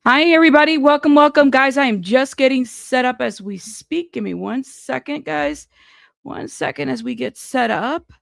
Hi, everybody. Welcome, welcome, guys. I am just getting set up as we speak. Give me 1 second, guys. 1 second as we get set up.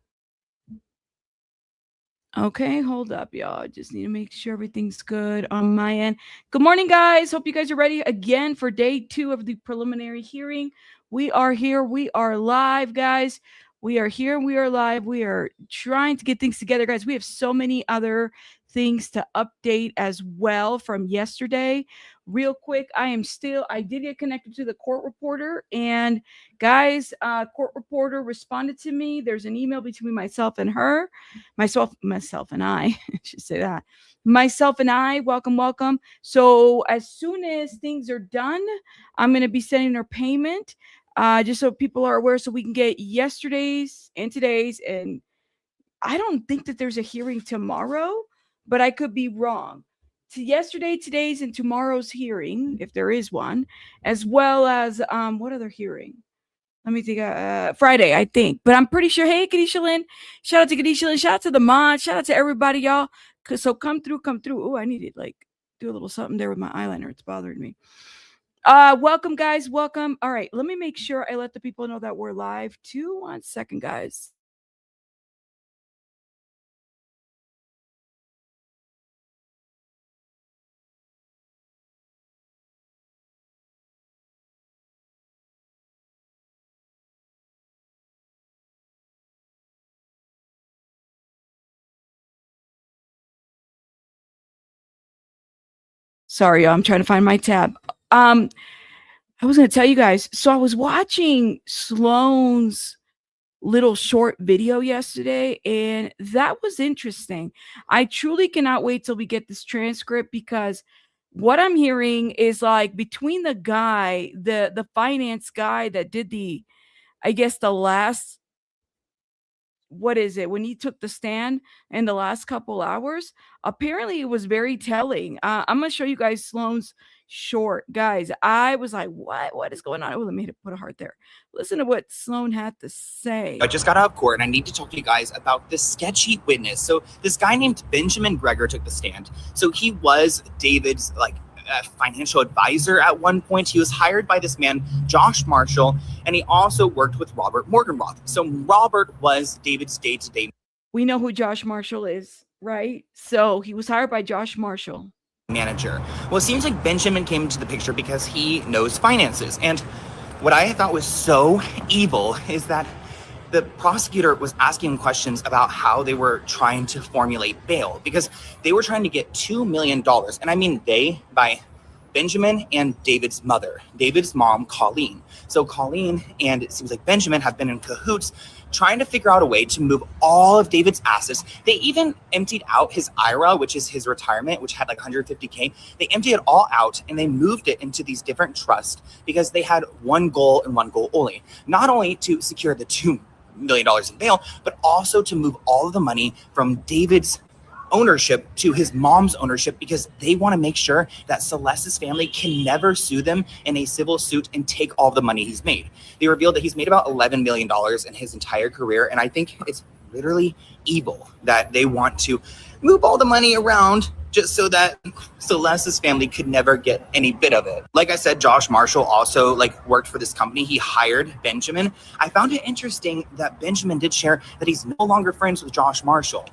Okay, hold up, y'all. I just need to make sure everything's good on my end. Good morning, guys. Hope you guys are ready again for day 2 of the preliminary hearing. We are here. We are live, guys. We are here. We are live. We are trying to get things together, guys. We have so many other things to update as well from yesterday. Real quick, I did get connected to the court reporter, and guys, court reporter responded to me. There's an email between myself and her. Myself and I, I should say that. Myself and I, welcome. So as soon as things are done, I'm going to be sending her payment, just so people are aware, so we can get yesterday's and today's. And I don't think that there's a hearing tomorrow, but I could be wrong. To yesterday, today's, and tomorrow's hearing, if there is one, as well as what other hearing? Let me think. Friday, I think, but I'm pretty sure. Hey, Kadisha Lynn, shout out to Kadisha Lynn, shout out to the mod, shout out to everybody, y'all. So come through. Oh, I need to do a little something there with my eyeliner. It's bothering me. Welcome, guys. Welcome. All right, let me make sure I let the people know that we're live too. 1 second, guys. Sorry, y'all. I'm trying to find my tab. I was going to tell you guys. So I was watching Sloan's little short video yesterday, and that was interesting. I truly cannot wait till we get this transcript, because what I'm hearing is like between the guy, the finance guy that did the, I guess, the last, what is it, when he took the stand in the last couple hours, apparently it was very telling. I'm gonna show you guys Sloan's short, guys. I was like, what is going on? Oh, let me put a heart there. Listen to what Sloan had to say. I just got out of court, and I need to talk to you guys about this sketchy witness. So this guy named Benjamin Gregor took the stand. So he was David's financial advisor at one point. He was hired by this man, Josh Marshall, and he also worked with Robert Morgenroth. So Robert was David's day-to-day. We know who Josh Marshall is, right? So he was hired by Josh Marshall. Manager. Well, it seems like Benjamin came into the picture because he knows finances. And what I thought was so evil is that the prosecutor was asking questions about how they were trying to formulate bail, because they were trying to get $2 million. And I mean they, by Benjamin and David's mother, David's mom, Colleen. So Colleen and it seems like Benjamin have been in cahoots trying to figure out a way to move all of David's assets. They even emptied out his IRA, which is his retirement, which had like 150K. They emptied it all out and they moved it into these different trusts because they had one goal and one goal only. Not only to secure the $2 million in bail, but also to move all of the money from David's ownership to his mom's ownership, because they want to make sure that Celeste's family can never sue them in a civil suit and take all the money he's made. They revealed that he's made about $11 million in his entire career, and I think it's literally evil that they want to move all the money around just so that Celeste's family could never get any bit of it. Like I said, Josh Marshall also worked for this company. He hired Benjamin. I found it interesting that Benjamin did share that he's no longer friends with Josh Marshall.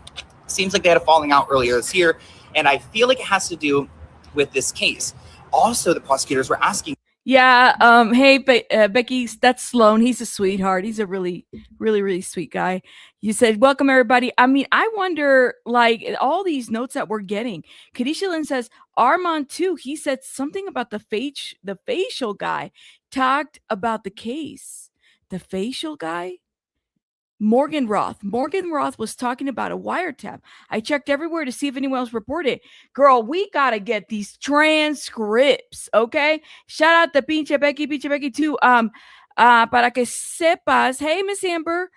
Seems like they had a falling out earlier this year, and I feel like it has to do with this case. Also, the prosecutors were asking. Yeah. Hey, Becky, that's Sloan. He's a sweetheart. He's a really, really, really sweet guy. You said, welcome, everybody. I mean, I wonder, all these notes that we're getting. Kadisha Lynn says, Armand, too, he said something about the facial guy, talked about the case. The facial guy? Morgan Roth was talking about a wiretap. I checked everywhere to see if anyone else reported. Girl, we got to get these transcripts, okay? Shout out to Pinche Becky too. Para que sepas. Hey, Miss Amber.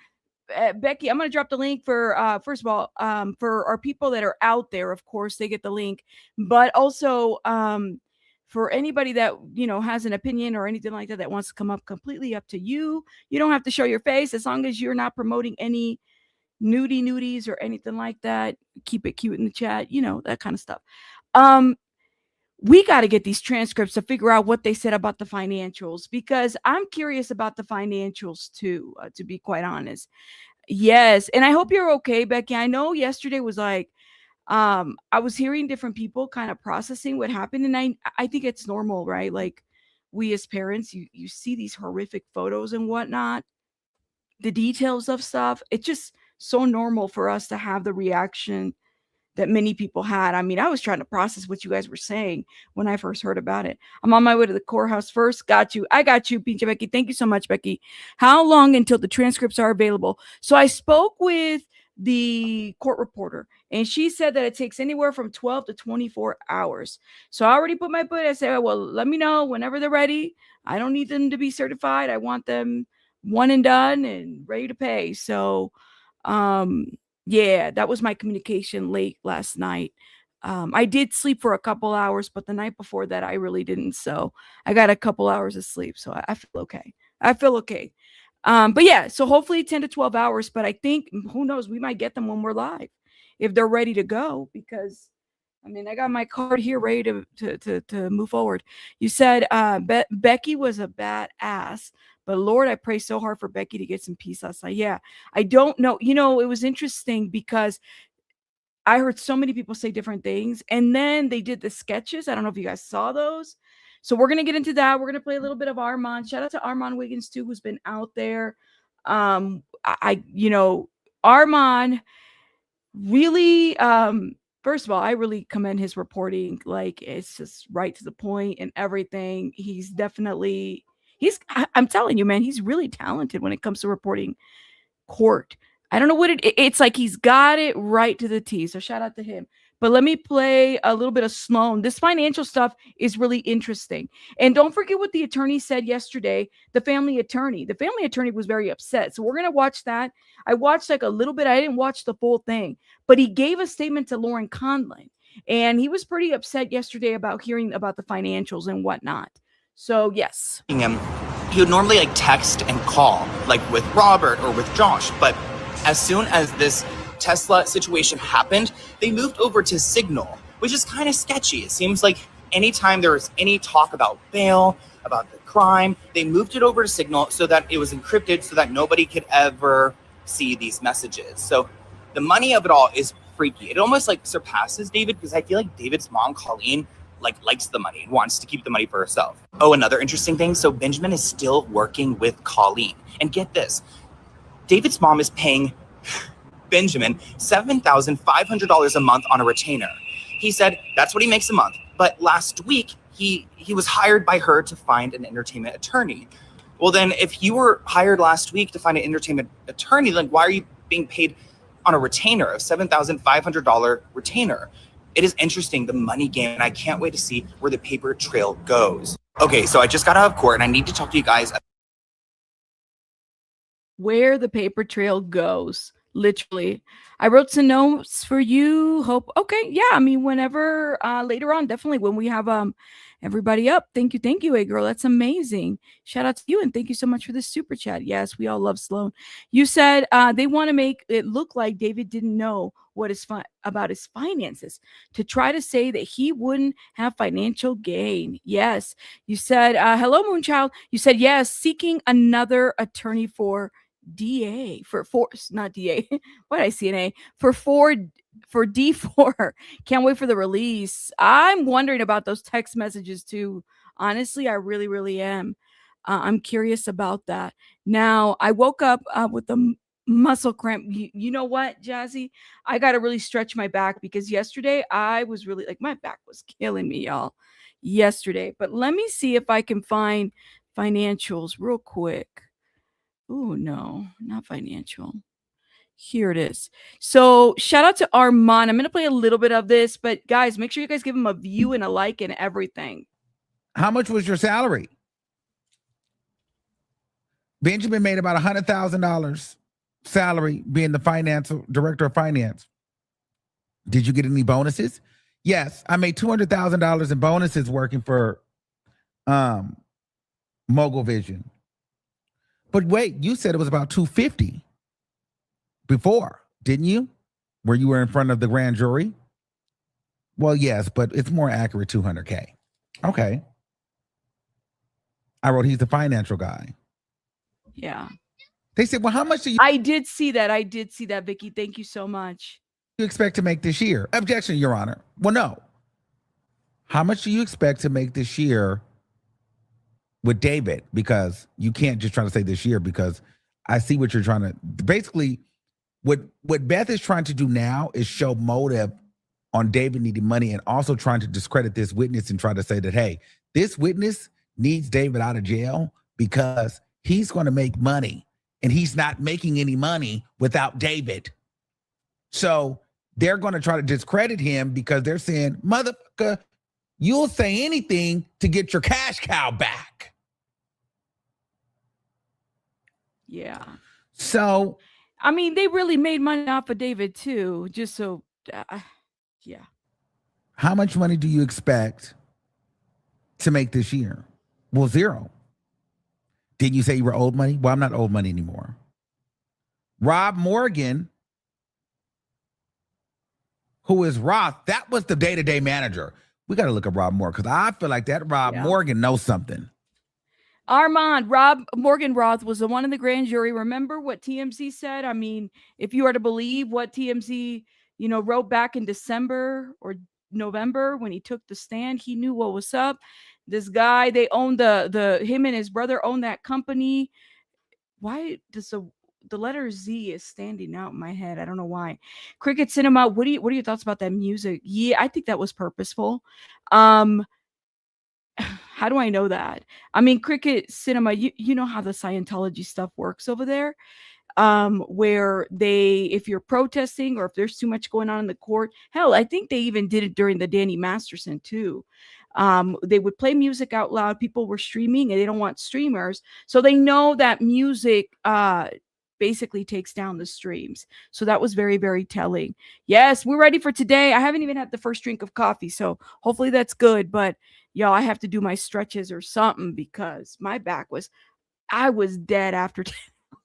Becky, I'm going to drop the link for, first of all, for our people that are out there, of course, they get the link. But also, for anybody that, has an opinion or anything like that wants to come up, completely up to you. You don't have to show your face as long as you're not promoting any nudies or anything like that. Keep it cute in the chat, that kind of stuff. we got to get these transcripts to figure out what they said about the financials, because I'm curious about the financials too, to be quite honest. Yes. And I hope you're okay, Becky. I know yesterday was like, I was hearing different people kind of processing what happened. And I think it's normal, right? Like, we as parents, you see these horrific photos and whatnot, the details of stuff. It's just so normal for us to have the reaction that many people had. I mean, I was trying to process what you guys were saying when I first heard about it. I'm on my way to the courthouse first. Got you. I got you, PJ Becky. Thank you so much, Becky. How long until the transcripts are available? So I spoke with the court reporter, and she said that it takes anywhere from 12 to 24 hours. So I already put my foot. I said, well, let me know whenever they're ready. I don't need them to be certified. I want them one and done and ready to pay. So, yeah, that was my communication late last night. I did sleep for a couple hours, but the night before that, I really didn't. So I got a couple hours of sleep. So I feel okay. I feel okay. But yeah, so hopefully 10 to 12 hours. But I think, who knows, we might get them when we're live if they're ready to go, because I mean, I got my card here ready to move forward. You said Becky was a badass, but Lord, I pray so hard for Becky to get some peace last night. Yeah, I don't know. You know, it was interesting because I heard so many people say different things, and then they did the sketches. I don't know if you guys saw those. So we're gonna get into that. We're gonna play a little bit of Armand. Shout out to Armand Wiggins too, who's been out there. Armand really, first of all, I really commend his reporting. Like, it's just right to the point and everything. I'm telling you, man, he's really talented when it comes to reporting court. I don't know what it's like. He's got it right to the T. So shout out to him. But let me play a little bit of Sloan. This financial stuff is really interesting. And don't forget what the attorney said yesterday, the family attorney. The family attorney was very upset. So we're going to watch that. I watched like a little bit. I didn't watch the full thing. But he gave a statement to Lauren Conlon. And he was pretty upset yesterday about hearing about the financials and whatnot. So, yes. He would normally like text and call, like with Robert or with Josh. But as soon as this Tesla situation happened, they moved over to Signal, which is kind of sketchy. It seems like anytime there was any talk about bail, about the crime, they moved it over to Signal so that it was encrypted so that nobody could ever see these messages. So the money of it all is freaky. It almost like surpasses David, because I feel like David's mom, Colleen, likes the money and wants to keep the money for herself. Oh, another interesting thing. So Benjamin is still working with Colleen. And get this, David's mom is paying Benjamin $7,500 a month on a retainer. He said that's what he makes a month. But last week, he was hired by her to find an entertainment attorney. Well, then if you were hired last week to find an entertainment attorney, then why are you being paid on a retainer, a $7,500 retainer? It is interesting, the money game, and I can't wait to see where the paper trail goes. Okay, so I just got out of court, and I need to talk to you guys. Where the paper trail goes, literally. I wrote some notes for you. Hope, okay, yeah, I mean, whenever, later on, definitely when we have everybody up. Thank you, hey girl. That's amazing. Shout out to you, and thank you so much for the super chat. Yes, we all love Sloan. You said they want to make it look like David didn't know what is about his finances to try to say that he wouldn't have financial gain. Yes, you said hello, Moonchild. You said yes, seeking another attorney for DA for not DA. What did I see an A for D4. Can't wait for the release. I'm wondering about those text messages too. Honestly, I really, really am. I'm curious about that. Now, I woke up with a muscle cramp. You know what, Jazzy? I got to really stretch my back because yesterday I was really like, my back was killing me, y'all, yesterday. But let me see if I can find financials real quick. Oh, no, not financial. Here it is. So shout out to Armand. I'm going to play a little bit of this, but guys, make sure you guys give him a view and a like and everything. How much was your salary? Benjamin made about $100,000 salary being the financial director of finance. Did you get any bonuses? Yes, I made $200,000 in bonuses working for Mogul Vision. But wait, you said it was about $250 before, didn't you? Where you were in front of the grand jury? Well, yes, but it's more accurate 200K. Okay. I wrote he's the financial guy. Yeah. They said, well, how much do you I did see that. Vicky. Thank you so much. expect to make this year? Objection, Your Honor. Well, no. How much do you expect to make this year with David? Because you can't just try to say this year, because I see what you're trying to basically what Beth is trying to do now is show motive on David needing money, and also trying to discredit this witness and try to say that, hey, this witness needs David out of jail because he's going to make money, and he's not making any money without David. So they're going to try to discredit him because they're saying, motherfucker, you'll say anything to get your cash cow back. Yeah. So, I mean, they really made money off of David too, just so, yeah. how much money do you expect to make this year? Well, zero. Didn't you say you were owed money? Well, I'm not owed money anymore. Rob Morgan, who is Roth, that was the day-to-day manager. We got to look at Rob Morgan, because I feel like that Rob Morgan knows something. Armand, Morgan Roth was the one in the grand jury. Remember what TMZ said? I mean, if you are to believe what TMZ, wrote back in December or November when he took the stand, he knew what was up. This guy, they owned him and his brother owned that company. Why does the letter Z is standing out in my head? I don't know why. Cricket Cinema, what are your thoughts about that music? Yeah, I think that was purposeful. How do I know that? I mean, Cricket Cinema, you know how the Scientology stuff works over there, where if you're protesting or if there's too much going on in the court, hell, I think they even did it during the Danny Masterson too. They would play music out loud. People were streaming and they don't want streamers. So they know that music basically takes down the streams. So that was very, very telling. Yes, we're ready for today. I haven't even had the first drink of coffee, so hopefully that's good. But y'all, I have to do my stretches or something because my back I was dead after 10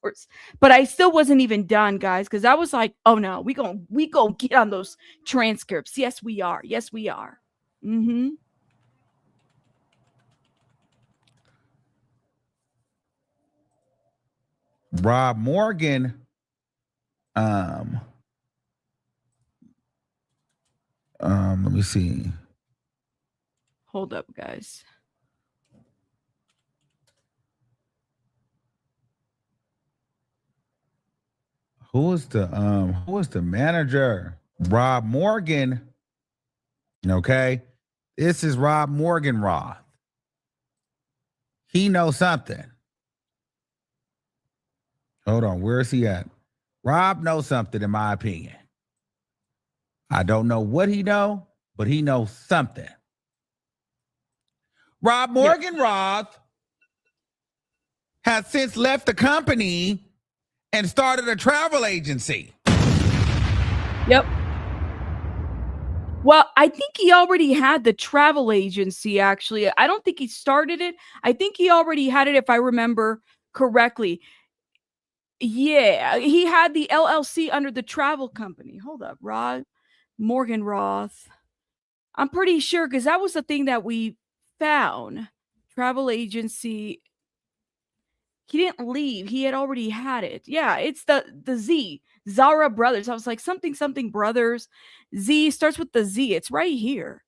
hours. But I still wasn't even done, guys, because I was like, oh no, we gonna get on those transcripts. Yes, we are. Yes, we are. Mm-hmm. Rob Morgan, let me see. Hold up, guys. Who is the manager? Rob Morgan. Okay. This is Rob Morgan Roth. He knows something. Hold on, where is he at? Rob knows something, in my opinion. I don't know what he knows, but he knows something. Rob Morgan Roth has since left the company and started a travel agency. Yep. Well, I think he already had the travel agency, actually. I don't think he started it. I think he already had it, if I remember correctly. Yeah, he had the LLC under the travel company. Hold up, Morgan Roth. I'm pretty sure, because that was the thing that we found. Travel agency. He didn't leave. He had already had it. Yeah, it's the Z. Zara Brothers. I was like, something Brothers. Z starts with the Z. It's right here.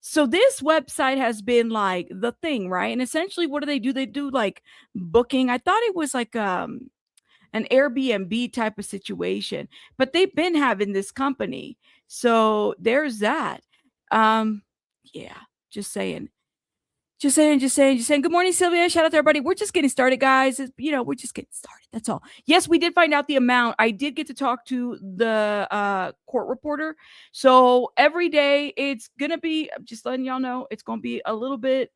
So this website has been like the thing, right? And essentially, what do? They do like booking. I thought it was like an Airbnb type of situation, but they've been having this company. So there's that. Yeah, just saying. Good morning, Sylvia. Shout out to everybody. We're just getting started, guys. We're just getting started. That's all. Yes, we did find out the amount. I did get to talk to the court reporter. So every day it's going to be, I'm just letting y'all know, it's going to be a little bit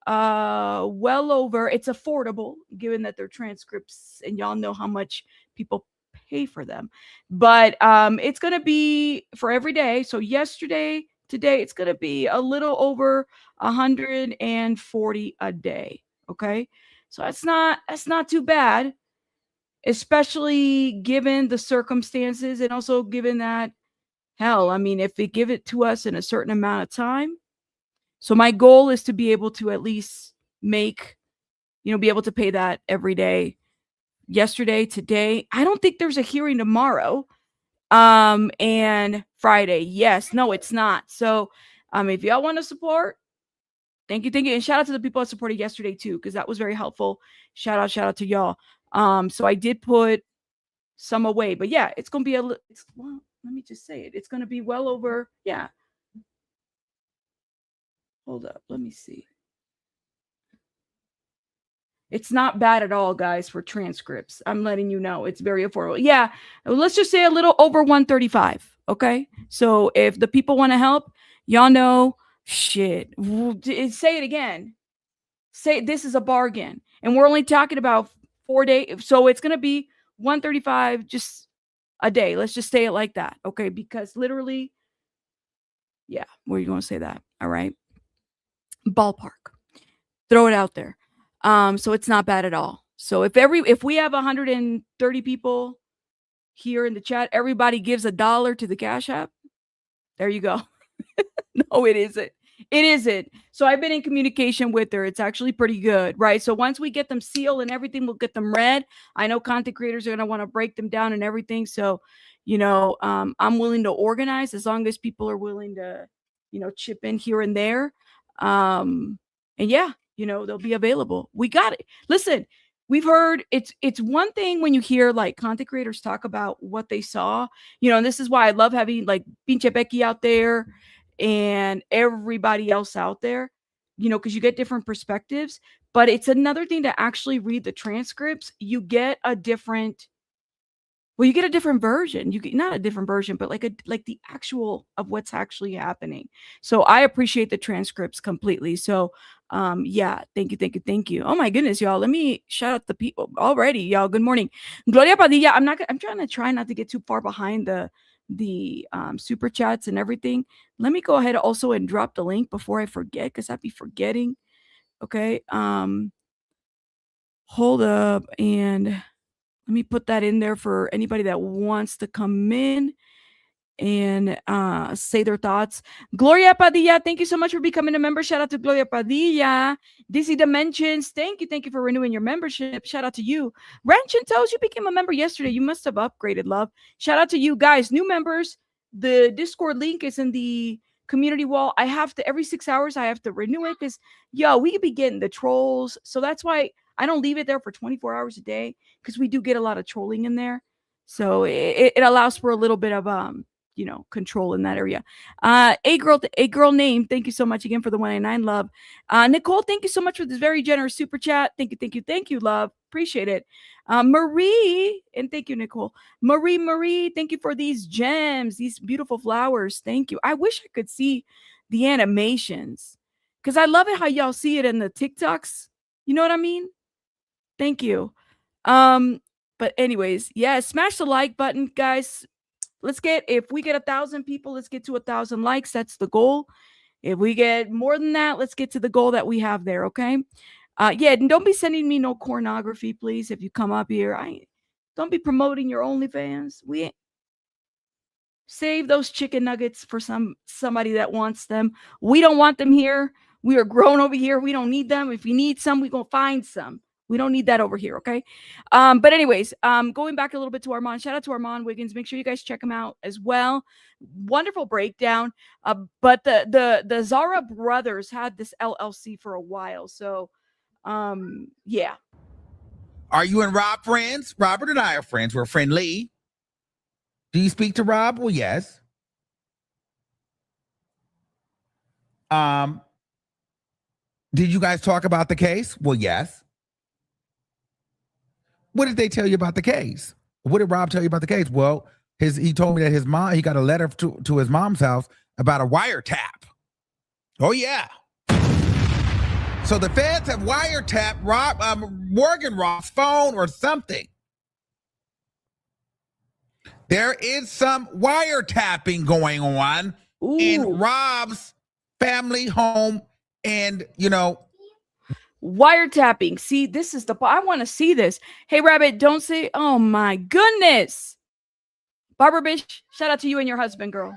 well over. It's affordable given that they're transcripts and y'all know how much people pay for them. But it's going to be for every day. So today it's going to be a little over 140 a day. Okay. So that's not too bad, especially given the circumstances and also given that hell, I mean, if they give it to us in a certain amount of time. So my goal is to be able to at least make, be able to pay that every day. Yesterday, today. I don't think there's a hearing tomorrow. And Friday. Yes, no, it's not. So, if y'all want to support, thank you. And shout out to the people that supported yesterday too, because that was very helpful. Shout out to y'all. So I did put some away, but yeah, it's gonna be well, let me just say it. It's gonna be well over, yeah. Hold up, let me see. It's not bad at all, guys, for transcripts. I'm letting you know. It's very affordable. Yeah, let's just say a little over 135. Okay. So if the people want to help, y'all know, shit. Say it again. Say this is a bargain. And we're only talking about 4 days. So it's going to be 135 just a day. Let's just say it like that. Okay. Because literally, yeah, where are you going to say that? All right. Ballpark. Throw it out there. So it's not bad at all. So if we have 130 people here in the chat, everybody gives $1 to the Cash App. There you go. No, it isn't. It isn't. So I've been in communication with her. It's actually pretty good, right? So once we get them sealed and everything, we'll get them read. I know content creators are going to want to break them down and everything. So, I'm willing to organize as long as people are willing to, chip in here and there. And yeah, they'll be available. We got it. Listen, we've heard it's one thing when you hear like content creators talk about what they saw, and this is why I love having like Pinche Becky out there and everybody else out there, because you get different perspectives. But it's another thing to actually read the transcripts. You get a different version. You get not a different version, but like the actual of what's actually happening. So I appreciate the transcripts completely. So yeah, thank you. Oh my goodness, y'all. Let me shout out the people already, y'all. Good morning. Gloria Padilla. I'm try not to get too far behind the super chats and everything. Let me go ahead also and drop the link before I forget, because I'd be forgetting. Okay. Hold up, and let me put that in there for anybody that wants to come in and say their thoughts. Gloria Padilla, thank you so much for becoming a member. Shout out to Gloria Padilla. DC Dimensions, thank you for renewing your membership. Shout out to you. Ranch and Toes, you became a member yesterday. You must have upgraded, love. Shout out to you guys, new members. The Discord link is in the community wall. I have to, every 6 hours, I have to renew it because, we could be getting the trolls. So that's why I don't leave it there for 24 hours a day, because we do get a lot of trolling in there. So it allows for a little bit of control in that area. A girl name, thank you so much again for the 199, love. Nicole, thank you so much for this very generous super chat. Thank you, love. Appreciate it. Marie, and thank you, Nicole. Marie, thank you for these gems, these beautiful flowers. Thank you. I wish I could see the animations, because I love it how y'all see it in the TikToks. You know what I mean? Thank you. But anyways, yeah, smash the like button, guys. If we get 1,000 people, let's get to 1,000 likes. That's the goal. If we get more than that, let's get to the goal that we have there. Okay. Yeah. And don't be sending me no pornography, please. If you come up here, don't be promoting your OnlyFans. Save those chicken nuggets for somebody that wants them. We don't want them here. We are grown over here. We don't need them. If we need some, we're going to find some. We don't need that over here, okay? But anyways, going back a little bit to Armand. Shout out to Armand Wiggins. Make sure you guys check him out as well. Wonderful breakdown. But the Zara brothers had this LLC for a while. So, yeah. Are you and Rob friends? Robert and I are friends. We're friendly. Do you speak to Rob? Well, yes. Did you guys talk about the case? Well, yes. What did they tell you about the case? What did Rob tell you about the case? Well, he told me that his mom, he got a letter to his mom's house about a wiretap. Oh, yeah. So the feds have wiretapped Morgan Roth's phone or something. There is some wiretapping going on in Rob's family home, and, wiretapping. See, this is I want to see this. Hey, Rabbit, don't say, oh my goodness. Barbara Bish, shout out to you and your husband, girl.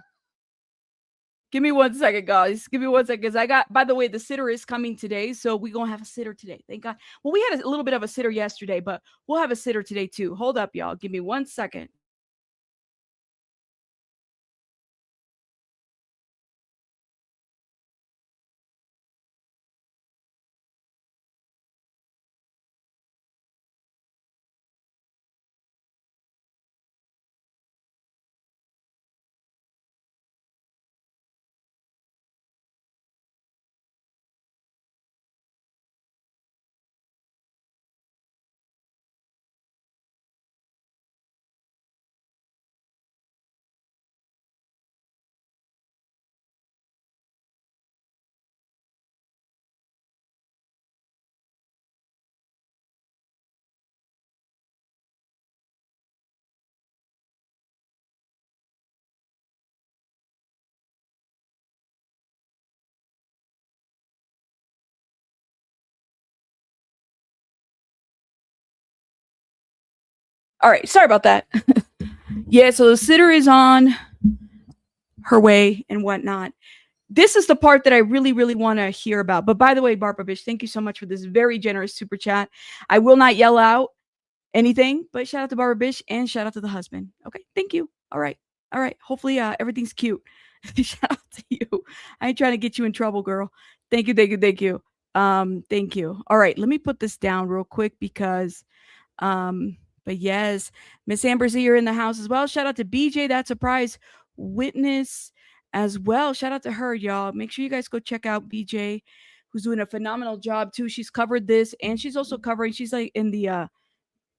Give me 1 second, guys. Give me 1 second. Because I got, by the way, the sitter is coming today. So we're going to have a sitter today. Thank God. Well, we had a little bit of a sitter yesterday, but we'll have a sitter today too. Hold up, y'all. Give me 1 second. All right. Sorry about that. Yeah. So the sitter is on her way and whatnot. This is the part that I really, really want to hear about. But by the way, Barbara Bish, thank you so much for this very generous super chat. I will not yell out anything, but shout out to Barbara Bish and shout out to the husband. Okay. Thank you. All right. All right. Hopefully everything's cute. Shout out to you. I ain't trying to get you in trouble, girl. Thank you. Thank you. Thank you. Thank you. All right. Let me put this down real quick because but yes, Miss Amber's here in the house as well. Shout out to BJ, that surprise witness as well. Shout out to her, y'all. Make sure you guys go check out BJ, who's doing a phenomenal job too. She's covered this and she's also covering, she's like in the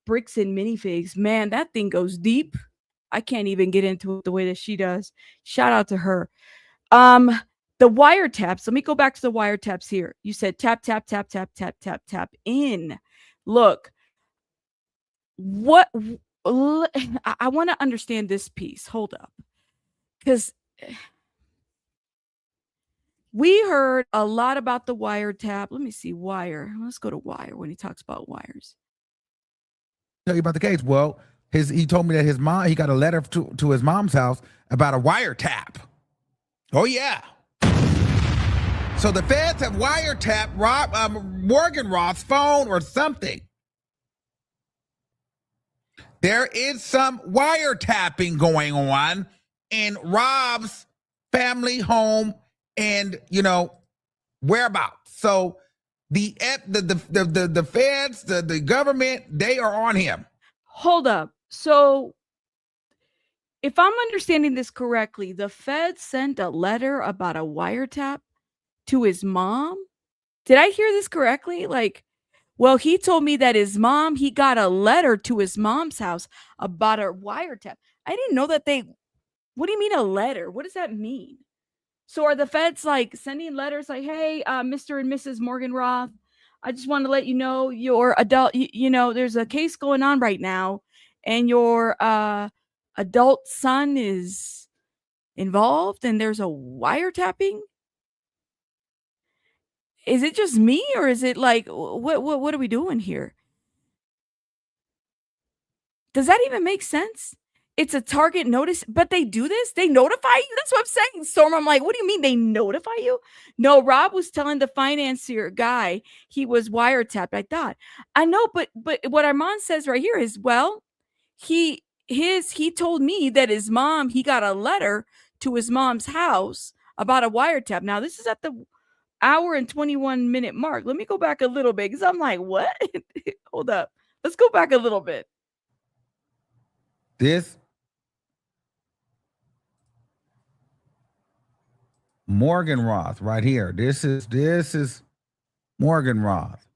bricks and minifigs. Man, that thing goes deep. I can't even get into it the way that she does. Shout out to her. The wiretaps. Let me go back to the wiretaps here. You said tap, tap, tap, tap, tap, tap, tap in. Look, what I want to understand this piece. Hold up. Because we heard a lot about the wiretap. Let me see. Wire. Let's go to Wire when he talks about wires. Tell you about the case. Well, he told me that his mom, he got a letter to his mom's house about a wiretap. Oh yeah. So the feds have wiretapped Morgan Roth's phone or something. There is some wiretapping going on in Rob's family home and, whereabouts. So the feds, the government, they are on him. Hold up. So if I'm understanding this correctly, the feds sent a letter about a wiretap to his mom. Did I hear this correctly? Well, he told me that he got a letter to his mom's house about a wiretap. I didn't know that what do you mean a letter? What does that mean? So are the feds sending letters hey, Mr. and Mrs. Morgan Roth, I just want to let you know your adult, there's a case going on right now and your adult son is involved and there's a wiretapping? Is it just me or is it what are we doing here? Does that even make sense? It's a target notice, but they do this? They notify you? That's what I'm saying, Storm. I'm like, what do you mean they notify you? No, Rob was telling the financier guy he was wiretapped. I thought. I know, but what Armand says right here is, well, he told me that his mom, he got a letter to his mom's house about a wiretap. Now, this is at the hour and 21 minute mark. Let me go back a little bit because I'm like, what? Hold up. Let's go back a little bit. This Morgan Roth right here. This is Morgan Roth.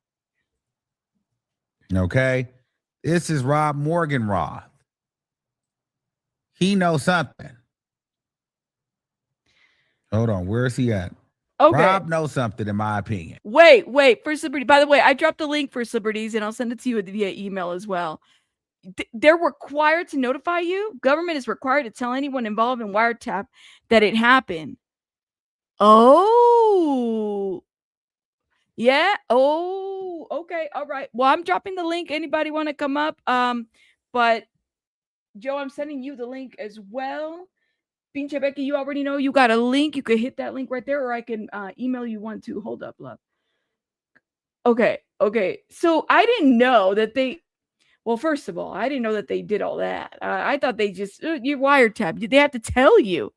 Okay. This is Rob Morgan Roth. He knows something. Hold on. Where is he at? Okay. Rob knows something, in my opinion. Wait. For Celebrity. By the way, I dropped a link for Celebrities and I'll send it to you via email as well. They're required to notify you. Government is required to tell anyone involved in wiretap that it happened. Oh. Yeah. Oh, okay. All right. Well, I'm dropping the link. Anybody want to come up? But Joe, I'm sending you the link as well. Pinche Becky, you already know you got a link. You could hit that link right there, or I can email you one too. Hold up, love. Okay. So I didn't know that they. Well, first of all, I didn't know that they did all that. I thought they just you wiretap. They have to tell you.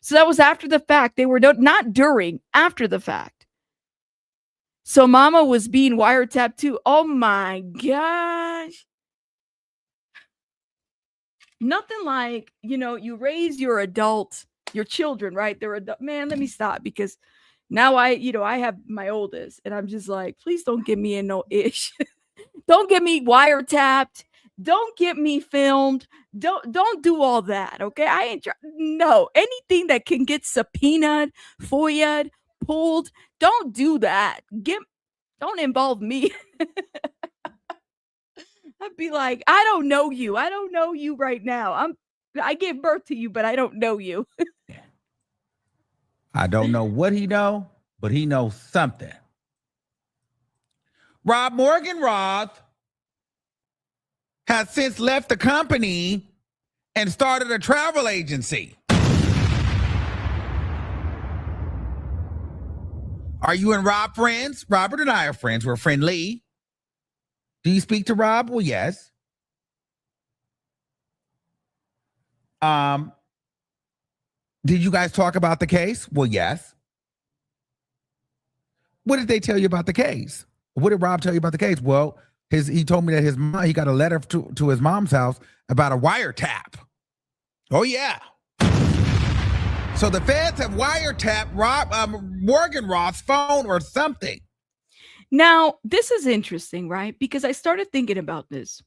So that was after the fact. They were not during, after the fact. So Mama was being wiretapped too. Oh my gosh. Nothing like, you raise your children, right? They're adult. Man, let me stop, because now I have my oldest, and I'm just like, please don't get me in no ish. Don't get me wiretapped. Don't get me filmed. Don't do all that, okay? I ain't no anything that can get subpoenaed, FOIA'd, pulled. Don't do that. Don't involve me. I'd be like, I don't know you. I don't know you right now. I gave birth to you, but I don't know you. I don't know what he know, but he knows something. Rob Morgan Roth has since left the company and started a travel agency. Are you and Rob friends? Robert and I are friends. We're friendly. Do you speak to Rob? Well, yes. Did you guys talk about the case? Well, yes. What did they tell you about the case? What did Rob tell you about the case? Well, he told me that his mom, he got a letter to his mom's house about a wiretap. Oh, yeah. So the feds have wiretapped Morgan Roth's phone or something. Now, this is interesting, right? Because I started thinking about this.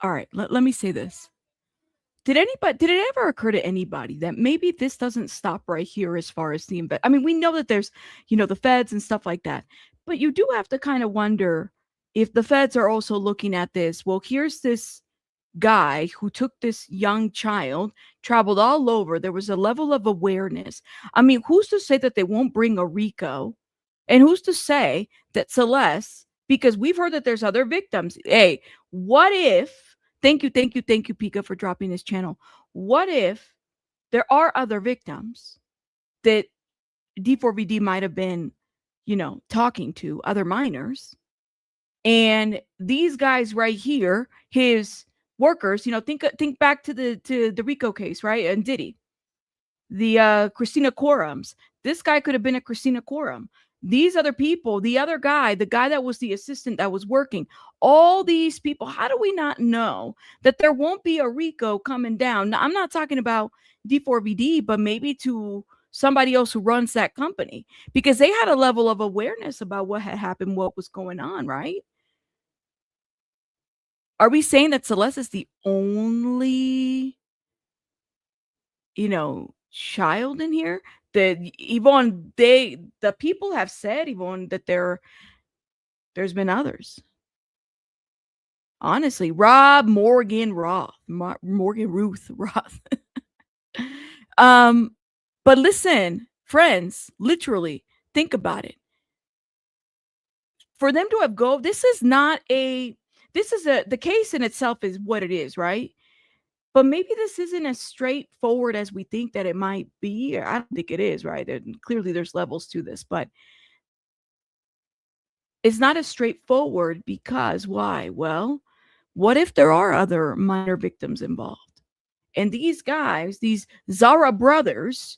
All right, let me say this. Did it ever occur to anybody that maybe this doesn't stop right here as far as the I mean, we know that there's, the feds and stuff like that, but you do have to kind of wonder if the feds are also looking at this. Well, here's this guy who took this young child, traveled all over. There was a level of awareness. I mean, who's to say that they won't bring a RICO? And who's to say that Celeste, because we've heard that there's other victims. Hey, what if, thank you, Pika, for dropping this channel. What if there are other victims that D4vd might have been, talking to, other minors, and these guys right here, his workers, think back to the RICO case, right? And Diddy, the Christina Quorums. This guy could have been a Christina Quorum. These other people, the other guy, the guy that was the assistant that was working, all these people, how do we not know that there won't be a RICO coming down? Now, I'm not talking about D4vd, but maybe to somebody else who runs that company, because they had a level of awareness about what had happened, what was going on, right? Are we saying that Celeste is the only, child in here? That Yvonne, the people have said, Yvonne, that there's been others. Honestly, Rob Morgan Roth, Morgan Ruth Roth. But listen, friends, literally think about it. For them to have the case in itself is what it is, right? But maybe this isn't as straightforward as we think that it might be. I don't think it is, right? Clearly there's levels to this, but it's not as straightforward because why? Well, what if there are other minor victims involved? And these guys, these Zara brothers,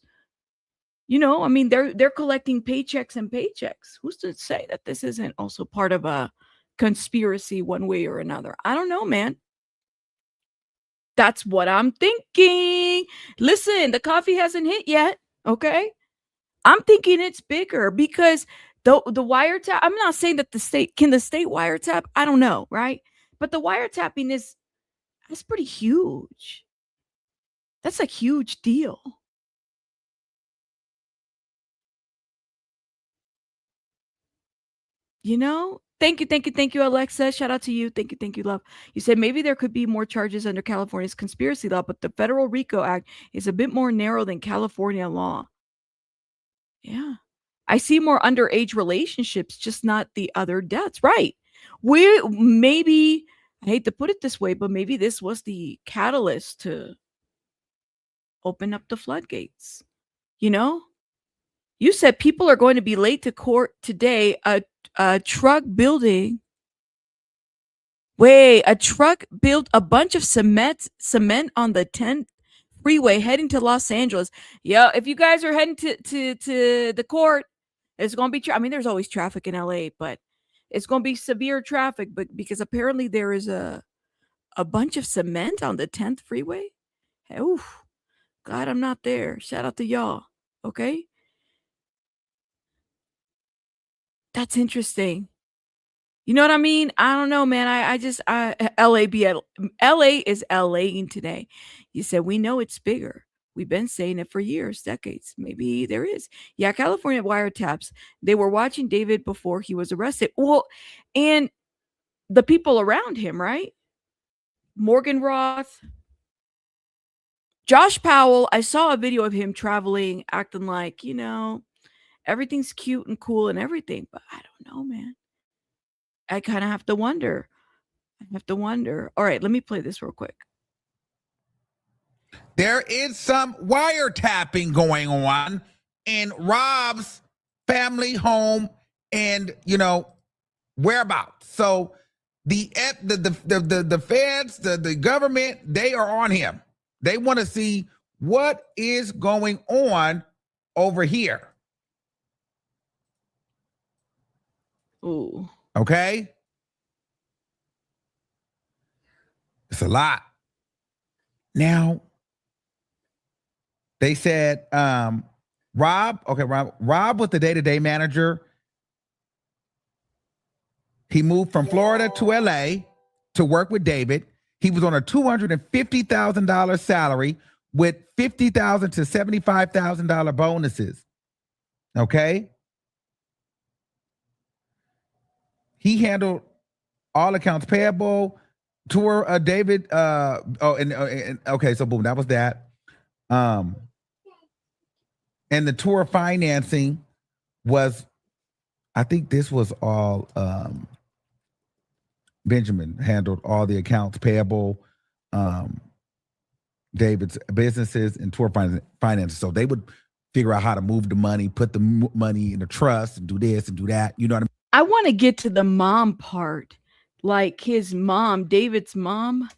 they're collecting paychecks and paychecks. Who's to say that this isn't also part of a conspiracy one way or another? I don't know, man. That's what I'm thinking. Listen, the coffee hasn't hit yet, okay? I'm thinking it's bigger because the wiretap, I'm not saying that the state wiretap? I don't know, right? But the wiretapping that's pretty huge. That's a huge deal. Thank you, Alexa. Shout out to you. Thank you, love. You said maybe there could be more charges under California's conspiracy law, but the Federal RICO Act is a bit more narrow than California law. Yeah. I see more underage relationships, just not the other deaths. Right. Maybe I hate to put it this way, but maybe this was the catalyst to open up the floodgates. You know, you said people are going to be late to court today. A truck building. Wait, a truck built a bunch of cement on the 10th freeway heading to Los Angeles. Yeah, if you guys are heading to the court, it's going to be. I mean, there's always traffic in LA, but it's going to be severe traffic. But because apparently there is a bunch of cement on the 10th freeway. Oof, glad I'm not there. Shout out to y'all. Okay, that's interesting. You know what I mean? I don't know, man. LA is LAing today. You said we know it's bigger. We've been saying it for years, decades. Maybe there is. Yeah, California wiretaps. They were watching David before he was arrested. Well, and the people around him, right? Morgan Roth, Josh Powell. I saw a video of him traveling, acting like, everything's cute and cool and everything, but I don't know, man. I kind of have to wonder. All right, let me play this real quick. There is some wiretapping going on in Rob's family home and, whereabouts. So the feds, the government, they are on him. They want to see what is going on over here. Ooh. Okay? It's a lot. Now, they said Rob was the day-to-day manager. He moved from Florida to LA to work with David. He was on a $250,000 salary with $50,000 to $75,000 bonuses. Okay? He handled all accounts payable. Tour David. Okay, so boom, that was that. And the tour financing was, I think this was all Benjamin handled all the accounts payable, David's businesses and tour finances. So they would figure out how to move the money, put the money in the trust, and do this and do that. You know what I mean? I want to get to the mom part, like his mom, David's mom,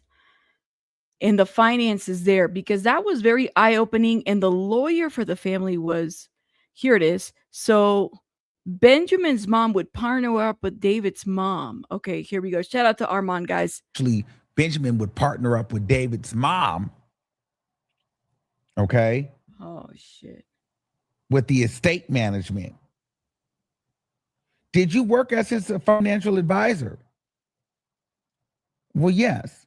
and the finances there, because that was very eye-opening. And the lawyer for the family was, here it is. So Benjamin's mom would partner up with David's mom. Okay, here we go. Shout out to Armand, guys. Actually, Benjamin would partner up with David's mom. Okay. Oh, shit. With the estate management. Did you work as his financial advisor? Well, yes.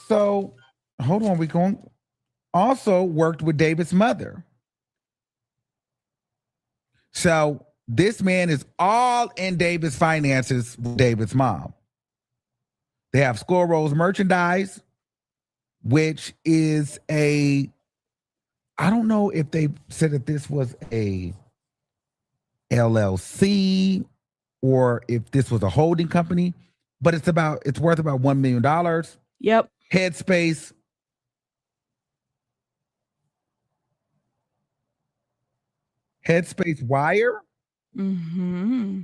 So, hold on. We going also worked with David's mother. So this man is all in David's finances with David's mom. They have Score Rolls merchandise, which is I don't know if they said that this was a LLC or if this was a holding company, but it's worth about $1 million. Yep. Headspace. Headspace wire. Mm-hmm.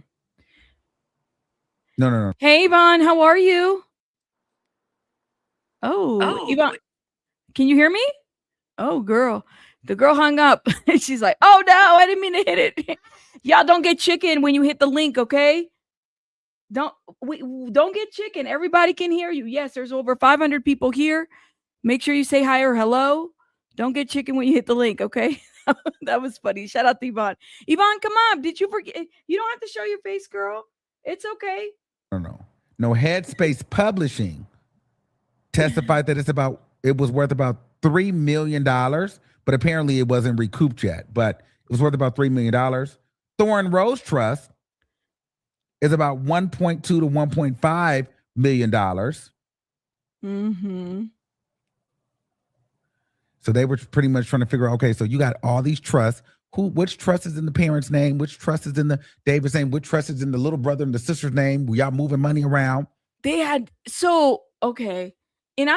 No. Hey, Yvonne, how are you? Oh, Yvonne, can you hear me? Oh, girl. The girl hung up. She's like, oh, no, I didn't mean to hit it. Y'all don't get chicken when you hit the link, okay? Don't get chicken. Everybody can hear you. Yes, there's over 500 people here. Make sure you say hi or hello. Don't get chicken when you hit the link, okay? That was funny. Shout out to Yvonne. Yvonne, come on. Did you forget? You don't have to show your face, girl. It's okay. No. Headspace Publishing testified that it was worth about $3 million, but apparently it wasn't recouped yet. But it was worth about $3 million. Thorn Rose Trust is about $1.2 to $1.5 million. Mm-hmm. So they were pretty much trying to figure out, okay, so you got all these trusts. Which trust is in the parent's name? Which trust is in the David's name? Which trust is in the little brother and the sister's name? We y'all moving money around. They had okay. And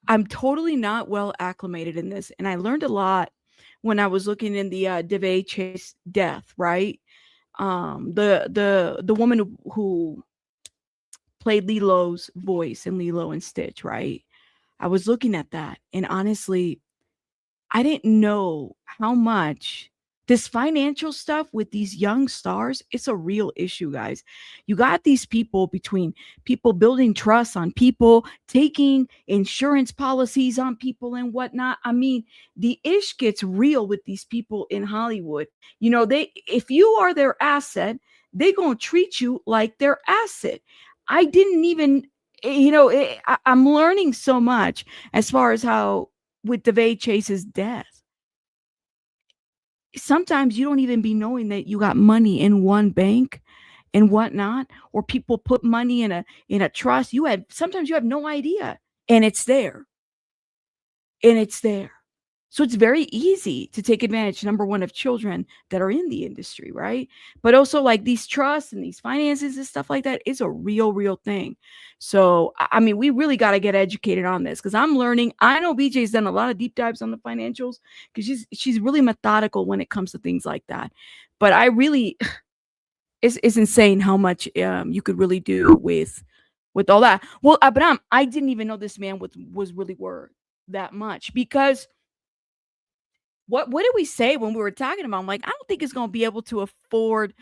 I'm totally not well acclimated in this. And I learned a lot when I was looking in the DeVay Chase death, right? The woman who played Lilo's voice in Lilo and Stitch, right? I was looking at that, and honestly, I didn't know how much this financial stuff with these young stars, it's a real issue, guys. You got these people between people building trust on people, taking insurance policies on people and whatnot. I mean, the ish gets real with these people in Hollywood. You know, if you are their asset, they're going to treat you like their asset. I didn't even, I'm learning so much as far as how with DeVay Chase's death. Sometimes you don't even be knowing that you got money in one bank and whatnot, or people put money in a trust. Sometimes you have no idea, and it's there. So it's very easy to take advantage, number one, of children that are in the industry, right? But also like these trusts and these finances and stuff like that is a real thing. So, I mean, we really got to get educated on this because I'm learning. I know BJ's done a lot of deep dives on the financials because she's really methodical when it comes to things like that. But I really, it's insane how much you could really do with all that. Well, Abraham, I didn't even know this man was really worth that much because what did we say when we were talking about? I'm like, I don't think it's going to be able to afford,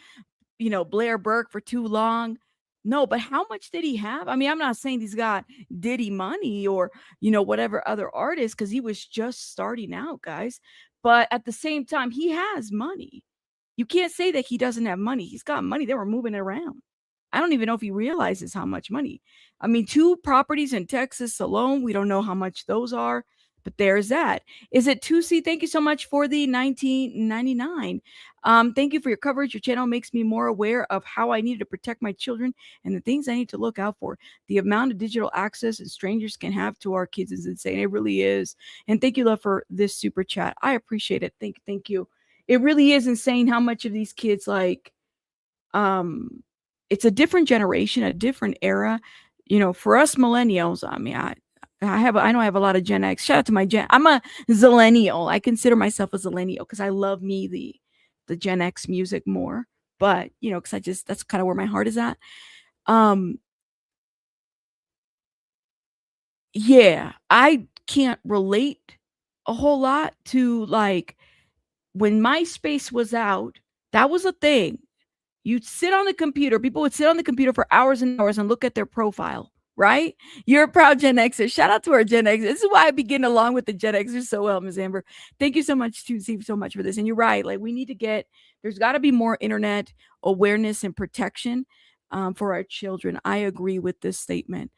Blair Burke for too long. No, but how much did he have? I mean, I'm not saying he's got Diddy money or, whatever other artist, because he was just starting out, guys. But at the same time, he has money. You can't say that he doesn't have money. He's got money. They were moving it around. I don't even know if he realizes how much money. I mean, 2 properties in Texas alone, we don't know how much those are. But there's that. Is it 2C? Thank you so much for the 1999. Thank you for your coverage. Your channel makes me more aware of how I need to protect my children and the things I need to look out for. The amount of digital access and strangers can have to our kids is insane. It really is. And thank you, love, for this super chat. I appreciate it. Thank you. It really is insane how much of these kids it's a different generation, a different era. For us millennials, I mean, I know I have a lot of Gen X. Shout out to my I'm a Zillennial. I consider myself a Zillennial because I love the Gen X music more. But, because that's kind of where my heart is at. Yeah, I can't relate a whole lot to like when MySpace was out, that was a thing. You'd sit on the computer. People would sit on the computer for hours and hours and look at their profile. Right? You're a proud Gen Xer. Shout out to our Gen Xers. This is why I begin along with the Gen Xers so well, Ms. Amber. Thank you so much, so much for this. And you're right. Like, we need to there's got to be more internet awareness and protection for our children. I agree with this statement.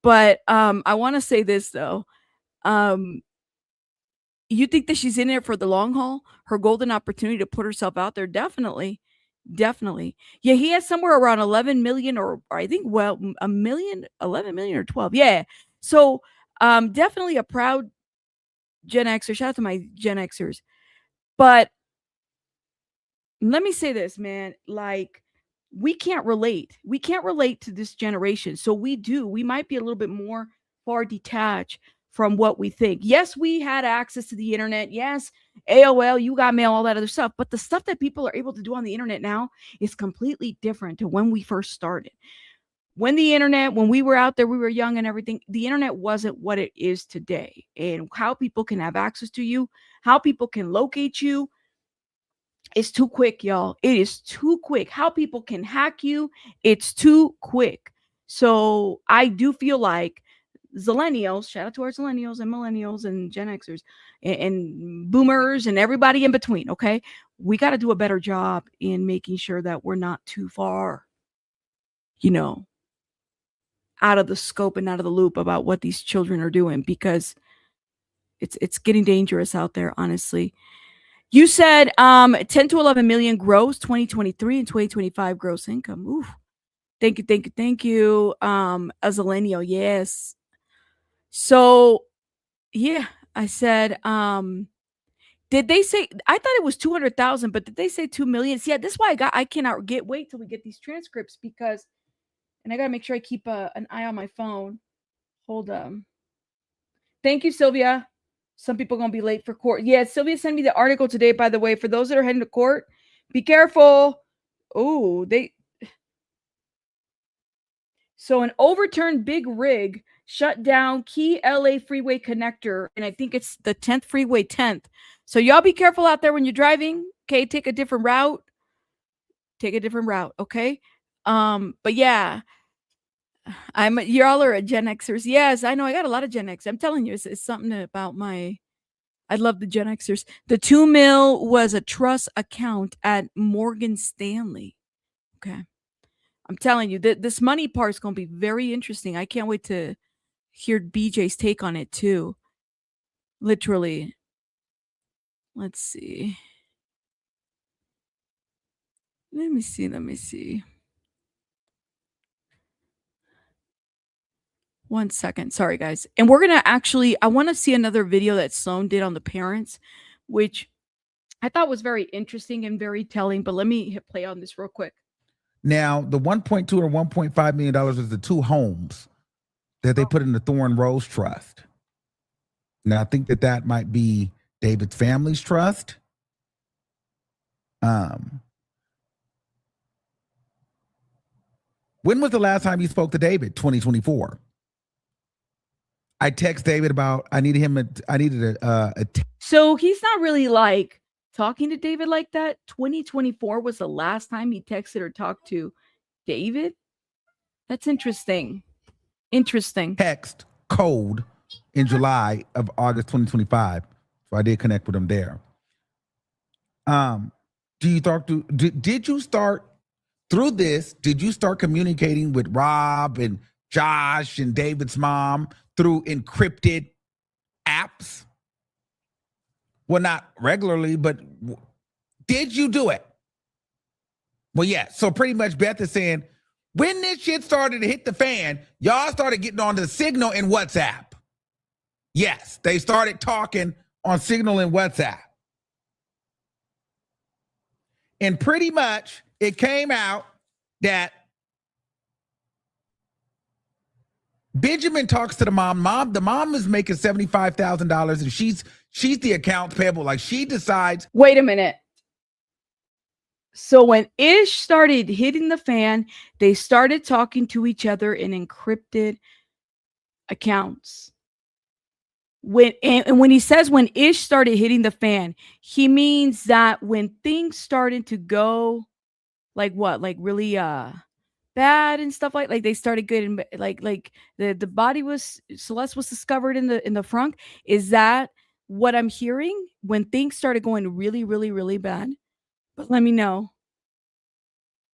But I want to say this, though. You think that she's in it for the long haul? Her golden opportunity to put herself out there? Definitely. Yeah, he has somewhere around 11 million or I think, well, 11 million or 12. Yeah. So definitely a proud Gen Xer. Shout out to my Gen Xers. But let me say this, man. Like, we can't relate. We can't relate to this generation. So we might be a little bit more far detached from what we think. Yes, we had access to the internet. Yes, AOL, you got mail, all that other stuff. But the stuff that people are able to do on the internet now is completely different to when we first started. When we were out there, we were young and everything, the internet wasn't what it is today. And how people can have access to you, how people can locate you, it's too quick, y'all. It is too quick. How people can hack you, it's too quick. So I do feel like Zillennials, shout out to our Zillennials and Millennials and Gen Xers and Boomers and everybody in between, okay? We got to do a better job in making sure that we're not too far, out of the scope and out of the loop about what these children are doing, because it's getting dangerous out there, honestly. You said 10 to 11 million gross 2023 and 2025 gross income. Ooh. Thank you. As a Zillennial, yes. So, yeah, I said, Did they say, I thought it was 200,000, but did they say 2 million? Yeah, this is why I cannot wait till we get these transcripts, because, and I got to make sure I keep an eye on my phone. Hold on. Thank you, Sylvia. Some people are going to be late for court. Yeah, Sylvia sent me the article today, by the way. For those that are heading to court, be careful. Oh, so an overturned big rig shut down key LA freeway connector, and I think it's the 10th freeway 10th. So y'all be careful out there when you're driving. Okay, take a different route. Okay. But yeah, y'all are a Gen Xers. Yes, I know. I got a lot of Gen X. I'm telling you, it's something about I love the Gen Xers. The 2 mil was a trust account at Morgan Stanley. Okay. I'm telling you, this money part is going to be very interesting. I can't wait to hear BJ's take on it too. Literally. Let's see. Let me see. 1 second. Sorry, guys. And we're going to I want to see another video that Sloan did on the parents, which I thought was very interesting and very telling. But let me hit play on this real quick. Now, the 1.2 or 1.5 million dollars was the 2 homes that they put in the Thorn Rose Trust. Now, I think that might be David's family's trust. When was the last time you spoke to David? 2024. I text David about I needed a so he's not really like talking to David like that. 2024 was the last time he texted or talked to David. That's interesting. Text code in July of August 2025. So I did connect with him there. Did you start through this? Did you start communicating with Rob and Josh and David's mom through encrypted apps? Well, not regularly, but did you do it? Well, yeah. So pretty much Beth is saying, when this shit started to hit the fan, y'all started getting on the Signal and WhatsApp. Yes, they started talking on Signal and WhatsApp. And pretty much it came out that Benjamin talks to the mom. The mom is making $75,000 and she's the accounts payable. Like she decides. Wait a minute. So when Ish started hitting the fan, they started talking to each other in encrypted accounts. When he says when Ish started hitting the fan, he means that when things started to go like what? Like really bad and stuff like they started getting like the body was Celeste was discovered in the front. Is that what I'm hearing? When things started going really, really, really bad? But let me know.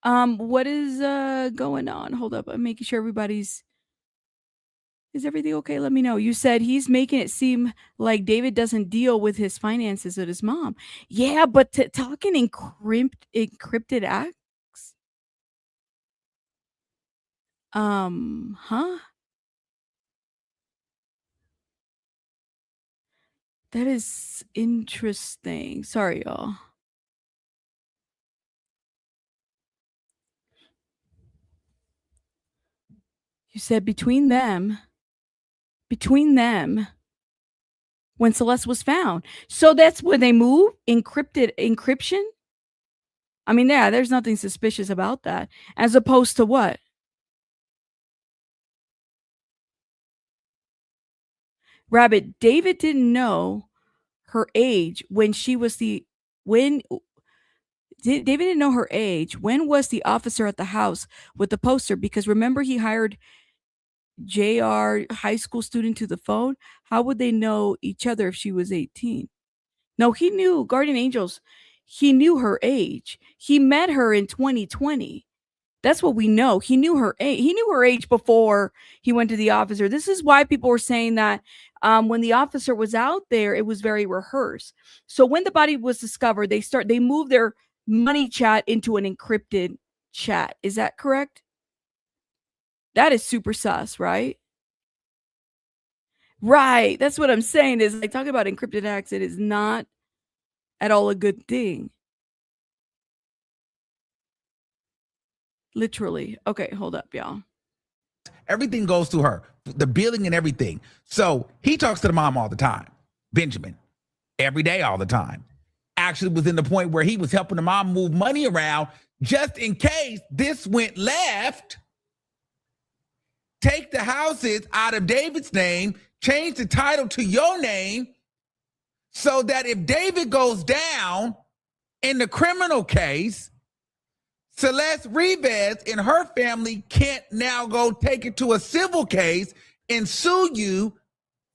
What is going on? Hold up. I'm making sure is everything okay? Let me know. You said he's making it seem like David doesn't deal with his finances with his mom. Yeah, but talking encrypted acts? Huh? That is interesting. Sorry, y'all. You said between them, when Celeste was found. So that's when they move encryption. I mean, yeah, there's nothing suspicious about that. As opposed to what? Rabbit, David didn't know her age when David didn't know her age. When was the officer at the house with the poster? Because remember, he hired JR, high school student, to the phone. How would they know each other if she was 18? No, he knew Guardian Angels. He knew her age. He met her in 2020. That's what we know. He knew her age. He knew her age before he went to the officer. This is why people were saying that when the officer was out there, it was very rehearsed. So when the body was discovered, they moved their money chat into an encrypted chat. Is that correct? That is super sus, right? Right. That's what I'm saying is like talking about encrypted acts. It is not at all a good thing. Literally. Okay, hold up, y'all. Everything goes through her, the billing and everything. So he talks to the mom all the time, Benjamin, every day, all the time. Actually was in the point where he was helping the mom move money around just in case this went left. Take the houses out of David's name, change the title to your name, so that if David goes down in the criminal case, Celeste Rivas and her family can't now go take it to a civil case and sue you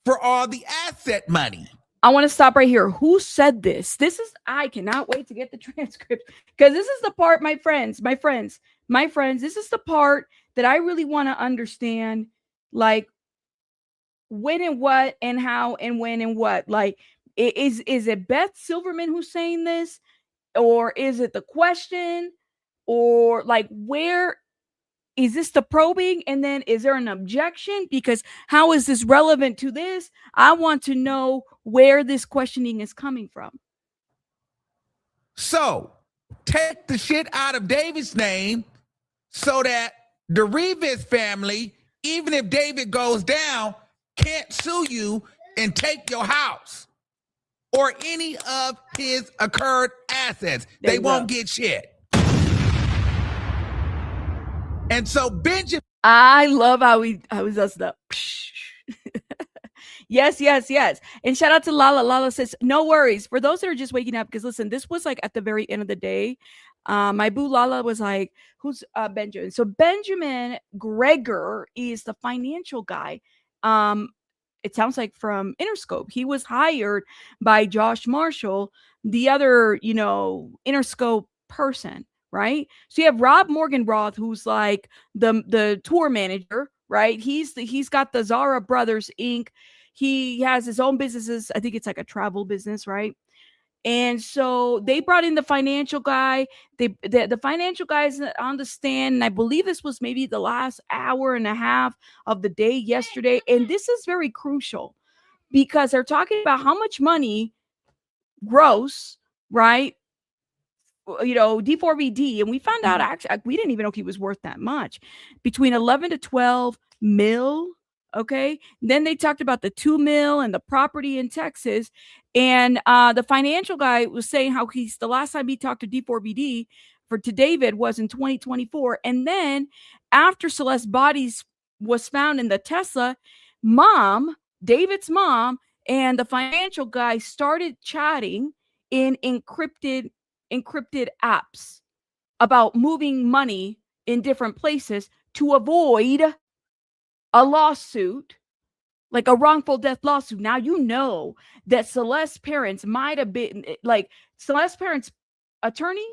for all the asset money. I want to stop right here. Who said this? I cannot wait to get the transcript, because this is the part, my friends, this is the part that I really want to understand, like when and what and how and when and what. Like, is it Beth Silverman who's saying this, or is it the question, or like where is this the probing, and then is there an objection? Because how is this relevant to this? I want to know where this questioning is coming from. So take the shit out of David's name so that the Rivas family, even if David goes down, can't sue you and take your house or any of his occurred assets. They won't get shit. And so Benjamin, I love how he does the yes. And shout out to Lala. Lala says, no worries. For those that are just waking up, because listen, this was like at the very end of the day. My boo Lala was like, who's Benjamin? So Benjamin Gregor is the financial guy. It sounds like from Interscope. He was hired by Josh Marshall, the other, Interscope person. Right. So you have Rob Morgan-Roth, who's like the tour manager, right? He's got the Zara Brothers Inc. He has his own businesses. I think it's like a travel business, right? And so they brought in the financial guy. The financial guy's on the stand. And I believe this was maybe the last hour and a half of the day yesterday. And this is very crucial because they're talking about how much money gross, right? D4vd, and we found out actually we didn't even know he was worth that much, between 11 to 12 mil. Okay, then they talked about the 2 mil and the property in Texas, and the financial guy was saying how the last time he talked to D4vd to David was in 2024, and then after Celeste's bodies was found in the Tesla, David's mom and the financial guy started chatting in encrypted apps about moving money in different places to avoid a lawsuit, like a wrongful death lawsuit. Now, you know that Celeste's parents might have been, like, Celeste's parents' attorney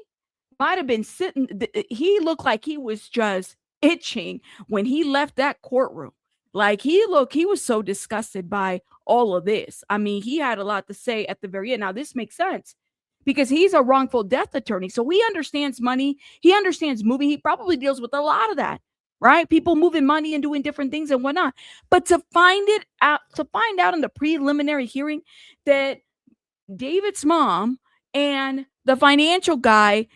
might have been sitting. He looked like he was just itching when he left that courtroom. Like, he was so disgusted by all of this. I mean, he had a lot to say at the very end. Now, this makes sense, because he's a wrongful death attorney. So he understands money. He understands moving. He probably deals with a lot of that, right? People moving money and doing different things and whatnot. But to find out in the preliminary hearing that David's mom and the financial guy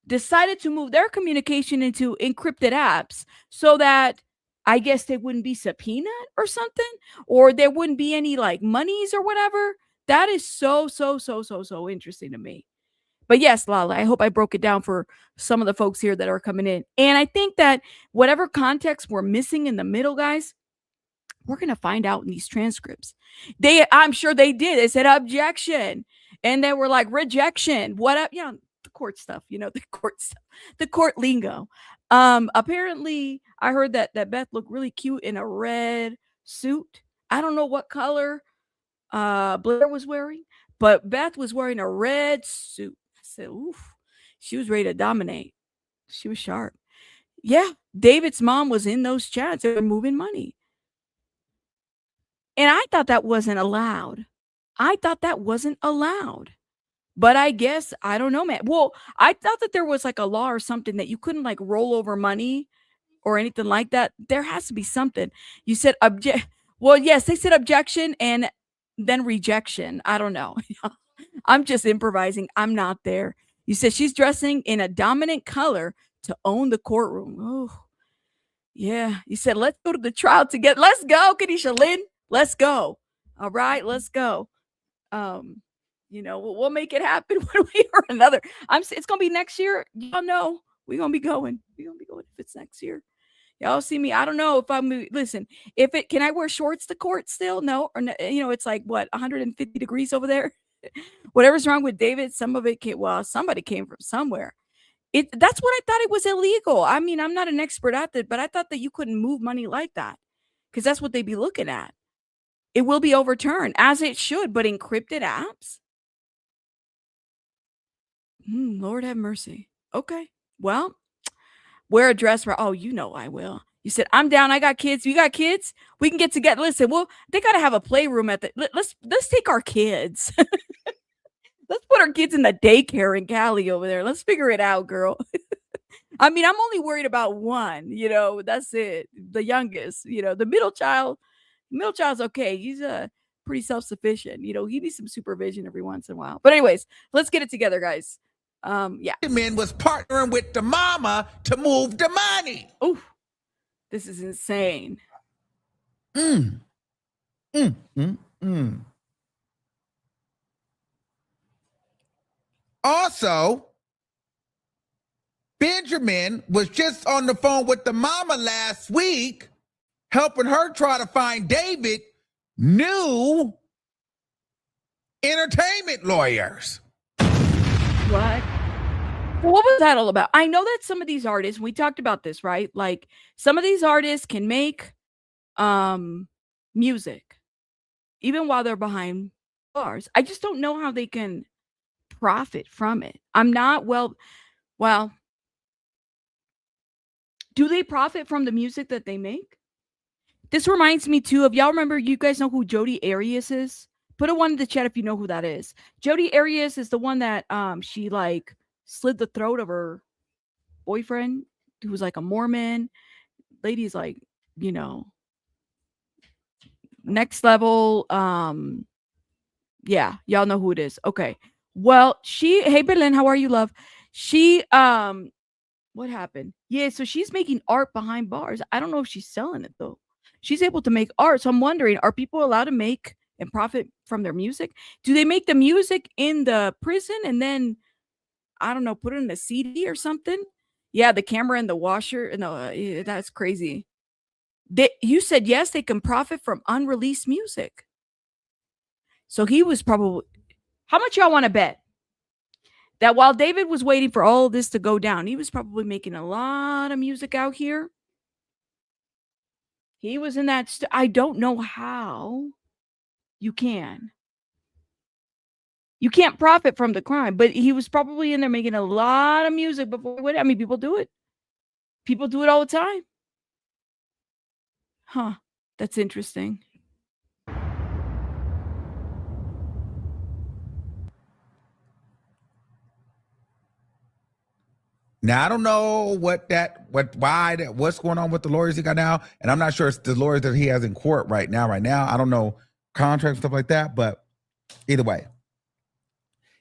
decided to move their communication into encrypted apps so that I guess they wouldn't be subpoenaed or something, or there wouldn't be any like monies or whatever. That is so interesting to me. But yes, Lala, I hope I broke it down for some of the folks here that are coming in. And I think that whatever context we're missing in the middle, guys, we're going to find out in these transcripts. I'm sure they did. They said objection. And they were like rejection. What up? The court stuff, the court lingo. Apparently I heard that Beth looked really cute in a red suit. I don't know what color Blair was wearing, but Beth was wearing a red suit. I said, oof, she was ready to dominate. She was sharp. Yeah, David's mom was in those chats. They were moving money. And I thought that wasn't allowed. But I guess, I don't know, man. Well, I thought that there was like a law or something that you couldn't like roll over money or anything like that. There has to be something. You said object. Well, yes, they said objection and then rejection. I don't know. I'm just improvising. I'm not there. You said she's dressing in a dominant color to own the courtroom. Oh, yeah. You said, let's go to the trial together. Let's go, Kanisha Lynn. Let's go. All right, let's go. We'll make it happen one way or another. It's gonna be next year. Y'all know we're gonna be going. We're gonna be going if it's next year. Y'all see me. I don't know if listen, can I wear shorts to court still? No, or it's like what 150 degrees over there. Whatever's wrong with David, some of it somebody came from somewhere. That's what I thought it was illegal. I mean, I'm not an expert at that, but I thought that you couldn't move money like that because that's what they'd be looking at. It will be overturned as it should, but encrypted apps. Lord have mercy. Okay. Well, wear a dress for, oh, I will. You said, I'm down. I got kids. You got kids? We can get together. Listen, they got to have a playroom at let's take our kids. Let's put our kids in the daycare in Cali over there. Let's figure it out, girl. I mean, I'm only worried about one, that's it. The youngest, the middle child's okay. He's pretty self-sufficient. He needs some supervision every once in a while. But anyways, let's get it together, guys. Yeah. Man was partnering with the mama to move the money. Oh, this is insane. Also, Benjamin was just on the phone with the mama last week, helping her try to find David new entertainment lawyers. What? What was that all about? I know that some of these artists, we talked about this, right? Like some of these artists can make music even while they're behind bars. I just don't know how they can profit from it. I'm not well, do they profit from the music that they make? This reminds me too of, y'all remember, you guys know who Jodi Arias is? Put a one in the chat if you know who that is. Jodi Arias is the one that she like slid the throat of her boyfriend who was like a Mormon. Lady's like, next level. Yeah, y'all know who it is. Okay. Well, hey Berlin, how are you, love? She what happened? Yeah, so she's making art behind bars. I don't know if she's selling it though. She's able to make art. So I'm wondering, are people allowed to make and profit from their music? Do they make the music in the prison and then, I don't know, put it in a CD or something? Yeah, the camera and the washer. No, that's crazy. You said yes, they can profit from unreleased music. So he was probably, how much y'all want to bet that while David was waiting for all of this to go down, he was probably making a lot of music out here? He was in that. I don't know how you can. You can't profit from the crime, but he was probably in there making a lot of music before. I mean, people do it. People do it all the time. Huh. That's interesting. Now, I don't know what's going on with the lawyers he got now. And I'm not sure it's the lawyers that he has in court right now. I don't know contracts, stuff like that. But either way,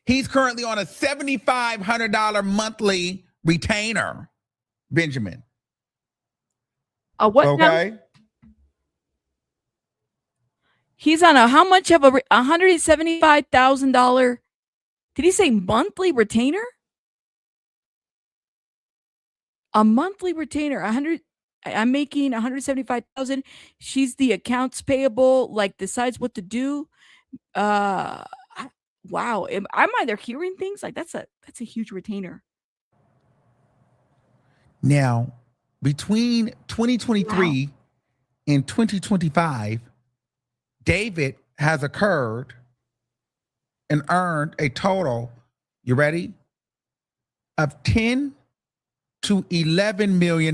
he's currently on a $7,500 monthly retainer, Benjamin. What? Okay. Now? He's on how much of $175,000? Did he say monthly retainer? A monthly retainer, I'm making $175,000. She's the accounts payable, like decides what to do. Wow. Am I either hearing things like that's a huge retainer. Now, between 2023 and 2025, David has occurred and earned a total, you ready, of $10 to $11 million.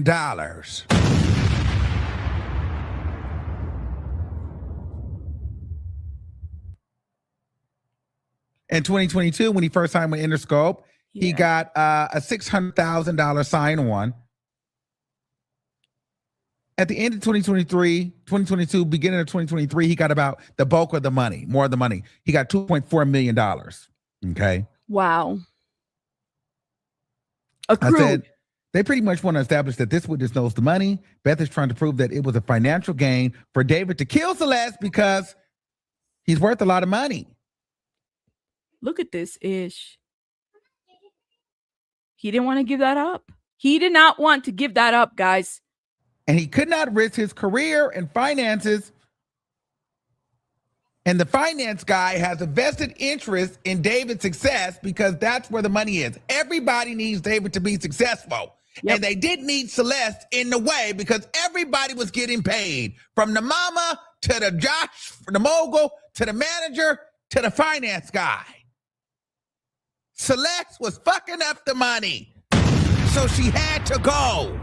In 2022, when he first signed with Interscope, he got a $600,000 sign-on. At the end of 2022, beginning of 2023, he got about the bulk of the money, more of the money. He got $2.4 million. Okay. Wow. I Accrued. said, they pretty much want to establish that this witness knows the money. Beth is trying to prove that it was a financial gain for David to kill Celeste because he's worth a lot of money. Look at this Ish. He didn't want to give that up. He did not want to give that up, guys. And he could not risk his career and finances. And the finance guy has a vested interest in David's success because that's where the money is. Everybody needs David to be successful. Yep. And they didn't need Celeste in the way because everybody was getting paid, from the mama to the Josh, the mogul, to the manager, to the finance guy. Celeste was fucking up the money, so she had to go.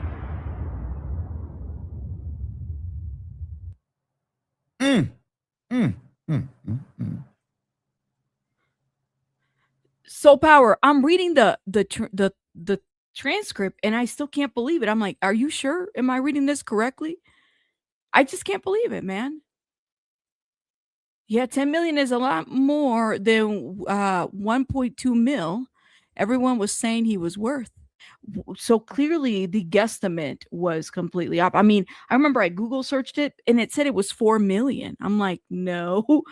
So Power, I'm reading the transcript and I still can't believe it. I'm like, are you sure? Am I reading this correctly? I just can't believe it, man. Yeah, 10 million is a lot more than 1.2 mil. Everyone was saying he was worth. So clearly the guesstimate was completely up. I mean, I remember I Google searched it and it said it was 4 million. I'm like, no,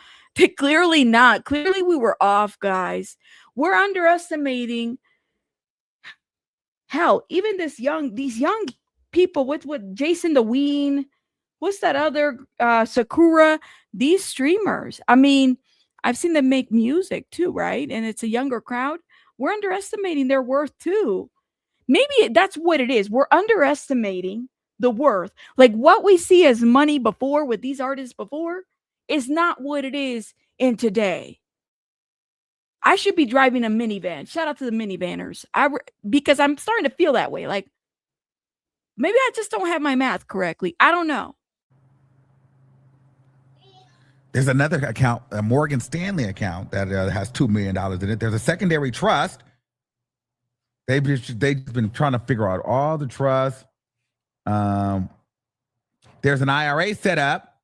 clearly not. Clearly we were off, guys. We're underestimating. Hell, even these young people with Jason the Ween, what's that other Sakura, these streamers. I mean, I've seen them make music too, right? And it's a younger crowd. We're underestimating their worth too. Maybe that's what it is. We're underestimating the worth. Like what we see as money before with these artists before is not what it is in today. I should be driving a minivan. Shout out to the minivanners. Because I'm starting to feel that way. Like maybe I just don't have my math correctly. I don't know. There's another account, a Morgan Stanley account that has $2 million in it. There's a secondary trust. They've been trying to figure out all the trusts. There's an IRA set up.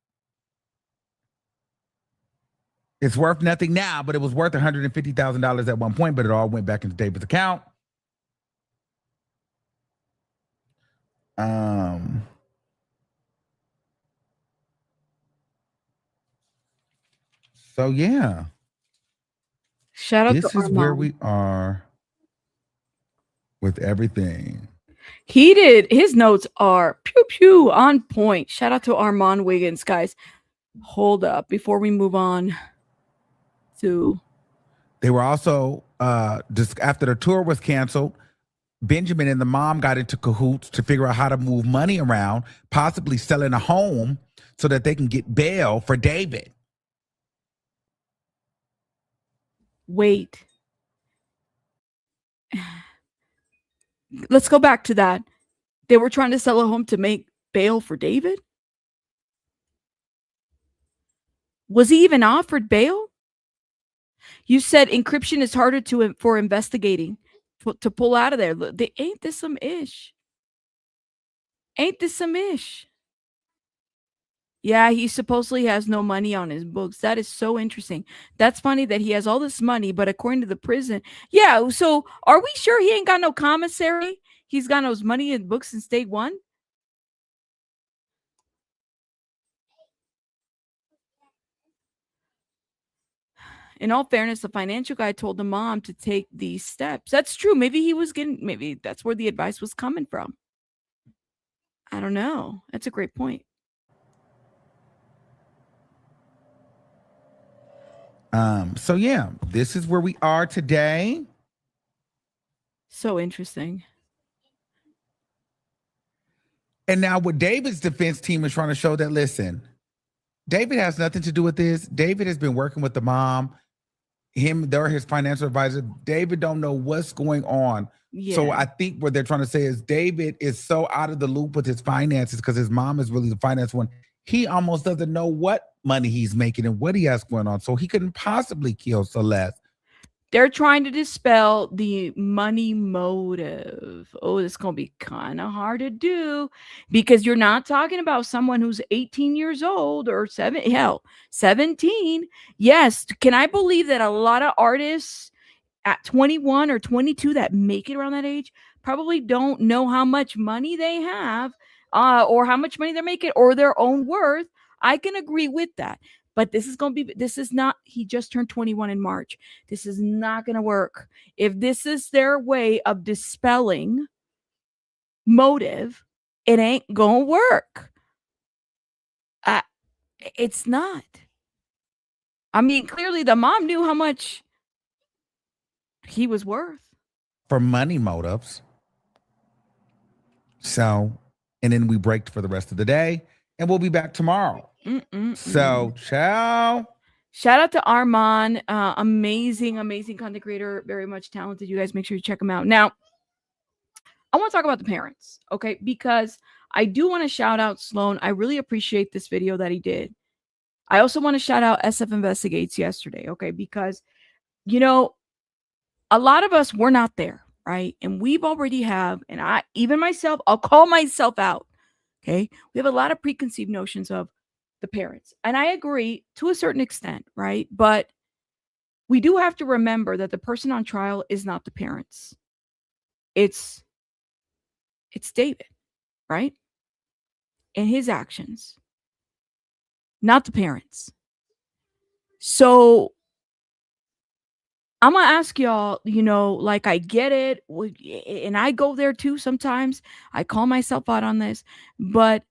It's worth nothing now, but it was worth $150,000 at one point, but it all went back into David's account. So yeah. Shout out this to is Armand. where we are with everything. His notes are pew pew on point. Shout out to Armand Wiggins, guys. Hold up before we move on to. They were also just after the tour was canceled, Benjamin and the mom got into cahoots to figure out how to move money around, possibly selling a home so that they can get bail for David. Wait. Let's go back to that. They were trying to sell a home to make bail for David? Was he even offered bail? You said encryption is harder for investigating to pull out of there. Ain't this some ish? Ain't this some ish? Yeah, he supposedly has no money on his books. That is so interesting. That's funny that he has all this money, but according to the prison, yeah. So are we sure he ain't got no commissary? He's got no money in books in state one? In all fairness, the financial guy told the mom to take these steps. That's true. Maybe that's where the advice was coming from. I don't know. That's a great point. So yeah, this is where we are today. So interesting. And now what David's defense team is trying to show that, listen, David has nothing to do with this. David has been working with the mom. They're his financial advisor. David don't know what's going on. Yeah. So I think what they're trying to say is David is so out of the loop with his finances because his mom is really the finance one. He almost doesn't know what money he's making and what he has going on. So he couldn't possibly kill Celeste. They're trying to dispel the money motive. Oh, it's going to be kind of hard to do because you're not talking about someone who's 18 years old or 17. Yes. Can I believe that a lot of artists at 21 or 22 that make it around that age probably don't know how much money they have, or how much money they're making, or their own worth. I can agree with that. But this is not, he just turned 21 in March. This is not going to work. If this is their way of dispelling motive, it ain't going to work. It's not. I mean, clearly the mom knew how much he was worth. For money motives. So, and then we break for the rest of the day, and we'll be back tomorrow. So, ciao. Shout out to Armand. Amazing content creator. Very much talented. You guys make sure you check him out. Now, I want to talk about the parents, okay? Because I do want to shout out Sloan. I really appreciate this video that he did. I also want to shout out SF Investigates yesterday, okay? Because, you know, a lot of us were not there, right? And we've already have, and I, even myself, I'll call myself out, okay? We have a lot of preconceived notions of the parents. And I agree to a certain extent, right? But we do have to remember that the person on trial is not the parents. It's David, right? And his actions, not the parents. So I'm going to ask y'all, you know, like, I get it. And I go there too sometimes. I call myself out on this. But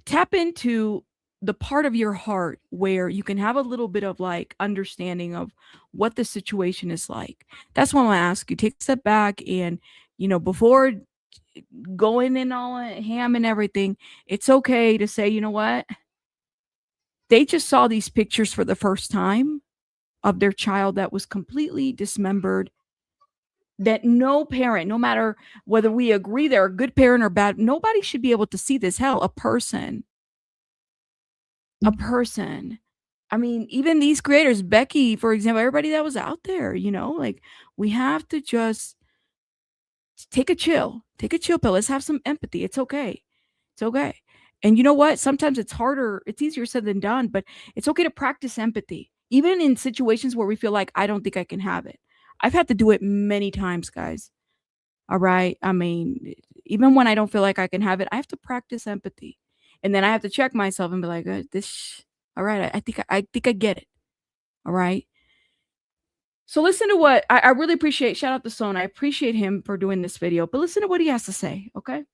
tap into the part of your heart where you can have a little bit of like understanding of what the situation is like. That's what I'm going to ask you. Take a step back and, you know, before going in all ham and everything, it's okay to say, you know what? They just saw these pictures for the first time of their child that was completely dismembered, that no parent, no matter whether we agree they're a good parent or bad, nobody should be able to see this. Hell, a person. I mean, even these creators, Becky, for example, everybody that was out there, you know, like, we have to just take a chill pill. Let's have some empathy. It's okay. And you know what? Sometimes it's harder. It's easier said than done, but it's okay to practice empathy, even in situations where we feel like, I don't think I can have it. I've had to do it many times, guys. All right. I mean, even when I don't feel like I can have it, I have to practice empathy. And then I have to check myself and be like, all right, I think I get it. All right. So listen to what I really appreciate. Shout out to Son. I appreciate him for doing this video, but listen to what he has to say. Okay.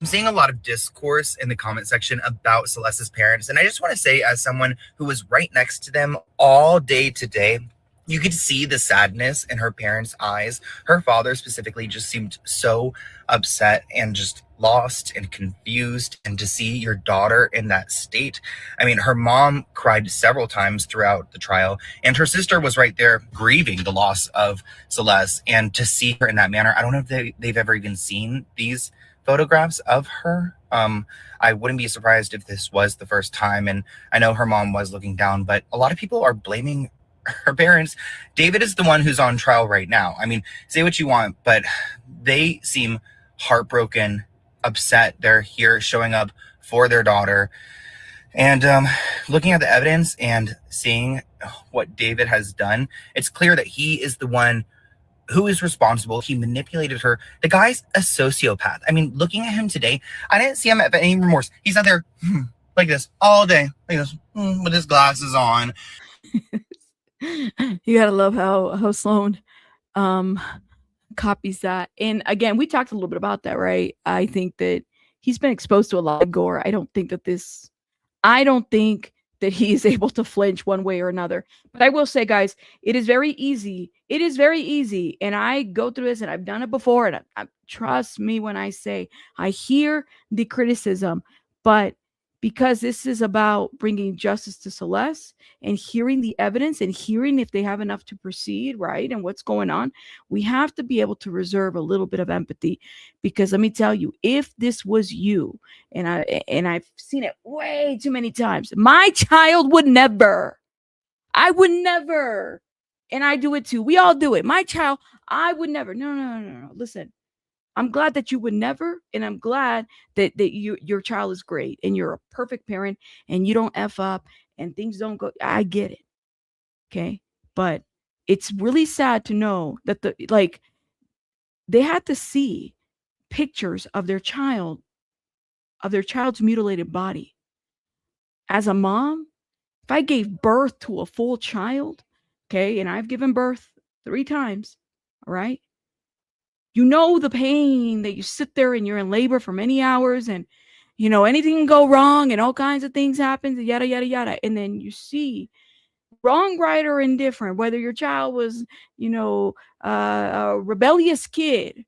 I'm seeing a lot of discourse in the comment section about Celeste's parents. And I just want to say, as someone who was right next to them all day today, you could see the sadness in her parents' eyes. Her father specifically just seemed so upset and just lost and confused. And to see your daughter in that state, I mean, her mom cried several times throughout the trial, and her sister was right there grieving the loss of Celeste. And to see her in that manner, I don't know if they've ever even seen these photographs of her. I wouldn't be surprised if this was the first time. And I know her mom was looking down, but a lot of people are blaming her parents. David is the one who's on trial right now. I mean, say what you want, but they seem heartbroken, upset. They're here showing up for their daughter. And looking at the evidence and seeing what David has done, it's clear that he is the one who is responsible. He manipulated her. The guy's a sociopath. I mean, looking at him today, I didn't see him have any remorse. He's out there like this all day, like this, with his glasses on. You gotta love how Sloan copies that. And again, we talked a little bit about that, right? I think that he's been exposed to a lot of gore. I don't think that he is able to flinch one way or another. But I will say, guys, it is very easy. And I go through this, and I've done it before. And trust me when I say I hear the criticism, but because this is about bringing justice to Celeste and hearing the evidence and hearing if they have enough to proceed, right? And what's going on, we have to be able to reserve a little bit of empathy, because let me tell you, if this was you, and I've seen it way too many times, my child would never. I would never. And I do it too. We all do it. My child, I would never. No. Listen. I'm glad that you would never, and I'm glad that your child is great and you're a perfect parent and you don't F up and things don't go. I get it. Okay. But It's really sad to know that they had to see pictures of their child's mutilated body. As a mom, if I gave birth to a full child, okay, and I've given birth 3 times, all right? You know the pain that you sit there and you're in labor for many hours, and anything can go wrong and all kinds of things happen, yada yada yada. And then you see, wrong, right, or indifferent, whether your child was, a rebellious kid,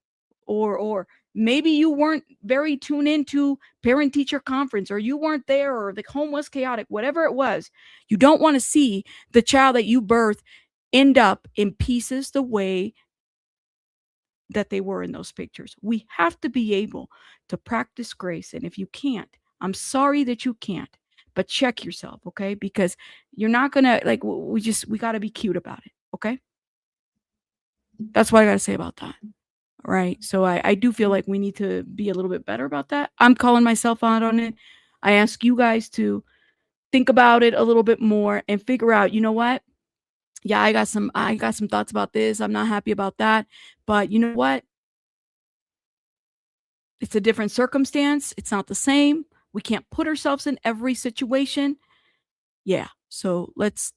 or maybe you weren't very tuned into parent teacher conference, or you weren't there, or the home was chaotic, whatever it was, you don't want to see the child that you birth end up in pieces the way that they were in those pictures. We have to be able to practice grace. And if you can't, I'm sorry that you can't, but check yourself, okay? Because you're not gonna, we got to be cute about it, okay? That's what I got to say about that. All right. So I do feel like we need to be a little bit better about that. I'm calling myself out on it. I ask you guys to think about it a little bit more and figure out, you know what? Yeah, I got some thoughts about this. I'm not happy about that. But you know what? It's a different circumstance. It's not the same. We can't put ourselves in every situation. Yeah. So let's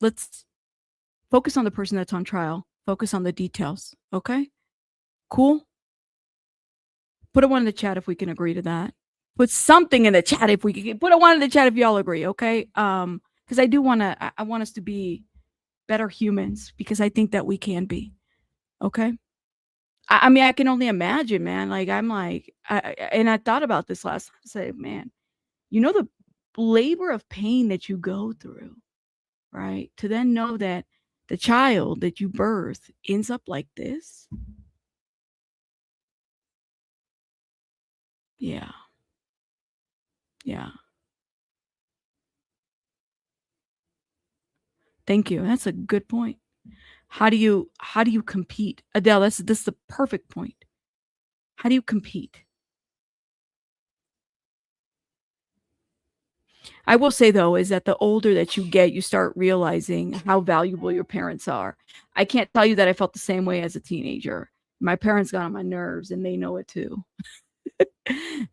focus on the person that's on trial. Focus on the details. Okay? Cool? Put a one in the chat if we can agree to that. Put something in the chat if we can. Put a one in the chat if y'all agree, okay? Because I want us to be better humans, because I think that we can be. Okay? I mean, I can only imagine, man. And I thought about this last time. I said, man, the labor of pain that you go through, right? To then know that the child that you birth ends up like this. Yeah. Yeah. Thank you. That's a good point. How do you compete? Adele, this is the perfect point. How do you compete? I will say, though, is that the older that you get, you start realizing how valuable your parents are. I can't tell you that I felt the same way as a teenager. My parents got on my nerves, and they know it too.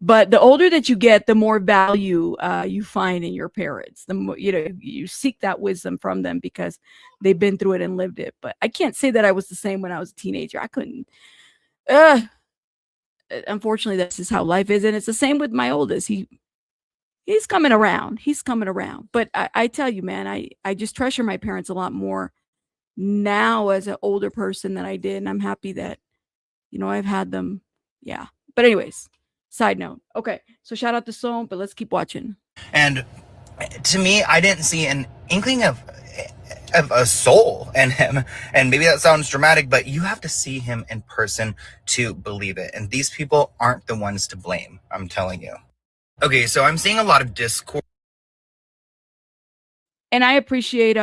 But the older that you get, the more value you find in your parents. The more, you seek that wisdom from them because they've been through it and lived it. But I can't say that I was the same when I was a teenager. I couldn't. Unfortunately, that's just how life is. And it's the same with my oldest. He's coming around. He's coming around. But I tell you, man, I just treasure my parents a lot more now as an older person than I did. And I'm happy that, I've had them. Yeah. But anyways, side note. Okay. So shout out to Sloan, but let's keep watching. And to me, I didn't see an inkling of a soul in him. And maybe that sounds dramatic, but you have to see him in person to believe it. And these people aren't the ones to blame, I'm telling you. Okay, so I'm seeing a lot of discord. And I appreciate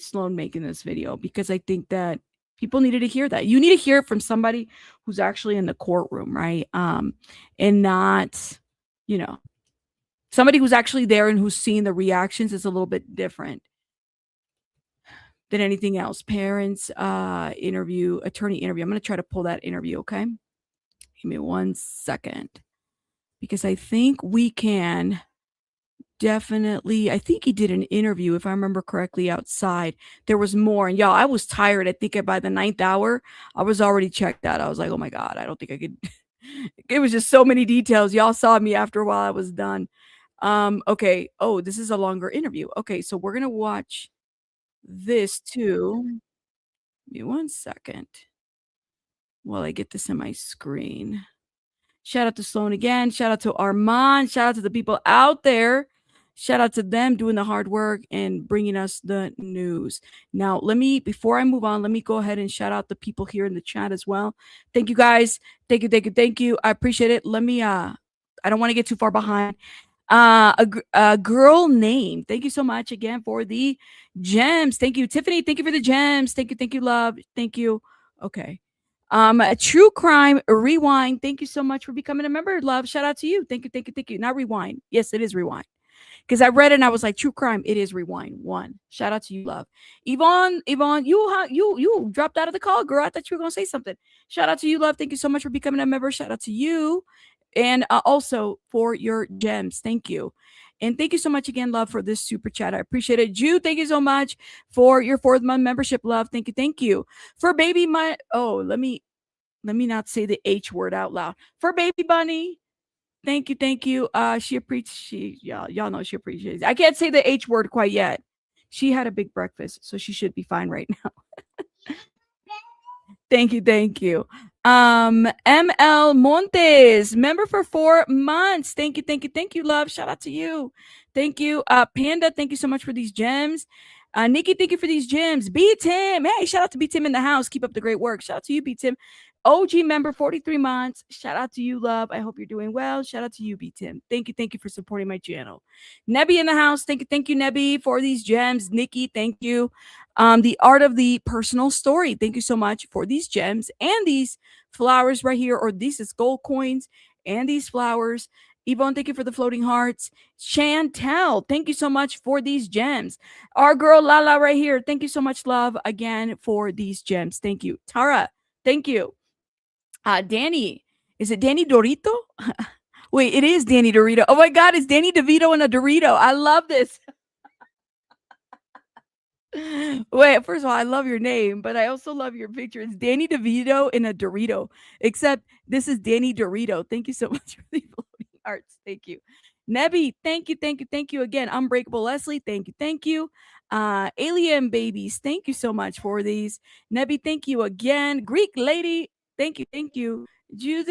Sloan making this video, because I think that people needed to hear that. You need to hear it from somebody who's actually in the courtroom, right? And not, somebody who's actually there and who's seeing the reactions is a little bit different than anything else. Parents interview, attorney interview. I'm going to try to pull that interview, okay? Give me 1 second. Because I think we can definitely, I think he did an interview, if I remember correctly, outside. There was more. And y'all, I was tired. I think by the 9th hour, I was already checked out. I was like, oh my God, I don't think I could. It was just so many details. Y'all saw me after a while. I was done. Okay. Oh, this is a longer interview. Okay. So we're going to watch this too. Give me 1 second while I get this in my screen. Shout out to Sloan again. Shout out to Armand. Shout out to the people out there. Shout out to them doing the hard work and bringing us the news. Now, before I move on, let me go ahead and shout out the people here in the chat as well. Thank you, guys. Thank you. I appreciate it. I don't want to get too far behind. A girl name. Thank you so much again for the gems. Thank you, Tiffany. Thank you for the gems. Thank you, love. Thank you. Okay. A True Crime Rewind. Thank you so much for becoming a member, love. Shout out to you. Thank you. Not Rewind. Yes, it is Rewind. because I read it and I was like, true crime. It is Rewind 1. Shout out to you, love. Yvonne, you dropped out of the call, girl. I thought you were gonna say something. Shout out to you, love. Thank you so much for becoming a member. Shout out to you, and also for your gems. Thank you. And thank you so much again, love, for this super chat. I appreciate it. Jude, thank you so much for your 4th month membership, love. Thank you. Thank you. For baby let me not say the H word out loud. For baby bunny, thank you. Thank you. Y'all know she appreciates it. I can't say the H word quite yet. She had a big breakfast, so she should be fine right now. Thank you. Thank you. ML Montes, member for 4 months. Thank you. Thank you. Thank you, love. Shout out to you. Thank you. Panda, thank you so much for these gems. Nikki, thank you for these gems. B Tim. Hey, shout out to B Tim in the house. Keep up the great work. Shout out to you, B Tim. OG member, 43 months. Shout out to you, love. I hope you're doing well. Shout out to you, B Tim. Thank you. Thank you for supporting my channel. Nebby in the house. Thank you. Thank you, Nebby, for these gems. Nikki, thank you. The Art of the Personal Story. Thank you so much for these gems and these flowers right here, or these is gold coins and these flowers. Yvonne, thank you for the floating hearts. Chantel, thank you so much for these gems. Our girl Lala right here. Thank you so much, love, again for these gems. Thank you. Tara, thank you. Danny, is it Danny Dorito? Wait, it is Danny Dorito. Oh my God, it's Danny DeVito and a Dorito. I love this. Wait, first of all, I love your name, but I also love your picture. It's Danny DeVito in a Dorito, except this is Danny Dorito. Thank you so much for the floating arts. Thank you. Nebby, thank you, thank you, thank you again. Unbreakable Leslie, thank you, thank you. Alien Babies, thank you so much for these. Nebby, thank you again. Greek Lady, thank you, thank you. Jew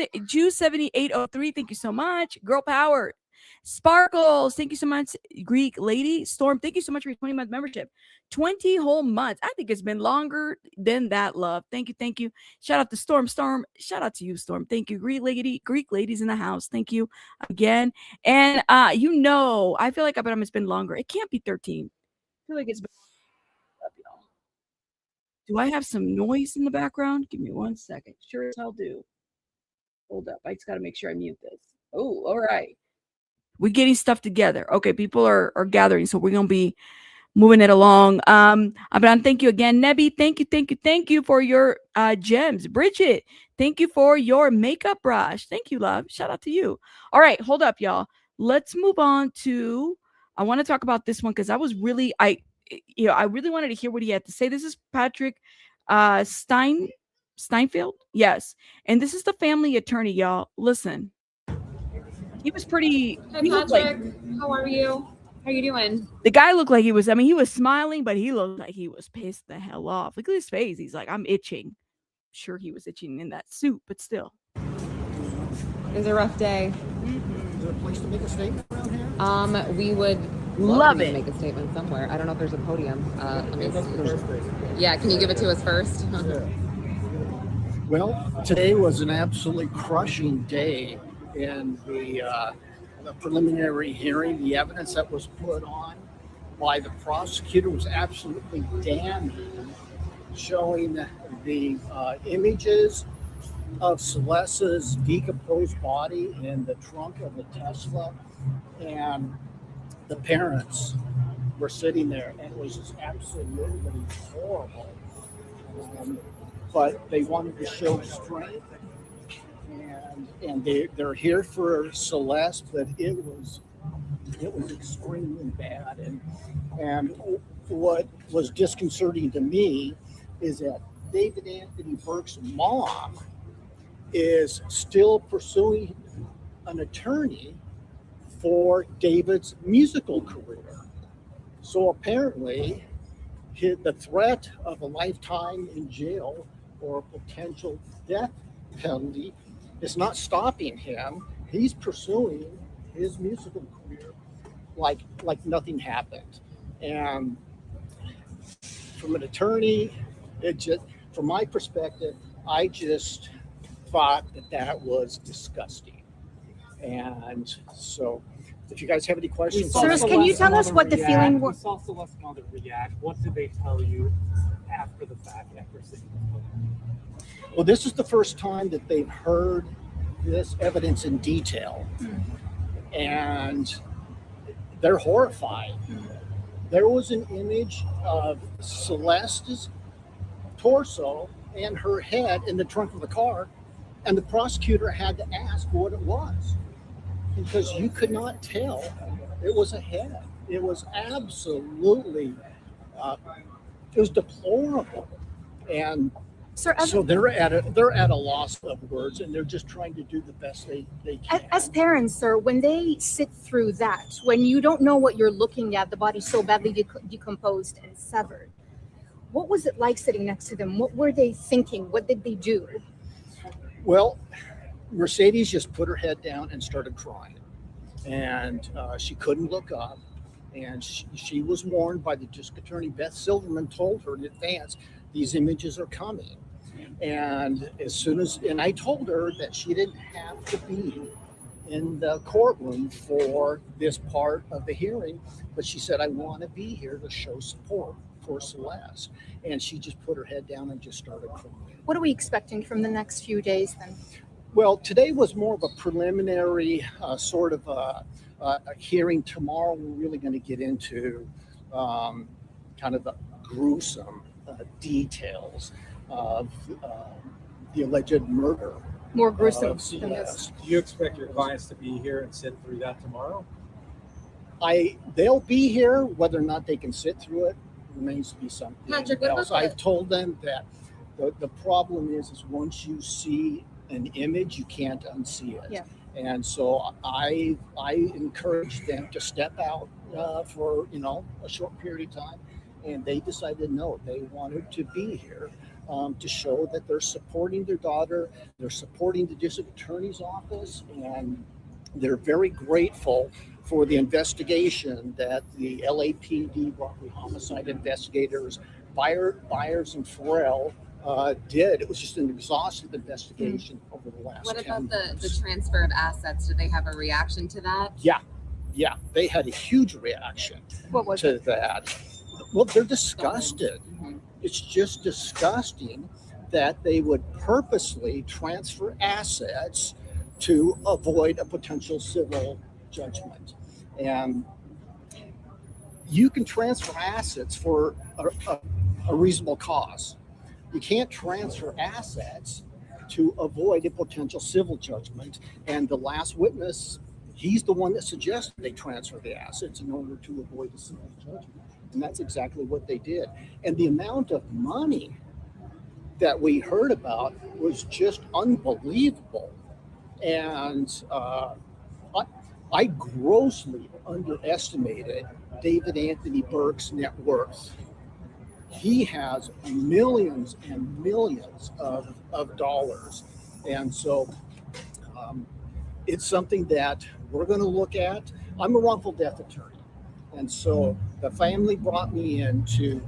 7803, thank you so much. Girl Power. Sparkles, thank you so much. Greek Lady. Storm, thank you so much for your 20-month membership. 20 whole months. I think it's been longer than that, love. Thank you, thank you. Shout out to Storm. Storm, shout out to you, Storm. Thank you. Greek Ladies in the house. Thank you again. And I feel like it's been longer. It can't be 13. I feel like it's been longer. Do I have some noise in the background? Give me 1 second. Sure as hell do. Hold up. I just got to make sure I mute this. Oh, all right. We're getting stuff together. Okay, people are gathering, so we're going to be moving it along. But thank you again. Nebby, thank you for your gems. Bridget, thank you for your makeup brush. Thank you, love. Shout out to you. All right, hold up, y'all. Let's move on to, I want to talk about this one because I really wanted to hear what he had to say. This is Patrick Steinfeld. Yes. And this is the family attorney, y'all. Listen. He was pretty. Hi, Patrick. How are you? How you doing? The guy looked like he was smiling, but he looked like he was pissed the hell off. Look at his face. He's like, I'm itching. Sure, he was itching in that suit, but still. It was a rough day. Is there a place to make a statement around here? We would love to it. Make a statement somewhere. I don't know if there's a podium. Yeah, can you give it to us first? Yeah. Well, today was an absolutely crushing day in the preliminary hearing. The evidence that was put on by the prosecutor was absolutely damning, showing the images of Celeste's decomposed body in the trunk of the Tesla, and the parents were sitting there, and it was just absolutely horrible. But they wanted to show strength, and they're here for Celeste, but it was extremely bad. And what was disconcerting to me is that David Anthony Burke's mom is still pursuing an attorney for David's musical career. So apparently, the threat of a lifetime in jail or a potential death penalty is not stopping him. He's pursuing his musical career like nothing happened. And from an attorney, from my perspective, I just thought that was disgusting. And so, if you guys have any questions, Celeste, can you tell us what the feeling was? We saw Celeste's mother react. What did they tell you after the fact, after seeing the photo? well, this is the first time that they've heard this evidence in detail. And they're horrified. There was an image of Celeste's torso and her head in the trunk of the car, and the prosecutor had to ask what it was because you could not tell it was a head. It was absolutely, it was deplorable, and Sir, so they're at a loss of words, and they're just trying to do the best they can. as parents, sir, when they sit through that, when you don't know what you're looking at, the body's so badly decomposed and severed, what was it like sitting next to them? What were they thinking? What did they do? Well, Mercedes just put her head down and started crying, and she couldn't look up. And she was warned by the district attorney. Beth Silverman told her in advance, these images are coming. And and I told her that she didn't have to be in the courtroom for this part of the hearing, but she said, I want to be here to show support for Celeste. And she just put her head down and just started crying. What are we expecting from the next few days then? Well, today was more of a preliminary sort of a hearing. Tomorrow, we're really going to get into kind of the gruesome details of the alleged murder. More gruesome of than this. Celeste. Do you expect your clients to be here and sit through that tomorrow? They'll be here. Whether or not they can sit through it remains to be something Patrick, what else. about I've told them that the problem is once you see an image, you can't unsee it. Yeah. And so I encouraged them to step out for a short period of time, and they decided no, they wanted to be here to show that they're supporting their daughter, they're supporting the district attorney's office, and they're very grateful for the investigation that the LAPD robbery homicide investigators, Byers and Farrell, did. It was just an exhaustive investigation over the last What 10 about the months. transfer of assets? Did they have a reaction to that? Yeah, they had a huge reaction What was to it? that. Well, they're disgusted. Mhm. It's just disgusting that they would purposely transfer assets to avoid a potential civil judgment. And you can transfer assets for a reasonable cause. You can't transfer assets to avoid a potential civil judgment. And the last witness, he's the one that suggested they transfer the assets in order to avoid a civil judgment. And that's exactly what they did. And the amount of money that we heard about was just unbelievable. And I grossly underestimated David Anthony Burke's net worth. He has millions and millions of dollars. And so it's something that we're going to look at. I'm a wrongful death attorney. And so the family brought me in to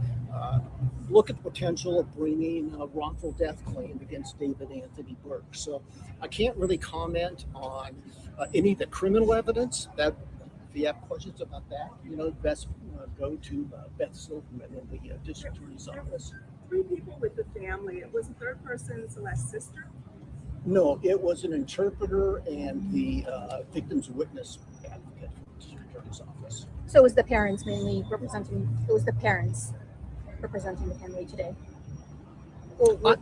look at the potential of bringing a wrongful death claim against David Anthony Burke. So I can't really comment on any of the criminal evidence. That if you have questions about that, best go to Beth Silverman in the district attorney's office. 3 people with the family. It was the third person, Celeste's sister. No, it was an interpreter and the victim's witness advocate from the district attorney's office. So it was the parents mainly representing, it was the parents representing the family today? Or were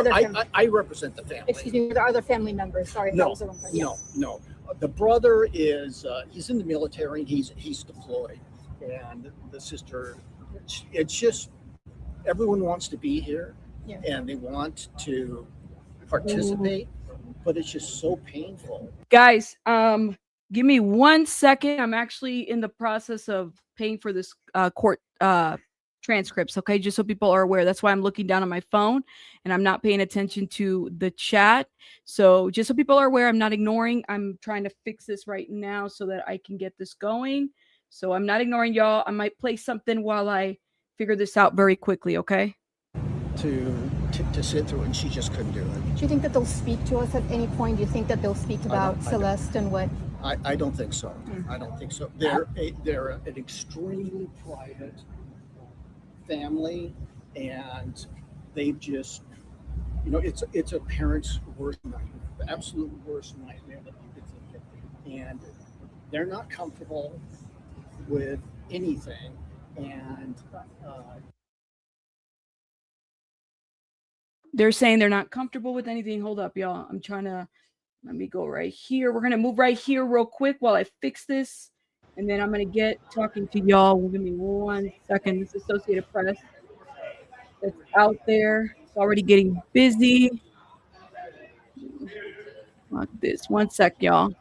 there other I represent the family. excuse me, were there other family members? Sorry, that was the wrong question. No. The brother is he's in the military. He's deployed, and the sister. It's just everyone wants to be here, Yeah. and they want to participate, but it's just so painful. Guys, give me 1 second. I'm actually in the process of paying for this court transcripts, okay? Just so people are aware. That's why I'm looking down on my phone and I'm not paying attention to the chat. So just so people are aware, I'm not ignoring. I'm trying to fix this right now so that I can get this going. So I'm not ignoring y'all. I might play something while I figure this out very quickly, okay? To sit through, and she just couldn't do it. Do you think that they'll speak to us at any point? Do you think that they'll speak about Celeste and what? I don't think so. I don't think so. They're an extremely private family, and they've just, it's a parent's worst nightmare, the absolute worst nightmare that you could think of. And they're not comfortable with anything. And They're saying they're not comfortable with anything. Hold up, y'all. Let me go right here. We're going to move right here real quick while I fix this. And then I'm going to get talking to y'all. Give me 1 second. This Associated Press that's out there. It's already getting busy. Like this. 1 sec, y'all.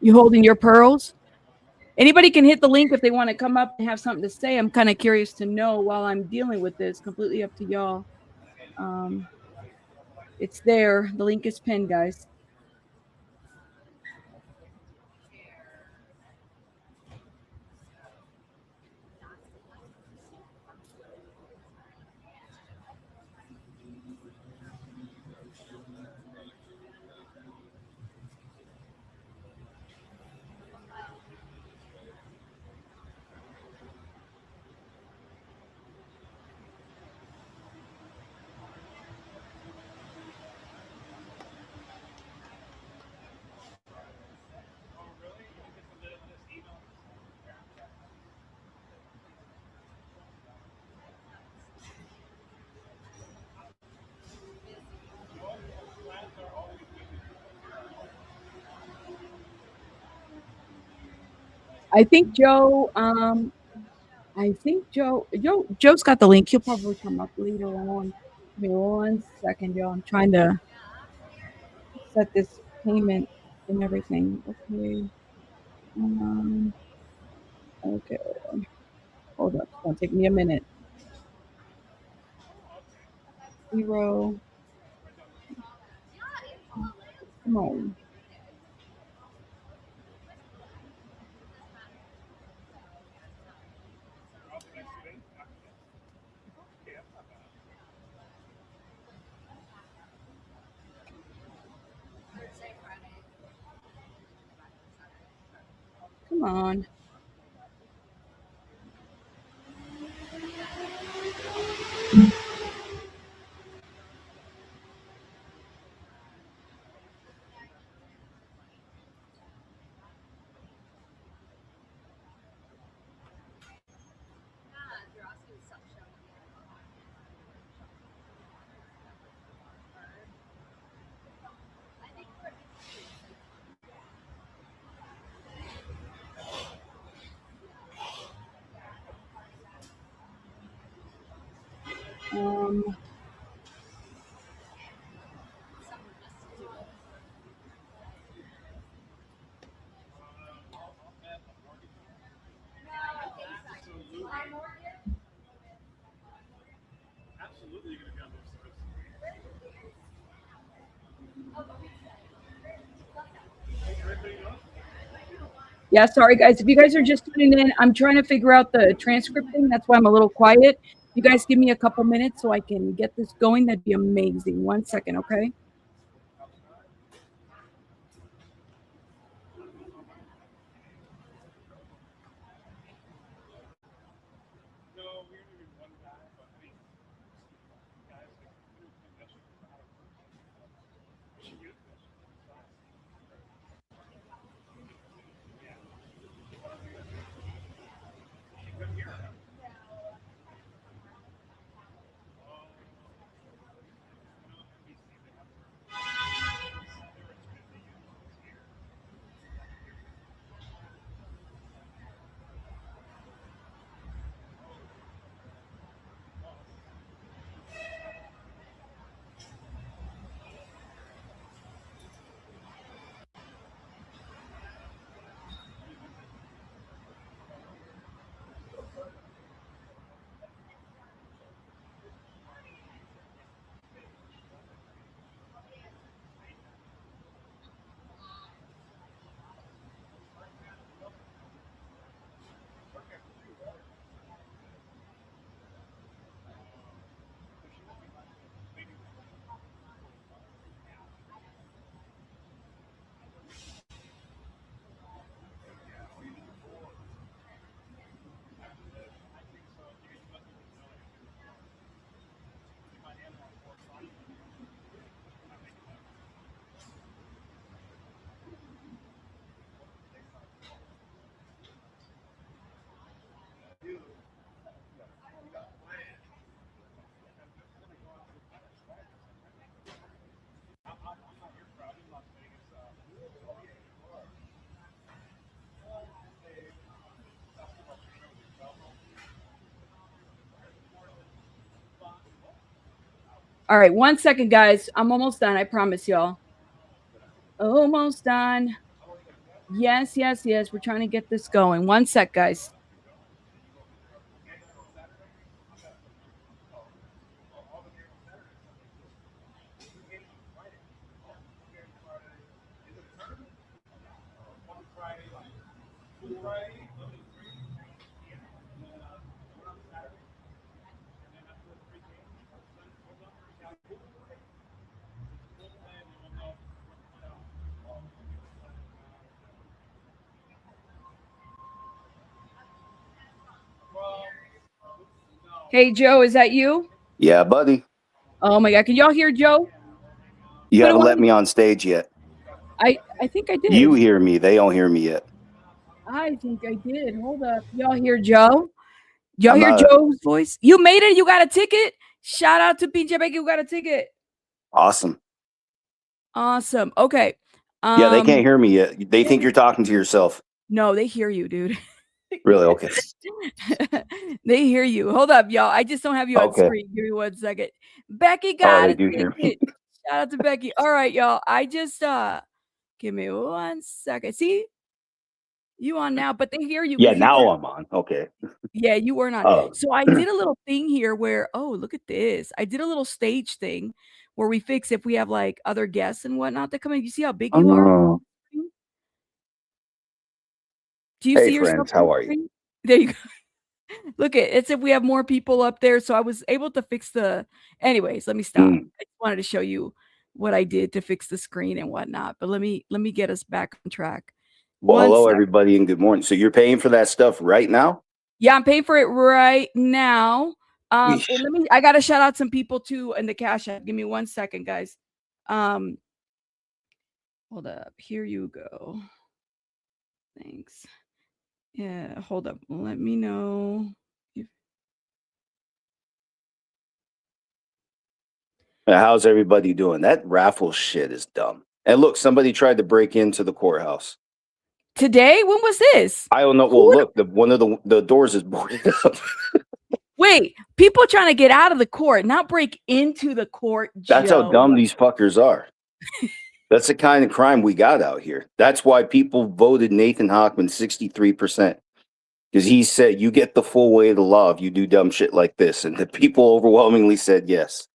You holding your pearls? Anybody can hit the link if they want to come up and have something to say. I'm kind of curious to know while I'm dealing with this. Completely up to y'all. It's there. The link is pinned, guys. I think Joe's got the link. He'll probably come up later on. Give me 1 second, y'all. I'm trying to set this payment and everything. Okay. Okay. Hold up. It's gonna take me a minute. 0. Come on. Come on. Yeah, sorry guys. If you guys are just tuning in, I'm trying to figure out the transcript thing. That's why I'm a little quiet. You guys give me a couple minutes so I can get this going. That'd be amazing. 1 second, okay? All right, 1 second, guys. I'm almost done. I promise y'all. Almost done. Yes, yes, yes. We're trying to get this going. 1 sec, guys. Hey, Joe, is that you? Yeah, buddy. Oh my God, can y'all hear Joe? You Put it haven't let on. me on stage yet. I think I did. You hear me. They don't hear me yet. I think I did. Hold up. Y'all hear Joe? Y'all I'm hear not- Joe's voice? You made it. You got a ticket. Shout out to PJ Becky who got a ticket. Awesome. Awesome. Okay. Yeah, they can't hear me yet. They think you're talking to yourself. No, they hear you, dude. Really? Okay. They hear you. Hold up, y'all. I just don't have you on Okay. screen. Give me 1 second. Becky Oh, got they a do hear me. ticket. Shout out to Becky. All right, y'all. I just give me 1 second. See? You on now, but they hear you. Yeah, 'cause you now weren't- I'm on. Okay. Yeah, you were not. Oh. So I did a little thing here where, oh, look at this. I did a little stage thing where we fix if we have like other guests and whatnot that come in. You see how big you are? Oh. Do you Hey, see yourself? friends. How are you? Screen? There you go. Look at it's if we have more people up there. So I was able to fix the anyways, let me stop. I just wanted to show you what I did to fix the screen and whatnot. But let me get us back on track. Well, One hello, sec. everybody, and good morning. So you're paying for that stuff right now? Yeah, I'm paying for it right now. And I gotta shout out some people too in the Cash App. Give me 1 second, guys. Hold up. Here you go. Thanks. Yeah, hold up. Let me know if How's everybody doing? That raffle shit is dumb. And look, somebody tried to break into the courthouse. today. When was this? I don't know. Well, look, one of the doors is boarded up. Wait, people trying to get out of the court, not break into the court. That's how Joe. dumb these fuckers are. That's the kind of crime we got out here. That's why people voted Nathan Hochman 63%. Because he said, you get the full weight of the law if you do dumb shit like this. And the people overwhelmingly said yes.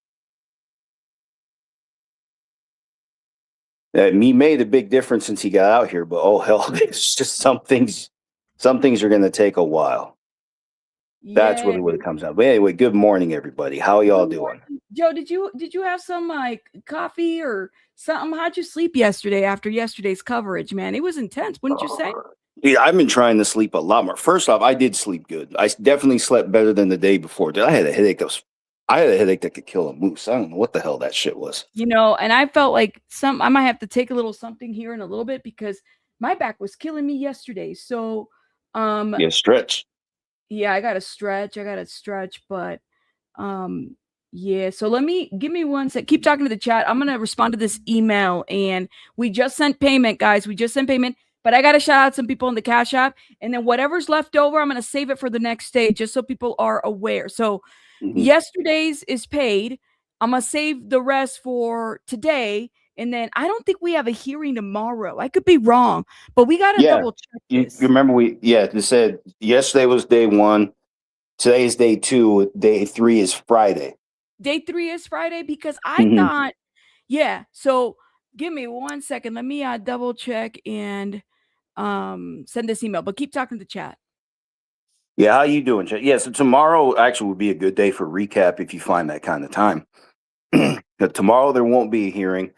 And he made a big difference since he got out here, but oh hell, it's just some things are going to take a while. That's really what it comes down. But anyway, good morning, everybody. How are y'all doing? Joe, did you have some like coffee or something? How'd you sleep yesterday after yesterday's coverage, man? It was intense, wouldn't you say? Yeah, I've been trying to sleep a lot more. First off, I did sleep good. I definitely slept better than the day before. I had a headache that could kill a moose. I don't know what the hell that shit was. You know, and I felt like I might have to take a little something here in a little bit because my back was killing me yesterday. So yeah, stretch. Yeah, I gotta stretch. But yeah, so give me 1 sec. Keep talking to the chat. I'm gonna respond to this email, and we just sent payment, guys. We just sent payment, but I gotta shout out some people in the Cash App, and then whatever's left over, I'm gonna save it for the next day, just so people are aware. So yesterday's is paid. I'm gonna save the rest for today. And then I don't think we have a hearing tomorrow. I could be wrong, but we got to double check this. You remember they said yesterday was day 1. Today is day 2. Day 3 is Friday. Day 3 is Friday because I thought, yeah. So give me 1 second. Let me double check and send this email, but keep talking to the chat. Yeah, how you doing, chat? Yeah, so tomorrow actually would be a good day for recap if you find that kind of time. Tomorrow there won't be a hearing.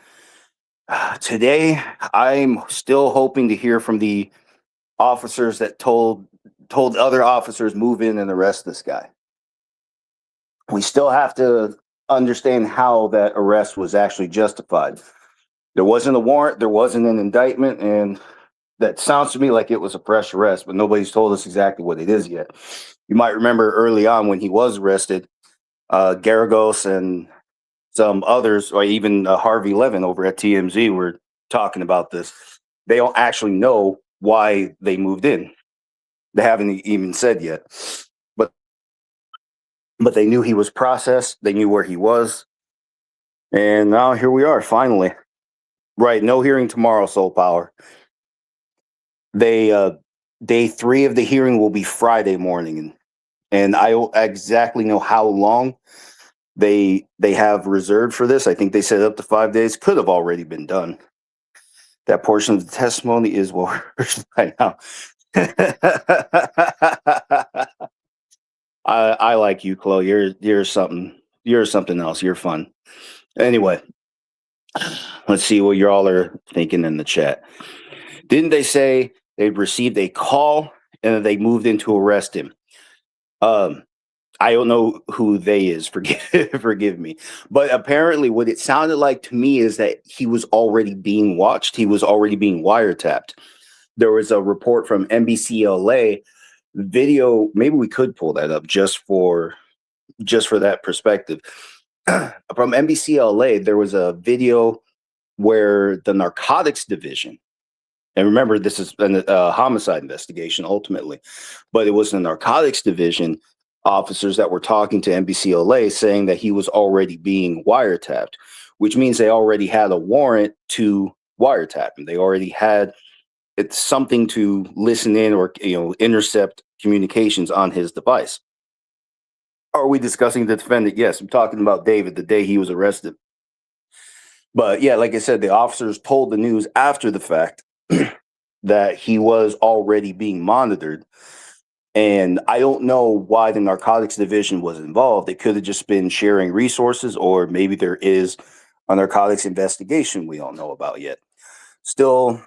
Today, I'm still hoping to hear from the officers that told other officers move in and arrest this guy. We still have to understand how that arrest was actually justified. There wasn't a warrant, there wasn't an indictment, and that sounds to me like it was a fresh arrest, but nobody's told us exactly what it is yet. You might remember early on when he was arrested, Gregor and some others, or even Harvey Levin over at TMZ were talking about this. They don't actually know why they moved in. They haven't even said yet. But they knew he was processed. They knew where he was. And now here we are, finally. Right, no hearing tomorrow, Soul Power. They day 3 of the hearing will be Friday morning, and I don't exactly know how long they have reserved for this. I think they said up to 5 days. Could have already been done. That portion of the testimony is well rehearsed by now. I like you, Chloe. You're something. You're something else. You're fun. Anyway, let's see what you all are thinking in the chat. Didn't they say they received a call and then they moved in to arrest him? I don't know who they is. Forgive me. But apparently what it sounded like to me is that he was already being watched. He was already being wiretapped. There was a report from NBCLA video. Maybe we could pull that up just for that perspective. From NBCLA, there was a video where the narcotics division, and remember, this is a homicide investigation ultimately, but it was the narcotics division officers that were talking to NBCLA saying that he was already being wiretapped, which means they already had a warrant to wiretap him. They already had something to listen in or intercept communications on his device. Are we discussing the defendant? Yes, I'm talking about David, the day he was arrested. But yeah, like I said, the officers told the news after the fact that he was already being monitored. And I don't know why the narcotics division was involved. It could have just been sharing resources, or maybe there is a narcotics investigation we don't know about yet. Still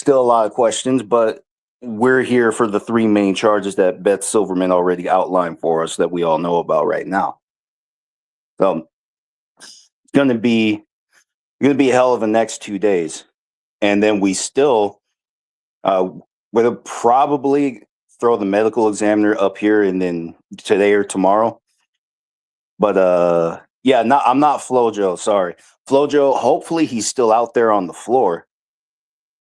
a lot of questions, but we're here for the 3 main charges that Beth Silverman already outlined for us that we all know about right now. So it's going to be a hell of a next 2 days. And then we still will probably throw the medical examiner up here and then today or tomorrow. But I'm not Flojo, sorry. Flojo, hopefully he's still out there on the floor.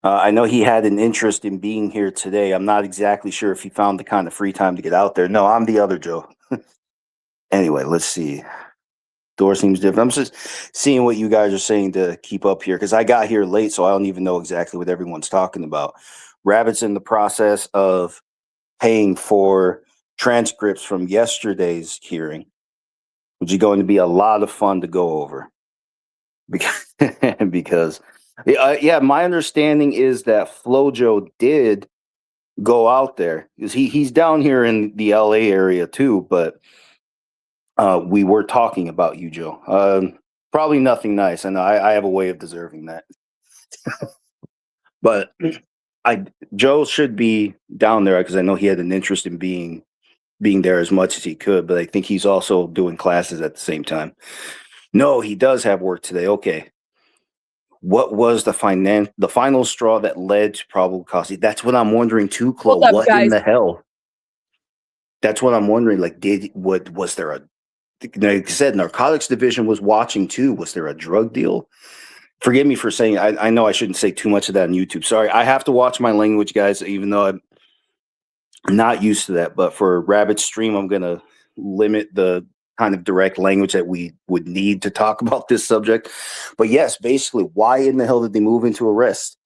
I know he had an interest in being here today. I'm not exactly sure if he found the kind of free time to get out there. No, I'm the other Joe. Anyway, let's see. Door seems different. I'm just seeing what you guys are saying to keep up here, because I got here late, so I don't even know exactly what everyone's talking about. Rabbit's in the process of paying for transcripts from yesterday's hearing, which is going to be a lot of fun to go over. Because my understanding is that Flojo did go out there, because he's down here in the LA area too, but we were talking about you, Joe. Probably nothing nice. I know I have a way of deserving that. But Joe should be down there because I know he had an interest in being there as much as he could, but I think he's also doing classes at the same time. No, he does have work today. Okay. What was the final straw that led to probable cause? That's what I'm wondering too, Chloe. What in the hell? That's what I'm wondering. Like, was there like I said, narcotics division was watching too. Was there a drug deal? Forgive me for saying, I know I shouldn't say too much of that on YouTube. Sorry, I have to watch my language, guys, even though I'm not used to that. But for Rabbit's stream, I'm going to limit the kind of direct language that we would need to talk about this subject. But yes, basically, why in the hell did they move into arrest?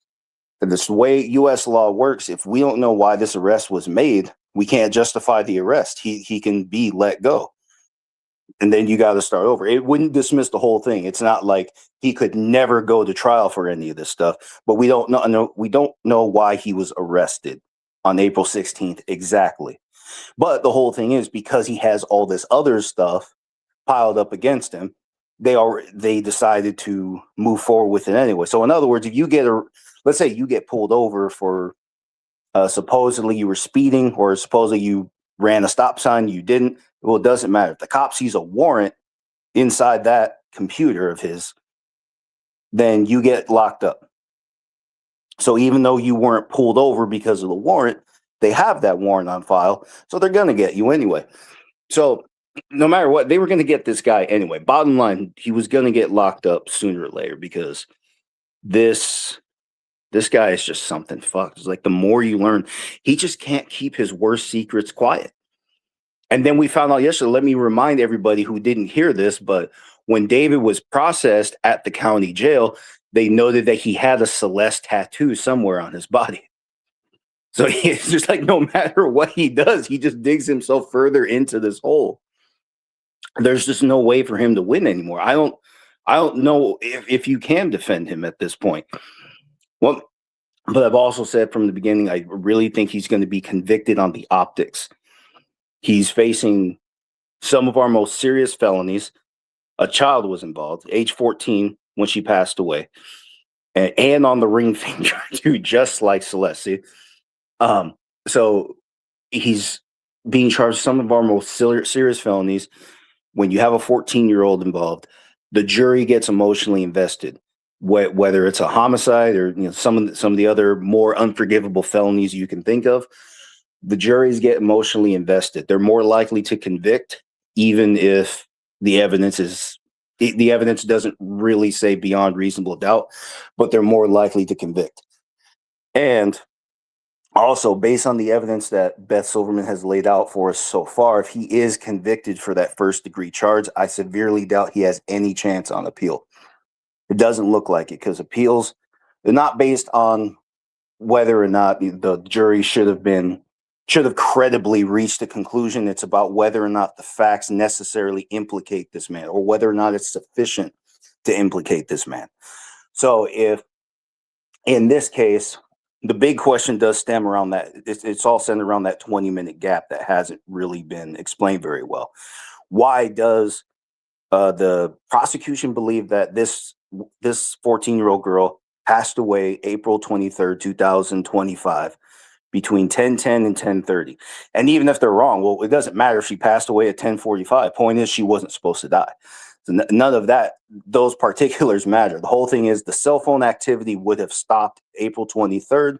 And this way U.S. law works, if we don't know why this arrest was made, we can't justify the arrest. He can be let go. And then you got to start over. It wouldn't dismiss the whole thing. It's not like he could never go to trial for any of this stuff. But we don't know why he was arrested on April 16th exactly. But the whole thing is because he has all this other stuff piled up against him, they decided to move forward with it anyway. So in other words, if you let's say you get pulled over for supposedly you were speeding, or supposedly you ran a stop sign, you didn't. Well, it doesn't matter. If the cop sees a warrant inside that computer of his, then you get locked up. So even though you weren't pulled over because of the warrant, they have that warrant on file. So they're going to get you anyway. So no matter what, they were going to get this guy anyway. Bottom line, he was going to get locked up sooner or later, because this guy is just something fucked. It's like the more you learn, he just can't keep his worst secrets quiet. And then we found out yesterday, let me remind everybody who didn't hear this, but When David was processed at the county jail, they noted that he had a Celeste tattoo somewhere on his body. So it's just like, no matter what he does, he just digs himself further into this hole. There's just no way for him to win anymore. I don't know if you can defend him at this point. Well, but I've also said from the beginning, I really think he's going to be convicted on the optics. He's facing some of our most serious felonies. A child was involved, age 14, when she passed away, and on the ring finger too, just like Celeste. So he's being charged with some of our most serious felonies. When you have a 14-year-old involved, the jury gets emotionally invested, whether it's a homicide or some of the other more unforgivable felonies you can think of. The juries get emotionally invested. They're more likely to convict, even if the evidence doesn't really say beyond reasonable doubt, but they're more likely to convict. And also, based on the evidence that Beth Silverman has laid out for us so far, if he is convicted for that first-degree charge, I severely doubt he has any chance on appeal. It doesn't look like it, because appeals, they're not based on whether or not the jury should have credibly reached a conclusion. It's about whether or not the facts necessarily implicate this man, or whether or not it's sufficient to implicate this man. So if in this case, the big question does stem around that. It's all centered around that 20-minute gap that hasn't really been explained very well. Why does the prosecution believe that this 14-year-old girl passed away April 23rd, 2025, between 10:10 and 10:30? And even if they're wrong, well, it doesn't matter if she passed away at 10:45. Point is, she wasn't supposed to die. So none of those particulars matter. The whole thing is the cell phone activity would have stopped April 23rd.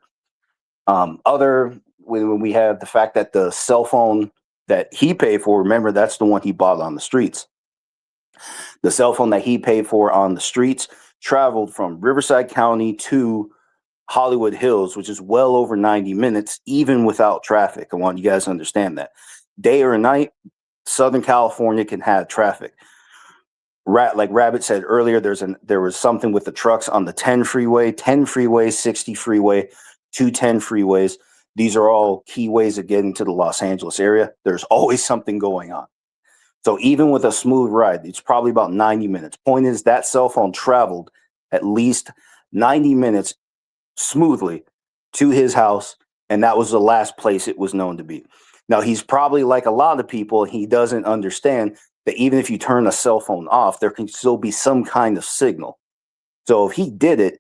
When we have the fact that the cell phone that he paid for, remember, that's the one he bought on the streets. The cell phone that he paid for on the streets traveled from Riverside County to Hollywood Hills, which is well over 90 minutes, even without traffic. I want you guys to understand that. Day or night, Southern California can have traffic. Like Rabbit said earlier, there was something with the trucks on the 10 freeway, 60 freeway, 210 freeways. These are all key ways of getting to the Los Angeles area. There's always something going on. So even with a smooth ride, it's probably about 90 minutes. Point is, that cell phone traveled at least 90 minutes smoothly to his house, and that was the last place it was known to be. Now, he's probably like a lot of people, he doesn't understand that even if you turn a cell phone off, there can still be some kind of signal. So if he did it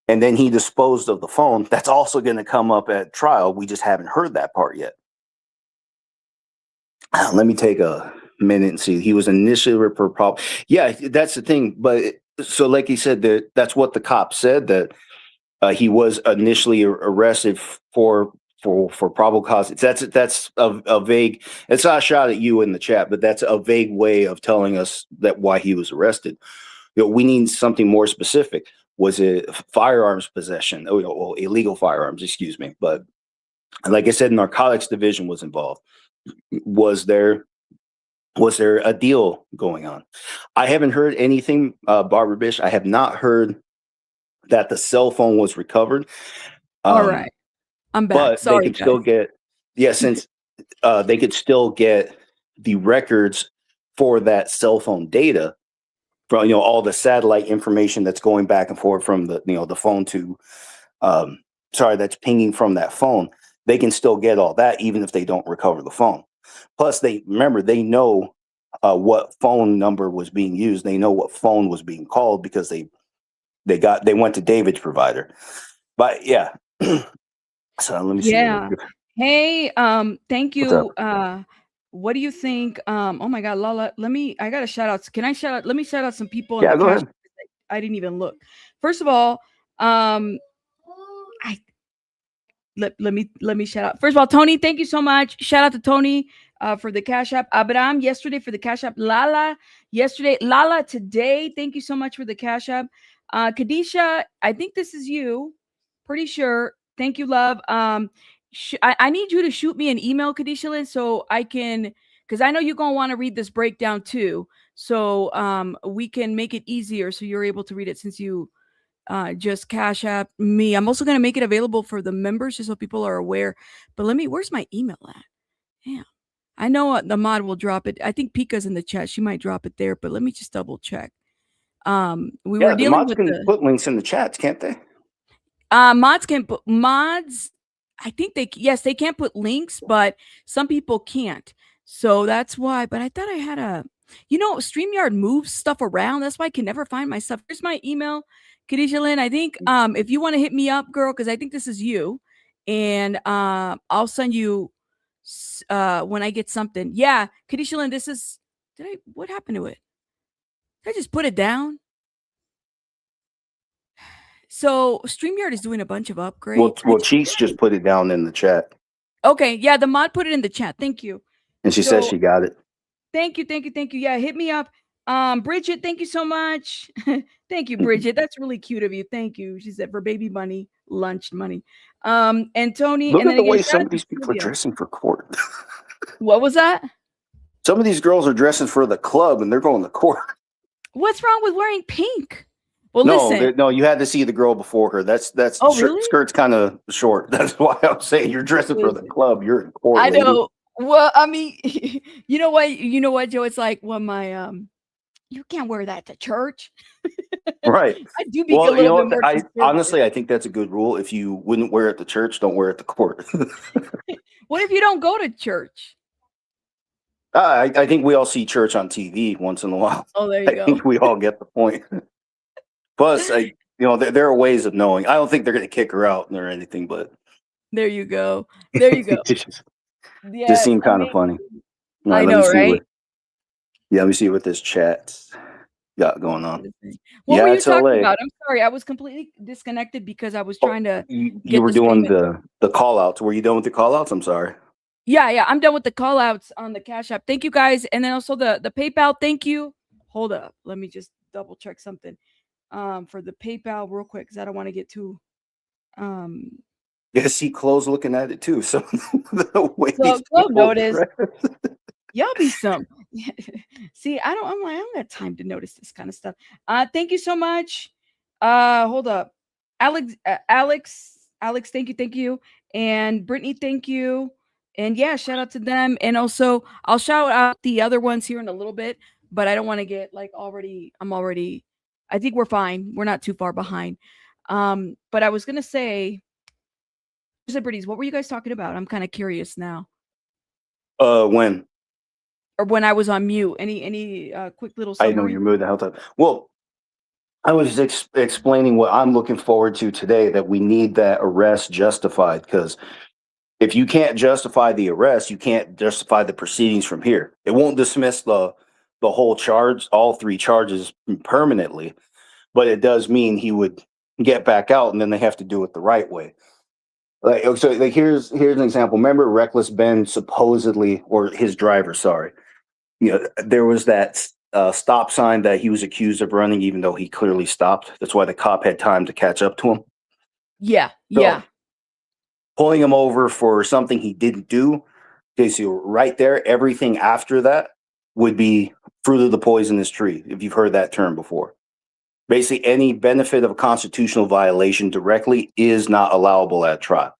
and then he disposed of the phone, that's also going to come up at trial. We just haven't heard that part yet. Let me take a minute and see. He was initially reported problem. Yeah, that's the thing. But so like he said, that's what the cop said, that he was initially arrested for probable cause. That's a vague. It's not a shot at you in the chat, but that's a vague way of telling us that why he was arrested. We need something more specific. Was it firearms possession? Oh, illegal firearms, excuse me. But like I said, narcotics division was involved. Was there a deal going on? I haven't heard anything, Barbara Bish. I have not heard that the cell phone was recovered. All right. I'm back. But Sorry, they could still get, since they could still get the records for that cell phone data from, all the satellite information that's going back and forth from the phone to, that's pinging from that phone. They can still get all that even if they don't recover the phone. Plus, they know what phone number was being used. They know what phone was being called because they went to David's provider. But yeah. So let me see. Yeah. Hey, thank you. What do you think? Oh my God, Lala, I got to shout out. Let me shout out some people. Yeah, go ahead. I didn't even look. First of all, let me shout out. First of all, Tony, thank you so much. Shout out to Tony for the Cash App. Abraham yesterday for the Cash App. Lala yesterday. Lala today. Thank you so much for the Cash App. Kadisha, I think this is you. Pretty sure. Thank you, love. I need you to shoot me an email, Kadisha Lynn, so I can, because I know you're gonna want to read this breakdown too. So we can make it easier so you're able to read it since you just Cash App me. I'm also gonna make it available for the members just so people are aware. But where's my email at? Damn. I know the mod will drop it. I think Pika's in the chat. She might drop it there, but let me just double check. We were The dealing mods with can the put links in the chats, can't they? mods can put mods. I think they can't put links, but some people can't. So that's why. But I thought I had StreamYard moves stuff around. That's why I can never find my stuff. Here's my email, Khadijah Lynn. I think if you want to hit me up, girl, because I think this is you, and I'll send you when I get something. Yeah, Khadijah Lynn, this is. What happened to it? Did I just put it down? So StreamYard is doing a bunch of upgrades. Well, Cheeks just put it down in the chat, Okay, yeah, the mod put it in the chat. Thank you. and she said she got it. Thank you. Yeah, hit me up. Bridget, thank you so much. Thank you, Bridget. That's really cute of you. Thank you. She said for baby money, lunch money. And Tony, Look and at then the way again, some of these people are dressing for court. What was that? Some of these girls are dressing for the club, and they're going to court. What's wrong with wearing pink? Well, No, listen. no, you had to see the girl before her. That's Oh, really? skirt's kind of short. That's why I'm saying you're dressing for the club. You're in court. I lady. know. Well, I mean, you know what, Joe? It's like when my you can't wear that to church. Right. I do be a Well, you know little bit what? more I conservative. honestly, I think that's a good rule. If you wouldn't wear it to church, don't wear it to court. What if you don't go to church? I think we all see church on TV once in a while. Oh, there you I go. think we all get the point. Plus, there are ways of knowing. I don't think they're going to kick her out or anything, but There you go. There you go. just Yes, seemed kind of funny. All I right, let me know, see right? let me see what this chat's got going on. What were you it's talking LA. about? I'm sorry, I was completely disconnected because I was trying to You get were this doing payment. the call outs. Were you done with the call outs? I'm sorry. Yeah, I'm done with the call outs on the Cash App. Thank you guys. And then also the PayPal. Thank you. Hold up. Let me just double check something. For the PayPal real quick, because I don't want to get too Yeah, see Chloe's looking at it too. So the way so these Chloe people noticed. dress. Y'all be some. See, I don't got time to notice this kind of stuff. Thank you so much. Hold up. Alex, thank you. And Brittany, thank you. And yeah, shout out to them. And also I'll shout out the other ones here in a little bit, but I don't want to get like I think we're fine. We're not too far behind. But I was gonna say, Liberties, what were you guys talking about? I'm kind of curious now. When? Or when I was on mute. Any quick little I summary? know you're moving the hell up. Well, I was explaining what I'm looking forward to today, that we need that arrest justified, because if you can't justify the arrest, you can't justify the proceedings from here. It won't dismiss the whole charge, all three charges permanently, but it does mean he would get back out, and then they have to do it the right way. Here's an example. Remember reckless Ben supposedly, or his driver, sorry. There was that stop sign that he was accused of running, even though he clearly stopped. That's why the cop had time to catch up to him. Yeah. Pulling him over for something he didn't do. Okay, so right there, everything after that would be fruit of the poisonous tree, if you've heard that term before. Basically, any benefit of a constitutional violation directly is not allowable at trial.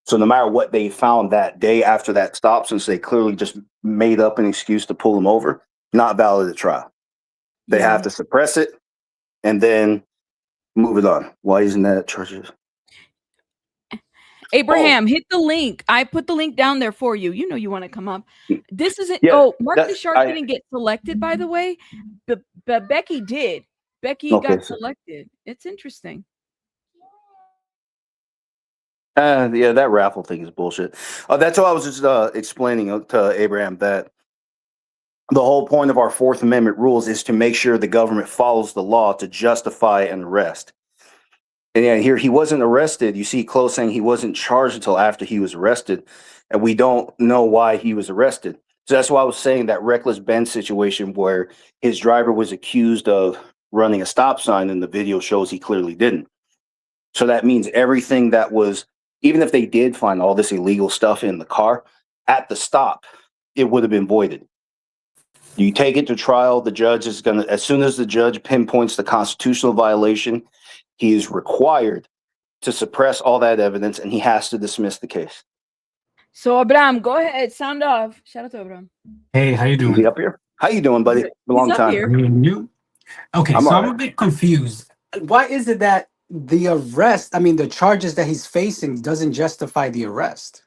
So no matter what they found that day after that stop, since they clearly just made up an excuse to pull him over, not valid at trial. They have to suppress it and then move it on. Why isn't that charges? Abraham, hit the link. I put the link down there for you. You know you want to come up. This isn't. Yeah, Marcus Sharp didn't get selected, by the way, but Becky did. Becky got selected. It's interesting. Yeah, that raffle thing is bullshit. That's all I was just explaining to Abraham, that the whole point of our Fourth Amendment rules is to make sure the government follows the law to justify an arrest. And yeah, here he wasn't arrested. You see Chloe saying he wasn't charged until after he was arrested, and we don't know why he was arrested. So that's why I was saying that reckless Ben situation where his driver was accused of running a stop sign, and the video shows he clearly didn't. So that means everything that was, even if they did find all this illegal stuff in the car at the stop, it would have been voided. You take it to trial, the judge is going to, as soon as the judge pinpoints the constitutional violation, he is required to suppress all that evidence and he has to dismiss the case. So Abraham, go ahead, sound off. Shout out to Abraham. Hey, how you Is doing? he up here? How you doing, buddy? He's A long up time. here. Are you new? Okay, I'm so all I'm right. a bit confused. Why is it that the charges that he's facing doesn't justify the arrest?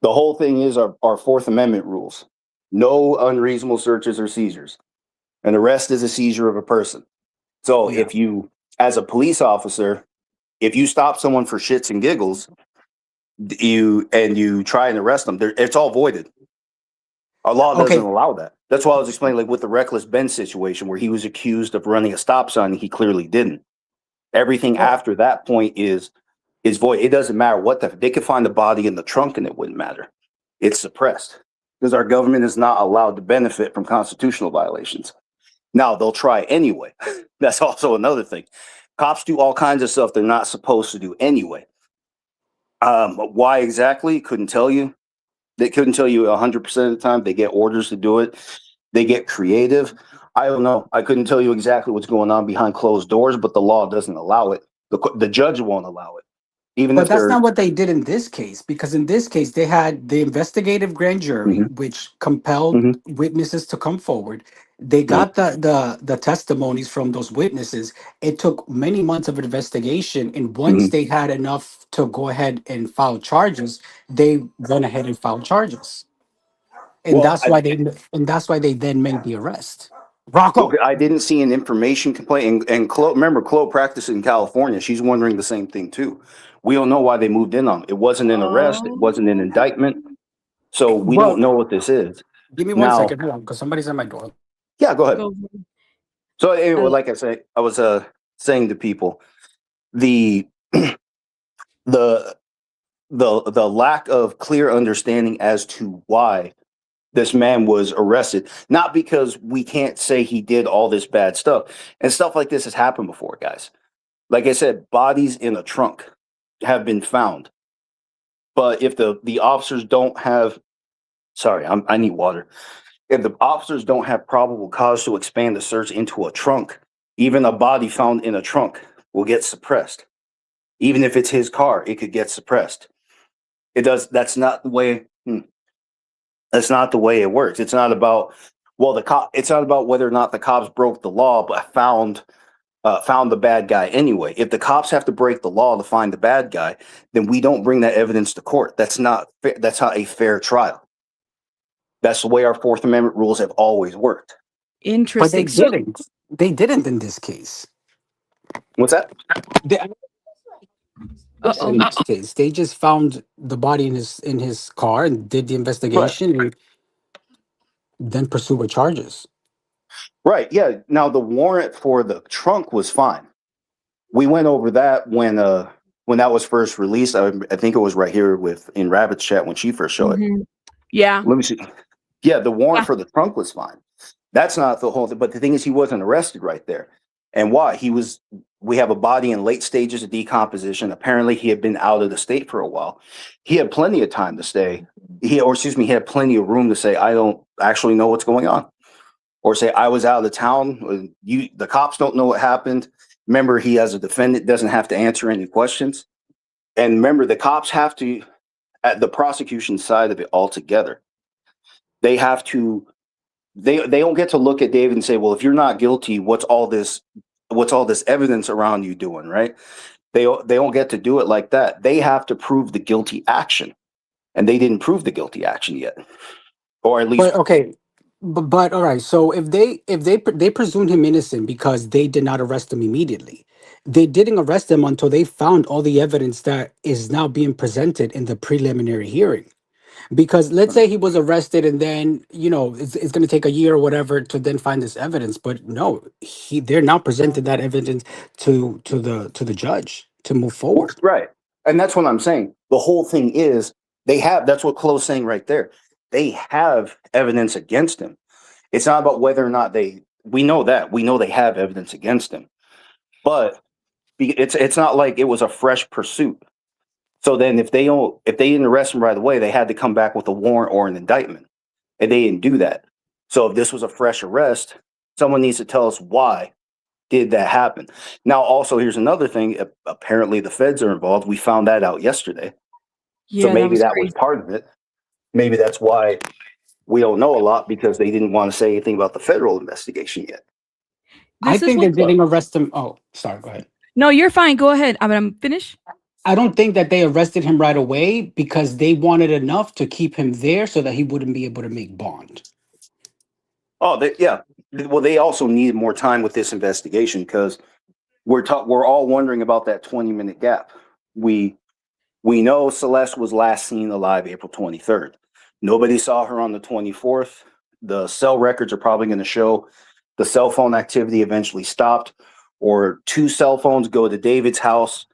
The whole thing is our Fourth Amendment rules. No unreasonable searches or seizures. An arrest is a seizure of a person. So Yeah. if you, as a police officer, if you stop someone for shits and giggles, you try and arrest them, it's all voided. Our law doesn't allow that. That's why I was explaining, like with the reckless Ben situation, where he was accused of running a stop sign and he clearly didn't. Everything after that point is void. It doesn't matter what they could find the body in the trunk and it wouldn't matter. It's suppressed because our government is not allowed to benefit from constitutional violations. Now they'll try anyway. That's also another thing. Cops do all kinds of stuff they're not supposed to do anyway. Why exactly? Couldn't tell you. They couldn't tell you 100% of the time. They get orders to do it. They get creative. I don't know. I couldn't tell you exactly what's going on behind closed doors, but the law doesn't allow it. The judge won't allow it. But that's not what they did in this case, because in this case, they had the investigative grand jury, which compelled witnesses to come forward. They got the testimonies from those witnesses. It took many months of investigation, and once they had enough to go ahead and file charges, they went ahead and filed charges, and that's why they then made the arrest. Rocco, I didn't see an information complaint, and Chloe, remember, Chloe practiced in California. She's wondering the same thing too. We don't know why they moved in on it. It wasn't an arrest. It wasn't an indictment. So we don't know what this is. Give me one second, hold on, because somebody's at my door. Yeah, go ahead. So anyway, like I say, I was saying to people, the lack of clear understanding as to why this man was arrested, not because we can't say he did all this bad stuff, and stuff like this has happened before, guys. Like I said, bodies in a trunk have been found, but if the officers don't have, I need water. If the officers don't have probable cause to expand the search into a trunk, even a body found in a trunk will get suppressed. Even if it's his car, it could get suppressed. It does. That's not the way. That's not the way it works. It's not about it's not about whether or not the cops broke the law, but found the bad guy anyway. If the cops have to break the law to find the bad guy, then we don't bring that evidence to court. That's not a fair trial. That's the way our Fourth Amendment rules have always worked. Interesting. But they didn't in this case. What's that? In this case, they just found the body in his car and did the investigation and then pursued charges. Right. Yeah. Now the warrant for the trunk was fine. We went over that when that was first released. I think it was right here in Rabbit's chat when she first showed it. Yeah. Let me see. Yeah, the warrant for the trunk was fine. That's not the whole thing. But the thing is, he wasn't arrested right there. And why? We have a body in late stages of decomposition. Apparently, he had been out of the state for a while. He had plenty of time to stay. He had plenty of room to say, I don't actually know what's going on. Or say, I was out of town. The cops don't know what happened. Remember, he as a defendant doesn't have to answer any questions. And remember, the cops have to, at the prosecution side of it altogether, they have to, they don't get to look at David and say, well, if you're not guilty, what's all this evidence around you doing, right? They don't get to do it like that. They have to prove the guilty action, and they didn't prove the guilty action yet, or at least. But all right. So if they presumed him innocent because they did not arrest him immediately, they didn't arrest him until they found all the evidence that is now being presented in the preliminary hearing. Because let's say he was arrested and then, it's going to take a year or whatever to then find this evidence. But no, they're now presenting that evidence to the judge to move forward. Right. And that's what I'm saying. The whole thing is that's what Chloe's saying right there. They have evidence against him. It's not about whether or not we know they have evidence against him, but it's not like it was a fresh pursuit. So then if they didn't arrest him right away, they had to come back with a warrant or an indictment. and they didn't do that. So if this was a fresh arrest, someone needs to tell us why did that happen. Now, also, here's another thing. Apparently, the feds are involved. We found that out yesterday. Yeah, So maybe that was crazy. part of it. Maybe that's why we don't know a lot, because they didn't want to say anything about the federal investigation yet. I think they didn't arrest him. Oh, sorry. Go ahead. No, you're fine. Go ahead. I'm finished. I don't think that they arrested him right away because they wanted enough to keep him there so that he wouldn't be able to make bond. Oh, yeah. Well, they also needed more time with this investigation because we're all wondering about that 20-minute gap. We know Celeste was last seen alive April 23rd. Nobody saw her on the 24th. The cell records are probably going to show the cell phone activity eventually stopped, or 2 cell phones go to David's house.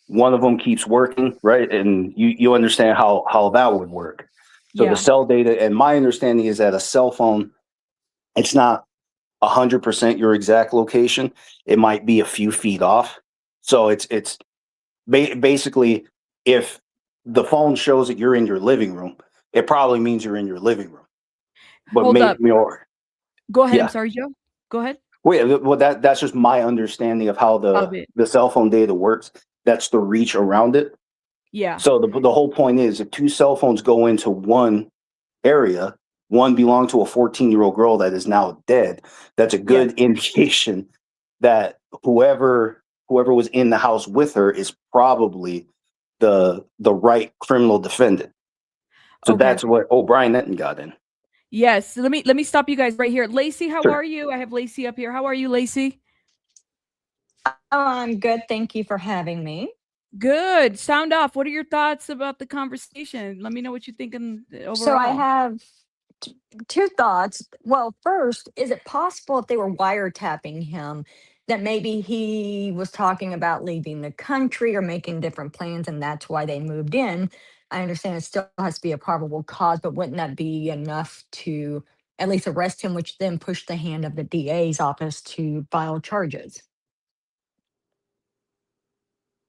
One of them keeps working, right? And you understand how that would work. So Yeah. the cell data, and my understanding is that a cell phone, it's not 100% your exact location. It might be a few feet off. So it's basically, if the phone shows that you're in your living room, it probably means you're in your living room. But Hold up. Go ahead. Yeah. I'm sorry, Joe. Go ahead. Wait, well, that's just my understanding of how the cell phone data works. That's the reach around it. Yeah. So the whole point is, if 2 cell phones go into one area, one belonged to a 14-year-old girl that is now dead, that's a good indication that whoever was in the house with her is probably the right criminal defendant. So that's what O'Brien Netton got in. Yes. Let me stop you guys right here. Lacey, how Sure. are you? I have Lacey up here. How are you, Lacey? Oh, I'm good. Thank you for having me. Good. Sound off. What are your thoughts about the conversation? Let me know what you're thinking overall. So I have 2 thoughts. Well, first, is it possible if they were wiretapping him that maybe he was talking about leaving the country or making different plans and that's why they moved in? I understand it still has to be a probable cause, but wouldn't that be enough to at least arrest him, which then pushed the hand of the DA's office to file charges?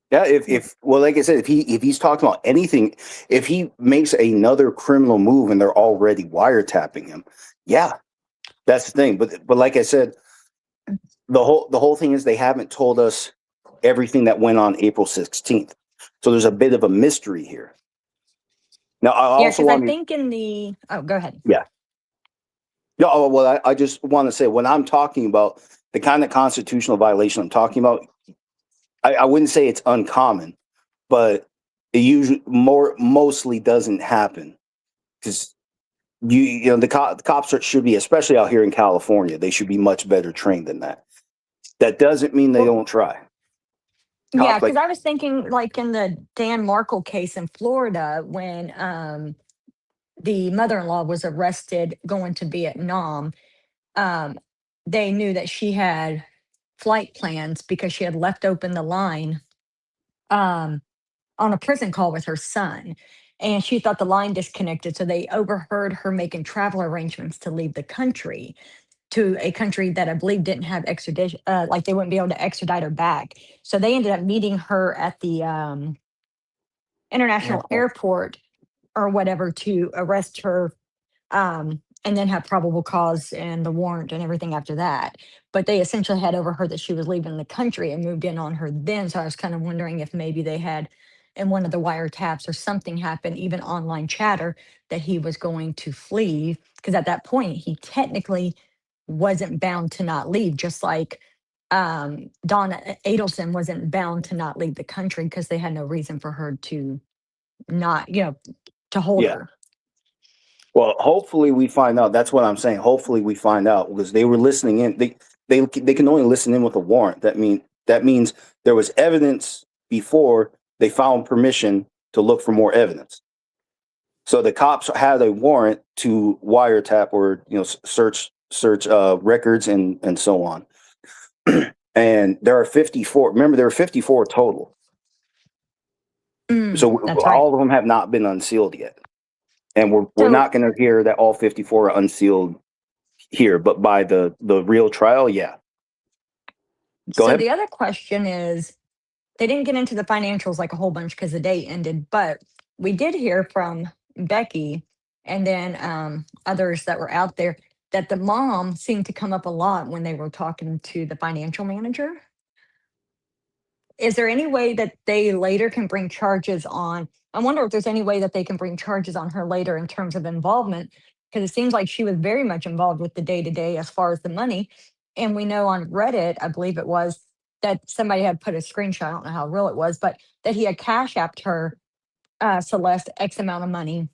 Yeah, well, like I said, if he's talking about anything, if he makes another criminal move and they're already wiretapping him, yeah, that's the thing. But like I said, the whole thing is they haven't told us everything that went on April 16th. So there's a bit of a mystery here. Now, I also because I want to, think in the go ahead. yeah. Yeah, well, I just want to say, when I'm talking about the kind of constitutional violation I'm talking about, I wouldn't say it's uncommon, but it usually mostly doesn't happen because you know the cops should be, especially out here in California, they should be much better trained than that. That doesn't mean they don't try. Yeah, because I was thinking like in the Dan Markle case in Florida when the mother-in-law was arrested going to Vietnam, they knew that she had flight plans because she had left open the line on a prison call with her son. And she thought the line disconnected. So they overheard her making travel arrangements to leave the country to a country that I believe didn't have extradition, like they wouldn't be able to extradite her back. So they ended up meeting her at the international airport or whatever to arrest her, and then have probable cause and the warrant and everything after that. But they essentially had overheard that she was leaving the country and moved in on her then. So I was kind of wondering if maybe they had in one of the wiretaps or something happened, even online chatter, that he was going to flee. Because at that point, he technically wasn't bound to not leave, just like Dawn Adelson wasn't bound to not leave the country because they had no reason for her to not, to hold her. Well, hopefully we find out. That's what I'm saying. Hopefully we find out, because they were listening in. They can only listen in with a warrant. That means there was evidence before they found permission to look for more evidence. So the cops had a warrant to wiretap or search records and so on. And there are 54. Remember, there are 54 total. So all of them have not been unsealed yet. And we're not going to hear that all 54 are unsealed here, but by the real trial, yeah. Go ahead. The other question is, they didn't get into the financials like a whole bunch because the day ended, but we did hear from Becky and then others that were out there, that the mom seemed to come up a lot when they were talking to the financial manager. Is there any way that they later can bring charges on? I wonder if there's any way that they can bring charges on her later in terms of involvement, because it seems like she was very much involved with the day to day as far as the money. And we know on Reddit, I believe it was, that somebody had put a screenshot, I don't know how real it was, but that he had cash apped her, Celeste, X amount of money,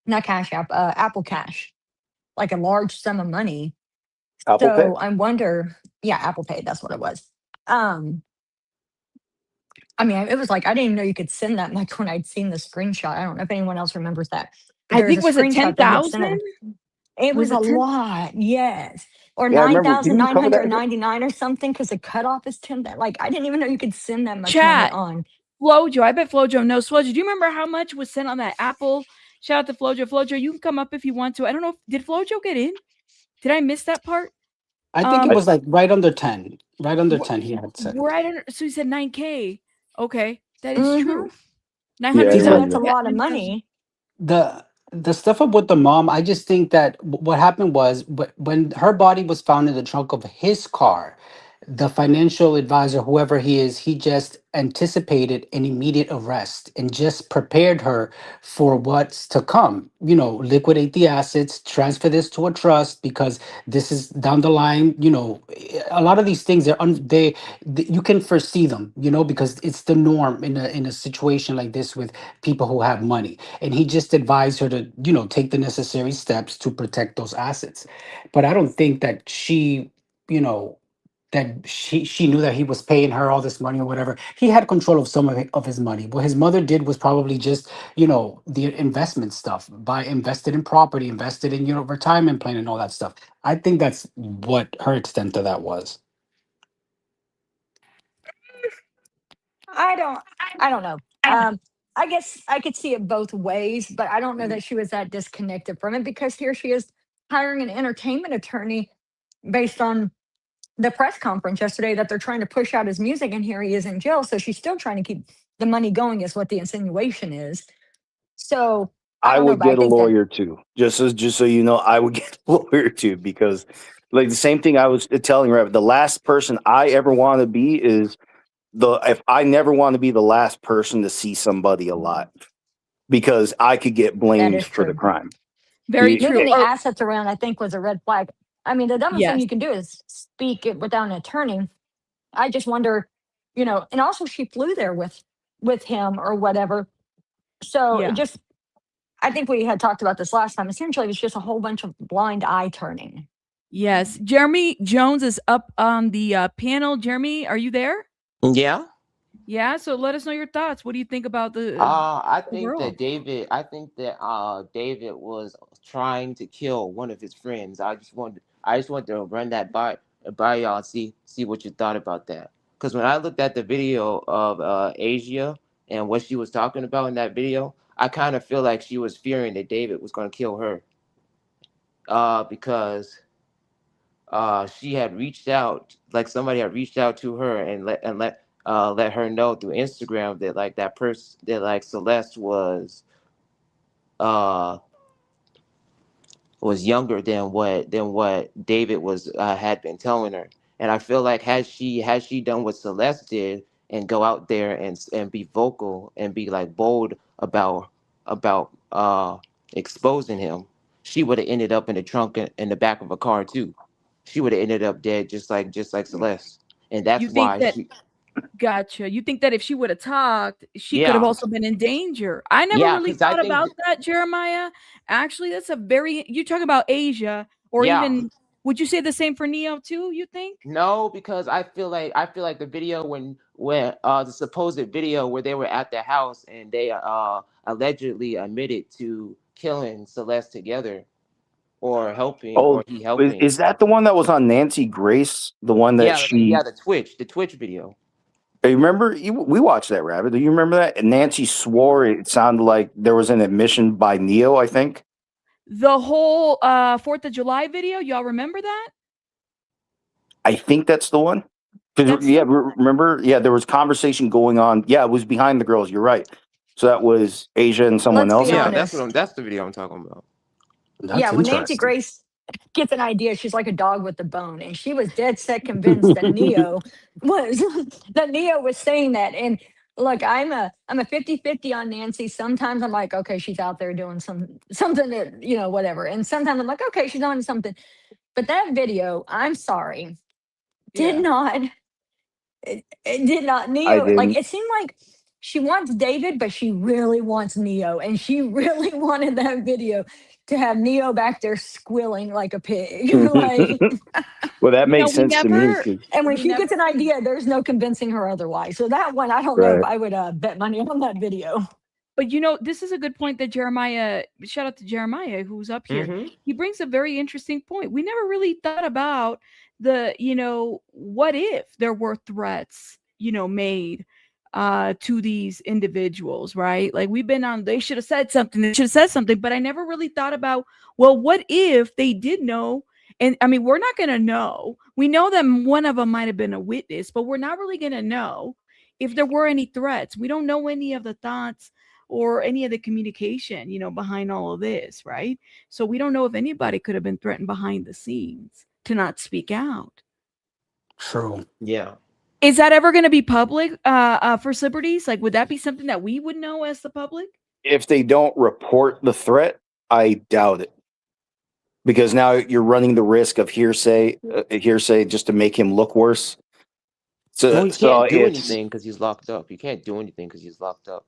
not cash app, Apple Cash, like a large sum of money. Apple Pay. So I wonder, yeah, Apple Pay, that's what it was. I mean, it was like, I didn't even know you could send that much when I'd seen the screenshot. I don't know if anyone else remembers that. But I there was think a was it screenshot that he had sent 10,000? her. It was Was a it 10? lot, yes. Or Yeah, I remember. Didn't you cover that? 9,999 or something, because the cutoff is 10. Like, I didn't even know you could send that much money Chat. on. Flojo, I bet Flojo knows. Flojo, do you remember how much was sent on that Apple? Shout out to Flojo. Flojo, you can come up if you want to. I don't know. Did Flojo get in? Did I miss that part? I think it was like right under 10. Right under 10, he had said. Right under, so he said 9K. Okay, that is Mhm. true. Yeah, 900. So that's a remember. lot of money. The stuff up with the mom, I just think that what happened was when her body was found in the trunk of his car, the financial advisor, whoever he is, he just anticipated an immediate arrest and just prepared her for what's to come. You know, liquidate the assets, transfer this to a trust, because this is down the line. You know, a lot of these things they you can foresee them. You know, because it's the norm in a situation like this with people who have money. And he just advised her to, you know, take the necessary steps to protect those assets. But I don't think that she, you know, that she knew that he was paying her all this money or whatever. He had control of some of his money. What his mother did was probably just, you know, the investment stuff, by invested in property, invested in, you know, retirement plan and all that stuff. I think that's what her extent of that was. I don't know. I guess I could see it both ways, but I don't know that she was that disconnected from it, because here she is hiring an entertainment attorney based on the press conference yesterday that they're trying to push out his music, and here he is in jail. So she's still trying to keep the money going, is what the insinuation is. So I I don't know, would but I get a think that lawyer too. Just so you know, I would get a lawyer too, because like the same thing I was telling you, the last person I ever want to be is if I never want to be the last person to see somebody alive, because I could get that blamed is for the true. crime. Very You- true. Moving the Or, assets around, I think, was a red flag. I mean, the dumbest thing yes. you can do is speak it without an attorney. I just wonder, you know, and also she flew there with him or whatever. So it Yeah. just, I think we had talked about this last time. Essentially, it was just a whole bunch of blind eye turning. Yes. Jeremy Jones is up on the panel. Jeremy, are you there? Yeah. Yeah. So let us know your thoughts. What do you think about the I think overall? that David was trying to kill one of his friends. I just wanted to run that by y'all, see what you thought about that. Because when I looked at the video of Asia and what she was talking about in that video, I kind of feel like she was fearing that David was going to kill her. Because she had reached out, like somebody had reached out to her and let her know through Instagram that like that person, that like Celeste was younger than what David was had been telling her. And I feel like had she done what Celeste did and go out there and be vocal and be like bold about exposing him, she would have ended up in the trunk in the back of a car too. She would have ended up dead just like Celeste. And You that's think why that Gotcha. You think that if she would have talked, she could have yeah. also been in danger. I never Yeah, really because I thought think about that, Jeremiah. Actually, that's a very, you talk about Asia, or yeah. even, would you say the same for Neo too, you think? No, because I feel like the video when the supposed video where they were at the house and they allegedly admitted to killing Celeste together, or helping, Oh, or he helping. is that the one that was on Nancy Grace? The one that Yeah, the Twitch video. Hey, remember we watched that, Rabbit. Do you remember that? And Nancy swore it sounded like there was an admission by Neo, I think. The whole 4th of July video, y'all remember that? I think that's the one. Because That's remember, there was conversation going on. Yeah, it was behind the girls. You're right. So that was Asia and someone Let's be else. Yeah, honest. that's the video I'm talking about. Yeah, That's when Nancy interesting. Grace gets an idea, she's like a dog with a bone, and she was dead set convinced that Neo was that Neo was saying that. And look, I'm a 50-50 on Nancy. Sometimes I'm like, okay, she's out there doing something that, whatever. And sometimes I'm like, okay, she's on something. But that video, I'm sorry, did Yeah. not it did not. I Neo, like didn't. it seemed like she wants David, but she really wants Neo. And she really wanted that video to have Neo back there squealing like a pig. Like, Well, that makes We sense to me. never, and when we she never gets an idea, there's no convincing her otherwise. So that one, I don't know if Right. I would bet money on that video. But this is a good point that Jeremiah, shout out to Jeremiah, who's up here. Mm-hmm. He brings a very interesting point. We never really thought about what if there were threats, made to these individuals, right? Like we've been on, they should have said something, but I never really thought about, well, what if they did know? And I mean, we're not going to know. We know that one of them might have been a witness, but we're not really going to know if there were any threats. We don't know any of the thoughts or any of the communication, behind all of this, right? So we don't know if anybody could have been threatened behind the scenes to not speak out. True. Yeah. Is that ever going to be public for celebrities? Like, would that be something that we would know as the public? If they don't report the threat, I doubt it. Because now you're running the risk of hearsay just to make him look worse. Well, he can't do it's anything because he's locked up. You can't do anything because he's locked up.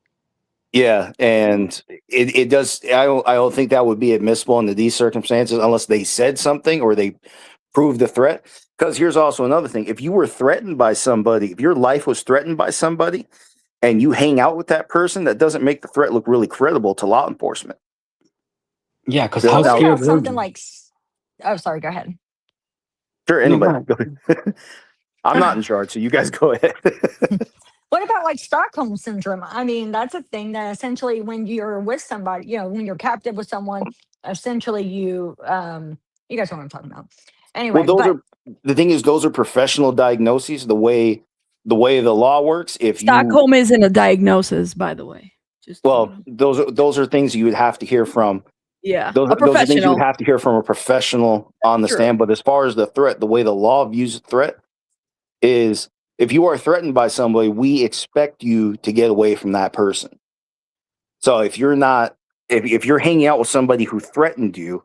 yeah, and it does. I don't think that would be admissible under these circumstances unless they said something or they proved the threat. Because here's also another thing: if you were threatened by somebody, if your life was threatened by somebody, and you hang out with that person, that doesn't make the threat look really credible to law enforcement. Yeah, because So how What now, scared about were something you? like, oh, sorry, go ahead. sure, No, go anybody. ahead. Go ahead. I'm not in charge, so you guys go ahead. What about like Stockholm syndrome? I mean, that's a thing that essentially when you're with somebody, when you're captive with someone, essentially you guys know what I'm talking about. Well, Anyway, but the thing is, those are professional diagnoses. The way the law works, if you Stockholm isn't a diagnosis, by the way. those are things you would have to hear from. Yeah, Those a are things you would professional. have to hear from a professional on the True. stand. But as far as the threat, the way the law views threat is, if you are threatened by somebody, we expect you to get away from that person. So if you're not, if you're hanging out with somebody who threatened you,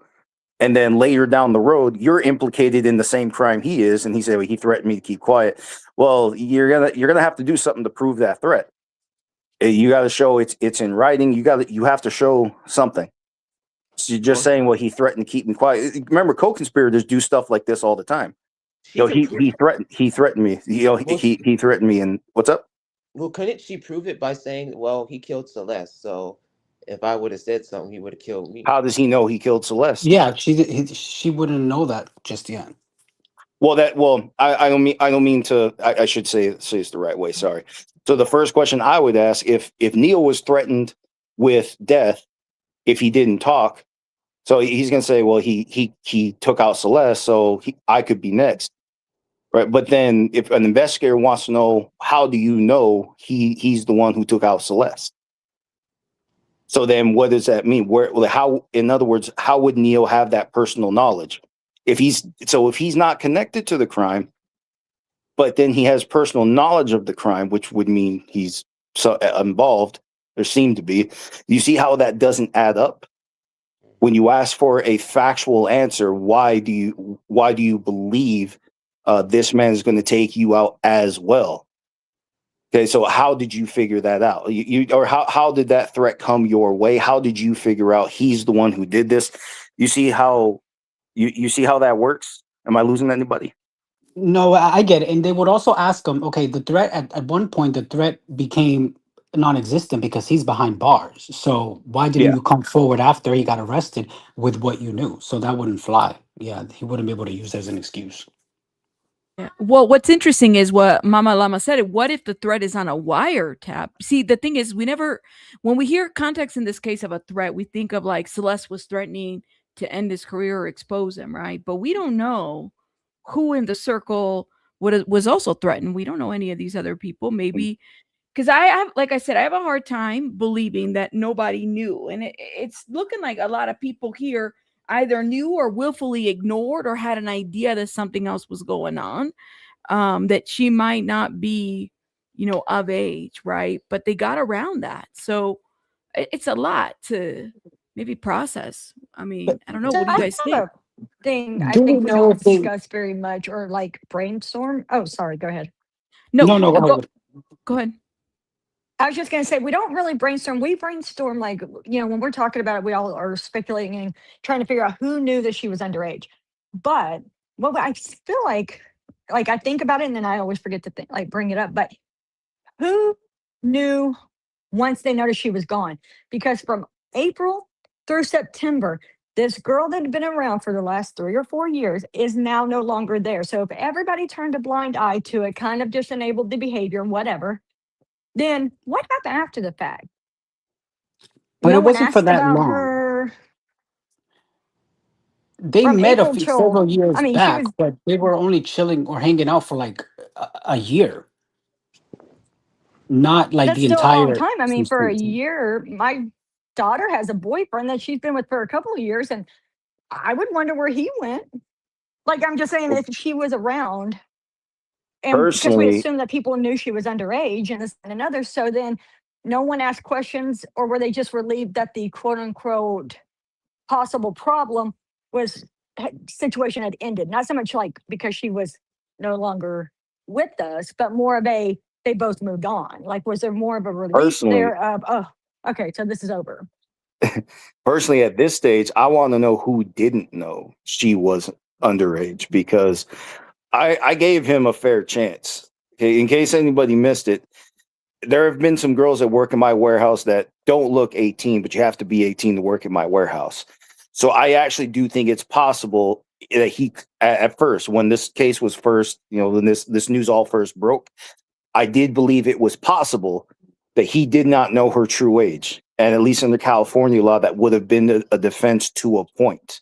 and then later down the road you're implicated in the same crime he is, and he said, well, he threatened me to keep quiet. Well, you're gonna have to do something to prove that threat. You got to show it's in writing. You have to show something. So you're just saying, well, he threatened to keep me quiet. Remember, co-conspirators do stuff like this all the time. She could He threatened me. He threatened me. And what's up? Well, couldn't she prove it by saying, well, he killed Celeste, so if I would have said something, he would have killed me. How does he know he killed Celeste? Yeah, she wouldn't know that just yet. Well, I don't mean to. I should say it's the right way. Sorry. So the first question I would ask, if Neil was threatened with death if he didn't talk, so he's gonna say, well, he took out Celeste, so I could be next, right? But then if an investigator wants to know, how do you know he's the one who took out Celeste? So then what does that mean? In other words, how would Neil have that personal knowledge? If he's not connected to the crime, but then he has personal knowledge of the crime, which would mean he's involved, there seemed to be. You see how that doesn't add up? When you ask for a factual answer, why do you believe this man is going to take you out as well? Okay, so how did you figure that out? How did that threat come your way? How did you figure out he's the one who did this? You see how that works? Am I losing anybody? No, I get it. And they would also ask him, okay, the threat at one point, the threat became non-existent because he's behind bars. So why didn't you come forward after he got arrested with what you knew? So that wouldn't fly. Yeah, he wouldn't be able to use that as an excuse. Yeah. Well, what's interesting is what Mama Lama said. What if the threat is on a wiretap? See, the thing is, when we hear context in this case of a threat, we think of like Celeste was threatening to end his career or expose him, right? But we don't know who in the circle was also threatened. We don't know any of these other people. Maybe because like I said, I have a hard time believing that nobody knew, and it's looking like a lot of people here. either knew or willfully ignored or had an idea that something else was going on, that she might not be, of age, right? But they got around that. So it's a lot to maybe process. I mean, I don't know. What do you I guys have think? a thing I Do we think we know don't if they? discuss very much or like brainstorm. Oh, sorry, go ahead. No, No, go ahead. go ahead. I was just going to say, we don't really brainstorm. We brainstorm like, when we're talking about it, we all are speculating and trying to figure out who knew that she was underage. But what I feel like I think about it and then I always forget to bring it up. But who knew once they noticed she was gone? Because from April through September, this girl that had been around for the last 3 or 4 years is now no longer there. So if everybody turned a blind eye to it, kind of just enabled the behavior, whatever, then what happened after the fact? But No it one wasn't for asked that about long. her They from met April several till, I years mean, she back, was, but they were only chilling or hanging out for like a year, not like that's the still a long entire. time. I mean, for a year, my daughter has a boyfriend that she's been with for a couple of years, and I would wonder where he went. Like, I'm just saying, if she was around, and because we Personally, assumed that people knew she was underage and this and another, so then no one asked questions, or were they just relieved that the quote unquote possible problem was situation had ended? Not so much like because she was no longer with us, but more of a they both moved on. Like, was there more of a relief personally, there of, oh, okay, so this is over? personally, at this stage, I want to know who didn't know she was underage because I gave him a fair chance. Okay, in case anybody missed it, there have been some girls that work in my warehouse that don't look 18, but you have to be 18 to work in my warehouse. So I actually do think it's possible that he, at first, when this case was first, when this news all first broke, I did believe it was possible that he did not know her true age. And at least under California law, that would have been a defense to a point.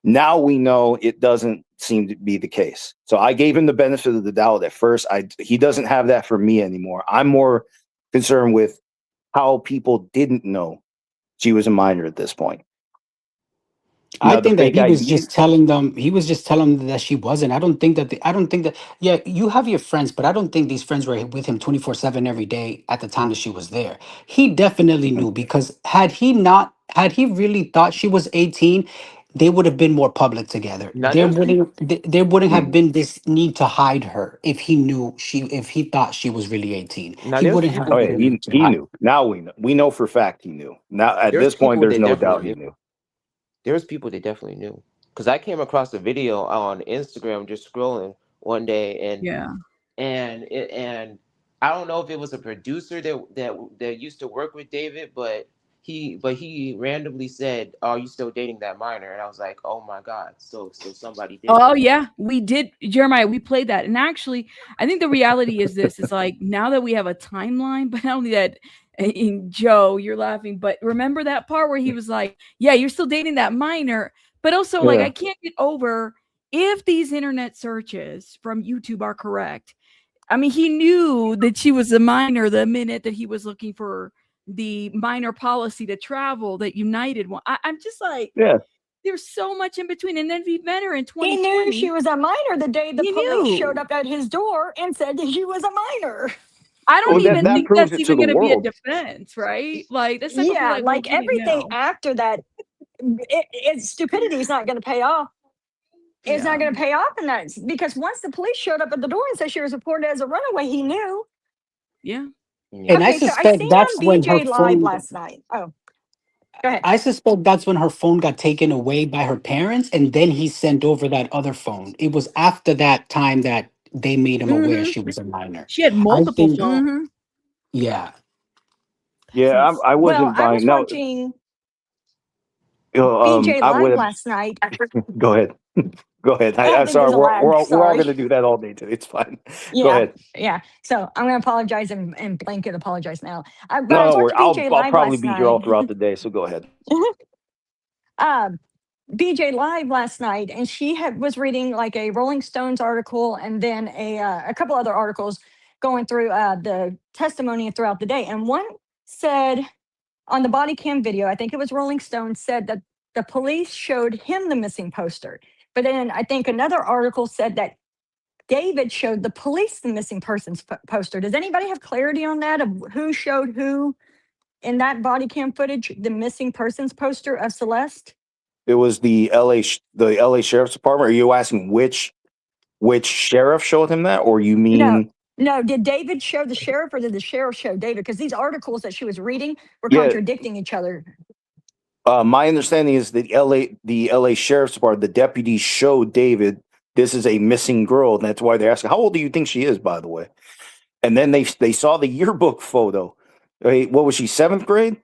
Now we know it doesn't seem to be the case. So I gave him the benefit of the doubt at first. He doesn't have that for me anymore. I'm more concerned with how people didn't know she was a minor at this point. I Now the think that fake he was ID. just telling them. He was just telling them that she wasn't. I don't think that. I don't think that. Yeah, you have your friends, but I don't think these friends were with him 24/7 every day at the time that she was there. He definitely knew because had he really thought she was 18, they would have been more public together. Now there's people. There wouldn't have Mhm. been this need to hide her if he thought she was really 18. Now He there's wouldn't have Oh people yeah, the that need to he hide. knew. Now we know. We know for a fact he knew. Now at there's this point, people there's that no definitely doubt he knew. knew. There's people that definitely knew. Because I came across a video on Instagram just scrolling one day, Yeah. and I don't know if it was a producer that used to work with David, but he randomly said, "Are you still dating that minor?" And I was like, "Oh my God!" So somebody did Oh know. yeah, we did, Jeremiah. We played that, and actually, I think the reality is this: is like now that we have a timeline, but not only that. In Joe, you're laughing, but remember that part where he was like, "Yeah, you're still dating that minor," but also like I Yeah. can't get over if these internet searches from YouTube are correct. I mean, he knew that she was a minor the minute that he was looking for the minor policy to travel that United one. I'm just like, Yeah. there's so much in between. And then if he met her in He knew she 2020, was a minor the day the he police showed knew. up at his door and said that she was a minor. I Well, don't that even that think proves that's it to even the going to be a world. defense, right? Like that's not going to be Yeah, like, well, like we didn't everything know. after that, stupidity is not going to pay off. It's Yeah. not going to pay off in that because once the police showed up at the door and said she was reported as a runaway, he knew. Yeah. Yeah. And I Okay, so I suspect seen that's on when her BJ Live phone. last night. Oh, go ahead. I suspect that's when her phone got taken away by her parents, and then he sent over that other phone. It was after that time that they made him aware Mm-hmm. she was a minor. She had I multiple think, phones. Mm-hmm. yeah. Yeah, Since I Well, wasn't I was buying. No, watching BJ I Live would. last night. Go ahead. Go ahead. I'm There's sorry. a We're lag. all Sorry. going to do that all day today. It's fine. Go Yeah, ahead. yeah. So I'm going to apologize and blanket apologize now. But No, I was don't worry. watching BJ I'll Live probably last be here all night. throughout the day. So go ahead. um, BJ Live last night, and she was reading like a Rolling Stones article and then a couple other articles going through the testimony throughout the day. And one said on the body cam video, I think it was Rolling Stone, said that the police showed him the missing poster. But then I think another article said that David showed the police the missing persons poster. Does anybody have clarity on that, of who showed who in that body cam footage the missing persons poster of Celeste? It was the LA Sheriff's Department. Are you asking which sheriff showed him that, or you mean? No. Did David show the sheriff, or did the sheriff show David? Because these articles that she was reading were Yeah. contradicting each other. My understanding is the LA Sheriff's Department, the deputies showed David, this is a missing girl, and that's why they're asking, how old do you think she is, by the way? And then they saw the yearbook photo. Right, what was she, 7th grade?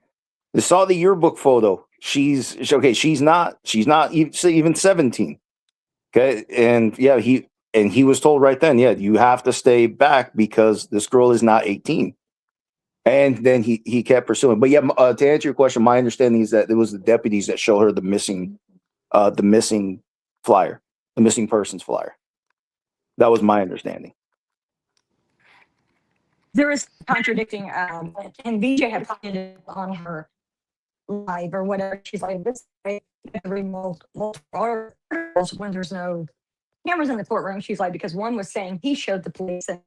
They saw the yearbook photo. She's not even 17. Okay, and yeah, he was told right then, yeah, you have to stay back because this girl is not 18. And then he kept pursuing. But yeah, to answer your question, my understanding is that it was the deputies that showed her the missing flyer, the missing persons flyer. That was my understanding. There is contradicting, and VJ had commented on her live or whatever. She's like, this every multiple articles when there's no cameras in the courtroom. She's like, because one was saying he showed the police, and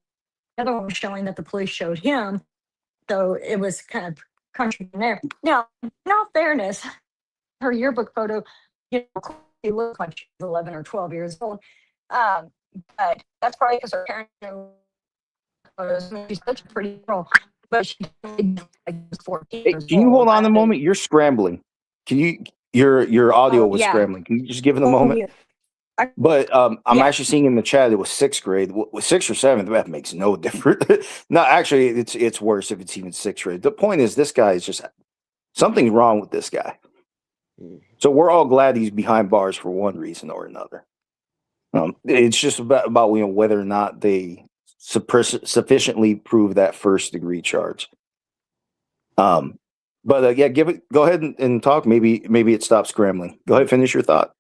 the other one was showing that the police showed him. So it was kind of contradicting there. Now, in all fairness, her yearbook photo, you know, she looked like she was 11 or 12 years old. But that's probably because her parents knew photos. I mean, she's such a pretty girl, but she like 14 years Can you hold old. on a moment? You're scrambling. Can you? Your audio was scrambling. Can you just give it a moment? But I'm actually seeing in the chat it was 6th grade. With 6th or 7th, that makes no difference. No, actually, it's worse if it's even 6th grade. The point is, this guy is just something's wrong with this guy. So we're all glad he's behind bars for one reason or another. It's just about whether or not they sufficiently prove that first degree charge. But yeah, go ahead and talk. Maybe it stops scrambling. Go ahead, finish your thought.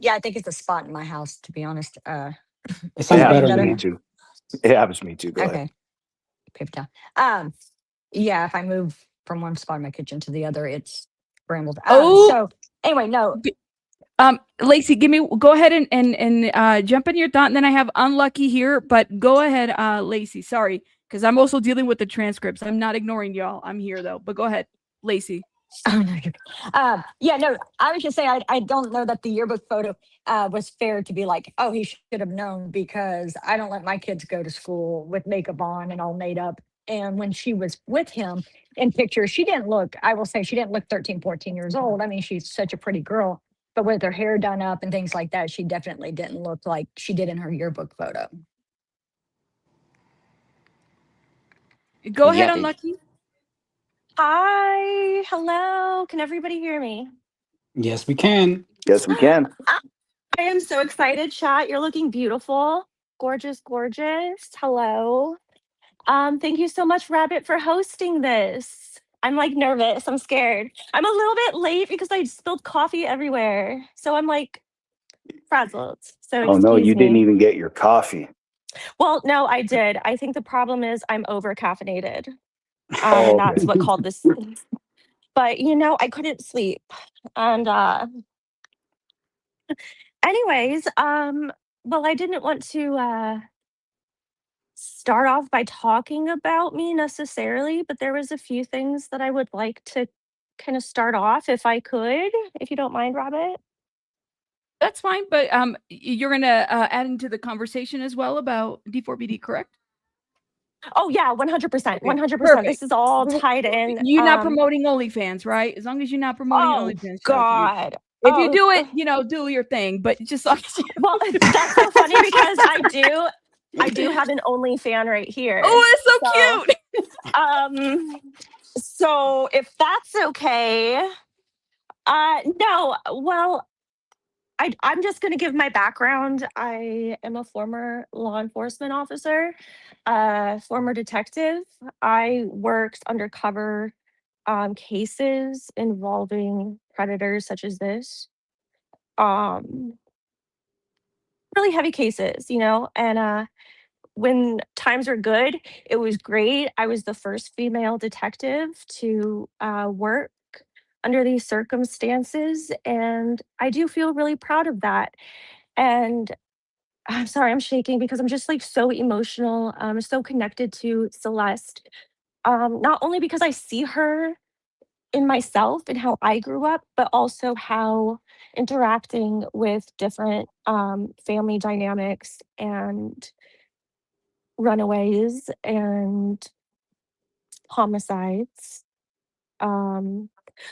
Yeah, I think it's a spot in my house, to be honest. It sounds better to me too. It happens to me too. Go ahead. Paper towel. Yeah, if I move from one spot in my kitchen to the other, it's scrambled. So anyway, no. Lacey, go ahead and jump in your thought, and then I have Unlucky here, but go ahead, Lacey. Sorry, because I'm also dealing with the transcripts. I'm not ignoring y'all. I'm here though, but go ahead, Lacey. Yeah, no, I was just saying I don't know that the yearbook photo was fair to be like, oh, he should have known, because I don't let my kids go to school with makeup on and all made up. And when she was with him in pictures, I will say she didn't look 13, 14 years old. I mean, she's such a pretty girl, but with her hair done up and things like that, she definitely didn't look like she did in her yearbook photo. Go ahead, Unlucky. Hi, hello. Can everybody hear me? Yes, we can. Yes, we can. I am so excited, chat. You're looking beautiful. Gorgeous, gorgeous. Hello. Thank you so much, Rabbit, for hosting this. I'm like nervous. I'm scared. I'm a little bit late because I spilled coffee everywhere. So I'm like frazzled. So Oh no, you excuse me. didn't even get your coffee. Well, no, I did. I think the problem is I'm over caffeinated. And that's what called this. But you know, I couldn't sleep. And anyways, well, I didn't want to start off by talking about me necessarily, but there was a few things that I would like to kind of start off, if I could, if you don't mind, Rabbit. That's fine, but you're gonna add into the conversation as well about D4vd, correct? Oh yeah, 100%, 100%. This is all tied in. You're not promoting OnlyFans, right? As long as you're not promoting OnlyFans. God. If you do it, you know, do your thing, but just well, that's so funny because I do have an OnlyFan right here. Oh, it's so cute. So if that's okay, no, well, I'm just going to give my background. I am a former law enforcement officer, former detective. I worked undercover cases involving predators such as this. Really heavy cases, you know, and when times were good, it was great. I was the first female detective to work under these circumstances, and I do feel really proud of that. And I'm sorry, I'm shaking because I'm just like so emotional. So connected to Celeste. Not only because I see her in myself and how I grew up, but also how interacting with different family dynamics and runaways and homicides.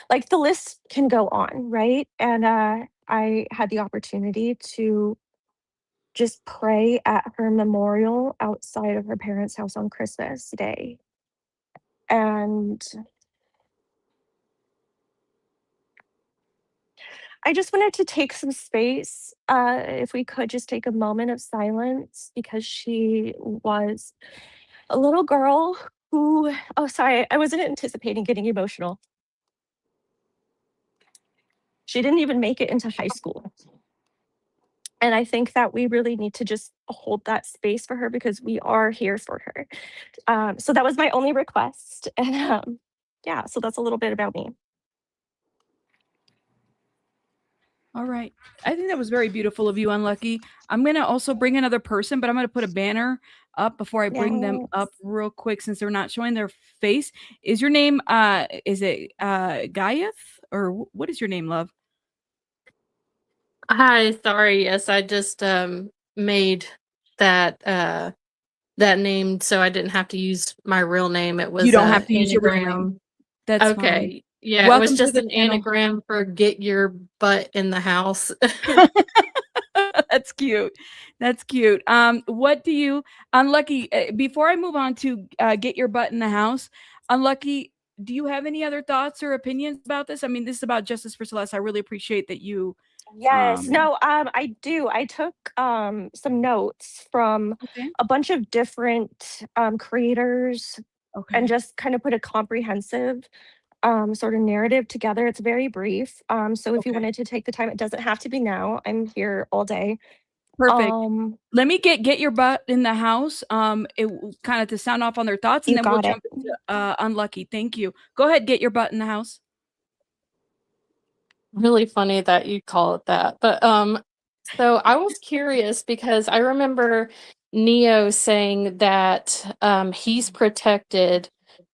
Like the list can go on, right? And I had the opportunity to just pray at her memorial outside of her parents' house on Christmas Day. And I just wanted to take some space, if we could just take a moment of silence, because she was a little girl who, oh, sorry, I wasn't anticipating getting emotional. She didn't even make it into high school. And I think that we really need to just hold that space for her because we are here for her. So that was my only request. And yeah, so that's a little bit about me. All right. I think that was very beautiful of you, Unlucky. I'm going to also bring another person, but I'm going to put a banner up before I bring them up real quick since they're not showing their face. Is your name, is it Gaiath? Or what is your name, love? Hi, sorry. Yes, I just made that that name so I didn't have to use my real name. It was You don't have to use your real anagram. name. That's okay. fine. Yeah, Welcome it was just to an the channel. anagram for get your butt in the house. That's cute. That's cute. What do you, Unlucky, before I move on to get your butt in the house, Unlucky, do you have any other thoughts or opinions about this? I mean, this is about justice for Celeste. I really appreciate that you. Yes, no, I do. I took some notes from a bunch of different creators and just kind of put a comprehensive sort of narrative together. It's very brief. So if you wanted to take the time, it doesn't have to be now. I'm here all day. Perfect. Let me get your butt in the house. It kind of to sound off on their thoughts, and You then we'll got it. jump into Unlucky. Thank you. Go ahead, get your butt in the house. Really funny that you call it that. But so I was curious because I remember Neo saying that he's protected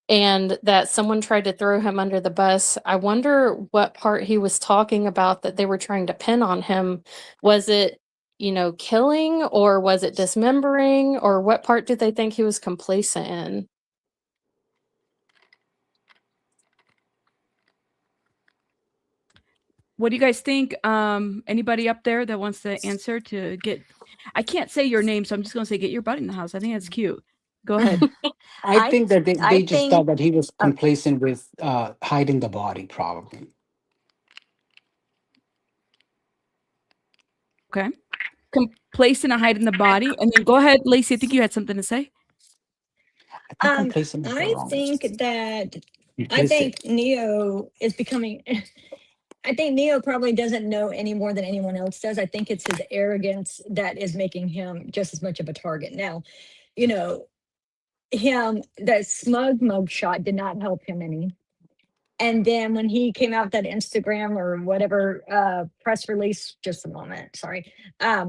and that someone tried to throw him under the bus. I wonder what part he was talking about that they were trying to pin on him. Was it, killing, or was it dismembering, or what part did they think he was complacent in? What do you guys think? Anybody up there that wants to answer to get, I can't say your name, so I'm just going to say get your butt in the house. I think that's cute. Go ahead. I think that they just think- thought that he was complacent with hiding the body, probably. Okay. Complacent and hiding the body. And then go ahead, Lacey. I think you had something to say. I think that I think Neo is becoming. I think Neo probably doesn't know any more than anyone else does. I think it's his arrogance that is making him just as much of a target. Now, that smug mug shot did not help him any. And then when he came out with that Instagram or whatever press release, just a moment, sorry. I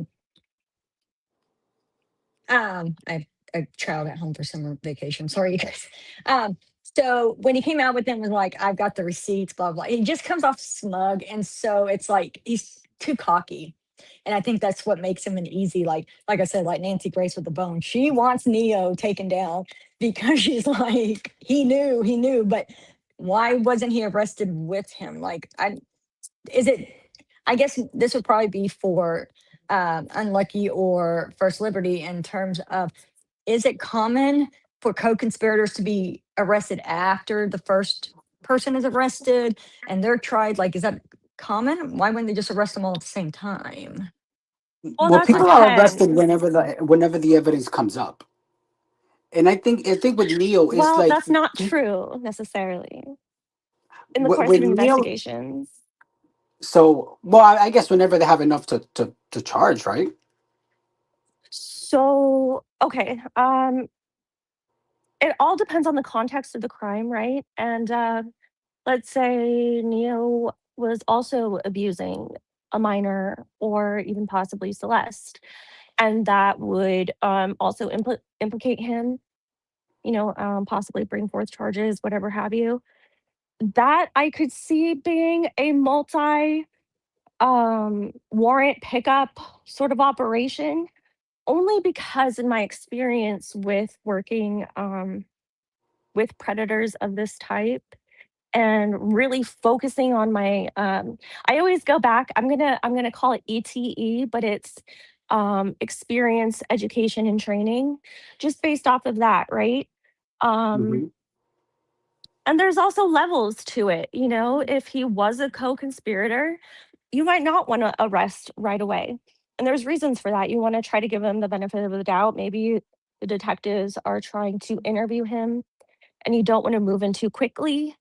a child at home for summer vacation. Sorry, you guys. So when he came out with them, was like, I've got the receipts, blah, blah. He just comes off smug. And so it's like he's too cocky. And I think that's what makes him an easy, like I said, like Nancy Grace with the bone. She wants Neo taken down because she's like, he knew, but why wasn't he arrested with him? Like, I guess this would probably be for Unlucky or First Liberty in terms of, is it common for co-conspirators to be arrested after the first person is arrested and they're tried? Like, is that common? Why wouldn't they just arrest them all at the same time? Well, people are arrested whenever the evidence comes up. And I think with Neo is Well, like, that's not true necessarily in the course of Neo, investigations. so I guess whenever they have enough to charge, right? So, okay. It all depends on the context of the crime, right? And let's say Neo was also abusing a minor or even possibly Celeste, and that would also implicate him, possibly bring forth charges, whatever have you. That I could see being a multi warrant pickup sort of operation, only because in my experience with working with predators of this type and really focusing on my I always go back, I'm gonna call it ETE, but it's experience, education, and training, just based off of that, right? Hmm. And there's also levels to it. If he was a co-conspirator, you might not want to arrest right away. And there's reasons for that. You want to try to give him the benefit of the doubt. Maybe the detectives are trying to interview him and you don't want to move in too quickly.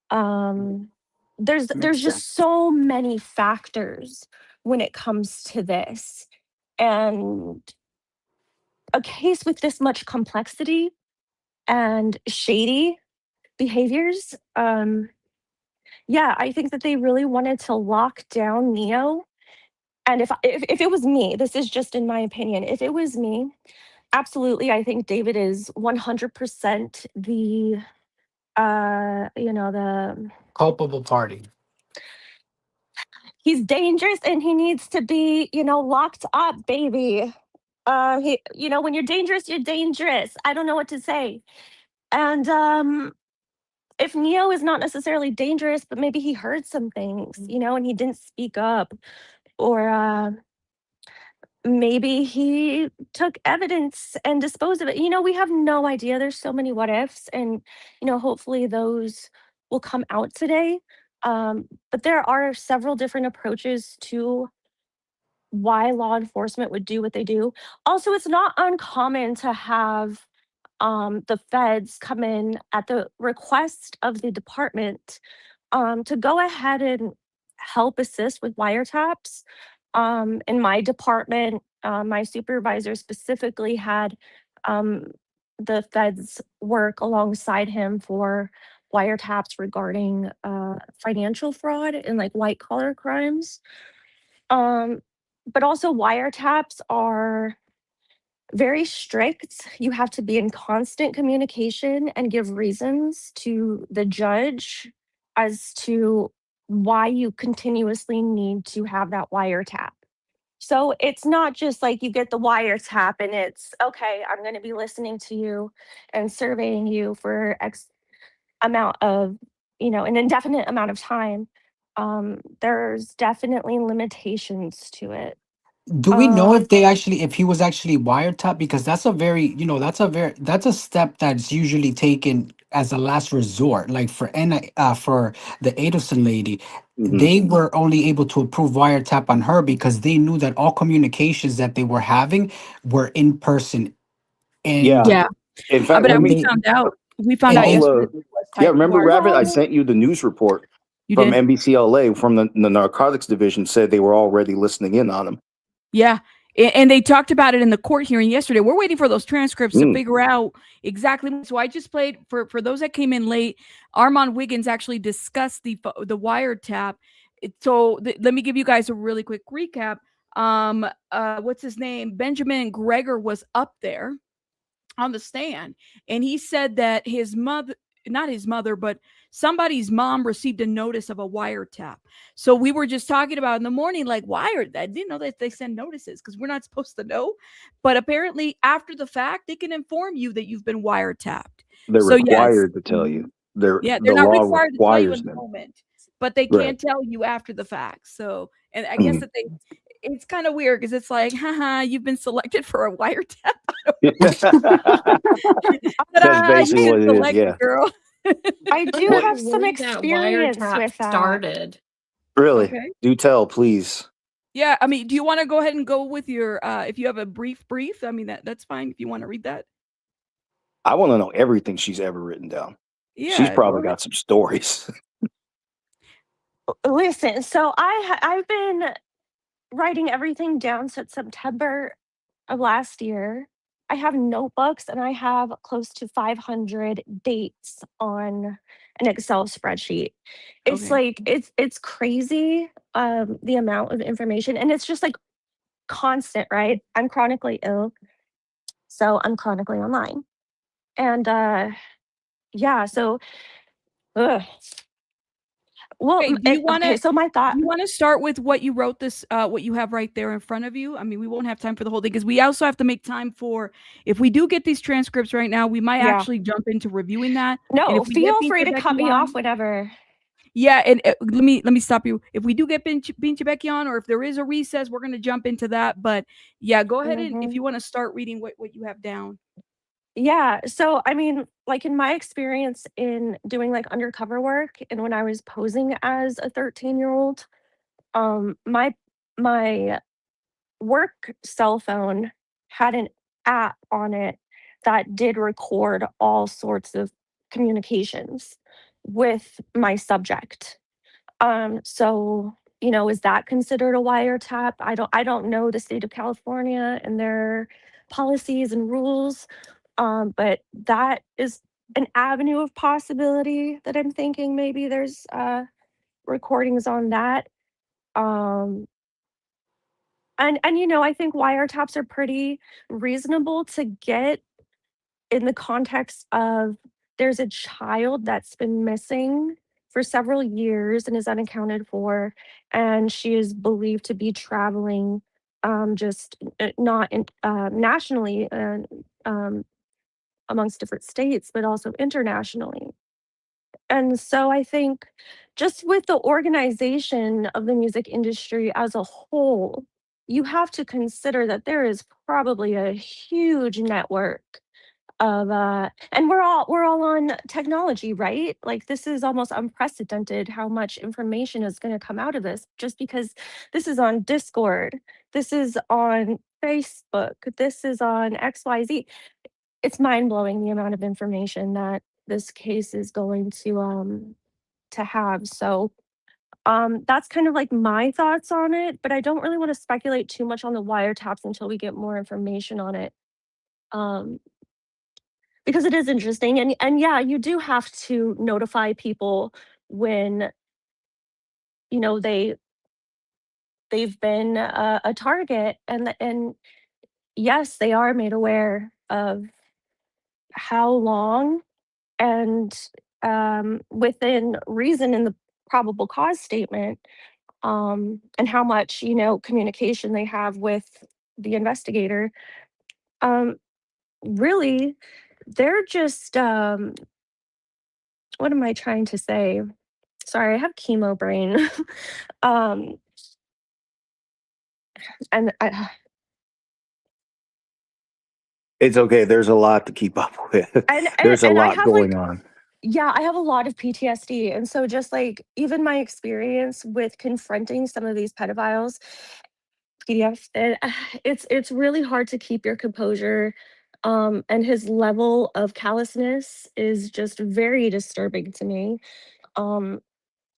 There's Makes just sense. so many factors when it comes to this. And a case with this much complexity and shady behaviors, yeah, I think that they really wanted to lock down Neo. And if it was me, this is just in my opinion, if it was me, absolutely, I think David is 100% the Culpable party. he's dangerous and he needs to be, locked up, baby. When you're dangerous, you're dangerous. I don't know what to say. And if Neo is not necessarily dangerous, but maybe he heard some things, and he didn't speak up, or maybe he took evidence and disposed of it. We have no idea. There's so many what ifs, and hopefully those will come out today. But there are several different approaches to why law enforcement would do what they do. Also, it's not uncommon to have the feds come in at the request of the department to go ahead and help assist with wiretaps. In my department, my supervisor specifically had the feds work alongside him for wiretaps regarding financial fraud and like white collar crimes. But also wiretaps are very strict. You have to be in constant communication and give reasons to the judge as to why you continuously need to have that wiretap. So it's not just like you get the wiretap and it's okay, I'm going to be listening to you and surveying you for X amount of, an indefinite amount of time. There's definitely limitations to it. Do we know Um, if he was actually wiretapped? Because that's a very, that's a step that's usually taken as a last resort. Like for the Adelson lady, Hmm. they were only able to approve wiretap on her because they knew that all communications that they were having were in person. And Yeah. Yeah. In fact, But let and me. they we found and, out and yesterday I'll. that it was Yeah, type remember, Rabbit? I wiretap. sent you the news report You from did? NBCLA from the narcotics division. Said they were already listening in on him. Yeah. And they talked about it in the court hearing yesterday. We're waiting for those transcripts to figure out exactly. So I just played for those that came in late. Armand Wiggins actually discussed the wiretap. Let me give you guys a really quick recap. What's his name? Benjamin Gregor was up there on the stand, and he said that his mother, not his mother, but somebody's mom received a notice of a wiretap. So we were just talking about in the morning, like, I didn't know that they send notices because we're not supposed to know. But apparently, after the fact, they can inform you that you've been wiretapped. They're So yes, required to tell you. They're yeah, they're the not law required to tell you requires in the them. moment, but they Right. can tell you after the fact. So, and I guess that it's kind of weird because it's like, haha, you've been selected for a wiretap. That's basically You what get it is. selected, Yeah. girl. I do What? have some Where that experience wiretap with that. started. Really? Okay. Do tell, please. Yeah, I mean, do you want to go ahead and go with your if you have a brief? I mean that's fine if you want to read that. I want to know everything she's ever written down. She's Yeah, go probably ahead. got some stories. Listen, so I've been writing everything down since September of last year. I have notebooks and I have close to 500 dates on an Excel spreadsheet. It's Okay. like it's crazy, the amount of information, and it's just like constant, right? I'm chronically ill, so I'm chronically online. And yeah, so ugh. Well, Okay, do you want okay, to so my thought, start with what you wrote this what you have right there in front of you? I mean, we won't have time for the whole thing because we also have to make time for, if we do get these transcripts right now, we might yeah. actually jump into reviewing that. And No, if we get feel free Bincha to cut Becky me off on, whenever. yeah, and let me stop you. If we do get Bincha Becky on, or if there is a recess, we're gonna jump into that. But yeah, go ahead and if Mhm. you want to start reading what you have down. Yeah, so I mean, like in my experience in doing like undercover work and when I was posing as a 13-year-old, my work cell phone had an app on it that did record all sorts of communications with my subject. So, is that considered a wiretap? I don't know the state of California and their policies and rules. But that is an avenue of possibility that I'm thinking maybe there's recordings on that. Um, and I think wiretaps are pretty reasonable to get in the context of there's a child that's been missing for several years and is unaccounted for, and she is believed to be traveling just not nationally um, amongst different states, but also internationally. And so I think just with the organization of the music industry as a whole, you have to consider that there is probably a huge network of and we're all on technology, right? Like this is almost unprecedented how much information is going to come out of this just because this is on Discord, this is on Facebook, this is on XYZ. It's mind-blowing the amount of information that this case is going to have. So that's kind of like my thoughts on it, but I don't really want to speculate too much on the wiretaps until we get more information on it. Um, because it is interesting, and yeah, you do have to notify people when they've been a target, and yes, they are made aware of how long and within reason in the probable cause statement, and how much communication they have with the investigator. um, Really, they're just what am I trying to say? Sorry, I have chemo brain. um, and I, It's okay. There's a lot to keep up with. and, and There's a and I lot have going like, on. yeah, I have a lot of PTSD, and so just like even my experience with confronting some of these pedophiles, PDF, it's really hard to keep your composure. And his level of callousness is just very disturbing to me. Um,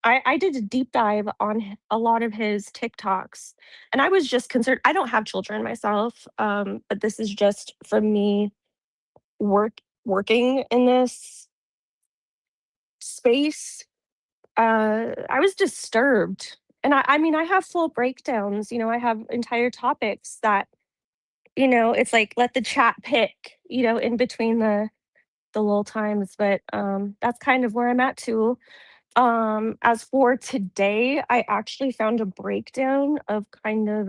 I did a deep dive on a lot of his TikToks, and I was just concerned. I don't have children myself, but this is just from me working in this space. I was disturbed, and I mean, I have full breakdowns. I have entire topics that it's like let the chat pick, in between the little times. But that's kind of where I'm at too. As for today, I actually found a breakdown of kind of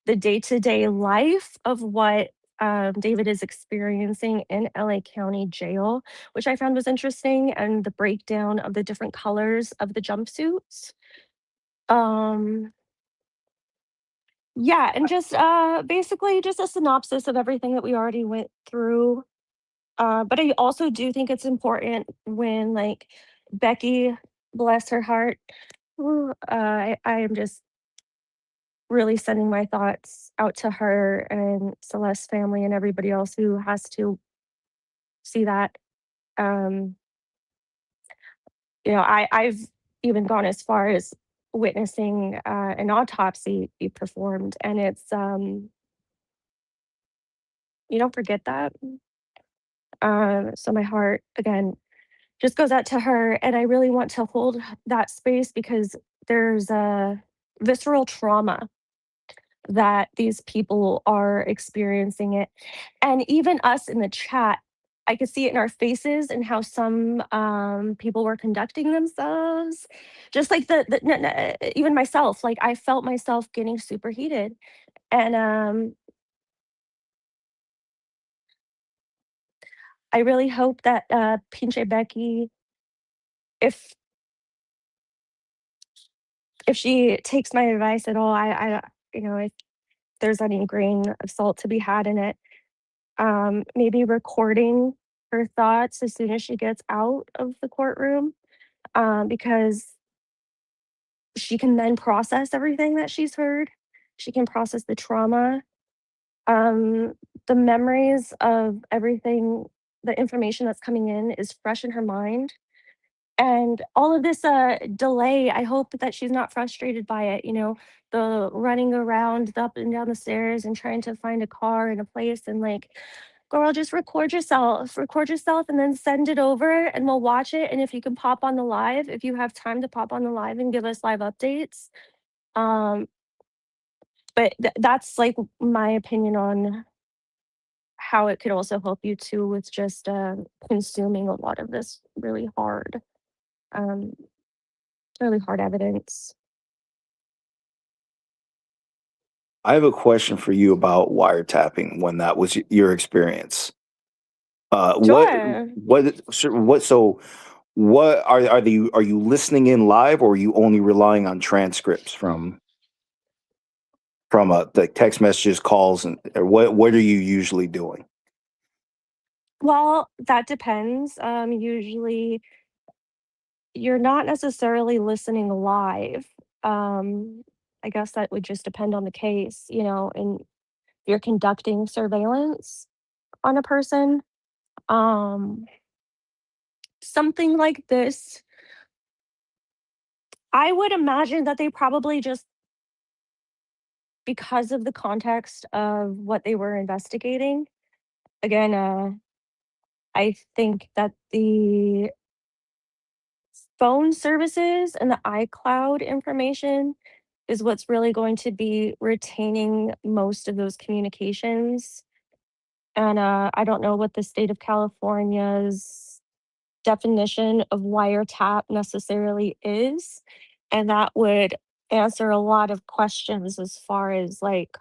the day-to-day life of what David is experiencing in LA County Jail, which I found was interesting, and the breakdown of the different colors of the jumpsuits. Um, yeah, and just basically just a synopsis of everything that we already went through. But I also do think it's important when like Becky, bless her heart, I am just really sending my thoughts out to her and Celeste's family and everybody else who has to see that. Um, I've even gone as far as witnessing an autopsy be performed, and You don't forget that. So my heart, again, just goes out to her. And I really want to hold that space because there's a visceral trauma that these people are experiencing it. And even us in the chat, I could see it in our faces and how some people were conducting themselves. Just like even myself, like I felt myself getting super heated. And I really hope that Pinche Becky, if she takes my advice at all, if there's any grain of salt to be had in it, maybe recording her thoughts as soon as she gets out of the courtroom, because she can then process everything that she's heard. She can process the trauma, the memories of everything, the information that's coming in is fresh in her mind. And all of this delay, I hope that she's not frustrated by it, the running around up and down the stairs and trying to find a car and a place and like, girl, just record yourself and then send it over and we'll watch it. And if you can pop on the live, if you have time to pop on the live and give us live updates. But that's like my opinion on how it could also help you too with just consuming a lot of this um, really hard evidence. I have a question for you about wiretapping when that was your experience. Sure. What are you listening in live, or are you only relying on transcripts from the text messages, calls, and or what are you usually doing? Well, that depends. Usually you're not necessarily listening live. I guess that would just depend on the case, and you're conducting surveillance on a person. Something like this, I would imagine that they probably just, because of the context of what they were investigating, again, I think that the phone services and the iCloud information is what's really going to be retaining most of those communications. And I don't know what the state of California's definition of wiretap necessarily is. And that would answer a lot of questions as far as like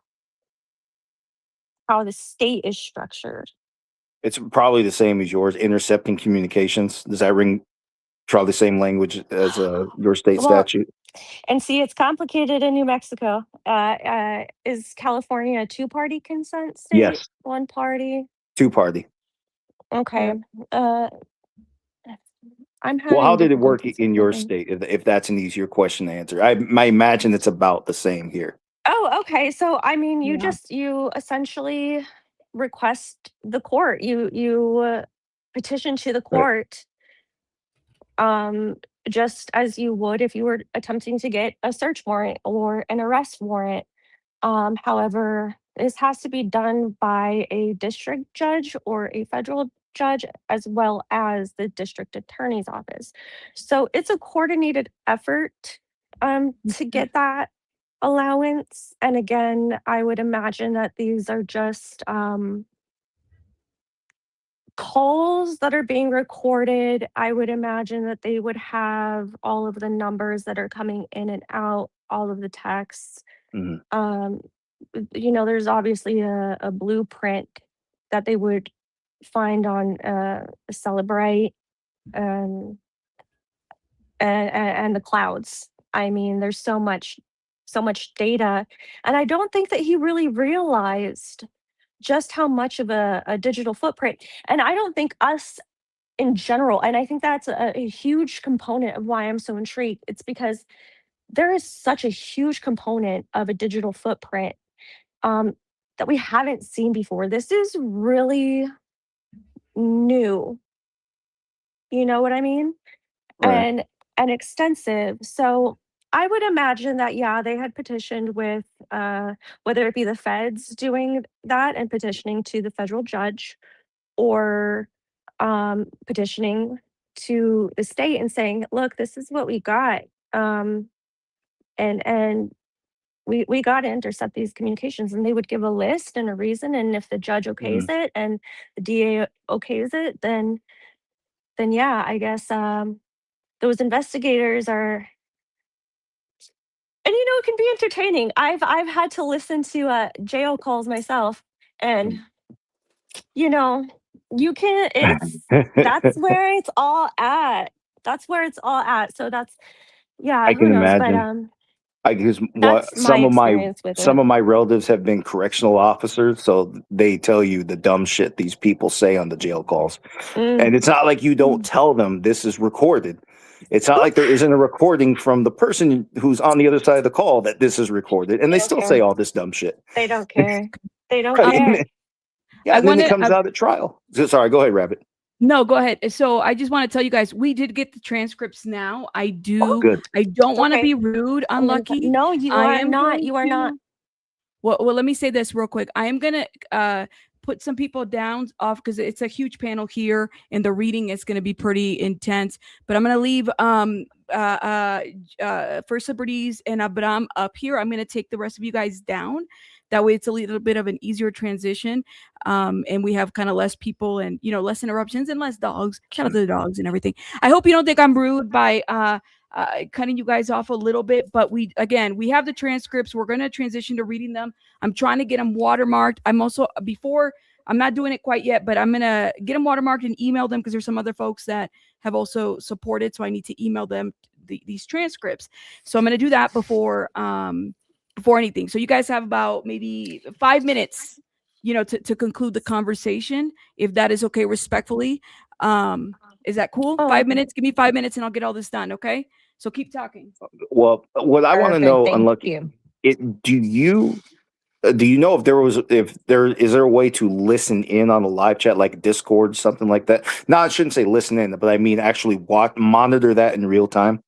how the state is structured. It's probably the same as yours, intercepting communications. Does that ring probably the same language as your state Well, statute? and see, it's complicated in New Mexico. Is California a two-party consent state? Yes. One party? Two-party. Okay. I'm Well, how having did it work difficulties in with your hearing. state? If that's an easier question to answer, I imagine it's about the same here. Oh, okay. So I mean, you Yeah. you essentially request the court. You petition to the Right. court, um, just as you would if you were attempting to get a search warrant or an arrest warrant. However, this has to be done by a district judge or a federal judge, as well as the district attorney's office. So it's a coordinated effort to get that allowance. And again, I would imagine that these are just calls that are being recorded. I would imagine that they would have all of the numbers that are coming in and out, all of the texts. Mhm. There's obviously a blueprint that they would find on Celebrate and the clouds. I mean, there's so much data, and I don't think that he really realized just how much of a digital footprint. And I don't think us in general, and I think that's a huge component of why I'm so intrigued. It's because there is such a huge component of a digital footprint that we haven't seen before. This is really new. You know what I mean? Right. And extensive. So I would imagine that, yeah, they had petitioned with, whether it be the feds doing that and petitioning to the federal judge, or petitioning to the state and saying, look, this is what we got. And we got to intercept these communications, and they would give a list and a reason. And if the judge okays it and the DA okays it, then yeah, I guess those investigators are, and it can be entertaining. I've had to listen to jail calls myself, and you can, that's where it's all at. That's where it's all at. So that's, yeah, I who can knows? But imagine. Because that's my experience with some it. of my relatives have been correctional officers, so they tell you the dumb shit these people say on the jail calls. And it's not like you don't tell them this is recorded. It's not like there isn't a recording from the person who's on the other side of the call that this is recorded, and they still say all this dumb shit. They don't care. They don't Right. care. Yeah, and then it comes out at trial. Sorry, go ahead, Rabbit. No, go ahead. So I just want to tell you guys, we did get the transcripts now. I good. don't want to Okay. be rude, Unlucky. No, you are not. You are not. Well, let me say this real quick. I am going to put some people down off because it's a huge panel here and the reading is going to be pretty intense. But I'm going to leave First Liberties and Abram up here. I'm going to take the rest of you guys down. That way it's a little bit of an easier transition. And we have kind of less people and, less interruptions and less dogs. Shout out to the dogs and everything. I hope you don't think I'm rude by cutting you guys off a little bit, but we have the transcripts. We're going to transition to reading them. I'm trying to get them watermarked. I'm not doing it quite yet, but I'm going to get them watermarked and email them because there's some other folks that have also supported. So I need to email them these transcripts. So I'm going to do that before anything. So you guys have about maybe 5 minutes, to conclude the conversation, if that is okay, respectfully. Is that cool? 5 minutes? Give me 5 minutes and I'll get all this done. Okay. So keep talking. Well, what I want to know, Unlucky, do you know if there is a way to listen in on a live chat like Discord, something like that? No, I shouldn't say listen in, but I mean actually monitor that in real time.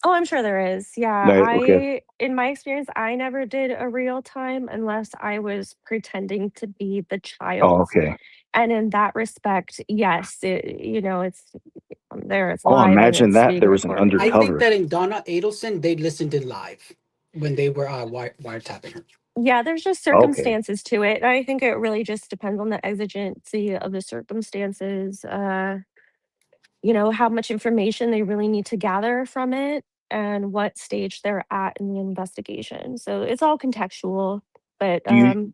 Oh, I'm sure there is. Yeah. Right, okay. In my experience, I never did a real time unless I was pretending to be the child. Oh, okay. And in that respect, yes, it's there. It's Oh, live. imagine and that it's there was an being recorded. I think undercover. that in Donna Adelson, they listened in live when they were wiretapping her. Yeah, there's just circumstances to it. I think it really just depends on the exigency of the circumstances. How much information they really need to gather from it and what stage they're at in the investigation. So it's all contextual, but Do you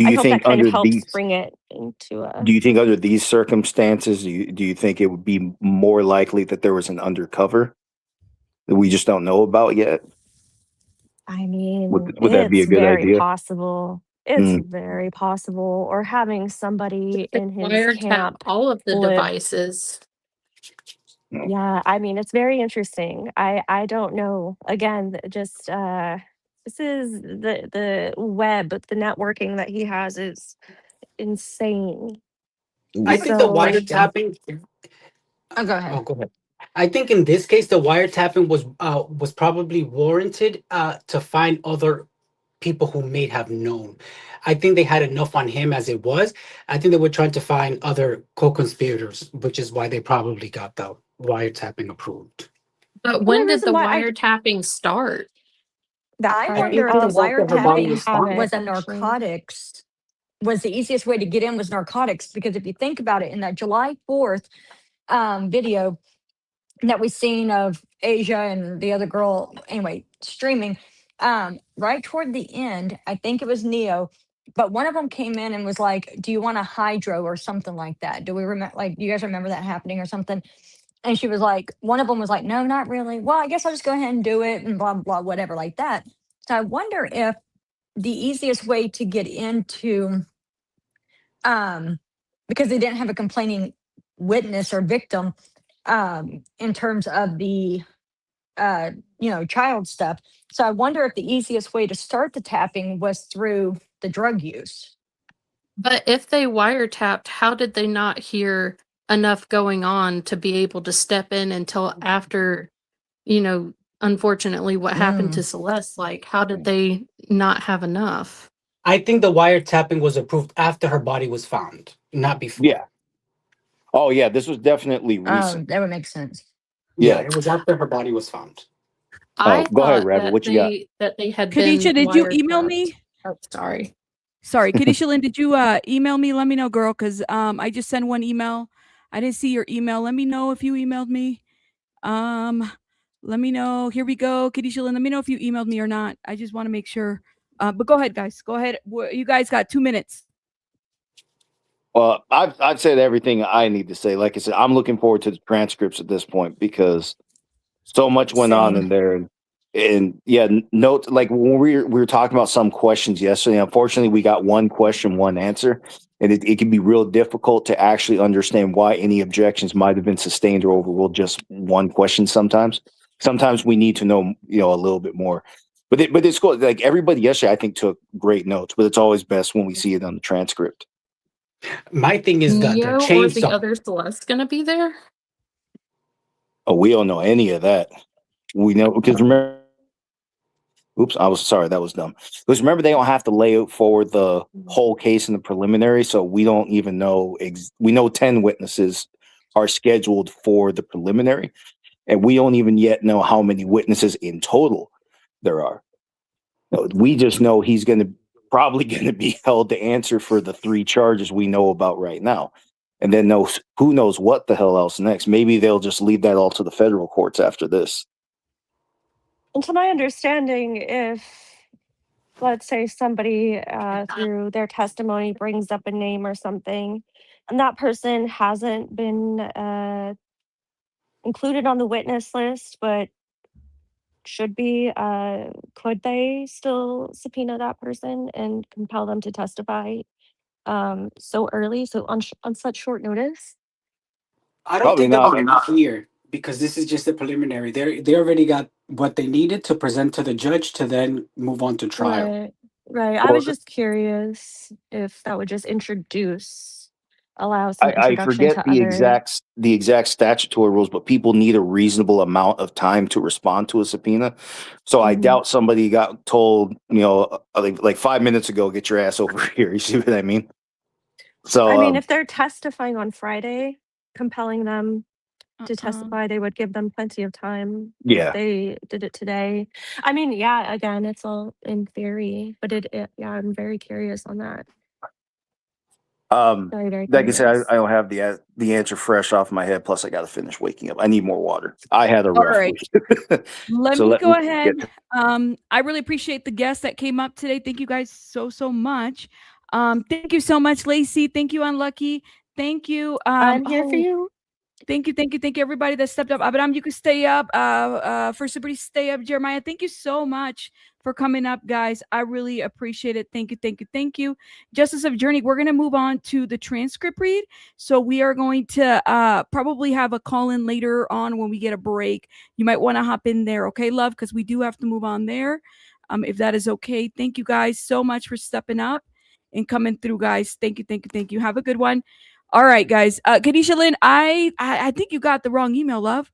I hope think that kind of under helps these bring it into a. Do you think under these circumstances, do you think it would be more likely that there was an undercover that we just don't know about yet? I mean, Would that be a it's good very idea? possible. It's very possible. Or having somebody in his Wiretap camp. all of the flip. devices. Yeah, I mean, it's very interesting. I don't know. Again, just this is the web, the networking that he has is insane. I think the wiretapping. Oh, go ahead. Oh, go ahead. I think in this case, the wiretapping was probably warranted to find other people who may have known. I think they had enough on him as it was. I think they were trying to find other co-conspirators, which is why they probably got the wiretapping approved. But when did the wiretapping start? I wonder if the wiretapping was a narcotics. Was the easiest way to get in was narcotics, because if you think about it, in that July 4th video that we seen of Asia and the other girl, anyway, streaming, right toward the end, I think it was Neo, but one of them came in and was like, do you want a hydro or something like that? Do we remember, do you guys remember that happening or something? And she was like, one of them was like, no, not really. Well, I guess I'll just go ahead and do it and blah, blah, whatever like that. So I wonder if the easiest way to get into, because they didn't have a complaining witness or victim in terms of the child stuff. So I wonder if the easiest way to start the tapping was through the drug use. But if they wiretapped, how did they not hear enough going on to be able to step in until after unfortunately, what happened to Celeste. Like, how did they not have enough? I think the wiretapping was approved after her body was found, not before. Yeah. Oh yeah, this was definitely recent. That would make sense. Yeah, Yeah. it was after her body was found. I Go ahead, thought Rabbit. What you got? that they had Kadisha, been did you email wiretapped. me? Oh, sorry. Sorry, Kadisha Lynn, did you email me? Let me know, girl, because I just sent one email. I didn't see your email. Let me know if you emailed me. Let me know. Here we go, Kadisha Lynn. Let me know if you emailed me or not. I just want to make sure. But go ahead, guys. Go ahead. You guys got 2 minutes. Well, I've said everything I need to say. Like I said, I'm looking forward to the transcripts at this point because so much went on in there. And yeah, note like when we were talking about some questions yesterday, unfortunately, we got one question, one answer. And it can be real difficult to actually understand why any objections might have been sustained or overruled just one question sometimes. Sometimes we need to know, a little bit more. But it's cool. Like everybody yesterday, I think, took great notes, but it's always best when we see it on the transcript. My thing is that Neo the or chainsaw. the other Celeste gonna be there? Oh, we don't know any of that. We know because remember. Oops, I was sorry. That was dumb. Because remember, they don't have to lay forward the whole case in the preliminary, so we don't even know. We know 10 witnesses are scheduled for the preliminary, and we don't even yet know how many witnesses in total there are. No, we just know he's probably going to be held to answer for the 3 charges we know about right now. And then who knows what the hell else next. Maybe they'll just leave that all to the federal courts after this. And to my understanding, if, let's say, somebody through their testimony brings up a name or something, and that person hasn't been included on the witness list, but should be, could they still subpoena that person and compel them to testify so early, so on such short notice? I don't Probably think that's not. clear because this is just a preliminary. They already got what they needed to present to the judge to then move on to trial. Right. I was just curious if that would just allow some I introduction forget to the other. exact statutory rules, but people need a reasonable amount of time to respond to a subpoena. So I doubt somebody got told, like 5 minutes ago, get your ass over here. You see what I mean? So I mean, if they're testifying on Friday, compelling them to testify, they would give them plenty of time. Yeah. If they did it today. I mean, yeah, again, it's all in theory, but yeah, I'm very curious on that. Very, very like I said, curious. I don't have the answer fresh off my head. Plus, I got to finish waking up. I need more water. I had a All rough right. week. Let So me let go me ahead. get- I really appreciate the guests that came up today. Thank you guys so much. Thank you so much, Lacey. Thank you, Unlucky. Thank you. I'm here for you. Thank you everybody that stepped up. Abraham, you can stay up. First everybody stay up. Jeremiah, thank you so much for coming up, guys. I really appreciate it. Thank you. Justice of Journey, we're gonna move on to the transcript read. So we are going to probably have a call in later on when we get a break. You might want to hop in there, okay, love? Because we do have to move on there. If that is okay. Thank you guys so much for stepping up and coming through, guys. Thank you. Have a good one. All right, guys. Kadisha Lynn, I think you got the wrong email, love.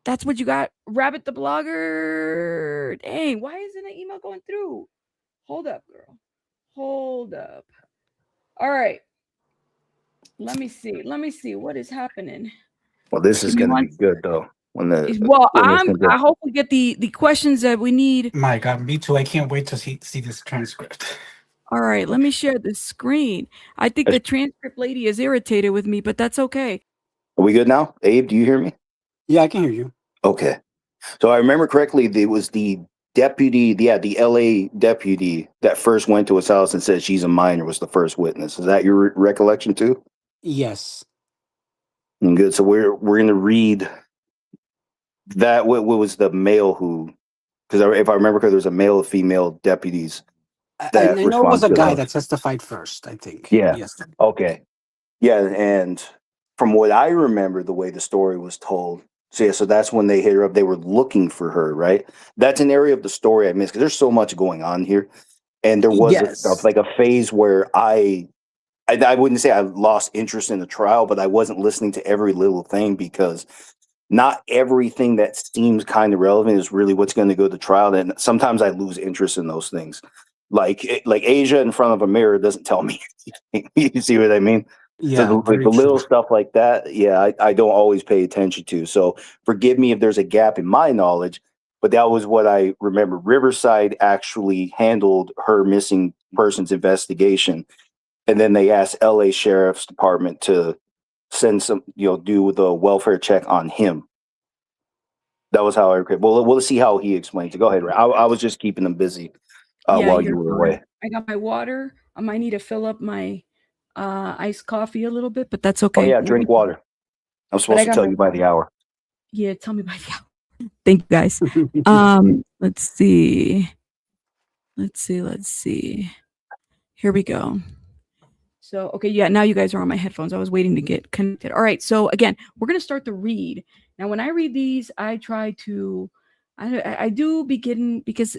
That's what you got. Rabbit the blogger. Dang, why isn't the email going through? Hold up, girl. Hold up. All right. Let me see. What is happening? Well, this is Give me going to one. be good though. Well, I hope we get the questions that we need. My God, me too. I can't wait to see this transcript. All right, let me share the screen. I think the transcript lady is irritated with me, but that's okay. Are we good now? Abe, do you hear me? Yeah, I can hear you. Okay. So I remember correctly, it was the deputy, the LA deputy that first went to his house and said she's a minor was the first witness. Is that your recollection too? Yes. Good. So we're going to read that. What was the male who? Because if I remember correctly, there was a male and female deputies. I know it was a guy that testified first, I think. Yeah. Yes. Okay. Yeah, and from what I remember, the way the story was told. So that's when they hit her up. They were looking for her, right? That's an area of the story I missed because there's so much going on here, and there was like a phase where I wouldn't say I lost interest in the trial, but I wasn't listening to every little thing because not everything that seems kind of relevant is really what's going to go to trial. And sometimes I lose interest in those things. Like Asia in front of a mirror doesn't tell me. You see what I mean? Yeah, So the little stuff like that, yeah, I don't always pay attention to. So forgive me if there's a gap in my knowledge, but that was what I remember. Riverside actually handled her missing persons investigation. And then they asked LA Sheriff's Department to send some, do the welfare check on him. That was how I recall. We'll see how he explains it. Go ahead, Ray. I was just keeping them busy while you were away. I got my water. I might need to fill up my iced coffee a little bit, but that's Oh okay. yeah, drink water. I'm supposed to tell you by the hour. Yeah, tell me by the hour. Thank you, guys. Let's see. Here we go. So, okay, yeah, now you guys are on my headphones. I was waiting to get connected. All right, so again, we're going to start the read. Now, when I read these, I try to, I do begin, because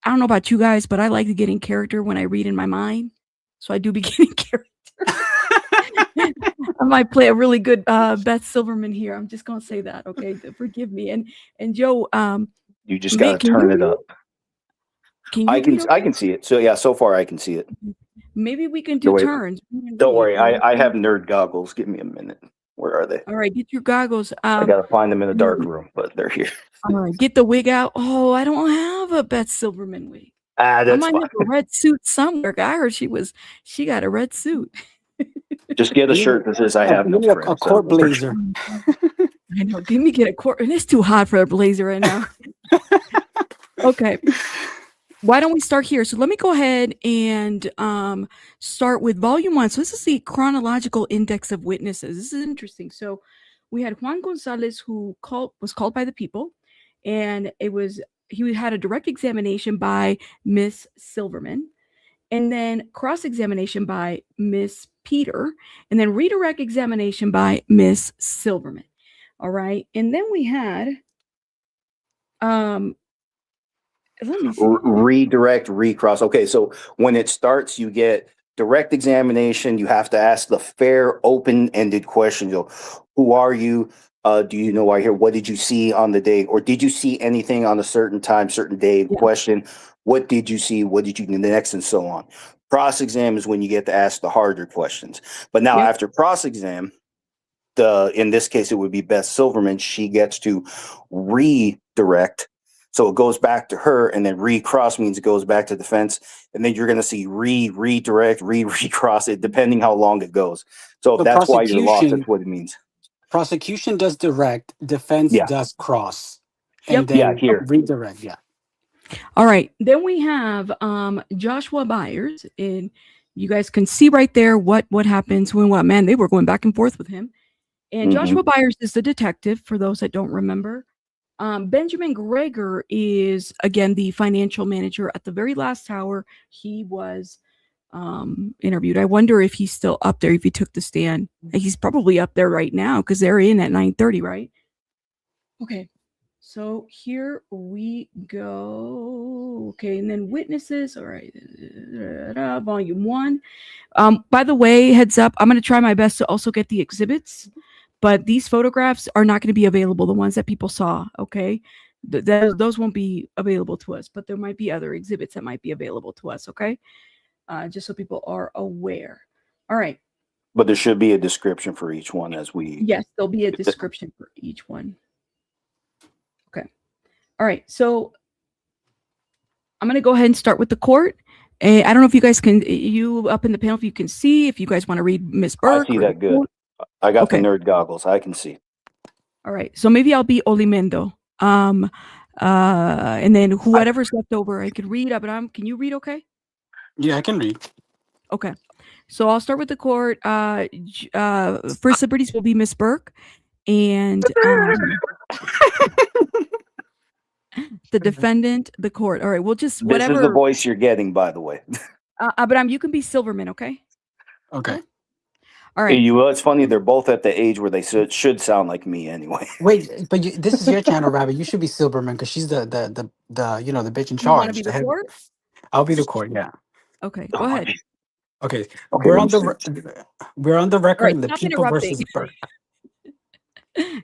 I don't know about you guys, but I like to get in character when I read in my mind. So I do begin in character. I might play a really good Beth Silverman here. I'm just going to say that, okay? Forgive me. And Joe, you just got to turn it up. I can see it. So yeah, so far I can see it. Maybe we can do turns. Don't worry. I have nerd goggles. Give me a minute. Where are they? All right, get your goggles. I got to find them in a dark room, but they're here. All right, get the wig out. Oh, I don't have a Beth Silverman wig. That's I might fine. have a red suit somewhere. I heard she got a red suit. Just get a shirt that says I have no friends. A court blazer. I know. Give me a court. And it's too hot for a blazer right now. Okay. Why don't we start here? So let me go ahead and start with volume 1. So this is the chronological index of witnesses. This is interesting. So we had Juan Gonzalez, who was called by the people, and he had a direct examination by Miss Silverman, and then cross-examination by Miss Peter, and then redirect examination by Miss Silverman. All right. And then we had let me see. Redirect, recross. Okay, so when it starts, you get direct examination. You have to ask the fair, open-ended questions. Who are you? Do you know why you're here? What did you see on the day? Or did you see anything on a certain time, certain day? Yeah. Question. What did you see? What did you do next? And so on. Cross-exam is when you get to ask the harder questions. But now after cross-exam, in this case, it would be Beth Silverman. She gets to redirect. So it goes back to her, and then recross means it goes back to defense. And then you're going to see redirect, recross it, depending how long it goes. So if that's why you're lost, that's what it means. Prosecution does direct, defense does cross. And then redirect, All right. Then we have Joshua Byers, and you guys can see right there what happens when man, they were going back and forth with him. And Joshua Byers is the detective, for those that don't remember. Benjamin Gregor is, again, the financial manager at the very last tower. He was interviewed. I wonder if he's still up there, if he took the stand. He's probably up there right now because they're in at 9:30, right? Okay. So here we go. Okay, and then witnesses. All right. Volume 1. By the way, heads up, I'm going to try my best to also get the exhibits. But these photographs are not going to be available, the ones that people saw, okay? Those won't be available to us, but there might be other exhibits that might be available to us, okay? Just so people are aware. All right. But there should be a description for each one as we... Yes, there'll be a description for each one. Okay. All right, so I'm going to go ahead and start with the court. I don't know if you guys can, you up in the panel, if you can see, if you guys want to read Ms. Burke. I see that good. I got the nerd goggles. I can see. All right. So maybe I'll be Olimendo. And then whoever's left over, I could read. Abraham, can you read okay? Yeah, I can read. Okay. So I'll start with the court. First liberties will be Miss Burke. And the defendant, the court. All right. We'll just whatever. This is the voice you're getting, by the way. Abraham, you can be Silverman, okay? Okay. All right. It's funny. They're both at the age where they should sound like me anyway. Wait, but this is your channel, Rabbit. You should be Silverman because she's the the bitch in charge. You want to be the court? I'll be the court. Yeah. Okay. Go ahead. Okay. We're on the record. Right, in the people versus Burke.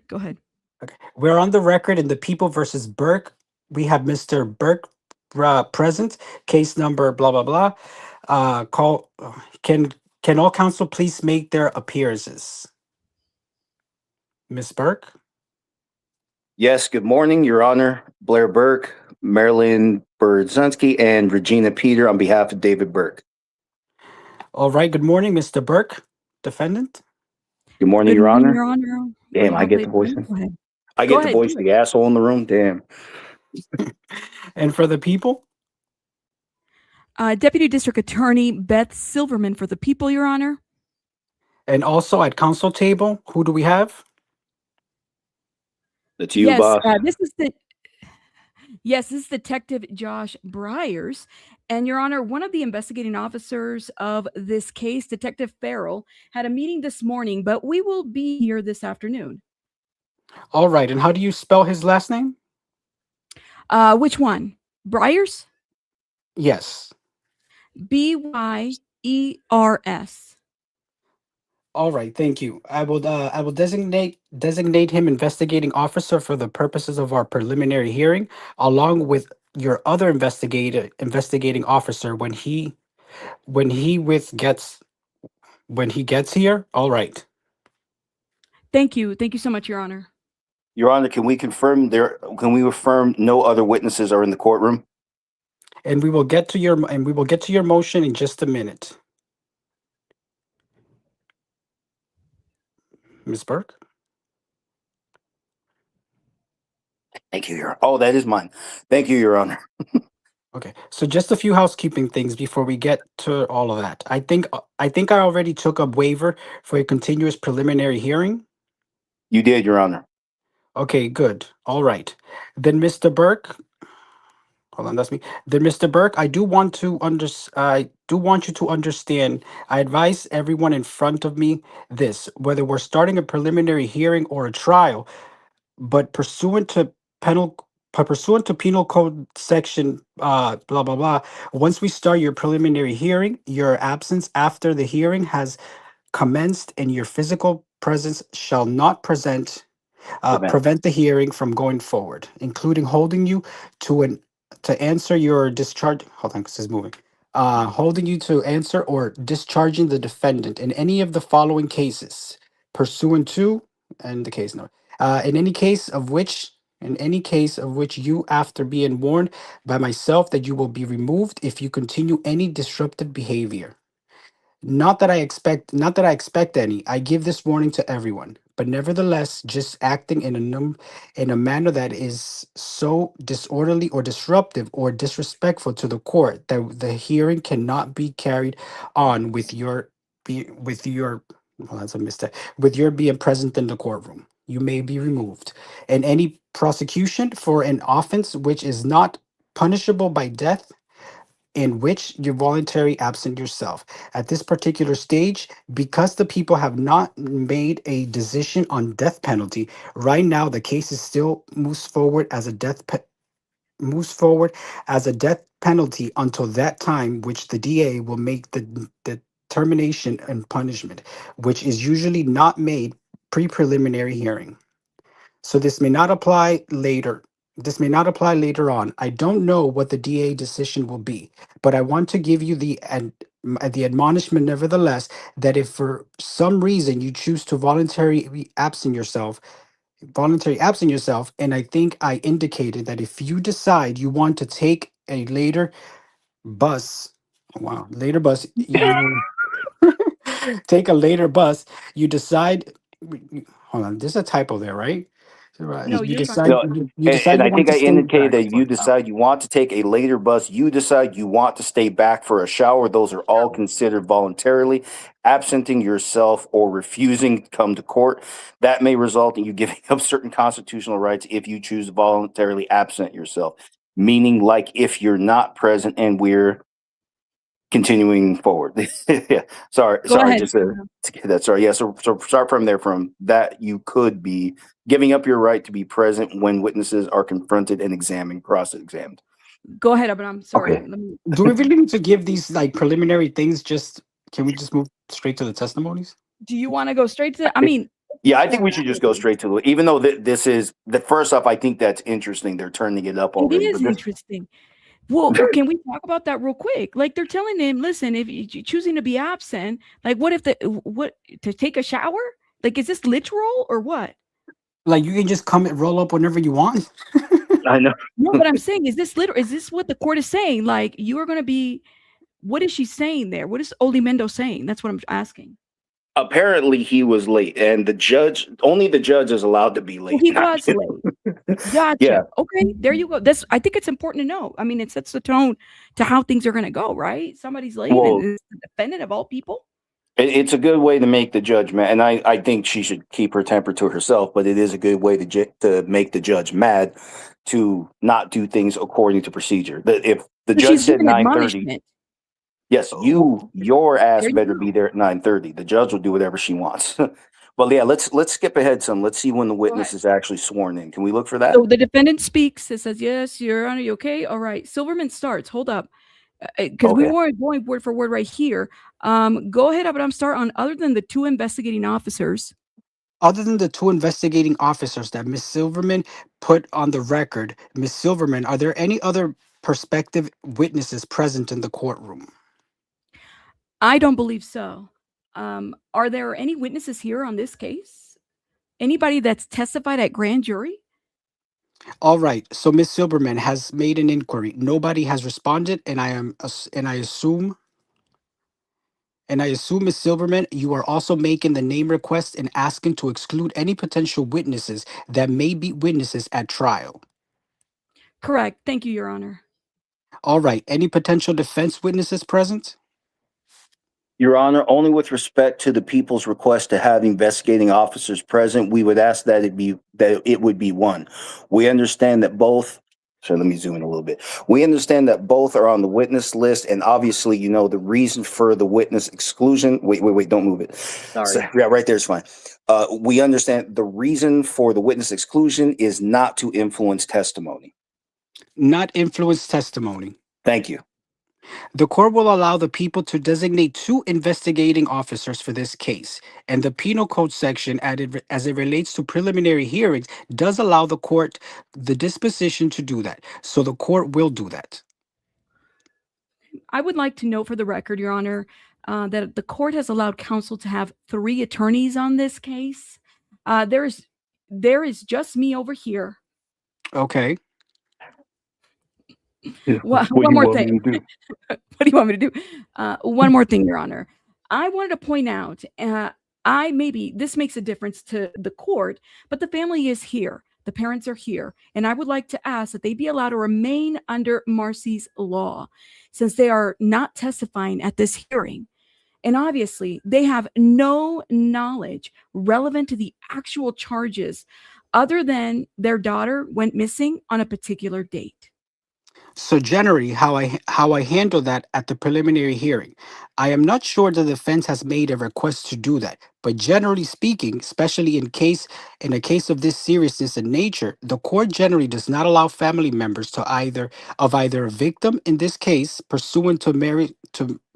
Go ahead. Okay. We're on the record in the People versus Burke. We have Mr. Burke present. Case number blah blah blah. Call. Can all counsel please make their appearances? Miss Burke. Yes, good morning, Your Honor. Blair Burke, Marilyn Berdzunski, and Regina Peter on behalf of David Burke. All right. Good morning, Mr. Burke, defendant. Good morning, Good Your morning, Honor. Your Honor. Damn, You I wanna get play the voice. the game? Go ahead. I Go get to ahead, voice do it. the asshole in the room. Damn. And for the people? Deputy District Attorney Beth Silverman for the people, Your Honor. And also at counsel table, who do we have? That's you, Yes, boss. this is Detective Josh Briers. And Your Honor, one of the investigating officers of this case, Detective Farrell, had a meeting this morning, but we will be here this afternoon. All right. And how do you spell his last name? Which one? Briers? Yes. Byers. All right, thank you. I will designate him investigating officer for the purposes of our preliminary hearing, along with your other investigating officer when he gets here. All right. Thank you. Thank you so much, Your Honor. Your Honor, can we affirm no other witnesses are in the courtroom? And we will get to your motion in just a minute. Ms. Burke? Thank you, Your Honor. Oh, that is mine. Thank you, Your Honor. Okay, so just a few housekeeping things before we get to all of that. I think I already took a waiver for a continuous preliminary hearing. You did, Your Honor. Okay, good. All right. Then Mr. Burke, hold on, that's me. Then Mr. Burke, I do want you to understand. I advise everyone in front of me this, whether we're starting a preliminary hearing or a trial, but pursuant to penal code section blah blah blah, once we start your preliminary hearing, your absence after the hearing has commenced and your physical presence shall not prevent the hearing from going forward, including holding you to answer your discharge. Hold on, because it's moving. Holding you to answer or discharging the defendant in any of the following cases, pursuant to, and the case note. In any case of which you, after being warned by myself that you will be removed if you continue any disruptive behavior. Not that I expect any. I give this warning to everyone. But nevertheless, just acting in a manner that is so disorderly or disruptive or disrespectful to the court that the hearing cannot be carried on with your well, that's a mistake. With your being present in the courtroom. You may be removed. And any prosecution for an offense which is not punishable by death, in which you voluntarily absent yourself. At this particular stage, because the people have not made a decision on death penalty, right now the case is still moves forward as a death penalty until that time, which the DA will make the determination and punishment, which is usually not made pre-preliminary hearing. So this may not apply later. This may not apply later on. I don't know what the DA decision will be, but I want to give you the admonishment, nevertheless, that if for some reason you choose to voluntarily absent yourself, and I think I indicated that if you decide you want to take a later bus, you take a later bus, you decide. Hold on, there's a typo there, right? Right. No, You you're decide. fine. No, You decide and you I want think to I stay indicated back that for you an hour. decide you want to take a later bus. You decide you want to stay back for a shower. Those are all considered voluntarily. Absenting yourself or refusing to come to court, that may result in you giving up certain constitutional rights if you choose to voluntarily absent yourself. Meaning, like if you're not present and we're continuing forward. Yeah, sorry, Go ahead. just to get that. Sorry, yeah. So start from there. From that, you could be giving up your right to be present when witnesses are confronted and examined, cross-examined. Go ahead, but I'm sorry. Okay. Do we really need to give these like preliminary things? Can we just move straight to the testimonies? Do you want to go straight to? I mean, Yeah, I think we should just go straight to it. Even though this is the first off, I think that's interesting. They're turning it up It already. is But this, interesting. Well, can we talk about that real quick? Like they're telling him, listen, if you're choosing to be absent, like what if what to take a shower? Like, is this literal or what? Like you can just come and roll up whenever you want. I know. No, but I'm saying, is this literal? Is this what the court is saying? Like you are going to be, what is she saying there? What is Olimendo saying? That's what I'm asking. Apparently, he was late, and only the judge is allowed to be late. Well, he was late. Gotcha. Yeah. Okay, there you go. I think it's important to know. I mean, it sets the tone to how things are going to go, right? Somebody's late, Well, and it's the defendant of all people. It's a good way to make the judge mad, and I think she should keep her temper to herself. But it is a good way to make the judge mad to not do things according to procedure. If the judge said 9:30, yes, your ass better be there at 9:30. The judge will do whatever she wants. Well, yeah, let's skip ahead some. Let's see when the witness is actually sworn in. Can we look for that? So the defendant speaks. It says, "Yes, Your Honor, you okay? All right." Silverman starts. Hold up, because we weren't going word for word right here. Go ahead, but I'm start on. Other than the two investigating officers, Other than the two investigating officers that Miss Silverman put on the record, Miss Silverman, are there any other prospective witnesses present in the courtroom? I don't believe so. Are there any witnesses here on this case? Anybody that's testified at grand jury? All right. So Miss Silverman has made an inquiry. Nobody has responded, and I assume Miss Silverman, you are also making the name request and asking to exclude any potential witnesses that may be witnesses at trial. Correct. Thank you, Your Honor. All right. Any potential defense witnesses present? Your Honor, only with respect to the people's request to have investigating officers present, we would ask that it would be one. We understand that both. So let me zoom in a little bit. We understand that both are on the witness list, and obviously, the reason for the witness exclusion. Wait, don't move it. Sorry. So, yeah, right there's fine. We understand the reason for the witness exclusion is not to influence testimony. Not influence testimony. Thank you. The court will allow the people to designate two investigating officers for this case, and the Penal Code section, as it relates to preliminary hearings, does allow the court the disposition to do that. So the court will do that. I would like to note for the record, Your Honor, that the court has allowed counsel to have 3 attorneys on this case. There is just me over here. Okay. One more thing. What do you want me to do? One more thing, Your Honor. I wanted to point out, maybe this makes a difference to the court, but the family is here. The parents are here. And I would like to ask that they be allowed to remain under Marcy's law, since they are not testifying at this hearing. And obviously, they have no knowledge relevant to the actual charges other than their daughter went missing on a particular date. So generally, how I handle that at the preliminary hearing, I am not sure the defense has made a request to do that. But generally speaking, especially in a case of this seriousness and nature, the court generally does not allow family members of either a victim in this case, pursuant to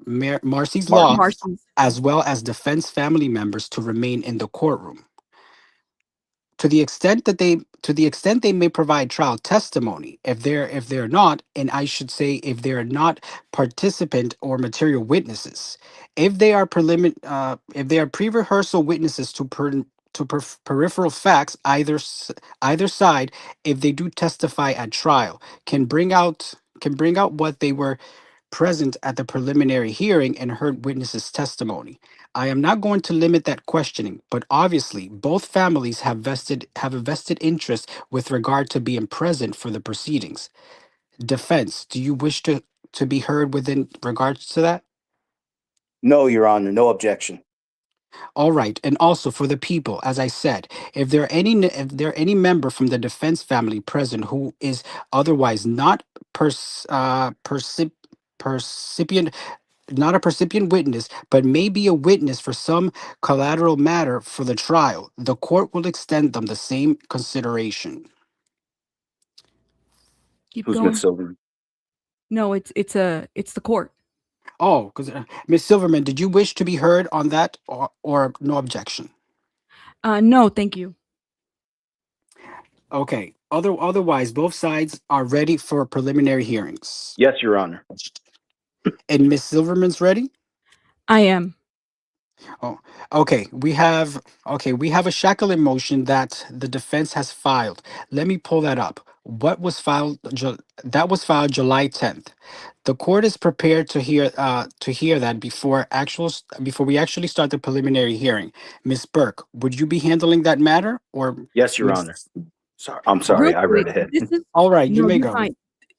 Marcy's law, as well as defense family members to remain in the courtroom. To the extent they may provide trial testimony, if they're not, and I should say if they're not participant or material witnesses, if they are pre-rehearsal witnesses to peripheral facts, either side, if they do testify at trial, can bring out what they were present at the preliminary hearing and heard witnesses' testimony. I am not going to limit that questioning, but obviously both families have a vested interest with regard to being present for the proceedings. Defense, do you wish to be heard within regards to that? No, Your Honor, no objection. All right, and also for the people, as I said, if there are any member from the defense family present who is otherwise not not a percipient witness, but may be a witness for some collateral matter for the trial, the court will extend them the same consideration. Keep Who's going. Miss Silverman? No, it's the court. Oh, because Miss Silverman, did you wish to be heard on that, or no objection? No, thank you. Okay. Otherwise, both sides are ready for preliminary hearings. Yes, Your Honor. And Miss Silverman's ready? I am. Oh, okay. We have a shackling motion that the defense has filed. Let me pull that up. What was filed? That was filed July 10th. The court is prepared to hear that before we actually start the preliminary hearing. Miss Burke, would you be handling that matter or Yes, Your Miss? Honor. Sorry, I'm Real sorry. I read quick, ahead. this is All right, you no, may you're go. fine.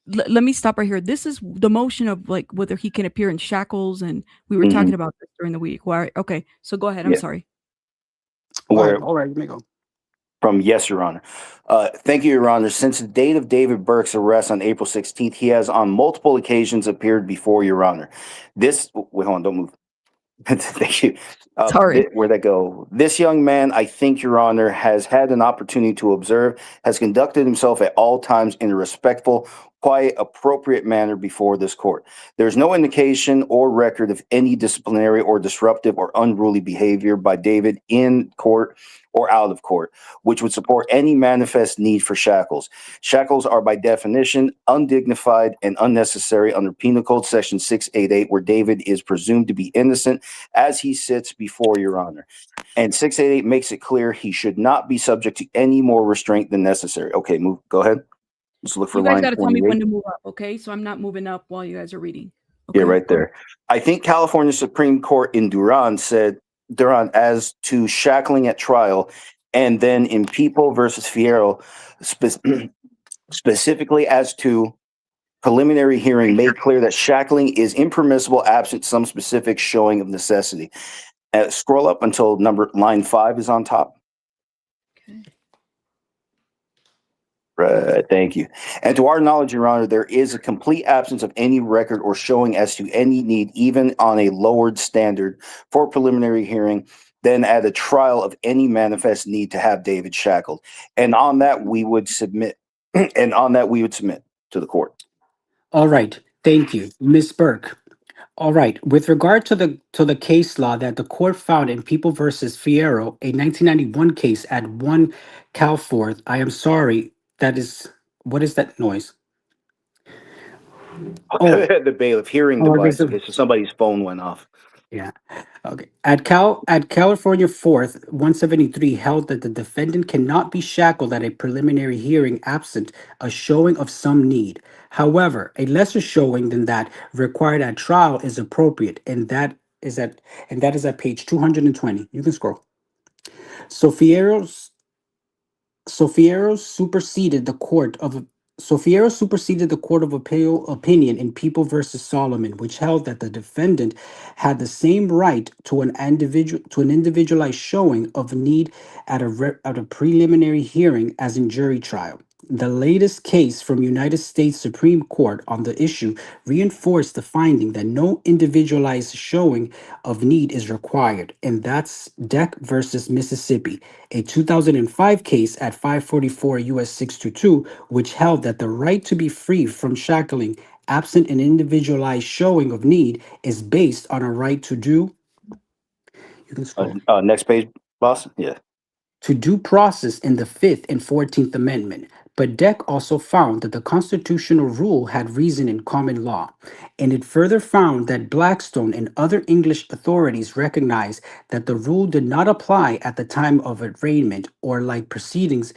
Let me stop right here. This is the motion of like whether he can appear in shackles, and we were talking about this during the week. Why? Okay, so go ahead. I'm Yeah. sorry. Where All right, you may go. from yes, Your Honor. Thank you, Your Honor. Since the date of David Burke's arrest on April 16th, he has on multiple occasions appeared before Your Honor. Wait, hold on, don't move. Thank you. Sorry. Where'd that go? This young man, I think, Your Honor, has had an opportunity to observe, has conducted himself at all times in a respectful, quiet, appropriate manner before this court. There's no indication or record of any disciplinary or disruptive or unruly behavior by David in court or out of court, which would support any manifest need for shackles. Shackles are by definition undignified and unnecessary under Penal Code Section 688, where David is presumed to be innocent as he sits before Your Honor. And 688 makes it clear he should not be subject to any more restraint than necessary. Okay, go ahead. Let's look for You guys line got to tell me 28. when to move up, okay? So I'm not moving up while you guys are reading. Yeah, Okay? right there. I think California Supreme Court in Duran as to shackling at trial, and then in People versus Fierro, specifically as to preliminary hearing, made clear that shackling is impermissible absent some specific showing of necessity. Scroll up until line 5 is on top. Okay. Right, thank you. And to our knowledge, Your Honor, there is a complete absence of any record or showing as to any need, even on a lowered standard for preliminary hearing, than at a trial of any manifest need to have David shackled. And on that, we would submit. And on that, we would submit to the court. All right, thank you, Miss Burke. All right, with regard to the case law that the court found in People versus Fierro, a 1991 case at 1 Calforth, I am sorry, what is that noise? Oh, The bailiff hearing oh, device. Okay, so somebody's phone went off. yeah. Okay. At California 4th 173 held that the defendant cannot be shackled at a preliminary hearing absent a showing of some need. However, a lesser showing than that required at trial is appropriate, and that is at page 220. You can scroll. Sofiero superseded the court of Sofiero superseded the Court of Appeal opinion in People versus Solomon, which held that the defendant had the same right to an individualized showing of need at a preliminary hearing as in jury trial. The latest case from United States Supreme Court on the issue reinforced the finding that no individualized showing of need is required, and that's Deck versus Mississippi, a 2005 case at 544 U.S. 622, which held that the right to be free from shackling, absent an individualized showing of need, is based on a right to do. You can scroll. Next page, boss. Yeah. To due process in the Fifth and 14th Amendment. But Deck also found that the constitutional rule had reason in common law, and it further found that Blackstone and other English authorities recognized that the rule did not apply at the time of arraignment or like proceedings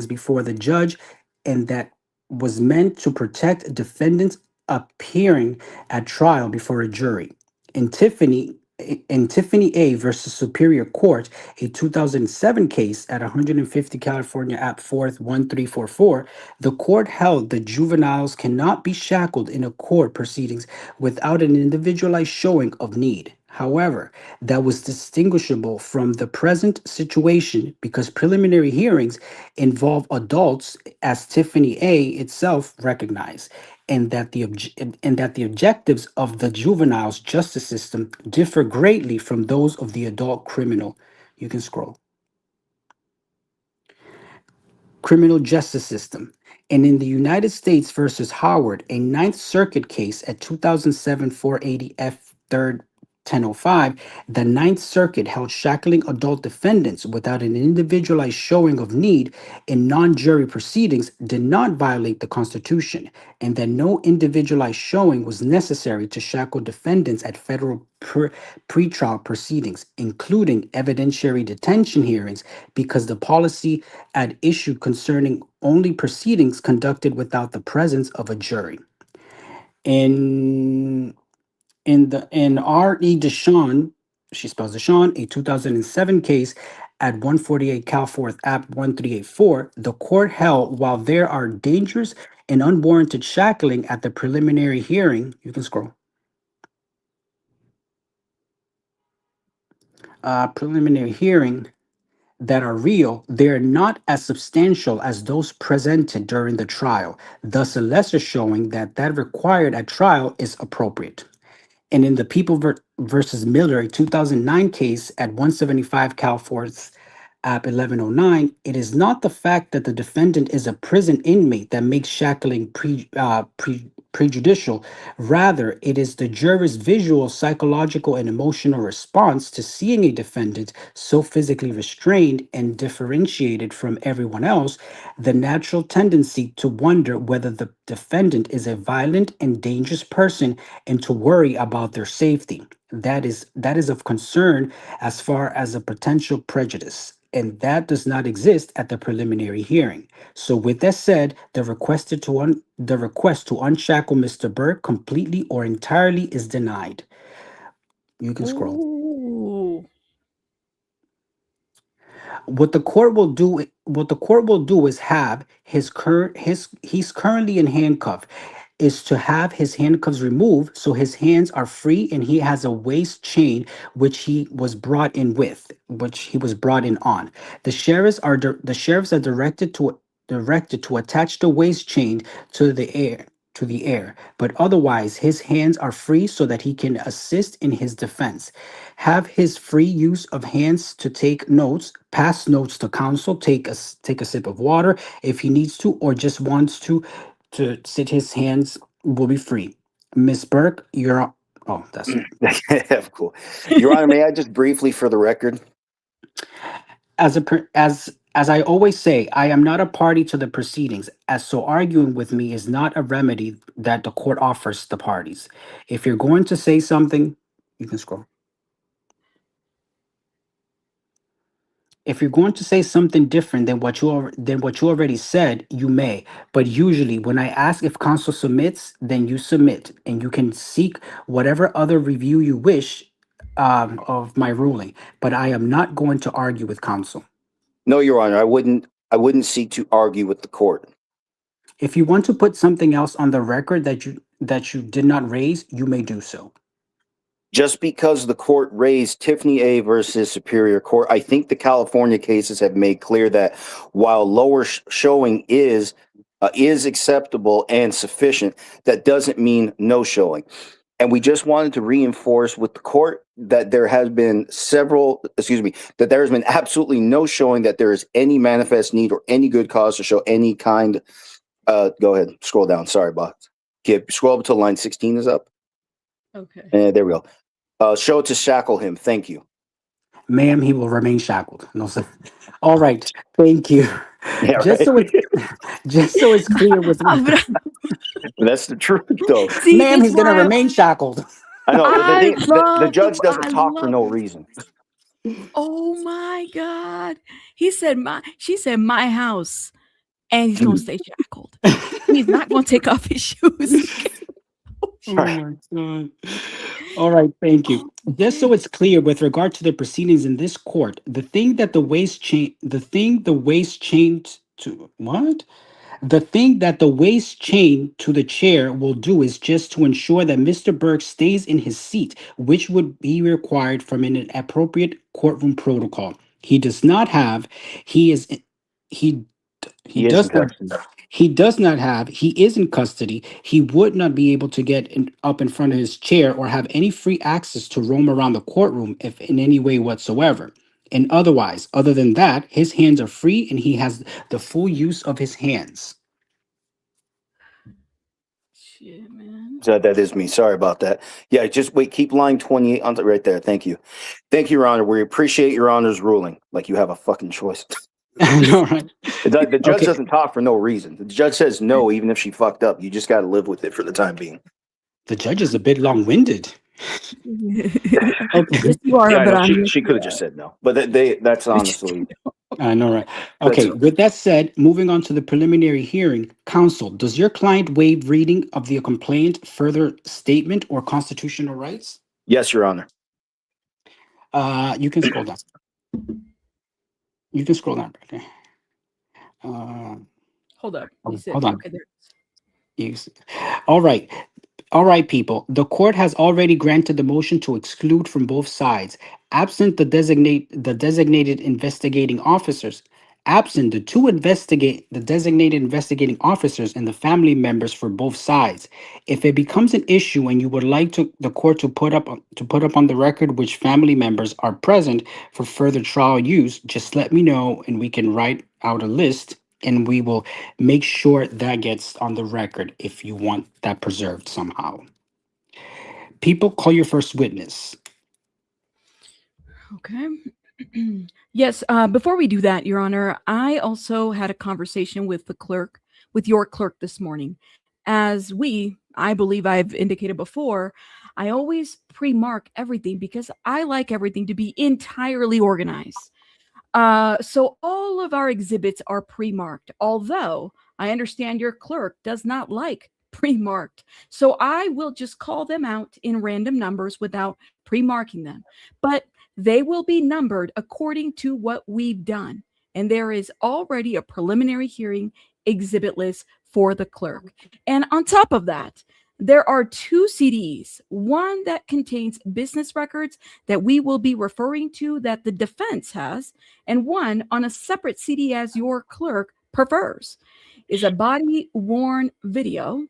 before the judge, and that was meant to protect defendants appearing at trial before a jury. In Tiffany A versus Superior Court, a 2007 case at 150 California App 4th 1344, the court held that juveniles cannot be shackled in a court proceedings without an individualized showing of need. However, that was distinguishable from the present situation because preliminary hearings involve adults, as Tiffany A itself recognized, and that the objectives of the juvenile's justice system differ greatly from those of the adult criminal. You can scroll. Criminal justice system. And in the United States versus Howard, a Ninth Circuit case at 2007 480 F 3rd 1005, the Ninth Circuit held shackling adult defendants without an individualized showing of need in non-jury proceedings did not violate the Constitution, and that no individualized showing was necessary to shackle defendants at federal pretrial proceedings, including evidentiary detention hearings, because the policy at issue concerning only proceedings conducted without the presence of a jury. In R.E. Deshawn, she spells Deshawn, a 2007 case at 148 Cal 4th App 1384, the court held while there are dangerous and unwarranted shackling at the preliminary hearing, you can scroll. Preliminary hearing that are real, they are not as substantial as those presented during the trial, thus a lesser showing that required at trial is appropriate. And in the versus Miller, a 2009 case at 175 Cal 4th App 1109, it is not the fact that the defendant is a prison inmate that makes shackling prejudicial. Rather, it is the juror's visual, psychological, and emotional response to seeing a defendant so physically restrained and differentiated from everyone else, the natural tendency to wonder whether the defendant is a violent and dangerous person and to worry about their safety. That is of concern as far as a potential prejudice, and that does not exist at the preliminary hearing. So with that said, the request to unshackle Mr. Burke completely or entirely is denied. You can scroll. Ooh. What the court will do is have he's currently in handcuff, is to have his handcuffs removed so his hands are free and he has a waist chain which he was brought in on. The sheriffs are directed to attach the waist chain to the air, but otherwise his hands are free so that he can assist in his defense. Have his free use of hands to take notes, pass notes to counsel, take a sip of water if he needs to, or just wants to sit. His hands will be free. Miss Burke, you're. Oh, that's Cool. Your Honor, may I just briefly, for the record? As I always say, I am not a party to the proceedings, as so arguing with me is not a remedy that the court offers the parties. If you're going to say something, you can scroll. If you're going to say something different than what you already said, you may. But usually, when I ask if counsel submits, then you submit, and you can seek whatever other review you wish of my ruling. But I am not going to argue with counsel. No, Your Honor, I wouldn't seek to argue with the court. If you want to put something else on the record that you did not raise, you may do so. Just because the court raised Tiffany A versus Superior Court, I think the California cases have made clear that while lower showing is acceptable and sufficient, that doesn't mean no showing. And we just wanted to reinforce with the court that there has been that there has been absolutely no showing that there is any manifest need or any good cause to show any kind. Go ahead, scroll down. Sorry, Bob. Scroll up until line 16 is up. Okay. There we go. Show to shackle him. Thank you. Ma'am, he will remain shackled. No, sir. All right. Thank you. Yeah, just so it's clear with That's the truth, though. See, ma'am, he's gonna remain shackled. I know. The judge doesn't talk for no reason. Oh my God. She said my house. And he's gonna stay shackled. He's not gonna take off his shoes. Oh my God. All right, thank you. Just so it's clear with regard to the proceedings in this court, the thing that the waist chain to the chair will do is just to ensure that Mr. Burke stays in his seat, which would be required from an appropriate courtroom protocol. He does not have, he is in custody. He would not be able to get up in front of his chair or have any free access to roam around the courtroom if in any way whatsoever. And other than that, his hands are free and he has the full use of his hands. Shit, man. That is me. Sorry about that. Yeah, just wait. Keep line 28 on right there. Thank you. Thank you, Your Honor. We appreciate Your Honor's ruling. Like you have a fucking choice. All right. The judge Okay. doesn't talk for no reason. The judge says no, even if she fucked up. You just got to live with it for the time being. The judge is a bit long-winded. Okay. Yes, you are, Yeah, I but know. I'm. She could have just said no, but that's honestly. I know, right? Okay. With that said, moving on to the preliminary hearing, counsel, does your client waive reading of the complaint, further statement, or constitutional rights? Yes, Your Honor. You can scroll down. You can scroll down. Okay. Hold up. You said, Hold on. okay, there. Yes. All right. All right, people. The court has already granted the motion to exclude from both sides, absent the designated investigating officers, absent the designated investigating officers and the family members for both sides. If it becomes an issue and you would like the court to put up on the record which family members are present for further trial use, just let me know and we can write out a list and we will make sure that gets on the record if you want that preserved somehow. People, call your first witness. Okay. Yes, before we do that, Your Honor, I also had a conversation with your clerk this morning. I believe I've indicated before, I always pre-mark everything because I like everything to be entirely organized. So all of our exhibits are pre-marked, although I understand your clerk does not like pre-marked. So I will just call them out in random numbers without pre-marking them. But they will be numbered according to what we've done. And there is already a preliminary hearing exhibit list for the clerk. And on top of that, there are 2 CDs, one that contains business records that we will be referring to that the defense has, and one on a separate CD as your clerk prefers, is a body-worn video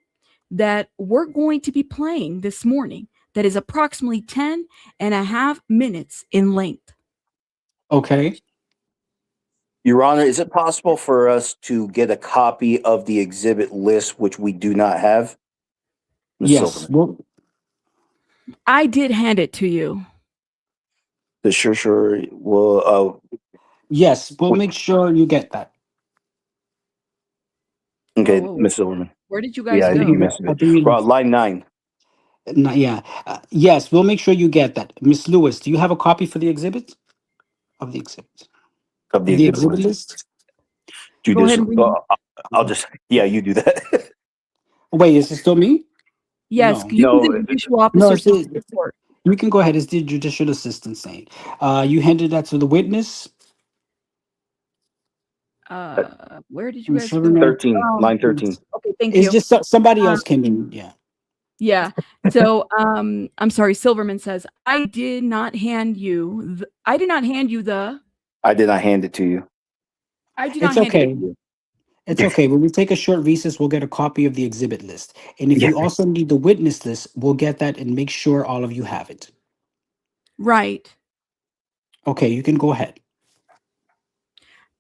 that we're going to be playing this morning that is approximately 10 and a half minutes in length. Okay. Your Honor, is it possible for us to get a copy of the exhibit list, which we do not have? Ms. Yes. Silverman. Well, I did hand it to you. Sure. Well, yes, we'll make sure you get that. okay, Oh, Ms. Silverman. where did you guys Yeah, I go? think you missed it. Line 9. Yeah. Yes, we'll make sure you get that. Miss Lewis, do you have a copy for the exhibit? Of the exhibit? Of the The exhibit exhibit list. list? Go ahead and read. I'll just, yeah, you do that. Wait, is it still me? Yes, No. you can No, the judicial officer it's the- report. You can go ahead. It's the judicial assistant saying. You handed that to the witness? Where did you Miss guys go? Silverman? 13, line 13. Okay, thank It's you. just somebody else came in. Yeah. Yeah. So, I'm sorry. Silverman says, I did not hand you the. I did not hand it to you. I did It's not hand it okay. to you. It's okay. When we take a short recess, we'll get a copy of the exhibit list. And if you also need the witness list, we'll get that and make sure all of you have it. Right. Okay, you can go ahead.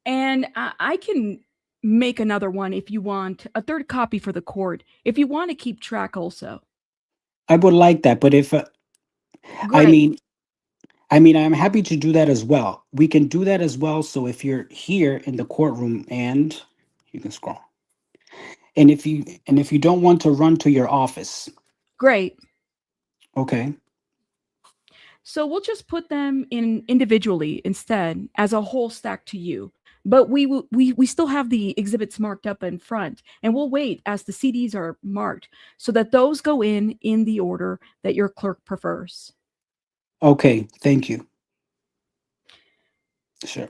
And I can make another one if you want, a third copy for the court, if you want to keep track also. I would like that, but if I Great. mean, I'm happy to do that as well. We can do that as well. So if you're here in the courtroom and you can scroll. And if you don't want to run to your office, Great. okay. So we'll just put them in individually instead as a whole stack to you. But we still have the exhibits marked up in front, and we'll wait as the CDs are marked so that those go in the order that your clerk prefers. Okay, thank you. Sure.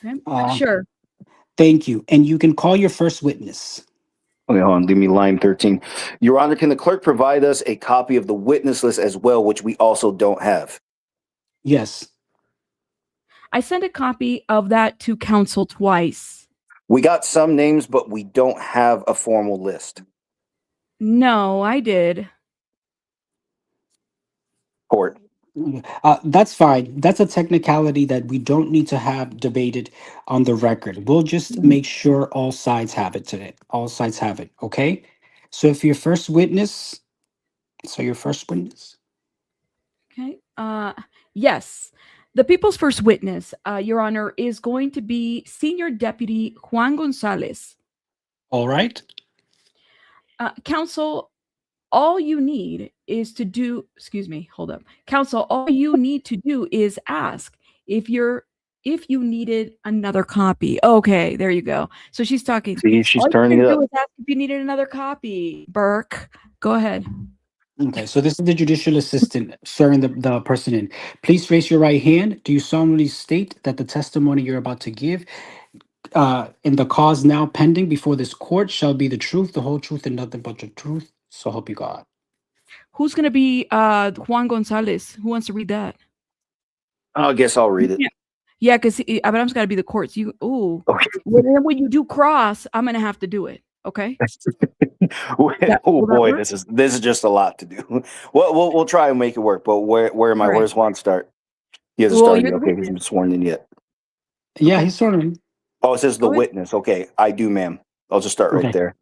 Okay. Sure. Thank you. And you can call your first witness. Okay, hold on. Give me line 13. Your Honor, can the clerk provide us a copy of the witness list as well, which we also don't have? Yes. I sent a copy of that to counsel twice. We got some names, but we don't have a formal list. No, I did. Court. That's fine. That's a technicality that we don't need to have debated on the record. We'll just make sure all sides have it today. All sides have it. Okay. So if your first witness So your first witness. Okay. Yes. The people's first witness, Your Honor, is going to be Senior Deputy Juan Gonzalez. All right. Counsel, all you need is to do, excuse me, hold up. Counsel, all you need to do is ask if you needed another copy. Okay, there you go. So she's talking. See, she's All you turning can it do up. is ask if you needed another copy. Burke, go ahead. Okay, so this is the judicial assistant swearing the person in. Please raise your right hand. Do you solemnly state that the testimony you're about to give in the cause now pending before this court shall be the truth, the whole truth, and nothing but the truth? So help you God. Who's going to be Juan Gonzalez? Who wants to read that? I guess I'll read it. Yeah, because Abraham's got to be the courts. Ooh. Okay. When you do cross, I'm going to have to do it. Okay. Oh boy, this is just a lot to do. We'll try and make it work. But where am I? Right. Where's Juan start? He hasn't Well, started you're yet. the Okay, he hasn't been sworn in yet. Yeah, he's sworn in. Oh, it says the Go ahead. witness. Okay, I do, ma'am. I'll just start right Okay. there.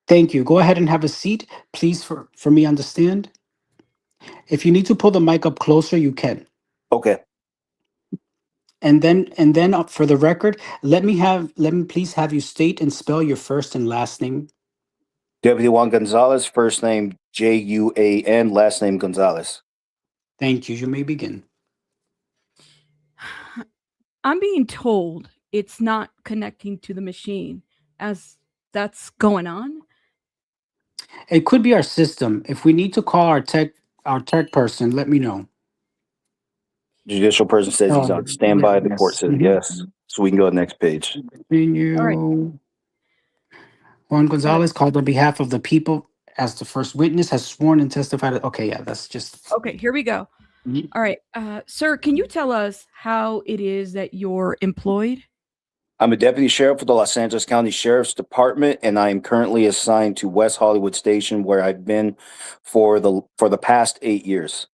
Thank you. Go ahead and have a seat, please, for me on the stand. If you need to pull the mic up closer, you can. Okay. And then for the record, let me please have you state and spell your first and last name. Deputy Juan Gonzalez, first name Juan, last name Gonzalez. Thank you. You may begin. I'm being told it's not connecting to the machine as that's going on. It could be our system. If we need to call our tech person, let me know. Judicial person says he's on standby. The court says yes. So we can go to the next page. Continue. All right. Juan Gonzalez called on behalf of the people as the first witness, has sworn and testified. Okay, yeah, that's just... Okay, here we go. All right. Sir, can you tell us how it is that you're employed? I'm a deputy sheriff for the Los Angeles County Sheriff's Department, and I am currently assigned to West Hollywood Station, where I've been for the past 8 years.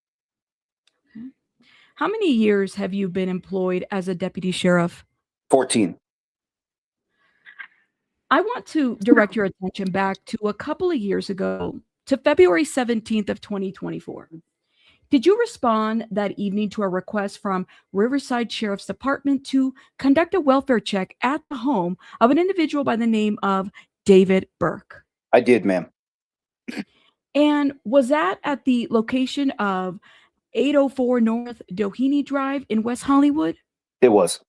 How many years have you been employed as a deputy sheriff? 14. I want to direct your attention back to a couple of years ago, to February 17th of 2024. Did you respond that evening to a request from Riverside Sheriff's Department to conduct a welfare check at the home of an individual by the name of David Burke? I did, ma'am. And was that at the location of 804 North Doheny Drive in West Hollywood? It was.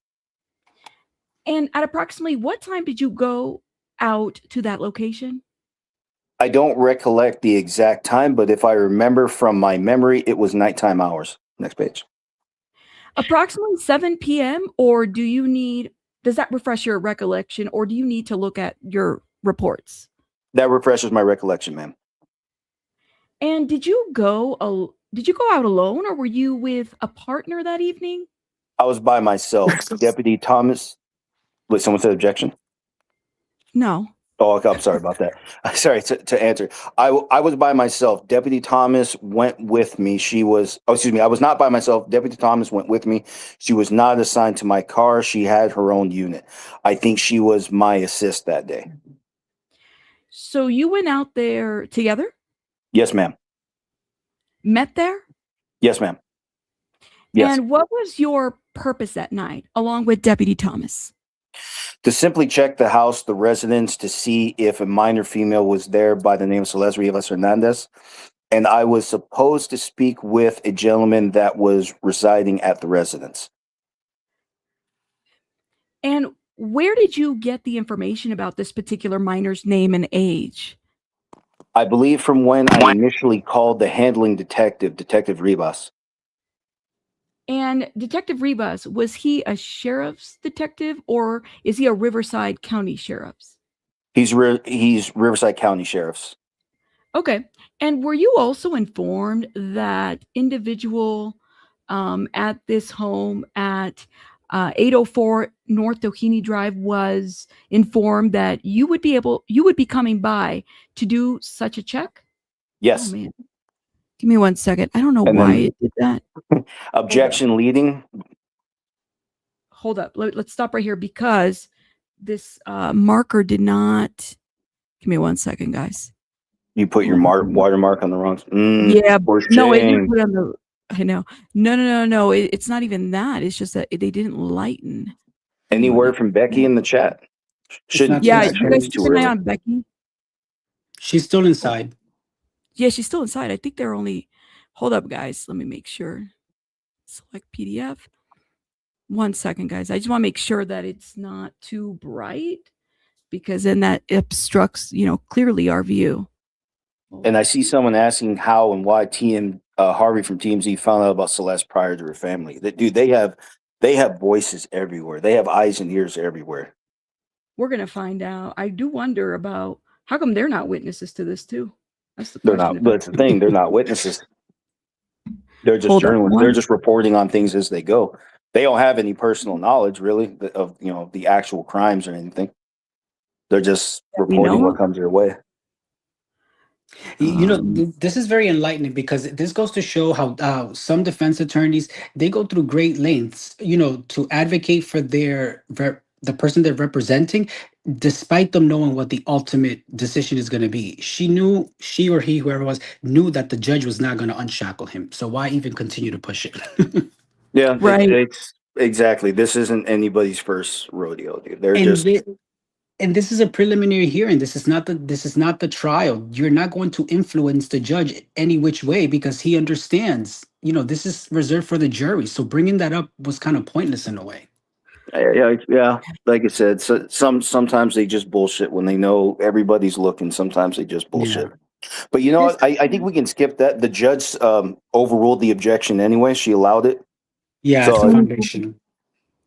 And at approximately what time did you go out to that location? I don't recollect the exact time, but if I remember from my memory, it was nighttime hours. Next page. Approximately 7 p.m. Or does that refresh your recollection, or do you need to look at your reports? That refreshes my recollection, ma'am. And did you go out alone, or were you with a partner that evening? I was by myself. Deputy Thomas. Wait, someone said objection? No. Oh, okay, I'm sorry about that. Sorry to answer. I was by myself. Deputy Thomas went with me. I was not by myself. Deputy Thomas went with me. She was not assigned to my car. She had her own unit. I think she was my assist that day. So you went out there together? Yes, ma'am. Met there? Yes, ma'am. Yes. And what was your purpose that night, along with Deputy Thomas? To simply check the house, the residence, to see if a minor female was there by the name of Celeste Rivas Hernandez. And I was supposed to speak with a gentleman that was residing at the residence. And where did you get the information about this particular minor's name and age? I believe from when I initially called the handling detective, Detective Rivas. And Detective Rivas, was he a sheriff's detective, or is he a Riverside County Sheriff's? He's Riverside County Sheriff's. Okay. And were you also informed that individual at this home at 804 North Doheny Drive was informed that you would be coming by to do such a check? Yes. Oh, man. Give me 1 second. I don't know why it did that. Objection leading. Hold up. Let's stop right here because this marker did not. Give me 1 second, guys. You put your watermark on the wrong. Yeah, For no, it didn't shame. put on the. I know. No. It's not even that. It's just that they didn't lighten. Any word from Becky in the chat? Shouldn't Yeah, you actually. guys It's keep too an eye early. on Becky. She's still inside. Yeah, she's still inside. I think they're only. Hold up, guys. Let me make sure. Select PDF. 1 second, guys. I just want to make sure that it's not too bright, because then that obstructs, clearly our view. And I see someone asking how and why Harvey from TMZ found out about Celeste prior to her family. Dude, they have voices everywhere. They have eyes and ears everywhere. We're gonna find out. I do wonder about how come they're not witnesses to this too. That's the They're question. not. But it's the thing. They're not witnesses. They're just Hold up, journalists. one- They're just reporting on things as they go. They don't have any personal knowledge, really, of the actual crimes or anything. They're just reporting what comes their way. This is very enlightening, because this goes to show how some defense attorneys, they go through great lengths, to advocate for the person they're representing, despite them knowing what the ultimate decision is going to be. She or he, whoever it was, knew that the judge was not going to unshackle him. So why even continue to push it? Yeah, right. It's exactly. This isn't anybody's first rodeo, dude. They're just. And this is a preliminary hearing. This is not the trial. You're not going to influence the judge any which way, because he understands, this is reserved for the jury. So bringing that up was kind of pointless in a way. Yeah. Like I said, sometimes they just bullshit when they know everybody's looking. Sometimes they just bullshit. Yeah. But you know what? I think we can skip that. The judge overruled the objection anyway. She allowed it. Yeah, it's a foundation.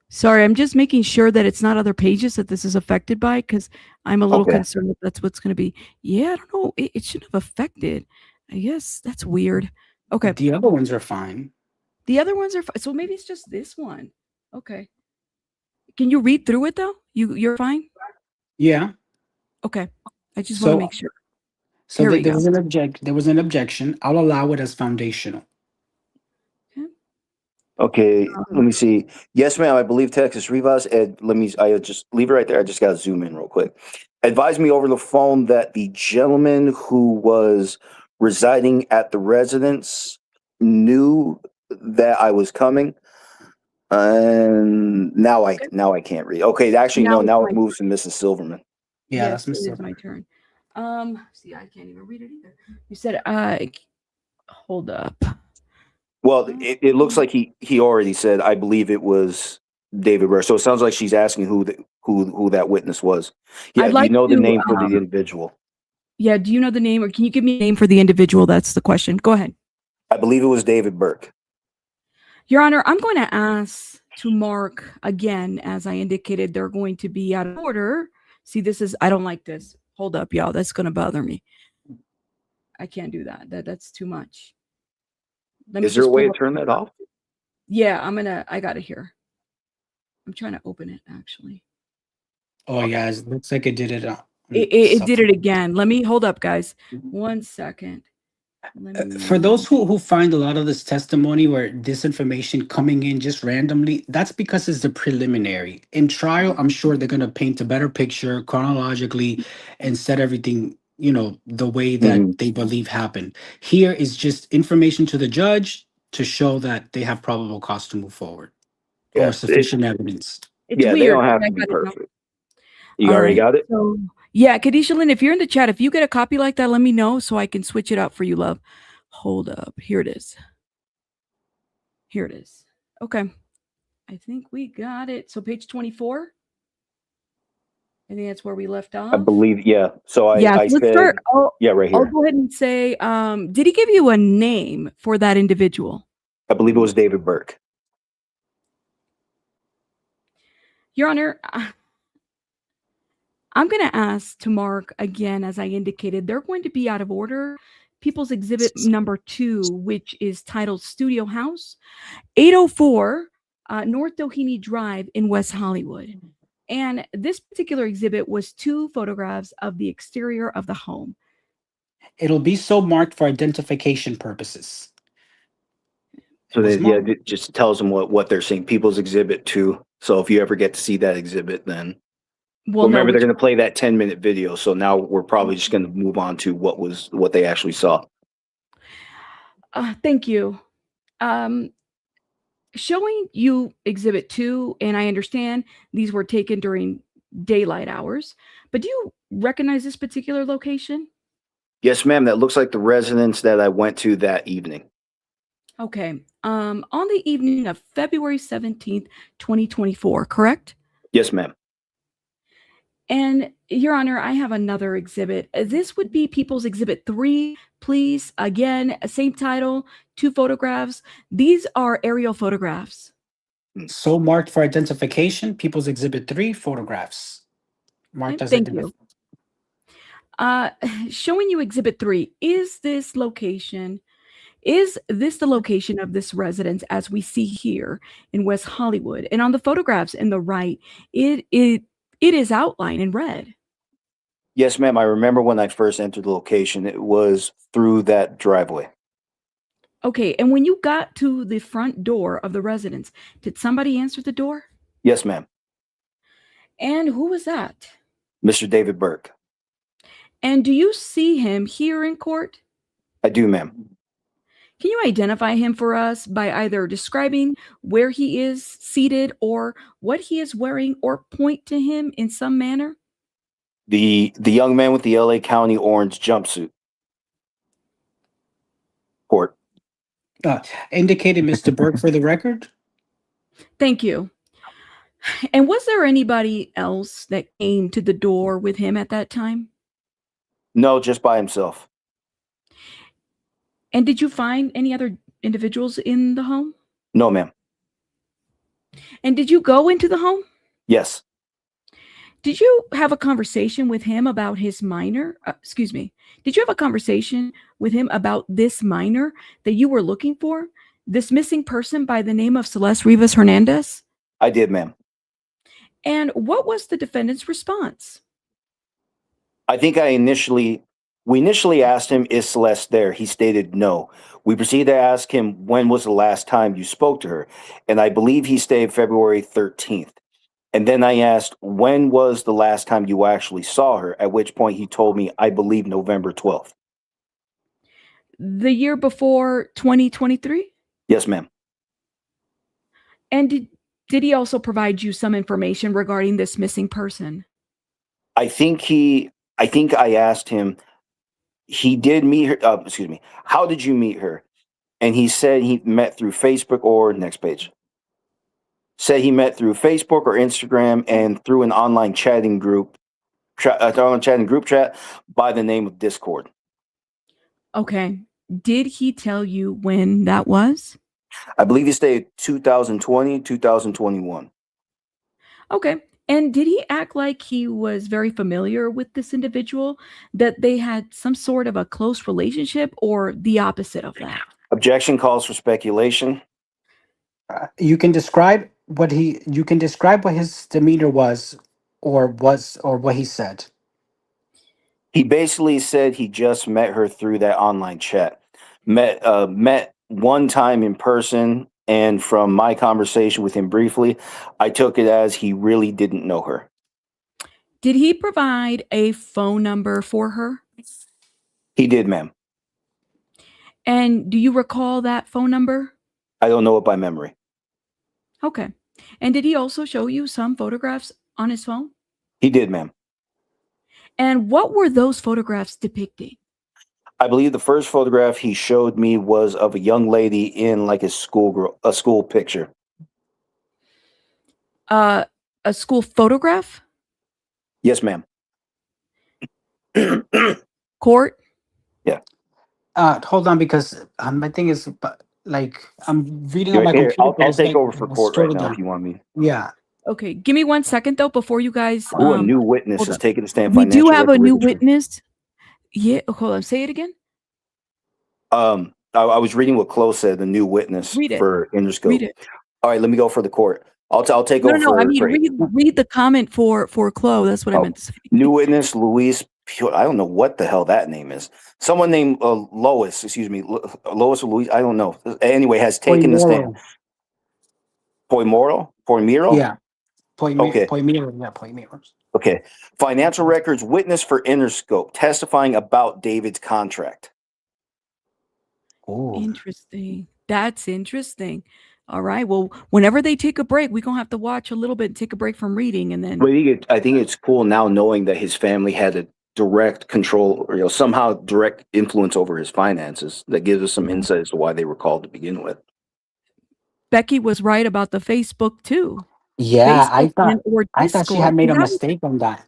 Sorry, I'm just making sure that it's not other pages that this is affected by, because I'm a little concerned that that's what's going to be. Yeah, I don't know. It shouldn't have affected. I guess that's weird. Okay. The other ones are fine. The other ones are fine. So maybe it's just this one. Okay. Can you read through it though? You're fine? Yeah. Okay. I just want to make sure. So there was an objection. I'll allow it as foundational. Okay, let me see. Yes, ma'am. I believe Texas Rivas. I just leave it right there. I just got to zoom in real quick. Advise me over the phone that the gentleman who was residing at the residence knew that I was coming. And now I can't read. Okay, actually, now it moves to Mrs. Silverman. Yeah, that's Mrs. It's my turn. See, I can't even read it either. You said, hold up. Well, it looks like he already said, I believe it was David Burke. So it sounds like she's asking who that witness was. Yeah, do you know the name for the individual? Yeah, do you know the name, or can you give me a name for the individual? That's the question. Go ahead. I believe it was David Burke. Your Honor, I'm going to ask to mark again, as I indicated, they're going to be out of order. See, I don't like this. Hold up, y'all. That's going to bother me. I can't do that. That's too much. Is there a way to turn that off? Yeah, I got it here. I'm trying to open it, actually. Oh, yeah, it looks like it did it. It did it again. Let me hold up, guys. 1 second. For those who find a lot of this testimony where this information coming in just randomly, that's because it's the preliminary. In trial, I'm sure they're going to paint a better picture chronologically and set everything, the way that they believe happened. Here is just information to the judge to show that they have probable cause to move forward, or sufficient evidence. It's weird. They don't have to be perfect. You already got it? So, yeah, Kadisha Lynn, if you're in the chat, if you get a copy like that, let me know so I can switch it up for you, love. Hold up. Here it is. Okay. I think we got it. So page 24. I think that's where we left off. I believe, yeah. So I let's said, start. right here. I'll go ahead and say, did he give you a name for that individual? I believe it was David Burke. Your Honor, I'm going to ask to mark again, as I indicated, they're going to be out of order. People's Exhibit number 2, which is titled Studio House, 804 North Doheny Drive in West Hollywood. And this particular exhibit was 2 photographs of the exterior of the home. It'll be so marked for identification purposes. So it just tells them what they're seeing. People's Exhibit 2. So if you ever get to see that exhibit, then Well, no, Remember, they're which, going to play that 10-minute video. So now we're probably just going to move on to what they actually saw. thank you. Showing you Exhibit 2, and I understand these were taken during daylight hours, but do you recognize this particular location? Yes, ma'am. That looks like the residence that I went to that evening. Okay. On the evening of February 17th, 2024, correct? Yes, ma'am. And Your Honor, I have another exhibit. This would be People's Exhibit 3, please. Again, same title, 2 photographs. These are aerial photographs. So marked for identification, People's Exhibit 3 photographs. Marked as Thank you. identification. Showing you Exhibit 3, is this the location of this residence as we see here in West Hollywood? And on the photographs in the right, it is outlined in red. Yes, ma'am. I remember when I first entered the location, it was through that driveway. Okay, and when you got to the front door of the residence, did somebody answer the door? Yes, ma'am. And who was that? Mr. David Burke. And do you see him here in court? I do, ma'am. Can you identify him for us by either describing where he is seated or what he is wearing, or point to him in some manner? The young man with the LA County orange jumpsuit. Court. Indicated Mr. Burke for the record. Thank you. And was there anybody else that came to the door with him at that time? No, just by himself. And did you find any other individuals in the home? No, ma'am. And did you go into the home? Yes. Did you have a conversation with him about his minor? Did you have a conversation with him about this minor that you were looking for? This missing person by the name of Celeste Rivas Hernandez? I did, ma'am. And what was the defendant's response? I think we initially asked him, is Celeste there? He stated no. We proceeded to ask him, when was the last time you spoke to her? And I believe he stated February 13th. And then I asked, when was the last time you actually saw her? At which point he told me, I believe November 12th. The year before 2023? Yes, ma'am. And did he also provide you some information regarding this missing person? I think I asked him, he did meet her. How did you meet her? And he said he met through Facebook or next page. Said he met through Facebook or Instagram and through an online chatting group chat by the name of Discord. Okay. Did he tell you when that was? I believe he stated 2020, 2021. Okay. And did he act like he was very familiar with this individual, that they had some sort of a close relationship, or the opposite of that? Objection calls for speculation. You can describe what his demeanor was, or what he said. He basically said he just met her through that online chat. Met one time in person, and from my conversation with him briefly, I took it as he really didn't know her. Did he provide a phone number for her? He did, ma'am. And do you recall that phone number? I don't know it by memory. Okay. And did he also show you some photographs on his phone? He did, ma'am. And what were those photographs depicting? I believe the first photograph he showed me was of a young lady in like a school picture. A school photograph? Yes, ma'am. Court? Yeah. Hold on, because my thing is, like, I'm reading on my Here, computer. I'll take over for court right now if you want me. Yeah. Okay, give me 1 second though before you guys. Ooh, a new witness is taking a stand. We do have a new witness. Yeah, hold on. Say it again. I was reading what Chloe said. The new witness for Interscope. Read it. All right, let me go for the court. I'll take over. No. I mean, read the comment for Chloe. That's what I meant to say. New witness Luis. I don't know what the hell that name is. Someone named Lois. Excuse me, Lois or Luis. I don't know. Anyway, has taken the stand. Poimoro. Yeah. Point mirrors. Okay. Financial records witness for Interscope testifying about David's contract. Ooh. Interesting. That's interesting. All right. Well, whenever they take a break, we're gonna have to watch a little bit and take a break from reading, and then But I think it's cool now knowing that his family had a direct control, or somehow direct influence over his finances. That gives us some insight as to why they were called to begin with. Becky was right about the Facebook too. Yeah, Facebook or I thought she Discord. had made a That was- mistake on that.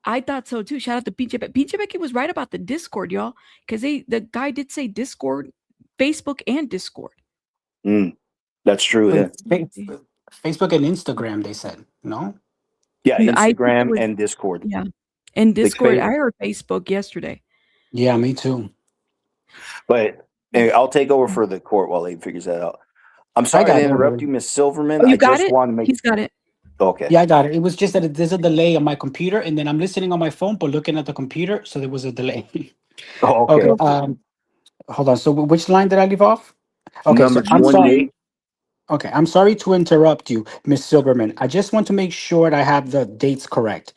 I thought so too. Shout out to PJ Becky. PJ Becky was right about the Discord, y'all, because the guy did say Discord, Facebook, and Discord. That's true. Yeah. Facebook and Instagram, they said, no? Yeah, No, I think it Instagram was- and Discord. Yeah, and Discord. Fa- I heard Facebook yesterday. Yeah, me too. But anyway, I'll take over for the court while Abe figures that out. I'm sorry got to it. interrupt you, Miss Silverman. Oh, you I got just it? want to make. He's got it. Okay. Yeah, I got it. It was just that there's a delay on my computer, and then I'm listening on my phone, but looking at the computer, so there was a delay. Oh, okay. Hold on. So which line did I leave off? Okay, Number so I'm sorry. 28. Okay, I'm sorry to interrupt you, Miss Silverman. I just want to make sure that I have the dates correct.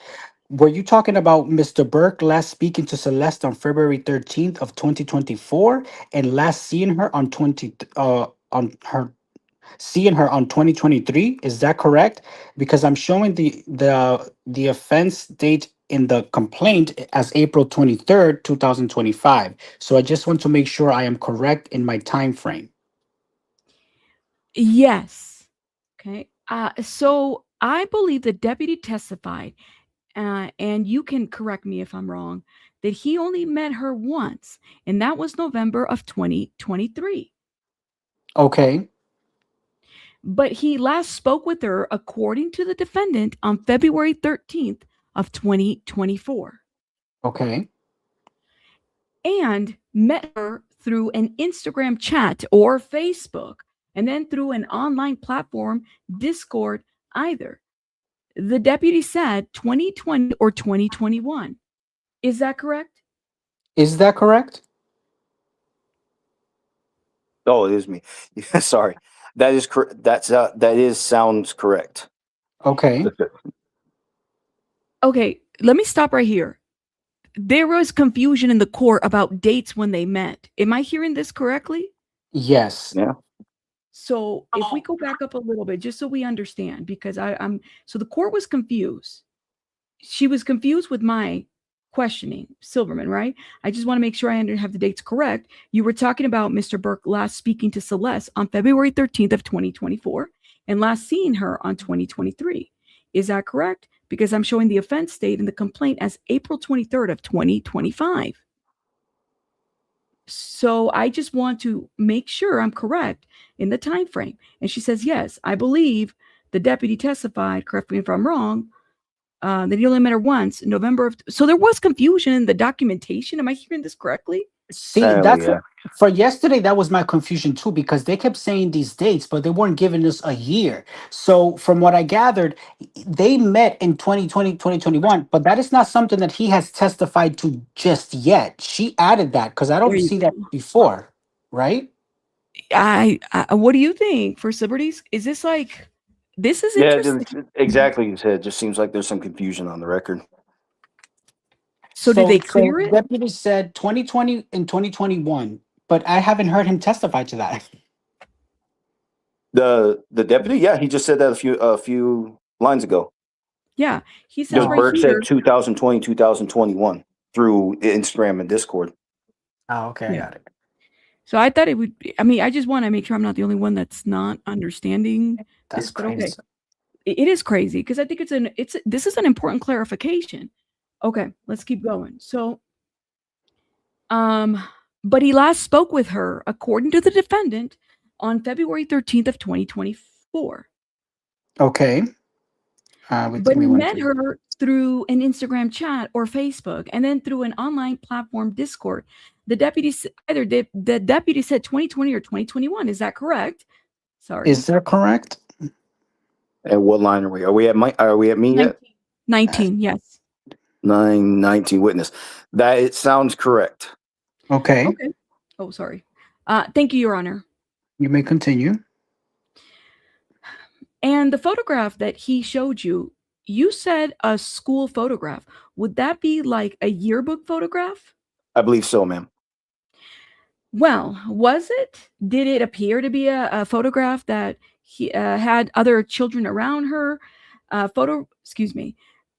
Were you talking about Mr. Burke last speaking to Celeste on February 13th of 2024 and last seeing her on 2023? Is that correct? Because I'm showing the offense date in the complaint as April 23rd, 2025. So I just want to make sure I am correct in my time frame. Yes. Okay. So I believe the deputy testified, and you can correct me if I'm wrong, that he only met her once, and that was November of 2023. Okay. But he last spoke with her, according to the defendant, on February 13th of 2024. Okay. And met her through an Instagram chat or Facebook, and then through an online platform, Discord, either. The deputy said 2020 or 2021. Is that correct? Is that correct? Oh, it is me. Sorry. That is correct. Sounds correct. Okay. Okay, let me stop right here. There was confusion in the court about dates when they met. Am I hearing this correctly? Yes. Yeah. So if we go back up a little bit, just so we understand, because so the court was confused. She was confused with my questioning, Silverman, right? I just want to make sure I have the dates correct. You were talking about Mr. Burke last speaking to Celeste on February 13th of 2024 and last seeing her on 2023. Is that correct? Because I'm showing the offense date in the complaint as April 23rd of 2025. So I just want to make sure I'm correct in the time frame. And she says, yes, I believe the deputy testified, correct me if I'm wrong, that he only met her once in November of. So there was confusion in the documentation. Am I hearing this correctly? See, for yesterday, that was my confusion too, because they kept saying these dates, but they weren't giving us a year. So from what I gathered, they met in 2020, 2021, but that is not something that he has testified to just yet. She added that because I don't see that before, right? What do you think, First Liberties? Is this like, this is interesting. Exactly. You said it just seems like there's some confusion on the record. So did they clear it? The deputy said 2020 and 2021, but I haven't heard him testify to that. The deputy, yeah, he just said that a few lines ago. Yeah, he says right Burke here. said 2020, 2021 through Instagram and Discord. Oh, okay, I got it. So I thought it would be, I mean, I just want to make sure I'm not the only one that's not understanding this, but okay. It is crazy because I think this is an important clarification. Okay, let's keep going. So, but he last spoke with her, according to the defendant, on February 13th of 2024. Okay. But he met her through an Instagram chat or Facebook, and then through an online platform, Discord. The deputy the deputy said 2020 or 2021. Is that correct? Sorry. Is that correct? And what line are we? Are we at me 19, yet? 19, yes. 19 witness. That it sounds correct. Okay. Okay. Oh, sorry. Thank you, Your Honor. You may continue. And the photograph that he showed you, you said a school photograph. Would that be like a yearbook photograph? I believe so, ma'am. Well, was it? Did it appear to be a photograph that he had other children around her? Excuse me.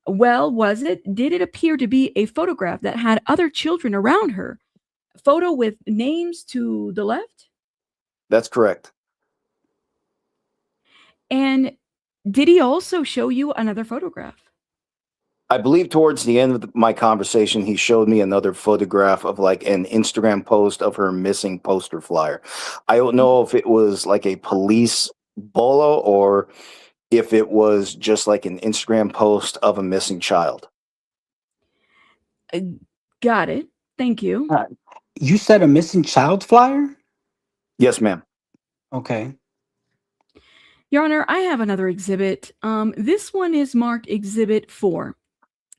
Well, was it? Did it appear to be a photograph that had other children around her? A photo with names to the left? That's correct. And did he also show you another photograph? I believe towards the end of my conversation, he showed me another photograph of like an Instagram post of her missing poster flyer. I don't know if it was like a police bolo or if it was just like an Instagram post of a missing child. Got it. Thank you. You said a missing child flyer? Yes, ma'am. Okay. Your Honor, I have another exhibit. This one is marked Exhibit 4.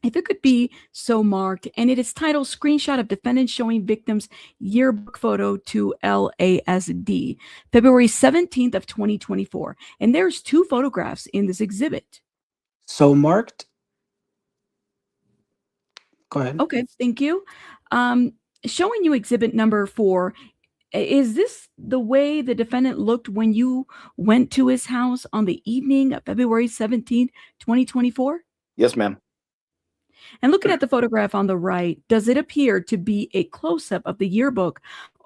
If it could be so marked, and it is titled Screenshot of Defendant Showing Victim's Yearbook Photo to LASD, February 17th of 2024. And there's 2 photographs in this exhibit. So marked? Go ahead. Okay, thank you. Showing you exhibit number 4, is this the way the defendant looked when you went to his house on the evening of February 17th, 2024? Yes, ma'am. And looking at the photograph on the right, does it appear to be a close-up of the yearbook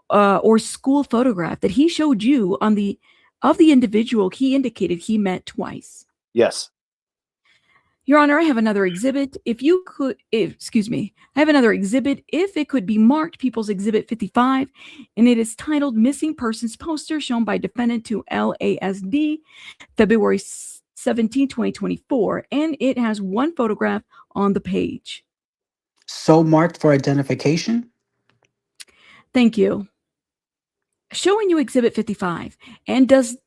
or school photograph that he showed you of the individual he indicated he met twice? Yes. Your Honor, I have another exhibit. I have another exhibit. If it could be marked People's Exhibit 55, and it is titled Missing Persons Poster Shown by Defendant to LASD, February 17, 2024, and it has 1 photograph on the page. So marked for identification? Thank you. Showing you Exhibit 55, and does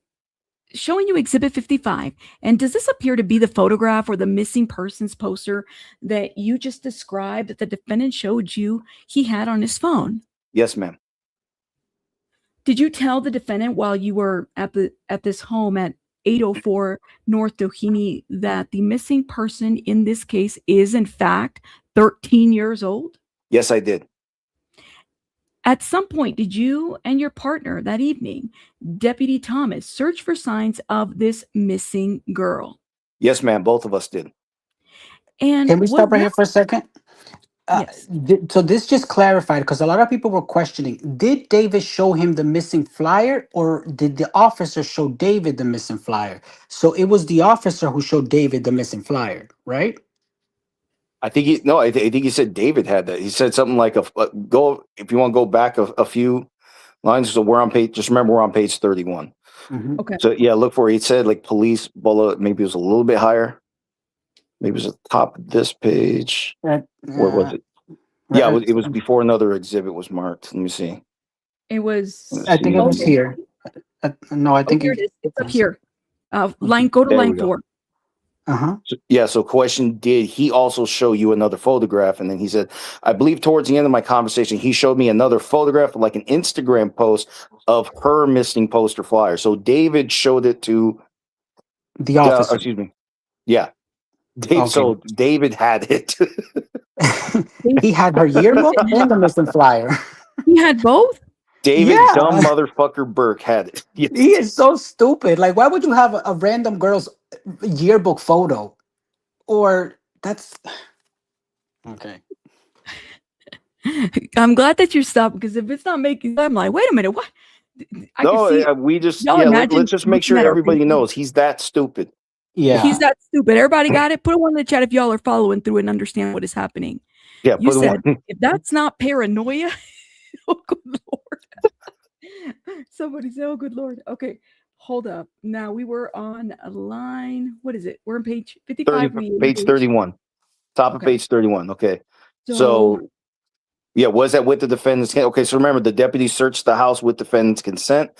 this appear to be the photograph or the missing persons poster that you just described that the defendant showed you he had on his phone? Yes, ma'am. Did you tell the defendant while you were at this home at 804 North Doheny that the missing person in this case is in fact 13 years old? Yes, I did. At some point, did you and your partner that evening, Deputy Thomas, search for signs of this missing girl? Yes, ma'am. Both of us did. And Can we stop right here for a second? Yes. So this just clarified, because a lot of people were questioning, did David show him the missing flyer, or did the officer show David the missing flyer? So it was the officer who showed David the missing flyer, right? I think I think he said David had that. He said something like go if you want to go back a few lines. So we're on page. Just remember we're on page 31. Mm-hmm. Okay. So yeah, look for it. He said like police bullet. Maybe it was a little bit higher. Maybe it was at the top of this page. Where was it? Yeah, it was before another exhibit was marked. Let me see. It was. I think it was here. No, I think here it is. It's up here. Go to line 4. So question, did he also show you another photograph? And then he said, I believe towards the end of my conversation, he showed me another photograph, like an Instagram post of her missing poster flyer. So David showed it to the officer. Excuse me. Yeah. So David had it. He had her yearbook and the missing flyer. He had both? David, dumb motherfucker Burke had it. Yes. He is so stupid. Like, why would you have a random girl's yearbook photo? Or that's okay. I'm glad that you stopped, because if it's not making, I'm like, wait a minute, what? We just let's just make sure everybody knows he's that stupid. Yeah, he's that stupid. Everybody got it? Put one in the chat if y'all are following through and understand what is happening. Yeah, you said if that's not paranoia, oh good lord. Somebody say, oh good lord. Okay, hold up. Now we were on a line. What is it? We're on page 55. Page 31. Top of page 31. Okay. So yeah, was that with the defendant's consent? Okay, so remember, the deputy searched the house with defendant's consent.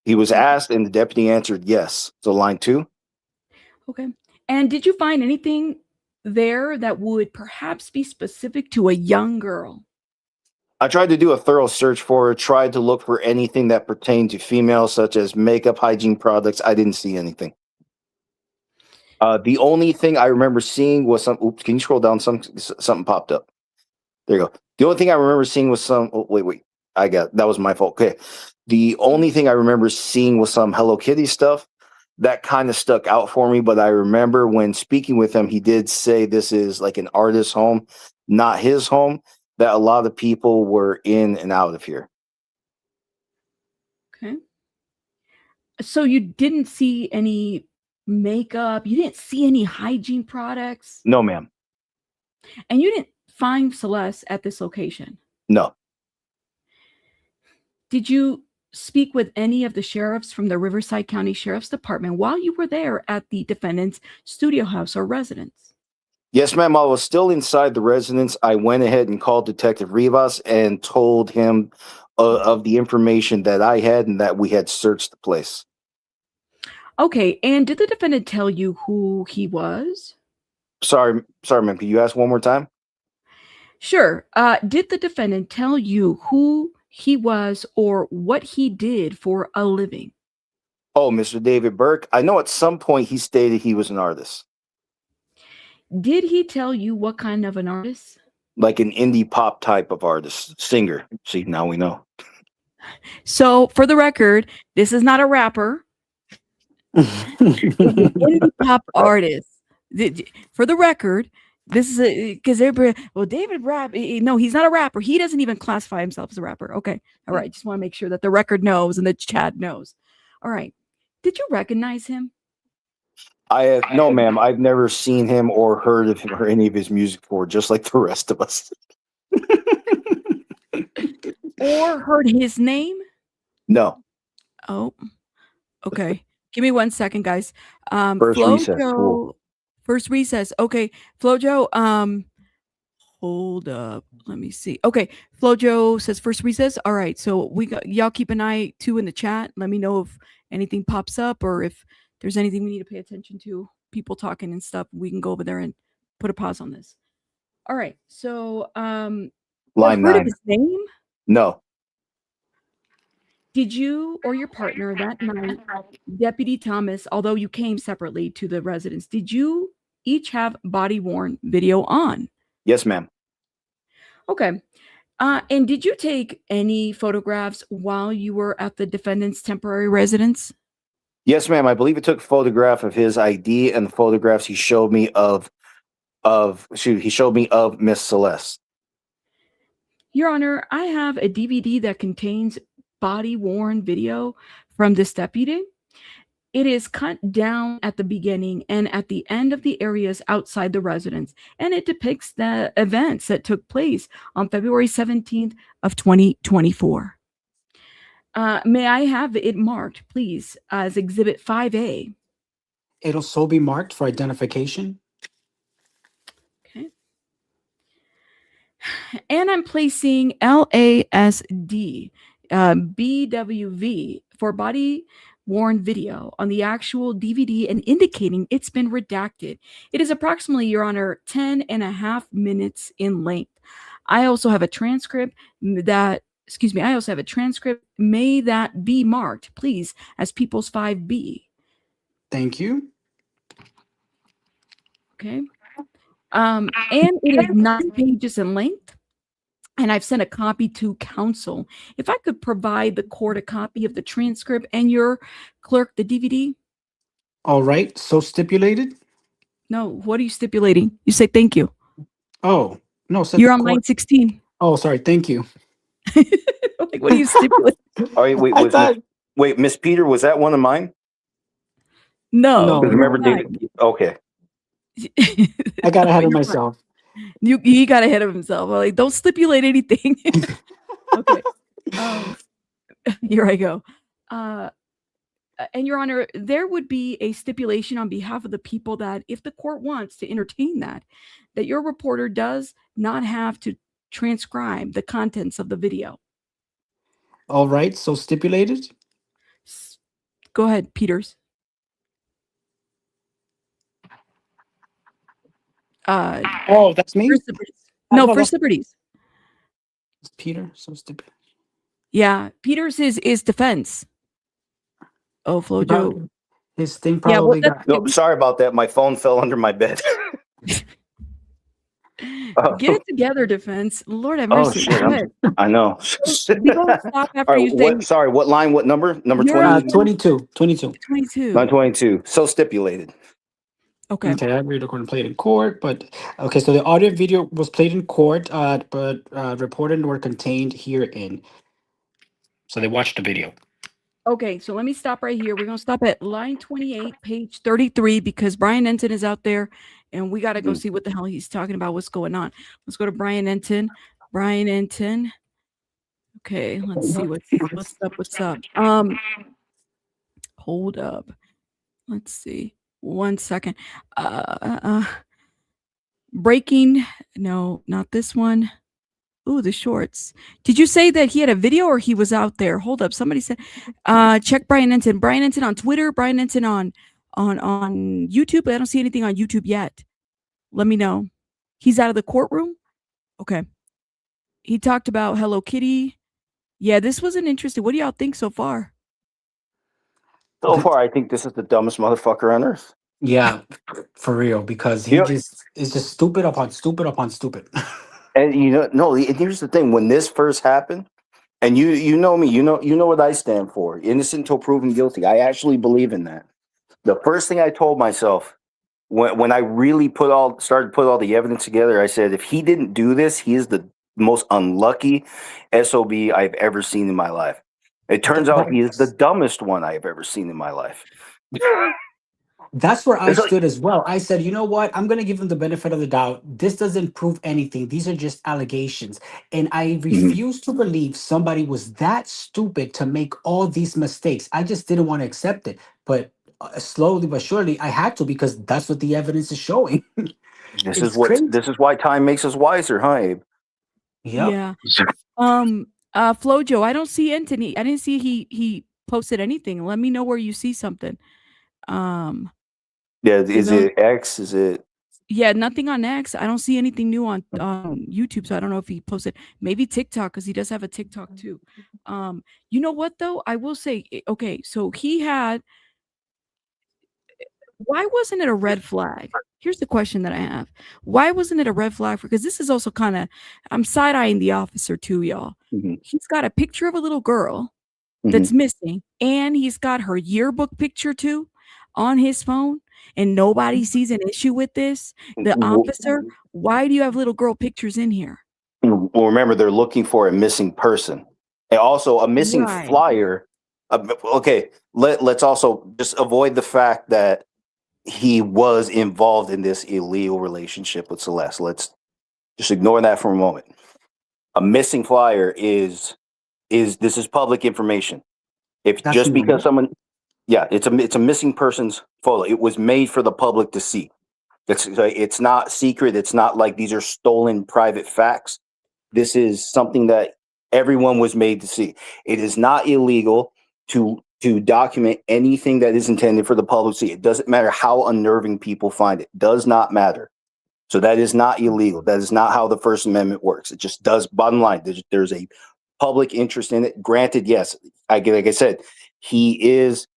He was asked, and the deputy answered yes. So line 2. Okay. And did you find anything there that would perhaps be specific to a young girl? I tried to do a thorough search for her, tried to look for anything that pertained to females, such as makeup, hygiene products. I didn't see anything. The only thing I remember seeing was some. Oops, can you scroll down? Something popped up. There you go. The only thing I remember seeing was some. Oh, wait. That was my fault. Okay. The only thing I remember seeing was some Hello Kitty stuff. That kind of stuck out for me, but I remember when speaking with him, he did say this is like an artist's home, not his home, that a lot of people were in and out of here. Okay. So you didn't see any makeup, you didn't see any hygiene products? No, ma'am. And you didn't find Celeste at this location? No. Did you speak with any of the sheriffs from the Riverside County Sheriff's Department while you were there at the defendant's studio house or residence? Yes, ma'am. I was still inside the residence. I went ahead and called Detective Rivas and told him of the information that I had and that we had searched the place. Okay, and did the defendant tell you who he was? Sorry, ma'am. Can you ask one more time? Sure. Did the defendant tell you who he was or what he did for a living? Oh, Mr. David Burke. I know at some point he stated he was an artist. Did he tell you what kind of an artist? Like an indie pop type of artist, singer. See, now we know. So, for the record, this is not a rapper. Indie pop artist. For the record, this is because David rap. No, he's not a rapper. He doesn't even classify himself as a rapper. Okay, all right. Just want to make sure that the record knows and the chat knows. All right. Did you recognize him? No, ma'am. I've never seen him or heard of him or any of his music before, just like the rest of us. Or heard his name? No. Oh, okay. Give me 1 second, guys. First recess. Cool. First recess. Okay, Flojo. Hold up. Let me see. Okay, Flojo says first recess. All right. So y'all keep an eye too in the chat. Let me know if anything pops up or if there's anything we need to pay attention to. People talking and stuff. We can go over there and put a pause on this. All right. So line heard 9. of his name? No. Did you or your partner that night, Deputy Thomas, although you came separately to the residence, did you each have body-worn video on? Yes, ma'am. Okay. And did you take any photographs while you were at the defendant's temporary residence? Yes, ma'am. I believe it took a photograph of his ID and the photographs he showed me of Miss Celeste. Your Honor, I have a DVD that contains body-worn video from this deputy. It is cut down at the beginning and at the end of the areas outside the residence, and it depicts the events that took place on February 17th of 2024. May I have it marked, please, as Exhibit 5A? It'll so be marked for identification. Okay. And I'm placing LASD, BWV for body-worn video on the actual DVD and indicating it's been redacted. It is approximately, Your Honor, 10.5 minutes in length. I also have a transcript that, May that be marked, please, as People's 5B. Thank you. Okay. And it is 9 pages in length. And I've sent a copy to counsel. If I could provide the court a copy of the transcript and your clerk the DVD. All right. So stipulated? No, what are you stipulating? You say thank you. Oh, no. You're on line 16. Oh, sorry. Thank you. Like, what do you stipulate? All right, wait, Miss Peter, was that one of mine? No. Remember, David? Okay. I got ahead of myself. He got ahead of himself. I'm like, don't stipulate anything. Okay. Here I go. And Your Honor, there would be a stipulation on behalf of the people that if the court wants to entertain that your reporter does not have to transcribe the contents of the video. All right. So stipulated? Go ahead, Peters. Oh, that's me? First Liberties. No, First Liberties. It's Peter. So stipulated. Yeah, Peters is defense. Oh, Flojo. His thing Yeah, well, probably that's got. No, sorry about that. My phone fell under my bed. get it together, defense. Lord have Oh mercy. shit! Go ahead. I know. We gonna stop All after right. you say What? Sorry. What line? What number? Number you're 20? on 22. 22. 22. 922. So stipulated. Okay. Okay, I agree. They're going to play it in court, but okay. So the audio and video was played in court, but reported nor contained herein. So they watched the video. Okay, so let me stop right here. We're gonna stop at line 28, page 33, because Brian Enton is out there, and we got to go see what the hell he's talking about. What's going on? Let's go to Brian Enton. Brian Enton. Okay, let's see what's up. What's up? Hold up. Let's see. 1 second. Breaking. No, not this one. Ooh, the shorts. Did you say that he had a video or he was out there? Hold up. Somebody said, check Brian Enton. Brian Enton on Twitter. Brian Enton on YouTube. I don't see anything on YouTube yet. Let me know. He's out of the courtroom. Okay. He talked about Hello Kitty. Yeah, this was an interesting. What do y'all think so far? So far, I think this is the dumbest motherfucker on earth. Yeah, for real, because he just is just stupid upon stupid upon stupid. And here's the thing: when this first happened, and you know me, you know what I stand for: innocent until proven guilty. I actually believe in that. The first thing I told myself when I really started to put all the evidence together, I said, if he didn't do this, he is the most unlucky SOB I've ever seen in my life. It turns out he is the dumbest one I've ever seen in my life. That's where I stood as well. I said, you know what? I'm going to give him the benefit of the doubt. This doesn't prove anything. These are just allegations. And I refuse to believe somebody was that stupid to make all these mistakes. I just didn't want to accept it. But slowly but surely, I had to, because that's what the evidence is showing. This is why time makes us wiser, huh, Abe? Yep. Yeah. Flojo, I don't see Anthony. I didn't see he posted anything. Let me know where you see something. Yeah, is it X? Is it? Yeah, nothing on X. I don't see anything new on YouTube, so I don't know if he posted. Maybe TikTok, because he does have a TikTok too. You know what though? I will say, okay, so he had. Why wasn't it a red flag? Here's the question that I have. Why wasn't it a red flag? Because this is also kind of, I'm side-eyeing the officer too, y'all. He's got a picture of a little girl that's missing, and he's got her yearbook picture too on his phone, and nobody sees an issue with this. The officer, why do you have little girl pictures in here? Well, remember, they're looking for a missing person, and also a missing flyer. Okay, let's also just avoid the fact that he was involved in this illegal relationship with Celeste. Let's just ignore that for a moment. A missing flyer is this is public information. If that's just because someone, it's a missing person's photo. It was made for the public to see. It's not secret. It's not like these are stolen private facts. This is something that everyone was made to see. It is not illegal to document anything that is intended for the public to see. It doesn't matter how unnerving people find it. Does not matter. So that is not illegal. That is not how the First Amendment works. It just does. Bottom line, there's a public interest in it. Granted, yes, like I said, he is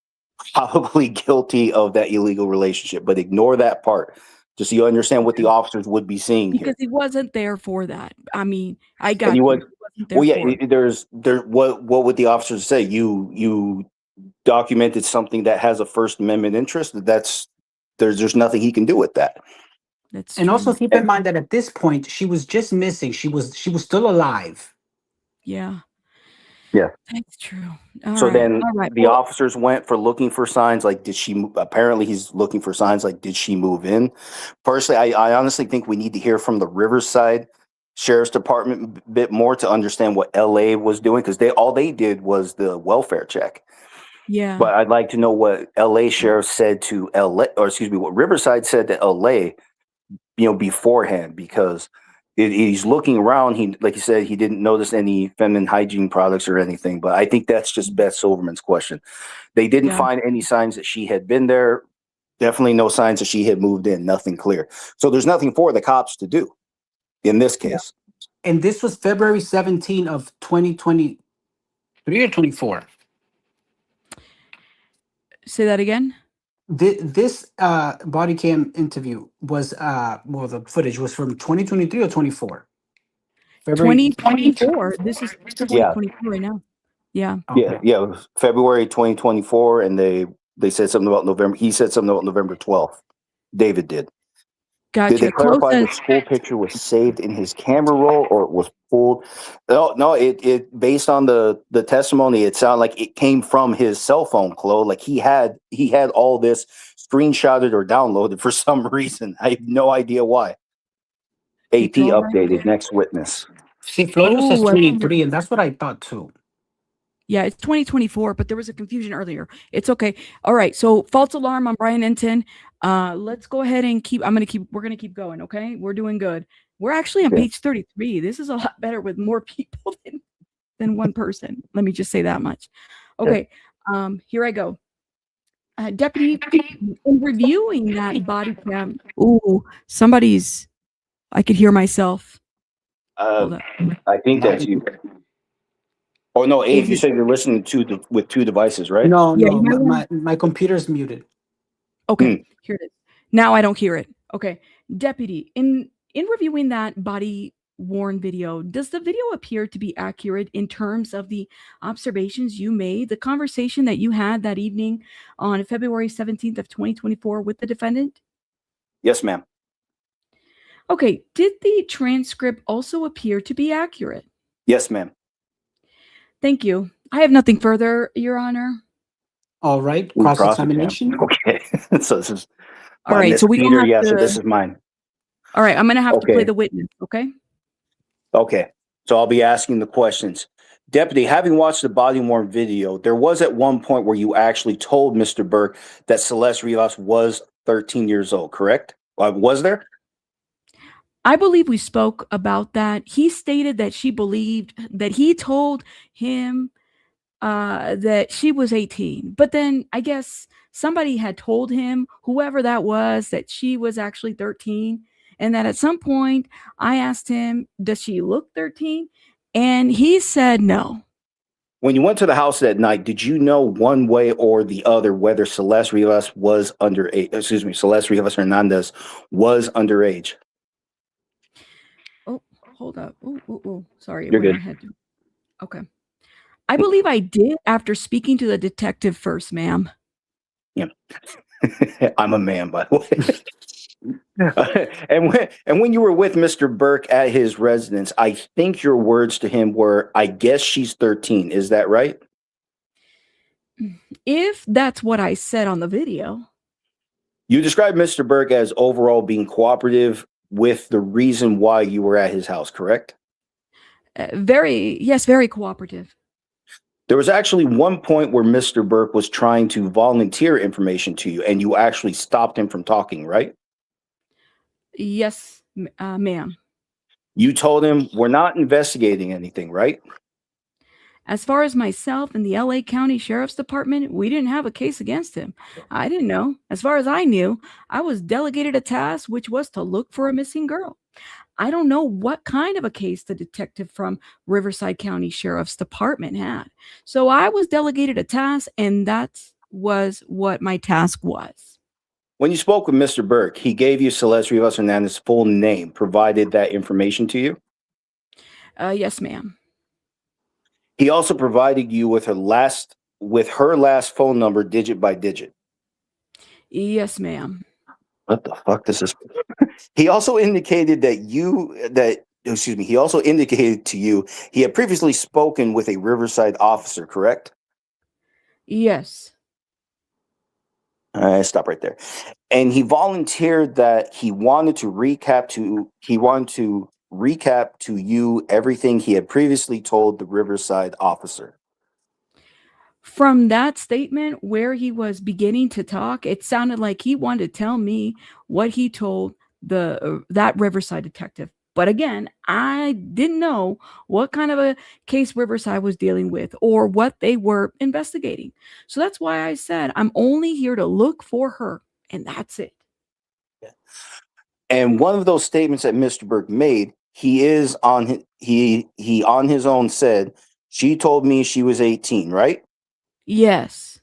probably guilty of that illegal relationship, but ignore that part. Just so you understand what the officers would be seeing here. Because he wasn't there for that. I mean, I got you. He Wasn't there well, yeah. for it. There's what would the officers say? You documented something that has a First Amendment interest. There's nothing he can do with that. That's and also keep in mind that at this point she was just missing. She was still alive. Yeah. Yeah, that's true. Then the officers went for looking for signs like, did she move? Apparently he's looking for signs like, did she move in? Personally, I honestly think we need to hear from the Riverside Sheriff's Department a bit more to understand what LA was doing, because all they did was the welfare check. Yeah. But I'd like to know what LA Sheriff said to what Riverside said to LA, beforehand, because he's looking around. He, like you said, he didn't notice any feminine hygiene products or anything. But I think that's just Beth Silverman's question. They didn't find any signs that she had been there. Definitely no signs that she had moved in. Nothing clear. So there's nothing for the cops to do in this case. Yeah. And this was February 17 of 2023 or 24. Say that again. This body cam interview was well, the footage was from 2023 or 24. February 2024. This is Yeah. 2024 right now. Yeah. Okay. Yeah, it was February 2024, and they said something about November. He said something about November 12th. David did. Did they Gotcha. Close clarify the as school picture was saved in his camera roll or it was pulled? No, it based on the testimony, it sounded like it came from his cell phone, Chloe. Like he had all this screenshotted or downloaded for some reason. I have no idea why. AP Flo right updated, there. next witness. See, Flojo says Oh, 23, and that's what I thought too. yeah, it's 2024, but there was a confusion earlier. It's okay. All right. So false alarm on Brian Enton. Let's go ahead and we're gonna keep going. Okay. We're doing good. We're actually on Okay. page 33. This is a lot better with more people than one person. Let me just say that much. Okay. Here I go. Deputy, in reviewing that body cam. Ooh, I could hear myself. Hold up. I think that's you. Oh no, Abe, Is you it- said you're listening with two devices, right? No, Yeah, no, you might wanna- my computer's muted. Okay, here it is. Now I don't hear it. Okay. Deputy, in reviewing that body worn video, does the video appear to be accurate in terms of the observations you made, the conversation that you had that evening on February 17th of 2024 with the defendant? Yes, ma'am. Okay. Did the transcript also appear to be accurate? Yes, ma'am. Thank you. I have nothing further, Your Honor. All right, We cross-examination. Okay. So this is All by right, Miss so we don't Peter. have Yeah, so to- this is mine. All right, I'm going to have to play Okay. the witness, okay? Okay. So I'll be asking the questions. Deputy, having watched the body worn video, there was at one point where you actually told Mr. Burke that Celeste Rivas was 13 years old, correct? Was there? I believe we spoke about that. He stated that she believed that he told him that she was 18. But then I guess somebody had told him, whoever that was, that she was actually 13. And that at some point I asked him, does she look 13? And he said no. When you went to the house that night, did you know one way or the other whether Celeste Rivas was underage? Excuse me, Celeste Rivas Hernandez was underage? Oh, hold up. Oh, sorry. You're It went good. ahead. Okay. I believe I did after speaking to the detective first, ma'am. Yeah. I'm a man, by the way. and when you were with Mr. Burke at his residence, I think your words to him were, I guess she's 13. Is that right? If that's what I said on the video. You described Mr. Burke as overall being cooperative with the reason why you were at his house, correct? Very cooperative. There was actually one point where Mr. Burke was trying to volunteer information to you, and you actually stopped him from talking, right? Yes, ma'am. You told him, we're not investigating anything, right? As far as myself and the LA County Sheriff's Department, we didn't have a case against him. I didn't know. As far as I knew, I was delegated a task, which was to look for a missing girl. I don't know what kind of a case the detective from Riverside County Sheriff's Department had. So I was delegated a task, and that was what my task was. When you spoke with Mr. Burke, he gave you Celeste Rivas Hernandez's full name, provided that information to you? Yes, ma'am. He also provided you with her last phone number, digit by digit. Yes, ma'am. What the fuck is this? He also indicated he also indicated to you he had previously spoken with a Riverside officer, correct? Yes. Stop right there. And he volunteered that he wanted to recap to you everything he had previously told the Riverside officer. From that statement where he was beginning to talk, it sounded like he wanted to tell me what he told that Riverside detective. But again, I didn't know what kind of a case Riverside was dealing with or what they were investigating. So that's why I said I'm only here to look for her, and that's it. And one of those statements that Mr. Burke made, he on his own said, she told me she was 18, right? Yes.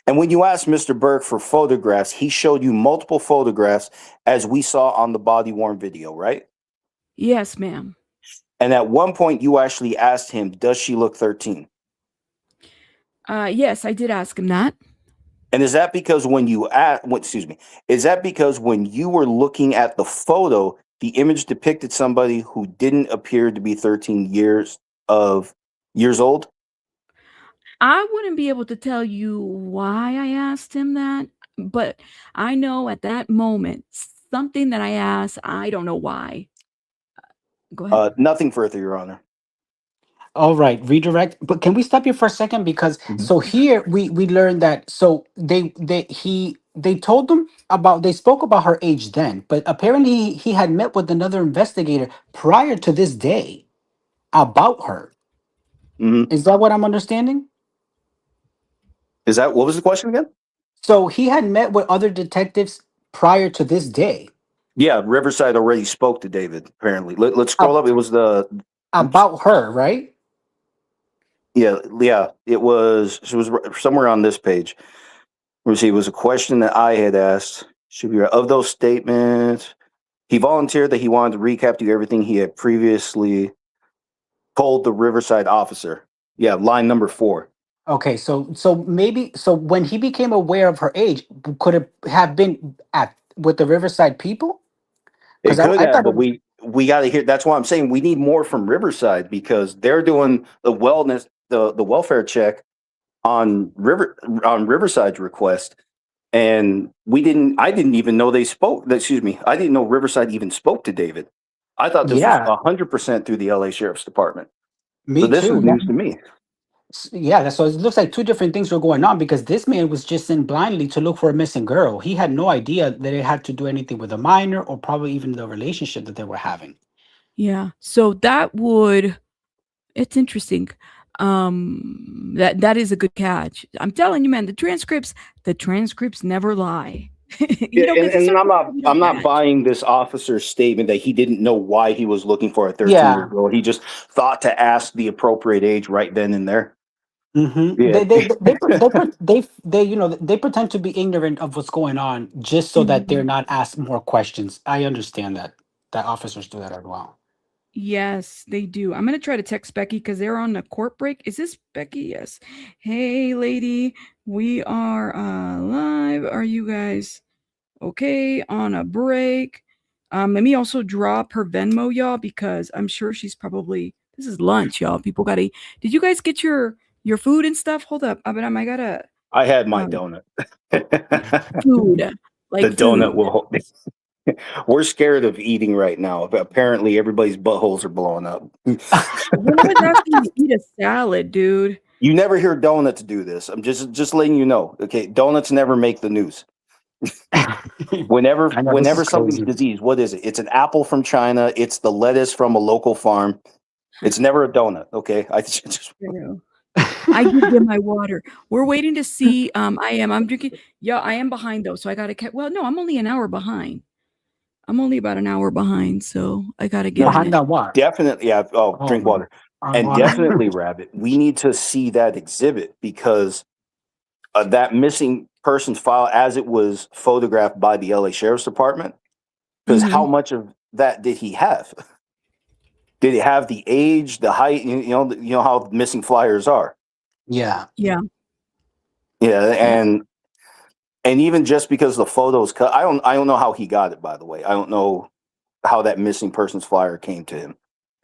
And when you asked Mr. Burke for photographs, he showed you multiple photographs as we saw on the body worn video, right? Yes, ma'am. And at one point you actually asked him, does she look 13? Yes, I did ask him that. And is that because when you is that because when you were looking at the photo, the image depicted somebody who didn't appear to be 13 years old? I wouldn't be able to tell you why I asked him that, but I know at that moment, something that I asked, I don't know why. Go ahead. Nothing further, Your Honor. All right, redirect. But can we stop you for a second? Because so here we learned that so they told them about they spoke about her age then, but apparently he had met with another investigator prior to this day about her. Is that what I'm understanding? Is that what was the question again? So he had met with other detectives prior to this day. Yeah, Riverside already spoke to David, apparently. Let's scroll up. It was about her, right? Yeah, it was somewhere on this page. It was a question that I had asked. Should be of those statements. He volunteered that he wanted to recap to you everything he had previously told the Riverside officer. Yeah, line number 4. Okay, so maybe when he became aware of her age, could it have been with the Riverside people? It could have, but we got to hear. That's why I'm saying we need more from Riverside because they're doing the wellness, the welfare check on Riverside's request, and I didn't even know they spoke. Excuse me, I didn't know Riverside even spoke to David. I thought this was 100% through the LA Sheriff's Department. So this is news to me. Yeah, so it looks like two different things were going on because this man was just in blindly to look for a missing girl. He had no idea that it had to do anything with a minor or probably even the relationship that they were having. Yeah. So it's interesting. That is a good catch. I'm telling you, man, the transcripts never lie. And I'm not buying this officer's statement that he didn't know why he was looking for a 13-year-old girl. He just thought to ask the appropriate age right then and there. Yeah. They pretend to be ignorant of what's going on just so that they're not asked more questions. I understand that officers do that as well. Yes, they do. I'm going to try to text Becky because they're on a court break. Is this Becky? Yes. Hey, lady, we are live. Are you guys okay on a break? Let me also drop her Venmo, y'all, because I'm sure she's probably, this is lunch, y'all. People got to eat. Did you guys get your food and stuff? Hold up. I had my donut. Food. Like the donut will hold. We're scared of eating right now. Apparently, everybody's buttholes are blowing up. When I was asking you to eat a salad, dude. You never hear donuts do this. I'm just letting you know. Okay, donuts never make the news. Whenever somebody's diseased, what is it? It's an apple from China. It's the lettuce from a local farm. It's never a donut. Okay, I give them my water. We're waiting to see. I'm drinking. Yeah, I am behind though, so I gotta. Well, no, I'm only an hour behind. I'm only about an hour behind, so I gotta get behind on what? Definitely, yeah. Drink water. And definitely, Rabbit, we need to see that exhibit because that missing persons file as it was photographed by the LA Sheriff's Department. Because how much of that did he have? Did he have the age, the height? You know how missing flyers are. Yeah. Yeah. Yeah, and even just because the photos cut, I don't know how he got it. By the way, I don't know how that missing persons flyer came to him.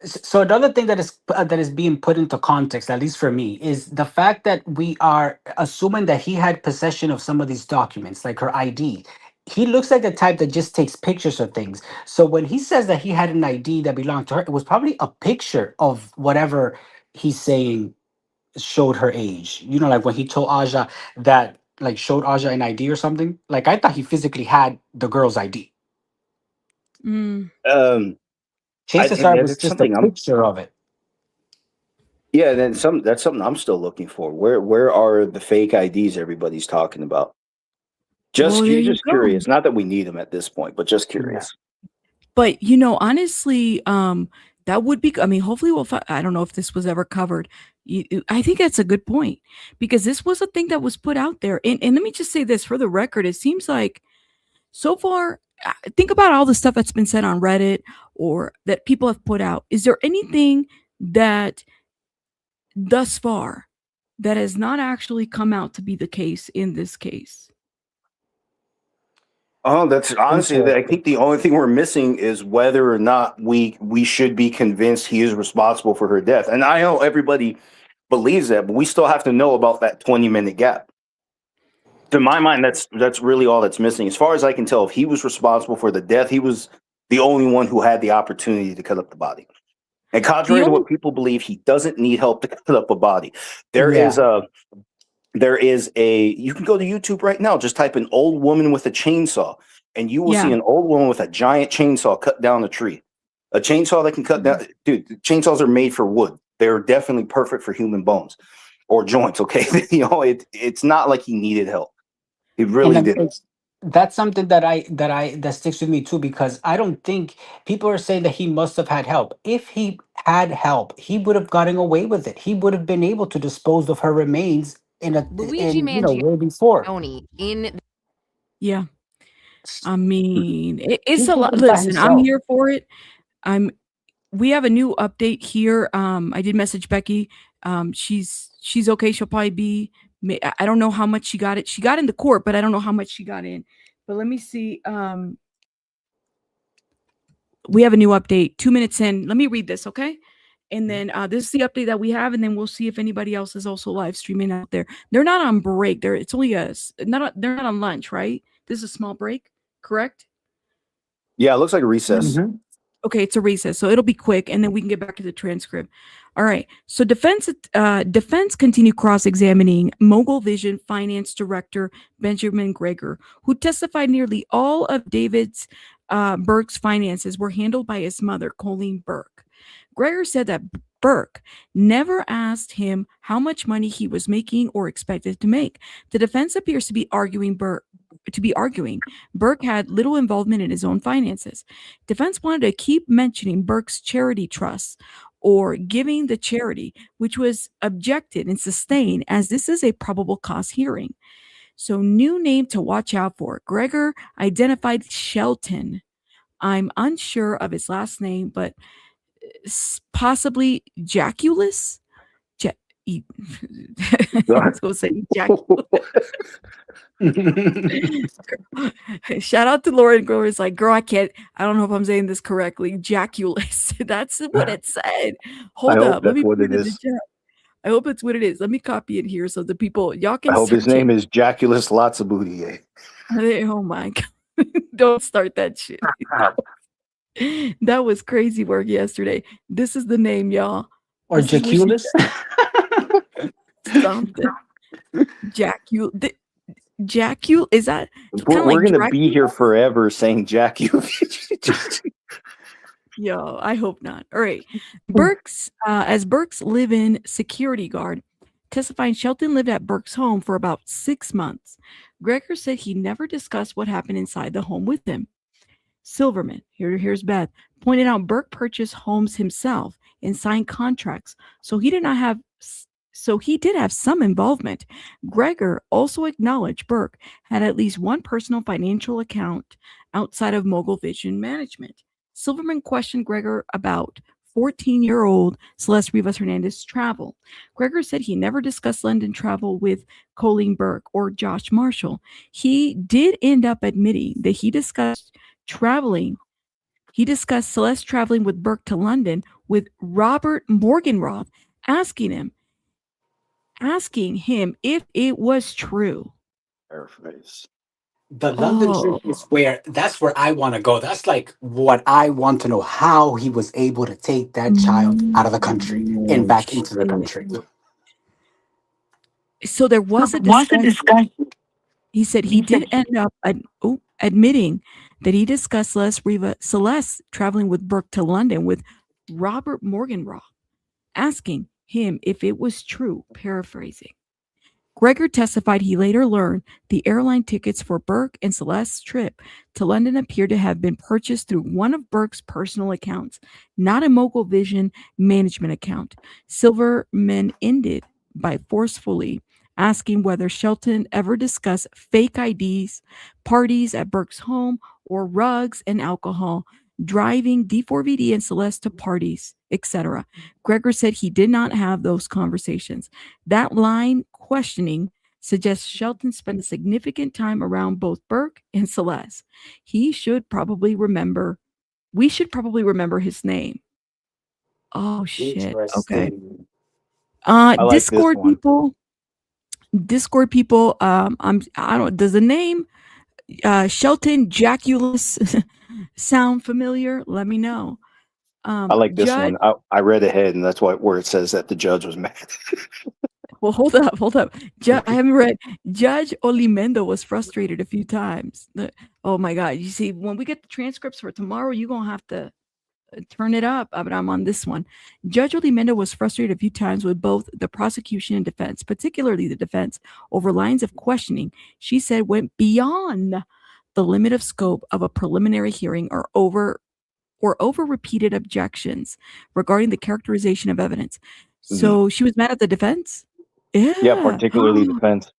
So another thing that is being put into context, at least for me, is the fact that we are assuming that he had possession of some of these documents, like her ID. He looks like the type that just takes pictures of things. So when he says that he had an ID that belonged to her, it was probably a picture of whatever he's saying showed her age. You know, like when he told Aja that, like, showed Aja an ID or something. Like, I thought he physically had the girl's ID. Chances are it was just a picture of it. Yeah, then that's something I'm still looking for. Where are the fake IDs everybody's talking about? Just curious. Not that we need them at this point, but just curious. But honestly, that would be. I mean, hopefully we'll. I don't know if this was ever covered. I think that's a good point, because this was a thing that was put out there. And let me just say this for the record. It seems like so far, think about all the stuff that's been said on Reddit or that people have put out. Is there anything that thus far that has not actually come out to be the case in this case? Oh, that's honestly, I think the only thing we're missing is whether or not we should be convinced he is responsible for her death. And I know everybody believes that, but we still have to know about that 20-minute gap. To my mind, that's really all that's missing. As far as I can tell, if he was responsible for the death, he was the only one who had the opportunity to cut up the body. And contrary to what people believe, he doesn't need help to cut up a body. There is a, you can go to YouTube right now, just type an old woman with a chainsaw, and you will see an old woman with a giant chainsaw cut down a tree. A chainsaw that can cut down, dude, chainsaws are made for wood. They're definitely perfect for human bones or joints, okay? It's not like he needed help. He really didn't. That's something that sticks with me too, because I don't think people are saying that he must have had help. If he had help, he would have gotten away with it. He would have been able to dispose of her remains way before. Yeah. I mean, it's a lot. Listen, I'm here for it. We have a new update here. I did message Becky. She's okay. She'll probably be, I don't know how much she got it. She got into court, but I don't know how much she got in. But let me see. We have a new update 2 minutes in. Let me read this, okay? And then this is the update that we have, and then we'll see if anybody else is also live streaming out there. They're not on break. They're not on lunch, right? This is a small break, correct? Yeah, it looks like a recess. Mm-hmm. Okay, it's a recess, so it'll be quick, and then we can get back to the transcript. All right. So defense continued cross-examining Mogul Vision Finance Director Benjamin Gregor, who testified nearly all of David's Burke's finances were handled by his mother, Colleen Burke. Gregor said that Burke never asked him how much money he was making or expected to make. The defense appears to be arguing Burke had little involvement in his own finances. Defense wanted to keep mentioning Burke's charity trusts or giving the charity, which was objected and sustained as this is a probable cause hearing. So new name to watch out for. Gregor identified Shelton. I'm unsure of his last name, but possibly Jaculus. I was going to say Jaculus. Shout out to Lauren Grover. It's like, girl, I don't know if I'm saying this correctly. Jaculus. That's what it said. Hold up. Let me put it in the chat. I hope it's what it is. Let me copy it here so the people, y'all can. I hope his name is Jaculus Lots-a-Booty. Oh my God. Don't start that shit. That was crazy work yesterday. This is the name, y'all. Or Jaculus? Something. Jacul, is that? We're going to be here forever saying Jacul. Yo, I hope not. All right. Burke's live-in security guard, testifying Shelton lived at Burke's home for about 6 months. Gregor said he never discussed what happened inside the home with him. Silverman, here's Beth, pointed out Burke purchased homes himself and signed contracts, so he did have some involvement. Gregor also acknowledged Burke had at least one personal financial account outside of Mogul Vision Management. Silverman questioned Gregor about 14-year-old Celeste Rivas Hernandez's travel. Gregor said he never discussed London travel with Colleen Burke or Josh Marshall. He did end up admitting that he discussed Celeste traveling with Burke to London with Robert Morgenroth, asking him if it was true. Paraphrase. The London trip is that's where I want to go. That's like what I want to know, how he was able to take that child out of the country and back into the country. So there was a discussion. He said he did end up admitting that he discussed Celeste traveling with Burke to London with Robert Morgenroth, asking him if it was true, paraphrasing. Gregor testified he later learned the airline tickets for Burke and Celeste's trip to London appeared to have been purchased through one of Burke's personal accounts, not a Mogul Vision management account. Silverman ended by forcefully asking whether Shelton ever discussed fake IDs, parties at Burke's home, or rugs and alcohol, driving D4vd and Celeste to parties, etc. Gregor said he did not have those conversations. That line questioning suggests Shelton spent a significant time around both Burke and Celeste. We should probably remember his name. Oh shit. Okay. Interesting. I like this Discord one. people, I don't, does the name Shelton Jaculus sound familiar? Let me know. I like this Judge, one. I read ahead, and that's where it says that the judge was mad. well, hold up. I haven't read. Judge Olimendo was frustrated a few times. Oh my God. You see, when we get the transcripts for tomorrow, you're going to have to turn it up. But I'm on this one. Judge Olimendo was frustrated a few times with both the prosecution and defense, particularly the defense, over lines of questioning she said went beyond the limit of scope of a preliminary hearing or over repeated objections regarding the characterization of evidence. So she was mad at the defense? Yeah, particularly defense.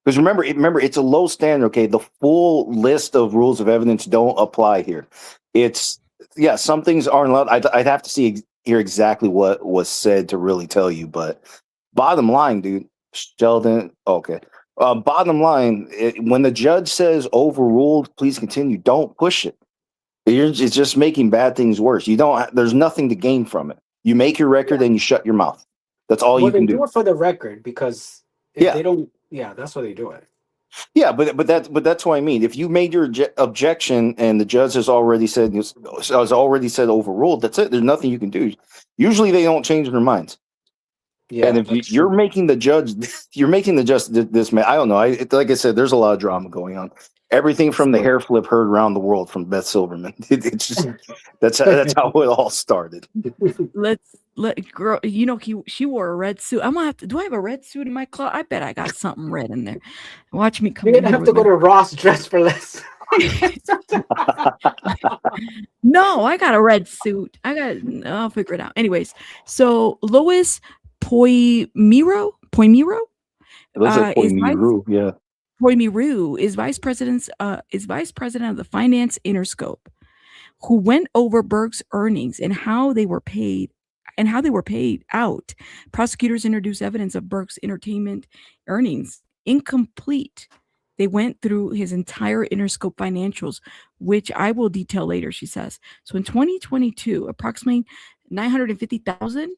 Because remember, it's a low standard. Okay, the full list of rules of evidence don't apply here. Some things aren't allowed. I'd have to hear exactly what was said to really tell you. But bottom line, dude, Sheldon. Okay. Bottom line, when the judge says overruled, please continue. Don't push it. It's just making bad things worse. There's nothing to gain from it. You make your record and you shut your mouth. That's all you can do. They do it for the record because if they don't, that's why they do it. Yeah, but that's what I mean. If you made your objection and the judge has already said overruled, that's it. There's nothing you can do. Usually they don't change their minds. Yeah, and if you're making the judge, this man. I don't know. Like I said, there's a lot of drama going on. Everything from the hair flip heard around the world from Beth Silverman. It's just that's how it all started. Girl. She wore a red suit. I'm gonna have to. Do I have a red suit in my closet? I bet I got something red in there. Watch me come. You're gonna have to go to Ross dress for less. No, I got a red suit. I'll figure it out. Anyways, so Lois Poimiro. It looks like Poimiru, yeah. Poimiru is vice president of the finance Interscope, who went over Burke's earnings and how they were paid out. Prosecutors introduced evidence of Burke's entertainment earnings incomplete. They went through his entire Interscope financials, which I will detail later, she says. So in 2022, approximately 950,000,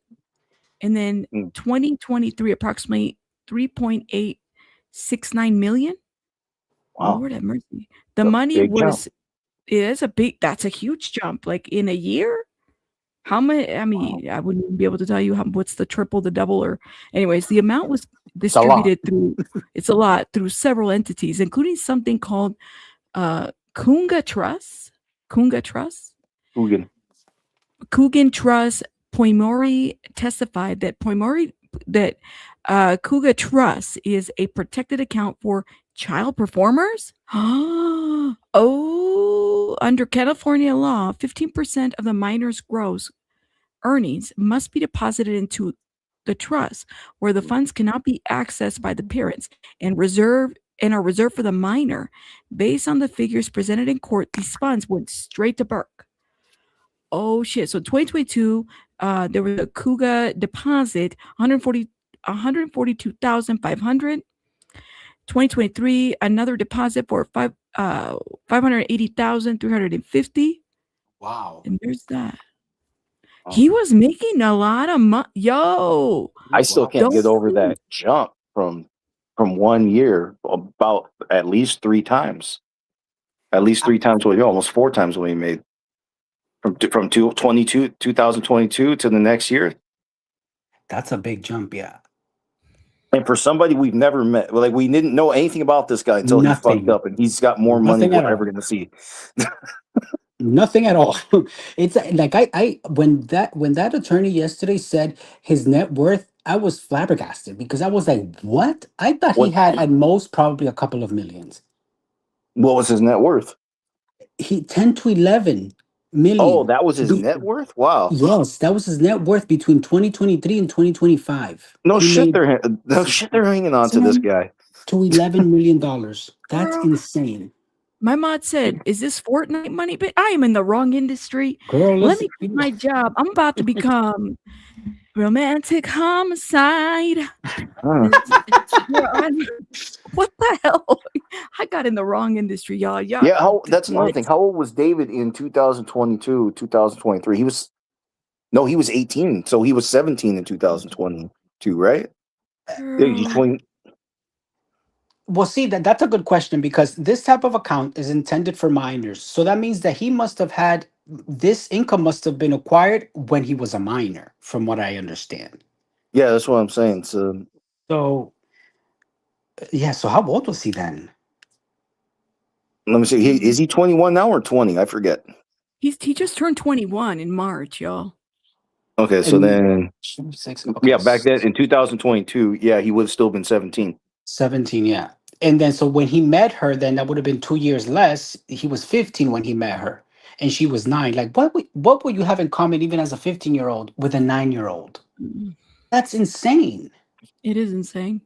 and then 2023, approximately 3.869 million. Wow. Lord have mercy. The money was, that's a huge jump. Like in a year, how many? I mean, I wouldn't even be able to tell you what's the triple, the double, or anyways, the amount was distributed through, it's a lot, through several entities, including something called Coogan Trust. Coogan Trust. Poimori testified that Coogan Trust is a protected account for child performers. Oh, under California law, 15% of the minor's gross earnings must be deposited into the trust, where the funds cannot be accessed by the parents and are reserved for the minor. Based on the figures presented in court, these funds went straight to Burke. Oh shit! So 2022, there was a Coogan deposit, 142,500. 2023, another deposit for 580,350. Wow! And there's that. He was making a lot of money. Yo, I still can't get over that jump from 1 year about at least 3 times. At least 3 times what almost 4 times what he made from 2022 to the next year. That's a big jump, yeah. And for somebody we've never met, like we didn't know anything about this guy until he fucked up, and he's got more money than we're ever going to see. Nothing at all. It's like I when that attorney yesterday said his net worth, I was flabbergasted because I was like, what? I thought he What had at most probably a couple of millions. what was his net worth? He 10 to 11 Oh, million. that was his net worth? Wow. Yes, that was his net worth between 2023 and 2025. No He shit made they're no shit they're hanging on to this 10 guy. to 11 million dollars. That's Girl, insane. my mod said, "Is this Fortnite money?" But I am in the wrong industry. Girl, Let listen. me quit my job. I'm about to become romantic homicide. Huh. Yeah, what the hell? I got in the wrong industry, y'all. Y'all, Yeah, that's another what? thing. How old was David in 2022, 2023? He was 18. So he was 17 in 2022, right? Yeah, he's Girl. 20. Well, see, that's a good question because this type of account is intended for minors. So that means that he must have had this income must have been acquired when he was a minor, from what I understand. Yeah, that's what I'm saying. So So yeah, so how old was he then? let me see. Is he 21 now or 20? I forget. He just turned 21 in March, y'all. Okay, so And then 6, yeah, okay, back then in 2022, yeah, he would have still been 17. 17, yeah. And then so when he met her, then that would have been 2 years less. He was 15 when he met her, and she was 9. Like, what would you have in common even as a 15-year-old with a 9-year-old? That's insane. It is insane.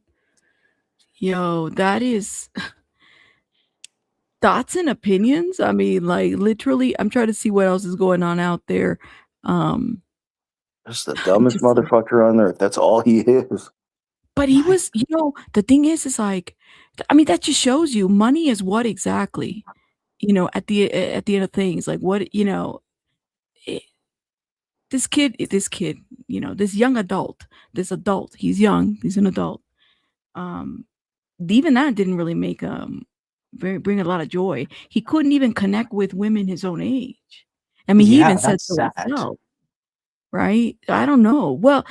Yo, that is thoughts and opinions. I mean, like literally, I'm trying to see what else is going on out there. That's the dumbest Just, motherfucker on earth. That's all he is. but he was, the thing is like, I mean, that just shows you money is what exactly, at the end of things, like what, it, this kid, this young adult, he's young, he's an adult. Um, even that didn't really make bring a lot of joy. He couldn't even connect with women his own age. I mean, he Yeah, even said that's so sad. himself, right? I don't know. Well,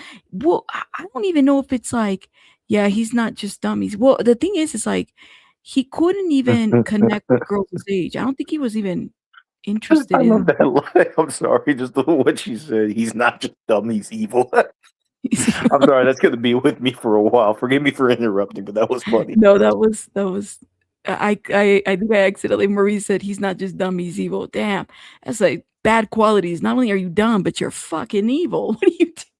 I don't even know if it's like, yeah, he's not just dummies. Well, the thing is like he couldn't even connect with girls his age. I don't think he was even I interested love in. that line. I'm sorry, just what she said. He's not just dumb, he's evil. I'm sorry, that's gonna be with me for a while. Forgive me for interrupting, but that was funny. No, that was. I think I accidentally. Marie said he's not just dumb, he's evil. Damn, that's like bad qualities. Not only are you dumb, but you're fucking evil. What do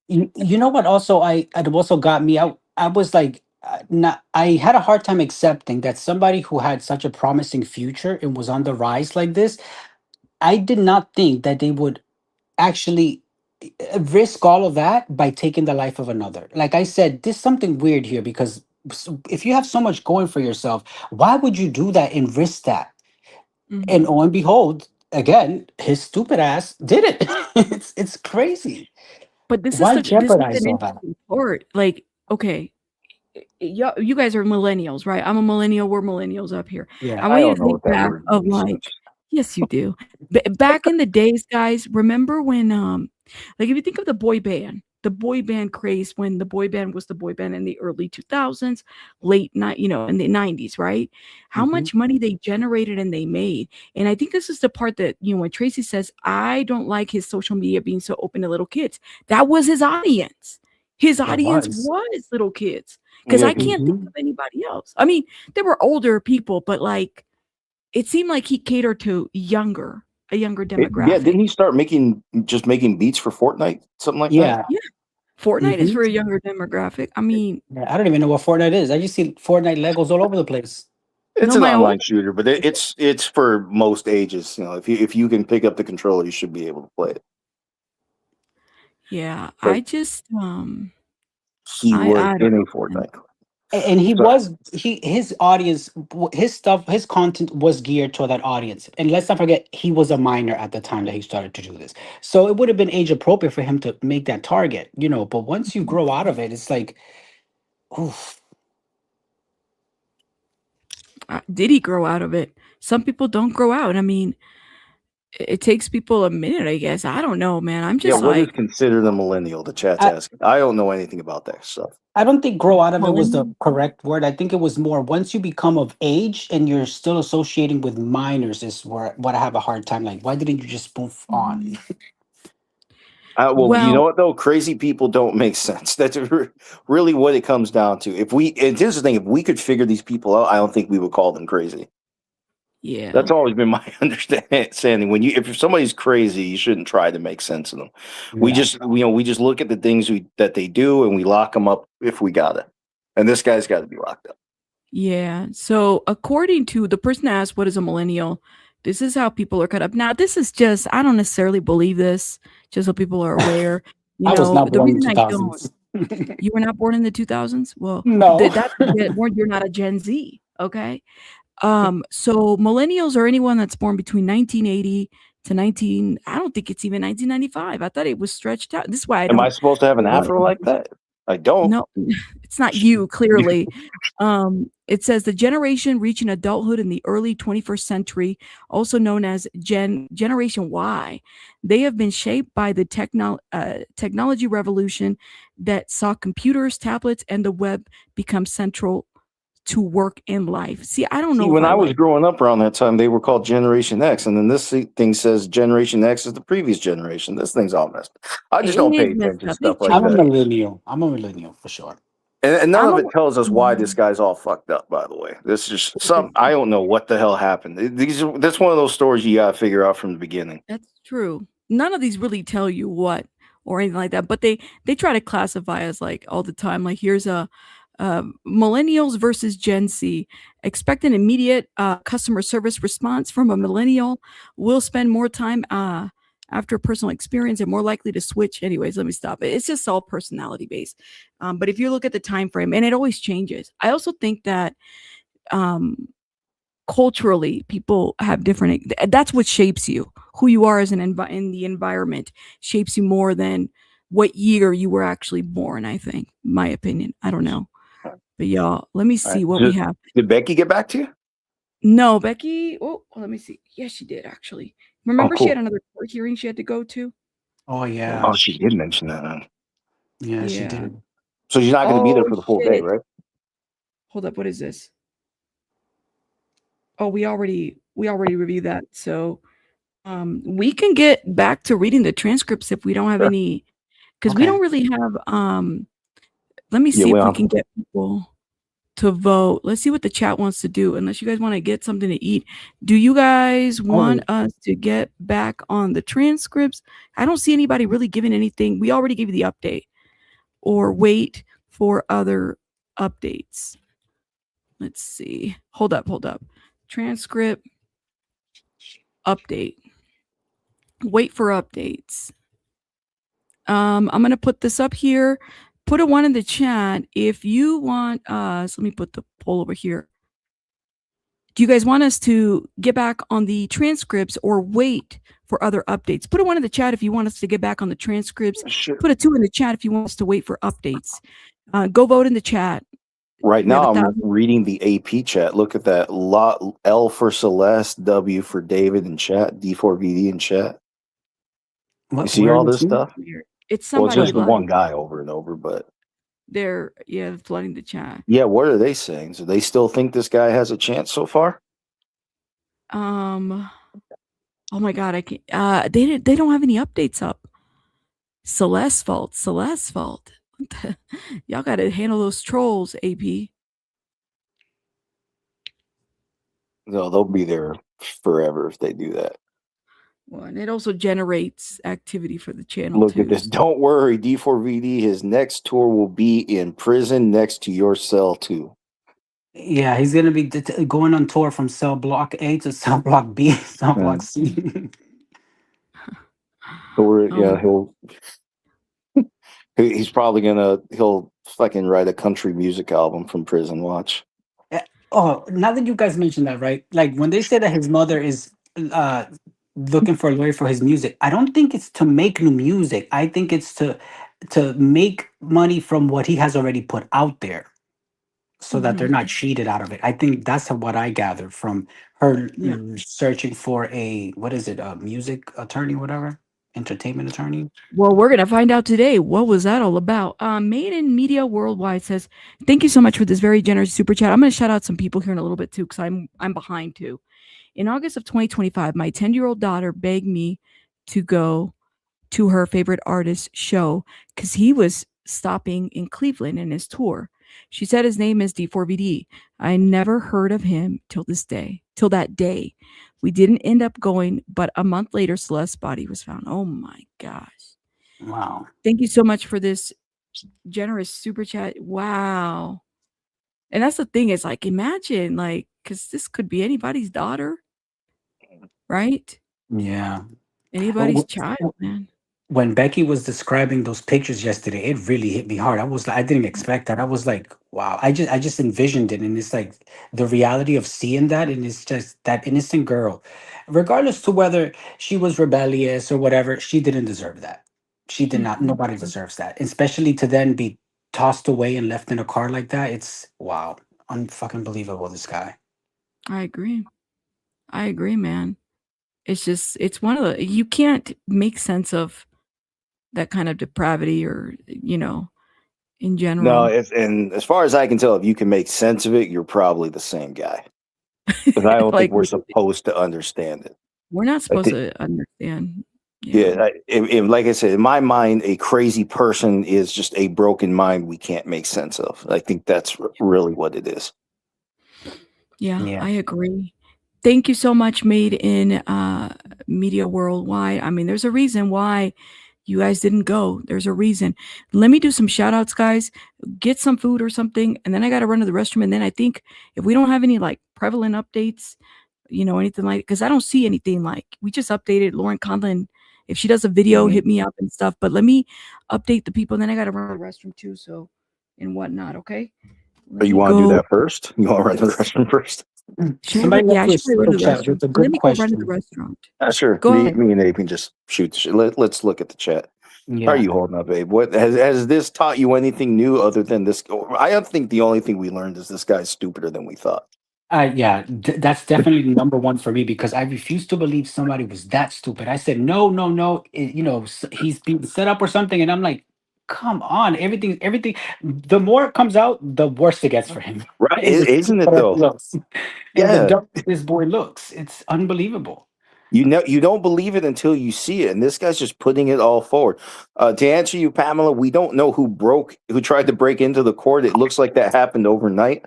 you? You know what? Also, it also got me out. I was like, not. I had a hard time accepting that somebody who had such a promising future and was on the rise like this. I did not think that they would actually risk all of that by taking the life of another. Like I said, there's something weird here because if you have so much going for yourself, why would you do that and risk that? And Mhm. lo and behold, again, his stupid ass did it. It's crazy. But Why this is jeopardize an all that? interesting part. Like, okay, you guys are millennials, right? I'm a millennial. We're millennials up here. Yeah. I I want you don't to know think what that back word of means. like, yes, you do. Back in the days, guys, remember when like if you think of the boy band craze when the boy band was the boy band in the early 2000s, late night, in the 90s, right? How Mhm. much money they generated and they made. And I think this is the part that, when Tracy says, I don't like his social media being so open to little kids. That was his audience. His It audience was. was little kids. Because Yeah, I 'cause can't think Mhm. of anybody else. I mean, there were older people, but like it seemed like he catered to a younger yeah, demographic. didn't he start making beats for Fortnite? Something like that? Yeah. Yeah. Fortnite is Mhm. for a younger demographic. I mean, Yeah, I don't even know what Fortnite is. I just see Fortnite Legos all over the place. It's no, an my old online shooter, but it's for most ages. If you can pick up the controller, you should be able to play it. yeah, But I just he was I don't in a know, man. Fortnite. And So his audience, his stuff, his content was geared to that audience. And let's not forget, he was a minor at the time that he started to do this. So it would have been age appropriate for him to make that target, But once you grow out of it, it's like, oof. Did he grow out of it? Some people don't grow out. I mean, it takes people a minute, I guess. I don't know, man. I'm Yeah, just what is like considered a millennial? The chat's I, asking. I don't know anything about that stuff. I don't think grow out of it was the millennial. correct word. I think it was more once you become of age and you're still associating with minors is where what I have a hard time. Like, why didn't you just move on? Mhm. Well, you know Well, what though? Crazy people don't make sense. That's really what it comes down to. And here's the thing: if we could figure these people out, I don't think we would call them crazy. yeah. That's always been my understanding. If somebody's crazy, you shouldn't try to make sense of them. We Yeah. just look at the things that they do and we lock them up if we got it. And this guy's got to be locked up. Yeah. So according to the person asked, what is a millennial? This is how people are cut up. Now, this is just, I don't necessarily believe this, just so people are aware. You I was know, not the born in reason I don't, 2000s. you were not born in the 2000s? Well, No. you're not a Gen Z. Okay. So millennials are anyone that's born between 1980 to 19, I don't think it's even 1995. I thought it was stretched out. This is why I Am I don't supposed to have an know a lot of afro like information. that? I don't. No, it's not you, clearly. It says the generation reaching adulthood in the early 21st century, also known as Generation Y, they have been shaped by the technology revolution that saw computers, tablets, and the web become central to work and life. See, I don't See, know if when I I was like. growing up around that time, they were called Generation X, and then this thing says Generation X is the previous generation. This thing's all messed up. I just don't It pay is messed attention to up. They stuff like I'm a that. changed it. millennial. I'm a millennial for sure. And none I'm of a. it tells us why this Mhm. guy's all fucked up, by the way. This is just What some, is I it? don't know what the hell happened. That's one of those stories you got to figure out from the beginning. That's true. None of these really tell you what or anything like that, but they try to classify us like all the time. Like here's a millennials versus Gen Z. Expect an immediate customer service response from a millennial. Will spend more time after personal experience and more likely to switch. Anyways, let me stop it. It's just all personality based. But if you look at the time frame, and it always changes. I also think that um, culturally people have different, that's what shapes you, who you are as in the environment shapes you more than what year you were actually born. I think, my opinion, I don't know, but y'all, let me All right. see what we have. Did Becky get back to you? No, Becky. Oh, let me see. Yes, she did actually. Oh, Remember, she had cool. another court hearing she had to go to. Oh Oh, yeah. she did mention that. Huh? Yeah, she Yeah. did. So she's not going to be there Oh for the full day, shit, right? hold up, what is this? Oh, we already reviewed that. So we can get back to reading the transcripts if we don't have Sure. any, because we Okay. don't really have let me Yeah, see if we well, can get people to vote. Let's see what the chat wants to do, unless you guys want to get something to eat. Do you guys want us to get back on the transcripts? I don't see anybody really giving anything. We already gave you the update, or wait for other updates. Let's see. Hold up. Transcript update. Wait for updates. I'm gonna put this up here. Put a 1 in the chat if you want us. Let me put the poll over here. Do you guys want us to get back on the transcripts or wait for other updates? Put a 1 in the chat if you want us to get back on the transcripts. sure. Put a 2 in the chat if you want us to wait for updates. Go vote in the chat. Right We have now, I'm 1,000. reading the AP chat. Look at that. L for Celeste, W for David in chat, D4vd in chat. You What? see Where all is this it? stuff? It's Well, it's somebody just the like one guy over and over, but they're flooding the chat. yeah, what are they saying? So they still think this guy has a chance so far? Oh my god, I can't. They don't have any updates up. Celeste fault. Y'all got to handle those trolls, AP. No, they'll be there forever if they do that. Well, and it also generates activity for the channel Look too. at this. Don't worry, D4vd. His next tour will be in prison next to your cell too. Yeah, he's gonna be going on tour from cell block A to cell block B, cell block C. He'll he's probably he'll fucking write a country music album from prison. Watch. Oh, now that you guys mentioned that, right? Like when they say that his mother is looking for a lawyer for his music, I don't think it's to make new music. I think it's to make money from what he has already put out there. so that they're not cheated out of it. I think that's what I gathered from her Yeah. searching for a, what is it, a music attorney, whatever, entertainment attorney. Well, we're gonna find out today. What was that all about? Made in Media Worldwide says, "Thank you so much for this very generous super chat." I'm gonna shout out some people here in a little bit too, because I'm behind too. In August of 2025, my 10-year-old daughter begged me to go to her favorite artist's show because he was stopping in Cleveland in his tour. She said his name is D4vd. I never heard of him till that day. We didn't end up going, but a month later, Celeste's body was found. Oh my gosh. Wow. Thank you so much for this generous super chat. Wow. And that's the thing, is like, imagine, like, because this could be anybody's daughter, right? Yeah. Anybody's child, man. When Becky was describing those pictures yesterday, it really hit me hard. I didn't expect that. I was like, wow. I just envisioned it, and it's like the reality of seeing that, and it's just that innocent girl, regardless to whether she was rebellious or whatever, she didn't deserve that. She did not. Nobody deserves that, especially to then be tossed away and left in a car like that. It's wow, unfucking believable. This guy. I agree. I agree, man. It's just, it's one of the, you can't make sense of that kind of depravity, or, in general. No, and as far as I can tell, if you can make sense of it, you're probably the same guy. Because I don't think we're supposed to understand it. We're not supposed to understand. Yeah, like I said, in my mind, a crazy person is just a broken mind we can't make sense of. I think that's really what it is. Yeah, I agree. Thank you so much, Made in Media Worldwide. I mean, there's a reason why you guys didn't go. There's a reason. Let me do some shout outs, guys. Get some food or something, and then I got to run to the restroom. And then I think if we don't have any like prevalent updates, anything like, because I don't see anything like, we just updated Lauren Conlon. If she does a video, hit me up and stuff. But let me update the people, and then I got to run to the restroom too. So, and whatnot. Okay. But you want to do that first? You want to run to the restroom first? Somebody left a super chat with a good question. Let me go run to the restaurant. Sure. Go me, ahead. me and Abe can just shoot the shit. Let's look at the chat. Yeah. How are you holding up, Abe? What has this taught you anything new other than this? I think the only thing we learned is this guy's stupider than we thought. Yeah, that's definitely number one for me, because I refuse to believe somebody was that stupid. I said, no, no, no. He's being set up or something. And I'm like, come on, everything. The more it comes out, the worse it gets for him. Right. Isn't it though? And the dumber this boy looks. It's unbelievable. You don't believe it until you see it, and this guy's just putting it all forward. To answer you, Pamela, we don't know who tried to break into the court. It looks like that happened overnight.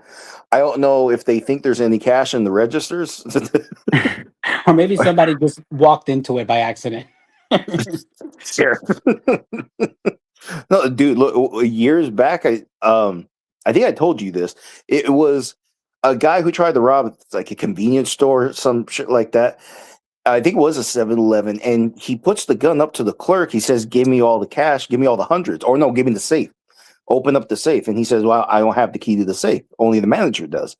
I don't know if they think there's any cash in the registers, or maybe somebody just walked into it by accident. Sure. No, dude. Look, years back, I think I told you this. It was a guy who tried to rob like a convenience store, some shit like that. I think it was a 7-Eleven, and he puts the gun up to the clerk. He says, "Give me all the cash. Give me all the hundreds." Or no, give me the safe. Open up the safe. And he says, "Well, I don't have the key to the safe. Only the manager does."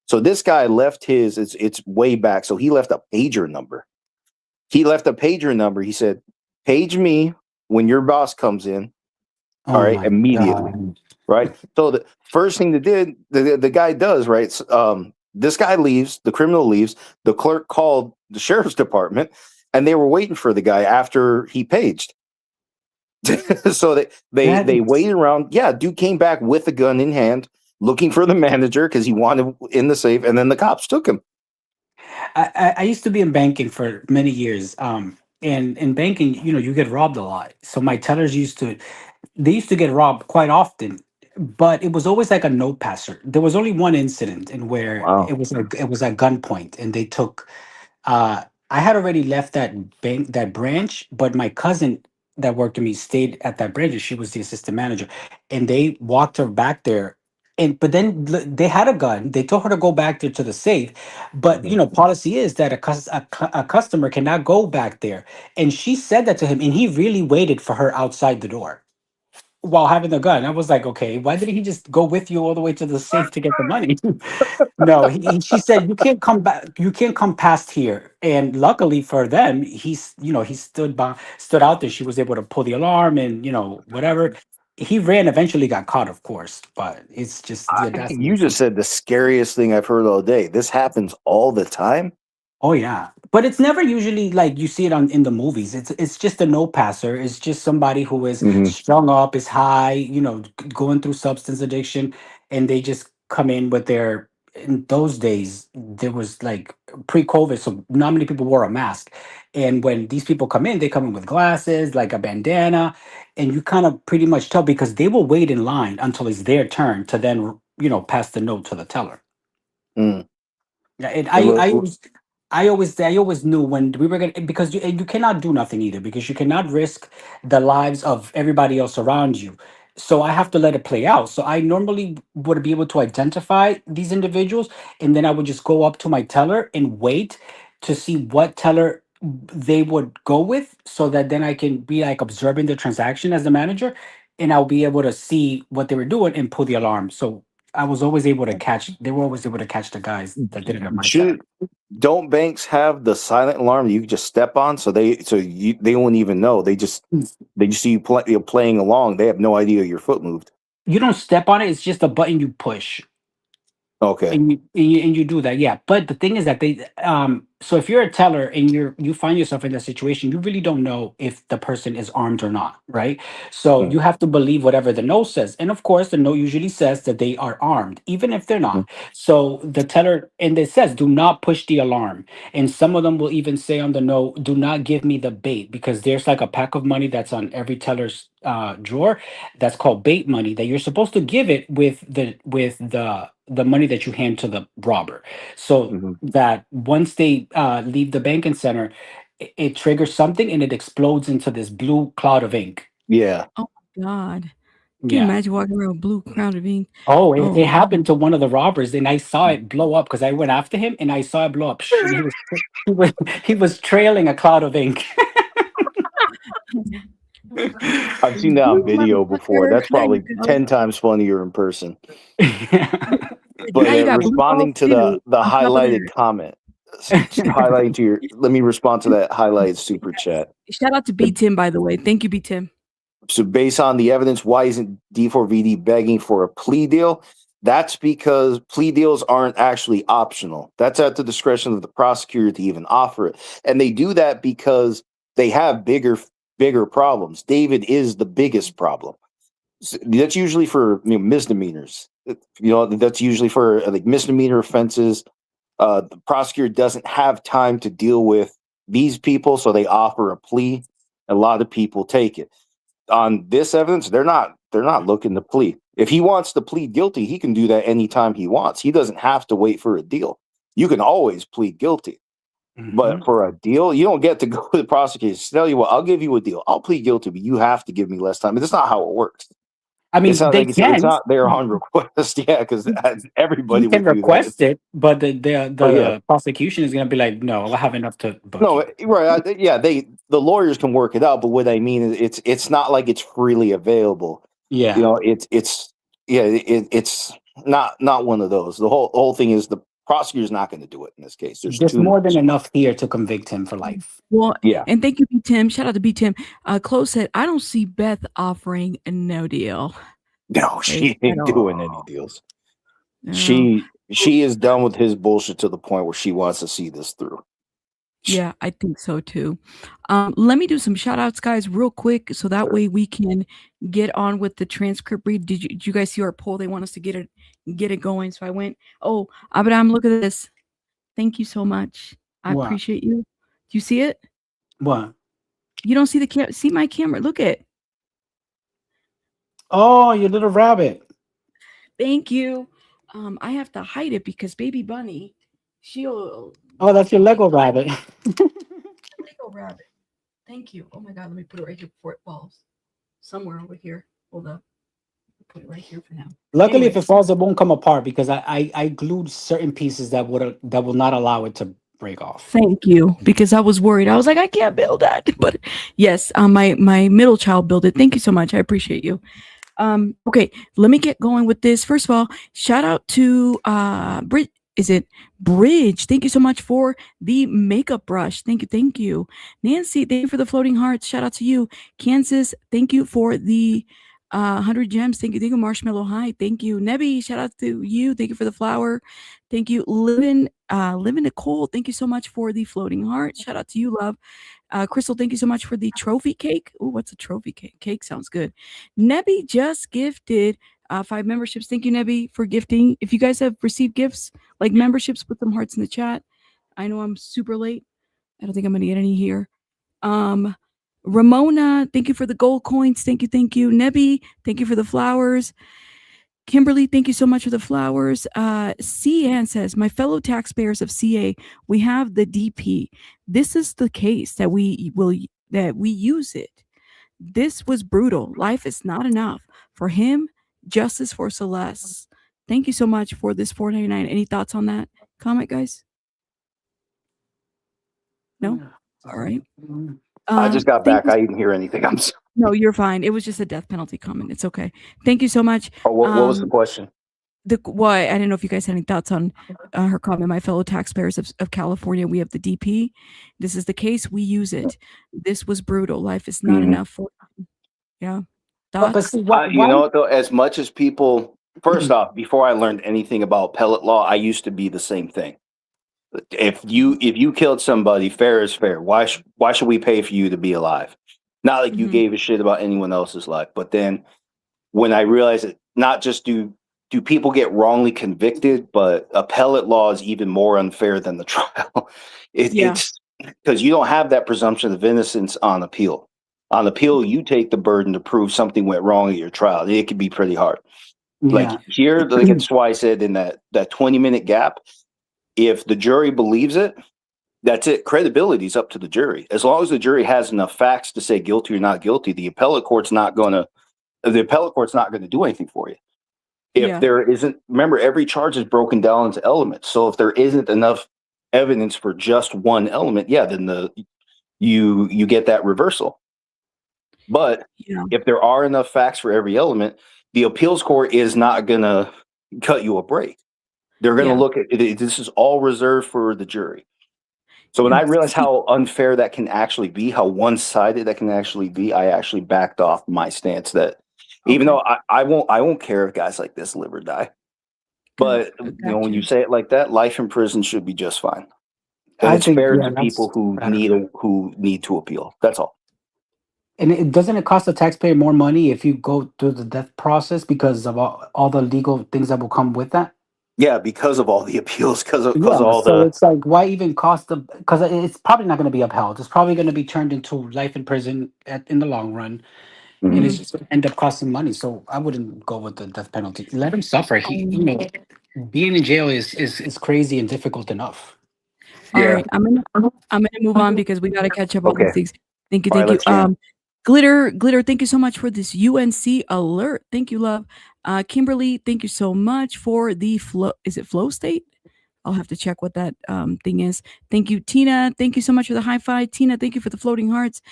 So this guy left it's way back. So he left a pager number. He said, "Page me when your boss comes in." Oh, all right, immediately. God. Right. So the first thing the guy does, right? This guy leaves, the criminal leaves, the clerk called the sheriff's department, and they were waiting for the guy after he paged. So they waited around. Yeah, dude came back with a gun in hand, looking for the manager because he wanted in the safe, and then the cops took him. I used to be in banking for many years. And in banking, you get robbed a lot. So my tellers used to get robbed quite often, but it was always like a note passer. There was only one incident in where it was at gunpoint, and they took. I had already left that branch, but my cousin that worked with me stayed at that branch, and she was the assistant manager, and they walked her back there. But then they had a gun. They told her to go back there to the safe, but policy is that a customer cannot go back there. And she said that to him, and he really waited for her outside the door while having the gun. I was like, okay, why didn't he just go with you all the way to the safe to get the money? No, she said, you can't come back. You can't come past here. And luckily for them, he stood out there. She was able to pull the alarm and whatever. he ran, eventually got caught, of course, but it's just the audacity. You just said the scariest thing I've heard all day. This happens all the time. Oh yeah, but it's never usually like you see it in the movies. It's just a no passer. It's just somebody who is strung up, is high, going through substance addiction, and they just come in with their. In those days, there was like pre-COVID, so not many people wore a mask. And when these people come in, they come in with glasses, like a bandana, and you kind of pretty much tell because they will wait in line until it's their turn to then pass the note to the teller. Mm. Yeah, and I always knew when we were gonna, because you cannot do nothing either, because you cannot risk the lives of everybody else around you. So I have to let it play out. So I normally would be able to identify these individuals, and then I would just go up to my teller and wait to see what teller they would go with, so that then I can be like observing the transaction as the manager, and I'll be able to see what they were doing and pull the alarm. So I was always able to catch. They were always able to catch the guys that did it at my side. Don't banks have the silent alarm that you can just step on, so they won't even know. They just see you playing along. They have no idea your foot moved. You don't step on it. It's just a button you push. Okay. And you do that, yeah. But the thing is that so if you're a teller and you find yourself in that situation, you really don't know if the person is armed or not, right? So you have to believe whatever the note says. And of course, the note usually says that they are armed, even if they're not. So the teller, and it says, do not push the alarm. And some of them will even say on the note, do not give me the bait, because there's like a pack of money that's on every teller's drawer that's called bait money, that you're supposed to give it with the money that you hand to the robber, so that once they leave the banking center, it triggers something and it explodes into this blue cloud of ink. Yeah. Oh my God. Can Yeah. you imagine walking around with blue cloud of ink? Oh, it happened to one of the robbers, and I saw it blow up because I went after him and I saw it blow up. And he was trailing a cloud of ink. I've seen that on video before. That's probably 10 times funnier in person. But responding to the highlighted comment, let me respond to that highlighted super chat. Shout out to B Tim, by the way. Thank you, B Tim. So based on the evidence, why isn't D4vd begging for a plea deal? That's because plea deals aren't actually optional. That's at the discretion of the prosecutor to even offer it. And they do that because they have bigger problems. David is the biggest problem. That's usually for misdemeanors. That's usually for like misdemeanor offenses. The prosecutor doesn't have time to deal with these people, so they offer a plea. A lot of people take it. On this evidence, they're not looking to plea. If he wants to plead guilty, he can do that anytime he wants. He doesn't have to wait for a deal. You can always plead guilty. But for a deal, you don't get to go to the prosecutor. Tell you what, I'll give you a deal. I'll plead guilty, but you have to give me less time. But that's not how it works. I mean, it's not there on request. Yeah, because everybody can would request it, but the prosecution is going to be like, no, I have enough to book you. Right? The lawyers can work it out, but what I mean is, it's not like it's freely available. Yeah, it's not one of those. The whole thing is the prosecutor's not going to do it in this case. There's more than enough here to convict him for life. Well, yeah. And thank you, B Tim. Shout out to B Tim. Close said, I don't see Beth offering a no deal. No, she ain't doing any deals. No. She is done with his bullshit to the point where she wants to see this through. Yeah, I think so too. Let me do some shout outs, guys, real quick, so that way we can get on with the transcript read. Did you guys see our poll? They want us to get it going. So I went, Abraham, look at this. Thank you so much. I appreciate you. Do you see it? What? You don't see the camera? See my camera? Look at it. Oh, your little rabbit. Thank you. I have to hide it because baby bunny, she'll. Oh, that's your Lego rabbit. Lego rabbit. Thank you. Oh my God, let me put it right here before it falls. Somewhere over here. Hold up. Put it right here for now. Luckily, if it falls, it won't come apart because I glued certain pieces that will not allow it to break off. Thank you, because I was worried. I was like, I can't build that. But yes, my middle child built it. Thank you so much. I appreciate you. Okay, let me get going with this. First of all, shout out to Bridge? Thank you so much for the makeup brush. Thank you. Nancy, thank you for the floating hearts. Shout out to you. Kansas, thank you for the 100 gems. Thank you. Marshmallow High. Thank you. Nebby, shout out to you. Thank you for the flower. Thank you. Living Nicole. Thank you so much for the floating heart. Shout out to you, love. Crystal, thank you so much for the trophy cake. Oh, what's a trophy cake? Cake sounds good. Nebby just gifted 5 memberships. Thank you, Nebby, for gifting. If you guys have received gifts like memberships, put some hearts in the chat. I know I'm super late. I don't think I'm going to get any here. Ramona, thank you for the gold coins. Thank you. Nebby, thank you for the flowers. Kimberly, thank you so much for the flowers. Ann says, my fellow taxpayers of CA, we have the DP. This is the case that we use it. This was brutal. Life is not enough. For him, justice for Celeste. Thank you so much for this $4.99. Any thoughts on that comment, guys? No? All right. I just got back. I didn't hear anything. I'm sorry. No, you're fine. It was just a death penalty comment. It's okay. Thank you so much. Oh, what was the question? I didn't know if you guys had any thoughts on her comment. My fellow taxpayers of California, we have the DP. This is the case. We use it. This was brutal. Life is not enough for. Yeah. Thoughts? You know what, though? As much as people, first off, before I learned anything about appellate law, I used to be the same thing. If you killed somebody, fair is fair. Why should we pay for you to be alive? Not like you gave a shit about anyone else's life. But then when I realized that not just do people get wrongly convicted, but appellate law is even more unfair than the trial. It's because you don't have that presumption of innocence on appeal. On appeal, you take the burden to prove something went wrong at your trial. It can be pretty hard. Yeah. Like here, like that's why I said in that 20-minute gap, if the jury believes it, that's it. Credibility is up to the jury. As long as the jury has enough facts to say guilty or not guilty, the appellate court's not going to do anything for you. If there isn't, remember, every charge is broken down into elements. So if there isn't enough evidence for just one element, then you get that reversal. But if there are enough facts for every element, the appeals court is not going to cut you a break. They're going to look at it. This is all reserved for the jury. So when I realized how unfair that can actually be, how one-sided that can actually be, I actually backed off my stance that even though I won't care if guys like this live or die. But when you say it like that, life in prison should be just fine. And it's fair to people who need to appeal. That's all. And doesn't it cost the taxpayer more money if you go through the death process because of all the legal things that will come with that? Yeah, because of all the appeals, because it's like, why even cost the? Because it's probably not going to be upheld. It's probably going to be turned into life in prison in the long run, and it's just going to end up costing money. So I wouldn't go with the death penalty. Let him suffer. Being in jail is crazy and difficult enough. All right, I'm gonna move on because we got to catch up on these things. Thank you. Glitter, thank you so much for this UNC alert. Thank you, love. Kimberly, thank you so much for the flow. Is it flow state? I'll have to check what that thing is. Thank you, Tina. Thank you so much for the high five. Tina, thank you for the floating hearts.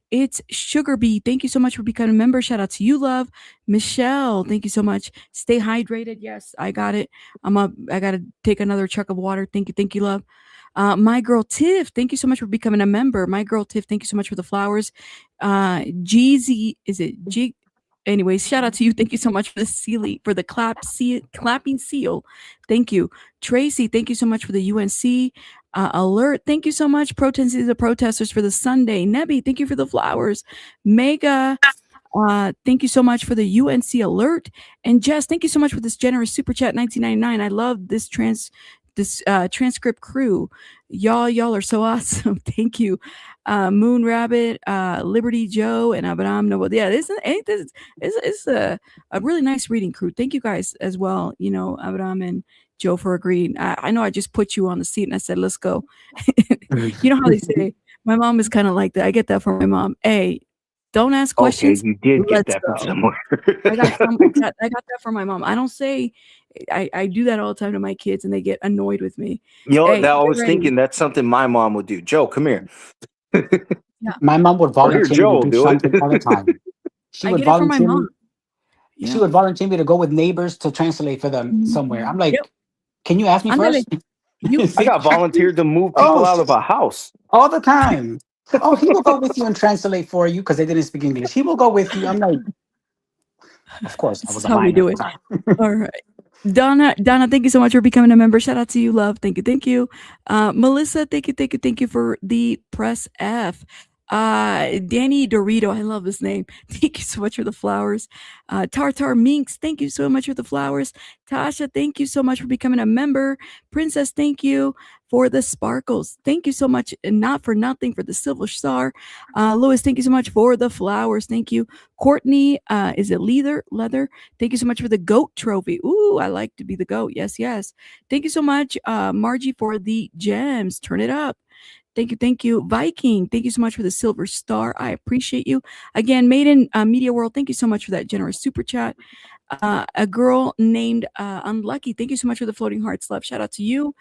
It's Sugar Bee. Thank you so much for becoming a member. Shout out to you, love. Michelle, thank you so much. Stay hydrated. Yes, I got it. I got to take another chug of water. Thank you, love. My girl Tiff, thank you so much for becoming a member. My girl Tiff, thank you so much for the flowers. Jeezy, is it G? Anyways, shout out to you. Thank you so much for the clapping seal. Thank you. Tracy, thank you so much for the UNC alert. Thank you so much. Protesting the protesters for the Sunday. Nebby, thank you for the flowers. Mega, thank you so much for the UNC alert. And Jess, thank you so much for this generous super chat, $19.99. I love this transcript crew. Y'all are so awesome. Thank you. Moon Rabbit, Liberty Joe, and Abraham Noble. Yeah, this is a really nice reading crew. Thank you guys as well. Abraham and Joe for agreeing. I know I just put you on the seat and I said, let's go. You know how they say, my mom is kind of like that. I get that from my mom. Hey, don't ask questions. Okay, you did get that from somewhere. I got that from my mom. I don't say, I do that all the time to my kids and they get annoyed with me. I was thinking that's something my mom would do. Joe, come here. My mom would volunteer me to do something all the time. She would volunteer me. She would volunteer me to go with neighbors to translate for them somewhere. I'm like, can you ask me first? I got volunteered to move people out of a house all the time. Oh, he will go with you and translate for you because they didn't speak English. He will go with you. I'm like, Of course, I This was is a how we minor. do it. All right. Donna, thank you so much for becoming a member. Shout out to you, love. Thank you. Melissa, thank you for the press F. Danny Dorito, I love this name. Thank you so much for the flowers. Tartar Minx, thank you so much for the flowers. Tasha, thank you so much for becoming a member. Princess, thank you for the sparkles. Thank you so much, and not for nothing, for the silver star. Louis, thank you so much for the flowers. Thank you. Courtney, is it leather? Thank you so much for the goat trophy. Ooh, I like to be the goat. Yes. Thank you so much, Margie, for the gems. Turn it up. Thank you. Viking, thank you so much for the silver star. I appreciate you. Again, Made in Media World, thank you so much for that generous super chat. A girl named Unlucky, thank you so much for the floating hearts, love. Shout out to you.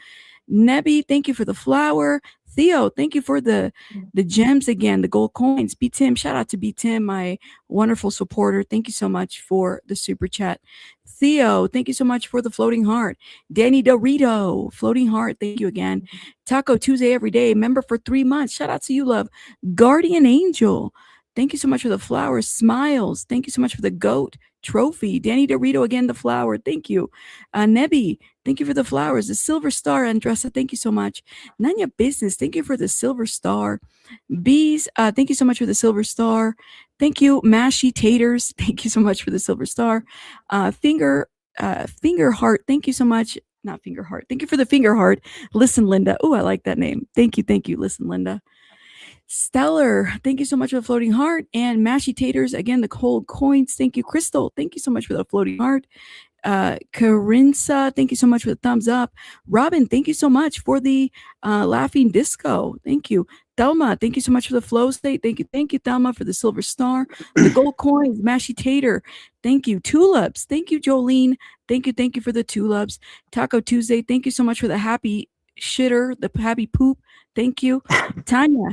Nebby, thank you for the flower. Theo, thank you for the gems again, the gold coins. B Tim, shout out to B Tim, my wonderful supporter. Thank you so much for the super chat. Theo, thank you so much for the floating heart. Danny Dorito, floating heart, thank you again. Taco Tuesday every day, member for 3 months. Shout out to you, love. Guardian Angel, thank you so much for the flowers. Smiles, thank you so much for the goat trophy. Danny Dorito again, the flower. Thank you. Nebby, thank you for the flowers. The silver star, Andressa, thank you so much. Nanya Business, thank you for the silver star. Bees, thank you so much for the silver star. Thank you. Mashy Taters, thank you so much for the silver star. Finger Heart, thank you so much. Not Finger Heart. Thank you for the Finger Heart. Listen, Linda. Oh, I like that name. Thank you. Listen, Linda. Stellar, thank you so much for the floating heart. And Mashy Taters, again, the cold coins. Thank you. Crystal, thank you so much for the floating heart. Carinsa, thank you so much for the thumbs up. Robin, thank you so much for the laughing disco. Thank you. Thelma, thank you so much for the flow state. Thank you, Thelma, for the silver star. The gold coins, Mashy Tater. Thank you. Tulips, thank you, Jolene. Thank you for the tulips. Taco Tuesday, thank you so much for the happy shitter, the happy poop. Thank you. Tanya,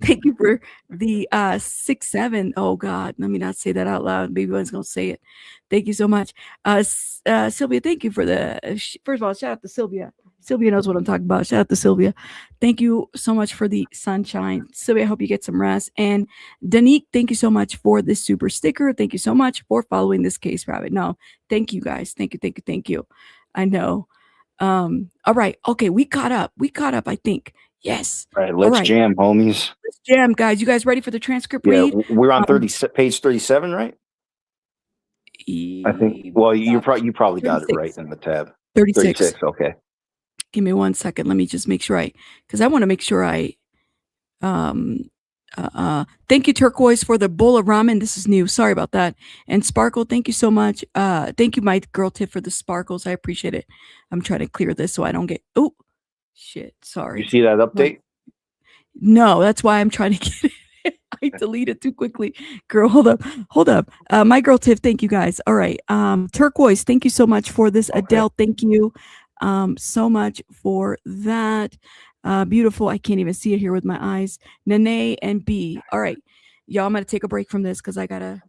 thank you for the 6-7. Oh God, let me not say that out loud. Maybe one's gonna say it. Thank you so much. Sylvia, thank you for the first of all, shout out to Sylvia. Sylvia knows what I'm talking about. Shout out to Sylvia. Thank you so much for the sunshine. Sylvia, I hope you get some rest. And Danique, thank you so much for this super sticker. Thank you so much for following this case, Rabbit. No, thank you guys. Thank you. I know. All right. Okay, we caught up, I think. Yes. All right, let's jam, homies. Let's jam, guys. You guys ready for the transcript read? We're on page 37, right? I think. Well, you probably got it right in the tab. 36. Okay. Give me 1 second. Let me just make sure because I want to make sure thank you, Turquoise, for the bowl of ramen. This is new. Sorry about that. And Sparkle, thank you so much. Thank you, my girl Tiff, for the sparkles. I appreciate it. I'm trying to clear this so I don't get shit. Sorry. You see that update? No, that's why I'm trying to get it. I deleted too quickly. Girl, hold up. My girl Tiff, thank you guys. All right. Turquoise, thank you so much for this. Okay. Adele, thank you so much for that. Beautiful. I can't even see it here with my eyes. Nene and B. All right. Y'all, I'm going to take a break from this because we got to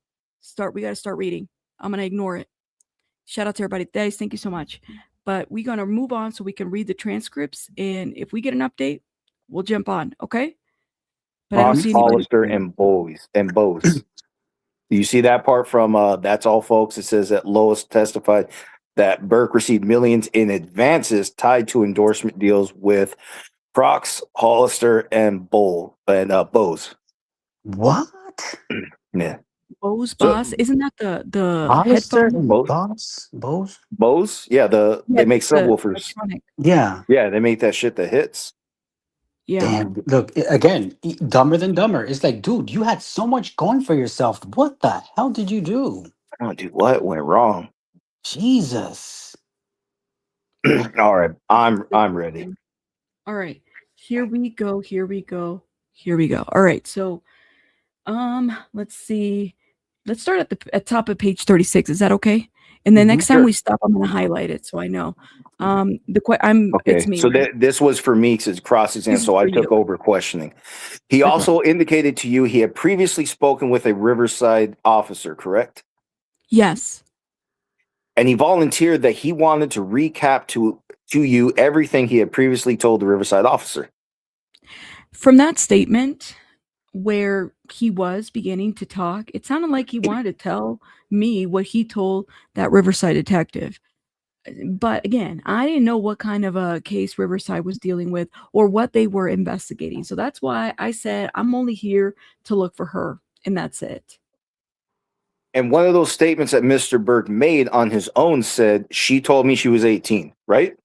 start reading. I'm going to ignore it. Shout out to everybody. Guys, thank you so much. But we're going to move on so we can read the transcripts. And if we get an update, we'll jump on. Okay? But Ross, Hollister, and Bose. Do you see that part from That's All, Folks? It says that Lois testified that Burke received millions in advances tied to endorsement deals with Prox, Hollister, and Bose. What? Yeah. Bose Boss, isn't that the Hollister headphone? Bose? Yeah, they make subwoofers. Yeah, they make that shit that hits. Yeah. Damn. Look, again, Dumber Than Dumber. It's like, dude, you had so much going for yourself. What the hell did you do? Oh, dude, what went wrong? Jesus. All right, I'm ready. All right, here we go. All right, so let's see. Let's start at top of page 36. Is that okay? And then next time we stop, I'm going to highlight it so I know. Okay. It's me. So this was for me because cross-exam, so I took over questioning. He also indicated to you he had previously spoken with a Riverside officer, correct? Yes. And he volunteered that he wanted to recap to you everything he had previously told the Riverside officer. From that statement, where he was beginning to talk, it sounded like he wanted to tell me what he told that Riverside detective. But again, I didn't know what kind of a case Riverside was dealing with or what they were investigating. So that's why I said I'm only here to look for her, and that's it. And one of those statements that Mr. Burke made on his own said, she told me she was 18, right?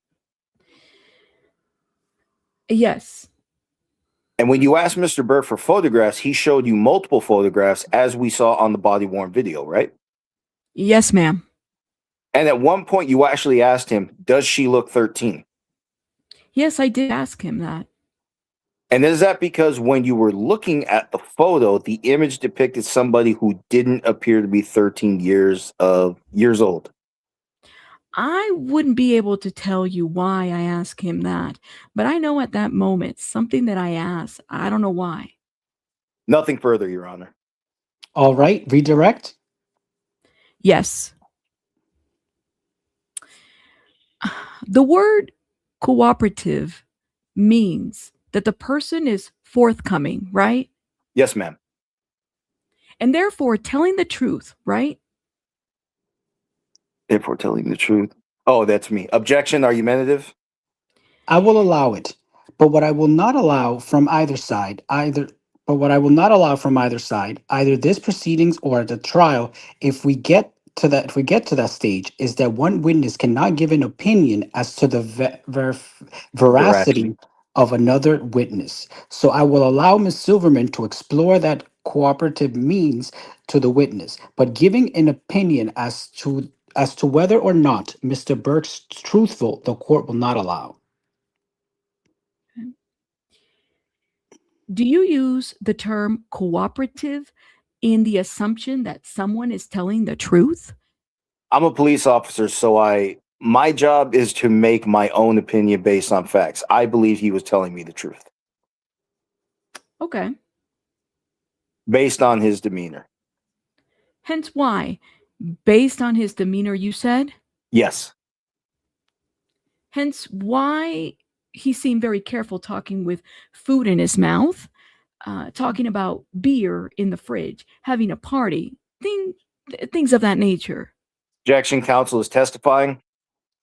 Yes. And when you asked Mr. Burke for photographs, he showed you multiple photographs as we saw on the body-worn video, right? Yes, ma'am. And at one point you actually asked him, does she look 13? Yes, I did ask him that. And is that because when you were looking at the photo, the image depicted somebody who didn't appear to be 13 years old? I wouldn't be able to tell you why I asked him that, but I know at that moment, something that I asked, I don't know why. Nothing further, Your Honor. All right, redirect. Yes. The word cooperative means that the person is forthcoming, right? Yes, ma'am. And therefore telling the truth, right? Therefore telling the truth. Oh, that's me. Objection, argumentative. I will allow it, but what I will not allow from either side, either this proceedings or the trial, if we get to that stage, is that one witness cannot give an opinion as to the veracity of another witness. So I will allow Ms. Silverman to explore that cooperative means to the witness, but giving an opinion as to whether or not Mr. Burke's truthful, the court will not allow. Do you use the term cooperative in the assumption that someone is telling the truth? I'm a police officer, so my job is to make my own opinion based on facts. I believe he was telling me the truth. Okay. Based on his demeanor. Hence why, based on his demeanor, you said? Yes. Hence why he seemed very careful talking with food in his mouth, talking about beer in the fridge, having a party, things of that nature. Objection, counsel is testifying.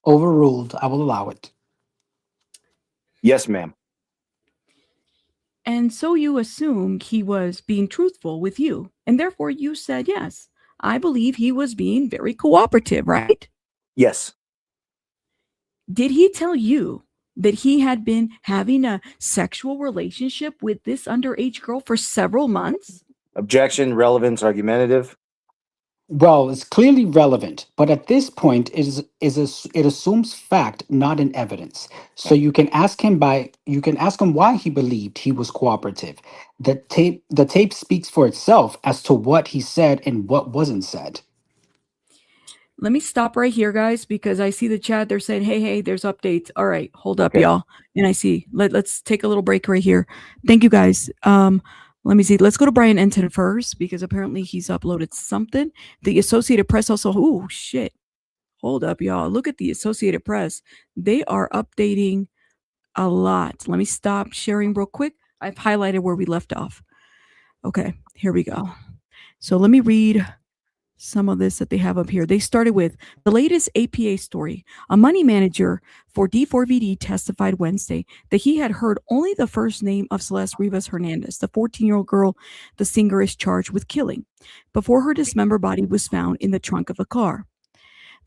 Overruled. I will allow it. Yes, ma'am. And so you assumed he was being truthful with you, and therefore you said, yes, I believe he was being very cooperative, right? Yes. Did he tell you that he had been having a sexual relationship with this underage girl for several months? Objection, relevance, argumentative. Well, it's clearly relevant, but at this point, it assumes fact, not an evidence. So you can ask him why he believed he was cooperative. The tape speaks for itself as to what he said and what wasn't said. Let me stop right here, guys, because I see the chat. They're saying, hey, there's updates. All right, hold up, y'all. And I see. Let's take a little break right here. Thank you, guys. Let me see. Let's go to Brian Enton first, because apparently he's uploaded something. The Associated Press also. Oh, shit. Hold up, y'all. Look at the Associated Press. They are updating a lot. Let me stop sharing real quick. I've highlighted where we left off. Okay, here we go. So let me read some of this that they have up here. They started with the latest APA story. A money manager for D4vd testified Wednesday that he had heard only the first name of Celeste Rivas Hernandez, the 14-year-old girl the singer is charged with killing, before her dismembered body was found in the trunk of a car.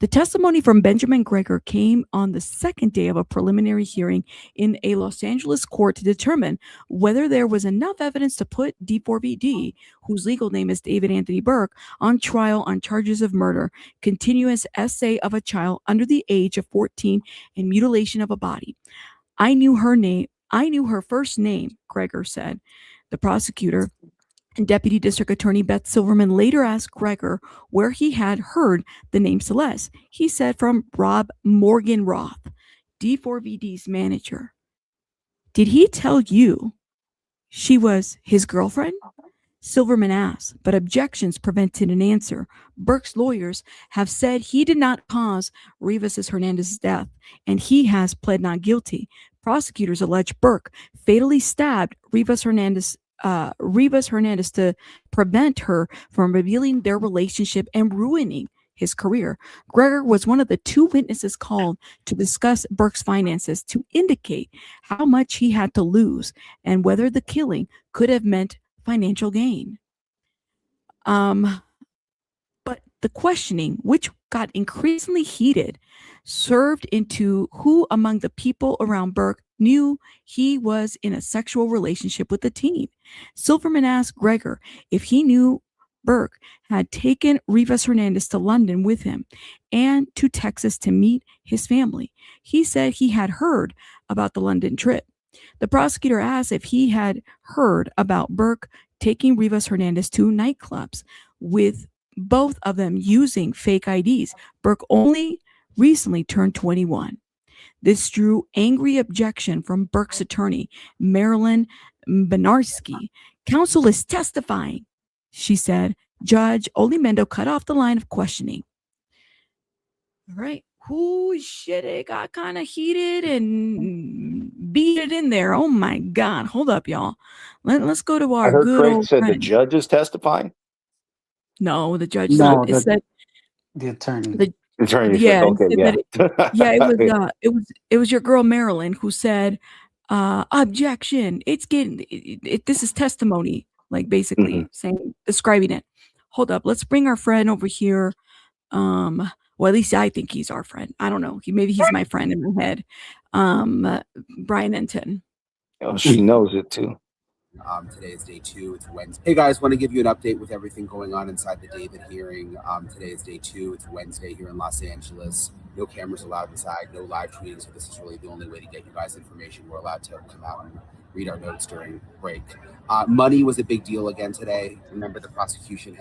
The testimony from Benjamin Gregor came on the second day of a preliminary hearing in a Los Angeles court to determine whether there was enough evidence to put D4vd, whose legal name is David Anthony Burke, on trial on charges of murder, continuous essay of a child under the age of 14, and mutilation of a body. I knew her first name, Gregor said. The prosecutor and Deputy District Attorney Beth Silverman later asked Gregor where he had heard the name Celeste. He said from Rob Morgan Roth, D4vd's manager. Did he tell you she was his girlfriend? Silverman asked, but objections prevented an answer. Burke's lawyers have said he did not cause Rivas Hernandez's death, and he has pled not guilty. Prosecutors allege Burke fatally stabbed Rivas Hernandez Rivas Hernandez to prevent her from revealing their relationship and ruining his career. Gregor was one of the 2 witnesses called to discuss Burke's finances to indicate how much he had to lose and whether the killing could have meant financial gain. But the questioning, which got increasingly heated, served into who among the people around Burke knew he was in a sexual relationship with the teen. Silverman asked Gregor if he knew Burke had taken Rivas Hernandez to London with him and to Texas to meet his family. He said he had heard about the London trip. The prosecutor asked if he had heard about Burke taking Rivas Hernandez to nightclubs, with both of them using fake IDs. Burke only recently turned 21. This drew angry objection from Burke's attorney, Marilyn Benarski. Counsel is testifying, she said. Judge Olimendo cut off the line of questioning. All right. Ooh, shit, it got kind of heated and beat it in there. Oh my God. Hold up, y'all. Let's go to our I heard good Craig old said friend. the judge is testifying. No, the judge No, said the attorney. the Attorney yeah, said, it okay, said yeah. that it was your girl Marilyn who said objection. It's getting this is testimony, like basically describing it. Hold up, let's bring our friend over here. Well, at least I think he's our friend. I don't know. Maybe he's my friend in my head. Brian Enton. Oh, she knows it too. Today is day 2. It's Wednesday. Hey guys, want to give you an update with everything going on inside the David hearing. Today is day 2. It's Wednesday here in Los Angeles. No cameras allowed inside, no live tweeting. So this is really the only way to get you guys information. We're allowed to come out and read our notes during break. Money was a big deal again today. Remember, the prosecution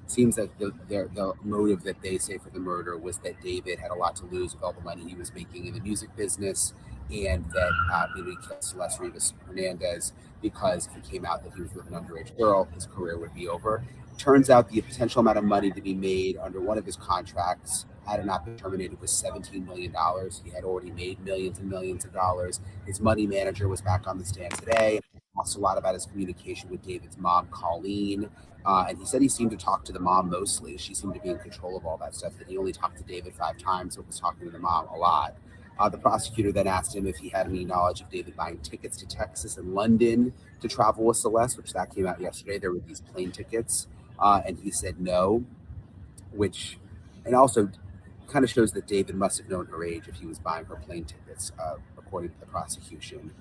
seems like the motive that they say for the murder was that David had a lot to lose with all the money he was making in the music business, and that he killed Celeste Rivas Hernandez because if it came out that he was with an underage girl, his career would be over. Turns out the potential amount of money to be made under one of his contracts, had it not been terminated, was $17 million. He had already made millions and millions of dollars. His money manager was back on the stand today. Talks a lot about his communication with David's mom, Colleen. And he said he seemed to talk to the mom mostly. She seemed to be in control of all that stuff, that he only talked to David 5 times, but was talking to the mom a lot. The prosecutor then asked him if he had any knowledge of David buying tickets to Texas and London to travel with Celeste, which that came out yesterday. There were these plane tickets, and he said no, and also kind of shows that David must have known her age if he was buying her plane tickets, according to the prosecution.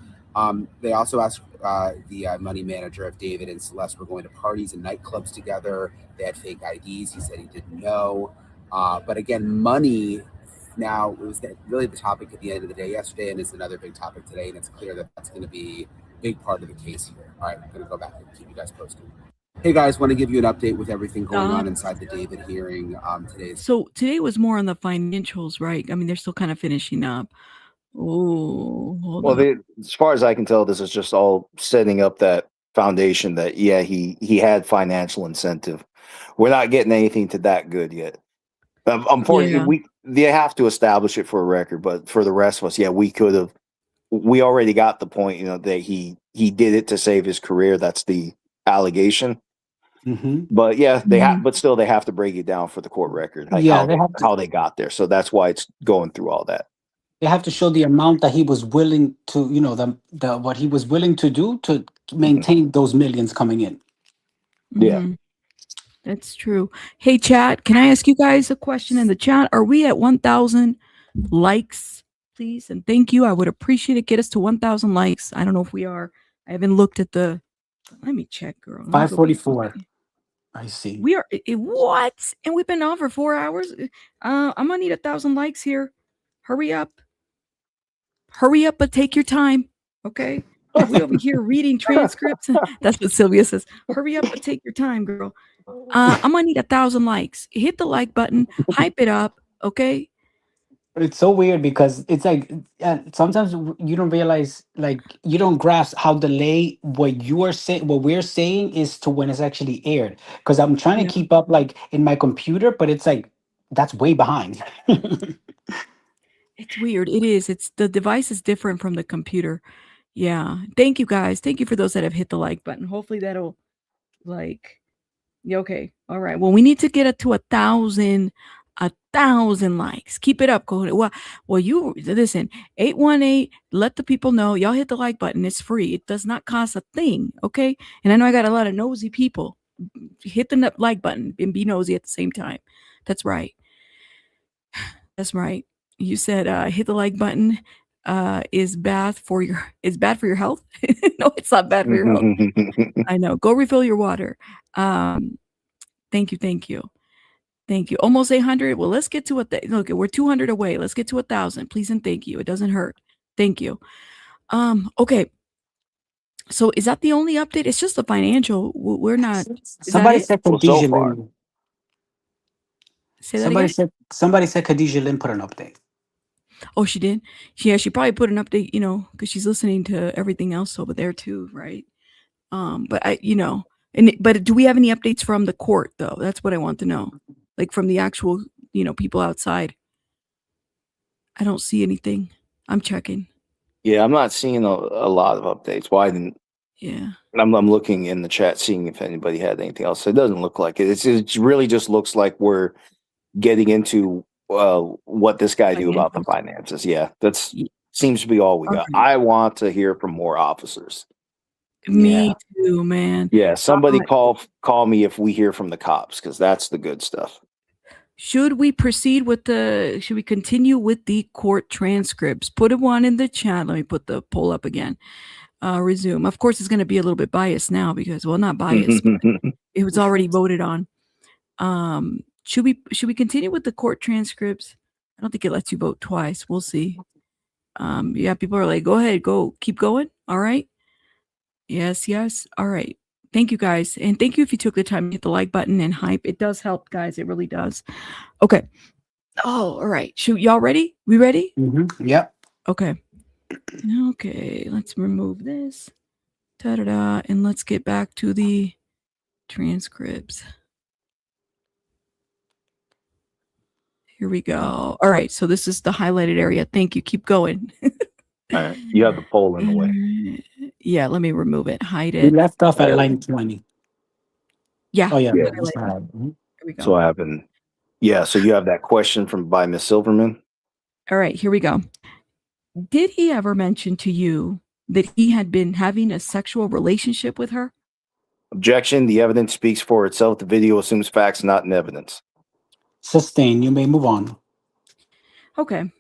They also asked the money manager if David and Celeste were going to parties and nightclubs together. They had fake IDs. He said he didn't know. But again, money now was really the topic at the end of the day yesterday, and it's another big topic today, and it's clear that that's going to be a big part of the case here. All right, I'm going to go back and keep you guys posted. Hey guys, want to give you an update with everything going on inside the David hearing So today was more on the financials, right? I mean, they're still kind of finishing up. Oh, hold on. As far as I can tell, this is just all setting up that foundation that, yeah, he had financial incentive. We're not getting anything to that good yet. Unfortunately, they have to establish it for a record, but for the rest of us, yeah, we already got the point, that he did it to save his career. That's the allegation. But yeah, but still they have to break it down for the court record, like how they got there. So that's why it's going through all that. They have to show the amount that he was willing to, what he was willing to do to maintain those millions coming in. Yeah. That's true. Hey, chat, can I ask you guys a question in the chat? Are we at 1,000 likes, please? And thank you. I would appreciate it. Get us to 1,000 likes. I don't know if we are. I haven't looked at let me check, girl. 544. I see. We are, what? And we've been on for 4 hours? I'm going to need 1,000 likes here. Hurry up. Hurry up, but take your time. Okay? We over here reading transcripts. That's what Sylvia says. Hurry up, but take your time, girl. I'm gonna need 1,000 likes. Hit the like button, hype it up, okay? It's so weird because it's like sometimes you don't realize, like you don't grasp how delayed what we're saying is to when it's actually aired. Because I'm trying to keep up like in my computer, but it's like that's way behind. It's weird. It is. The device is different from the computer. Yeah. Thank you guys. Thank you for those that have hit the like button. Hopefully that'll like, yeah, okay. All right. Well, we need to get it to 1,000 likes. Keep it up, Cody. Well, you listen, 818, let the people know. Y'all hit the like button. It's free. It does not cost a thing. Okay. And I know I got a lot of nosy people. Hit the like button and be nosy at the same time. That's right. That's right. You said hit the like button is bad for your health. No, it's not bad for your health. I know. Go refill your water. Thank you. Almost 800. Well, let's get to look, we're 200 away. Let's get to 1,000. Please and thank you. It doesn't hurt. Thank you. Okay. So is that the only update? It's just the financial. We're not. Somebody said Khadijah far. Lynn. Say that again? Somebody said Khadijah Lynn put an update. Oh, she did? Yeah, she probably put an update, because she's listening to everything else over there too, right? But but do we have any updates from the court though? That's what I want to know. Like from the actual, people outside. I don't see anything. I'm checking. Yeah, I'm not seeing a lot of updates. Why didn't? Yeah. I'm looking in the chat, seeing if anybody had anything else. It doesn't look like it. It really just looks like we're getting into what this guy do about the finances. Yeah, that's seems to be all we got. I want to hear from more officers. Me too, man. Yeah, somebody call me if we hear from the cops, because that's the good stuff. Should we continue with the court transcripts? Put one in the chat. Let me put the poll up again. Resume. Of course, it's going to be a little bit biased now because, well, not biased, but it was already voted on. Should we continue with the court transcripts? I don't think it lets you vote twice. We'll see. Yeah, people are like, go ahead, keep going. All right. Yes. All right. Thank you guys. And thank you if you took the time to hit the like button and hype. It does help, guys. It really does. Okay. Oh, all right. Y'all ready? We ready? Mm-hmm. Yep. Okay. Okay. Let's remove this. Ta-da-da. And let's get back to the transcripts. Here we go. All right. So this is the highlighted area. Thank you. Keep going. All right. You have the poll in the way. Yeah. Let me remove it. Hide it. We left off at line 20. Yeah. Oh, yeah. Here we go. So I haven't. Yeah. So you have that question by Miss Silverman. All right. Here we go. Did he ever mention to you that he had been having a sexual relationship with her? Objection. The evidence speaks for itself. The video assumes facts, not in evidence. Sustained. You may move on. Okay.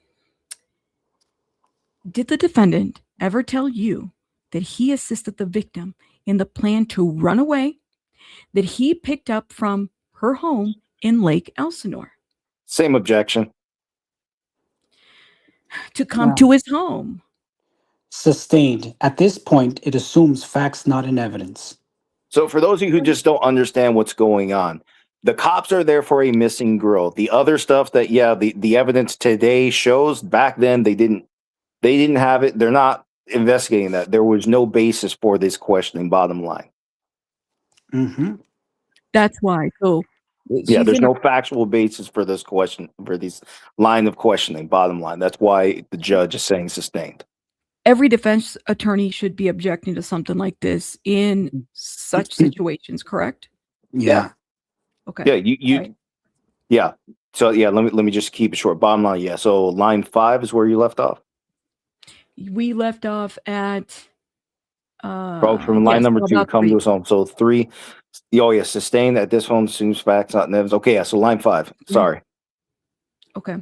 Did the defendant ever tell you that he assisted the victim in the plan to run away that he picked up from her home in Lake Elsinore? Same objection. To come to his home. Sustained. At this point, it assumes facts not in evidence. So for those of you who just don't understand what's going on, the cops are there for a missing girl. The other stuff that, the evidence today shows, back then they didn't have it. They're not investigating that. There was no basis for this questioning, bottom line. Mm-hmm. That's why. So yeah, there's no factual basis for this question, for this line of questioning, bottom line. That's why the judge is saying sustained. Every defense attorney should be objecting to something like this in such situations, correct? Yeah. Okay. Yeah, you right. Yeah. So yeah, let me just keep it short. Bottom line, yeah. So line 5 is where you left off. We left off at from line number 2, come to us home. So 3. Oh yeah, sustained at this home assumes facts, not evidence. Okay, yeah. So line 5. Sorry. Okay.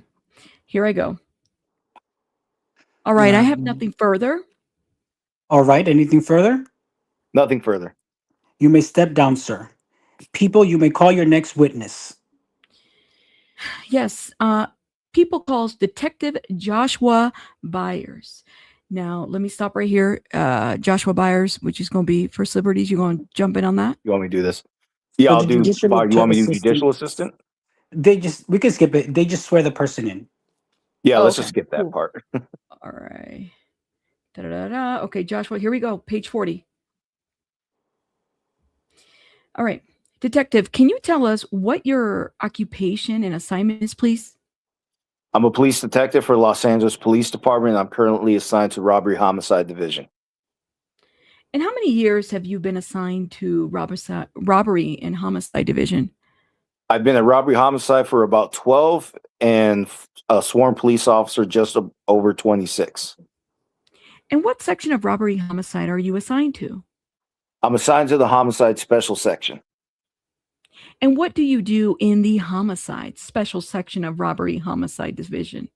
Here I go. All right, I have nothing further. All right, anything further? Nothing further. You may step down, sir. People, you may call your next witness. Yes, people calls Detective Joshua Byers. Now, let me stop right here. Joshua Byers, which is going to be First Liberties. You going to jump in on that? You want me to do this? Yeah, I'll do. You want me to do judicial assistant? We can skip it. They just swear the person in. Yeah, let's just skip that part. All right. Da-da-da-da. Okay, Joshua, here we go. Page 40. All right. Detective, can you tell us what your occupation and assignment is, please? I'm a police detective for Los Angeles Police Department. I'm currently assigned to Robbery Homicide Division. And how many years have you been assigned to robbery and homicide division? I've been a robbery homicide for about 12 and a sworn police officer just over 26. And what section of robbery homicide are you assigned to? I'm assigned to the homicide special section. And what do you do in the homicide special section of robbery homicide division?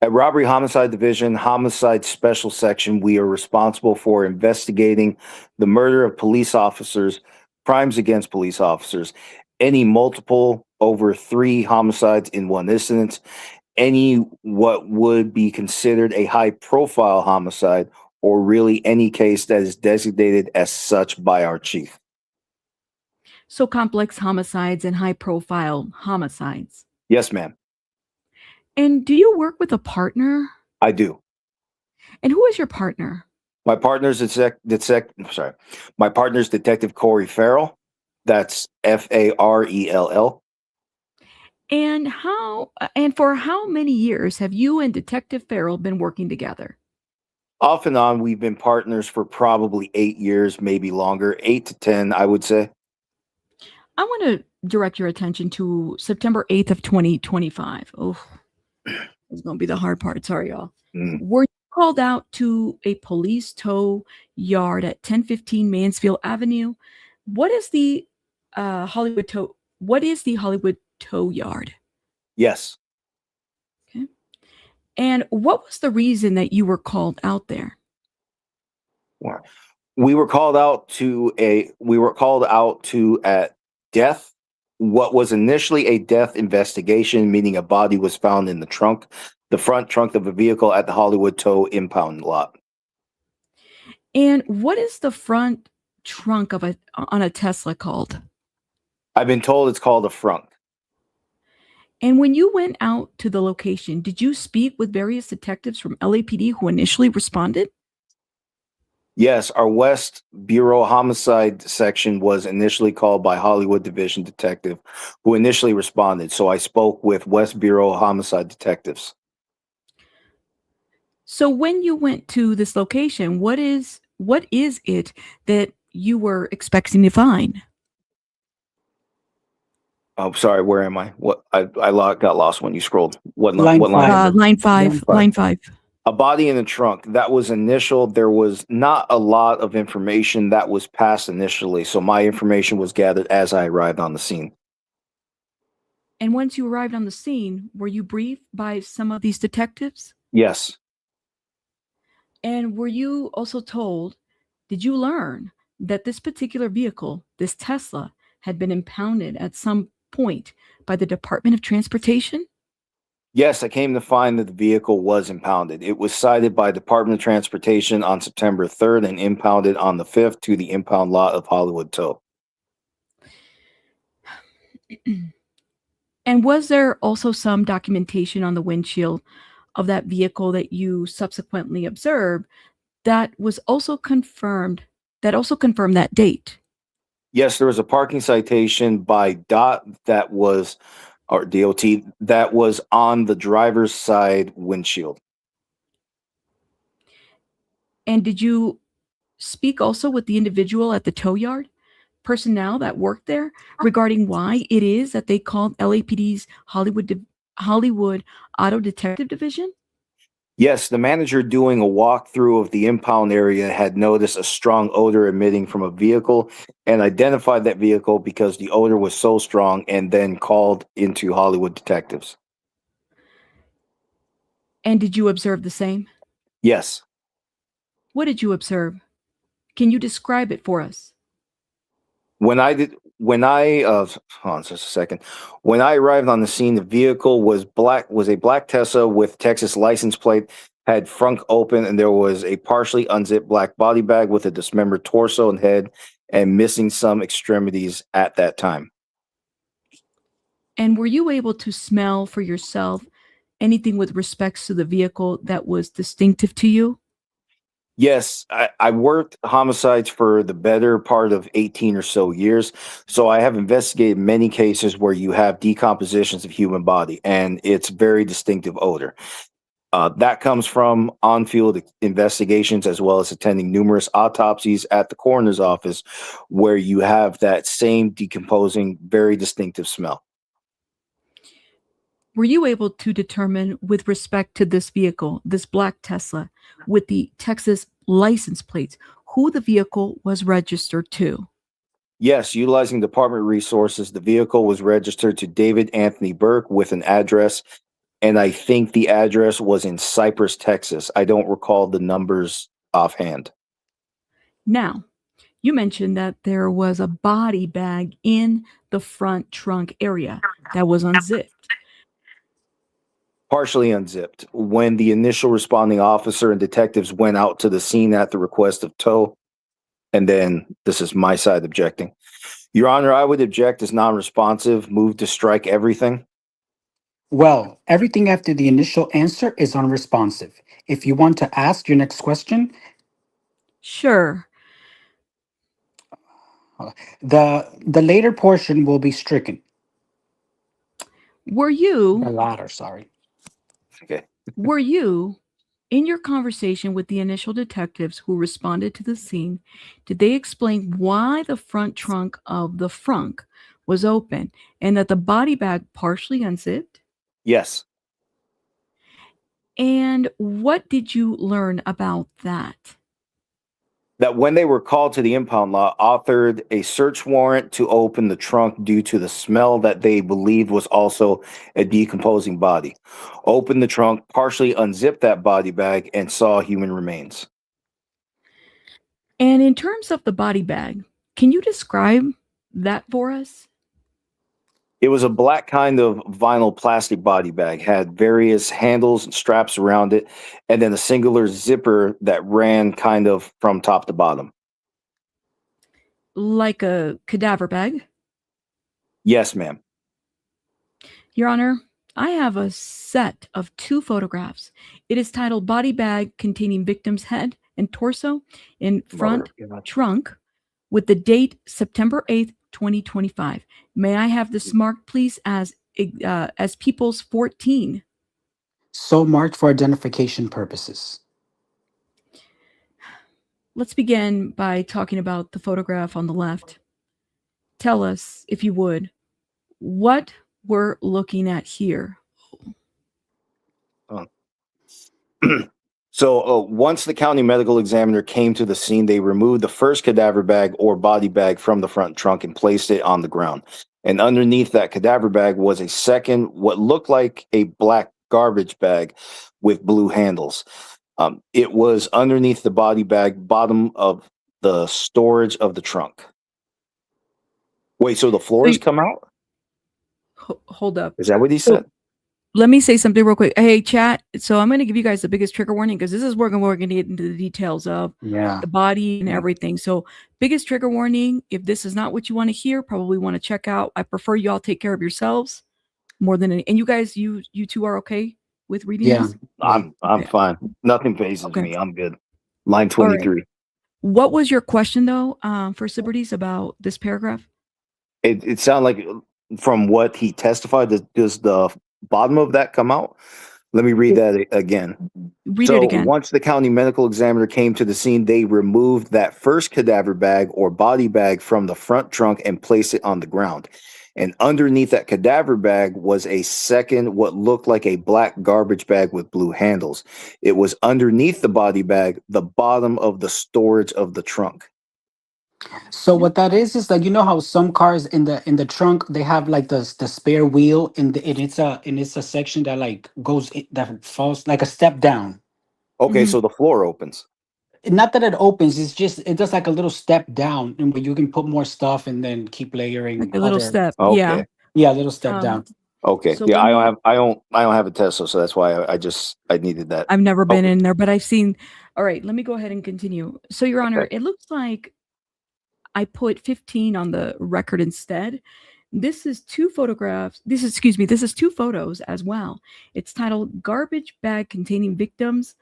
At Robbery Homicide Division, Homicide Special Section, we are responsible for investigating the murder of police officers, crimes against police officers, any multiple over 3 homicides in one incident, any what would be considered a high-profile homicide, or really any case that is designated as such by our chief. So complex homicides and high-profile homicides. Yes, ma'am. And do you work with a partner? I do. And who is your partner? My partner's My partner's Detective Corey Farrell. That's Farrell. And for how many years have you and Detective Farrell been working together? Off and on, we've been partners for probably 8 years, maybe longer, 8 to 10, I would say. I want to direct your attention to September 8th of 2025. Oh, it's going to be the hard part. Sorry, y'all. Were you called out to a police tow yard at 1015 Mansfield Avenue? What is the Hollywood tow yard? Yes. Okay. And what was the reason that you were called out there? We were called out to at death. What was initially a death investigation, meaning a body was found in the front trunk of a vehicle at the Hollywood Tow impound lot. And what is the front trunk on a Tesla called? I've been told it's called a frunk. And when you went out to the location, did you speak with various detectives from LAPD who initially responded? Yes, our West Bureau Homicide section was initially called by Hollywood Division detective who initially responded. So I spoke with West Bureau Homicide detectives. So when you went to this location, what is it that you were expecting to find? Oh, sorry. Where am I? What I got lost when you scrolled. What Line line? Line five. Line 5. A body in the trunk. That was initial. There was not a lot of information that was passed initially. So my information was gathered as I arrived on the scene. And once you arrived on the scene, were you briefed by some of these detectives? Yes. And were you also told, did you learn that this particular vehicle, this Tesla, had been impounded at some point by the Department of Transportation? Yes, I came to find that the vehicle was impounded. It was cited by Department of Transportation on September 3rd and impounded on the 5th to the impound lot of Hollywood Tow. And was there also some documentation on the windshield of that vehicle that you subsequently observed that also confirmed that date? Yes, there was a parking citation by DOT that was on the driver's side windshield. And did you speak also with the individual at the tow yard, personnel that worked there, regarding why it is that they called LAPD's Hollywood Auto Detective Division? Yes, the manager doing a walkthrough of the impound area had noticed a strong odor emitting from a vehicle and identified that vehicle because the odor was so strong, and then called into Hollywood detectives. And did you observe the same? Yes. What did you observe? Can you describe it for us? Hold on just a second. When I arrived on the scene, the vehicle was a black Tesla with Texas license plate, had frunk open, and there was a partially unzipped black body bag with a dismembered torso and head and missing some extremities at that time. And were you able to smell for yourself anything with respects to the vehicle that was distinctive to you? Yes, I worked homicides for the better part of 18 or so years. So I have investigated many cases where you have decompositions of human body, and it's very distinctive odor. That comes from on-field investigations as well as attending numerous autopsies at the coroner's office where you have that same decomposing, very distinctive smell. Were you able to determine with respect to this vehicle, this black Tesla, with the Texas license plates, who the vehicle was registered to? Yes, utilizing department resources, the vehicle was registered to David Anthony Burke with an address, and I think the address was in Cypress, Texas. I don't recall the numbers offhand. Now, you mentioned that there was a body bag in the front trunk area that was unzipped. Partially unzipped. When the initial responding officer and detectives went out to the scene at the request of tow, and then this is my side objecting. Your Honor, I would object as non-responsive, move to strike everything. Well, everything after the initial answer is unresponsive. If you want to ask your next question, Sure. the later portion will be stricken. Were you The latter, sorry. Okay. Were you in your conversation with the initial detectives who responded to the scene, did they explain why the front trunk of the frunk was open and that the body bag partially unzipped? Yes. And what did you learn about that? That when they were called to the impound lot, authored a search warrant to open the trunk due to the smell that they believed was also a decomposing body. Opened the trunk, partially unzipped that body bag, and saw human remains. And in terms of the body bag, can you describe that for us? It was a black kind of vinyl plastic body bag, had various handles and straps around it, and then a singular zipper that ran kind of from top to bottom. Like a cadaver bag? Yes, ma'am. Your Honor, I have a set of 2 photographs. It is titled Body Bag Containing Victim's Head and Torso in Front Trunk with the date September 8th, 2025. May I have this marked, please, as People's 14? So marked for identification purposes. Let's begin by talking about the photograph on the left. Tell us, if you would, what we're looking at here. So once the county medical examiner came to the scene, they removed the first cadaver bag or body bag from the front trunk and placed it on the ground. And underneath that cadaver bag was a second, what looked like a black garbage bag with blue handles. It was underneath the body bag, bottom of the storage of the trunk. Wait, so the floors come out? Hold up. Is that what he said? Let me say something real quick. Hey, chat. So I'm going to give you guys the biggest trigger warning because this is where we're going to get into the details of the body and everything. So biggest trigger warning, if this is not what you want to hear, probably want to check out. I prefer you all take care of yourselves more than any. And you guys, you two are okay with reading this? I'm fine. Nothing phases me. I'm good. Line 23. Right. What was your question, though, First Liberties, about this paragraph? It sounded like from what he testified, does the bottom of that come out? Let me read that again. Read it again. Once the county medical examiner came to the scene, they removed that first cadaver bag or body bag from the front trunk and placed it on the ground. And underneath that cadaver bag was a second, what looked like a black garbage bag with blue handles. It was underneath the body bag, the bottom of the storage of the trunk. So what that is like, you know how some cars in the trunk, they have like the spare wheel and it's a section that like that falls like a step down. Okay, so the floor opens. Not that it opens, it does like a little step down and where you can put more stuff and then keep layering. Like a little step. Okay. Yeah, a little step down. Okay. So Yeah, I don't have a Tesla, so that's why I needed that. I've never been in there, but I've seen. All right, let me go ahead and continue. So, Your Honor, it looks like I put 15 on the record instead. This is 2 photographs. This is 2 photos as well. It's titled Garbage Bag Containing Victims,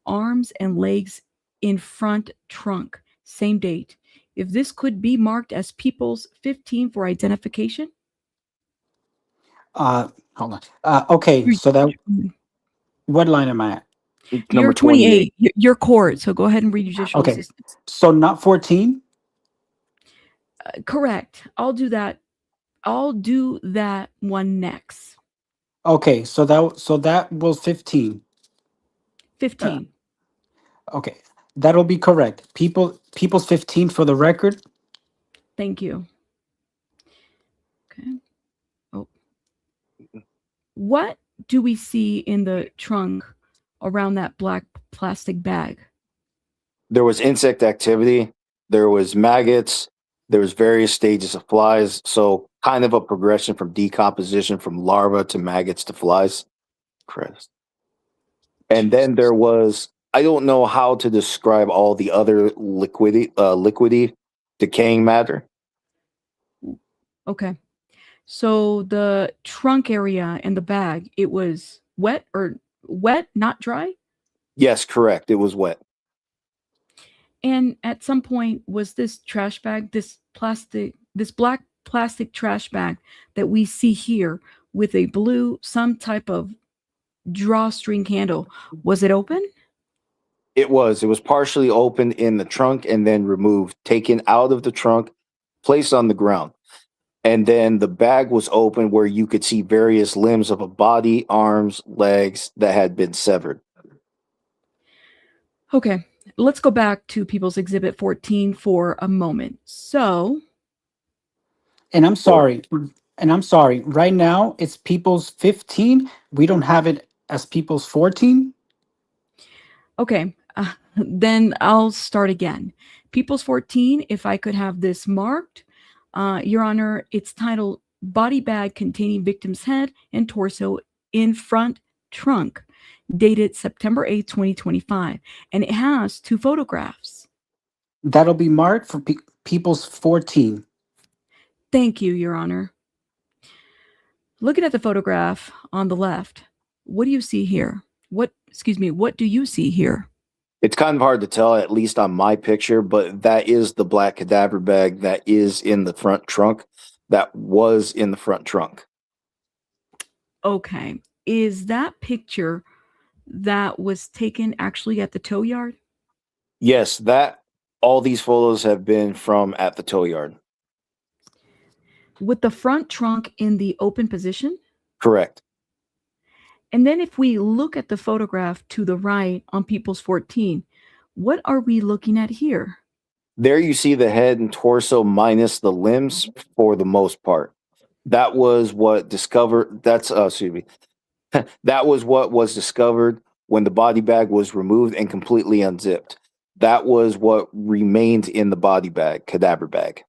Arms and Legs in Front Trunk. Same date. If this could be marked as People's 15 for identification. Hold on. Okay, so that What line am I at? You're Number 28. You're court. So go ahead and read judicial Okay. assistance. So not 14? Correct. I'll do that. I'll do that one next. Okay, so that was 15. 15. Okay. That'll be correct. People's 15 for the record. Thank you. Okay. Oh. What do we see in the trunk around that black plastic bag? There was insect activity. There was maggots. There was various stages of flies. So kind of a progression from decomposition from larvae to maggots to flies. Christ. And then there was, I don't know how to describe all the other liquidy decaying matter. Okay. So the trunk area and the bag, it was wet, not dry? Yes, correct. It was wet. And at some point, was this trash bag, this black plastic trash bag that we see here with a blue, some type of drawstring handle, was it open? It was partially opened in the trunk and then removed, taken out of the trunk, placed on the ground. And then the bag was open where you could see various limbs of a body, arms, legs that had been severed. Okay, let's go back to People's Exhibit 14 for a moment. So. And I'm sorry. Right now, it's People's 15. We don't have it as People's 14. Okay, then I'll start again. People's 14, if I could have this marked. Your Honor, it's titled Body Bag Containing Victim's Head and Torso in Front Trunk, dated September 8, 2025. And it has 2 photographs. That'll be marked for People's 14. Thank you, Your Honor. Looking at the photograph on the left, what do you see here? What do you see here? It's kind of hard to tell, at least on my picture, but that is the black cadaver bag that is in the front trunk. That was in the front trunk. Okay. Is that picture that was taken actually at the tow yard? Yes, all these photos have been from at the tow yard. With the front trunk in the open position? Correct. And then if we look at the photograph to the right on People's 14, what are we looking at here? There you see the head and torso minus the limbs for the most part. That was what discovered. That was what was discovered when the body bag was removed and completely unzipped. That was what remained in the body bag, cadaver bag.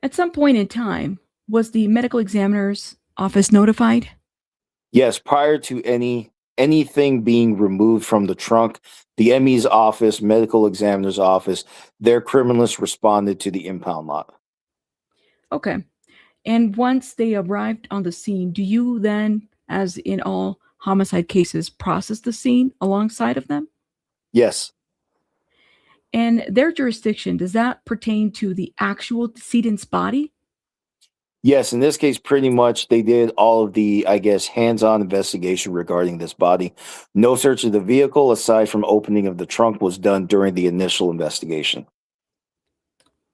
At some point in time, was the medical examiner's office notified? Yes, prior to anything being removed from the trunk, the ME's office, medical examiner's office, their criminalists responded to the impound lot. Okay. And once they arrived on the scene, do you then, as in all homicide cases, process the scene alongside of them? Yes. And their jurisdiction, does that pertain to the actual decedent's body? Yes, in this case, pretty much they did all of the, I guess, hands-on investigation regarding this body. No search of the vehicle, aside from opening of the trunk, was done during the initial investigation.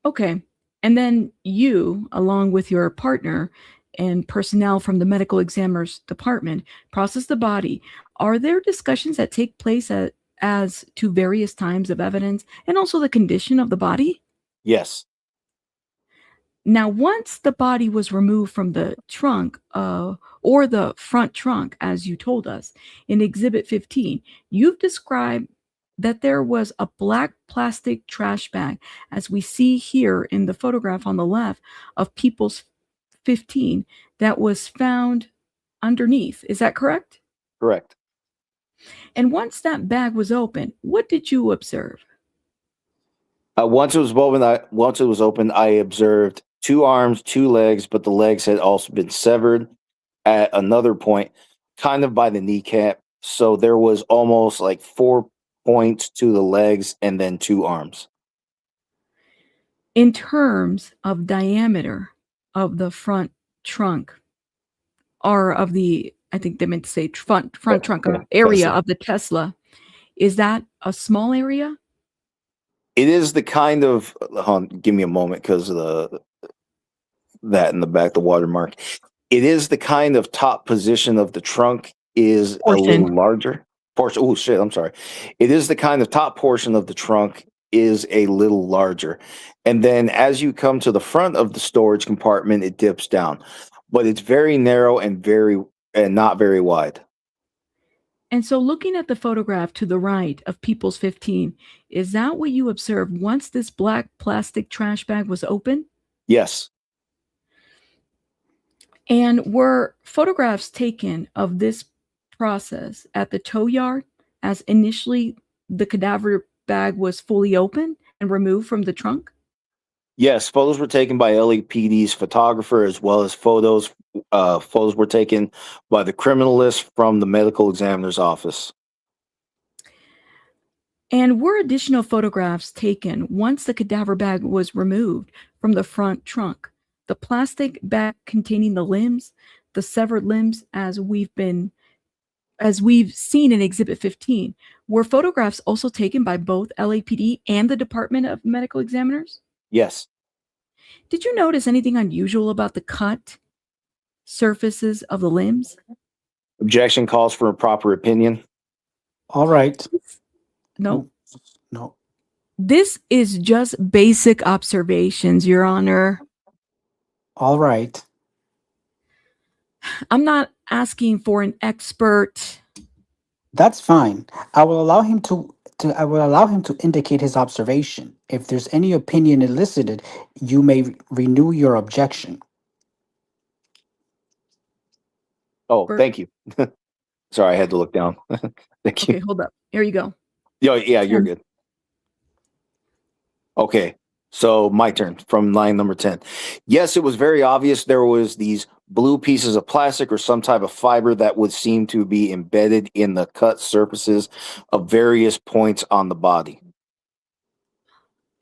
Okay. And then you, along with your partner and personnel from the medical examiner's department, process the body. Are there discussions that take place as to various times of evidence and also the condition of the body? Yes. Now, once the body was removed from the trunk or the front trunk, as you told us in Exhibit 15, you've described that there was a black plastic trash bag, as we see here in the photograph on the left of People's 15, that was found underneath. Is that correct? Correct. And once that bag was open, what did you observe? Once it was open, I observed 2 arms, 2 legs, but the legs had also been severed at another point, kind of by the kneecap. So there was almost like 4 points to the legs and then 2 arms. In terms of diameter of the front trunk or of the I think they meant to say front trunk area Tesla. of the Tesla. Is that a small area? It is the kind of, give me a moment because of that in the back, the watermark. It is the kind of top position of the trunk is a little larger. Portion. Oh shit! I'm sorry. It is the kind of top portion of the trunk is a little larger, and then as you come to the front of the storage compartment, it dips down, but it's very narrow and not very wide. And so looking at the photograph to the right of People's 15, is that what you observed once this black plastic trash bag was open? Yes. And were photographs taken of this process at the tow yard as initially the cadaver bag was fully open and removed from the trunk? Yes, photos were taken by LAPD's photographer, as well as photos were taken by the criminalist from the medical examiner's office. And were additional photographs taken once the cadaver bag was removed from the front trunk? The plastic bag containing the limbs, the severed limbs, as we've seen in Exhibit 15, were photographs also taken by both LAPD and the Department of Medical Examiners? Yes. Did you notice anything unusual about the cut surfaces of the limbs? Objection calls for a proper opinion. All right. No. No. This is just basic observations, Your Honor. All right. I'm not asking for an expert. That's fine. I will allow him to indicate his observation. If there's any opinion elicited, you may renew your objection. Oh, thank you. Sorry, I had to look down. Thank you. Okay, hold up. Here you go. Yeah, you're good. Okay, so my turn from line number 10. Yes, it was very obvious there was these blue pieces of plastic or some type of fiber that would seem to be embedded in the cut surfaces of various points on the body.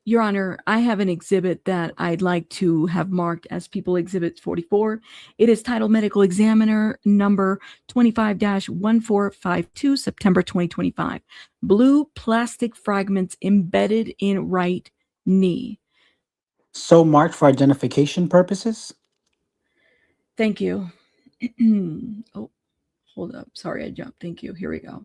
Your Honor, I have an exhibit that I'd like to have marked as People Exhibit 44. It is titled Medical Examiner number 25-1452, September 2025. Blue plastic fragments embedded in right knee. So marked for identification purposes? Thank you. Oh, hold up. Sorry, I jumped. Thank you. Here we go.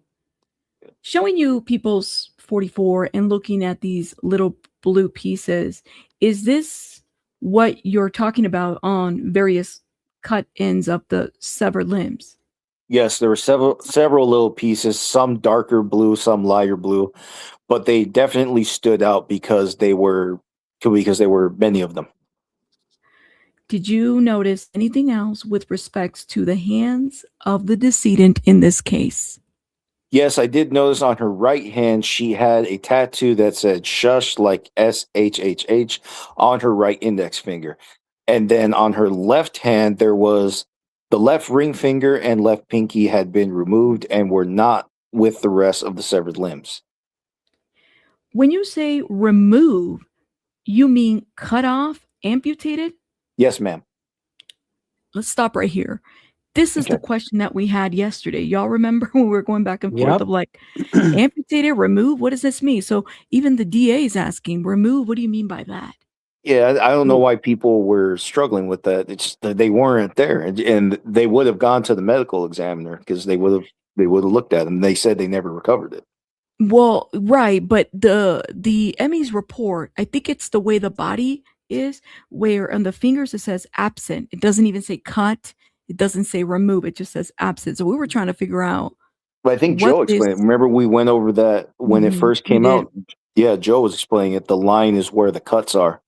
Showing you People's 44 and looking at these little blue pieces. Is this what you're talking about on various cut ends of the severed limbs? Yes, there were several little pieces, some darker blue, some lighter blue, but they definitely stood out because there were many of them. Did you notice anything else with respects to the hands of the decedent in this case? Yes, I did notice on her right hand, she had a tattoo that said shush, like SHHH, on her right index finger. And then on her left hand, there was the left ring finger and left pinky had been removed and were not with the rest of the severed limbs. When you say remove, you mean cut off, amputated? Yes, ma'am. Let's stop right here. This is the question that we had yesterday. Y'all remember when we were going back and forth of like, amputated, remove? What does this mean? So even the DA is asking, remove, what do you mean by that? Yeah, I don't know why people were struggling with that. It's they weren't there, and they would have gone to the medical examiner because they would have looked at them. They said they never recovered it. Well, right, but the ME's report, I think it's the way the body is, where on the fingers it says absent. It doesn't even say cut. It doesn't say remove. It just says absent. So we were trying to figure out. But I think Joe explained it. Remember we went over that when it first came out? Yeah, Joe was explaining it. The line is where the cuts are.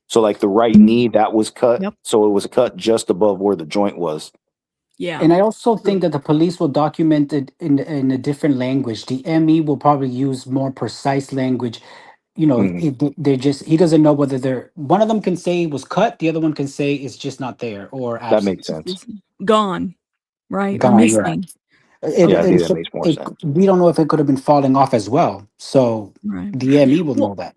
So like the right knee, that was cut. Yep. So it was a cut just above where the joint was. Yeah. And I also think that the police will document it in a different language. The ME will probably use more precise language. You know, he doesn't know whether one of them can say it was cut, the other one can say it's just not there or absent. That makes sense. Gone, right? Gone, or missing. right. I think that makes more sense. We don't know if it could have been falling off as well. So the ME will know that.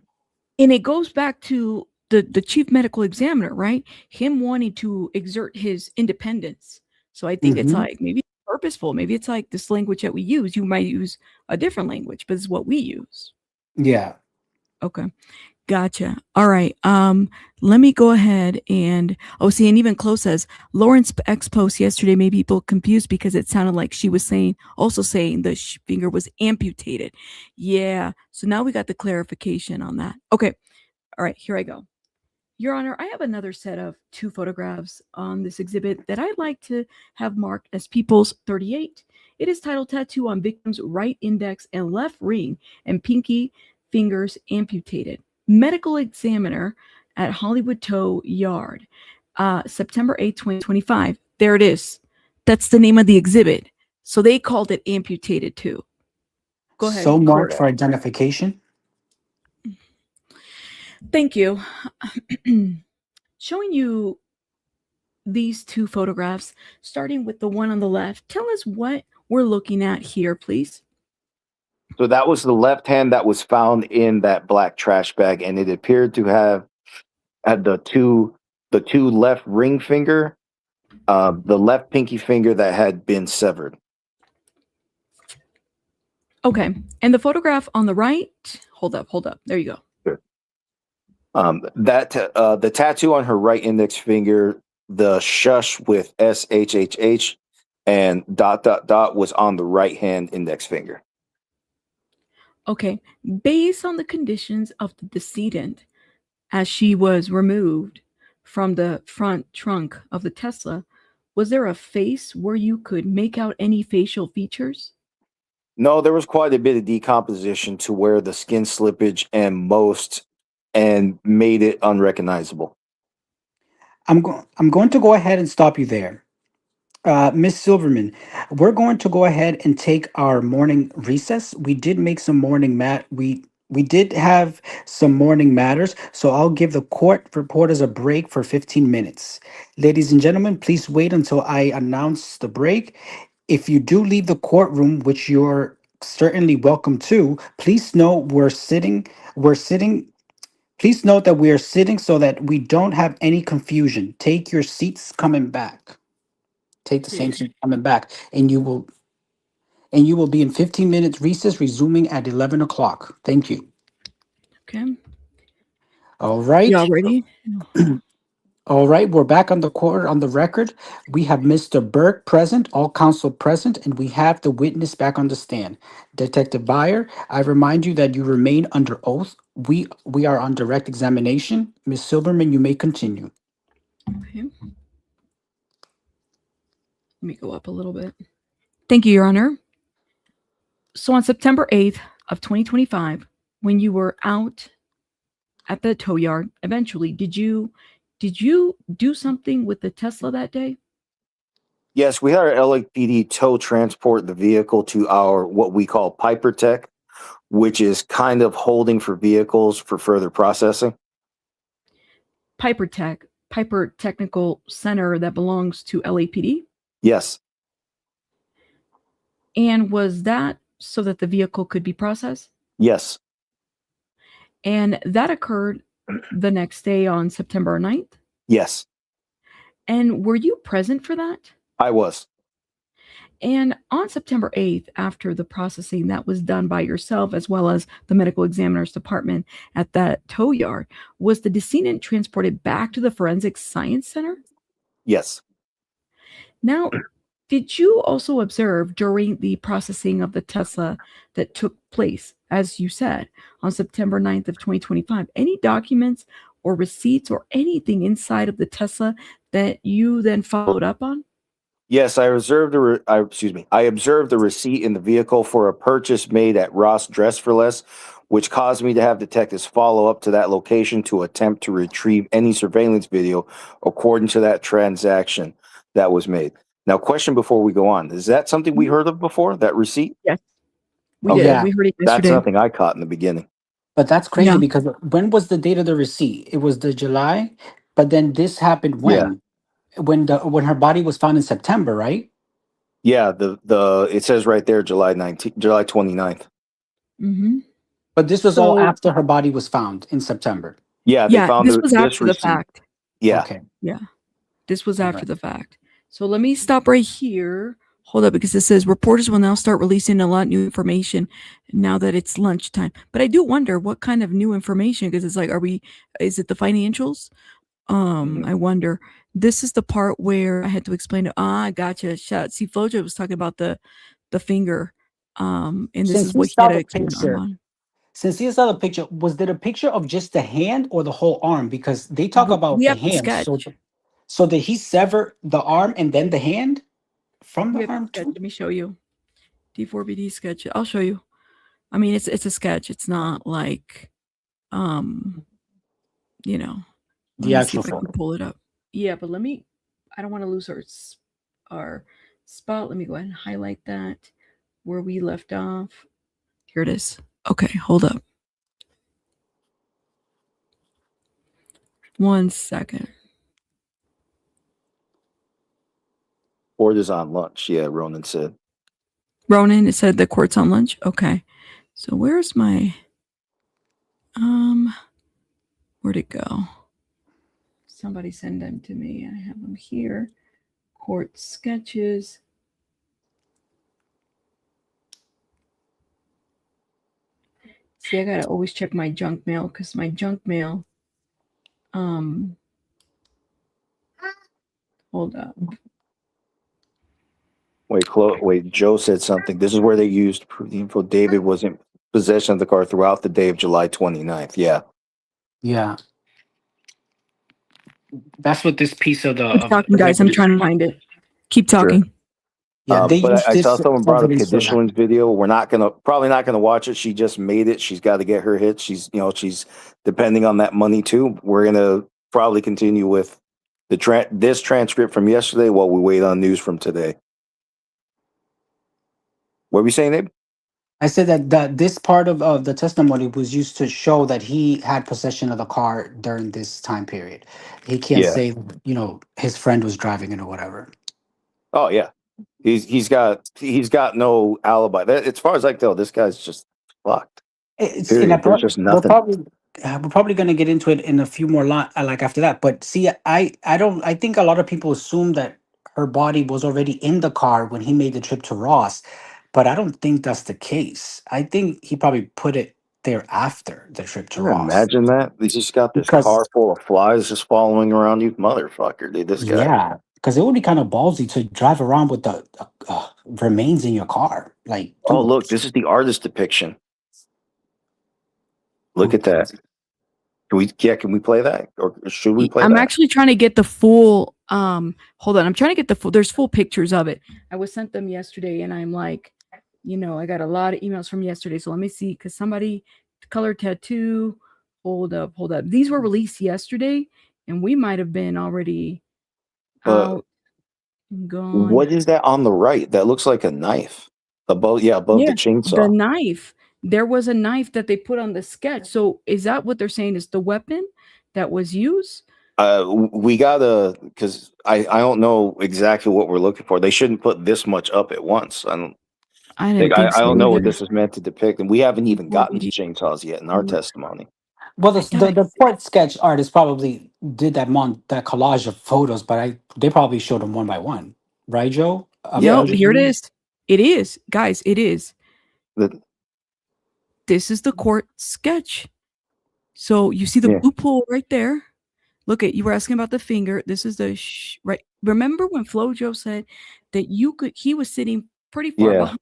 And it goes back to the chief medical examiner, right? Him wanting to exert his independence. So I think it's like maybe purposeful. Maybe it's like this language that we use. You might use a different language, but it's what we use. Yeah. Okay. Gotcha. All right. Let me go ahead and see, and even Chloe says Lauren's ex post yesterday made people confused because it sounded like she was saying the finger was amputated. Yeah. So now we got the clarification on that. Okay. All right. Here I go. Your Honor, I have another set of 2 photographs on this exhibit that I'd like to have marked as People's 38. It is titled Tattoo on Victim's Right Index and Left Ring and Pinky Fingers Amputated. Medical Examiner at Hollywood Tow Yard, September 8, 2025. There it is. That's the name of the exhibit. So they called it amputated too. Go ahead. So marked for identification. Thank you. Showing you these 2 photographs, starting with the one on the left. Tell us what we're looking at here, please. So that was the left hand that was found in that black trash bag, and it appeared to have had the two left ring finger, the left pinky finger that had been severed. Okay, and the photograph on the right. Hold up. There you go. Sure. The tattoo on her right index finger, the shush with SHHH and ... was on the right hand index finger. Okay, based on the conditions of the decedent, as she was removed from the front trunk of the Tesla, was there a face where you could make out any facial features? No, there was quite a bit of decomposition to where the skin slippage and made it unrecognizable. I'm going to go ahead and stop you there. Miss Silverman, we're going to go ahead and take our morning recess. We did make some morning we did have some morning matters, so I'll give the court reporters a break for 15 minutes. Ladies and gentlemen, please wait until I announce the break. If you do leave the courtroom, which you're certainly welcome to, please know please note that we are sitting so that we don't have any confusion. Take your seats coming back. Take the same seat coming back, and you will be in 15 minutes recess, resuming at 11 o'clock. Thank you. Okay. All right. Y'all ready? All right, we're back on the record. We have Mr. Burke present, all counsel present, and we have the witness back on the stand. Detective Byer, I remind you that you remain under oath. We are on direct examination. Ms. Silverman, you may continue. Okay. Let me go up a little bit. Thank you, Your Honor. So on September 8th of 2025, when you were out at the tow yard, eventually, did you do something with the Tesla that day? Yes, we had our LAPD tow transport the vehicle to our what we call Piper Tech, which is kind of holding for vehicles for further processing. Piper Technical Center that belongs to LAPD? Yes. And was that so that the vehicle could be processed? Yes. And that occurred the next day on September 9th? Yes. And were you present for that? I was. And on September 8th, after the processing that was done by yourself as well as the medical examiner's department at that tow yard, was the decedent transported back to the Forensic Science Center? Yes. Now, did you also observe during the processing of the Tesla that took place, as you said, on September 9th of 2025, any documents or receipts or anything inside of the Tesla that you then followed up on? Yes, I observed the receipt in the vehicle for a purchase made at Ross Dress for Less, which caused me to have detectives follow up to that location to attempt to retrieve any surveillance video according to that transaction that was made. Now, question before we go on, is that something we heard of before, that receipt? Yes, we did. Yeah. We heard it yesterday. That's something I caught in the beginning. But that's crazy Yeah. because when was the date of the receipt? It was the July, but then this happened when? When her body was found in September, right? Yeah, it says right there July 29th. Mm-hmm. But this was all after her body was found in September. Yeah, they found this was after the receipt. fact. Yeah. Okay. Yeah, this was after the fact. So let me stop right here Hold up, because it says reporters will now start releasing a lot of new information now that it's lunchtime. But I do wonder what kind of new information, because it's like, is it the financials? I wonder. This is the part where I had to explain gotcha. See, Flojo was talking about the finger. And this Since is you what he had saw to the explain to picture, Armand. since you saw the picture, was it a picture of just the hand or the whole arm? Because they talk about We the have the hand. sketch. So did he sever the arm and then the hand from We the have arm the sketch. too? Let me show you. D4vd sketch. I'll show you. I mean, it's a sketch. It's not like, you know. Let The me see actual if I can photo. pull it up. Yeah, but I don't want to lose our spot. Let me go ahead and highlight that where we left off. Here it is. Okay, hold up. 1 second. Court is on lunch. Yeah, Ronan said. Ronan, it said the court's on lunch. Okay. So where's my where'd it go? Somebody send them to me. I have them here. Court sketches. See, I gotta always check my junk mail because my junk mail. Hold up. Wait, Joe said something. This is where they used to prove the info. David was in possession of the car throughout the day of July 29th. Yeah. Yeah. That's what this piece of the Keep talking, guys. I'm trying to find it. Keep talking. Sure. Yeah, they But use I saw this someone brought up evidence for that. Kadishlin's video. We're probably not gonna watch it. She just made it. She's got to get her hits. She's depending on that money too. We're gonna probably continue with this transcript from yesterday while we wait on news from today. What were you saying, Abe? I said that this part of the testimony was used to show that he had possession of the car during this time period. He can't Yeah. say, his friend was driving it or whatever. Oh yeah. He's got no alibi. As far as I can tell, this guy's just fucked. Period. There's just nothing. We're probably going to get into it in a few more like after that. But see, I think a lot of people assume that her body was already in the car when he made the trip to Ross, but I don't think that's the case. I think he probably put it there after the trip to Can you Ross. imagine that? He just got this car full of flies just following around you, motherfucker, dude. This guy. Yeah, because it would be kind of ballsy to drive around with the remains in your car. Like, Oh, dude, look, this is the artist depiction. Look at that. Can we play that? Or should we play I'm that? actually trying to get the full hold on. I'm trying to get there's full pictures of it. I was sent them yesterday and I'm like, I got a lot of emails from yesterday. So let me see, because somebody color tattoo. Hold up. These were released yesterday and we might have been already out and gone. What is that on the right? That looks like a knife. Above the chainsaw. The knife. There was a knife that they put on the sketch. So is that what they're saying is the weapon that was used? We gotta, because I don't know exactly what we're looking for. They shouldn't put this much up at once. I don't know what this is meant to depict, and we haven't even gotten to chainsaws yet in our testimony. well, the court sketch artist probably did that collage of photos, but they probably showed them one by one, right, Joe? No, here it is. It is, guys. It is. This is the court sketch. So you see the blue pool right there. Look at, you were asking about the finger. This is the right. Remember when Flojo said that he was sitting pretty far behind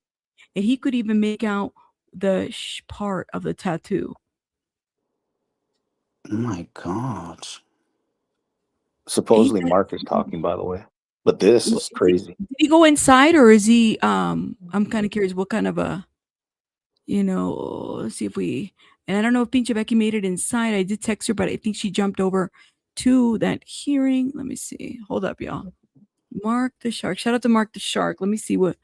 and he could even make out the part of the tattoo. Oh my God. Supposedly Mark is talking, by the way. But this is crazy. Did he go inside or is he I'm kind of curious what kind of a let's see if and I don't know if Pinche Becky made it inside. I did text her, but I think she jumped over to that hearing. Let me see. Hold up, y'all. Mark the Shark. Shout out to Mark the Shark. Let me see what.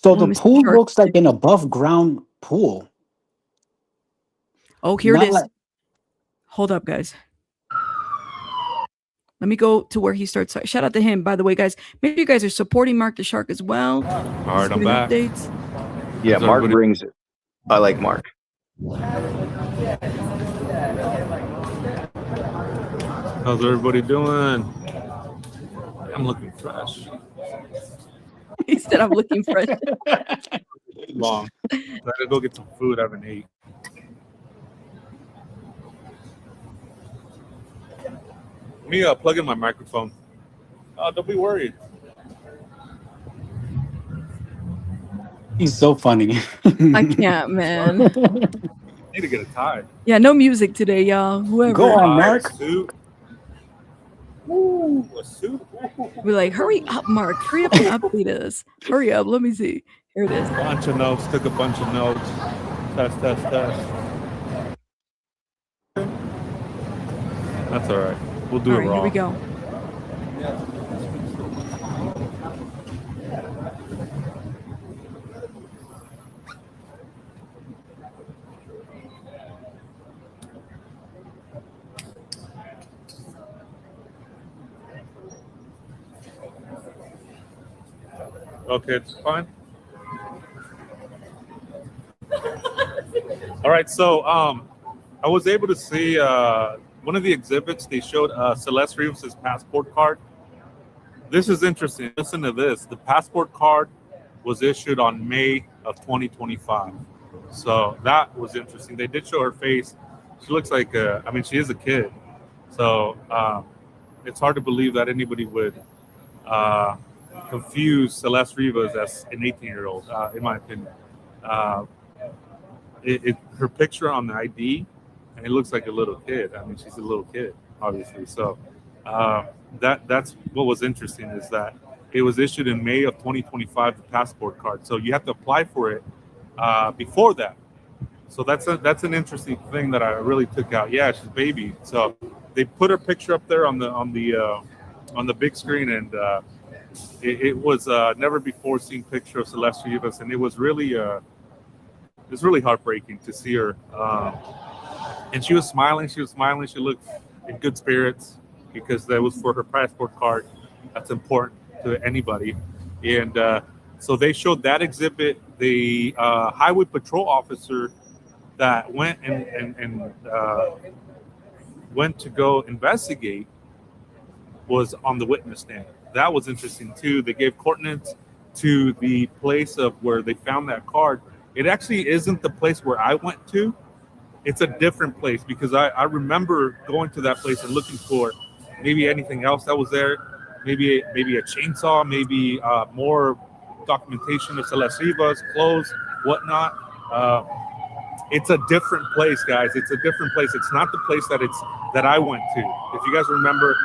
So the pool looks like an above ground pool. Oh, here it is. Hold up, guys. Let me go to where he starts. Shout out to him, by the way, guys. Make sure you guys are supporting Mark the Shark as well. All right, I'm back. Updates. Yeah, Mark brings it. I like Mark. How's everybody doing? I'm looking fresh. He said, I'm looking fresh. Long. I gotta go get some food I haven't ate. Let me plug in my microphone. Don't be worried. He's so funny. I can't, man. Need to get a tie. Yeah, no music today, y'all. Whoever. Go on, Mark. Suit. Ooh, a suit. We're like, hurry up, Mark. Hurry up and update us. Hurry up. Let me see. Here it is. Bunch of notes. Took a bunch of notes. Test. That's all right. We'll do All it right, raw. here we go. Okay, it's fine. All right, so I was able to see one of the exhibits. They showed Celeste Rivas' passport card. This is interesting. Listen to this. The passport card was issued on May of 2025. So that was interesting. They did show her face. She looks like, she is a kid. So it's hard to believe that anybody would confuse Celeste Rivas as an 18-year-old, in my opinion. Her picture on the ID, and it looks like a little kid. I mean, she's a little kid, obviously. So that's what was interesting, is that it was issued in May of 2025, the passport card. So you have to apply for it before that. So that's an interesting thing that I really took out. Yeah, she's a baby. So they put her picture up there on the big screen, and it was never before seen picture of Celeste Rivas, and it was really heartbreaking to see her. And she was smiling. She looked in good spirits because that was for her passport card. That's important to anybody. And so they showed that exhibit. The highway patrol officer that went and went to go investigate was on the witness stand. That was interesting too. They gave coordinates to the place of where they found that card. It actually isn't the place where I went to. It's a different place, because I remember going to that place and looking for maybe anything else that was there, maybe a chainsaw, maybe more documentation of Celeste Rivas, clothes, whatnot. It's a different place, guys. It's a different place. It's not the place that I went to. If you guys remember,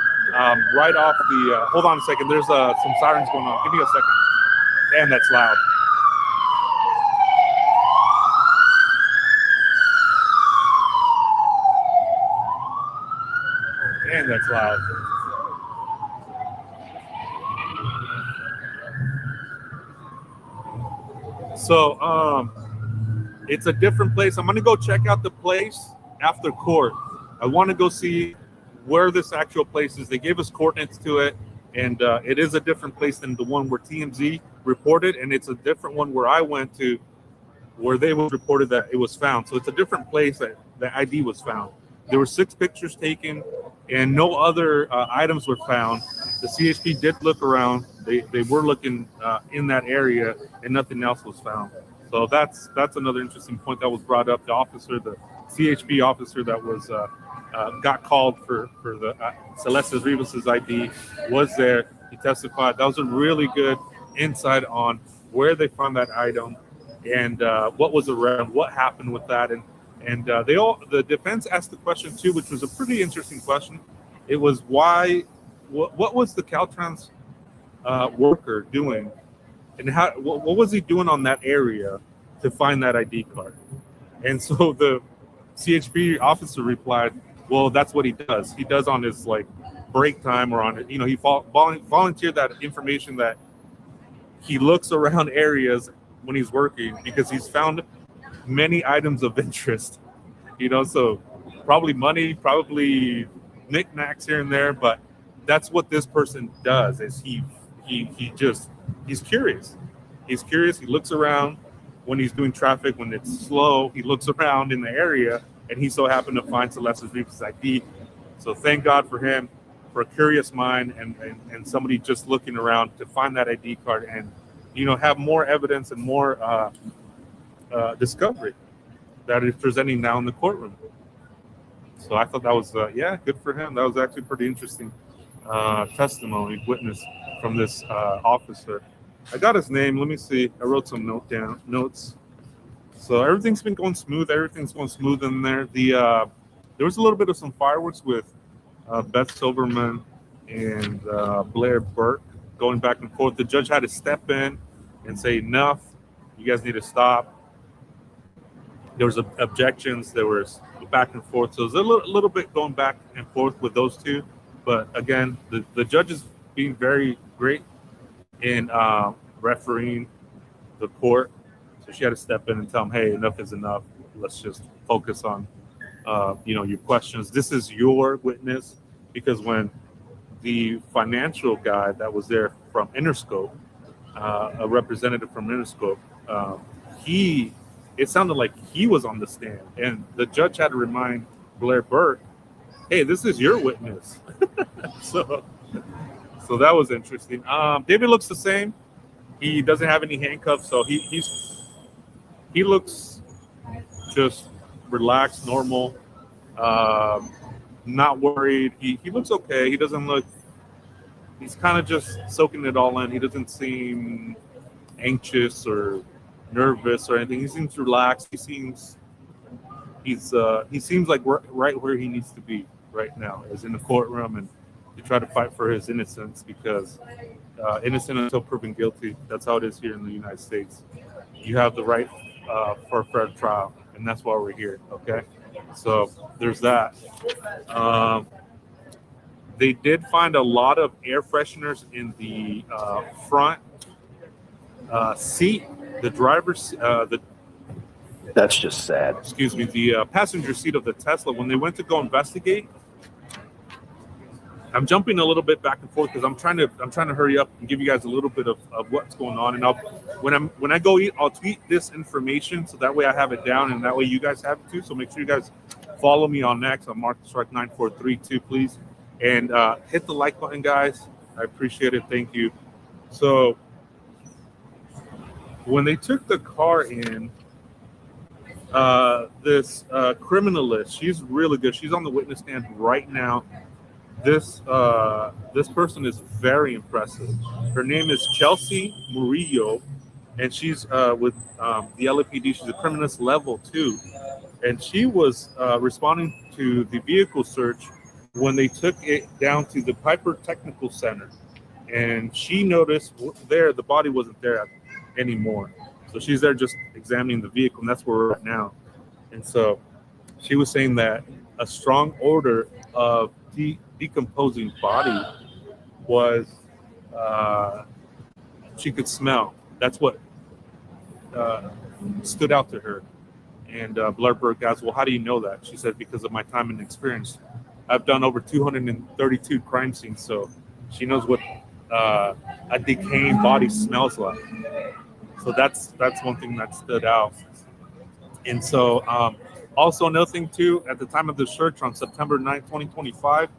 right off the hold on a second. There's some sirens going on. Give me a second. Damn, that's loud. Damn, that's loud. So it's a different place. I'm gonna go check out the place after court. I want to go see where this actual place is. They gave us coordinates to it, and it is a different place than the one where TMZ reported, and it's a different one where I went to, where they reported that it was found. So it's a different place that the ID was found. There were 6 pictures taken, and no other items were found. The CHP did look around. They were looking in that area, and nothing else was found. So that's another interesting point that was brought up. The officer, the CHP officer that was got called for the Celeste Rivas' ID was there. He testified. That was a really good insight on where they found that item and what was around, what happened with that, and the defense asked the question too, which was a pretty interesting question. It was what was the Caltrans worker doing, and what was he doing on that area to find that ID card? And so the CHP officer replied, well, that's what he does. He does on his break time, or on he volunteered that information, that he looks around areas when he's working because he's found many items of interest, so probably money, probably knickknacks here and there, but that's what this person does. Is he's curious. He's curious. He looks around when he's doing traffic, when it's slow. He looks around in the area, and he so happened to find Celeste Rivas' ID. So thank God for him, for a curious mind, and somebody just looking around to find that ID card have more evidence and more discovery that is presenting now in the courtroom. So I thought that was, good for him. That was actually pretty interesting testimony, witness from this officer. I got his name. Let me see. I wrote some notes. So everything's been going smooth. Everything's going smooth in there. There was a little bit of some fireworks with Beth Silverman and Blair Burke going back and forth. The judge had to step in and say, enough. You guys need to stop. There was objections. There was back and forth. So it was a little bit going back and forth with those two. But again, the judge is being very great in refereeing the court. So she had to step in and tell him, hey, enough is enough. Let's just focus on, your questions. This is your witness, because when the financial guy that was there from Interscope, a representative from Interscope, it sounded like he was on the stand, and the judge had to remind Blair Burke, hey, this is your witness. So that was interesting. David looks the same. He doesn't have any handcuffs, so he looks just relaxed, normal, not worried. He looks okay. He doesn't look, he's kind of just soaking it all in. He doesn't seem anxious or nervous or anything. He seems relaxed. He seems like right where he needs to be right now, is in the courtroom, and to try to fight for his innocence, because innocent until proven guilty. That's how it is here in the United States. You have the right for a fair trial, and that's why we're here. Okay, so there's that. They did find a lot of air fresheners in the front seat. The driver's That's just sad. Excuse me, the passenger seat of the Tesla. When they went to go investigate, I'm jumping a little bit back and forth because I'm trying to hurry up and give you guys a little bit of what's going on. And when I go eat, I'll tweet this information so that way I have it down, and that way you guys have it too. So make sure you guys follow me on X. I'm Mark Strike 9432, please, and hit the like button, guys. I appreciate it. Thank you. So when they took the car in, this criminalist, she's really good. She's on the witness stand right now. This person is very impressive. Her name is Chelsea Murillo, and she's with the LAPD. She's a criminalist level 2, and she was responding to the vehicle search when they took it down to the Piper Technical Center, and she noticed there the body wasn't there anymore. So she's there just examining the vehicle, and that's where we're at now. And so she was saying that a strong odor of decomposing body was she could smell. That's what stood out to her. And Blair Burke asked, well, how do you know that? She said, because of my time and experience. I've done over 232 crime scenes, so she knows what a decaying body smells like. So that's one thing that stood out. And so also another thing too, at the time of the search on September 9, 2025,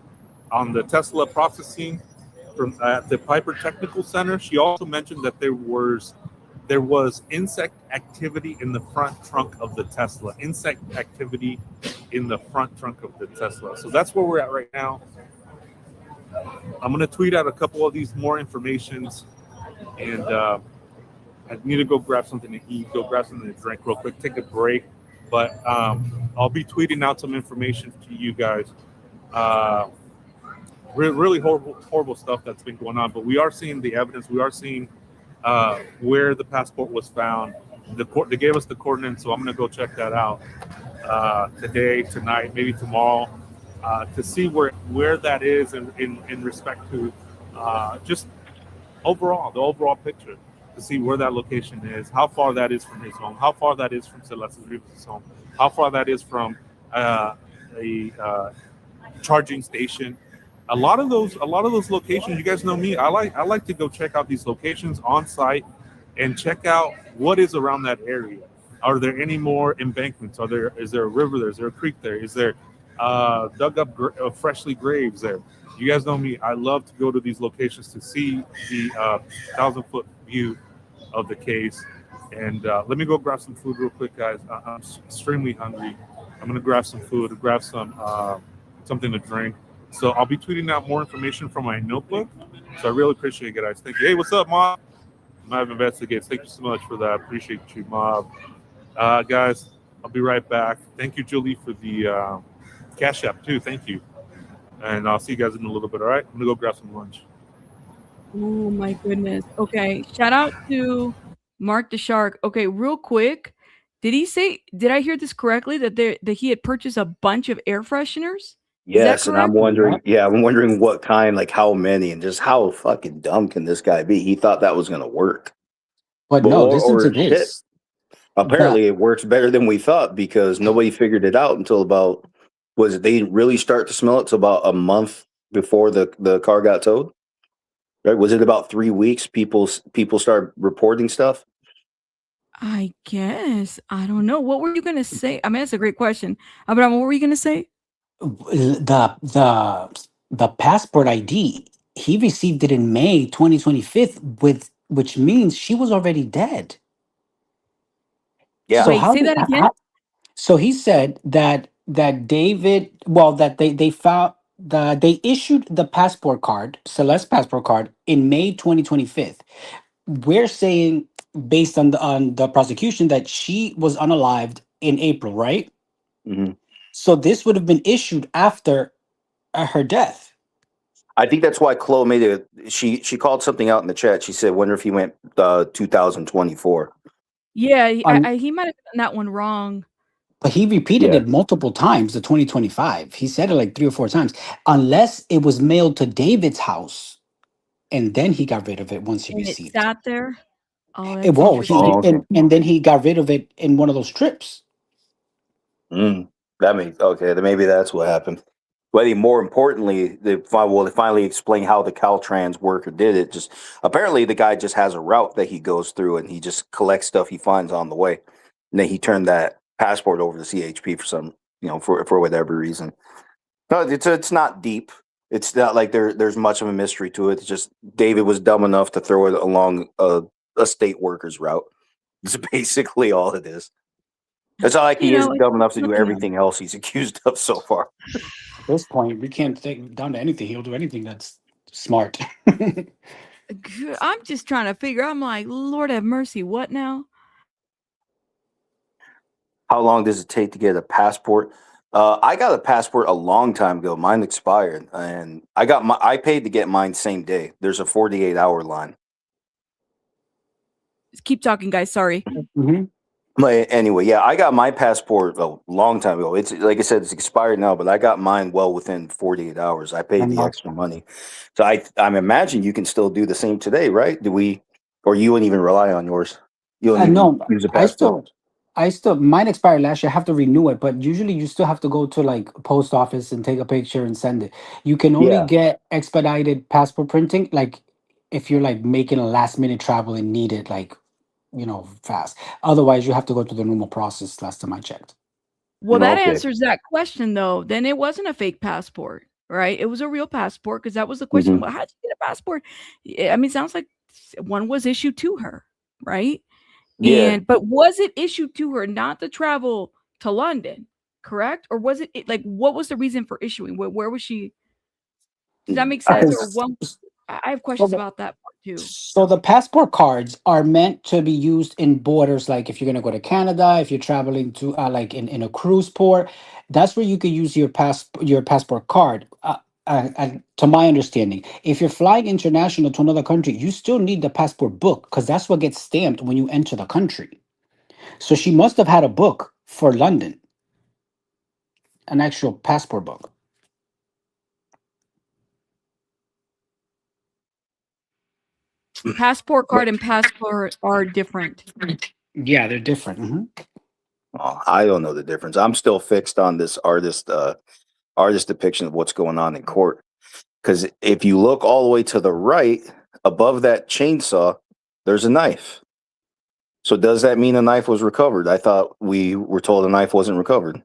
on the Tesla processing from at the Piper Technical Center, she also mentioned that there was insect activity in the front trunk of the Tesla. Insect activity in the front trunk of the Tesla. So that's where we're at right now. I'm going to tweet out a couple of these more informations, and I need to go grab something to eat, go grab something to drink real quick, take a break. But I'll be tweeting out some information to you guys. Really horrible stuff that's been going on. But we are seeing the evidence. We are seeing where the passport was found. They gave us the coordinates, so I'm going to go check that out today, tonight, maybe tomorrow, to see where that is in respect to just the overall picture. To see where that location is, how far that is from his home, how far that is from Celeste Rivas' home, how far that is from a charging station. A lot of those locations, you guys know me, I like to go check out these locations on site and check out what is around that area. Are there any more embankments? Is there a river there? Is there a creek there? Is there dug up freshly graves there? You guys know me, I love to go to these locations to see the 1,000-foot view of the case. And let me go grab some food real quick, guys. I'm extremely hungry. I'm gonna grab some food, grab some something to drink. So I'll be tweeting out more information from my notebook. So I really appreciate it, guys. Thank you. Hey, what's up, Mob? Mob Investigates. Thank you so much for that. Appreciate you, Mob. Guys, I'll be right back. Thank you, Julie, for the Cash App too. Thank you. And I'll see you guys in a little bit. All right, I'm gonna go grab some lunch. Oh my goodness. Okay, shout out to Mark the Shark. Okay, real quick, did I hear this correctly that he had purchased a bunch of air fresheners? Is that Yes, and I'm correct? wondering, yeah, I'm wondering what kind, like how many, and just how fucking dumb can this guy be? He thought that was gonna work. But But no, listen to shit. this. Apparently, it works better than we thought because nobody figured it out until about they really start to smell it till about a month before the car got towed. Right? Was it about 3 weeks? People start reporting stuff. I guess. I don't know. What were you gonna say? I mean, that's a great question. Abraham, what were you gonna say? The passport ID, he received it in May 2025, which means she was already dead. Yeah. So Wait, say that again? So he said that David, well, that they found they issued the passport card, Celeste passport card, in May 2025. We're saying, based on the prosecution, that she was unalived in April, right? Mm-hmm. So this would have been issued after her death. I think that's why Chloe made it. She called something out in the chat. She said, "Wonder if he went 2024." Yeah, he might have gotten that one wrong. But he repeated Yeah. it multiple times, the 2025. He said it like 3 or 4 times, unless it was mailed to David's house, and then he got rid of it once he And it received. sat there. Oh, It that's won't. interesting. okay. And then he got rid of it in one of those trips. That means okay. Then maybe that's what happened. But I think more importantly, they finally explain how the Caltrans worker did it. Just apparently, the guy just has a route that he goes through, and he just collects stuff he finds on the way. And then he turned that passport over to CHP for some, for whatever reason. No, it's not deep. It's not like there's much of a mystery to it. It's just David was dumb enough to throw it along a state worker's route. It's basically all it is. It's not like he is dumb enough to do everything else he's accused of so far. At this point, we can't take him down to anything. He'll do anything that's smart. I'm just trying to figure. I'm like, Lord have mercy. What now? How long does it take to get a passport? I got a passport a long time ago. Mine expired, and I paid to get mine same day. There's a 48-hour line. Just keep talking, guys. Sorry. Mm-hmm. But anyway, yeah, I got my passport a long time ago. It's like I said, it's expired now, but I got mine well within 48 hours. I paid the extra money, so I imagine you can still do the same today, right? Or you wouldn't even rely on yours? You don't even No, use a passport. I still mine expired last year. I have to renew it, but usually you still have to go to like post office and take a picture and send it. You can only get expedited passport printing like if you're like making a last minute travel and need it like fast. Otherwise, you have to go through the normal process. Last time I checked. Well, that answers that question, though. Then it wasn't a fake passport, right? It was a real passport because that was the question. Well, how'd you get a passport? I mean, it sounds like one was issued to her, right? Yeah. But was it issued to her not to travel to London, correct? Or was it like what was the reason for issuing? Where was she? Does that make sense? Or one? I have questions about that part too. So the passport cards are meant to be used in borders, like if you're going to go to Canada, if you're traveling to like in a cruise port, that's where you could use your passport card. To my understanding, if you're flying international to another country, you still need the passport book because that's what gets stamped when you enter the country. So she must have had a book for London, an actual passport book. Passport card and passport are different. Yeah, they're different. Mm-hmm. Oh, I don't know the difference. I'm still fixed on this artist depiction of what's going on in court. Because if you look all the way to the right, above that chainsaw, there's a knife. So does that mean a knife was recovered? I thought we were told a knife wasn't recovered.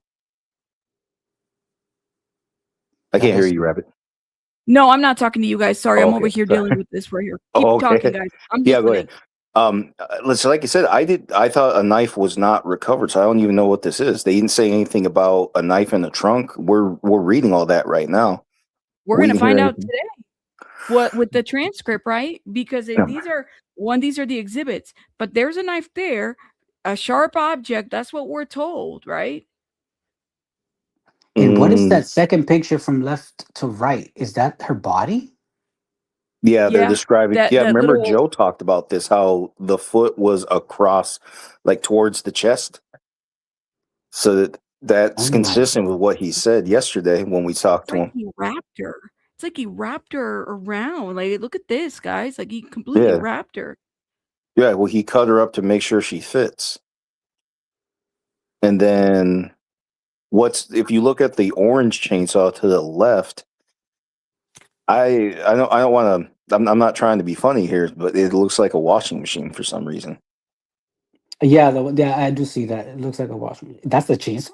I can't hear you, Rabbit. No, I'm not talking to you guys. Sorry, I'm over here dealing with this right here. Keep talking, guys. I'm just go ahead. Listen, like I said, I thought a knife was not recovered, so I don't even know what this is. They didn't say anything about a knife in the trunk. We're reading all that right now. We're We gonna didn't hear find out anything. today what with the transcript, right? Because Yeah. these are the exhibits, but there's a knife there, a sharp object. That's what we're told, right? And what is that second picture from left to right? Is that her body? Yeah, they're Yeah, describing. that Yeah, that remember little Joe talked about this, how the foot was across, like towards the chest. So that's Oh my consistent with what he said yesterday when we talked It's to like him. he wrapped her. It's like he wrapped her around. Like, look at this, guys. Like he completely Yeah, wrapped her. yeah. Well, he cut her up to make sure she fits, and then if you look at the orange chainsaw to the left? I don't want to. I'm not trying to be funny here, but it looks like a washing machine for some reason. Yeah, yeah, I do see that. It looks like a washing machine. That's the chainsaw?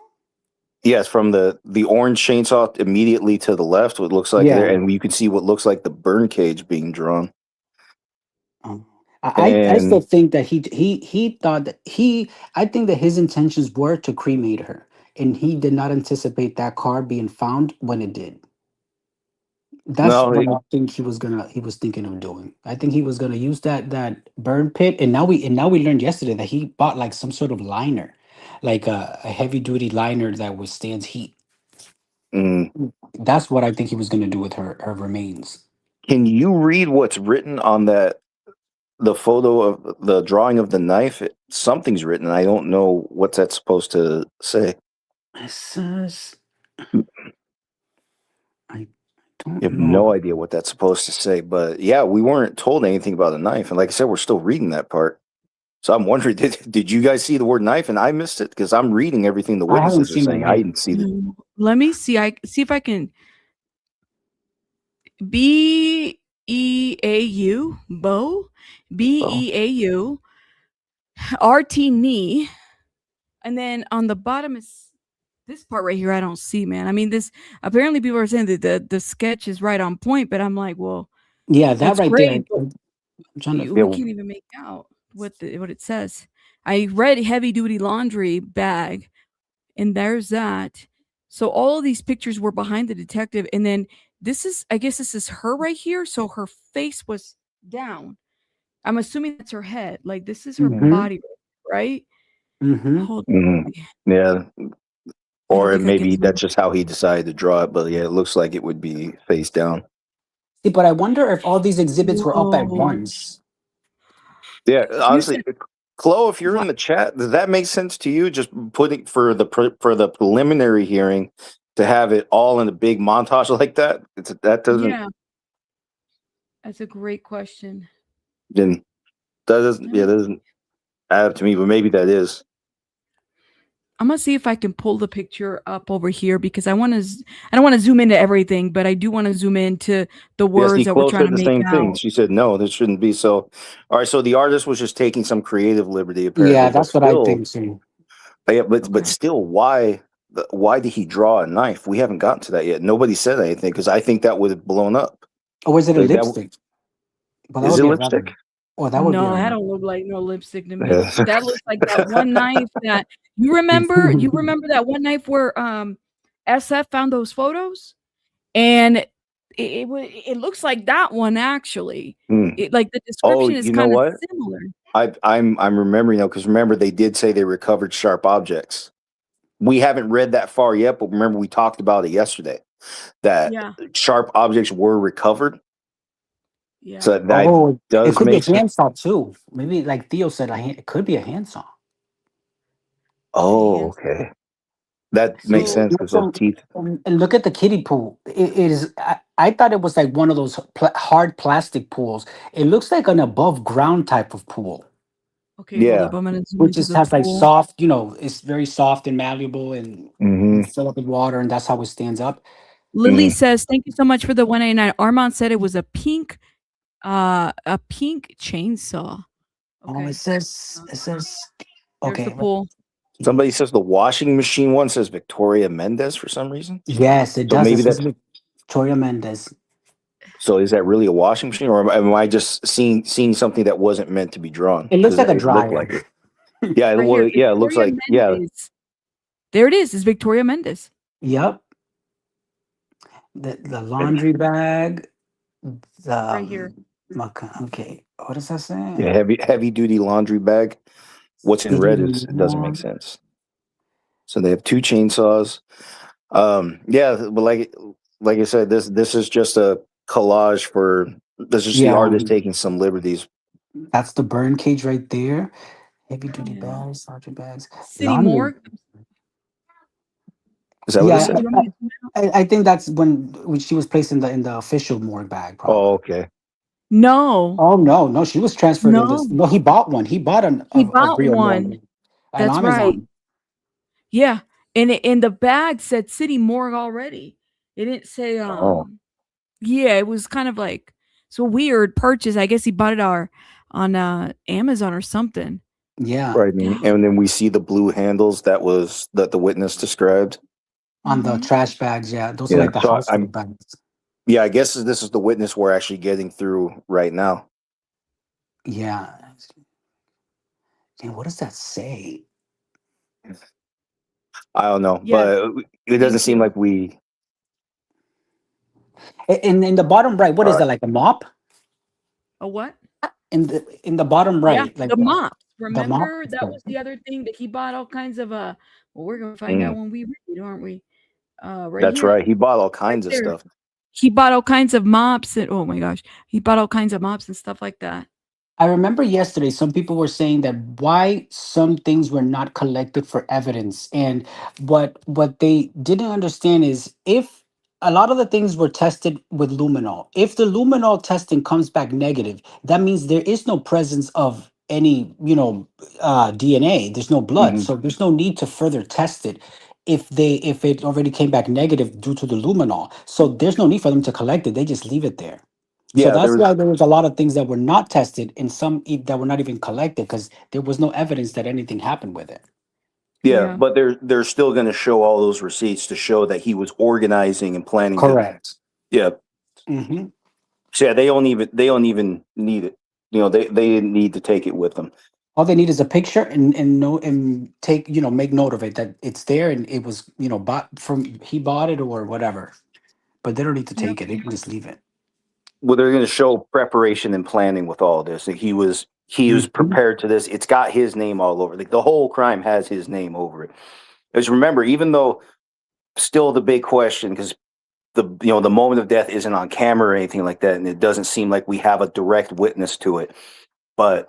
Yes, from the orange chainsaw immediately to the left, what looks like there, Yeah. and you can see what looks like the burn cage being drawn. I still And think that he thought that I think that his intentions were to cremate her, and he did not anticipate that car being found when it did. That's no, what I think he was thinking of doing. I think he was gonna use that burn pit, and now we learned yesterday that he bought like some sort of liner, like a heavy duty liner that withstands heat. mm, That's what I think he was gonna do with her remains. can you read what's written on the photo of the drawing of the knife? Something's written. I don't know what that's supposed to say. It says I don't You have know. no idea what that's supposed to say, but yeah, we weren't told anything about a knife, and like I said, we're still reading that part. So I'm wondering, did you guys see the word knife and I missed it? Because I'm reading everything the I haven't witnesses are seen the saying. I knife. didn't see the. Let me see. I see if I can. BEAU, Bo, BEAU, RT knee, and then on the bottom is this part right here. I don't see, man. I mean, this apparently people are saying that the sketch is right on point, but I'm like, well, Yeah, that that's right there. great. But I'm trying to. we can't even make out what it says. I read heavy duty laundry bag, and there's that. So all of these pictures were behind the detective, and then I guess this is her right here. So her face was down. I'm assuming that's her head. Like this is her body, right? Hold on. Yeah, I don't or think I can maybe zoom. that's just how he decided to draw it. But yeah, it looks like it would be face down. See, but I wonder if all these exhibits were up at Whoa. once. Yeah, Here's honestly, Chloe, if you're in the chat, does that make sense to you? Just putting for the preliminary hearing to have it all in a big montage like that. That doesn't. Yeah, that's a great question. Then that doesn't. Yeah, that doesn't add up to me. But maybe that is. I'm gonna see if I can pull the picture up over here because I don't want to zoom into everything, but I do want to zoom into the Yeah, words see, that we're Chloe trying said to the make same thing. out. She said no, this shouldn't be so. All right, so the artist was just taking some creative liberty, apparently, Yeah, but that's what I still, think too. yeah, but still, why did he draw a knife? We haven't gotten to that yet. Nobody said anything because I think that would have blown up. Or is it a Like that. lipstick? But that Is would it be a lipstick? that would be No, a that don't look like no lipstick to me. That looks like that one knife that you remember. You remember that one knife where SF found those photos, and it looks like that one actually. Like the Oh, description is you know kind of what? similar. I'm remembering now because remember they did say they recovered sharp objects. We haven't read that far yet, but remember we talked about it yesterday that Yeah. sharp objects were recovered. Yeah. So that it does could be a make sense. handsaw too. Maybe like Theo said, it could be a handsaw. Oh, okay. That makes sense because those teeth. And look at the kiddie pool. It is. I thought it was like one of those hard plastic pools. It looks like an above ground type of pool. Okay, hold up. I'm gonna zoom Which into just the has like pool. soft. It's very soft and malleable, and you fill up with water, and that's how it stands up. Lily says, "Thank you so much for the 189." Armand said it was a pink chainsaw. Oh, it says. There's Okay. the pool. Somebody says the washing machine one says Victoria Mendez for some reason. Yes, it So does. maybe It says that's Victoria Mendez. So is that really a washing machine, or am I just seeing something that wasn't meant to be drawn? It looks like a It looked dryer. like it. Yeah, Right well, here, yeah, it looks Victoria like Mendez. There it is. It's Victoria Mendez. Yep. The laundry bag. Right here. Okay. What does that say? Yeah, heavy duty laundry bag. What's in red it doesn't make sense. So they have 2 chainsaws. Yeah, but like I said, this is just a collage for this is the artist taking some liberties. That's the burn cage right there. Heavy duty bags, laundry bags. City Morgue. Is that what it said? I think that's when she was placed in the official morgue bag. Probably. Oh, okay. No. Oh no, she was transferred in this. No, he bought one. He bought a real one. That's right. Yeah, and in the bag said City Morgue already. It didn't say. Yeah, it was kind of like so weird purchase. I guess he bought it on Amazon or something. Yeah. Right. And then we see the blue handles that the witness described on the trash bags. Yeah, those are like the household bags. Yeah, I guess this is the witness we're actually getting through right now. Yeah. And what does that say? I don't know, but it doesn't seem like we. In the bottom right, what is that, like a mop? A what? In the bottom right, yeah, like the mop. Remember mop? that was the other thing that he bought all kinds of well, we're gonna find out when we read, aren't we? Right. That's right. He bought all kinds of stuff. He bought all kinds of mops and oh my gosh, he bought all kinds of mops and stuff like that. I remember yesterday some people were saying that why some things were not collected for evidence, and what they didn't understand is if a lot of the things were tested with luminol. If the luminol testing comes back negative, that means there is no presence of any DNA. There's no blood, so there's no need to further test it. If it already came back negative due to the luminol, so there's no need for them to collect it. They just leave it there. So that's why there was a lot of things that were not tested and some that were not even collected because there was no evidence that anything happened with it. Yeah, but they're still going to show all those receipts to show that he was organizing and planning. Correct. Yeah. Mm-hmm. So yeah, they don't even need it. They didn't need to take it with them. All they need is a picture and take make note of it that it's there and it was he bought it or whatever, but they don't need to take it. They can just leave it. Well, they're going to show preparation and planning with all this. Like he was prepared to this. It's got his name all over. Like the whole crime has his name over it. Because remember, even though still the big question, because the moment of death isn't on camera or anything like that, and it doesn't seem like we have a direct witness to it, but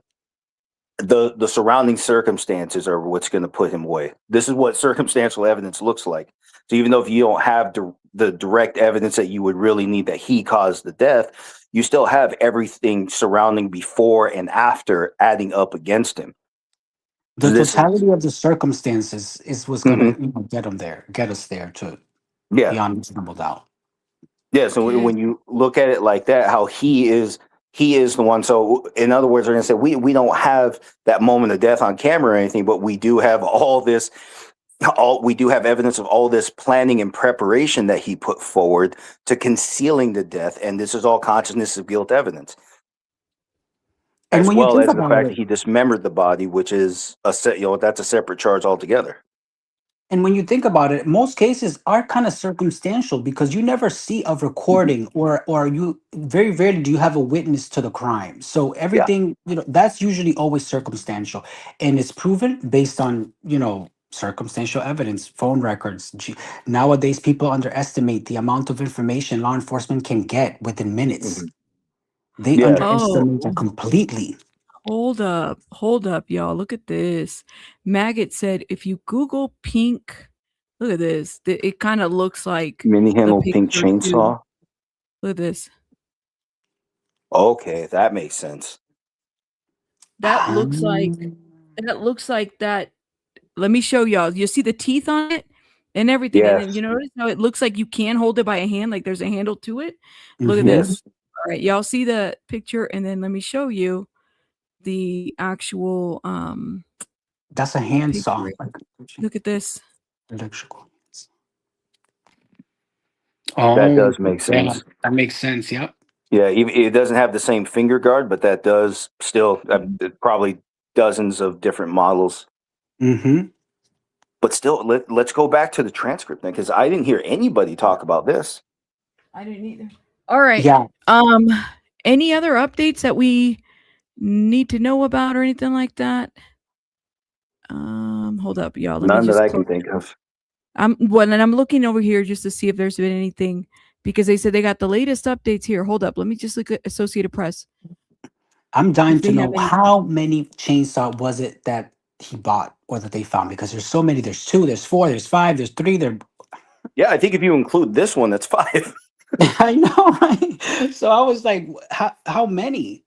the surrounding circumstances are what's going to put him away. This is what circumstantial evidence looks like. So even though if you don't have the direct evidence that you would really need that he caused the death, you still have everything surrounding before and after adding up against him. The totality of the circumstances is what's going to get us there to beyond reasonable doubt. Yeah. So when you look at it like that, how he is the one. So in other words, they're going to say we don't have that moment of death on camera or anything, but we do have all this. We do have evidence of all this planning and preparation that he put forward to concealing the death, and this is all consciousness of guilt evidence, as well as the fact that he dismembered the body, which is that's a separate charge altogether. And when you think about it, most cases are kind of circumstantial because you never see a recording or you very rarely do you have a witness to the crime. So everything, that's usually always circumstantial, and it's proven based on circumstantial evidence, phone records. Nowadays, people underestimate the amount of information law enforcement can get within minutes. They underestimate it completely. Hold up, y'all. Look at this. Maggot said, if you Google pink, look at this. It kind of looks like mini handle pink chainsaw. Look at this. Okay, that makes sense. That looks like that. Let me show y'all. You see the teeth on it and everything. Yes. And you notice how it looks like you can hold it by a hand, like there's a handle to it. Look at this. All right, y'all see the picture, and then let me show you the actual that's a handsaw. Look at this. Electrical. That does make sense. That makes sense. Yep. Yeah, it doesn't have the same finger guard, but that does still probably dozens of different models. Mm-hmm. But still, let's go back to the transcript then, because I didn't hear anybody talk about this. I didn't either. All right. Yeah. Any other updates that we need to know about or anything like that? Hold up, y'all. Let me None just that I can think of. and I'm looking over here just to see if there's been anything, because they said they got the latest updates here. Hold up. Let me just look at Associated Press. I'm dying If to they know have any. how many chainsaw was it that he bought or that they found, because there's so many. There's 2, there's 4, there's 5, there's 3. Yeah, I think if you include this one, that's 5. I know, right? So I was like, how many?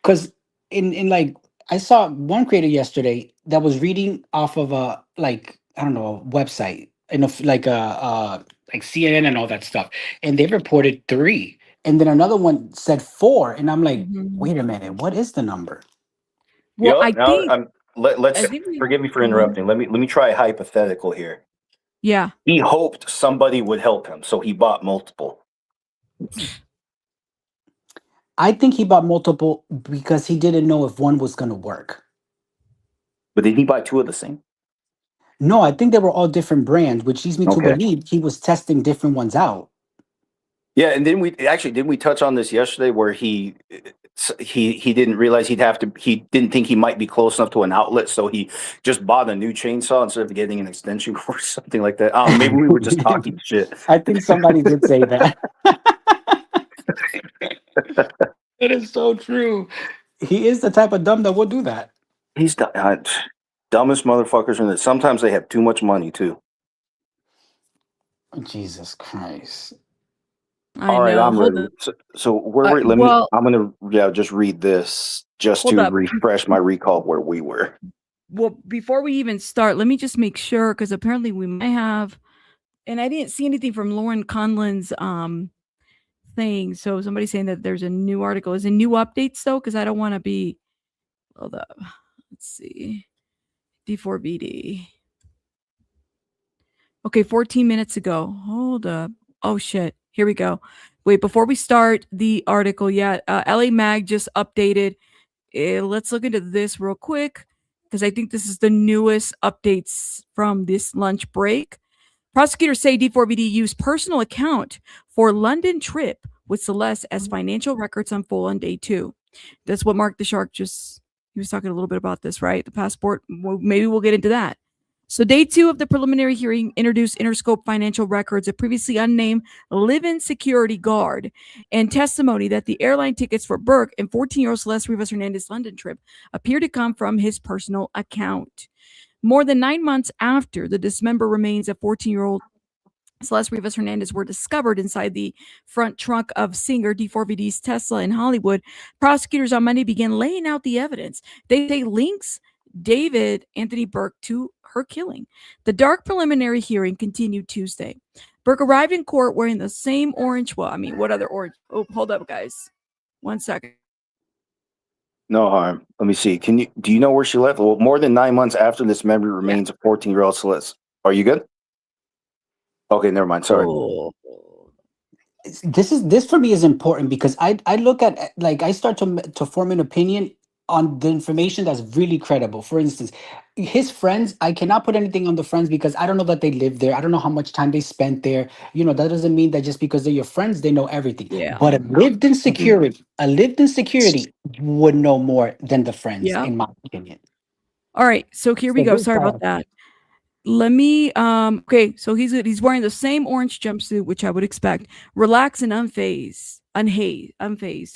Because in like, I saw one creator yesterday that was reading off of a, like, I don't know, a website, like CNN and all that stuff, and they reported 3, and then another one said 4, and I'm like, wait a minute, what is the number? Well, I now think let's I think forgive me for go ahead. interrupting. Let me try a hypothetical here. Yeah. He hoped somebody would help him, so he bought multiple. I think he bought multiple because he didn't know if one was going to work. But did he buy 2 of the same? No, I think they were all different brands, which leads me to Okay. believe he was testing different ones out. Yeah, and then didn't we touch on this yesterday, where he didn't realize he didn't think he might be close enough to an outlet, so he just bought a new chainsaw instead of getting an extension cord or something like that. Maybe we were just talking shit. I think somebody did say that. It is so true. He is the type of dumb that would do that. He's dumbest motherfuckers in it. Sometimes they have too much money too. Jesus Christ. All right, I'm ready. So where I'm gonna just read this just Hold to up. refresh my recall of where we were. Well, before we even start, let me just make sure, because apparently we might have, and I didn't see anything from Lauren Conlon's thing. So somebody's saying that there's a new article. Is it new updates though? Because I don't want to be. Hold up. Let's see. D4vd. Okay, 14 minutes ago. Hold up. Oh shit. Here we go. Wait, before we start the article, LA Mag just updated. Let's look into this real quick, because I think this is the newest updates from this lunch break. Prosecutors say D4vd used personal account for London trip with Celeste as financial records unfold on day 2. That's what Mark the Shark he was talking a little bit about this, right? The passport. Well, maybe we'll get into that. So day 2 of the preliminary hearing introduced Interscope Financial Records, a previously unnamed live-in security guard, and testimony that the airline tickets for Burke and 14-year-old Celeste Rivas Hernandez London trip appear to come from his personal account. More than 9 months after the dismembered remains of 14-year-old Celeste Rivas Hernandez were discovered inside the front trunk of singer D4vd's Tesla in Hollywood, prosecutors on Monday began laying out the evidence. They say links Anthony Burke to her killing. The dark preliminary hearing continued Tuesday. Burke arrived in court wearing the same orange. Well, I mean, what other orange? Oh, hold up, guys. 1 second. No harm. Let me see. Do you know where she left? Well, more than 9 months after this memory remains of 14-year-old Celeste. Are you good? Okay, never mind. Sorry. Oh. This for me is important, because I look at, like, I start to form an opinion on the information that's really credible. For instance, his friends, I cannot put anything on the friends because I don't know that they live there. I don't know how much time they spent there. That doesn't mean that just because they're your friends, they know everything. Yeah. But a lived-in security would know more than the friends, in my opinion. All right, so here we go. Sorry about that. Let me okay, so he's wearing the same orange jumpsuit, which I would expect. Relaxed and unfazed.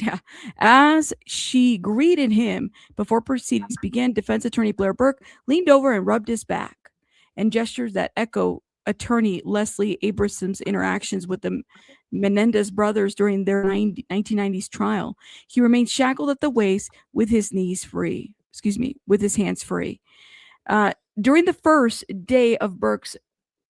Yeah. As she greeted him before proceedings began, defense attorney Blair Burke leaned over and rubbed his back, and gestures that echo attorney Leslie Abrason's interactions with the Menendez brothers during their 1990s trial. He remained shackled at the waist with his hands free. During the first day of Burke's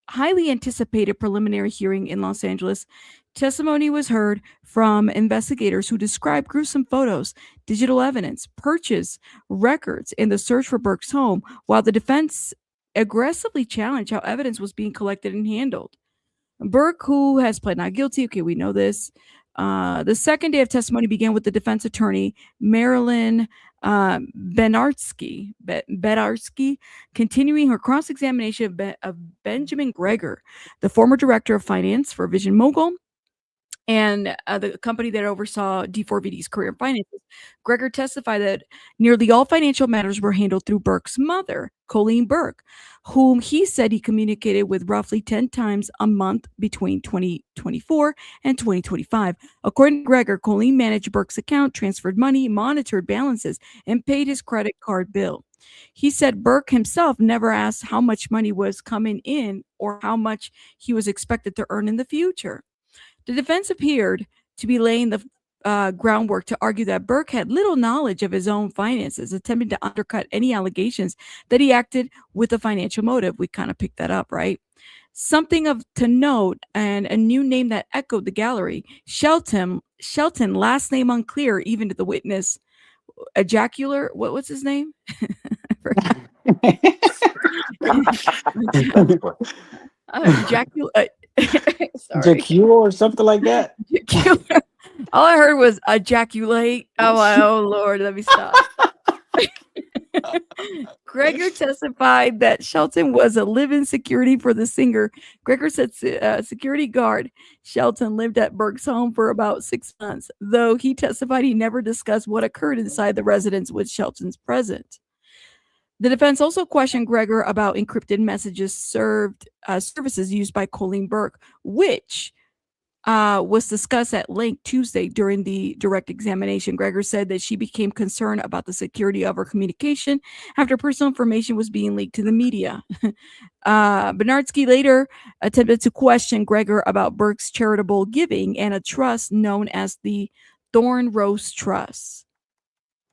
highly anticipated preliminary hearing in Los Angeles, testimony was heard from investigators who described gruesome photos, digital evidence, purchase records, and the search for Burke's home, while the defense aggressively challenged how evidence was being collected and handled. Burke, who has pled not guilty, okay, we know this, The second day of testimony began with the defense attorney, Marilyn Benarski, continuing her cross-examination of Benjamin Gregor, the former director of finance for Vision Mogul and the company that oversaw D4vd's career in finances. Gregor testified that nearly all financial matters were handled through Burke's mother, Colleen Burke, whom he said he communicated with roughly 10 times a month between 2024 and 2025. According to Gregor, Colleen managed Burke's account, transferred money, monitored balances, and paid his credit card bill. He said Burke himself never asked how much money was coming in or how much he was expected to earn in the future. The defense appeared to be laying the groundwork to argue that Burke had little knowledge of his own finances, attempting to undercut any allegations that he acted with a financial motive. We kind of picked that up, right? Something to note, and a new name that echoed the gallery, Shelton, last name unclear even to the witness. Ejacular, what's his name? Sorry. Jacule or something like that. All I heard was ejaculate. Oh Lord, let me stop. Gregor testified that Shelton was a live-in security for the singer. Gregor said security guard Shelton lived at Burke's home for about 6 months, though he testified he never discussed what occurred inside the residence with Shelton's present. The defense also questioned Gregor about encrypted messages services used by Colleen Burke, which was discussed at length Tuesday during the direct examination. Gregor said that she became concerned about the security of her communication after personal information was being leaked to the media. Bernardsky later attempted to question Gregor about Burke's charitable giving and a trust known as the Thorn Rose Trust.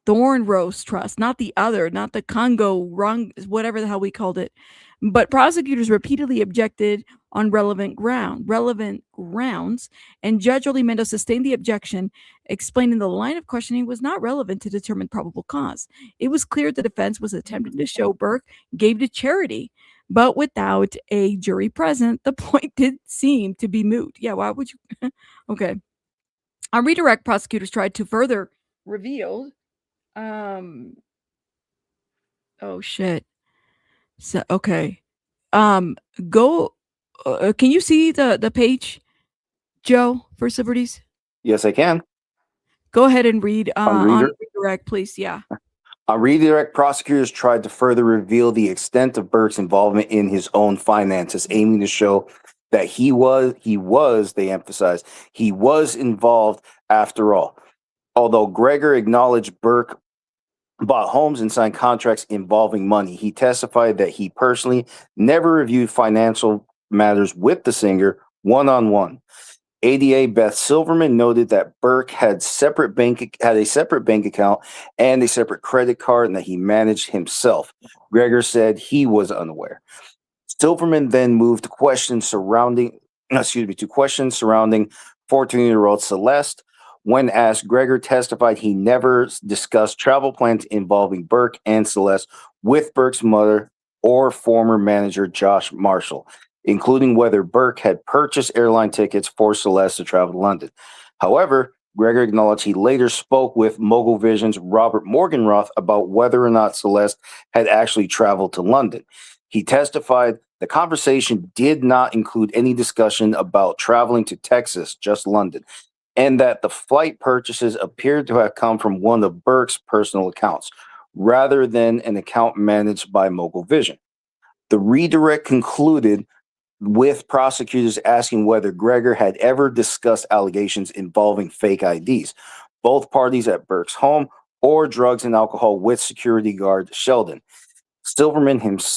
Thorn Rose Trust, not the other, not the Congo, whatever the hell we called it. But prosecutors repeatedly objected on relevant grounds, and Judge Olimendo sustained the objection, explaining the line of questioning was not relevant to determine probable cause. It was clear the defense was attempting to show Burke gave to charity, but without a jury present, the point did seem to be moot. Yeah, why would you? Okay. On redirect, prosecutors tried to further reveal. Oh shit. So okay. Go. Can you see the page, Joe, for Liberties? Yes, I can. Go ahead and read on redirect, please. Yeah. On redirect, prosecutors tried to further reveal the extent of Burke's involvement in his own finances, aiming to show that he was, they emphasized, he was involved after all. Although Gregor acknowledged Burke bought homes and signed contracts involving money, he testified that he personally never reviewed financial matters with the singer one-on-one. ADA Beth Silverman noted that Burke had a separate bank account and a separate credit card and that he managed himself. Gregor said he was unaware. Silverman then moved to questions surrounding 14-year-old Celeste. When asked, Gregor testified he never discussed travel plans involving Burke and Celeste with Burke's mother or former manager Josh Marshall, including whether Burke had purchased airline tickets for Celeste to travel to London. However, Gregor acknowledged he later spoke with Mogul Vision's Robert Morgenroth about whether or not Celeste had actually traveled to London. He testified the conversation did not include any discussion about traveling to Texas, just London, and that the flight purchases appeared to have come from one of Burke's personal accounts, rather than an account managed by Mogul Vision. The redirect concluded with prosecutors asking whether Gregor had ever discussed allegations involving fake IDs, both parties at Burke's home, or drugs and alcohol with security guard Sheldon. Silverman hinted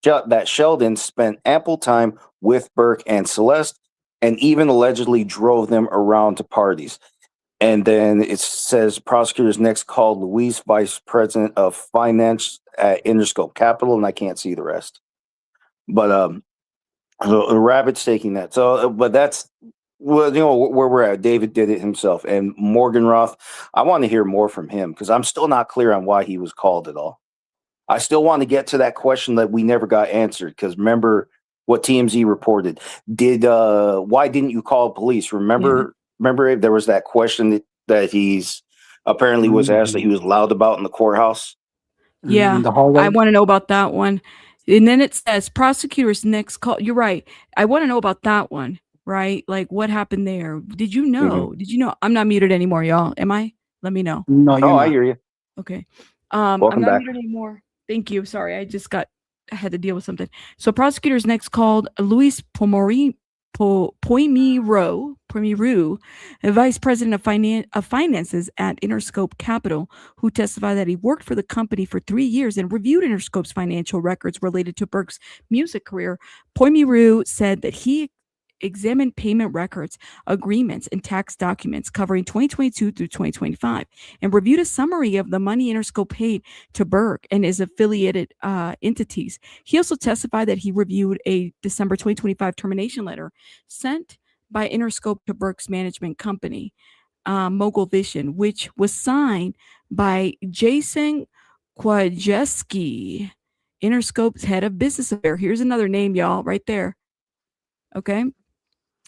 that Sheldon spent ample time with Burke and Celeste, and even allegedly drove them around to parties. And then it says prosecutors next called Louise, vice president of finance at Interscope Capital, and I can't see the rest. But the rabbit's taking that. So, but that's where we're at. David did it himself, and Morgenroth. I want to hear more from him because I'm still not clear on why he was called at all. I still want to get to that question that we never got answered because remember, what TMZ reported. Why didn't you call police? Remember, there was that question that he's apparently was asked that he was loud about in the courthouse. Yeah, in the hallway. I want to know about that one. And then it says prosecutors next call. You're right. I want to know about that one, right? Like what happened there? Did you know? Did you know? I'm not muted anymore, y'all. Am I? Let me know. No, you're Oh, not. I hear you. Okay. Welcome I'm not back. muted anymore. Thank you. Sorry, I had to deal with something. So prosecutors next called Luis Poimiru, a vice president of finances at Interscope Capital, who testified that he worked for the company for 3 years and reviewed Interscope's financial records related to Burke's music career. Poimiru said that he examined payment records, agreements, and tax documents covering 2022 through 2025, and reviewed a summary of the money Interscope paid to Burke and his affiliated entities. He also testified that he reviewed a December 2025 termination letter sent by Interscope to Burke's management company, Mogul Vision, which was signed by Jason Kwajeski, Interscope's head of business affairs. Here's another name, y'all, right there. Okay.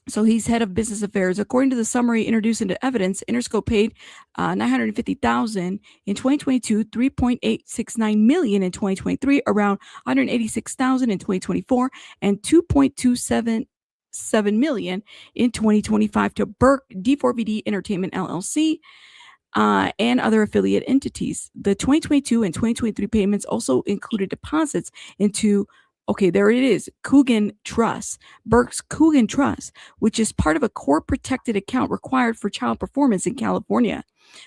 So he's head of business affairs. According to the summary introduced into evidence, Interscope paid $950,000 in 2022, $3.869 million in 2023, around $186,000 in 2024, and $2.277 million in 2025 to Burke D4vd Entertainment LLC. And other affiliate entities. The 2022 and 2023 payments also included deposits into, okay, there it is, Coogan Trust, Burke's Coogan Trust, which is part of a court-protected account required for child performance in California,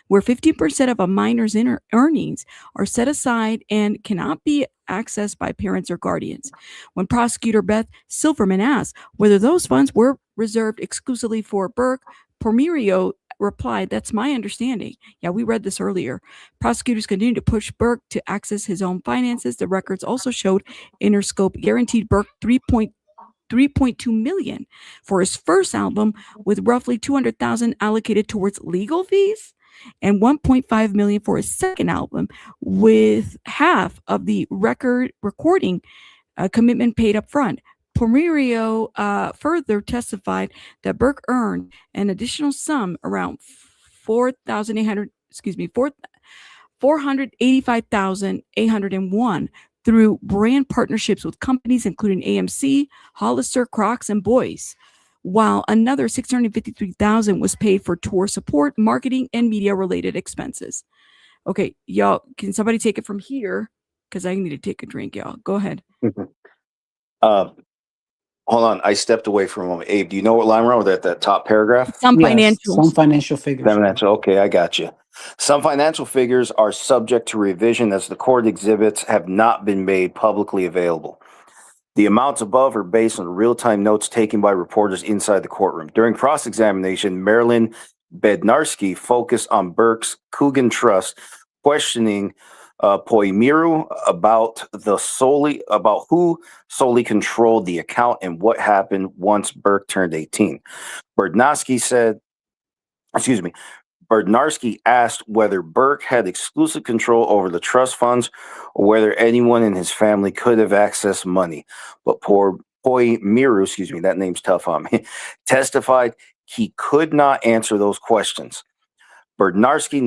where 50% of a minor's earnings are set aside and cannot be accessed by parents or guardians. When prosecutor Beth Silverman asked whether those funds were reserved exclusively for Burke, Poimiru replied, "That's my understanding." Yeah, we read this earlier. Prosecutors continued to push Burke to access his own finances. The records also showed Interscope guaranteed Burke $3.2 million for his first album, with roughly $200,000 allocated towards legal fees, and $1.5 million for his second album, with half of the recording commitment paid up front. Poimiru further testified that Burke earned an additional sum around $485,801 through brand partnerships with companies including AMC, Hollister, Crocs, and Boys, while another $653,000 was paid for tour support, marketing, and media-related expenses. Okay, y'all, can somebody take it from here? Because I need to take a drink, y'all. Go ahead. Hold on, I stepped away for a moment. Abe, do you know what line we're on with that top paragraph? Some Yes, financials. some financial figures. Okay, I got you. Some financial figures are subject to revision as the court exhibits have not been made publicly available. The amounts above are based on real-time notes taken by reporters inside the courtroom. During cross-examination, Marilyn Bednarski focused on Burke's Coogan Trust, questioning Poimiru about who solely controlled the account and what happened once Burke turned 18. Bednarski asked whether Burke had exclusive control over the trust funds or whether anyone in his family could have accessed money. But Poimiru, that name's tough on me, testified he could not answer those questions. Bednarski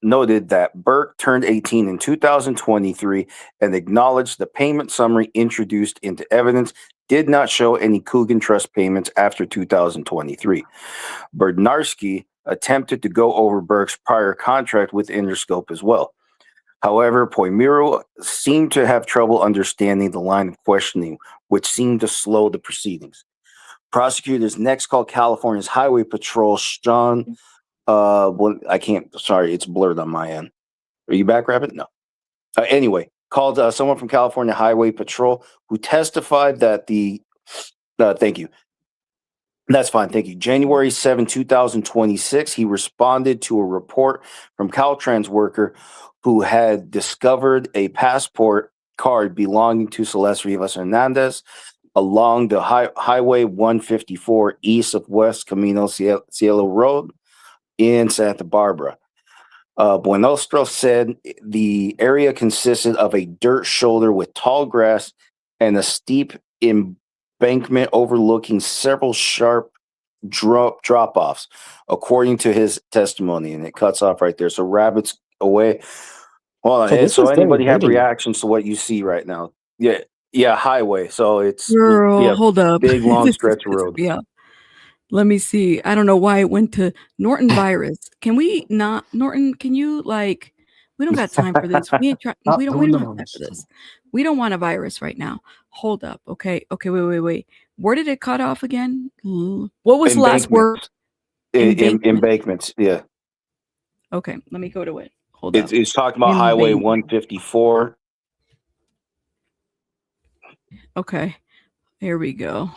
noted that Burke turned 18 in 2023 and acknowledged the payment summary introduced into evidence did not show any Coogan Trust payments after 2023. Bednarski attempted to go over Burke's prior contract with Interscope as well. However, Poimiru seemed to have trouble understanding the line of questioning, which seemed to slow the proceedings. Prosecutors next called California's Highway Patrol, Sean. It's blurred on my end. Are you back, Rabbit? No. Anyway, called someone from California Highway Patrol who testified that thank you. That's fine. Thank you. January 7, 2026, he responded to a report from Caltrans worker who had discovered a passport card belonging to Celeste Rivas Hernandez along the Highway 154 east of West Camino Cielo Road in Santa Barbara. Buenostro said the area consisted of a dirt shoulder with tall grass and a steep embankment overlooking several sharp drop-offs, according to his testimony, and it cuts off right there. So Rabbit's away. Hold on. So this So is very anybody have hidden. reactions to what you see right now? Yeah, highway. So it's Girl, hold up. big long This is stretch of pissing road. me off. Let me see. I don't know why it went to Norton virus. Can we not, Norton? Can you like? We don't got time for this. We ain't trying. We don't have time for this. We don't want a virus right now. Hold up. Okay. Wait. Where did it cut off again? What was the last word? Embankments. Yeah. Okay. Let me go to it. Hold up. It's talking about Highway 154. Okay. Here we go.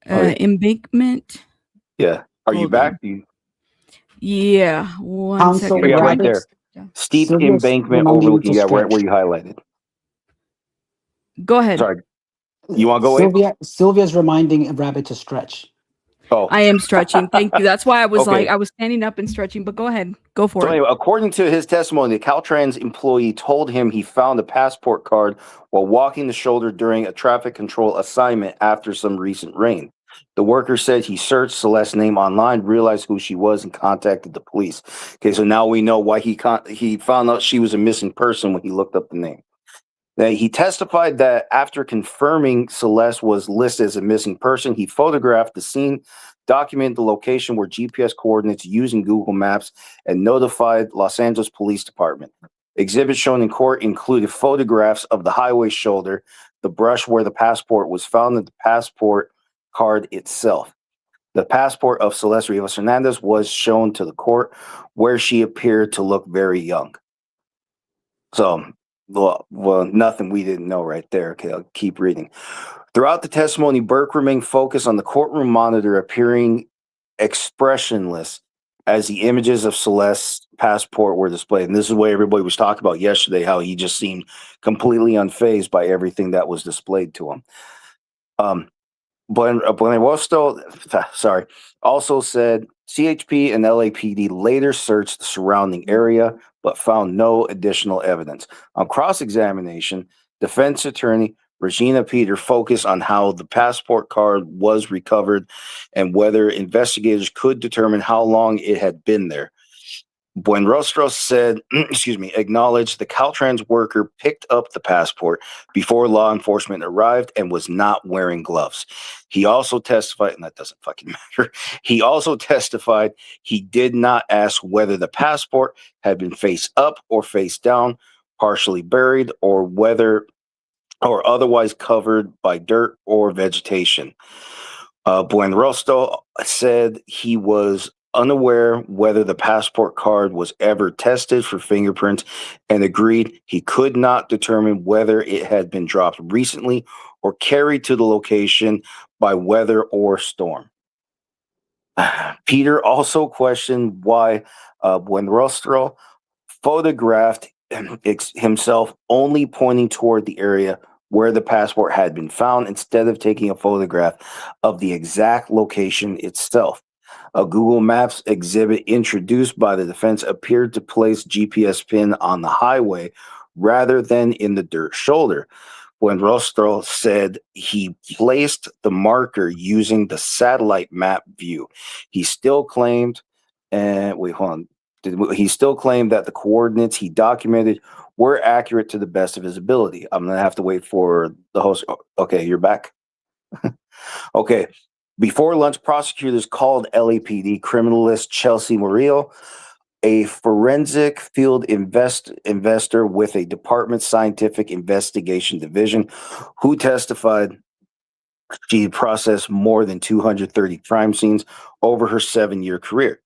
Embankment. Yeah. Are you back? Yeah. One second. Yeah, right there. Steep embankment overlooking. Yeah, right where you highlighted. Go ahead. Sorry. You want to go away? Sylvia's reminding Rabbit to stretch. Oh, I am stretching. Thank you. That's why I was Okay. I was standing up and stretching, but go ahead. Go for So it. anyway, according to his testimony, the Caltrans employee told him he found a passport card while walking the shoulder during a traffic control assignment after some recent rain. The worker said he searched Celeste's name online, realized who she was, and contacted the police. Okay, so now we know why he found out she was a missing person when he looked up the name. Now, he testified that after confirming Celeste was listed as a missing person, he photographed the scene, documented the location where GPS coordinates using Google Maps, and notified Los Angeles Police Department. Exhibits shown in court included photographs of the highway shoulder, the brush where the passport was found, and the passport card itself. The passport of Celeste Rivas Hernandez was shown to the court, where she appeared to look very young. So, well, nothing we didn't know right there. Okay, I'll keep reading. Throughout the testimony, Burke remained focused on the courtroom monitor, appearing expressionless as the images of Celeste's passport were displayed. And this is what everybody was talking about yesterday, how he just seemed completely unfazed by everything that was displayed to him. Buenarosto, also said CHP and LAPD later searched the surrounding area, but found no additional evidence. On cross-examination, defense attorney Regina Peter focused on how the passport card was recovered and whether investigators could determine how long it had been there. Buenrostro said, acknowledged the Caltrans worker picked up the passport before law enforcement arrived and was not wearing gloves. He also testified, and that doesn't fucking matter. He also testified he did not ask whether the passport had been face up or face down, partially buried, or otherwise covered by dirt or vegetation. Buenrostro said he was unaware whether the passport card was ever tested for fingerprints and agreed he could not determine whether it had been dropped recently or carried to the location by weather or storm. Peter also questioned why Buenrostro photographed himself only pointing toward the area where the passport had been found instead of taking a photograph of the exact location itself. A Google Maps exhibit introduced by the defense appeared to place GPS pin on the highway rather than in the dirt shoulder. Buenrostro said he placed the marker using the satellite map view. He still claimed, he still claimed that the coordinates he documented were accurate to the best of his ability. I'm going to have to wait for the host. Okay, you're back. Okay. Before lunch, prosecutors called LAPD criminalist Chelsea Murillo, a forensic field investor with a department scientific investigation division, who testified she processed more than 230 crime scenes over her 7-year career.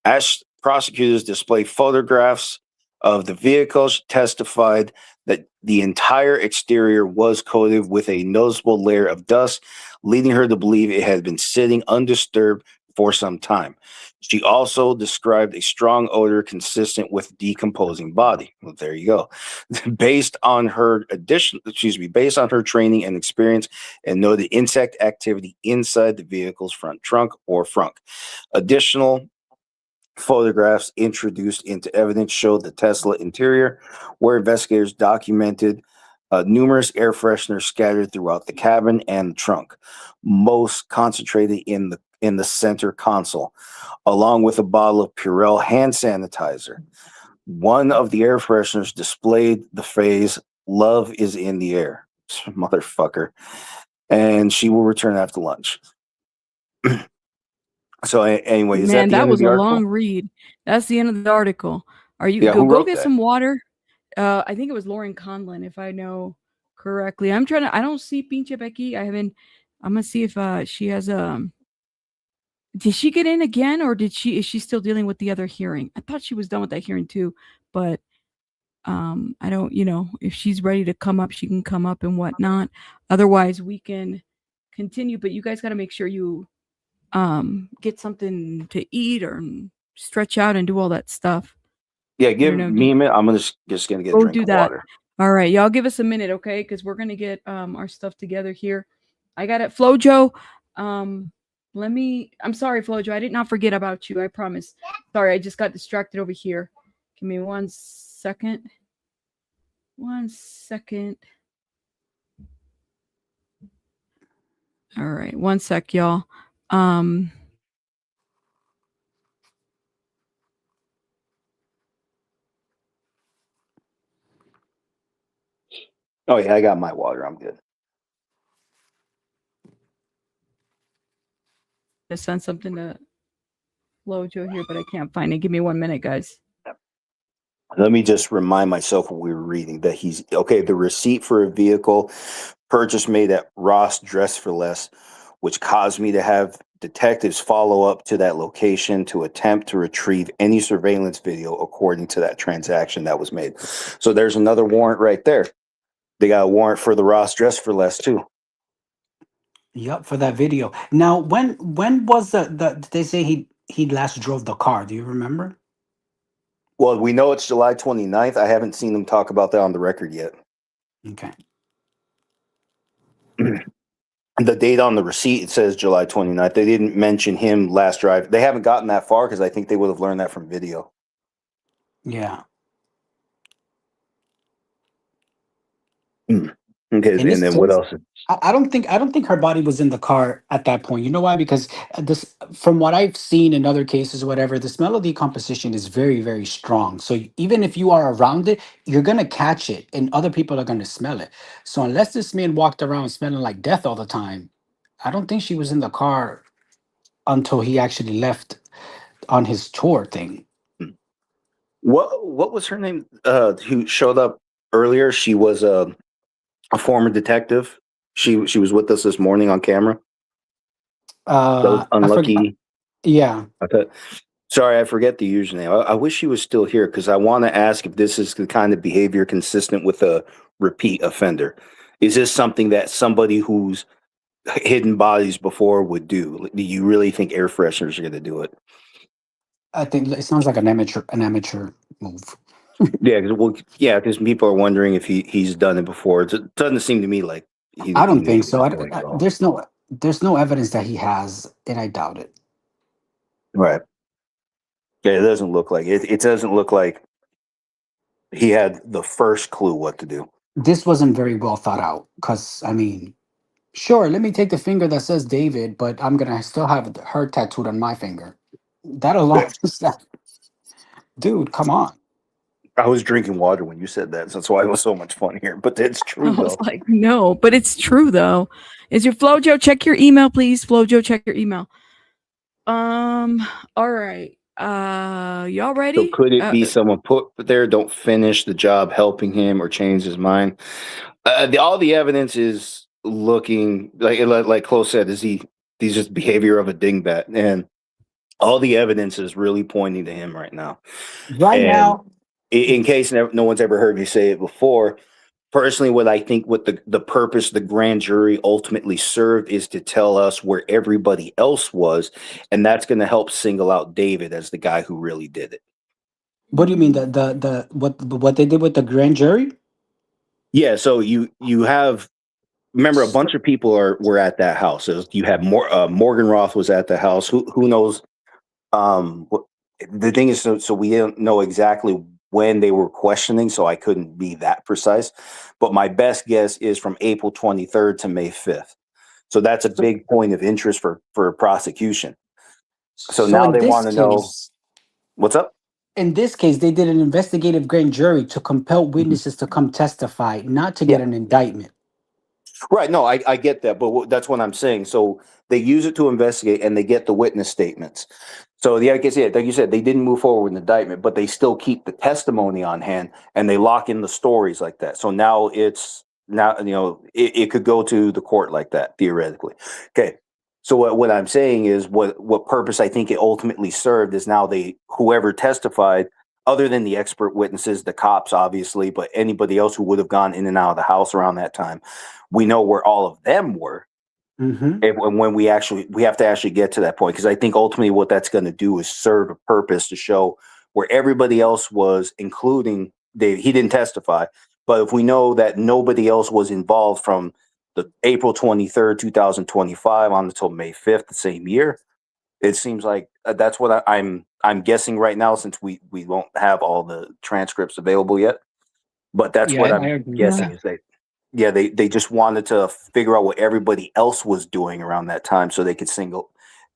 As prosecutors displayed photographs of the vehicle, she testified that the entire exterior was coated with a noticeable layer of dust, leading her to believe it had been sitting undisturbed for some time. She also described a strong odor consistent with decomposing body. Well, there you go. Based on her training and experience, and noted insect activity inside the vehicle's front trunk or frunk. Additional photographs introduced into evidence showed the Tesla interior, where investigators documented Numerous air fresheners scattered throughout the cabin and the trunk, most concentrated in the center console, along with a bottle of Purell hand sanitizer. One of the air fresheners displayed the phrase, "Love is in the air." Motherfucker. And she will return after lunch. So anyway, is that Man, the that end of was the a article? long read. That's the end of the article. Are you Yeah, who go wrote get that? some water? I think it was Lauren Conlon, if I know correctly. I don't see Pinche Becky. I'm gonna see if she has did she get in again, or is she still dealing with the other hearing? I thought she was done with that hearing too, but I don't, if she's ready to come up, she can come up and whatnot. Otherwise, we can continue. But you guys got to make sure you get something to eat or stretch out and do all that stuff. Yeah, give me a minute. I'm just gonna get a Go drink do of that. water. All right, y'all give us a minute, okay? Because we're gonna get our stuff together here. I got it, Flojo. I'm sorry, Flojo. I did not forget about you. I promise. Sorry, I just got distracted over here. Give me 1 second. 1 second. All right, 1 sec, y'all. Oh yeah, I got my water. I'm good. I sent something to Flojo here, but I can't find it. Give me 1 minute, guys. Let me just remind myself what we were reading, that he's okay. The receipt for a vehicle purchase made at Ross Dress for Less, which caused me to have detectives follow up to that location to attempt to retrieve any surveillance video according to that transaction that was made. So there's another warrant right there. They got a warrant for the Ross Dress for Less too. Yep, for that video. Now, when was did they say he last drove the car? Do you remember? Well, we know it's July 29th. I haven't seen them talk about that on the record yet. Okay. The date on the receipt, it says July 29th. They didn't mention him last drive. They haven't gotten that far because I think they would have learned that from video. Yeah. Okay, In and this then what case, else? I don't think her body was in the car at that point. You know why? Because this, from what I've seen in other cases, whatever, the smell of decomposition is very, very strong. So even if you are around it, you're gonna catch it, and other people are gonna smell it. So unless this man walked around smelling like death all the time, I don't think she was in the car until he actually left on his tour thing. What was her name? Who showed up earlier? She was a former detective. She was with us this morning on camera. That was I forgot. unlucky. Yeah. Sorry, I forget the username. I wish she was still here because I want to ask if this is the kind of behavior consistent with a repeat offender. Is this something that somebody who's hidden bodies before would do? Do you really think air fresheners are going to do it? I think it sounds like an amateur move. Yeah, because people are wondering if he's done it before. It doesn't seem to me like he I don't knew think what he so. was doing at all. There's no evidence that he has, and I doubt it. Right. Yeah, it doesn't look like it. It doesn't look like he had the first clue what to do. This wasn't very well thought out. Because I mean, sure, let me take the finger that says David, but I'm gonna still have her tattooed on my finger. That alone, dude, come on. I was drinking water when you said that. So that's why it was so much fun here. But it's true, I was though. like, no, but it's true though. Is your Flojo? Check your email, please. Flojo, check your email. All right. Y'all ready? So could it be someone put there, don't finish the job helping him or change his mind? All the evidence is looking like Chloe said, he's just behavior of a dingbat, and all the evidence is really pointing to him right now. Right now, in case no one's ever heard me say it before, personally, what I think what the purpose the grand jury ultimately served is to tell us where everybody else was, and that's going to help single out David as the guy who really did it. what do you mean the what they did with the grand jury? Yeah, so you have, remember, a bunch of people were at that house. So you had Morgan Roth was at the house. Who knows? The thing is, so we don't know exactly when they were questioning, so I couldn't be that precise. But my best guess is from April 23rd to May 5th. So that's a big point of interest for prosecution. So now in they this want to know case, what's up. in this case, they did an investigative grand jury to compel witnesses to come testify, not to get an indictment. Right. No, I get that, but that's what I'm saying. So they use it to investigate, and they get the witness statements. So I guess, yeah, like you said, they didn't move forward with an indictment, but they still keep the testimony on hand, and they lock in the stories like that. So now it could go to the court like that theoretically. Okay. So what I'm saying is what purpose I think it ultimately served is now whoever testified, other than the expert witnesses, the cops obviously, but anybody else who would have gone in and out of the house around that time, we know where all of them were. And when we have to actually get to that point, because I think ultimately what that's going to do is serve a purpose to show where everybody else was, including Dave. He didn't testify, but if we know that nobody else was involved from the April 23rd, 2025 on until May 5th, the same year, it seems like that's what I'm guessing right now, since we won't have all the transcripts available yet. But that's what I'm guessing is they just wanted to figure out what everybody else was doing around that time, so they could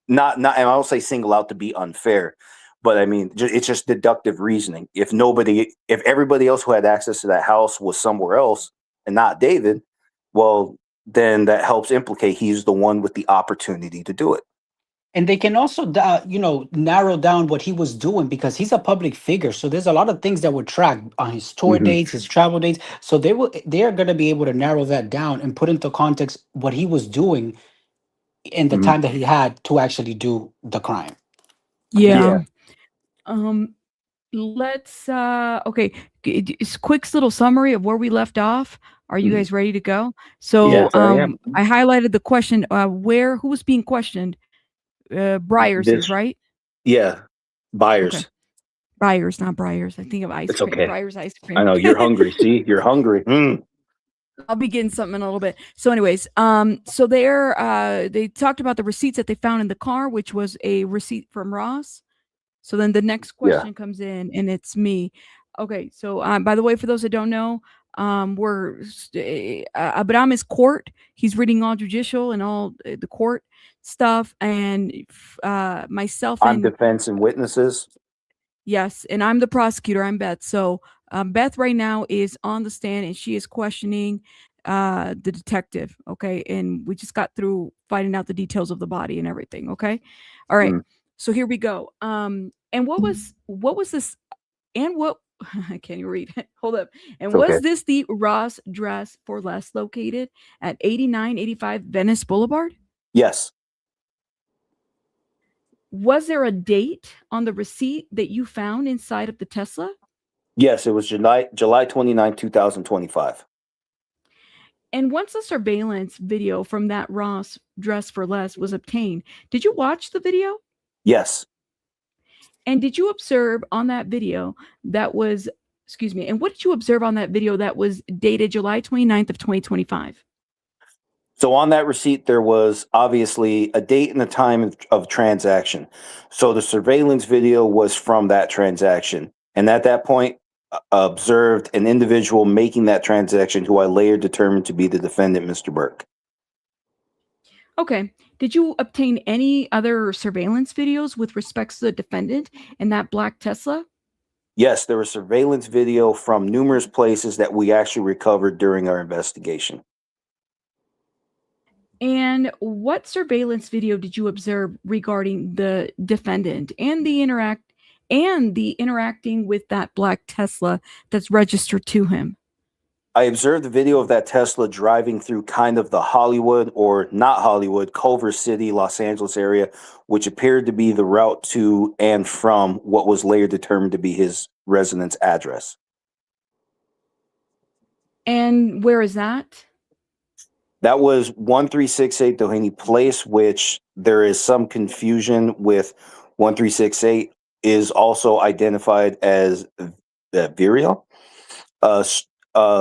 not and I don't say single out to be unfair, but I mean it's just deductive reasoning. If everybody else who had access to that house was somewhere else and not David, well, then that helps implicate he's the one with the opportunity to do it. And they can also, narrow down what he was doing, because he's a public figure. So there's a lot of things that were tracked on his tour dates, his travel dates. So they are going to be able to narrow that down and put into context what he was doing in the time that he had to actually do the crime. Yeah. Let's okay. It's quick little summary of where we left off. Are you guys ready to go? So Yes, I am. I highlighted the question who was being questioned? Briars is right? Yeah. Buyers. Okay. Briars, not Briars. I think of ice cream. Okay. Briars ice cream. I know you're hungry. See, you're hungry. I'll be getting something in a little bit. So anyways, so they talked about the receipts that they found in the car, which was a receipt from Ross. So then the next question comes in, and it's me. Okay, so by the way, for those that don't know, Abraham is court. He's reading all judicial and all the court stuff, and myself. I'm defense and witnesses. Yes, and I'm the prosecutor. I'm Beth. So Beth right now is on the stand, and she is questioning the detective. Okay, and we just got through finding out the details of the body and everything. Okay, all right. So here we go. And what was this? And what I can't even read. Hold up. And was this the Ross Dress for Less located at 8985 Venice Boulevard? Yes. Was there a date on the receipt that you found inside of the Tesla? Yes, it was July 29, 2025. And once the surveillance video from that Ross Dress for Less was obtained, did you watch the video? Yes. And did you observe on that video and what did you observe on that video that was dated July 29th of 2025? So on that receipt, there was obviously a date and a time of transaction. So the surveillance video was from that transaction. And at that point, observed an individual making that transaction who I later determined to be the defendant, Mr. Burke. Okay. Did you obtain any other surveillance videos with respects to the defendant and that black Tesla? Yes, there was surveillance video from numerous places that we actually recovered during our investigation. And what surveillance video did you observe regarding the defendant and the interacting with that black Tesla that's registered to him? I observed the video of that Tesla driving through kind of the Hollywood, or not Hollywood, Culver City, Los Angeles area, which appeared to be the route to and from what was later determined to be his residence address. And where is that? That was 1368 Doheny Place, which there is some confusion with. 1368 is also identified as Virial.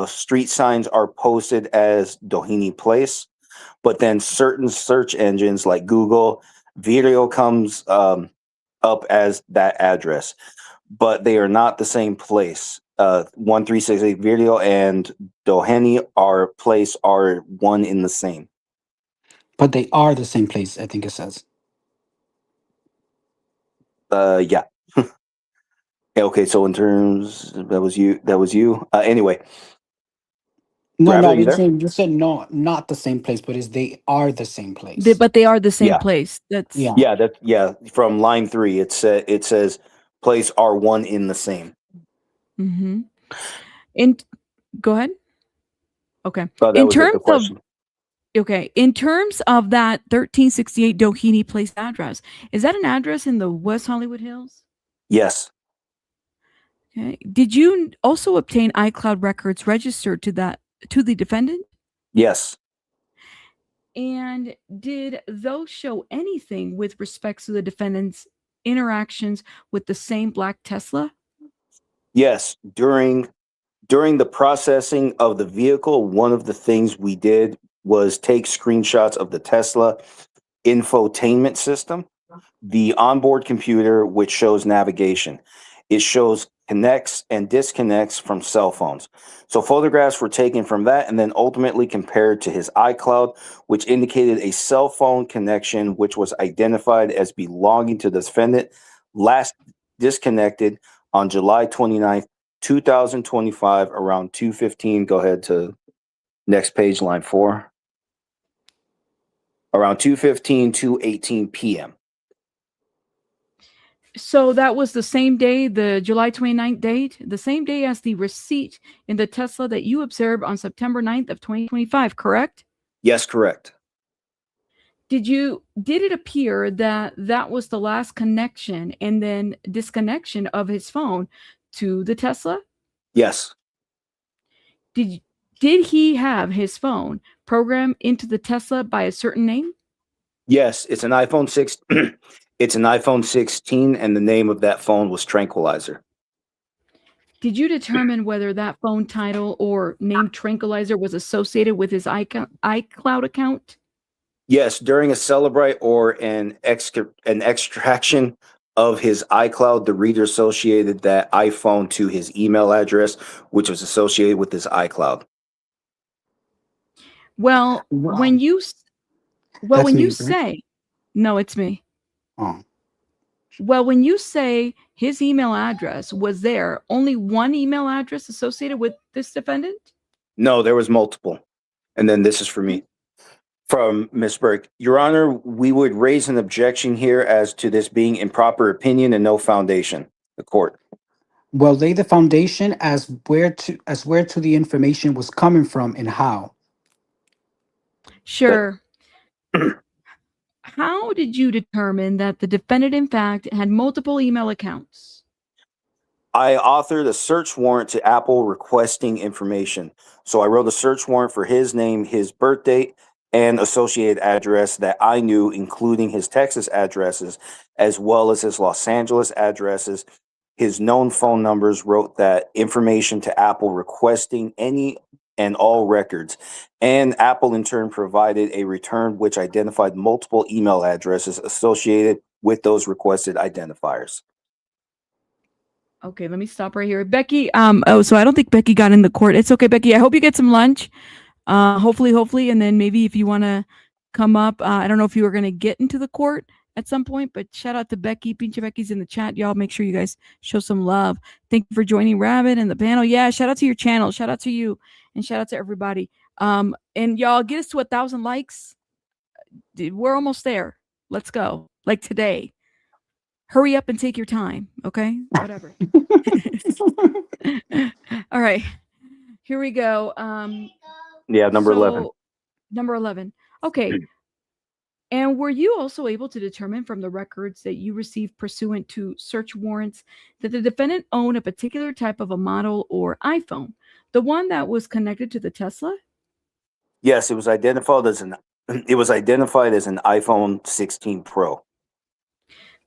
Street signs are posted as Doheny Place, but then certain search engines like Google, Video comes up as that address. but they are not the same place. 1368 Video and Doheny are one in the same. But they are the same place, I think it says. Yeah. Okay, so in terms, that was you. Anyway. No, Rabbit, no, are you there? you said no, not the same place, but they are the same place. But they are the same Yeah. place. That's Yeah. From line 3, it says place are one in the same. Mm-hmm. And go ahead. Okay. That In was terms the question. in terms of that 1368 Doheny Place address, is that an address in the West Hollywood Hills? Yes. Okay. Did you also obtain iCloud records registered to the defendant? Yes. And did those show anything with respect to the defendant's interactions with the same black Tesla? Yes. During the processing of the vehicle, one of the things we did was take screenshots of the Tesla infotainment system, the onboard computer, which shows navigation. It shows connects and disconnects from cell phones. So photographs were taken from that and then ultimately compared to his iCloud, which indicated a cell phone connection, which was identified as belonging to the defendant, last disconnected on July 29th, 2025, around 2:15. Go ahead to next page, line 4. Around 2:15, 2:18 p.m. So that was the same day, the July 29th date, the same day as the receipt in the Tesla that you observed on September 9th of 2025, correct? Yes, correct. Did it appear that that was the last connection and then disconnection of his phone to the Tesla? Yes. Did he have his phone programmed into the Tesla by a certain name? Yes, it's an iPhone 6. It's an iPhone 16, and the name of that phone was Tranquilizer. Did you determine whether that phone title or name Tranquilizer was associated with his iCloud account? Yes, during a Celebrate or an extraction of his iCloud, the reader associated that iPhone to his email address, which was associated with his iCloud. Well, Wow. when you That's me, right? say, no, it's me. Oh. Well, when you say his email address, was there only one email address associated with this defendant? No, there was multiple. And then this is for me. From Ms. Burke. Your Honor, we would raise an objection here as to this being improper opinion and no foundation. The court. Well, lay the foundation as where to the information was coming from and how. Sure. How did you determine that the defendant, in fact, had multiple email accounts? I authored a search warrant to Apple requesting information. So I wrote a search warrant for his name, his birth date, and associated address that I knew, including his Texas addresses, as well as his Los Angeles addresses, his known phone numbers, wrote that information to Apple requesting any and all records. And Apple in turn provided a return which identified multiple email addresses associated with those requested identifiers. Okay, let me stop right here. Becky, so I don't think Becky got in the court. It's okay, Becky. I hope you get some lunch. Hopefully, and then maybe if you want to come up, I don't know if you were going to get into the court at some point, but shout out to Becky. Pinche Becky's in the chat. Y'all make sure you guys show some love. Thank you for joining Rabbit and the panel. Yeah, shout out to your channel. Shout out to you and shout out to everybody. And y'all get us to 1,000 likes. Dude, we're almost there. Let's go. Like today. Hurry up and take your time. Okay. Whatever. All right. Here we go. Yeah, number 11. Number 11. Okay. And were you also able to determine from the records that you received pursuant to search warrants that the defendant owned a particular type of a model or iPhone, the one that was connected to the Tesla? Yes, it was identified as an iPhone 16 Pro.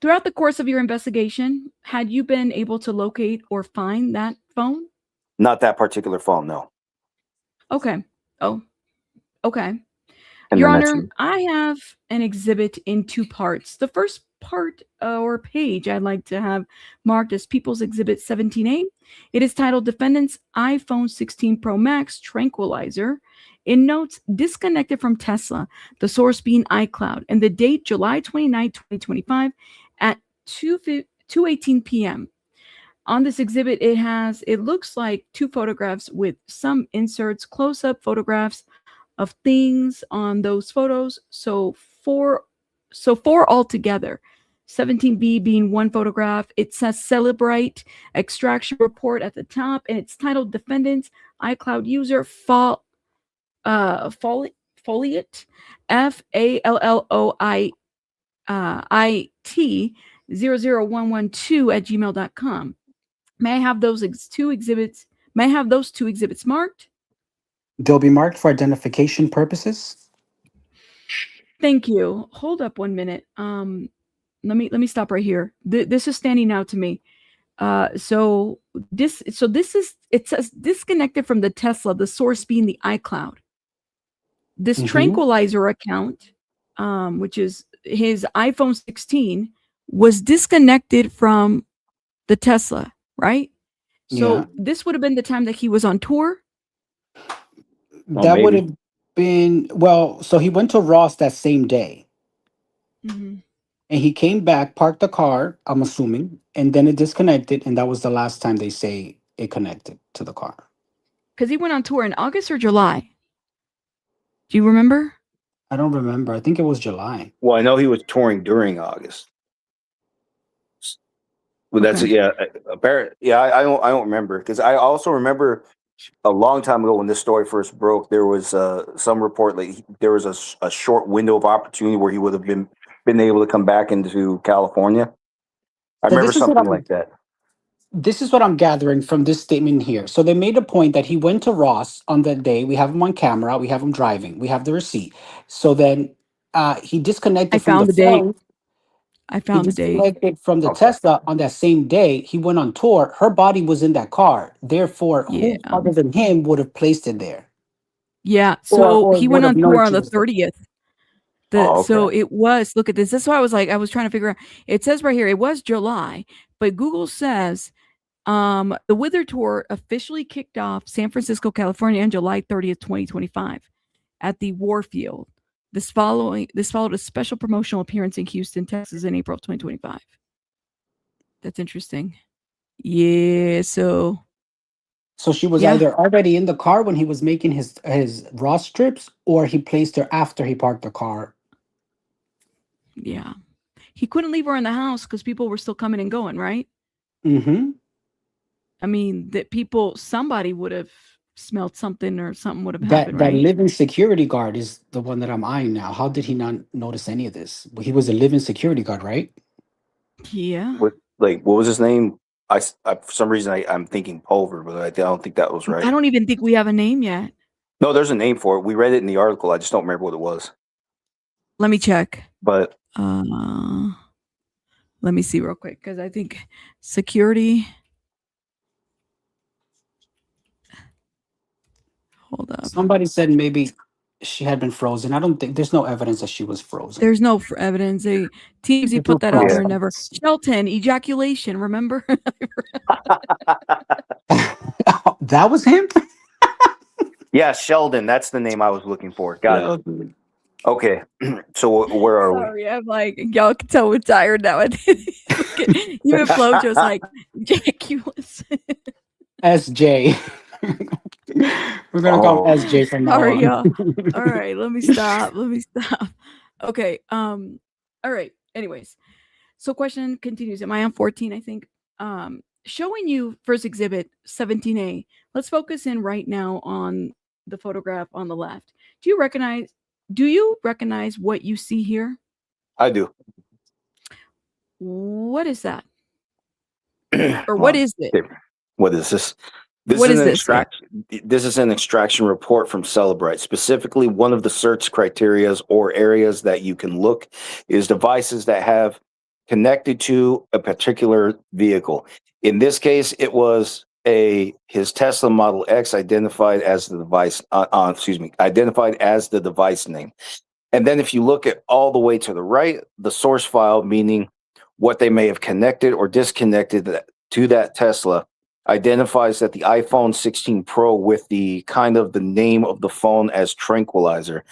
Throughout the course of your investigation, had you been able to locate or find that phone? Not that particular phone, no. Okay. Oh, okay. And Your then that's Honor, you. I have an exhibit in two parts. The first part or page I'd like to have marked as People's Exhibit 17A. It is titled Defendant's iPhone 16 Pro Max Tranquilizer. It notes disconnected from Tesla, the source being iCloud, and the date July 29, 2025 at 2:18 p.m. On this exhibit, it looks like 2 photographs with some inserts, close-up photographs of things on those photos. So four altogether. 17B being 1 photograph. It says Celebrate Extraction Report at the top, and it's titled Defendant's iCloud User Foliot, FALLOIT 00112 at gmail.com. May I have those 2 exhibits? May I have those 2 exhibits marked? They'll be marked for identification purposes. Thank you. Hold up 1 minute. Let me stop right here. This is standing out to me. So this is, it says disconnected from the Tesla, the source being the iCloud. This Tranquilizer account, which is his iPhone 16, was disconnected from the Tesla, right? So this would have been the time that he was on tour. That would have been, well, so he went to Ross that same day. Mm-hmm. And he came back, parked the car, I'm assuming, and then it disconnected, and that was the last time they say it connected to the car. Because he went on tour in August or July? Do you remember? I don't remember. I think it was July. Well, I know he was touring during August. Well, that's apparent. Yeah, I don't remember, because I also remember a long time ago when this story first broke, there was some report like there was a short window of opportunity where he would have been able to come back into California. I remember something like that. This is what I'm gathering from this statement here. So they made a point that he went to Ross on that day. We have him on camera. We have him driving. We have the receipt. So then he disconnected from the phone. I found the date. He disconnected from the Tesla on that same day. He went on tour. Her body was in that car. Therefore, who other than him would have placed it there? Yeah. So he went on tour on the 30th. So it was, look at this. That's why I was trying to figure out. It says right here, it was July, but Google says the Wither Tour officially kicked off San Francisco, California on July 30th, 2025 at the Warfield. This followed a special promotional appearance in Houston, Texas in April of 2025. That's interesting. Yeah, so she was either already in the car when he was making his Ross trips, or he placed her after he parked the car. Yeah. He couldn't leave her in the house because people were still coming and going, right? Mm-hmm. I mean, somebody would have smelled something or something would have happened, That right? living security guard is the one that I'm eyeing now. How did he not notice any of this? He was a living security guard, right? Yeah. What was his name? I for some reason I'm thinking Pulver, but I don't think that was right. I don't even think we have a name yet. No, there's a name for it. We read it in the article. I just don't remember what it was. Let me check. But let me see real quick, because I think security. Hold up. Somebody said maybe she had been frozen. I don't think there's no evidence that she was frozen. There's no evidence. TMZ put that out there and never. Shelton, ejaculation, remember? That was him? Yeah, Sheldon. That's the name I was looking for. Got it. Okay. So where are we? Sorry, I'm like, y'all can tell we're tired now. Even Flojo's like, ejaculous. SJ. We're going to call him SJ from now on. Y'all. All right, let me stop. Okay. All right. Anyways, so question continues. Am I on 14? I think. Showing you first exhibit 17A. Let's focus in right now on the photograph on the left. Do you recognize what you see here? I do. What is that? Or what is it? What is this? This is an extraction report from Celebrite. Specifically, one of the search criteria or areas that you can look is devices that have connected to a particular vehicle. In this case, it was his Tesla Model X identified as the device. Identified as the device name. And then if you look at all the way to the right, the source file, meaning what they may have connected or disconnected to that Tesla, identifies that the iPhone 16 Pro with the kind of the name of the phone as Tranquilizer.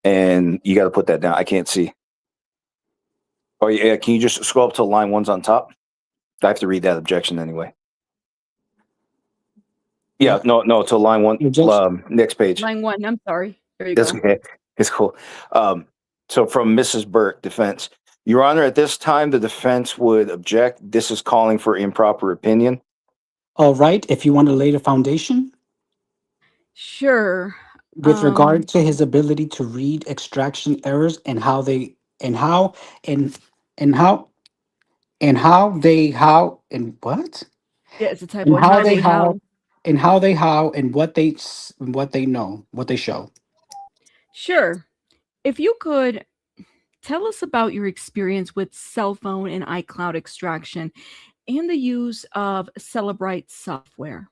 And you got to put that down. I can't see. Oh, yeah. Can you just scroll up to line 1's on top? I have to read that objection anyway. Yeah, no, to line 1, next page. Line 1. I'm sorry. There you That's go. okay. It's cool. So from Mrs. Burke, defense. Your Honor, at this time, the defense would object. This is calling for improper opinion. All right. If you want to lay the foundation Sure. with regard to his ability to read extraction errors and how they and how and how and how they how and what Yeah, it's a typo. and And how how they they how how. and how they how and what they know, what they show. Sure. If you could tell us about your experience with cell phone and iCloud extraction and the use of Celebrite software.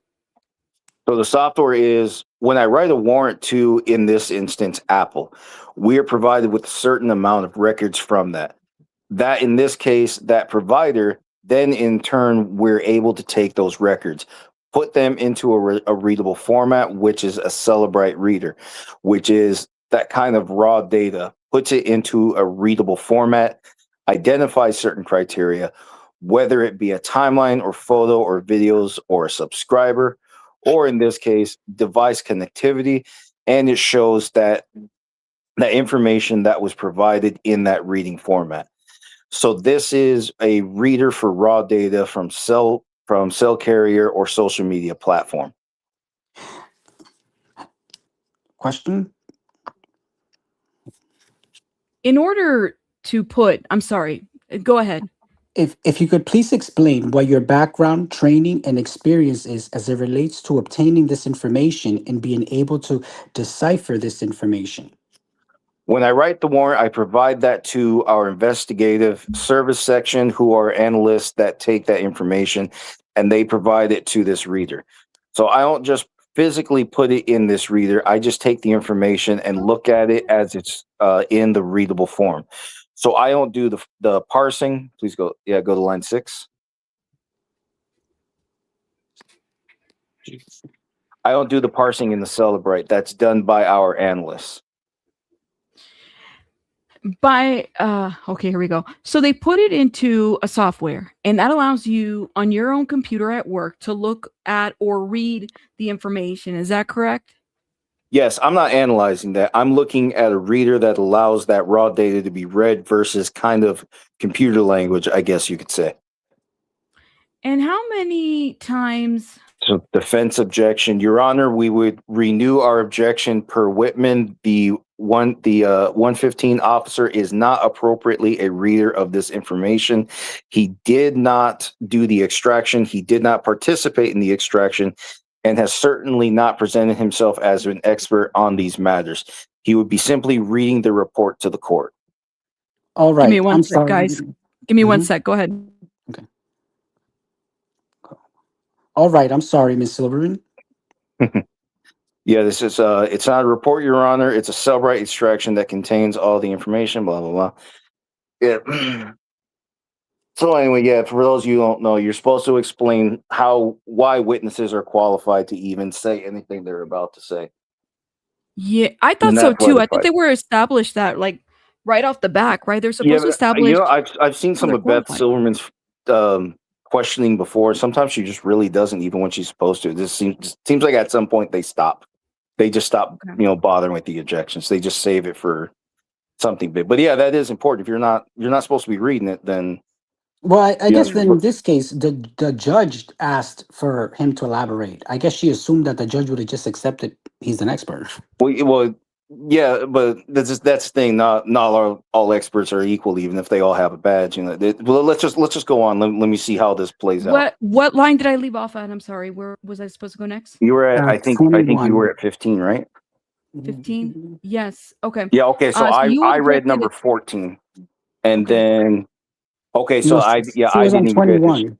So the software is, when I write a warrant to, in this instance, Apple, we are provided with a certain amount of records from that. That, in this case, that provider, then in turn, we're able to take those records, put them into a readable format, which is a Celebrite reader, which is that kind of raw data, puts it into a readable format, identifies certain criteria, whether it be a timeline or photo or videos or a subscriber, or in this case, device connectivity, and it shows that the information that was provided in that reading format. So this is a reader for raw data from cell carrier or social media platform. Question? In order to put, I'm sorry, go ahead. If you could please explain what your background, training, and experience is as it relates to obtaining this information and being able to decipher this information. When I write the warrant, I provide that to our investigative service section, who are analysts that take that information, and they provide it to this reader. So I don't just physically put it in this reader. I just take the information and look at it as it's in the readable form. So I don't do the parsing. Please go to line 6. I don't do the parsing in the Celebrite. That's done by our analysts. Okay, here we go. So they put it into a software, and that allows you on your own computer at work to look at or read the information. Is that correct? Yes, I'm not analyzing that. I'm looking at a reader that allows that raw data to be read versus kind of computer language, I guess you could say. And how many times? So defense objection, Your Honor, we would renew our objection per Whitman. The 115 officer is not appropriately a reader of this information. He did not do the extraction. He did not participate in the extraction, and has certainly not presented himself as an expert on these matters. He would be simply reading the report to the court. All right. Give me one I'm sec, sorry. guys. Give me 1 sec. Go ahead. Okay. All right. I'm sorry, Ms. Silverman. Yeah, this is it's not a report, Your Honor. It's a Celebrite extraction that contains all the information, blah, blah, blah. Yeah. So anyway, yeah, for those of you who don't know, you're supposed to explain why witnesses are qualified to even say anything they're about to say. Yeah, I thought And so that's why too. they I thought fight. they were established that like right off the back, right? They're supposed to but, establish. I've seen some they're of Beth qualified. Silverman's questioning before. Sometimes she just really doesn't, even when she's supposed to. This seems like at some point they stop. They just stop, bothering with the objections. They just save it for something big. But yeah, that is important. If you're not supposed to be reading it, then. Well, I guess Yes, then in this case, the judge asked for him to elaborate. I guess she assumed that the judge would have just accepted he's an expert. Well, yeah, but that's the thing. Not all experts are equal, even if they all have a badge. Well, let's just go on. Let me see how this plays out. What line did I leave off at? I'm sorry. Where was I supposed to go next? You were at I think you were at 15, right? 15. Yes. Okay. Yeah. Okay. So I read number 14, and then so I didn't even pay attention.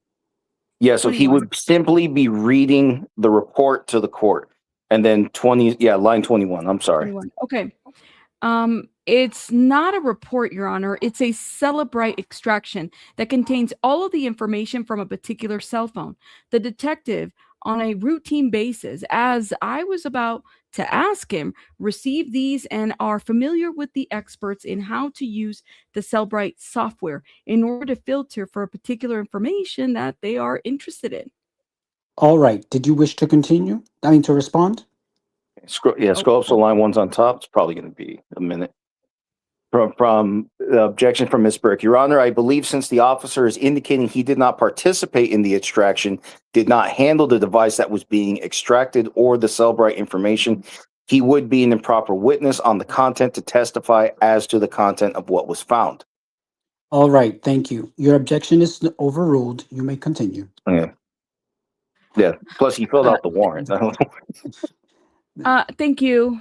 Yeah. So 21. he would simply be reading the report to the court, and then line 21. I'm sorry. 21. Okay. It's not a report, Your Honor. It's a Celebrite extraction that contains all of the information from a particular cell phone. The detective, on a routine basis, as I was about to ask him, received these and are familiar with the experts in how to use the Celebrite software in order to filter for a particular information that they are interested in. All right. Did you wish to continue? I mean, to respond? Scroll up so line one's on top. It's probably going to be a minute. From the objection from Ms. Burke. Your Honor, I believe since the officer is indicating he did not participate in the extraction, did not handle the device that was being extracted or the Cellbrite information, he would be an improper witness on the content to testify as to the content of what was found. All right. Thank you. Your objection is overruled. You may continue. Okay. Yeah. Plus, he filled out the warrant. Thank you.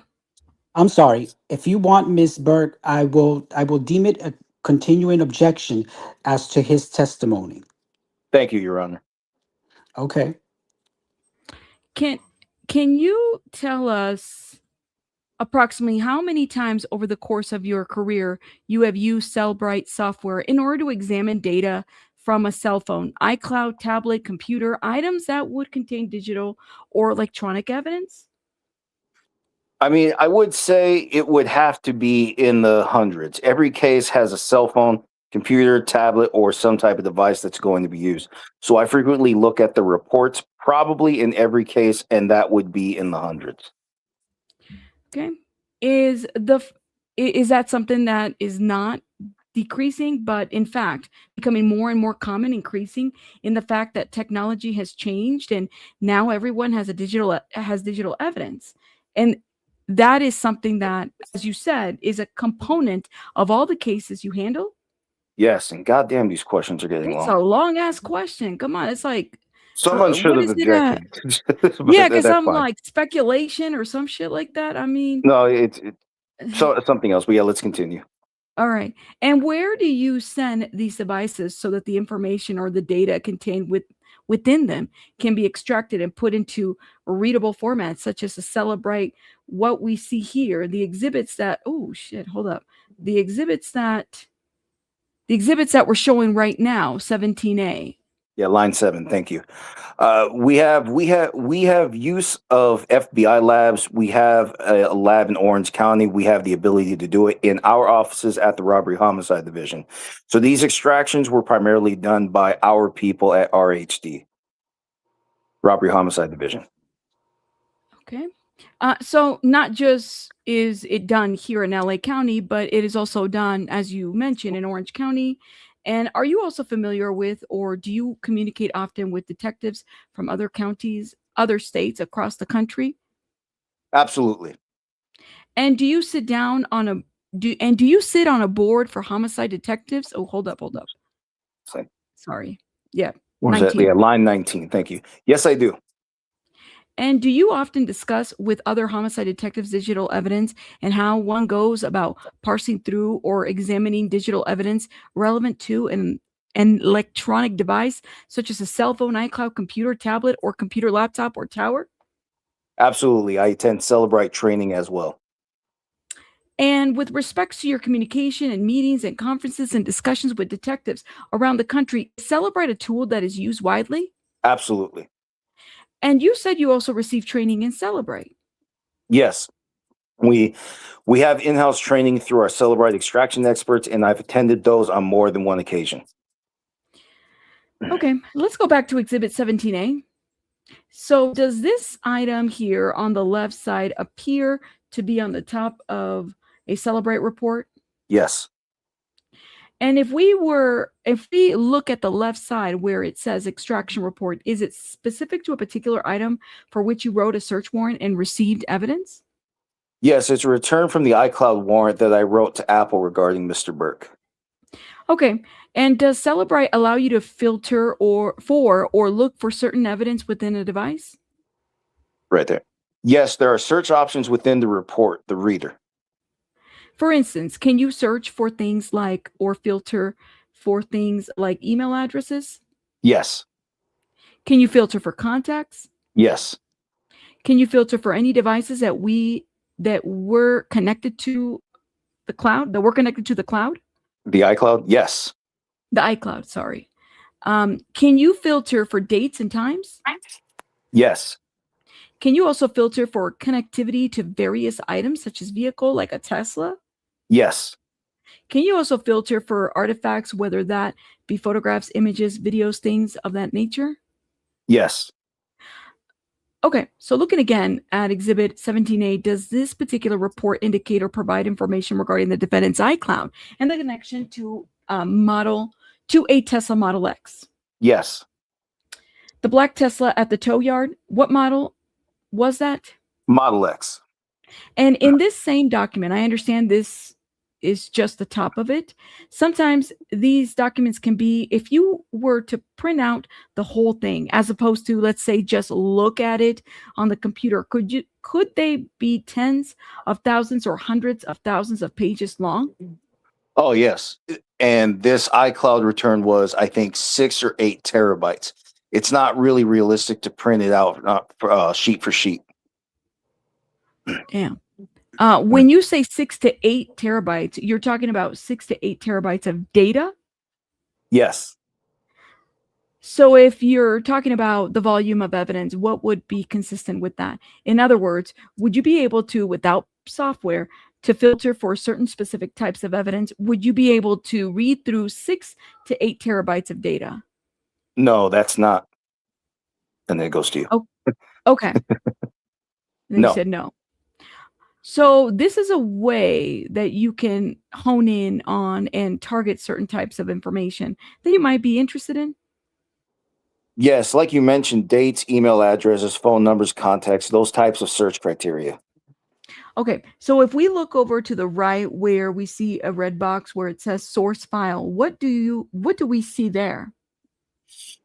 I'm sorry. If you want, Ms. Burke, I will deem it a continuing objection as to his testimony. Thank you, Your Honor. Okay. Can you tell us approximately how many times over the course of your career you have used Cellbrite software in order to examine data from a cell phone, iCloud, tablet, computer, items that would contain digital or electronic evidence? I mean, I would say it would have to be in the hundreds. Every case has a cell phone, computer, tablet, or some type of device that's going to be used. So I frequently look at the reports, probably in every case, and that would be in the hundreds. Okay. Is that something that is not decreasing, but in fact becoming more and more common, increasing in the fact that technology has changed and now everyone has digital evidence? And that is something that, as you said, is a component of all the cases you handle. Yes, and goddamn, these questions are getting It's long. a long ass question. Come on, it's like Someone should what have is it at? objected. Yeah, because That's I'm fine. like speculation or some shit like that. I mean, No, it's something else. But yeah, let's continue. all right. And where do you send these devices so that the information or the data contained within them can be extracted and put into readable formats, such as to celebrate what we see here, the exhibits that, oh shit, hold up. The exhibits that we're showing right now, 17A. Yeah, line 7. Thank you. We have use of FBI labs. We have a lab in Orange County. We have the ability to do it in our offices at the Robbery Homicide Division. So these extractions were primarily done by our people at RHD, Robbery Homicide Division. Okay. So not just is it done here in LA County, but it is also done, as you mentioned, in Orange County. And are you also familiar with, or do you communicate often with detectives from other counties, other states across the country? Absolutely. And do you sit down on do you sit on a board for homicide detectives? Oh, hold up. Sorry. Yeah. What was that? 19. Yeah, line 19. Thank you. Yes, I do. And do you often discuss with other homicide detectives digital evidence and how one goes about parsing through or examining digital evidence relevant to an electronic device, such as a cell phone, iCloud, computer, tablet, or computer laptop or tower? Absolutely. I attend Celebrite training as well. And with respect to your communication and meetings and conferences and discussions with detectives around the country, is Celebrite a tool that is used widely? Absolutely. And you said you also received training in Celebrite. Yes. We have in-house training through our Celebrite extraction experts, and I've attended those on more than one occasion. Okay, let's go back to Exhibit 17A. So does this item here on the left side appear to be on the top of a Celebrite report? Yes. And if we look at the left side where it says extraction report, is it specific to a particular item for which you wrote a search warrant and received evidence? Yes, it's a return from the iCloud warrant that I wrote to Apple regarding Mr. Burke. Okay. And does Celebrite allow you to filter or look for certain evidence within a device? Right there. Yes, there are search options within the report, the reader. For instance, can you search for things like, or filter for things like email addresses? Yes. Can you filter for contacts? Yes. Can you filter for any devices that were connected to the cloud, that were connected to the cloud? The iCloud? Yes. The iCloud, sorry. Can you filter for dates and times? Yes. Can you also filter for connectivity to various items, such as vehicle, like a Tesla? Yes. Can you also filter for artifacts, whether that be photographs, images, videos, things of that nature? Yes. Okay, so looking again at Exhibit 17A, does this particular report indicate or provide information regarding the defendant's iCloud and the connection to a Tesla Model X? Yes. The black Tesla at the tow yard, what model was that? Model X. And in this same document, I understand this is just the top of it. Sometimes these documents can be, if you were to print out the whole thing, as opposed to, let's say, just look at it on the computer, could they be tens of thousands or hundreds of thousands of pages long? Oh, yes. And this iCloud return was, I think, 6 or 8 terabytes. It's not really realistic to print it out sheet for sheet. Yeah. When you say 6 to 8 terabytes, you're talking about 6 to 8 terabytes of data? Yes. So if you're talking about the volume of evidence, what would be consistent with that? In other words, would you be able to, without software, to filter for certain specific types of evidence? Would you be able to read through 6 to 8 terabytes of data? No, that's not. And then it goes to you. Oh, okay. And No. you said no. So this is a way that you can hone in on and target certain types of information that you might be interested in. Yes, like you mentioned, dates, email addresses, phone numbers, contacts, those types of search criteria. Okay, so if we look over to the right where we see a red box where it says source file, what do we see there?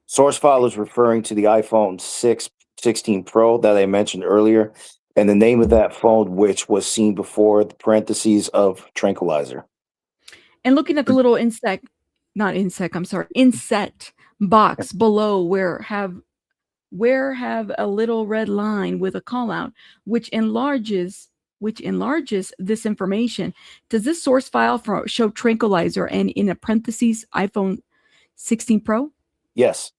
Source file is referring to the iPhone 16 Pro that I mentioned earlier, and the name of that phone, which was seen before the parentheses of tranquilizer. And looking at the little inset box below where have a little red line with a call out, which enlarges this information. Does this source file show tranquilizer and in a parentheses iPhone 16 Pro? Yes.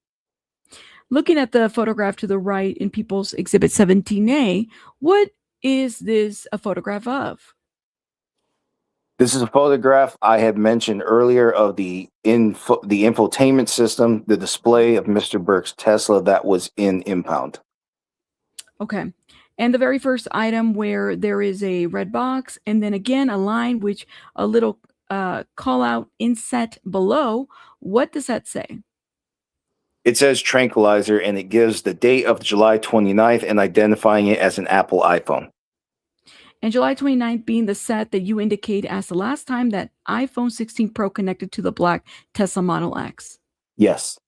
Looking at the photograph to the right in People's Exhibit 17A, what is this a photograph of? This is a photograph I had mentioned earlier of the infotainment system, the display of Mr. Burke's Tesla that was in impound. Okay. And the very first item where there is a red box and then again a line which a little call out inset below, what does that say? It says tranquilizer and it gives the date of July 29th and identifying it as an Apple iPhone. And July 29th being the set that you indicate as the last time that iPhone 16 Pro connected to the black Tesla Model X. Yes.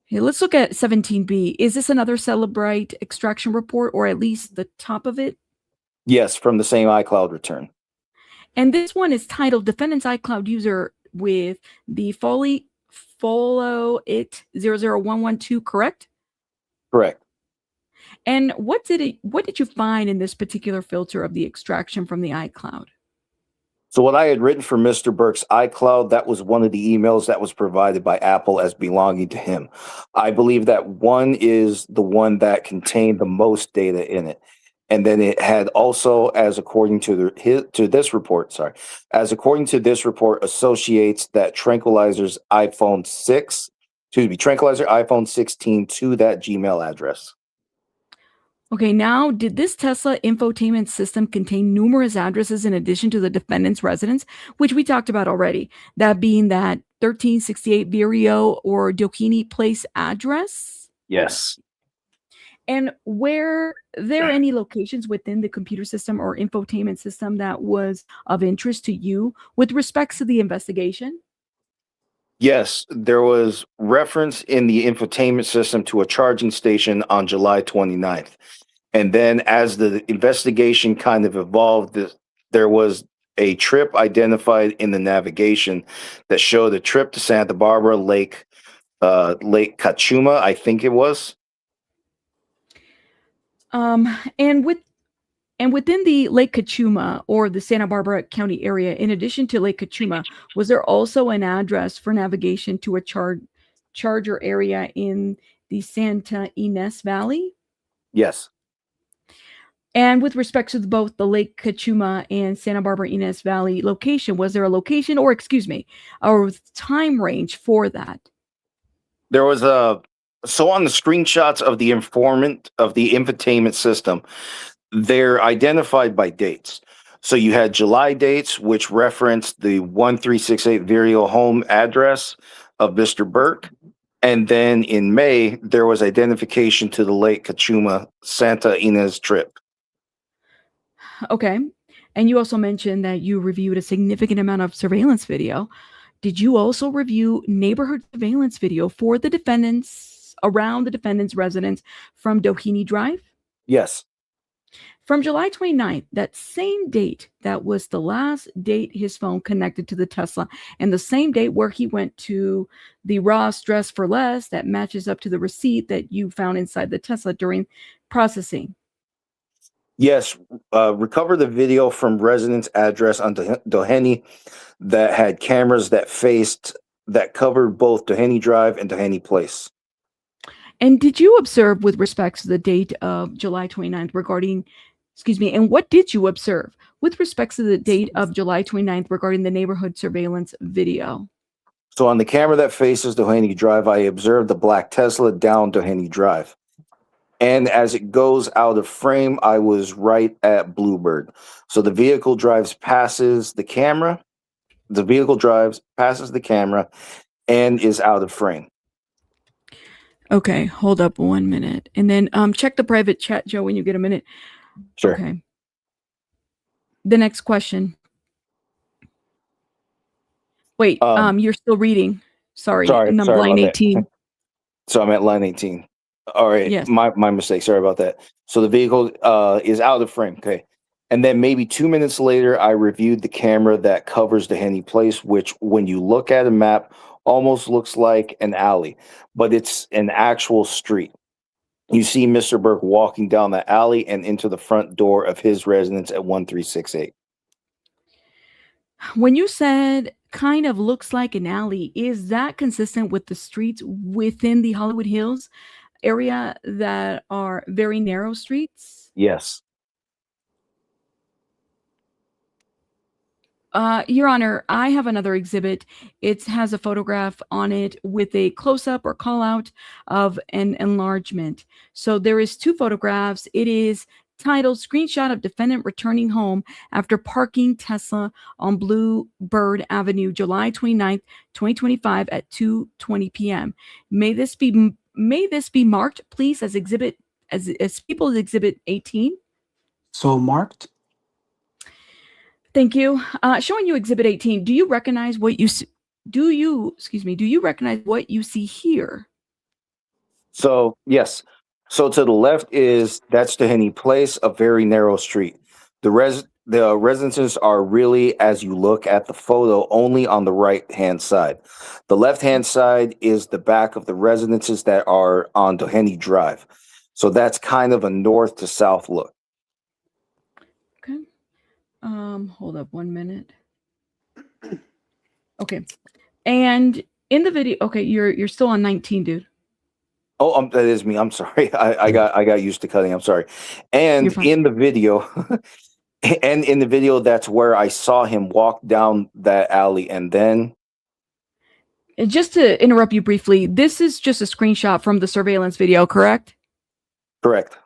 Okay, let's look at 17B. Is this another Celebrite extraction report or at least the top of it? Yes, from the same iCloud return. And this one is titled Defendant's iCloud User with the Follow It 00112, correct? Correct. And what did you find in this particular filter of the extraction from the iCloud? So what I had written for Mr. Burke's iCloud, that was one of the emails that was provided by Apple as belonging to him. I believe that one is the one that contained the most data in it. And then it had also, as according to this report, associates that Tranquilizer iPhone 16 to that Gmail address. Okay, now, did this Tesla infotainment system contain numerous addresses in addition to the defendant's residence, which we talked about already, that being that 1368 Vireo or Dokini Place address? Yes. And were there any locations within the computer system or infotainment system that was of interest to you with respects to the investigation? Yes, there was reference in the infotainment system to a charging station on July 29th. And then as the investigation kind of evolved, there was a trip identified in the navigation that showed a trip to Santa Barbara Lake Cachuma, I think it was. And And within the Lake Cachuma or the Santa Barbara County area, in addition to Lake Cachuma, was there also an address for navigation to a charger area in the Santa Ynez Valley? Yes. And with respect to both the Lake Cachuma and Santa Barbara Ynez Valley location, was there a location or, excuse me, a time range for that? There was so on the screenshots of the infotainment system, they're identified by dates. So you had July dates, which referenced the 1368 Vireo home address of Mr. Burke. And then in May, there was identification to the Lake Cachuma Santa Ynez trip. Okay. And you also mentioned that you reviewed a significant amount of surveillance video. Did you also review neighborhood surveillance video for the defendants around the defendant's residence from Doheny Drive? Yes. From July 29th, that same date, that was the last date his phone connected to the Tesla, and the same date where he went to the Ross Dress for Less that matches up to the receipt that you found inside the Tesla during processing. Yes, recover the video from residence address on Doheny that had cameras that covered both Doheny Drive and Doheny Place. And did you observe with respect to the date of July 29th regarding, and what did you observe with respect to the date of July 29th regarding the neighborhood surveillance video? So on the camera that faces Doheny Drive, I observed the black Tesla down Doheny Drive. And as it goes out of frame, I was right at Bluebird. So the vehicle passes the camera. The vehicle passes the camera, and is out of frame. Okay, hold up 1 minute. And then check the private chat, Joe, when you get a minute. Sure. Okay. The next question. Wait, you're still reading. Sorry line 18. So I'm at line 18. All right, yes. My mistake. Sorry about that. So the vehicle is out of frame. Okay. And then maybe 2 minutes later, I reviewed the camera that covers Doheny Place, which when you look at a map, almost looks like an alley, but it's an actual street. You see Mr. Burke walking down the alley and into the front door of his residence at 1368. When you said kind of looks like an alley, is that consistent with the streets within the Hollywood Hills area that are very narrow streets? Yes. Your Honor, I have another exhibit. It has a photograph on it with a close-up or call-out of an enlargement. So there is two photographs. It is titled Screenshot of Defendant Returning Home After Parking Tesla on Bluebird Avenue, July 29th, 2025 at 2:20 p.m. May this be marked, please, as People's Exhibit 18? So marked. Thank you. Showing you Exhibit 18. Do you recognize what you do you recognize what you see here? So yes. So to the left that's Doheny Place, a very narrow street. The residences are really, as you look at the photo, only on the right-hand side. The left-hand side is the back of the residences that are on Doheny Drive. So that's kind of a north to south look. Okay. Hold up 1 minute. Okay. And in the video, okay, you're still on 19, dude. Oh, that is me. I'm sorry. I got used to cutting. I'm sorry. And in the video, that's where I saw him walk down that alley. And then, just to interrupt you briefly, this is just a screenshot from the surveillance video, correct? Correct.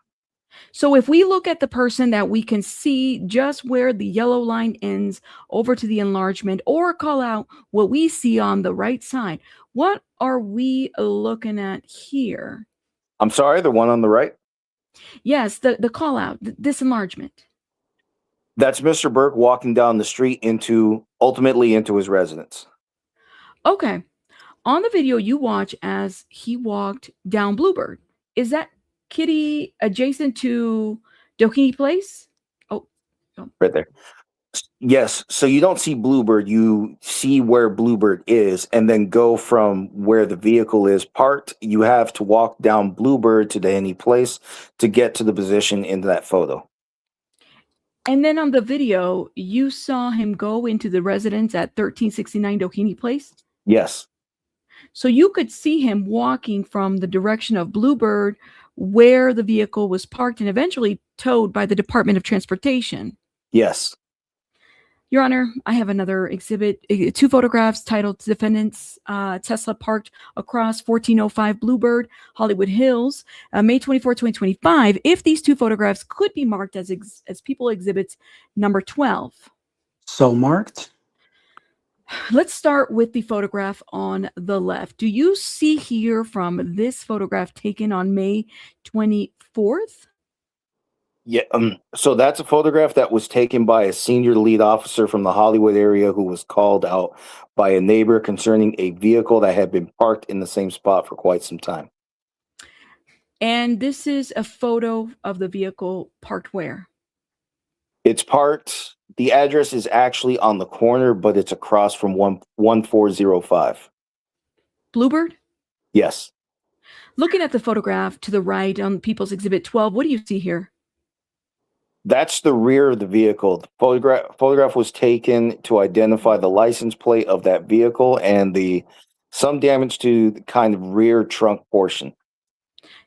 So if we look at the person that we can see just where the yellow line ends over to the enlargement, or call out what we see on the right side, what are we looking at here? I'm sorry, the one on the right? Yes, the call out, this enlargement. That's Mr. Burke walking down the street ultimately into his residence. Okay. On the video, you watch as he walked down Bluebird. Is that Kitty adjacent to Doheny Place? Oh, right there. Yes. So you don't see Bluebird. You see where Bluebird is, and then go from where the vehicle is parked. You have to walk down Bluebird to Doheny Place to get to the position in that photo. And then on the video, you saw him go into the residence at 1369 Doheny Place? Yes. So you could see him walking from the direction of Bluebird, where the vehicle was parked and eventually towed by the Department of Transportation. Yes. Your Honor, I have another exhibit, 2 photographs titled Defendants Tesla Parked Across 1405 Bluebird, Hollywood Hills, May 24, 2025. If these 2 photographs could be marked as People Exhibits number 12. So marked. Let's start with the photograph on the left. Do you see here from this photograph taken on May 24th? Yeah. So that's a photograph that was taken by a senior lead officer from the Hollywood area who was called out by a neighbor concerning a vehicle that had been parked in the same spot for quite some time. And this is a photo of the vehicle parked where? It's parked. The address is actually on the corner, but it's across from 1405. Bluebird? Yes. Looking at the photograph to the right on People's Exhibit 12, what do you see here? That's the rear of the vehicle. The photograph was taken to identify the license plate of that vehicle and some damage to the kind of rear trunk portion.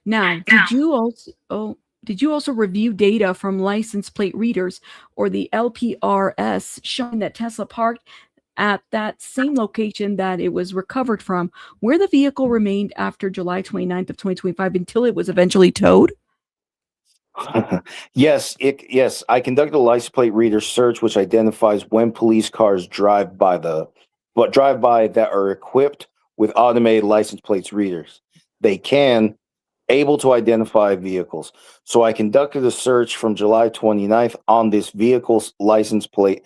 Now, did you also review data from license plate readers or the LPRS showing that Tesla parked at that same location that it was recovered from, where the vehicle remained after July 29th of 2025 until it was eventually towed? Yes, I conducted a license plate reader search, which identifies when police cars drive by that are equipped with automated license plates readers. They can able to identify vehicles. So I conducted a search from July 29th on this vehicle's license plate,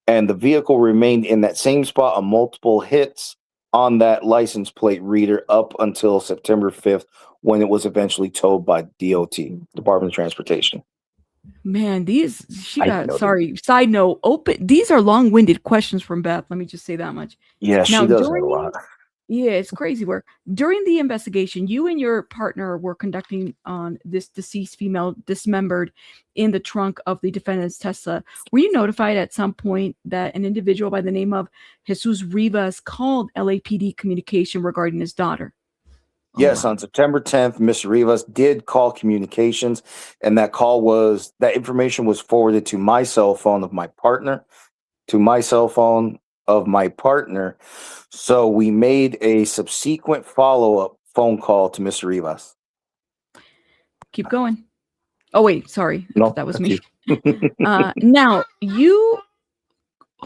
and the vehicle remained in that same spot on multiple hits on that license plate reader up until September 5th, when it was eventually towed by DOT, Department of Transportation. Man, side note, these are long-winded questions from Beth. Let me just say that much. Yeah, she does that a lot. Yeah, it's crazy work. During the investigation, you and your partner were conducting on this deceased female dismembered in the trunk of the defendant's Tesla. Were you notified at some point that an individual by the name of Jesus Rivas called LAPD communication regarding his daughter? Yes, on September 10th, Mr. Rivas did call communications, and that information was forwarded to my cell phone of my partner, So we made a subsequent follow-up phone call to Mr. Rivas. Keep going. Oh, wait, sorry. No, that was me. Now, you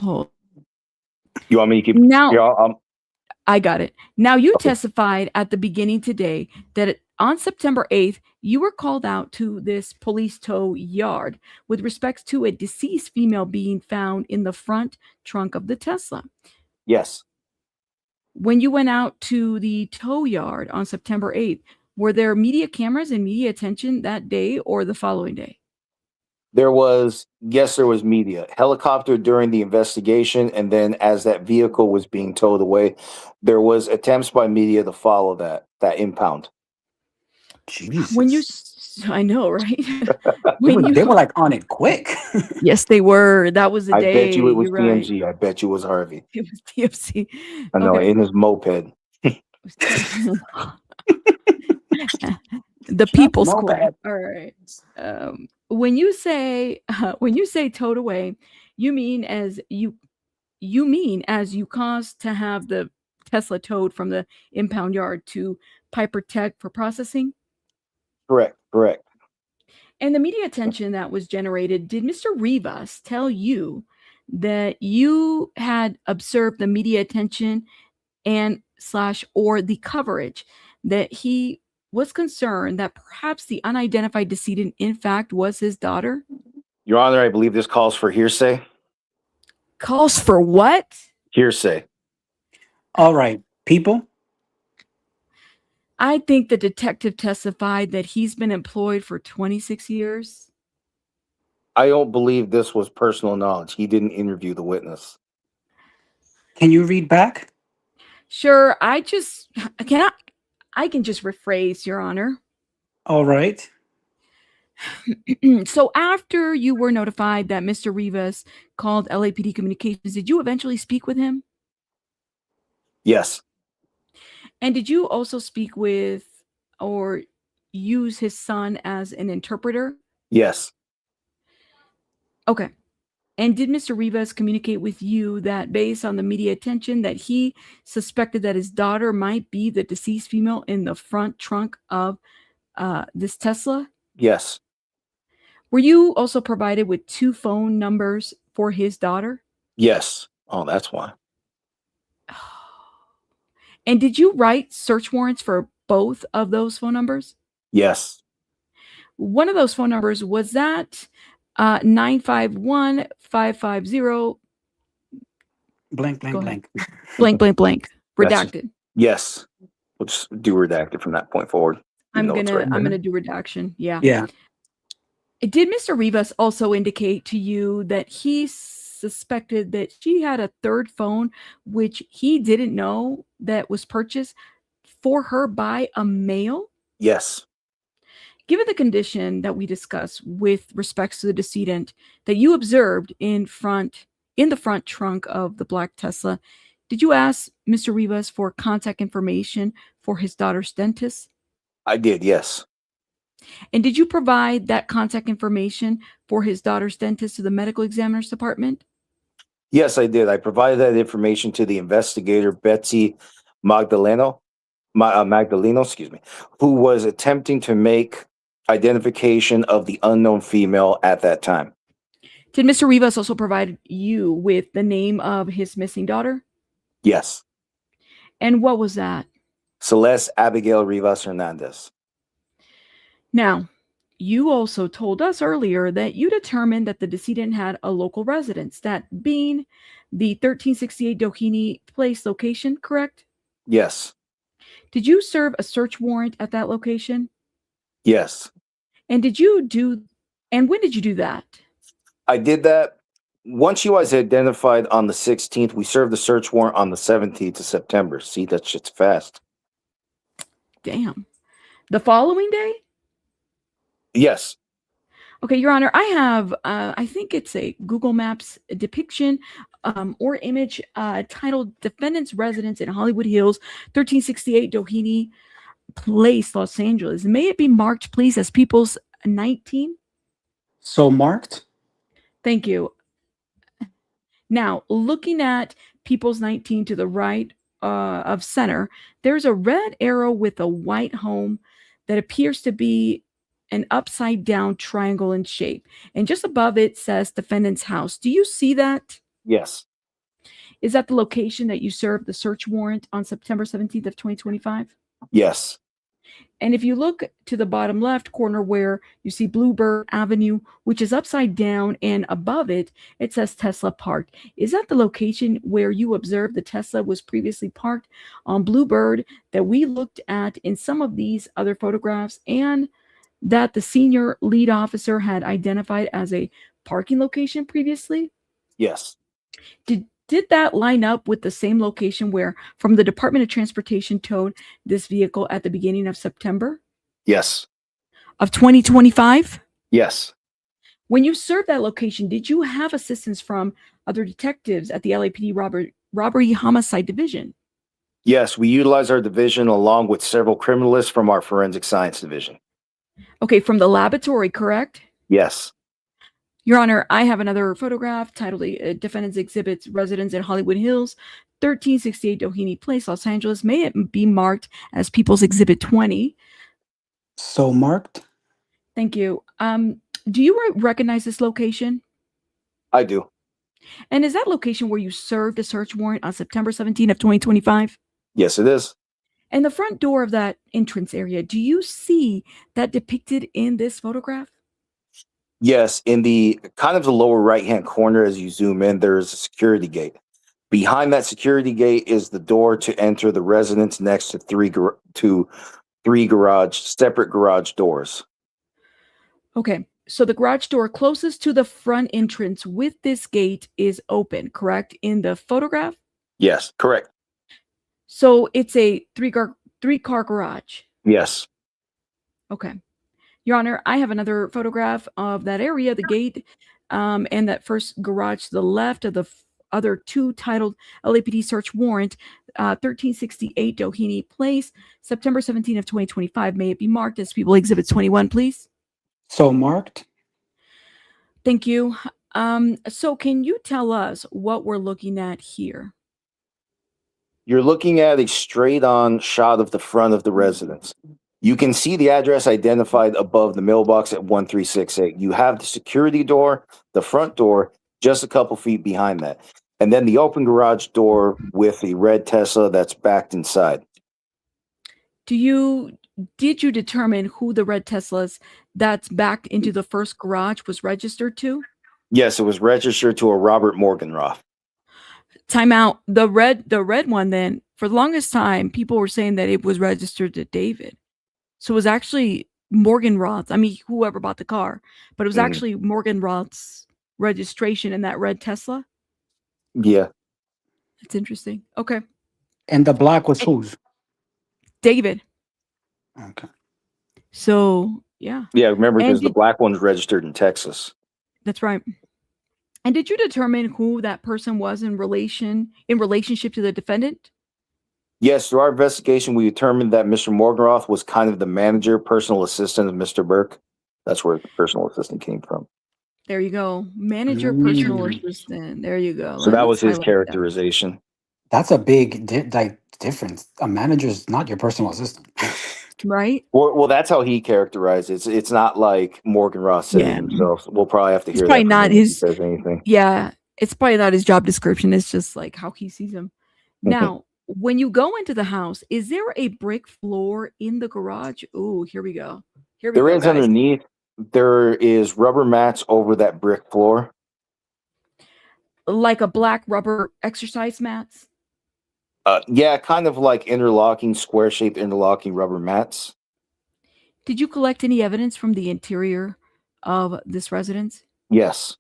want me to keep? Now, I got it. Now, you testified at the beginning today that on September 8th, you were called out to this police tow yard with respect to a deceased female being found in the front trunk of the Tesla. Yes. When you went out to the tow yard on September 8th, were there media cameras and media attention that day or the following day? There was media. Helicopter during the investigation, and then as that vehicle was being towed away, there was attempts by media to follow that impound. Jesus. I know, right? They were like on it quick. Yes, they were. That was the day. I bet you it was You're TMZ. right. I bet you it was Harvey. It was TMZ. I know, in his moped. The People Squad. All right. When you say towed away, you mean as you caused to have the Tesla towed from the impound yard to Piper Tech for processing? Correct. And the media attention that was generated, did Mr. Rivas tell you that you had observed the media attention or the coverage, that he was concerned that perhaps the unidentified decedent in fact was his daughter? Your Honor, I believe this calls for hearsay. Calls for what? Hearsay. All right, people. I think the detective testified that he's been employed for 26 years. I don't believe this was personal knowledge. He didn't interview the witness. Can you read back? Sure. I can just rephrase, Your Honor. All right. So after you were notified that Mr. Rivas called LAPD Communications, did you eventually speak with him? Yes. And did you also speak with or use his son as an interpreter? Yes. Okay. And did Mr. Rivas communicate with you that based on the media attention that he suspected that his daughter might be the deceased female in the front trunk of this Tesla? Yes. Were you also provided with 2 phone numbers for his daughter? Yes. Oh, that's why. And did you write search warrants for both of those phone numbers? Yes. One of those phone numbers was that 951-550 Blank, Go blank, ahead. blank. blank. That's- Redacted. Yes. Let's do redacted from that point forward. I'm even though it's right there. gonna do redaction. Yeah. Yeah. Did Mr. Rivas also indicate to you that he suspected that she had a third phone, which he didn't know that was purchased for her by a male? Yes. Given the condition that we discussed with respects to the decedent that you observed in the front trunk of the black Tesla, did you ask Mr. Rivas for contact information for his daughter's dentist? I did. Yes. And did you provide that contact information for his daughter's dentist to the medical examiner's department? Yes, I did. I provided that information to the investigator, Betsy Magdaleno, excuse me, who was attempting to make identification of the unknown female at that time. Did Mr. Rivas also provide you with the name of his missing daughter? Yes. And what was that? Celeste Abigail Rivas Hernandez. Now, you also told us earlier that you determined that the decedent had a local residence, that being the 1368 Doheny Place location, correct? Yes. Did you serve a search warrant at that location? Yes. And when did you do that? I did that once she was identified on the 16th. We served the search warrant on the 17th of September. See, that shit's fast. Damn. The following day? Yes. Okay, Your Honor, I have, I think it's a Google Maps depiction or image titled Defendant's Residence in Hollywood Hills, 1368 Doheny Place, Los Angeles. May it be marked, please, as People's 19? So marked? Thank you. Now, looking at People's 19 to the right of center, there's a red arrow with a white home that appears to be an upside down triangle in shape. And just above it says defendant's house. Do you see that? Yes. Is that the location that you served the search warrant on September 17th of 2025? Yes. And if you look to the bottom left corner where you see Bluebird Avenue, which is upside down, and above it, it says Tesla Park. Is that the location where you observed the Tesla was previously parked on Bluebird that we looked at in some of these other photographs, and that the senior lead officer had identified as a parking location previously? Yes. Did that line up with the same location where from the Department of Transportation towed this vehicle at the beginning of September Yes. of 2025? Yes. When you served that location, did you have assistance from other detectives at the LAPD Robbery Homicide Division? Yes. We utilize our division along with several criminalists from our forensic science division. Okay, from the laboratory, correct? Yes. Your Honor, I have another photograph titled Defendant's Exhibits Residence in Hollywood Hills, 1368 Doheny Place, Los Angeles. May it be marked as People's Exhibit 20. So marked? Thank you. Do you recognize this location? I do. And is that location where you served a search warrant on September 17th of 2025? Yes, it is. And the front door of that entrance area, do you see that depicted in this photograph? Yes. In the kind of the lower right-hand corner as you zoom in, there's a security gate. Behind that security gate is the door to enter the residence next to three separate garage doors. Okay. So the garage door closest to the front entrance with this gate is open, correct? In the photograph? Yes, correct. So it's a three-car garage. Yes. Okay. Your Honor, I have another photograph of that area, the gate, and that first garage to the left of the other two titled LAPD search warrant, 1368 Doheny Place, September 17 of 2025. May it be marked as People Exhibit 21, please. So marked. Thank you. So can you tell us what we're looking at here? You're looking at a straight-on shot of the front of the residence. You can see the address identified above the mailbox at 1368. You have the security door, the front door, just a couple feet behind that. And then the open garage door with the red Tesla that's backed inside. Did you determine who the red Teslas that's backed into the first garage was registered to? Yes, it was registered to a Robert Morgenroth. Time out. The red one then, for the longest time, people were saying that it was registered to David. So it was actually Morgenroth. I mean, whoever bought the car, but it was actually Morgenroth's registration in that red Tesla. Yeah. That's interesting. Okay. And the black was whose? David. Okay. So, yeah. Yeah, remember, because the black one's registered in Texas. That's right. And did you determine who that person was in relationship to the defendant? Yes, through our investigation, we determined that Mr. Morgenroth was kind of the manager, personal assistant of Mr. Burke. That's where the personal assistant came from. There you go. Manager, personal assistant. There you go. So that was his characterization. That's a big difference. A manager is not your personal assistant. Right? Well, that's how he characterized it. It's not like Morgenroth said it himself. We'll probably have to hear it's probably that not if he his says anything. Yeah, it's probably not his job description. It's just like how he sees him. Now, when you go into the house, is there a brick floor in the garage? Oh, here we go. There is underneath. There is rubber mats over that brick floor. Like a black rubber exercise mats? Yeah, kind of like interlocking, square-shaped interlocking rubber mats. Did you collect any evidence from the interior of this residence? Yes.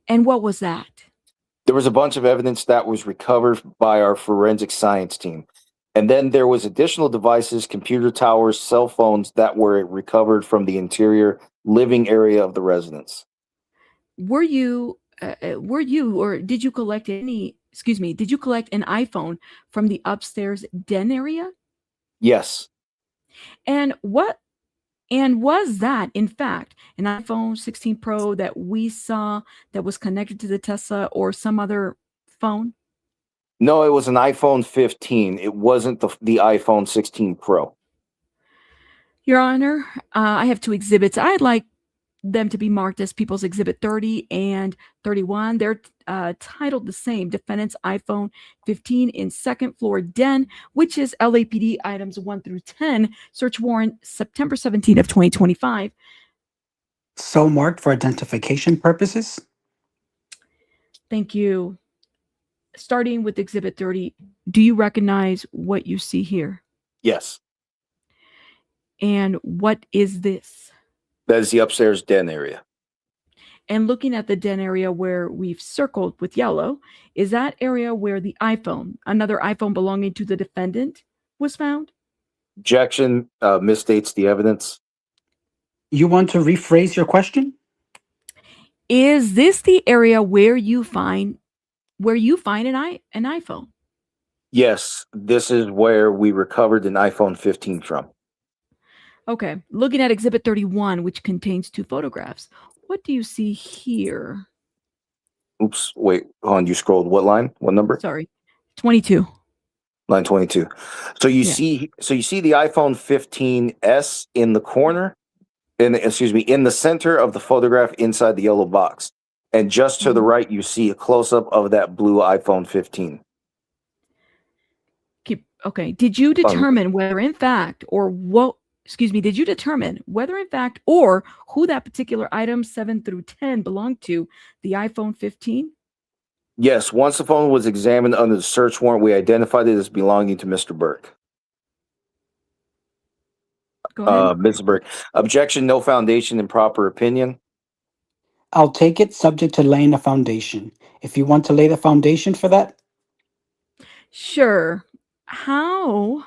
And what was that? There was a bunch of evidence that was recovered by our forensic science team. And then there was additional devices, computer towers, cell phones that were recovered from the interior living area of the residence. Were you or did you collect an iPhone from the upstairs den area? Yes. And was that, in fact, an iPhone 16 Pro that we saw that was connected to the Tesla or some other phone? No, it was an iPhone 15. It wasn't the iPhone 16 Pro. Your Honor, I have two exhibits. I'd like them to be marked as People's Exhibit 30 and 31. They're titled the same, Defendant's iPhone 15 in second floor den, which is LAPD items 1 through 10, search warrant September 17 of 2025. So marked for identification purposes. Thank you. Starting with Exhibit 30, do you recognize what you see here? Yes. And what is this? That is the upstairs den area. And looking at the den area where we've circled with yellow, is that area where the iPhone, another iPhone belonging to the defendant, was found? Objection, misstates the evidence. You want to rephrase your question? Is this the area where you find an iPhone? Yes, this is where we recovered an iPhone 15 from. Okay, looking at Exhibit 31, which contains two photographs. What do you see here? Oops, wait, hold on, you scrolled what line? What number? Sorry, 22. Line 22. So you see the iPhone 15s in the corner, in the center of the photograph inside the yellow box. And just to the right, you see a close-up of that blue iPhone 15. Okay, did you determine whether in fact or who that particular item 7 through 10 belonged to, the iPhone 15? Yes, once the phone was examined under the search warrant, we identified it as belonging to Mr. Burke. Go ahead. Mr. Burke. Objection, no foundation in proper opinion. I'll take it subject to laying a foundation. If you want to lay the foundation for that. Sure. How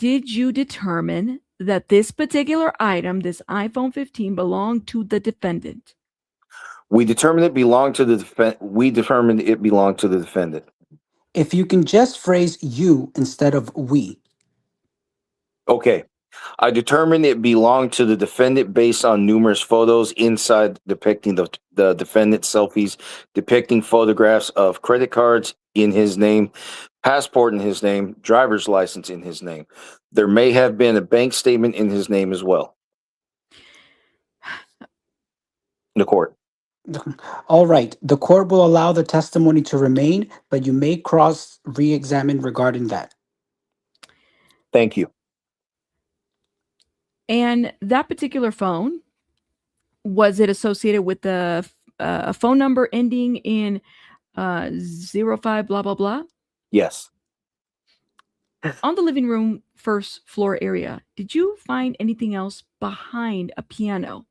did you determine that this particular item, this iPhone 15, belonged to the defendant? We determined it belonged to the defendant. If you can just phrase you instead of we. Okay. I determined it belonged to the defendant based on numerous photos inside depicting the defendant's selfies, depicting photographs of credit cards in his name, passport in his name, driver's license in his name. There may have been a bank statement in his name as well. The court. All right. The court will allow the testimony to remain, but you may cross re-examine regarding that. Thank you. And that particular phone, was it associated with a phone number ending in 05 blah, blah, blah? Yes. On the living room first floor area, did you find anything else behind a piano?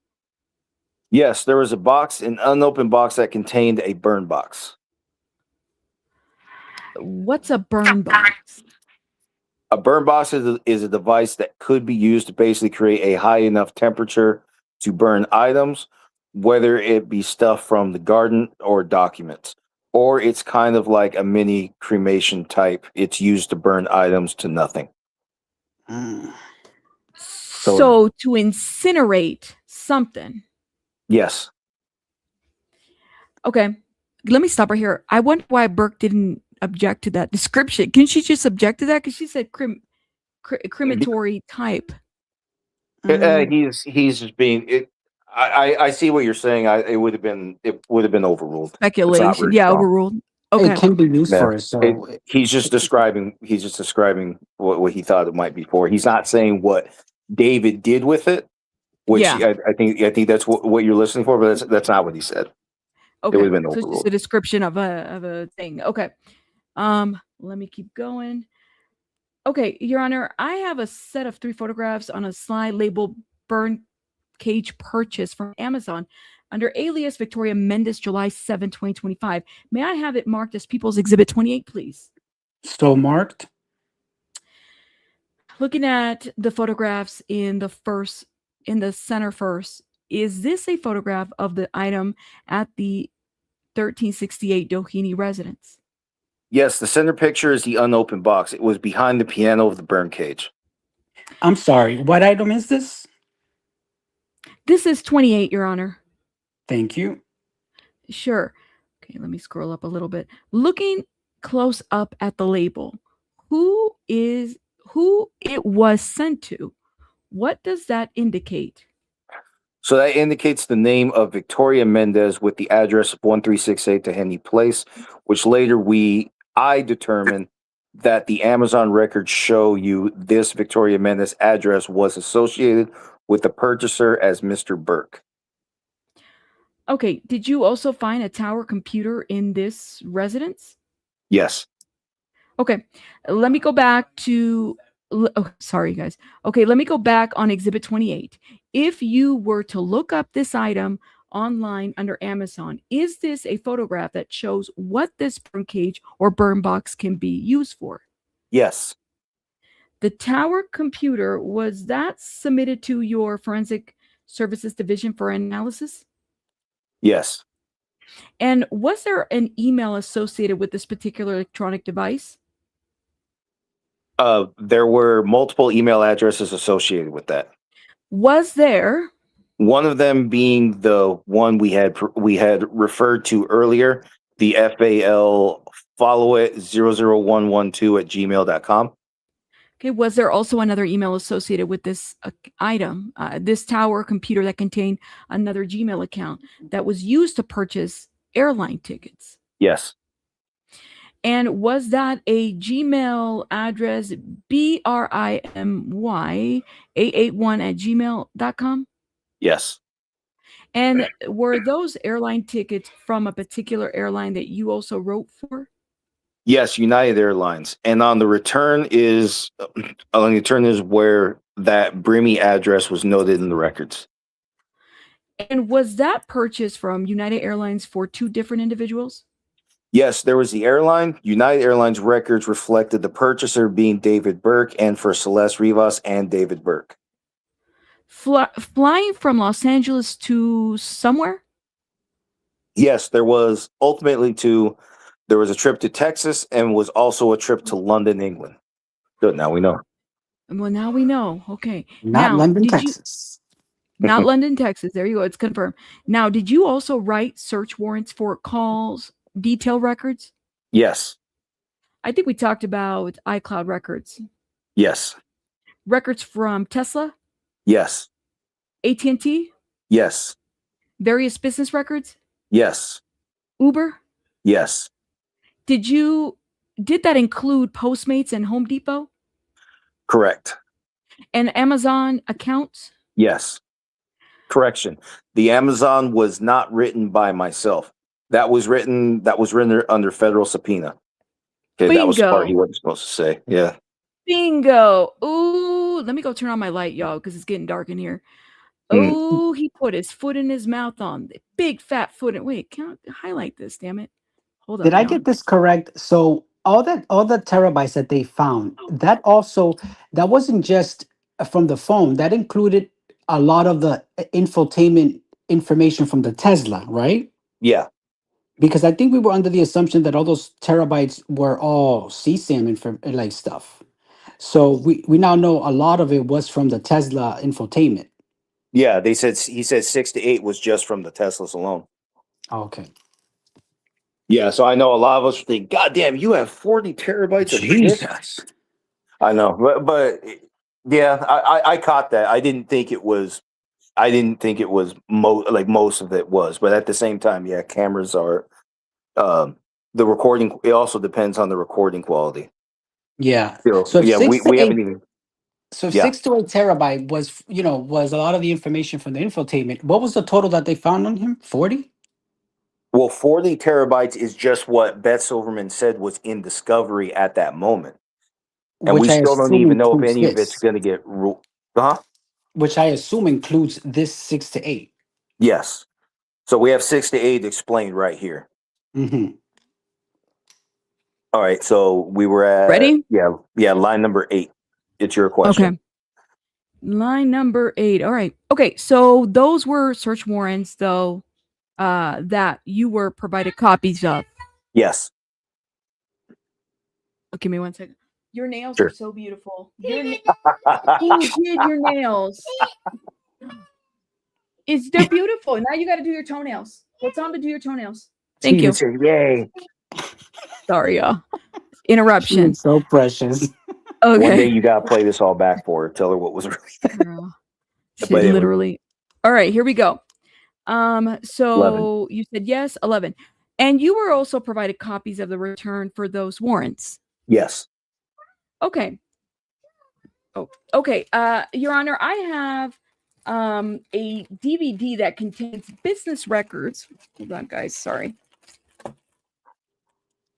Yes, there was a box, an unopened box that contained a burn box. What's a burn box? A burn box is a device that could be used to basically create a high enough temperature to burn items, whether it be stuff from the garden or documents. Or it's kind of like a mini cremation type. It's used to burn items to nothing. So to incinerate something. Yes. Okay. Let me stop right here. I wonder why Burke didn't object to that description. Can she just object to that? Because she said crematory type. He's just being. I see what you're saying. It would have been overruled. Speculation. Yeah, overruled. Okay. It can be used for it. So he's just describing what he thought it might be for. He's not saying what David did with it, which I think that's what you're listening for, but that's not what he said. Okay. It would have been So it's overruled. just a description of a thing. Okay. Let me keep going. Okay, Your Honor, I have a set of 3 photographs on a slide labeled burn cage purchase from Amazon under alias Victoria Mendez, July 7, 2025. May I have it marked as People's Exhibit 28, please? So marked. Looking at the photographs in the center first, is this a photograph of the item at the 1368 Doheny residence? Yes, the center picture is the unopened box. It was behind the piano of the burn cage. I'm sorry. What item is this? This is 28, Your Honor. Thank you. Sure. Okay, let me scroll up a little bit. Looking close up at the label, who it was sent to? What does that indicate? So that indicates the name of Victoria Mendez with the address of 1368 Doheny Place, which later I determined that the Amazon records show you this Victoria Mendez address was associated with the purchaser as Mr. Burke. Okay, did you also find a tower computer in this residence? Yes. Okay, let me go back to, sorry guys. Okay, let me go back on Exhibit 28. If you were to look up this item online under Amazon, is this a photograph that shows what this burn cage or burn box can be used for? Yes. The tower computer, was that submitted to your Forensic Services Division for analysis? Yes. And was there an email associated with this particular electronic device? There were multiple email addresses associated with that. Was there? One of them being the one we had referred to earlier, the FAL follow it 00112@gmail.com. Okay, was there also another email associated with this item, this tower computer that contained another Gmail account that was used to purchase airline tickets? Yes. And was that a Gmail address, BRIMY881@gmail.com? Yes. And were those airline tickets from a particular airline that you also wrote for? Yes, United Airlines. And on the return is where that Brimy address was noted in the records. And was that purchase from United Airlines for 2 different individuals? Yes, there was the airline. United Airlines records reflected the purchaser being David Burke, and for Celeste Rivas and David Burke. Flying from Los Angeles to somewhere? Yes, there was there was a trip to Texas and was also a trip to London, England. Good, now we know. Well, now we know. Okay. Not Now, London, did you Texas. not London, Texas. There you go. It's confirmed. Now, did you also write search warrants for calls, detail records? Yes. I think we talked about iCloud records. Yes. Records from Tesla, Yes. AT&T, Yes. various business records, Yes. Uber. Yes. Did that include Postmates and Home Depot Correct. and Amazon accounts? Yes. Correction. The Amazon was not written by myself. That was written under federal subpoena. Okay, that was the part he Bingo. wasn't supposed to say. Yeah. Bingo. Ooh, let me go turn on my light, y'all, because it's getting dark in here. Oh, he put his foot in his mouth on the big fat foot. Wait, can I highlight this? Damn it! Hold up. Did I Y'all. get this correct? So all the terabytes that they found, that wasn't just from the phone. That included a lot of the infotainment information from the Tesla, right? Yeah. Because I think we were under the assumption that all those terabytes were all CSAM like stuff. So we now know a lot of it was from the Tesla infotainment. Yeah, he said 6 to 8 was just from the Teslas alone. Okay. Yeah, so I know a lot of us think, God damn, you have 40 terabytes of shit. Jesus. I know, but yeah, I caught that. I didn't think it was most of it was, but at the same time, yeah, cameras are the recording. It also depends on the recording quality. Yeah. So if yeah, we haven't even. So Yeah. 6 to 8 terabyte was a lot of the information from the infotainment. What was the total that they found on him? 40? Well, 40 terabytes is just what Beth Silverman said was in discovery at that moment. And Which we I still don't assume even know if includes any of it's this. going to get ruled. Huh? Which I assume includes this 6 to 8. Yes. So we have 6 to 8 explained right here. Mm-hmm. All right. So we were at Ready? Yeah. Line number 8. It's your question. Okay. Line number 8. All right. Okay. So those were search warrants, though, that you were provided copies of. Yes. Oh, give me 1 second. Your nails Sure. are so beautiful. Who did your nails? They're beautiful. Now you got to do your toenails. What's on to do your toenails? Thank you. Yay. Sorry, y'all. Interruption. She's so precious. Okay. One day you got to play this all back for her. Tell her what was really. Shit, literally. All right, here we go. So 11. You said yes, 11. And you were also provided copies of the return for those warrants. Yes. Okay. Oh, okay. Your Honor, I have a DVD that contains business records. Hold on, guys. Sorry.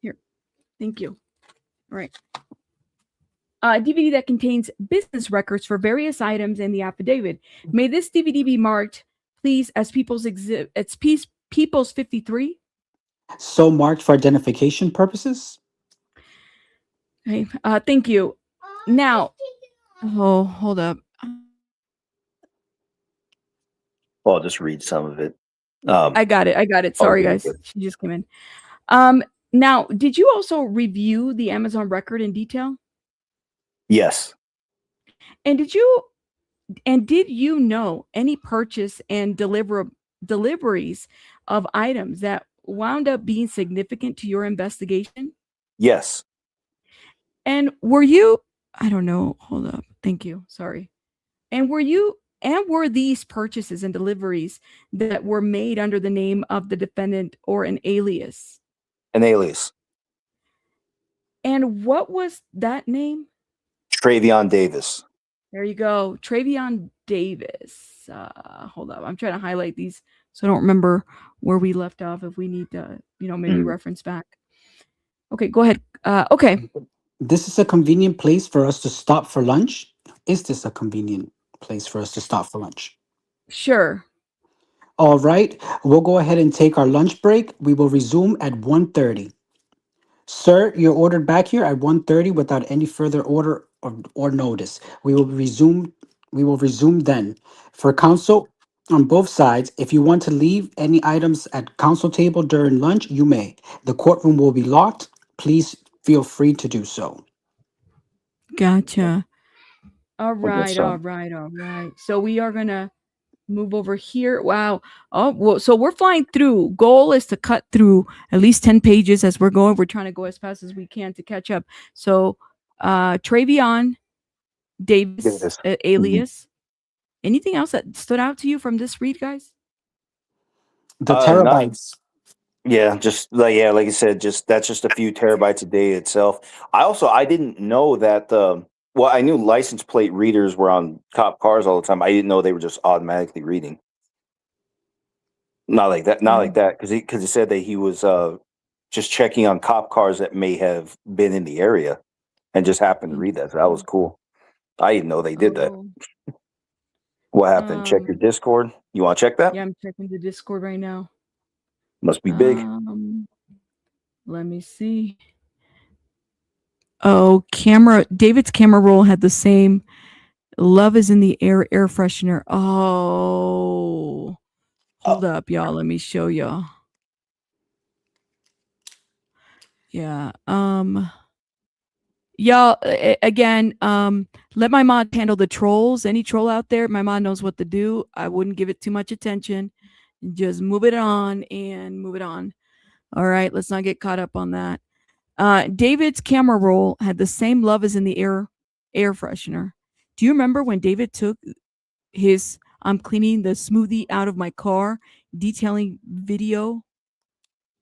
Here. Thank you. All right. DVD that contains business records for various items in the affidavit. May this DVD be marked, please, as People's 53? So marked for identification purposes? Okay. Thank you. Now, hold up. Well, I'll just read some of it. I got it. Sorry, guys. Good. She just came in. Now, did you also review the Amazon record in detail? Yes. And did you know any purchase and deliveries of items that wound up being significant to your investigation? Yes. And were Thank you. Sorry. And were these purchases and deliveries that were made under the name of the defendant or an alias? An alias. And what was that name? Travion Davis. There you go. Travion Davis. Hold up. I'm trying to highlight these so I don't remember where we left off if we need to, maybe reference back. Okay, go ahead. Okay. This is a convenient place for us to stop for lunch. Is this a convenient place for us to stop for lunch? Sure. All right. We'll go ahead and take our lunch break. We will resume at 1:30. Sir, you're ordered back here at 1:30 without any further order or notice. We will resume We will resume then. For counsel on both sides, if you want to leave any items at counsel table during lunch, you may. The courtroom will be locked. Please feel free to do so. Gotcha. All I guess right, so. all right, all right. So we are gonna move over here. Wow. Oh, well, so we're flying through. Goal is to cut through at least 10 pages as we're going. We're trying to go as fast as we can to catch up. So Travion Davis, Davis. alias. Anything else that stood out to you from this read, guys? The Not terabytes. Yeah, just like like I said, that's just a few terabytes a day itself. I didn't know that. Well, I knew license plate readers were on cop cars all the time. I didn't know they were just automatically reading. Not like that. Not like that. Because he said that he was just checking on cop cars that may have been in the area, and just happened to read that. So that was cool. I didn't know they did that. Oh, What happened? Check your Discord. You want to check that? yeah, I'm checking the Discord right now. Must be big. Let me see. Oh, David's camera roll had the same. Love is in the air freshener. Oh, hold up, y'all. Let me show y'all. Yeah. Y'all, again, let my mod handle the trolls. Any troll out there, my mod knows what to do. I wouldn't give it too much attention. Just move it on and move it on. All right, let's not get caught up on that. David's camera roll had the same love as in the air freshener. Do you remember when David took his I'm cleaning the smoothie out of my car detailing video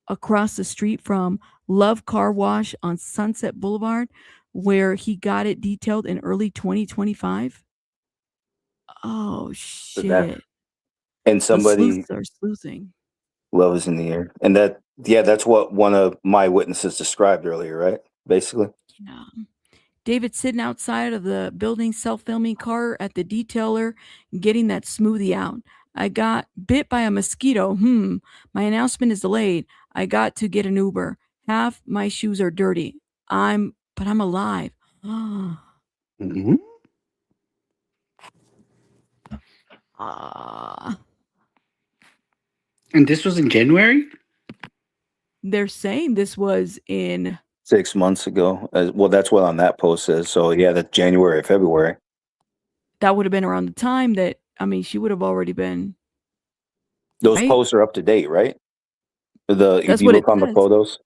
across the street from Love Car Wash on Sunset Boulevard, where he got it detailed in early 2025? Oh, shit. And The somebody sleuths are sleuthing. love is in the air, and that's what one of my witnesses described earlier, right? Basically. Yeah. David sitting outside of the building, self-filming car at the detailer, getting that smoothie out. I got bit by a mosquito. My announcement is delayed. I got to get an Uber. Half my shoes are dirty. But I'm alive. Mm-hmm. And this was in January? They're saying this was in 6 months ago. Well, that's what on that post says. So yeah, that's January, February. That would have been around the time that, she would have already been. Those right? posts are up to date, right? If That's you what look it on the says. photos,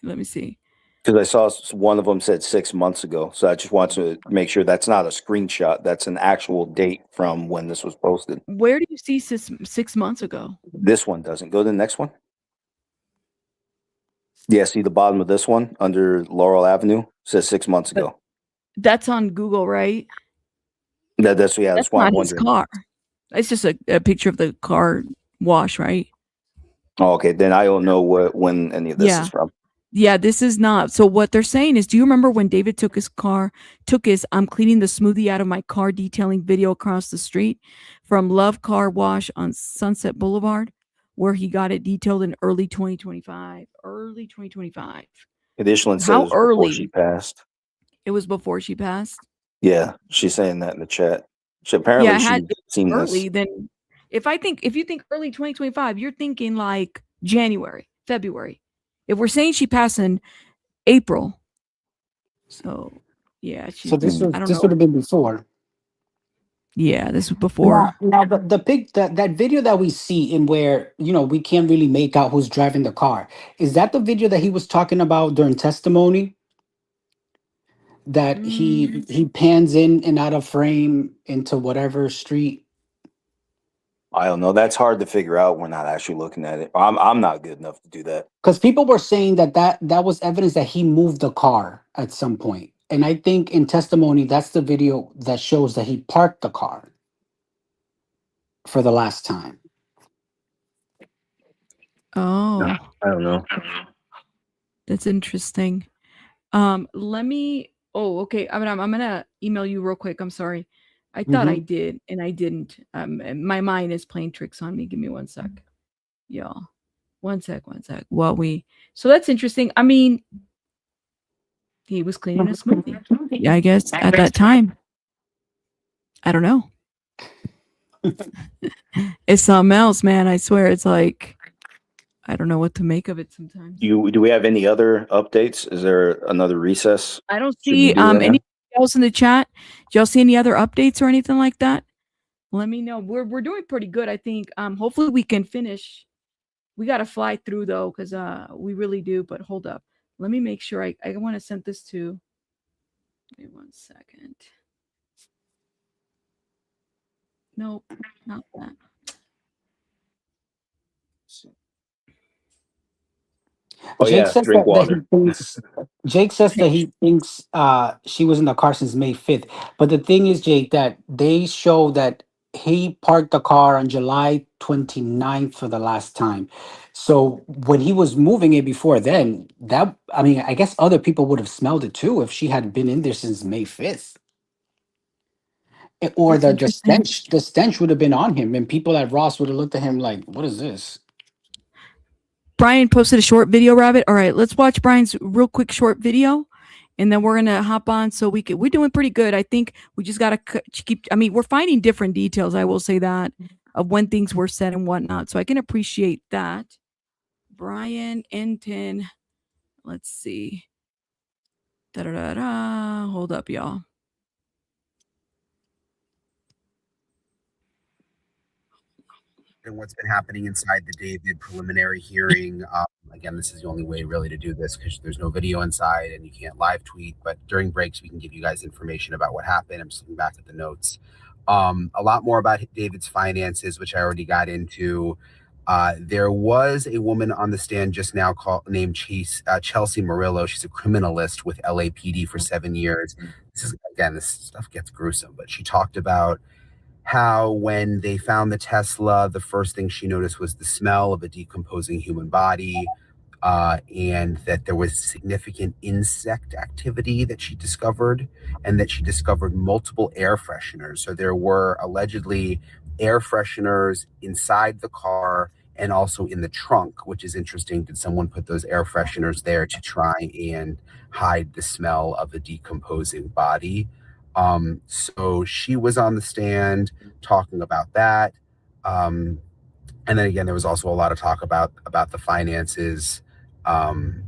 Let me see. because I saw one of them said 6 months ago. So I just want to make sure that's not a screenshot. That's an actual date from when this was posted. Where do you see 6 months ago? This one doesn't. Go to the next one. Yeah, see the bottom of this one under Laurel Avenue says 6 months ago. That's on Google, right? That's why That's I'm not his wondering. car. It's just a picture of the car wash, right? Oh, okay, then I don't know when any of this is from. Yeah, this is not. So what they're saying is, do you remember when David took his I'm cleaning the smoothie out of my car detailing video across the street from Love Car Wash on Sunset Boulevard, where he got it detailed in early 2025? Early 2025. Additionally, said it How was before she early? passed. It was before she passed? Yeah, she's saying that in the chat. Apparently she's seen early, this. then if you think early 2025, you're thinking like January, February. If we're saying she passed in April, so yeah, So this I don't would know. have been before. Yeah, this was before. Now that video that we see in where we can't really make out who's driving the car, is that the video that he was talking about during testimony? That he pans in and out of frame into whatever street. I don't know. That's hard to figure out. We're not actually looking at it. I'm not good enough to do that. Because people were saying that was evidence that he moved the car at some point. And I think in testimony, that's the video that shows that he parked the car for the last time. Oh, I don't know. That's interesting. Let me. Oh, okay. I'm gonna email you real quick. I'm sorry. I thought I did, and I didn't. My mind is playing tricks on me. Give me 1 sec, y'all. 1 sec. So that's interesting. He was cleaning a smoothie. Yeah, I guess at that time. I don't know. It's something else, man. I swear, it's like I don't know what to make of it sometimes. Do we have any other updates? Is there another recess? I don't Should we see do right now? anything else in the chat. Do y'all see any other updates or anything like that? Let me know. We're doing pretty good, I think. Hopefully we can finish. We gotta fly through though, because we really do. But hold up. Let me make sure I want to send this to. Give me 1 second. Nope, not that. Oh Jake yeah, says drink that he water. thinks Jake says that he thinks she was in the car since May 5th. But the thing is, Jake, that they show that he parked the car on July 29th for the last time. So when he was moving it before then, that I mean, I guess other people would have smelled it too if she had been in there since May 5th. Or That's interesting. the stench would have been on him, and people at Ross would have looked at him like, "What is this?" Brian posted a short video, Rabbit. All right, let's watch Brian's real quick short video, and then we're gonna hop on. So we're doing pretty good. I think we just gotta keep. I mean, we're finding different details. I will say that of when things were said and whatnot. So I can appreciate that. Brian Enton. Let's see. Da da da da. Hold up, y'all. And what's been happening inside the David preliminary hearing. Again, this is the only way really to do this because there's no video inside and you can't live tweet. But during breaks, we can give you guys information about what happened. I'm just looking back at the notes. A lot more about David's finances, which I already got into. There was a woman on the stand just now named Chelsea Murillo. She's a criminalist with LAPD for 7 years. This stuff gets gruesome, but she talked about how when they found the Tesla, the first thing she noticed was the smell of a decomposing human body, and that there was significant insect activity that she discovered, and that she discovered multiple air fresheners. So there were allegedly air fresheners inside the car and also in the trunk, which is interesting. Did someone put those air fresheners there to try and hide the smell of a decomposing body? So she was on the stand talking about that. And then again, there was also a lot of talk about the finances. And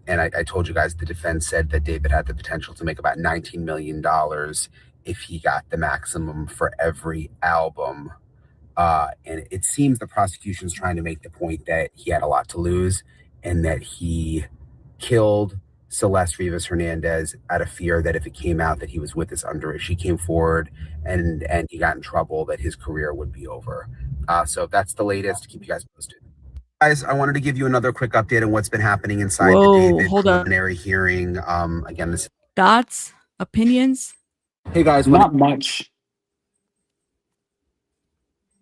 I told you guys the defense said that David had the potential to make about $19 million if he got the maximum for every album. And it seems the prosecution's trying to make the point that he had a lot to lose and that he killed Celeste Rivas Hernandez out of fear that if it came out that he was with this underage, she came forward and he got in trouble, that his career would be over. So that's the latest. Keep you guys posted. Guys, I wanted to give you another quick update on what's been happening inside the David preliminary hearing. Again, this thoughts, opinions. Hey guys, not much.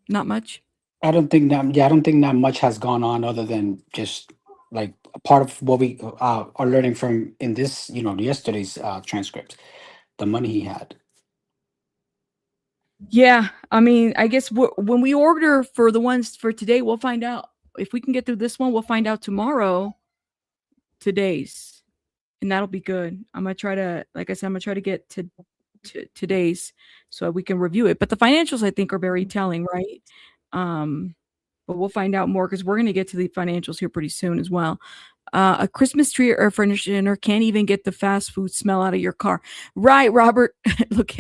Not much. I don't think that much has gone on other than just like a part of what we are learning from in this, yesterday's transcripts, the money he had. Yeah, I mean, I guess when we order for the ones for today, we'll find out if we can get through this one. We'll find out tomorrow. Today's, and that'll be good. I'm gonna try to, like I said, I'm gonna try to get to today's so we can review it. But the financials, I think, are very telling, right? But we'll find out more because we're gonna get to the financials here pretty soon as well. A Christmas tree or air freshener can't even get the fast food smell out of your car. Right, Robert? Look,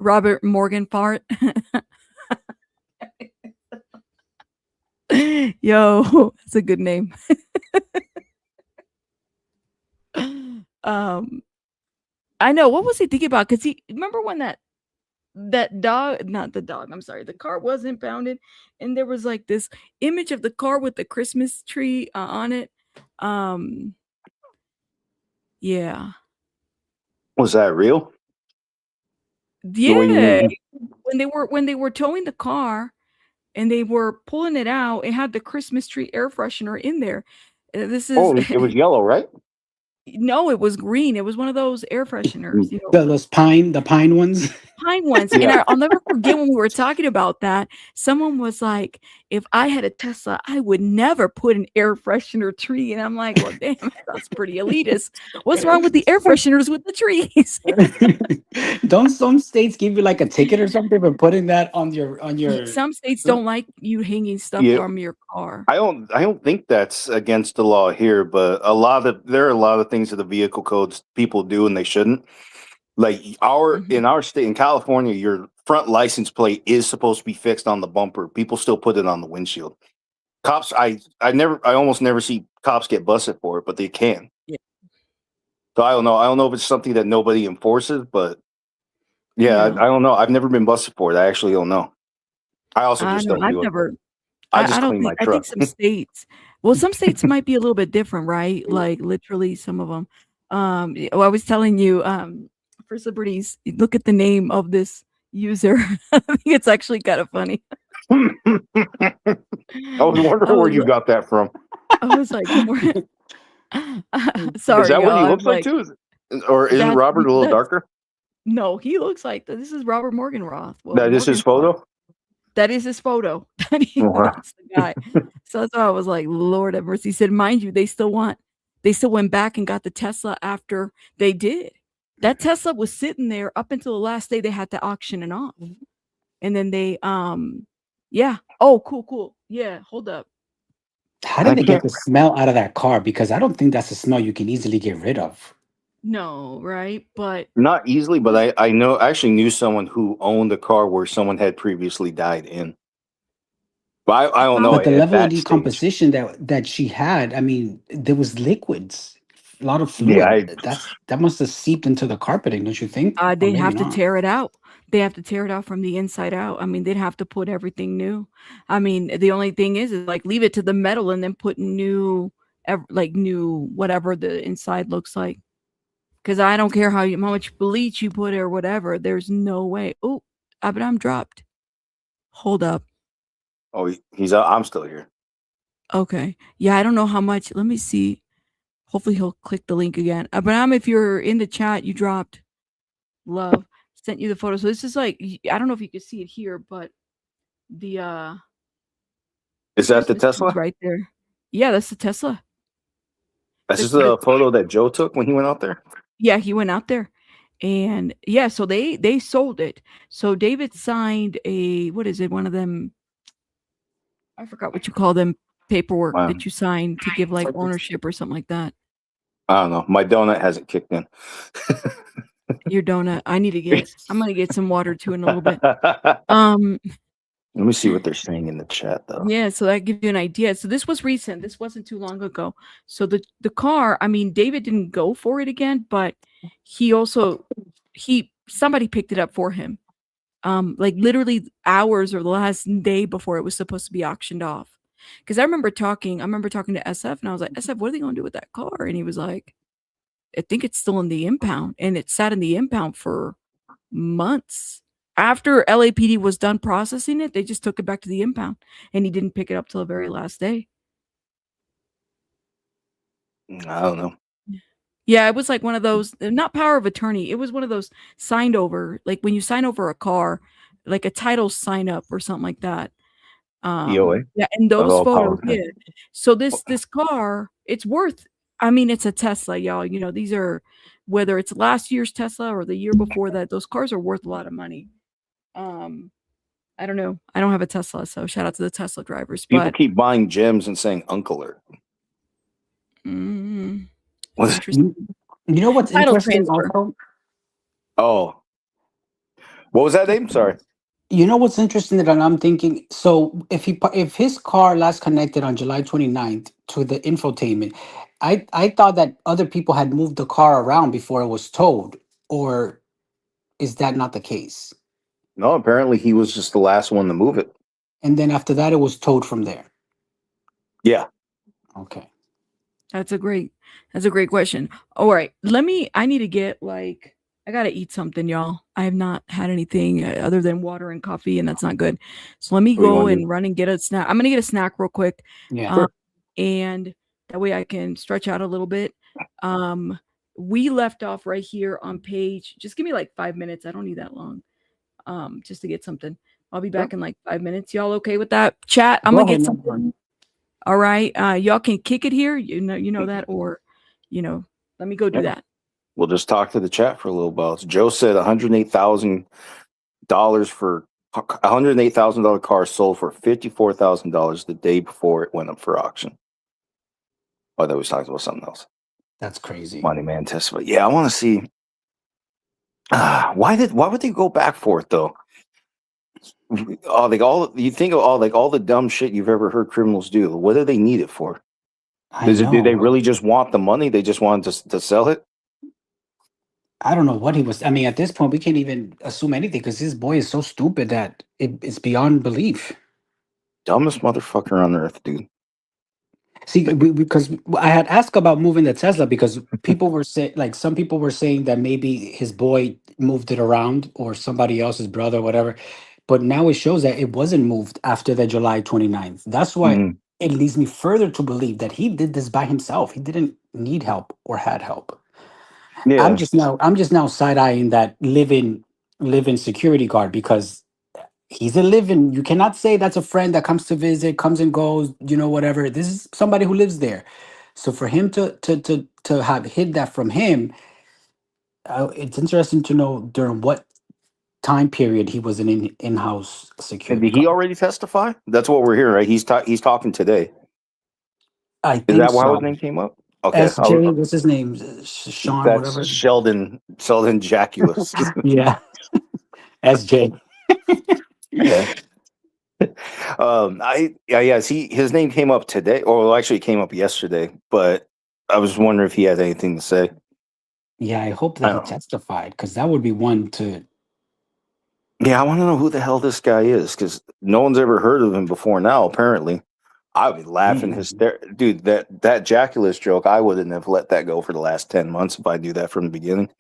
Robert Morgan fart. Yo, that's a good name. I know. What was he thinking about? Because he remember when that dog, not the dog, I'm sorry, the car was impounded, and there was like this image of the car with the Christmas tree on it. Yeah. Was that real? Yeah. When they were towing the car and they were pulling it out, it had the Christmas tree air freshener in there. This is it was yellow, right? No, it was green. It was one of those air fresheners, you know, Those the pine ones. pine ones. And I'll never forget when we were talking about that. Someone was like, if I had a Tesla, I would never put an air freshener tree. And I'm like, well, damn, that's pretty elitist. What's wrong with the air fresheners with the trees? Don't some states give you like a ticket or something for putting that on your Some states don't like you hanging stuff Yeah. from your car. I don't think that's against the law here, but there are a lot of things that the vehicle codes people do and they shouldn't. Like in our state in California, your front license plate is supposed to be fixed on the bumper. People still put it on the windshield. Cops, I almost never see cops get busted for it, but they can. Yeah. So I don't know. I don't know if it's something that nobody enforces, but yeah, I don't know. I've never been busted for it. I actually don't know. I also just don't do it. I just clean my I truck. think some states, well, some states might be a little bit different, right? Like literally some of them. Well, I was telling you, for celebrities, look at the name of this user. I think it's actually kind of funny. I was wondering where you got that from. I was like, sorry. Is that what he y'all, looks I'm like too? Or isn't that's- Robert a little that's- darker? No, he looks like this is Robert Morgenroth. Well, That is his photo? That is his photo. Wow. That's the guy. So that's why I was like, Lord have mercy. He said, mind you, they still went back and got the Tesla after they did. That Tesla was sitting there up until the last day they had to auction it off. And then they yeah. Oh, cool. Yeah, hold up. How did they get the smell out of that car? Because I don't think that's a smell you can easily get rid of. No, right? But Not easily, but I actually knew someone who owned a car where someone had previously died in. But I don't know. But the at level of that stage. decomposition that she had, I mean, there was liquids, a lot of fluid. Yeah, that must have seeped into the carpeting, don't you think? Or they maybe have to not. tear it out. They have to tear it out from the inside out. I mean, they'd have to put everything new. I mean, the only thing is like leave it to the metal and then put new whatever the inside looks like. Because I don't care how much bleach you put or whatever. There's no way. Oh, Abraham dropped. Hold up. Oh, he's I'm still here. Okay. Yeah, I don't know how much. Let me see. Hopefully he'll click the link again. Abraham, if you're in the chat, you dropped. Love. Sent you the photo. So this is like, I don't know if you can see it here, but the Is that the Tesla? right there. Yeah, that's the Tesla. This is the photo that Joe took when he went out there? Yeah, he went out there. And yeah, so they sold it. So David signed what is it? One of them, I forgot what you call them, paperwork that you sign to give like ownership or something like that. I don't know. My donut hasn't kicked in. Your donut. I'm gonna get some water too in a little bit. Let me see what they're saying in the chat though. Yeah, so that gives you an idea. So this was recent. This wasn't too long ago. So the car, I mean, David didn't go for it again, but somebody picked it up for him. Like literally hours or the last day before it was supposed to be auctioned off. Because I remember talking to SF and I was like, SF, what are they gonna do with that car? And he was like, I think it's still in the impound. And it sat in the impound for months. After LAPD was done processing it, they just took it back to the impound and he didn't pick it up till the very last day. I don't know. Yeah, it was like one of those, not power of attorney. It was one of those signed over, like when you sign over a car, like a title sign up or something like that. POA? Yeah, and those photos, yeah. So this car, it's worth, I mean, it's a Tesla, y'all. You know, these are, whether it's last year's Tesla or the year before that, those cars are worth a lot of money. I don't know. I don't have a Tesla, so shout out to the Tesla drivers. People But keep buying gems and saying Uncle Alert. What's You know what's title interesting transfer. also? Oh. What was that name? Sorry. You know what's interesting that I'm thinking? So if his car last connected on July 29th to the infotainment, I thought that other people had moved the car around before it was towed, or is that not the case? No, apparently he was just the last one to move it. And then after that, it was towed from there. Yeah. Okay. That's a great question. All right. I need to get I got to eat something, y'all. I have not had anything other than water and coffee, and that's not good. So let me go and run and get a snack. I'm going to get a snack real quick. Yeah. And That way I can stretch out a little bit. We left off right here on page. Just give me like 5 minutes. I don't need that long. Just to get something. I'll be back in like 5 minutes. Y'all okay with that? Chat. I'm gonna get something. All right. Y'all can kick it here. You know that, or let me go do that. We'll just talk to the chat for a little while. Joe said $108,000 for $108,000 car sold for $54,000 the day before it went up for auction. Oh, that was talking about something else. That's crazy. Money man Tesla. Yeah, I want to see. Why would they go back for it though? You think of all the dumb shit you've ever heard criminals do. What do they need it for? Do they really just want the money? They just want to sell it? I don't know what he was. I mean, at this point, we can't even assume anything because this boy is so stupid that it's beyond belief. Dumbest motherfucker on earth, dude. See, because I had asked about moving the Tesla because people were saying, like, some people were saying that maybe his boy moved it around or somebody else's brother or whatever. But now it shows that it wasn't moved after the July 29th. That's why it leads me further to believe that he did this by himself. He didn't need help or had help. Yeah. I'm just now side-eyeing that living security guard because he's a living. You cannot say that's a friend that comes to visit, comes and goes, whatever. This is somebody who lives there. So for him to have hid that from him, it's interesting to know during what time period he was an in-house security. Did he already testify? That's what we're hearing, right? He's talking today. I think is that how so. his name came up? Okay. SJ, what's his name? Sean, That's whatever. Sheldon Jaculus. Yeah. SJ. Yeah. His name came up today, or actually it came up yesterday, but I was wondering if he had anything to say. Yeah, I hope that he testified because that would be one to. Yeah, I want to know who the hell this guy is because no one's ever heard of him before now, apparently. I would be laughing dude, that Jaculus joke, I wouldn't have let that go for the last 10 months if I knew that from the beginning.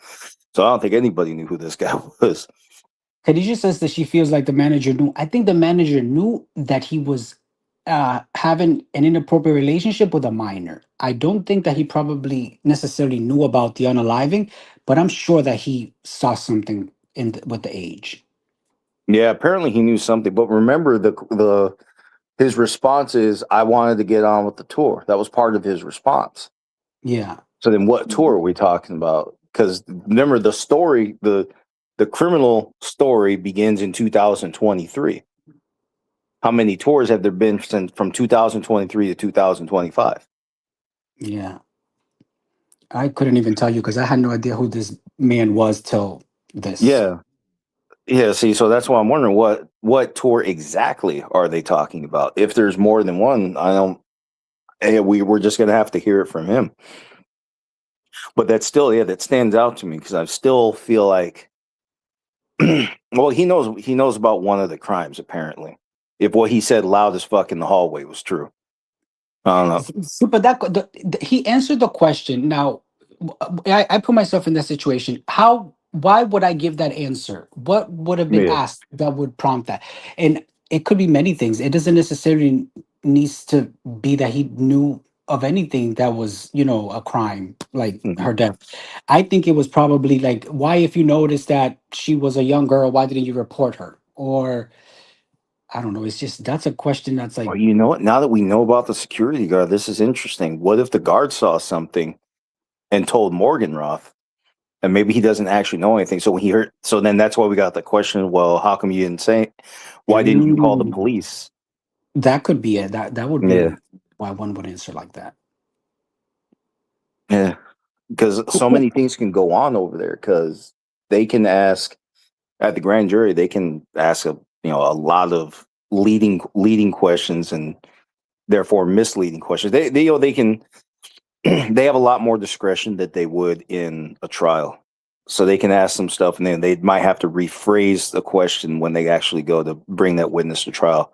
So I don't think anybody knew who this guy was. Khadijah says that she feels like the manager knew. I think the manager knew that he was having an inappropriate relationship with a minor. I don't think that he probably necessarily knew about the unaliving, but I'm sure that he saw something with the age. Yeah, apparently he knew something. But remember, his response is, I wanted to get on with the tour. That was part of his response. Yeah. So then what tour are we talking about? Because remember, the story, the criminal story begins in 2023. How many tours have there been from 2023 to 2025? Yeah. I couldn't even tell you because I had no idea who this man was till this. Yeah. Yeah, see, so that's why I'm wondering what tour exactly are they talking about? If there's more than one, we're just gonna have to hear it from him. But that's still, that stands out to me because I still feel like, well, he knows about one of the crimes apparently. If what he said loud as fuck in the hallway was true, I don't know. But he answered the question. Now, I put myself in that situation. Why would I give that answer? What would have been asked that would prompt that? And it could be many things. It doesn't necessarily needs to be that he knew of anything that was, a crime, like her death. I think it was probably like, why, if you noticed that she was a young girl, why didn't you report her? Or I don't know. It's just, that's a question that's like. Well, you know what? Now that we know about the security guard, this is interesting. What if the guard saw something and told Morgenroth? And maybe he doesn't actually know anything. So when he heard, so then that's why we got the question. Well, how come you didn't say? Why didn't you call the police? That could be it. That would be why one would answer like that. Yeah, because so many things can go on over there. Because they can ask at the grand jury, they can ask a lot of leading questions and therefore misleading questions. They can. They have a lot more discretion that they would in a trial. So they can ask some stuff and then they might have to rephrase the question when they actually go to bring that witness to trial.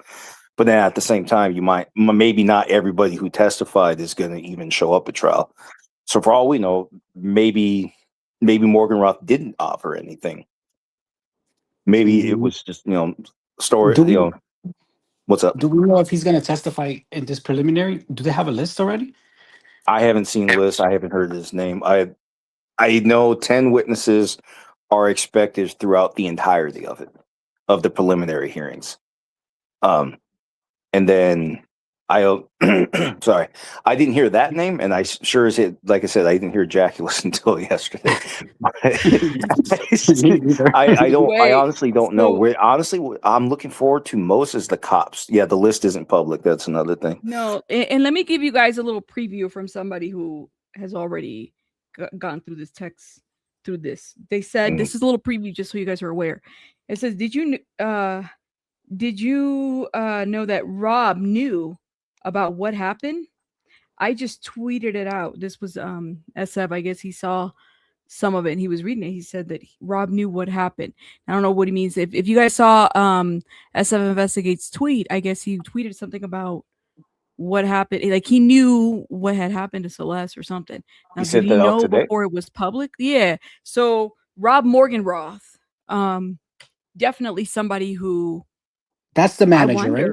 But then at the same time, maybe not everybody who testified is going to even show up at trial. So for all we know, maybe Morgenroth didn't offer anything. Maybe it was just, story, what's up? Do we know if he's going to testify in this preliminary? Do they have a list already? I haven't seen the list. I haven't heard his name. I know 10 witnesses are expected throughout the entirety of it, of the preliminary hearings. And then sorry, I didn't hear that name, and I sure as it, like I said, I didn't hear Jackulus until yesterday. I honestly don't know. Where honestly, what I'm looking forward to most is the cops. Yeah, the list isn't public. That's another thing. No, and let me give you guys a little preview from somebody who has already gone through this text through this. They said this is a little preview just so you guys are aware. It says, did you know that Rob knew about what happened? I just tweeted it out. This was SF. I guess he saw some of it and he was reading it. He said that Rob knew what happened. I don't know what he means. If you guys saw SF Investigates tweet, I guess he tweeted something about what happened. Like he knew what had happened to Celeste or something. Now, did he know before it was public? Yeah. So Rob Morgenroth, definitely somebody who. That's the manager, right?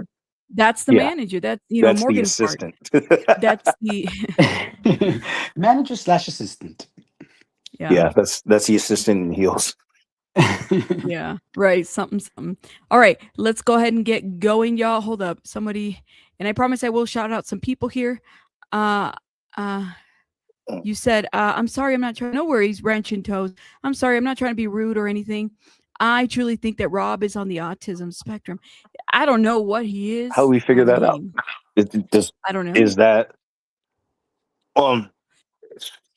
That's the manager. That's that's Morgan the assistant. That's the manager / assistant. Yeah, that's the assistant in heels. Yeah, right. Something. All right, let's go ahead and get going, y'all. Hold up, somebody, and I promise I will shout out some people here. You said, I'm sorry, I'm not trying. No worries, wrenching toes. I'm sorry, I'm not trying to be rude or anything. I truly think that Rob is on the autism spectrum. I don't know what he is. How do we figure that out? I don't know. Is that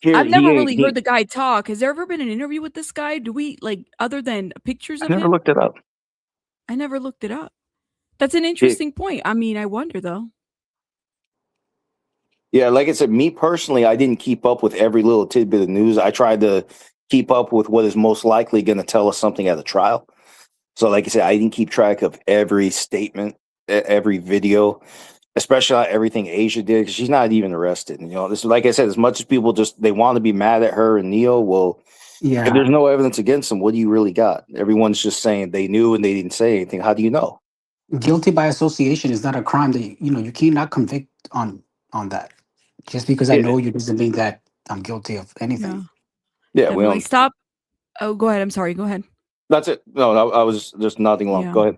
here, I've never really heard the guy talk. Has there ever been an interview with this guy? Do we other than pictures of him? I never looked it up. I never looked it up. That's an interesting point. I mean, I wonder though. Yeah, like I said, me personally, I didn't keep up with every little tidbit of news. I tried to keep up with what is most likely going to tell us something at a trial. So, like I said, I didn't keep track of every statement, every video, especially not everything Asia did, because she's not even arrested. This is, like I said, as much as people they want to be mad at her and Neo. Well, if there's no evidence against them, what do you really got? Everyone's just saying they knew and they didn't say anything. How do you know? Guilty by association is not a crime that you cannot convict on that. Just because I know you doesn't mean that I'm guilty of anything. Yeah, we don't stop. Oh, go ahead. I'm sorry. Go ahead. That's it. No, I was just nodding along. Go ahead.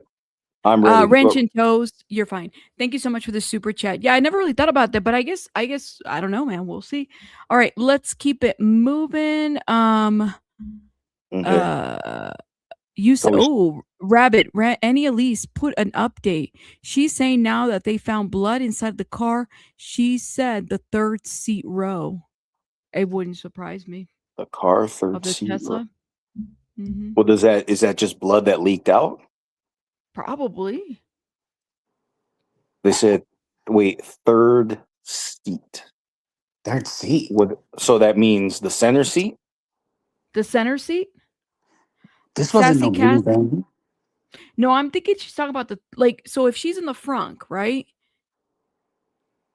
I'm ready. Wrench and toes. You're fine. Thank you so much for the super chat. Yeah, I never really thought about that, but I guess I don't know, man. We'll see. All right, let's keep it moving. You said, Rabbit, Annie Elise put an update. She's saying now that they found blood inside the car. She said the third seat row. It wouldn't surprise me. The car third seat Tesla. Mm-hmm. Well, is that just blood that leaked out? Probably. They said, wait, third seat. Third seat. So that means the center seat? The center seat? This wasn't no minivan. No, I'm thinking she's talking about so if she's in the front, right?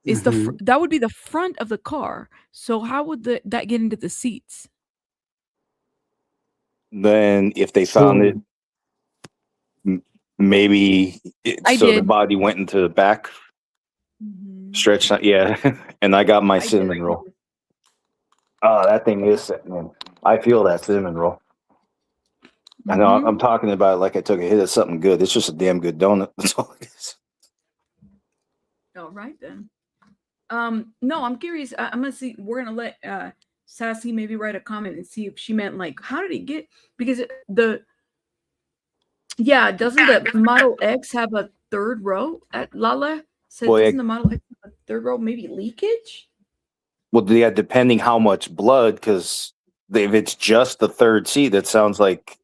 Is that would be the front of the car. So how would that get into the seats? Then if they found it, maybe the body went into the back, stretched out. Yeah, and I got my cinnamon roll. Oh, that thing is sitting in. I feel that cinnamon roll. I know I'm talking about it like I took a hit of something good. It's just a damn good donut. That's all it is. All right then. No, I'm curious. I'm gonna see. We're gonna let Sassy maybe write a comment and see if she meant how did he get? Because doesn't the Model X have a third row? Lala said, doesn't the Model X have a third row? Maybe leakage. Well, yeah, depending how much blood, because if it's just the third seat, that sounds like.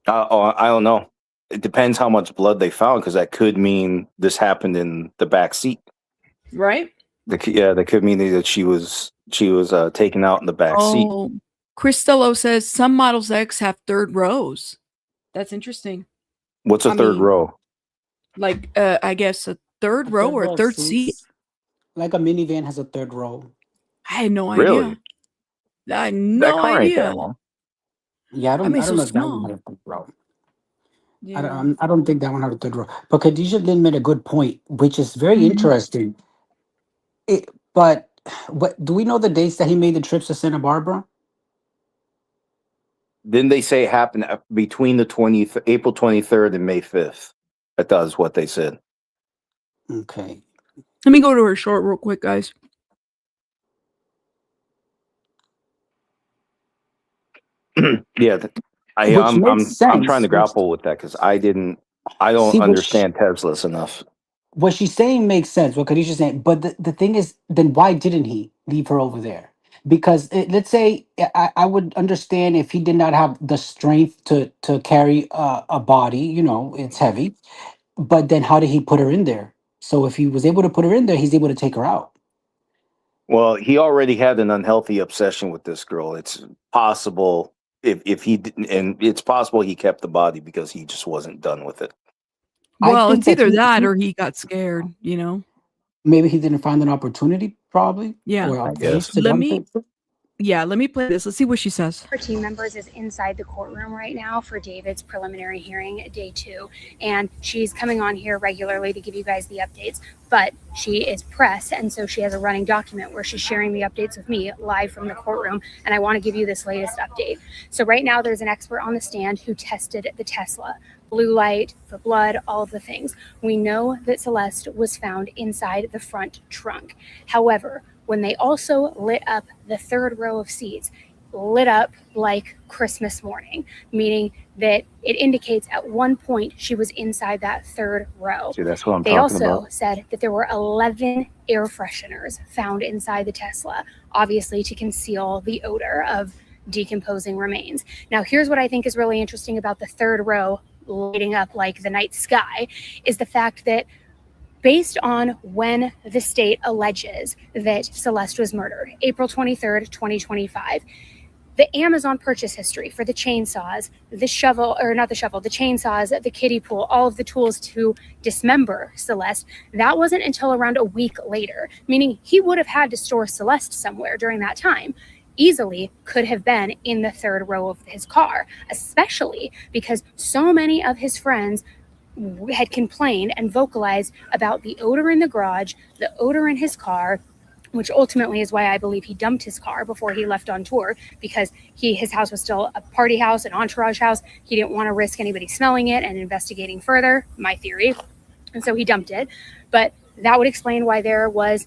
I don't know. It depends how much blood they found, because that could mean this happened in the back seat. Right. That could mean that she was taken out in the back seat. Cristello says some Models X have third rows. That's interesting. What's a third row? I guess a third row or a third seat. Like a minivan has a third row. I had no idea. Really? I had no idea. Yeah, I don't know if that one had a third row. Yeah. I don't think that one had a third row. But Khadijah Lynn made a good point, which is very interesting. But what do we know the dates that he made the trips to Santa Barbara? Didn't they say it happened between the April 23rd and May 5th? That is what they said. Okay. Let me go to her short real quick, guys. Yeah, I'm trying to grapple with that because I don't understand Teslas enough. What she's saying makes sense. What Khadijah's saying, but the thing is, then why didn't he leave her over there? Because let's say I would understand if he did not have the strength to carry a body. You know, it's heavy. But then how did he put her in there? So if he was able to put her in there, he's able to take her out. Well, he already had an unhealthy obsession with this girl. It's possible if he didn't, and it's possible he kept the body because he just wasn't done with it. Well, it's either that or he got scared, you know? Maybe he didn't find an opportunity, probably. Yeah. Or I guess. Let me play this. Let's see what she says. Her team members is inside the courtroom right now for David's preliminary hearing, day 2. And she's coming on here regularly to give you guys the updates. But she is press, and so she has a running document where she's sharing the updates with me live from the courtroom. And I want to give you this latest update. So right now there's an expert on the stand who tested the Tesla. Blue light, for blood, all of the things. We know that Celeste was found inside the front trunk. However, when they also lit up the third row of seats, lit up like Christmas morning, meaning that it indicates at one point she was inside that third row. See, that's what I'm They talking also about. said that there were 11 air fresheners found inside the Tesla, obviously to conceal the odor of decomposing remains. Now, here's what I think is really interesting about the third row lighting up like the night sky, is the fact that based on when the state alleges that Celeste was murdered, April 23rd, 2025, the Amazon purchase history for the chainsaws, the chainsaws, the kiddie pool, all of the tools to dismember Celeste, that wasn't until around a week later, meaning he would have had to store Celeste somewhere during that time. Easily could have been in the third row of his car, especially because so many of his friends had complained and vocalized about the odor in the garage, the odor in his car, which ultimately is why I believe he dumped his car before he left on tour, because his house was still a party house, an entourage house. He didn't want to risk anybody smelling it and investigating further, my theory. And so he dumped it. But that would explain why there was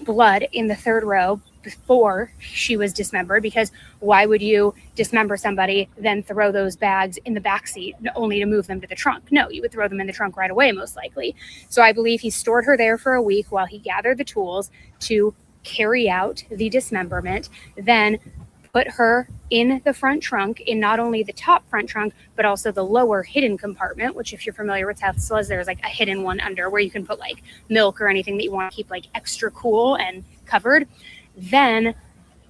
blood in the third row before she was dismembered, because why would you dismember somebody, then throw those bags in the back seat only to move them to the trunk? No, you would throw them in the trunk right away, most likely. So I believe he stored her there for a week while he gathered the tools to carry out the dismemberment, then put her in the front trunk, in not only the top front trunk, but also the lower hidden compartment, which if you're familiar with Teslas, there's like a hidden one under where you can put like milk or anything that you want to keep like extra cool and covered. Then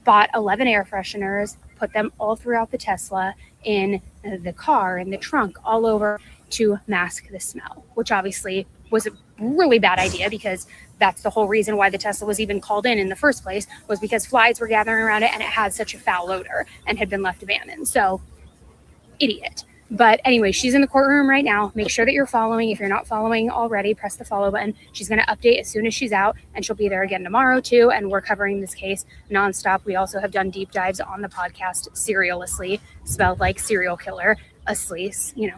bought 11 air fresheners, put them all throughout the Tesla, in the car, in the trunk, all over to mask the smell, which obviously was a really bad idea, because that's the whole reason why the Tesla was even called in the first place, was because flies were gathering around it and it had such a foul odor and had been left abandoned. So, idiot. But anyway, she's in the courtroom right now. Make sure that you're following. If you're not following already, press the follow button. She's going to update as soon as she's out, and she'll be there again tomorrow too. And we're covering this case nonstop. We also have done deep dives on the podcast, Serialously, spelled like serial killer, asleep,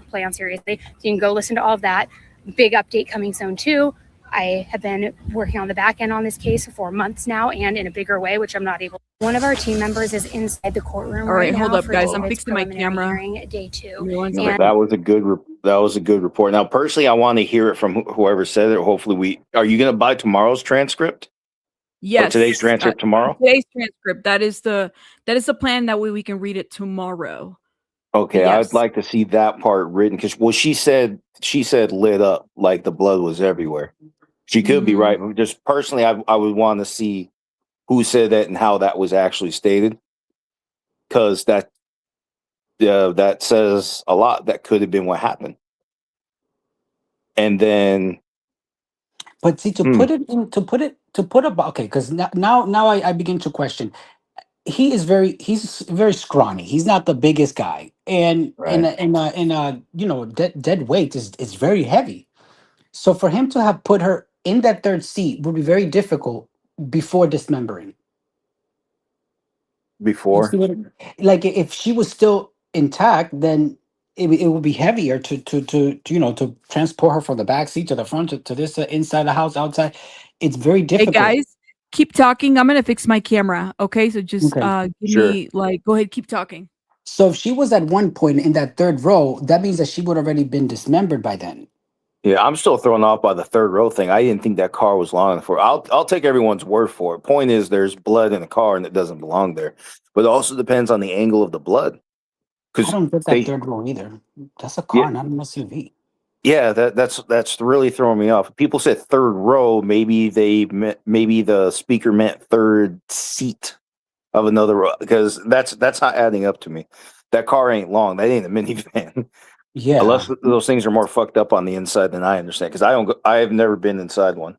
play on seriously. So you can go listen to all of that. Big update coming soon too. I have been working on the back end on this case for months now, and in a bigger way, which I'm not able to. One of our team members is inside the courtroom. All right, now hold up, for guys. I'm David's fixing my camera. hearing, day 2. No, that was a good report. Now, personally, I want to hear it from whoever said it. Hopefully, are you going to buy tomorrow's transcript? Yes. Or today's transcript tomorrow? Today's transcript. That is the plan. That way we can read it tomorrow. Okay, Yes. I'd like to see that part written, because she said lit up like the blood was everywhere. She could be right. But just personally, I would want to see who said that and how that was actually stated, because that says a lot. That could have been what happened. And then, but see, because now I begin to question. He's very scrawny. He's not the biggest guy, and dead weight is very heavy. So for him to have put her in that third seat would be very difficult before dismembering. You see Before? like if she was still intact, then it would be heavier to to transport her from the back seat to the front to this inside the house, outside. It's very Hey difficult. guys, keep talking. I'm gonna fix my camera. Okay, so just Okay. give Sure. me like go ahead, keep talking. So if she was at one point in that third row, that means that she would already been dismembered by then. Yeah, I'm still thrown off by the third row thing. I didn't think that car was long enough for. I'll take everyone's word for it. Point is, there's blood in the car and it doesn't belong there. But it also depends on the angle of the blood. I Because don't get that they, third row either. That's a yeah, car, not an SUV. yeah, that's really throwing me off. People said third row. Maybe maybe the speaker meant third seat of another row because that's not adding up to me. That car ain't long. That ain't a minivan. Yeah. Unless those things are more fucked up on the inside than I understand. Because I have never been inside one.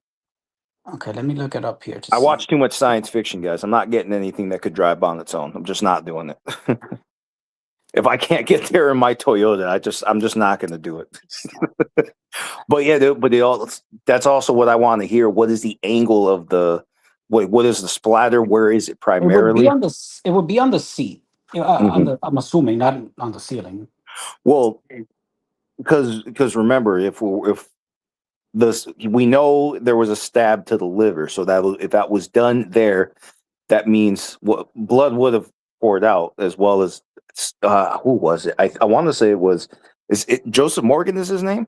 Okay, let me look it up here to I see. watch too much science fiction, guys. I'm not getting anything that could drive on its own. I'm just not doing it. If I can't get there in my Toyota, I'm just not going to do it. But yeah, that's also what I want to hear. What is the angle of the what is the splatter? Where is it It would be primarily? on the it would be on the seat. On the, I'm assuming not on the ceiling. Well, because remember, if we know there was a stab to the liver, so if that was done there, that means what blood would have poured out as well as who was it? I want to say it was Joseph Morgan is his name?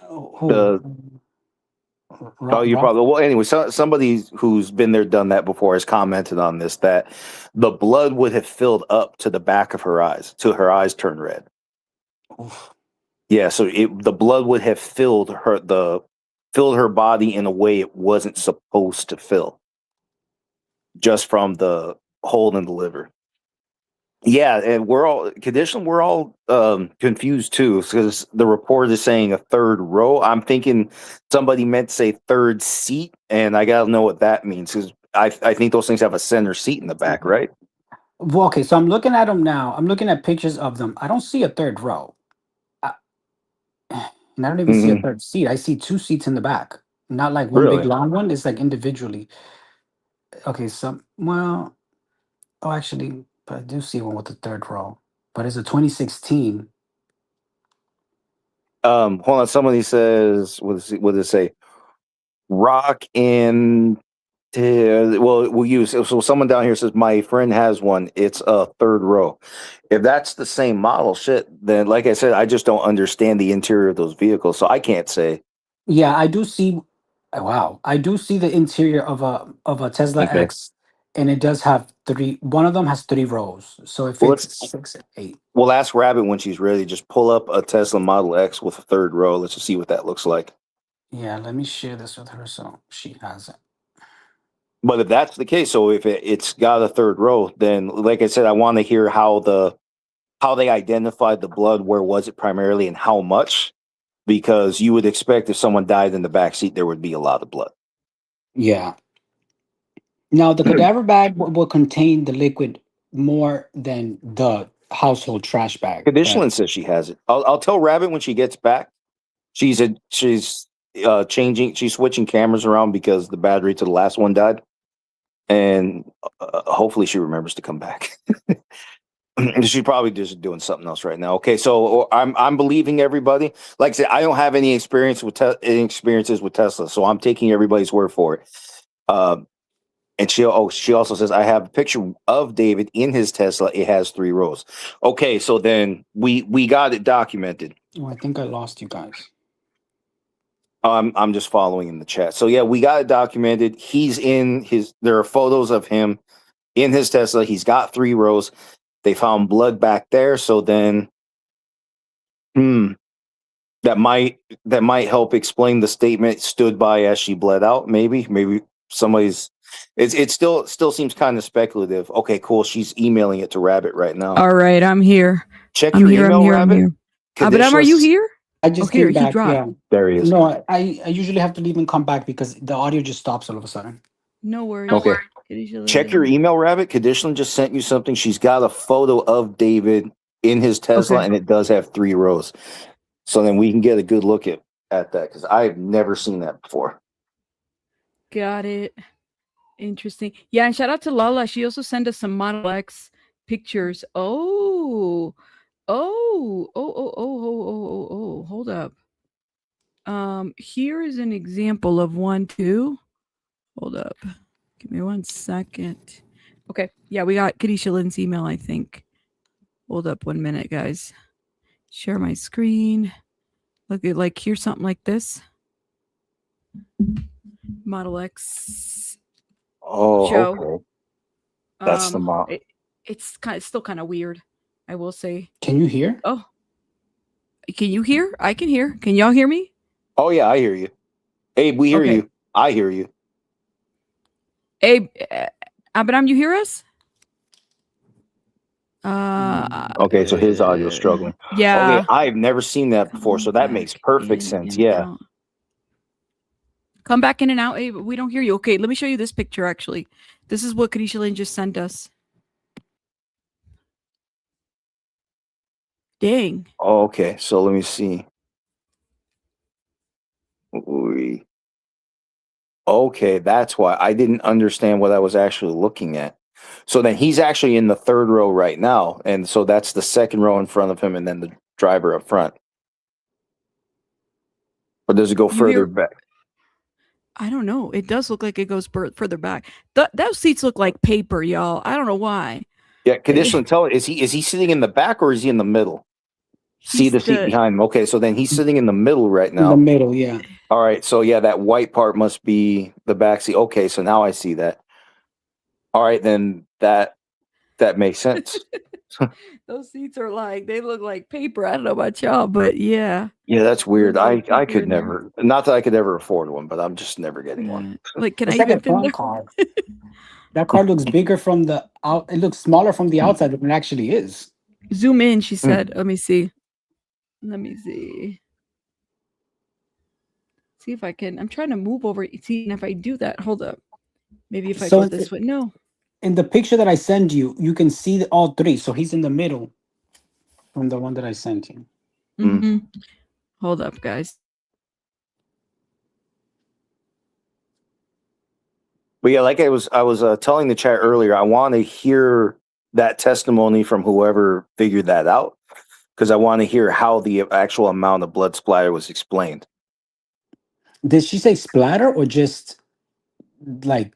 Who? Oh, you probably well. Anyway, somebody who's been there, done that before, has commented on this that the blood would have filled up to the back of her eyes, till her eyes turned red. Oof. Yeah, so the blood would have filled her body in a way it wasn't supposed to fill, just from the hole in the liver. Yeah, and we're all confused too because the report is saying a third row. I'm thinking somebody meant to say third seat, and I gotta know what that means because I think those things have a center seat in the back, right? Well, okay, so I'm looking at them now. I'm looking at pictures of them. I don't see a third row. And I don't even see a third seat. I see two seats in the back. Not like one big Really? long one. It's like individually. Okay, actually, but I do see one with the third row. But it's a 2016. Hold on. Somebody says, what does it say? Rock and we'll use so someone down here says my friend has one. It's a third row. If that's the same model, shit, then like I said, I just don't understand the interior of those vehicles, so I can't say. Yeah, I do see. Wow, I do see the interior of a Tesla Okay. X, and it does have three. One of them has three rows, so it Well, fits 6 and 8. We'll ask Rabbit when she's ready. Just pull up a Tesla Model X with a third row. Let's just see what that looks like. Yeah, let me share this with her so she has it. But if that's the case, so if it's got a third row, then like I said, I want to hear how they identified the blood. Where was it primarily, and how much? Because you would expect if someone died in the back seat, there would be a lot of blood. Yeah. Now the cadaver bag will contain the liquid more than the household trash bag. Conditioning says she has it. I'll tell Rabbit when she gets back. She's switching cameras around because the battery to the last one died, and hopefully she remembers to come back. She's probably just doing something else right now. Okay, so I'm believing everybody. Like I said, I don't have any experiences with Tesla, so I'm taking everybody's word for it. And she also says I have a picture of David in his Tesla. It has 3 rows. Okay, so then we got it documented. Oh, I think I lost you guys. I'm just following in the chat. So yeah, we got it documented. There are photos of him in his Tesla. He's got 3 rows. They found blood back there. So then, that might help explain the statement stood by as she bled out. Maybe somebody's. It still seems kind of speculative. Okay, cool. She's emailing it to Rabbit right now. All right, I'm here. Check I'm your here, email, Rabbit. Are you here? I just here, came back. dropped. Yeah. There he is. No, I usually have to leave and come back because the audio just stops all of a sudden. No worries. Okay. Check your email, Rabbit. Conditionally just sent you something. She's got a photo of David in his Tesla, and it does have 3 rows. So then we can get a good look at that because I've never seen that before. Got it. Interesting. Yeah, and shout out to Lala. She also sent us some Model X pictures. Oh. Hold up. Here is an example of one too. Hold up. Give me 1 second. Okay. Yeah, we got Kadisha Lynn's email, I think. Hold up 1 minute, guys. Share my screen. Look at like here's something like this. Model X Oh, show. okay. That's the model. It's still kind of weird, I will say. Can you hear? Oh, can you hear? I can hear. Can y'all hear me? Oh yeah, I hear you. Abe, we hear Okay. you. I hear you. Abe, Abraham, you hear us? Okay, so his audio is struggling. Yeah. Okay, I've never seen that before, so that makes perfect sense. Yeah. Come back in and out, Abe. We don't hear you. Okay, let me show you this picture, actually. This is what Kadisha Lynn just sent us. Dang. Oh, okay, so let me see. Okay, that's why I didn't understand what I was actually looking at. So then he's actually in the third row right now, and so that's the second row in front of him, and then the driver up front. Or does it go further back? I don't know. It does look like it goes further back. Those seats look like paper, y'all. I don't know why. Yeah, Kadisha, tell it. Is he sitting in the back or is he in the middle? See the seat behind him. Okay, so then he's sitting in the middle right now. In the middle, yeah. All right, so yeah, that white part must be the back seat. Okay, so now I see that. All right, then that makes sense. Those seats are like, they look like paper. I don't know about y'all, but yeah. Yeah, that's weird. Like I could never, not that I could ever afford one, but I'm just never getting one. Like, can It's I like even a phone card. That car looks bigger from the out. It looks smaller from the outside than it actually is. Zoom in, she said. Let me see. See if I can. I'm trying to move over. See, and if I do that, hold up. Maybe if I go this way. No. In the picture that I send you, you can see all three. So he's in the middle from the one that I sent you. Mm-hmm. Hold up, guys. But yeah, like I was telling the chat earlier, I want to hear that testimony from whoever figured that out, because I want to hear how the actual amount of blood splatter was explained. Did she say splatter or just like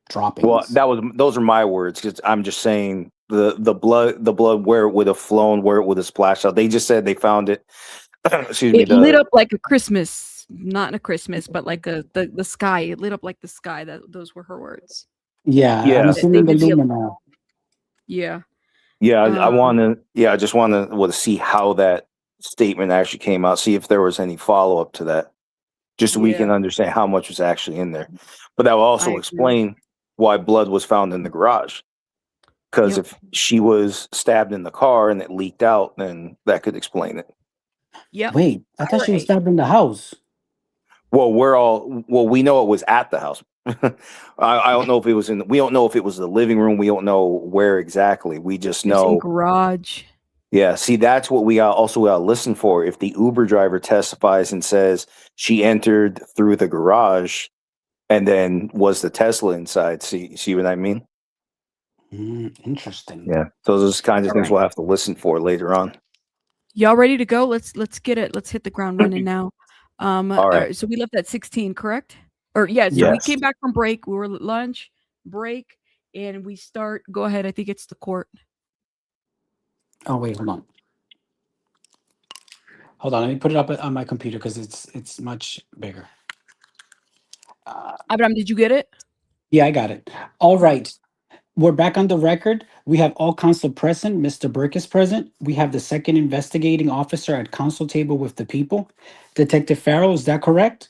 droppings? Well, those are my words, because I'm just saying the blood where it would have flown, where it would have splashed out. They just said they found it. Excuse me. It lit up like a Christmas, not a Christmas, but like the sky. It lit up like the sky. Those were her words. Yeah. I'm assuming the luminol. Yeah. Yeah, I want to. Yeah, I just want to see how that statement actually came out. See if there was any follow up to that, just so we can understand how much was actually in there. But that will also explain why blood was found in the garage. Because if she was stabbed in the car and it leaked out, then that could explain it. Yeah. Wait, I thought she was stabbed in the house. Well, we know it was at the house. I don't know if it was we don't know if it was the living room. We don't know where exactly. We just know garage. Yeah, see, that's what we also got to listen for. If the Uber driver testifies and says she entered through the garage, and then was the Tesla inside? See what I mean? Interesting. Yeah, so those kinds of things we'll have to listen for later on. Y'all ready to go? Let's get it. Let's hit the ground running now. All right. So we left at 16, correct? Or yeah, so we came back from break. We were at lunch break, and we start. Go ahead. I think it's the court. Oh wait, hold on. Hold on. Let me put it up on my computer because it's much bigger. Abraham, did you get it? Yeah, I got it. All right. We're back on the record. We have all counsel present. Mr. Burke is present. We have the second investigating officer at counsel table with the people. Detective Farrell, is that correct?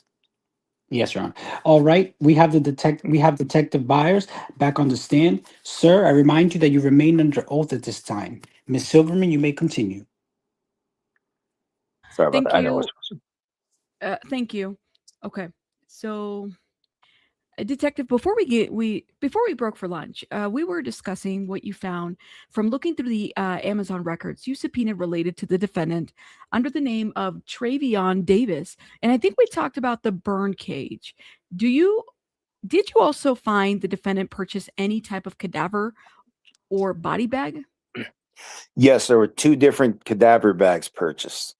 Yes, Your Honor. All right. We have Detective Byers back on the stand. Sir, I remind you that you remain under oath at this time. Ms. Silverman, you may continue. Sorry about Thank that. you. Thank you. Okay. So Detective, before we broke for lunch, we were discussing what you found from looking through the Amazon records you subpoenaed related to the defendant under the name of Travion Davis, and I think we talked about the burn cage. Do you Did you also find the defendant purchase any type of cadaver or body bag? Yes, there were 2 different cadaver bags purchased.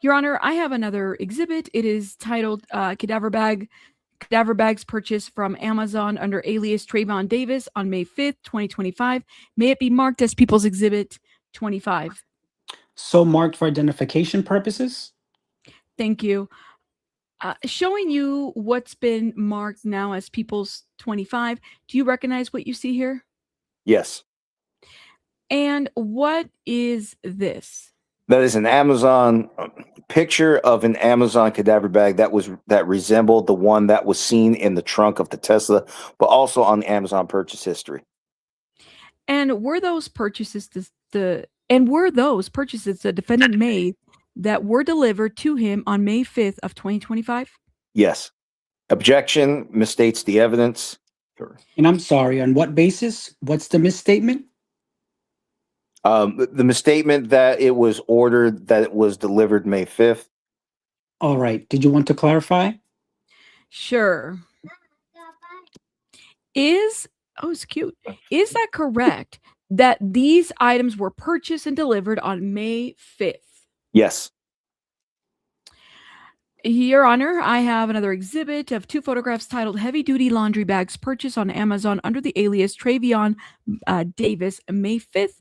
Your Honor, I have another exhibit. It is titled Cadaver Bags Purchased from Amazon under alias Trayvon Davis on May 5th, 2025. May it be marked as People's Exhibit 25. So marked for identification purposes? Thank you. Showing you what's been marked now as People's 25. Do you recognize what you see here? Yes. And what is this? That is an Amazon picture of an Amazon cadaver bag that resembled the one that was seen in the trunk of the Tesla, but also on the Amazon purchase history. And were those purchases the defendant made that were delivered to him on May 5th of 2025? Yes. Objection misstates the evidence. And I'm sorry, on what basis? What's the misstatement? The misstatement that it was ordered that it was delivered May 5th. All right. Did you want to clarify? Sure. It's cute. Is that correct that these items were purchased and delivered on May 5th? Yes. Your Honor, I have another exhibit of 2 photographs titled Heavy Duty Laundry Bags Purchased on Amazon under the alias Trayvon Davis, May 5th.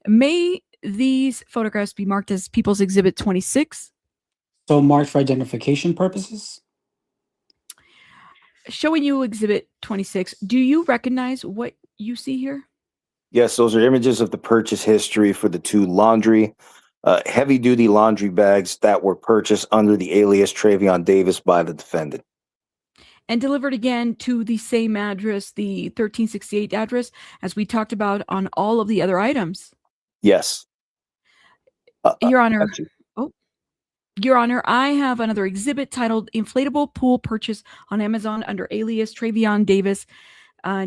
May these photographs be marked as People's Exhibit 26? So marked for identification purposes? Showing you Exhibit 26. Do you recognize what you see here? Yes, those are images of the purchase history for the 2 heavy-duty laundry bags that were purchased under the alias Trayvon Davis by the defendant. And delivered again to the same address, the 1368 address, as we talked about on all of the other items. Yes. Your Honor. Your Honor, I have another exhibit titled Inflatable Pool Purchase on Amazon under alias Trayvon Davis,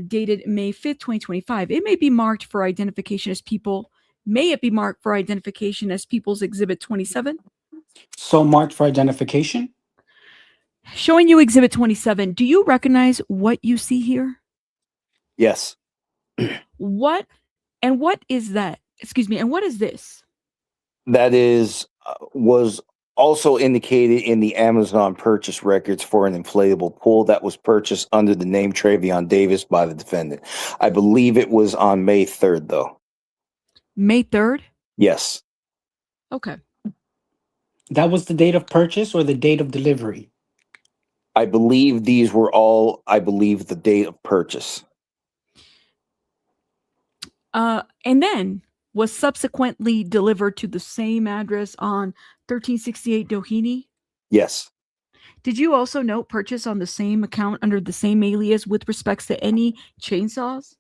dated May 5th, 2025. It may be marked for identification as people. May it be marked for identification as People's Exhibit 27? So marked for identification? Showing you Exhibit 27. Do you recognize what you see here? Yes. What is that? Excuse me. And what is this? That was also indicated in the Amazon purchase records for an inflatable pool that was purchased under the name Trayvon Davis by the defendant. I believe it was on May 3rd, though. May 3rd? Yes. Okay. That was the date of purchase or the date of delivery? I believe these were all, the date of purchase. And then was subsequently delivered to the same address on 1368 Doheny? Yes. Did you also note purchase on the same account under the same alias with respects to any chainsaws?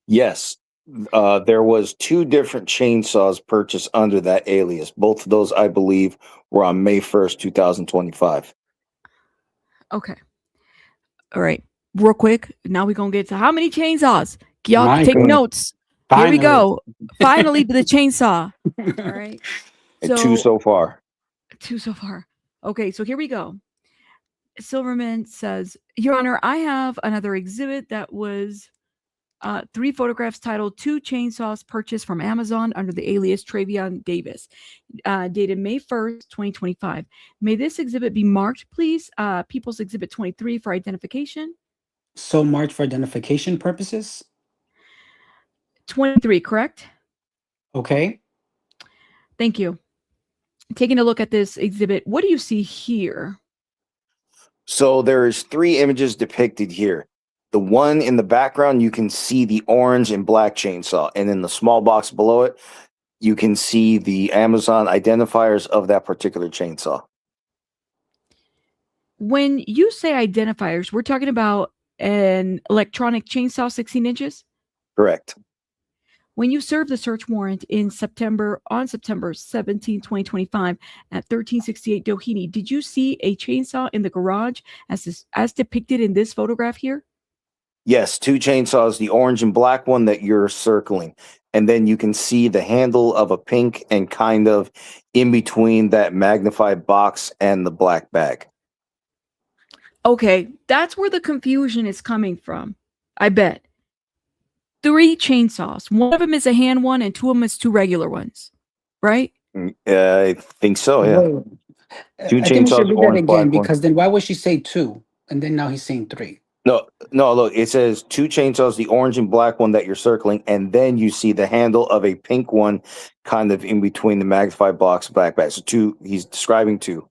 Yes. There was 2 different chainsaws purchased under that alias. Both of those, I believe, were on May 1st, 2025. Okay. All right. Real quick. Now we're going to get to how many chainsaws. Y'all take notes. Here we go. Finally, the chainsaw. All right. And 2 so far. 2 so far. Okay. So here we go. Silverman says, Your Honor, I have another exhibit that was 3 photographs titled 2 chainsaws purchased from Amazon under the alias Trayvon Davis, dated May 1st, 2025. May this exhibit be marked, please? People's Exhibit 23 for identification. So marked for identification purposes? 23, correct? Okay. Thank you. Taking a look at this exhibit, what do you see here? So there's 3 images depicted here. The one in the background, you can see the orange and black chainsaw. And in the small box below it, you can see the Amazon identifiers of that particular chainsaw. When you say identifiers, we're talking about an electronic chainsaw 16 inches? Correct. When you served the search warrant on September 17, 2025 at 1368 Doheny, did you see a chainsaw in the garage as depicted in this photograph here? Yes, 2 chainsaws, the orange and black one that you're circling. And then you can see the handle of a pink and kind of in between that magnified box and the black bag. Okay, that's where the confusion is coming from. I bet. 3 chainsaws. One of them is a hand one and 2 of them is 2 regular ones. Right? I think so, yeah. Wait, Two I think we should chainsaws, read that orange, again black one. because then why would she say 2? And then now he's saying 3. No, look, it says 2 chainsaws, the orange and black one that you're circling, and then you see the handle of a pink one kind of in between the magnified box black bag. So 2, he's describing 2.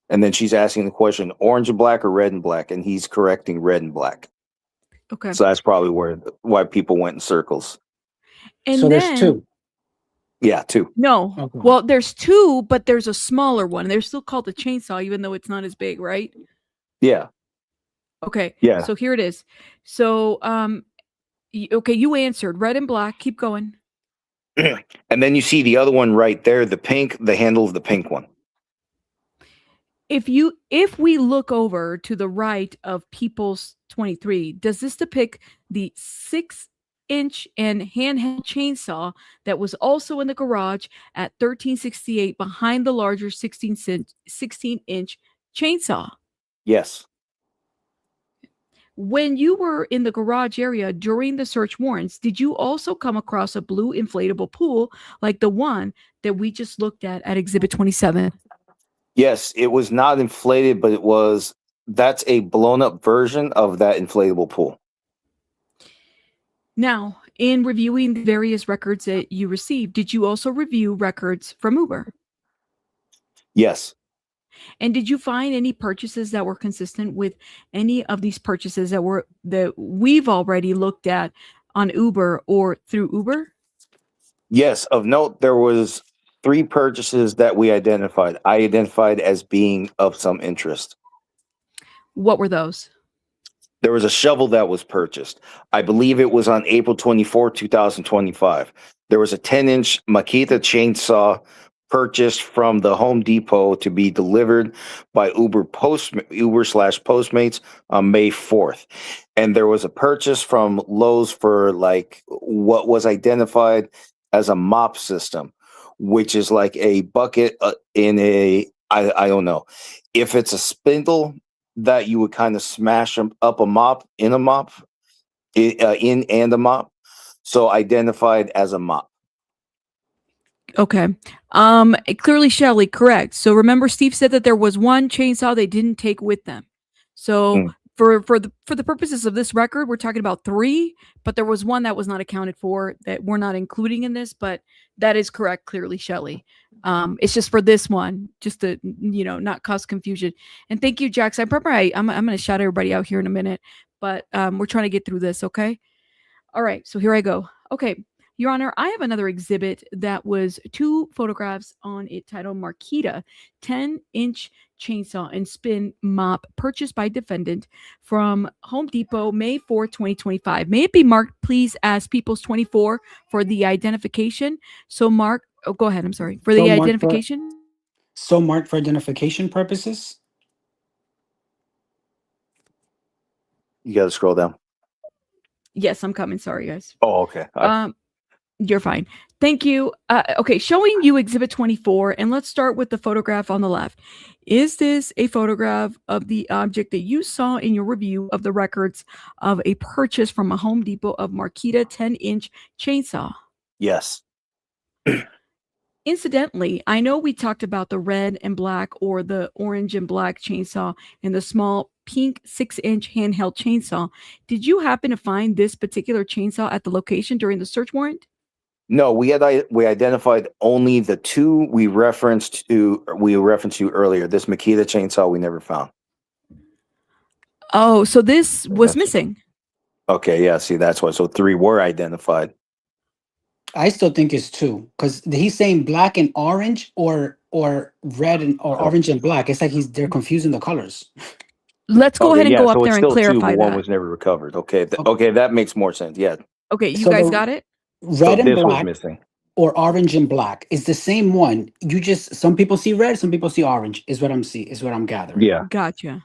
And then she's asking the question, orange and black or red and black? And he's correcting red and black. Okay. So that's probably why people went in circles. And so then, there's 2. Yeah, 2. No. Okay. Well, there's 2, but there's a smaller one. They're still called a chainsaw, even though it's not as big, right? Yeah. Okay. Yeah. So here it is. So, okay, you answered red and black. Keep going. And then you see the other one right there, the pink, the handle of the pink one. If we look over to the right of People's 23, does this depict the 6-inch and handheld chainsaw that was also in the garage at 1368 behind the larger 16-inch chainsaw? Yes. When you were in the garage area during the search warrants, did you also come across a blue inflatable pool like the one that we just looked at Exhibit 27? Yes, it was not inflated, but that's a blown up version of that inflatable pool. Now, in reviewing the various records that you received, did you also review records from Uber? Yes. And did you find any purchases that were consistent with any of these purchases that we've already looked at on Uber or through Uber? Yes, of note, there was 3 purchases that we identified. I identified as being of some interest. What were those? There was a shovel that was purchased. I believe it was on April 24, 2025. There was a 10-inch Makita chainsaw purchased from the Home Depot to be delivered by Uber/Postmates on May 4th. And there was a purchase from Lowe's for like what was identified as a mop system, which is like a bucket in a, I don't know. If it's a spindle that you would kind of smash up a mop in a mop, in and a mop. So identified as a mop. Okay. Clearly, Shelley, correct. So remember, Steve said that there was 1 chainsaw they didn't take with them. So for the purposes of this record, we're talking about 3, but there was 1 that was not accounted for that we're not including in this, but that is correct, clearly, Shelley. It's just for this one, just to, not cause confusion. And thank you, Jax. I'm going to shout everybody out here in a minute, but we're trying to get through this, okay? All right, so here I go. Okay. Your Honor, I have another exhibit that was 2 photographs on it titled Makita 10-inch chainsaw and spin mop purchased by defendant from Home Depot May 4, 2025. May it be marked, please, as People's 24 for the identification. So mark, go ahead, I'm sorry. For the identification? So marked for identification purposes? You got to scroll down. Yes, I'm coming. Sorry, guys. Oh, okay. You're fine. Thank you. Okay, showing you Exhibit 24, and let's start with the photograph on the left. Is this a photograph of the object that you saw in your review of the records of a purchase from a Home Depot of Makita 10-inch chainsaw? Yes. Incidentally, I know we talked about the red and black or the orange and black chainsaw and the small pink 6-inch handheld chainsaw. Did you happen to find this particular chainsaw at the location during the search warrant? No, we identified only the 2 we referenced to earlier. This Makita chainsaw we never found. Oh, so this was missing. Okay, yeah, see, that's why. So 3 were identified. I still think it's 2 because he's saying black and orange or red and or orange and black. It's like they're confusing the colors. Let's go ahead and go up there and clarify 2, but that. 1 was never recovered. Okay, okay, that makes more sense. Yeah. Okay, you guys got it? Red and this was black missing. or orange and black. It's the same one. Some people see red, some people see orange, is what I'm gathering. Yeah. Gotcha.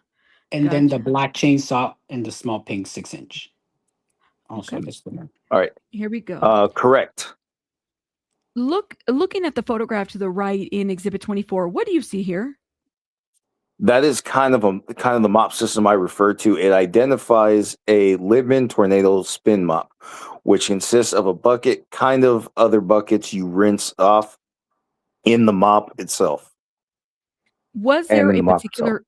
And then the black chainsaw and the small pink 6-inch. Also listed. All right. Here we go. Correct. Looking at the photograph to the right in Exhibit 24, what do you see here? That is kind of the mop system I refer to. It identifies a Liebman tornado spin mop, which consists of a bucket, kind of other buckets you rinse off in the mop itself. Was And there in a the mop itself. particular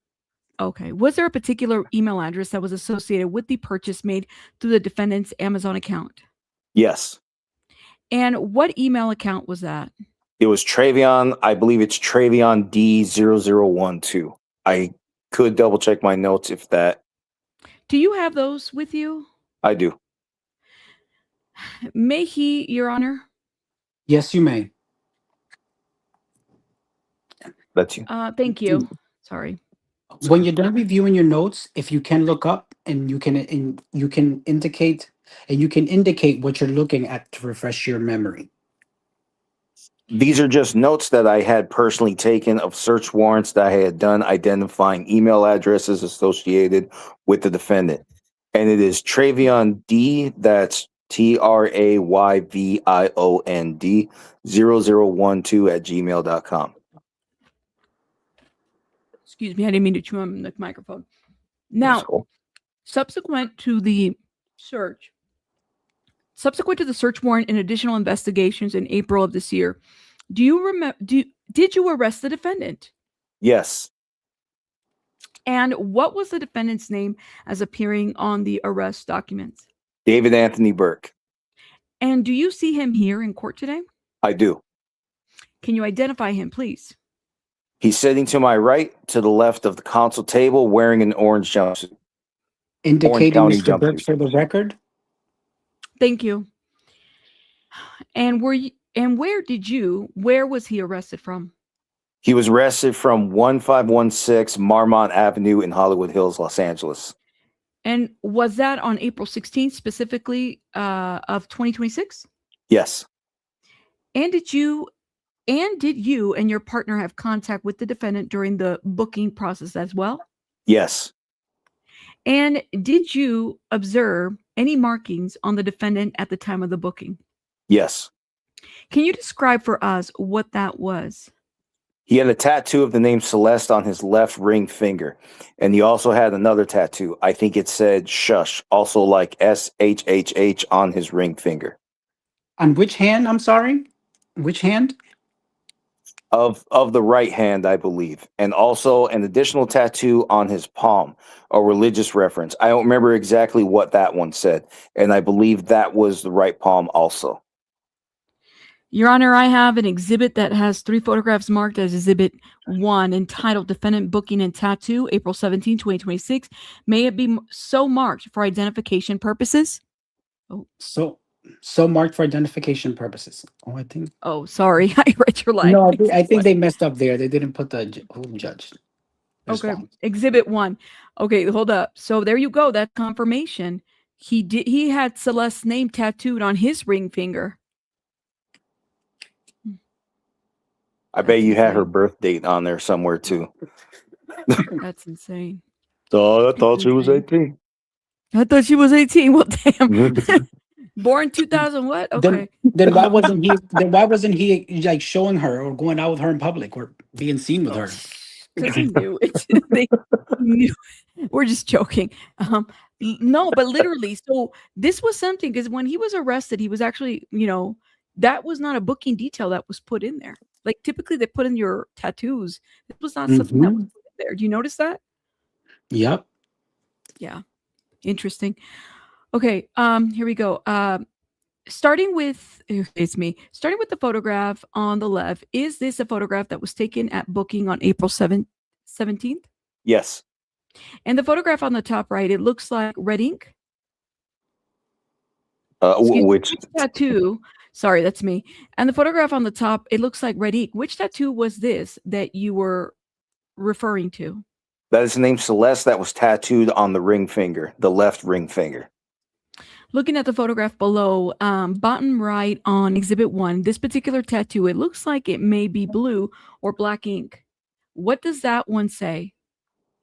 was there a particular email address that was associated with the purchase made through the defendant's Amazon account? Yes. And what email account was that? It was Travion. I believe it's Travion D0012. I could double check my notes if that. Do you have those with you? I do. May he, Your Honor? Yes, you may. That's you. Thank you. Sorry. When you're done reviewing your notes, if you can look up and you can indicate what you're looking at to refresh your memory. These are just notes that I had personally taken of search warrants that I had done identifying email addresses associated with the defendant. And it is Travion D, that's TRAYVIOND 0012 @gmail.com. Excuse me, I didn't mean to chew on the microphone. Now, subsequent to the search warrant and additional investigations in April of this year, do you remember? Did you arrest the defendant? Yes. And what was the defendant's name as appearing on the arrest documents? David Anthony Burke. And do you see him here in court today? I do. Can you identify him, please? He's sitting to my right, to the left of the counsel table, wearing an orange jumpsuit. Indicating Mr. Burke for the record. Thank you. And where was he arrested from? He was arrested from 1516 Marmont Avenue in Hollywood Hills, Los Angeles. And was that on April 16th, specifically of 2026? Yes. And did you and your partner have contact with the defendant during the booking process as well? Yes. And did you observe any markings on the defendant at the time of the booking? Yes. Can you describe for us what that was? He had a tattoo of the name Celeste on his left ring finger. And he also had another tattoo. I think it said Shush, also like SHHH on his ring finger. On which hand? I'm sorry? Which hand? Of the right hand, I believe. And also an additional tattoo on his palm, a religious reference. I don't remember exactly what that one said. And I believe that was the right palm also. Your Honor, I have an exhibit that has 3 photographs marked as Exhibit 1 entitled Defendant Booking and Tattoo, April 17, 2026. May it be so marked for identification purposes? Oh. So marked for identification purposes. Oh, sorry. I read your line. No, I think they messed up there. They didn't put the judge. Okay. Exhibit 1. Okay, hold up. So there you go. That's confirmation. He had Celeste's name tattooed on his ring finger. I bet you had her birth date on there somewhere too. That's insane. So I thought she was 18. I thought she was 18. Well, damn. Born 2000 what? Okay. Then why wasn't he like showing her or going out with her in public or being seen with her? Because he knew it. They knew. We're just joking. No, but literally. So this was something, because when he was arrested, he was actually, that was not a booking detail that was put in there. Like typically they put in your tattoos. This was not something that was put in there. Do you notice that? Yep. Yeah. Interesting. Okay. Here we go. Starting with the photograph on the left. Is this a photograph that was taken at booking on April 17th? Yes. And the photograph on the top right, it looks like red ink. Which tattoo? Sorry, that's me. And the photograph on the top, it looks like red ink. Which tattoo was this that you were referring to? That is the name Celeste that was tattooed on the ring finger, the left ring finger. Looking at the photograph below, bottom right on Exhibit 1, this particular tattoo, it looks like it may be blue or black ink. What does that one say?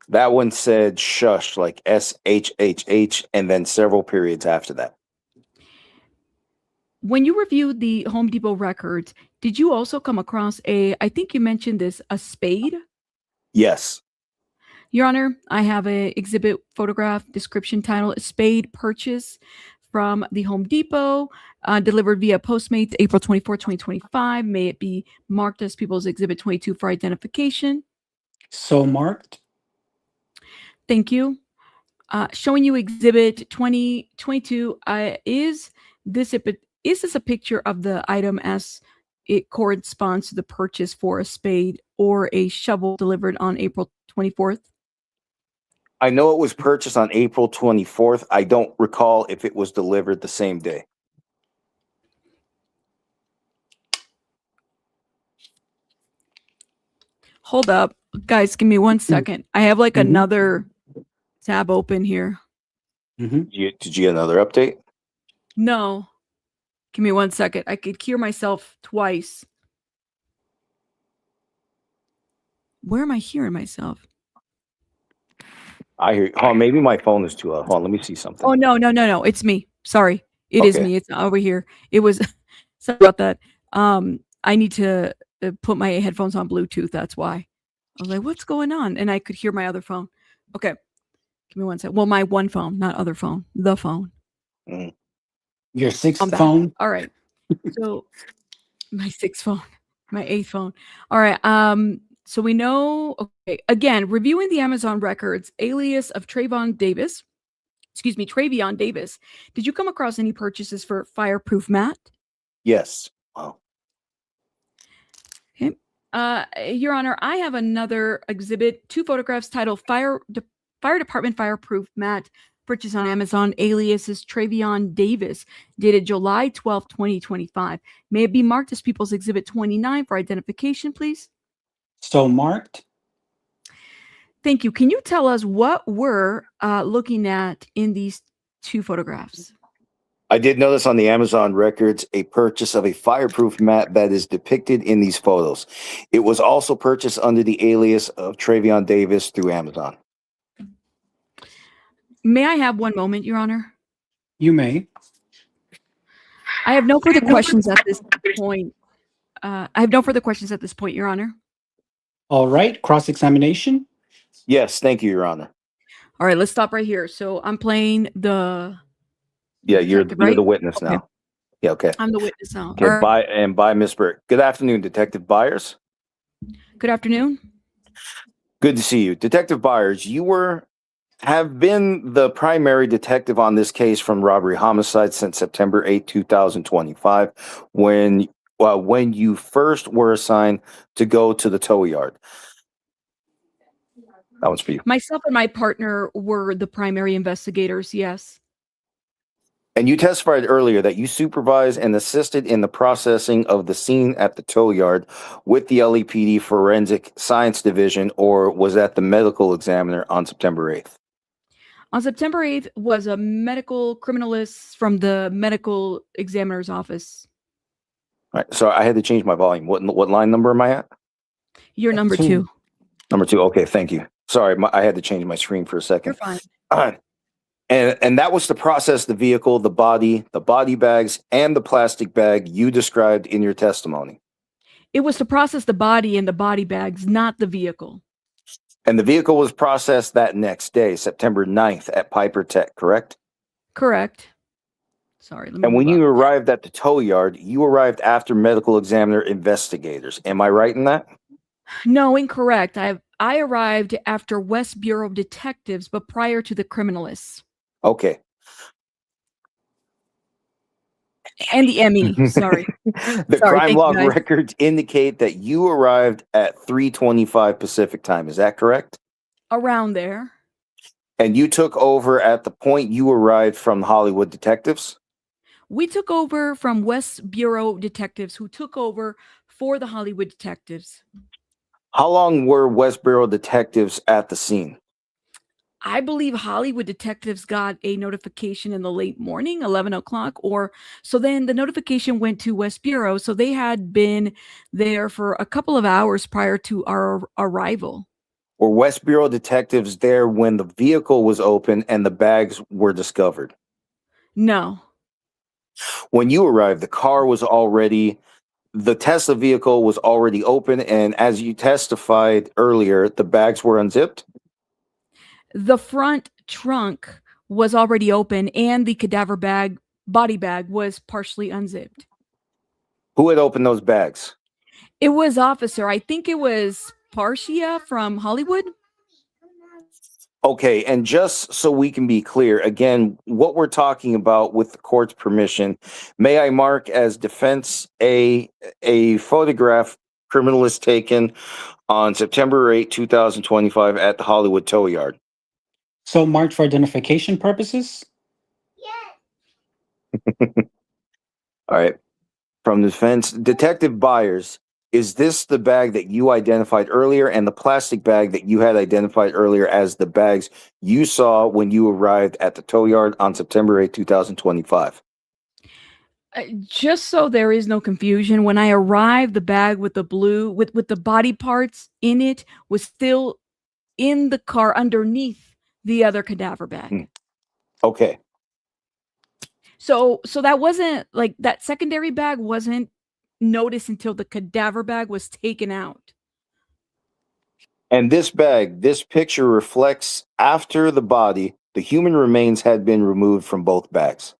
That one said Shush, like SHHH, and then several periods after that. When you reviewed the Home Depot records, did you also come across I think you mentioned this, a spade? Yes. Your Honor, I have a exhibit photograph description title, Spade Purchase from the Home Depot, delivered via Postmates April 24, 2025. May it be marked as People's Exhibit 22 for identification. So marked. Thank you. Showing you Exhibit 2022. Is this a picture of the item as it corresponds to the purchase for a spade or a shovel delivered on April 24th? I know it was purchased on April 24th. I don't recall if it was delivered the same day. Hold up. Guys, give me 1 second. I have like another tab open here. Did you get another update? No. Give me 1 second. I could hear myself twice. Where am I hearing myself? I hear. Oh, maybe my phone is too loud. Hold on, let me see something. Oh, no. It's me. Sorry. It is Okay. me. It's over here. It was, sorry about that. I need to put my headphones on Bluetooth. That's why. I was like, what's going on? And I could hear my other phone. Okay. Give me 1 second. Well, my one phone, not other phone. The phone. Your sixth I'm back. phone. All right. So my sixth phone, my eighth phone. All right. So we know, okay, again, reviewing the Amazon records, alias of Travion Davis. Did you come across any purchases for fireproof mat? Yes. Wow. Okay. Your Honor, I have another exhibit, 2 photographs titled Fire Department Fireproof Mat, purchased on Amazon, alias is Travion Davis, dated July 12, 2025. May it be marked as People's Exhibit 29 for identification, please? So marked. Thank you. Can you tell us what we're looking at in these 2 photographs? I did notice on the Amazon records a purchase of a fireproof mat that is depicted in these photos. It was also purchased under the alias of Travion Davis through Amazon. May I have 1 moment, Your Honor? You may. I have no further questions at this point. Your Honor. All right. Cross-examination. Yes, thank you, Your Honor. All right, let's stop right here. So I'm playing the... Yeah, you're right? the witness now. Okay. Yeah, okay. I'm the witness now. Okay, All right. bye, Miss Burke. Good afternoon, Detective Byers. Good afternoon. Good to see you. Detective Byers, you have been the primary detective on this case from robbery homicide since September 8, 2025, when you first were assigned to go to the tow yard. That one's for you. Myself and my partner were the primary investigators, yes. And you testified earlier that you supervised and assisted in the processing of the scene at the tow yard with the LAPD Forensic Science Division, or was that the medical examiner on September 8th? On September 8th was a medical criminalist from the medical examiner's office. All right, so I had to change my volume. What line number am I at? You're number 2. Number 2. Okay, thank you. Sorry, I had to change my screen for a second. You're fine. And that was to process the vehicle, the body bags, and the plastic bag you described in your testimony. It was to process the body and the body bags, not the vehicle. And the vehicle was processed that next day, September 9th at Piper Tech, correct? Correct. Sorry. And when you arrived at the tow yard, you arrived after medical examiner investigators. Am I right in that? No, incorrect. I arrived after West Bureau detectives, but prior to the criminalists. Okay. And the ME, sorry. The crime log records indicate that you arrived at 3:25 Pacific time. Is that correct? Around there. And you took over at the point you arrived from Hollywood detectives? We took over from West Bureau detectives who took over for the Hollywood detectives. How long were West Bureau detectives at the scene? I believe Hollywood detectives got a notification in the late morning, 11 o'clock, or so then the notification went to West Bureau. So they had been there for a couple of hours prior to our arrival. Were West Bureau detectives there when the vehicle was open and the bags were discovered? No. When you arrived, the Tesla vehicle was already open, and as you testified earlier, the bags were unzipped? The front trunk was already open and the cadaver body bag was partially unzipped. Who had opened those bags? It was officer. I think it was Parcia from Hollywood. Okay, and just so we can be clear, again, what we're talking about with the court's permission, may I mark as defense a photograph criminalist taken on September 8, 2025 at the Hollywood Tow Yard. So marked for identification purposes? All right. From the defense, Detective Byers, is this the bag that you identified earlier and the plastic bag that you had identified earlier as the bags you saw when you arrived at the tow yard on September 8, 2025? Just so there is no confusion, when I arrived, the bag with the blue, with the body parts in it was still in the car underneath the other cadaver bag. Okay. So that wasn't like that secondary bag wasn't noticed until the cadaver bag was taken out. And this bag, this picture reflects after the body, the human remains had been removed from both bags.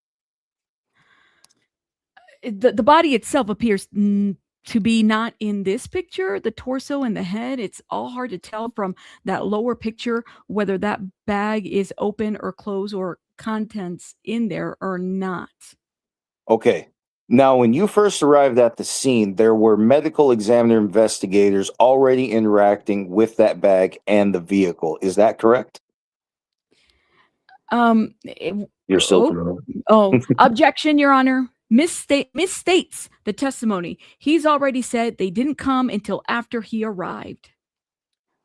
The body itself appears to be not in this picture. The torso and the head, it's all hard to tell from that lower picture whether that bag is open or closed or contents in there or not. Okay. Now, when you first arrived at the scene, there were medical examiner investigators already interacting with that bag and the vehicle. Is that correct? You're still Objection, Your Honor. Misstates the testimony. He's already said they didn't come until after he arrived.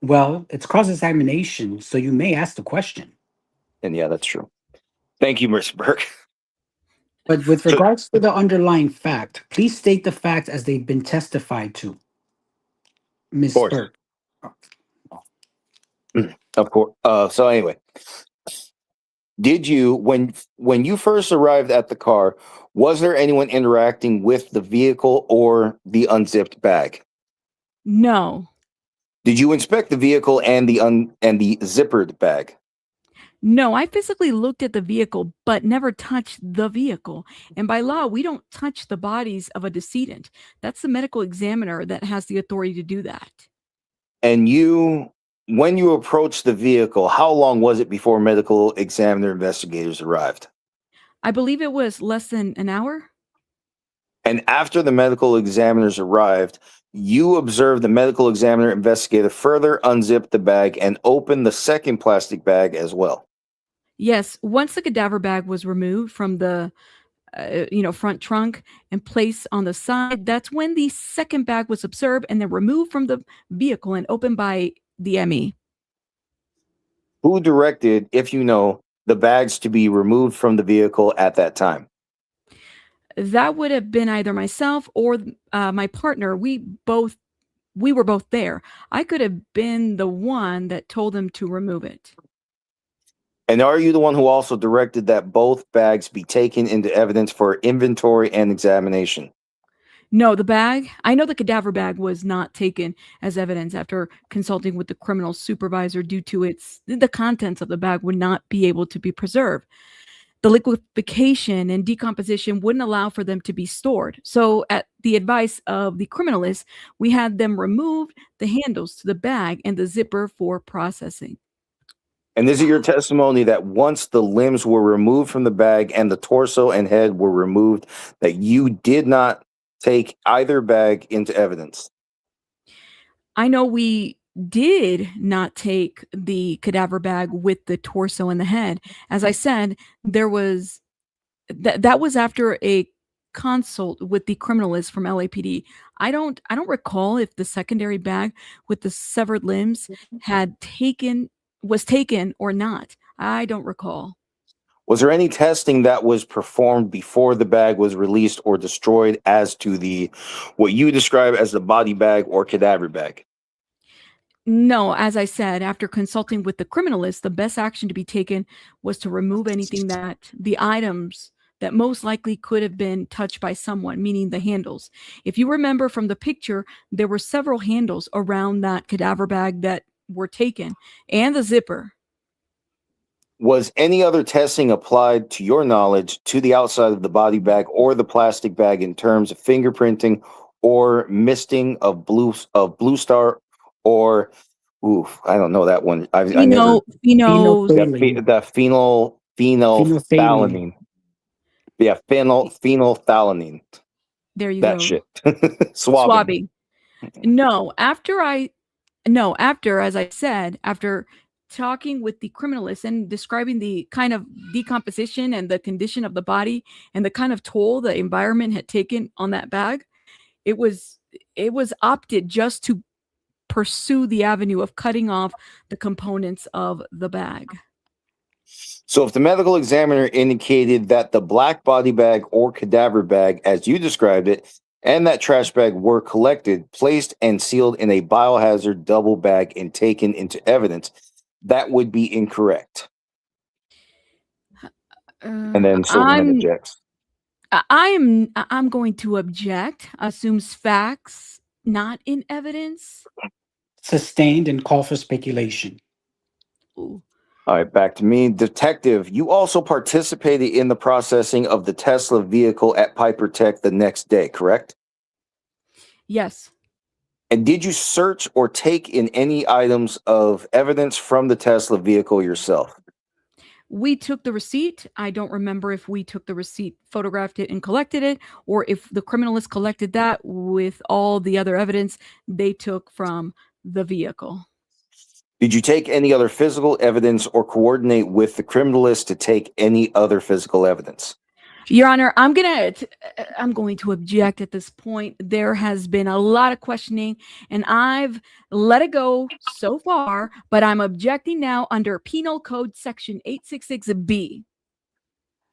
Well, it's cross-examination, so you may ask the question. And yeah, that's true. Thank you, Mr. Burke. But with regards to the underlying fact, please state the facts as they've been testified to. Ms. Burke. Of course. So anyway, did you, when you first arrived at the car, was there anyone interacting with the vehicle or the unzipped bag? No. Did you inspect the vehicle and the zippered bag? No, I physically looked at the vehicle, but never touched the vehicle. And by law, we don't touch the bodies of a decedent. That's the medical examiner that has the authority to do that. And when you approached the vehicle, how long was it before medical examiner investigators arrived? I believe it was less than an hour. And after the medical examiners arrived, you observed the medical examiner investigator further unzip the bag and open the second plastic bag as well. Yes, once the cadaver bag was removed from the front trunk and placed on the side, that's when the second bag was observed and then removed from the vehicle and opened by the ME. Who directed, if you know, the bags to be removed from the vehicle at that time? That would have been either myself or my partner. We were both there. I could have been the one that told them to remove it. And are you the one who also directed that both bags be taken into evidence for inventory and examination? No, I know the cadaver bag was not taken as evidence after consulting with the criminal supervisor due to the contents of the bag would not be able to be preserved. The liquefaction and decomposition wouldn't allow for them to be stored. So at the advice of the criminalist, we had them remove the handles to the bag and the zipper for processing. And is it your testimony that once the limbs were removed from the bag and the torso and head were removed, that you did not take either bag into evidence? I know we did not take the cadaver bag with the torso and the head. As I said, there was that was after a consult with the criminalist from LAPD. I don't recall if the secondary bag with the severed limbs was taken or not. I don't recall. Was there any testing that was performed before the bag was released or destroyed as to what you describe as the body bag or cadaver bag? No, as I said, after consulting with the criminalist, the best action to be taken was to remove anything the items that most likely could have been touched by someone, meaning the handles. If you remember from the picture, there were several handles around that cadaver bag that were taken and the zipper. Was any other testing applied, to your knowledge, to the outside of the body bag or the plastic bag in terms of fingerprinting or misting of blue star or I don't know that one. I never Phenos. the Phenolphthalein. phenolphthalein. Yeah, phenolphthalein. There you That go. shit. Swabbing. No, after, as I said, after talking with the criminalist and describing the kind of decomposition and the condition of the body and the kind of toll the environment had taken on that bag, it was opted just to pursue the avenue of cutting off the components of the bag. So if the medical examiner indicated that the black body bag or cadaver bag, as you described it, and that trash bag were collected, placed, and sealed in a biohazard double bag and taken into evidence, that would be incorrect. And then Silverman objects. I'm going to object. Assumes facts not in evidence. Sustained and call for speculation. Ooh. All right, back to me. Detective, you also participated in the processing of the Tesla vehicle at Piper Tech the next day, correct? Yes. And did you search or take in any items of evidence from the Tesla vehicle yourself? We took the receipt. I don't remember if we took the receipt, photographed it, and collected it, or if the criminalist collected that with all the other evidence they took from the vehicle. Did you take any other physical evidence or coordinate with the criminalist to take any other physical evidence? Your Honor, I'm going to object at this point. There has been a lot of questioning, and I've let it go so far, but I'm objecting now under Penal Code Section 866B.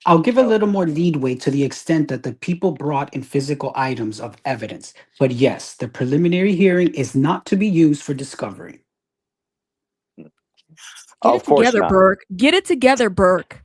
I'll give a little more leadway to the extent that the people brought in physical items of evidence. But yes, the preliminary hearing is not to be used for discovery. Get it together, Burke. Get it together, Burke.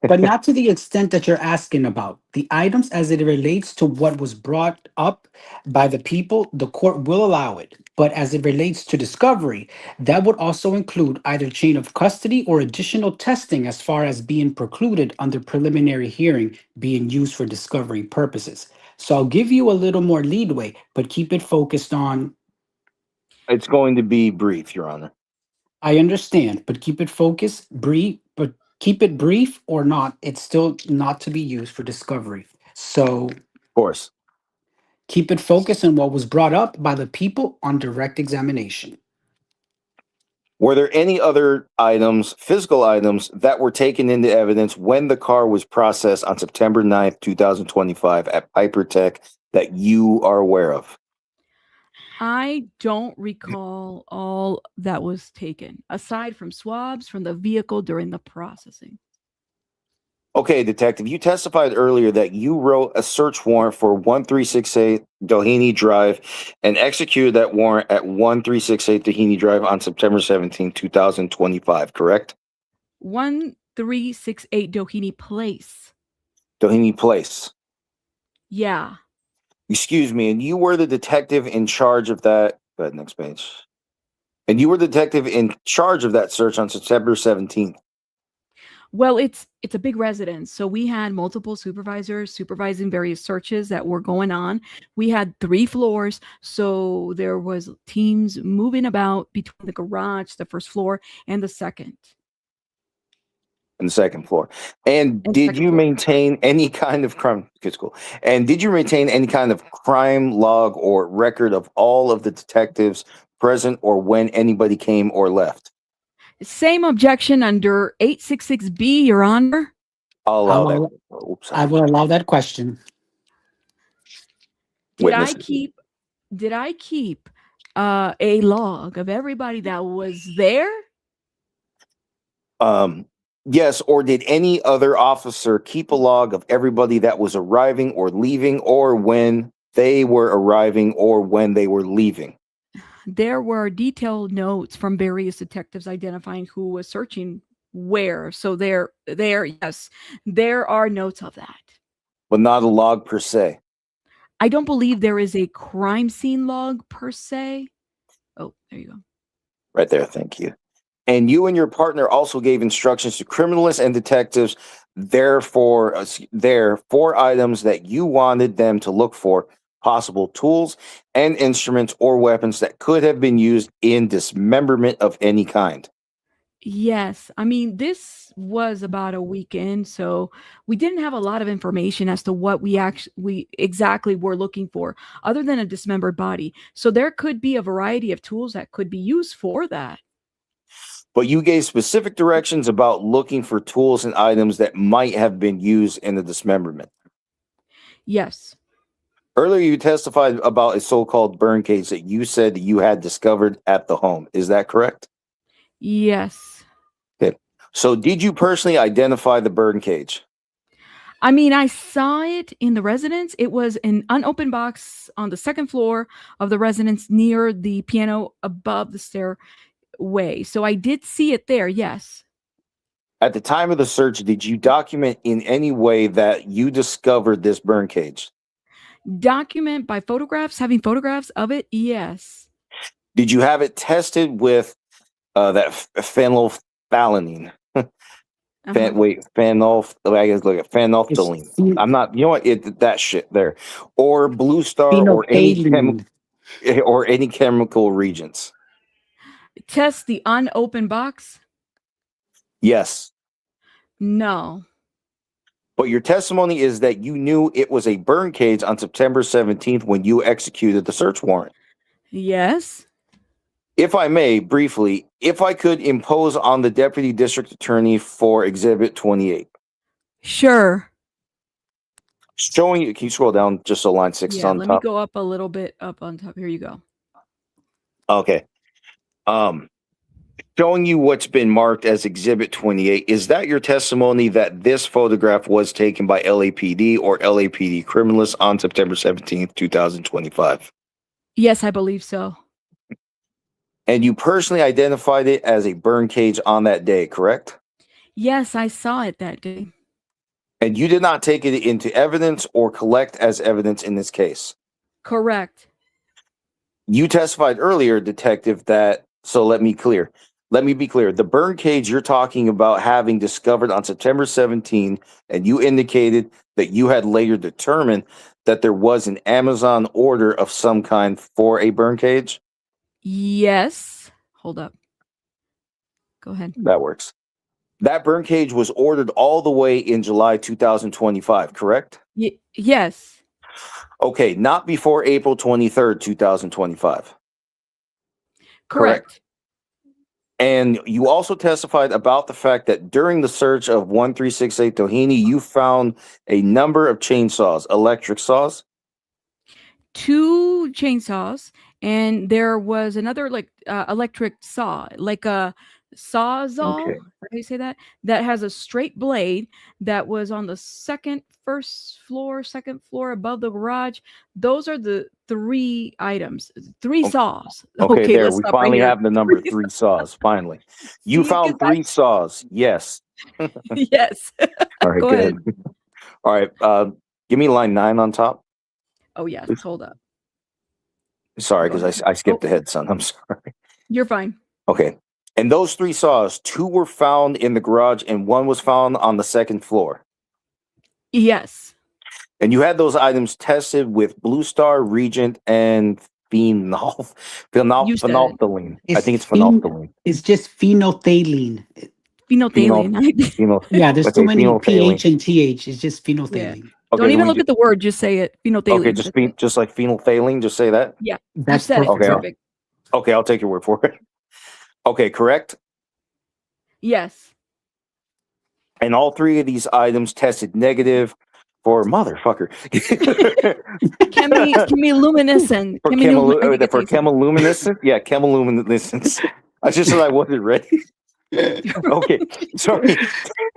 But not to the extent that you're asking about. The items as it relates to what was brought up by the people, the court will allow it. But as it relates to discovery, that would also include either chain of custody or additional testing as far as being precluded under preliminary hearing being used for discovery purposes. So I'll give you a little more leadway, but keep it focused on. It's going to be brief, Your Honor. I understand, but keep it focused, brief, but keep it brief or not, it's still not to be used for discovery. So, of course, keep it focused on what was brought up by the people on direct examination. Were there any other items, physical items, that were taken into evidence when the car was processed on September 9th, 2025 at Piper Tech that you are aware of? I don't recall all that was taken, aside from swabs from the vehicle during the processing. Okay, Detective, you testified earlier that you wrote a search warrant for 1368 Doheny Drive and executed that warrant at 1368 Doheny Drive on September 17, 2025, correct? 1368 Doheny Place. Doheny Place. Yeah. Excuse me, and you were the detective in charge of that. Go ahead, next page. And you were the detective in charge of that search on September 17th. Well, it's a big residence, so we had multiple supervisors supervising various searches that were going on. We had 3 floors, so there was teams moving about between the garage, the first floor, and the second. And the second floor. And did you maintain any kind of crime? Okay, cool. And did you maintain any kind of crime log or record of all of the detectives present or when anybody came or left? Same objection under 866B, Your Honor. I'll allow that. Oops, I will allow that question. Did I keep a log of everybody that was there? Yes, or did any other officer keep a log of everybody that was arriving or leaving, or when they were arriving or when they were leaving? There were detailed notes from various detectives identifying who was searching where. So yes, there are notes of that. But not a log per se. I don't believe there is a crime scene log per se. Oh, there you go. Right there, thank you. And you and your partner also gave instructions to criminalists and detectives there for 4 items that you wanted them to look for: possible tools and instruments or weapons that could have been used in dismemberment of any kind. Yes. I mean, this was about a weekend, so we didn't have a lot of information as to what we exactly were looking for, other than a dismembered body. So there could be a variety of tools that could be used for that. But you gave specific directions about looking for tools and items that might have been used in the dismemberment. Yes. Earlier, you testified about a so-called burn case that you said that you had discovered at the home. Is that correct? Yes. Okay. So did you personally identify the burn cage? I mean, I saw it in the residence. It was an unopened box on the second floor of the residence near the piano above the stairway. So I did see it there, yes. At the time of the search, did you document in any way that you discovered this burn cage? Document by photographs, having photographs of it, yes. Did you have it tested with that phenolphthalein? Phenolphthalein. I'm not, you know what? That shit there, or Blue Star, or any chemical reagents. Test the unopened box? Yes. No. But your testimony is that you knew it was a burn cage on September 17th when you executed the search warrant. Yes. If I may, briefly, if I could impose on the Deputy District Attorney for Exhibit 28. Sure. Showing you, can you scroll down just so line 6 is on Let top? me go up a little bit up on top. Here you go. Okay. Showing you what's been marked as Exhibit 28. Is that your testimony that this photograph was taken by LAPD or LAPD criminalists on September 17th, 2025? Yes, I believe so. And you personally identified it as a burn cage on that day, correct? Yes, I saw it that day. And you did not take it into evidence or collect as evidence in this case? Correct. You testified earlier, Detective, that, so let me be clear. The burn cage you're talking about having discovered on September 17, and you indicated that you had later determined that there was an Amazon order of some kind for a burn cage? Yes. Hold up. Go ahead. That works. That burn cage was ordered all the way in July 2025, correct? Yes. Okay, not before April 23rd, 2025. Correct. And you also testified about the fact that during the search of 1368 Doheny, you found a number of chainsaws, electric saws? 2 chainsaws, and there was another electric saw, like a sawzall. Okay. How do you say that? That has a straight blade that was on the second floor above the garage. Those are the 3 items, 3 saws. Okay, there let's we stop right finally here. have the number 3 saws. Finally, you found 3 saws. Yes. Yes. All right. Go Good. ahead. All right. Give me line 9 on top. Oh yes, hold up. Sorry, because I skipped ahead, son. I'm sorry. You're fine. Okay. And those 3 saws, 2 were found in the garage and 1 was found on the second floor. Yes. And you had those items tested with Blue Star, Regent, and phenolphthalein. I think it's phenolphthalein. It's just phenolphthalein. Phenolphthalein. Yeah, there's Okay, too many phenolphthalein. PH and TH. It's just phenolphthalein. Yeah. Okay, Don't even we look at the word. Just say it. Phenolphthalein. Okay, just like phenolphthalein. Just say that. Yeah, That's you said it. Okay. Perfect. Okay, I'll take your word for it. Okay, correct. Yes. And all 3 of these items tested negative for motherfucker. Chemiluminescent. For chemiluminescence? Yeah, chemiluminescence. I just said I wasn't ready. Okay, sorry.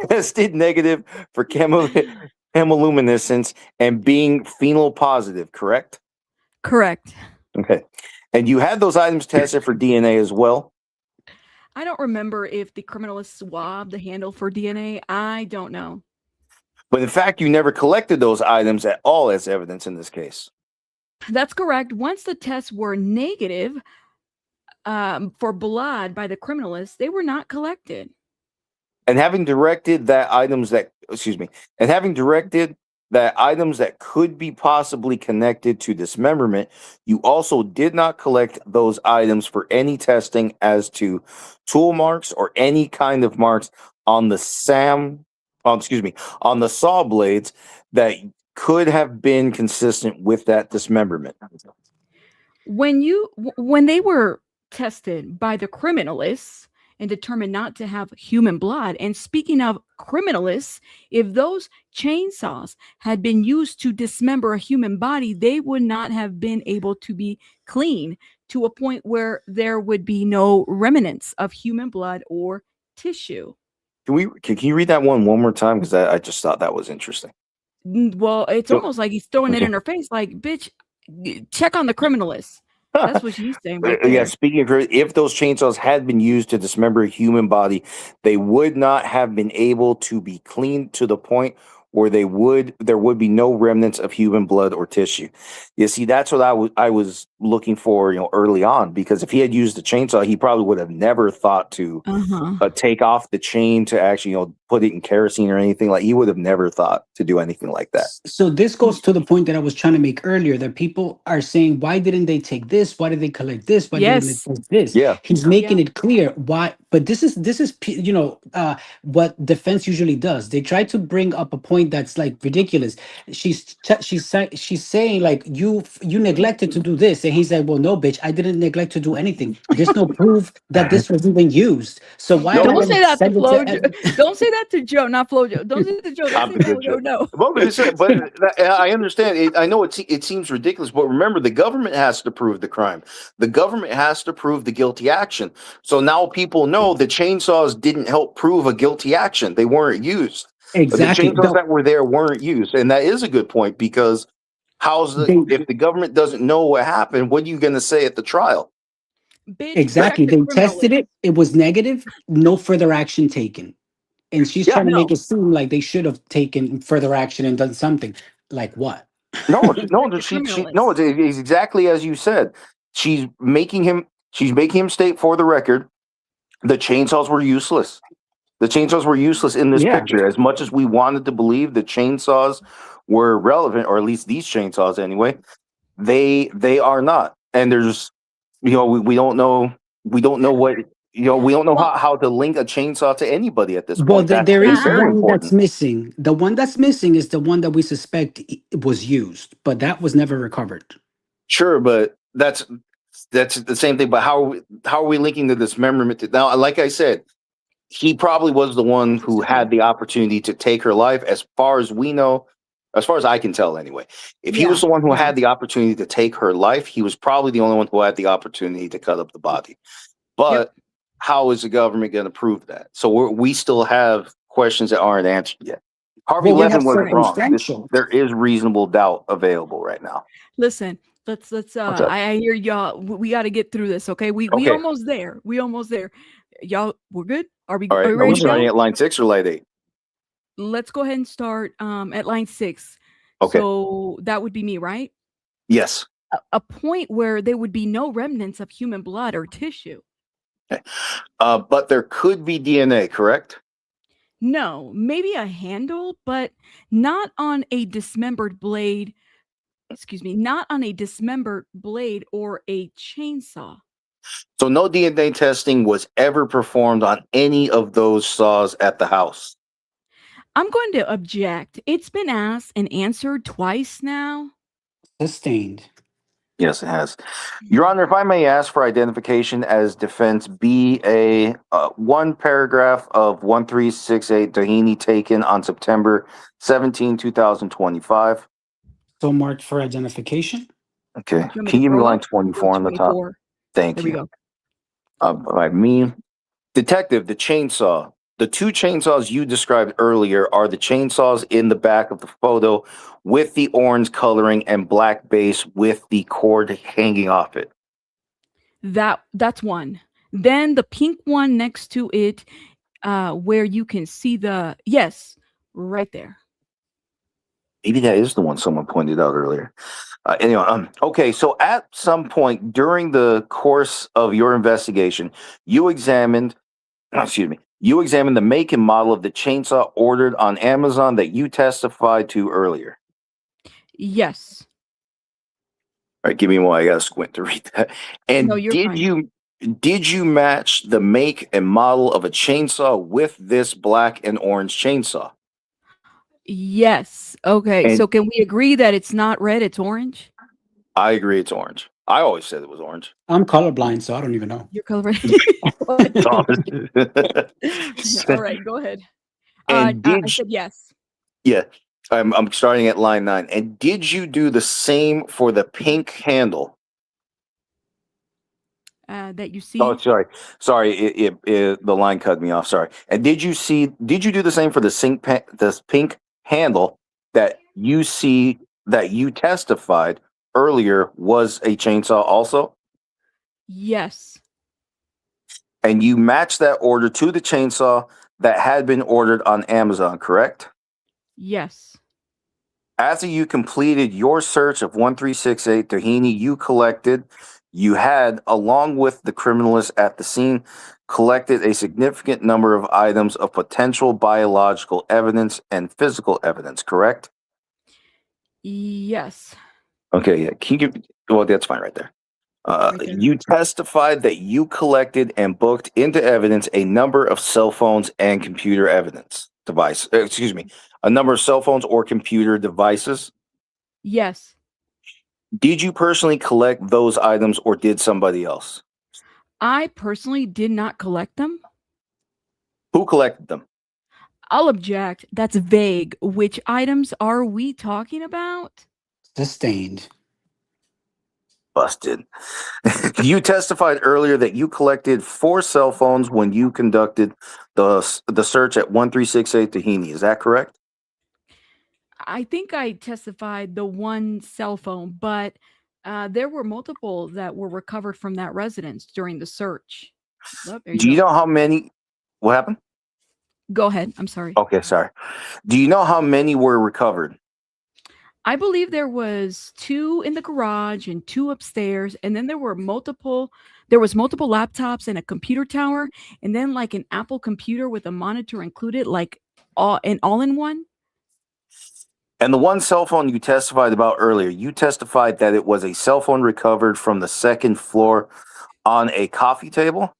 Tested negative for chemiluminescence and being phenol positive, correct? Correct. Okay. And you had those items tested for DNA as well? I don't remember if the criminalist swabbed the handle for DNA. I don't know. But in fact, you never collected those items at all as evidence in this case. That's correct. Once the tests were negative, for blood by the criminalists, they were not collected. And having directed that items that could be possibly connected to dismemberment, you also did not collect those items for any testing as to tool marks or any kind of marks on the on the saw blades that could have been consistent with that dismemberment. When they were tested by the criminalists and determined not to have human blood, and speaking of criminalists, if those chainsaws had been used to dismember a human body, they would not have been able to be clean to a point where there would be no remnants of human blood or tissue. Can you read that one more time? Because I just thought that was interesting. Well, it's almost like he's throwing it in her face, like, bitch, check on the criminalists. That's what she's saying right there. Yeah, speaking of her, if those chainsaws had been used to dismember a human body, they would not have been able to be cleaned to the point where there would be no remnants of human blood or tissue. You see, that's what I was looking for, early on, because if he had used the chainsaw, he probably would have never thought to take off the chain to actually, put it in kerosene or anything. Like, he would have never thought to do anything like that. So this goes to the point that I was trying to make earlier, that people are saying, why didn't they take this? Why did they collect this? Why didn't they take this? Yeah. He's making it clear why. But this is what defense usually does. They try to bring up a point that's like ridiculous. She's saying like, you neglected to do this, and he's like, well, no, bitch, I didn't neglect to do anything. There's no proof that this was even used. So why don't say that to Flojo? Don't say that to Joe, not Flojo. Don't say that to Joe. Don't say Flojo. No. Well, but I understand. I know it seems ridiculous, but remember, the government has to prove the crime. The government has to prove the guilty action. So now people know the chainsaws didn't help prove a guilty action. They weren't used. Exactly. The chainsaws that were there weren't used, and that is a good point, because if the government doesn't know what happened, what are you going to say at the trial? Exactly. They tested it. It was negative. No further action taken. And she's trying to make it seem like they should have taken further action and done something. Like what? No, it's exactly as you said. She's making him state for the record, the chainsaws were useless. The chainsaws were useless in this picture. As much as we wanted to believe the chainsaws were relevant, or at least these chainsaws anyway, they are not. And there's, we don't know what, we don't know how to link a chainsaw to anybody at this point. Well, there is one that's missing. The one that's missing is the one that we suspect was used, but that was never recovered. Sure, but that's the same thing. But how are we linking the dismemberment to, now? Like I said, he probably was the one who had the opportunity to take her life, as far as we know, as far as I can tell anyway. If he was the one who had the opportunity to take her life, he was probably the only one who had the opportunity to cut up the body. But how is the government going to prove that? So we still have questions that aren't answered yet. Harvey Levin wasn't wrong. There is reasonable doubt available right now. Listen, let's I hear y'all. We got to get through this, okay? We almost there. We almost there. Y'all, we're good? Are we ready? Are we starting at line 6 or line 8? Let's go ahead and start at line 6. Okay. So that would be me, right? Yes. A point where there would be no remnants of human blood or tissue. Okay. But there could be DNA, correct? No, maybe a handle, but not on a dismembered blade. Excuse me, not on a dismembered blade or a chainsaw. So no DNA testing was ever performed on any of those saws at the house. I'm going to object. It's been asked and answered twice now. Sustained. Yes, it has. Your Honor, if I may ask for identification as defense B, one paragraph of 1368 Doheny taken on September 17, 2025. So marked for identification. Okay. Can you give me line 24 on the top? Thank you. There we go. Me, detective, the chainsaw. The two chainsaws you described earlier are the chainsaws in the back of the photo with the orange coloring and black base with the cord hanging off it. That's one. Then the pink one next to it, where you can see right there. Maybe that is the one someone pointed out earlier. Okay, so at some point during the course of your investigation, you examined, you examined the make and model of the chainsaw ordered on Amazon that you testified to earlier. Yes. All right, give me one. I got to squint to read that. And No, you're fine. did you match the make and model of a chainsaw with this black and orange chainsaw? Yes. Okay. And So can we agree that it's not red, it's orange? I agree, it's orange. I always said it was orange. I'm colorblind, so I don't even know. You're colorblind. All right, go ahead. And I said yes. Yeah, I'm starting at line 9. And did you do the same for the pink handle? That you see. Oh, sorry. The line cut me off. Sorry. And did you do the same for this pink handle that you testified earlier was a chainsaw also? Yes. And you matched that order to the chainsaw that had been ordered on Amazon, correct? Yes. After you completed your search of 1368 Tahini, you had, along with the criminalist at the scene, collected a significant number of items of potential biological evidence and physical evidence, correct? Yes. Okay, yeah. Well, that's fine right there. You testified that you collected and booked into evidence a number of cell phones and computer a number of cell phones or computer devices. Yes. Did you personally collect those items or did somebody else? I personally did not collect them. Who collected them? I'll object. That's vague. Which items are we talking about? Sustained. Busted. You testified earlier that you collected 4 cell phones when you conducted the search at 1368 Tahini. Is that correct? I think I testified the one cell phone, but there were multiple that were recovered from that residence during the search. Oh, Do you know how many? What happened? Go ahead. I'm sorry. Okay, sorry. Do you know how many were recovered? I believe there was 2 in the garage and 2 upstairs, and then there was multiple laptops and a computer tower, and then like an Apple computer with a monitor included, like all in one. And the one cell phone you testified about earlier, you testified that it was a cell phone recovered from the 2nd floor on a coffee table?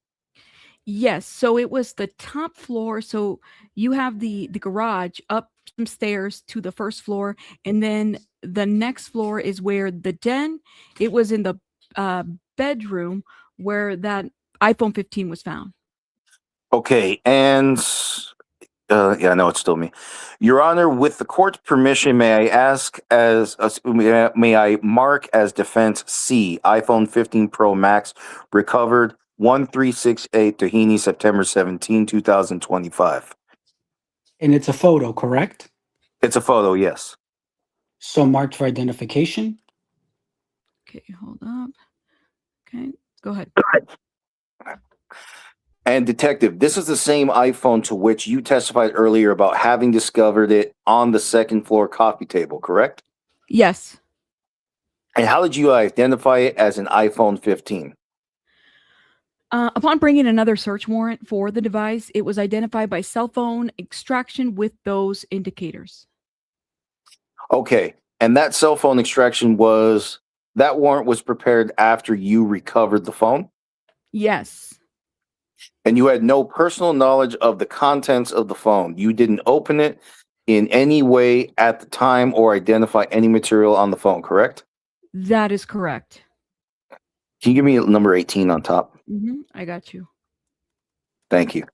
Yes, so it was the top floor. So you have the garage up some stairs to the 1st floor, and then the next floor is where the den. It was in the bedroom where that iPhone 15 was found. Okay, and yeah, no, it's still me. Your Honor, with the court's permission, may I mark as defense C, iPhone 15 Pro Max recovered 1368 Tahini, September 17, 2025. And it's a photo, correct? It's a photo, yes. So marked for identification. Okay, hold up. Okay, go ahead. And detective, this is the same iPhone to which you testified earlier about having discovered it on the 2nd floor coffee table, correct? Yes. And how did you identify it as an iPhone 15? Upon bringing another search warrant for the device, it was identified by cell phone extraction with those indicators. Okay, and that cell phone extraction that warrant was prepared after you recovered the phone? Yes. And you had no personal knowledge of the contents of the phone. You didn't open it in any way at the time or identify any material on the phone, correct? That is correct. Can you give me number 18 on top? I got you. Thank you.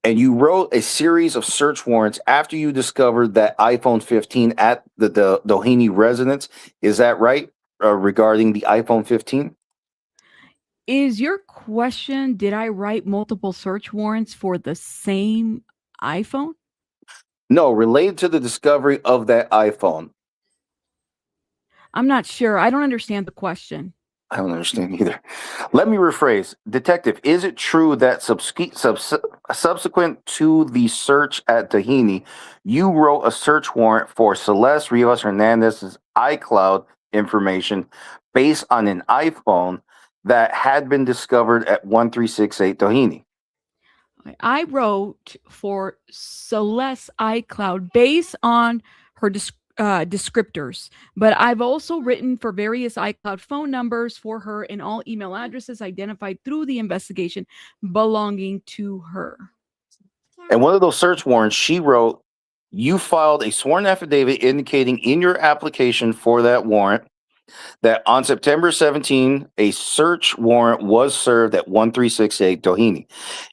And you wrote a series of search warrants after you discovered that iPhone 15 at the Doheny residence. Is that right? Regarding the iPhone 15? Is your question, did I write multiple search warrants for the same iPhone? No, related to the discovery of that iPhone. I'm not sure. I don't understand the question. I don't understand either. Let me rephrase. Detective, is it true that subsequent to the search at Doheny, you wrote a search warrant for Celeste Rivas Hernandez's iCloud information based on an iPhone that had been discovered at 1368 Doheny. I wrote for Celeste iCloud based on her descriptors, but I've also written for various iCloud phone numbers for her and all email addresses identified through the investigation belonging to her. And one of those search warrants, she wrote, you filed a sworn affidavit indicating in your application for that warrant that on September 17, a search warrant was served at 1368 Doheny.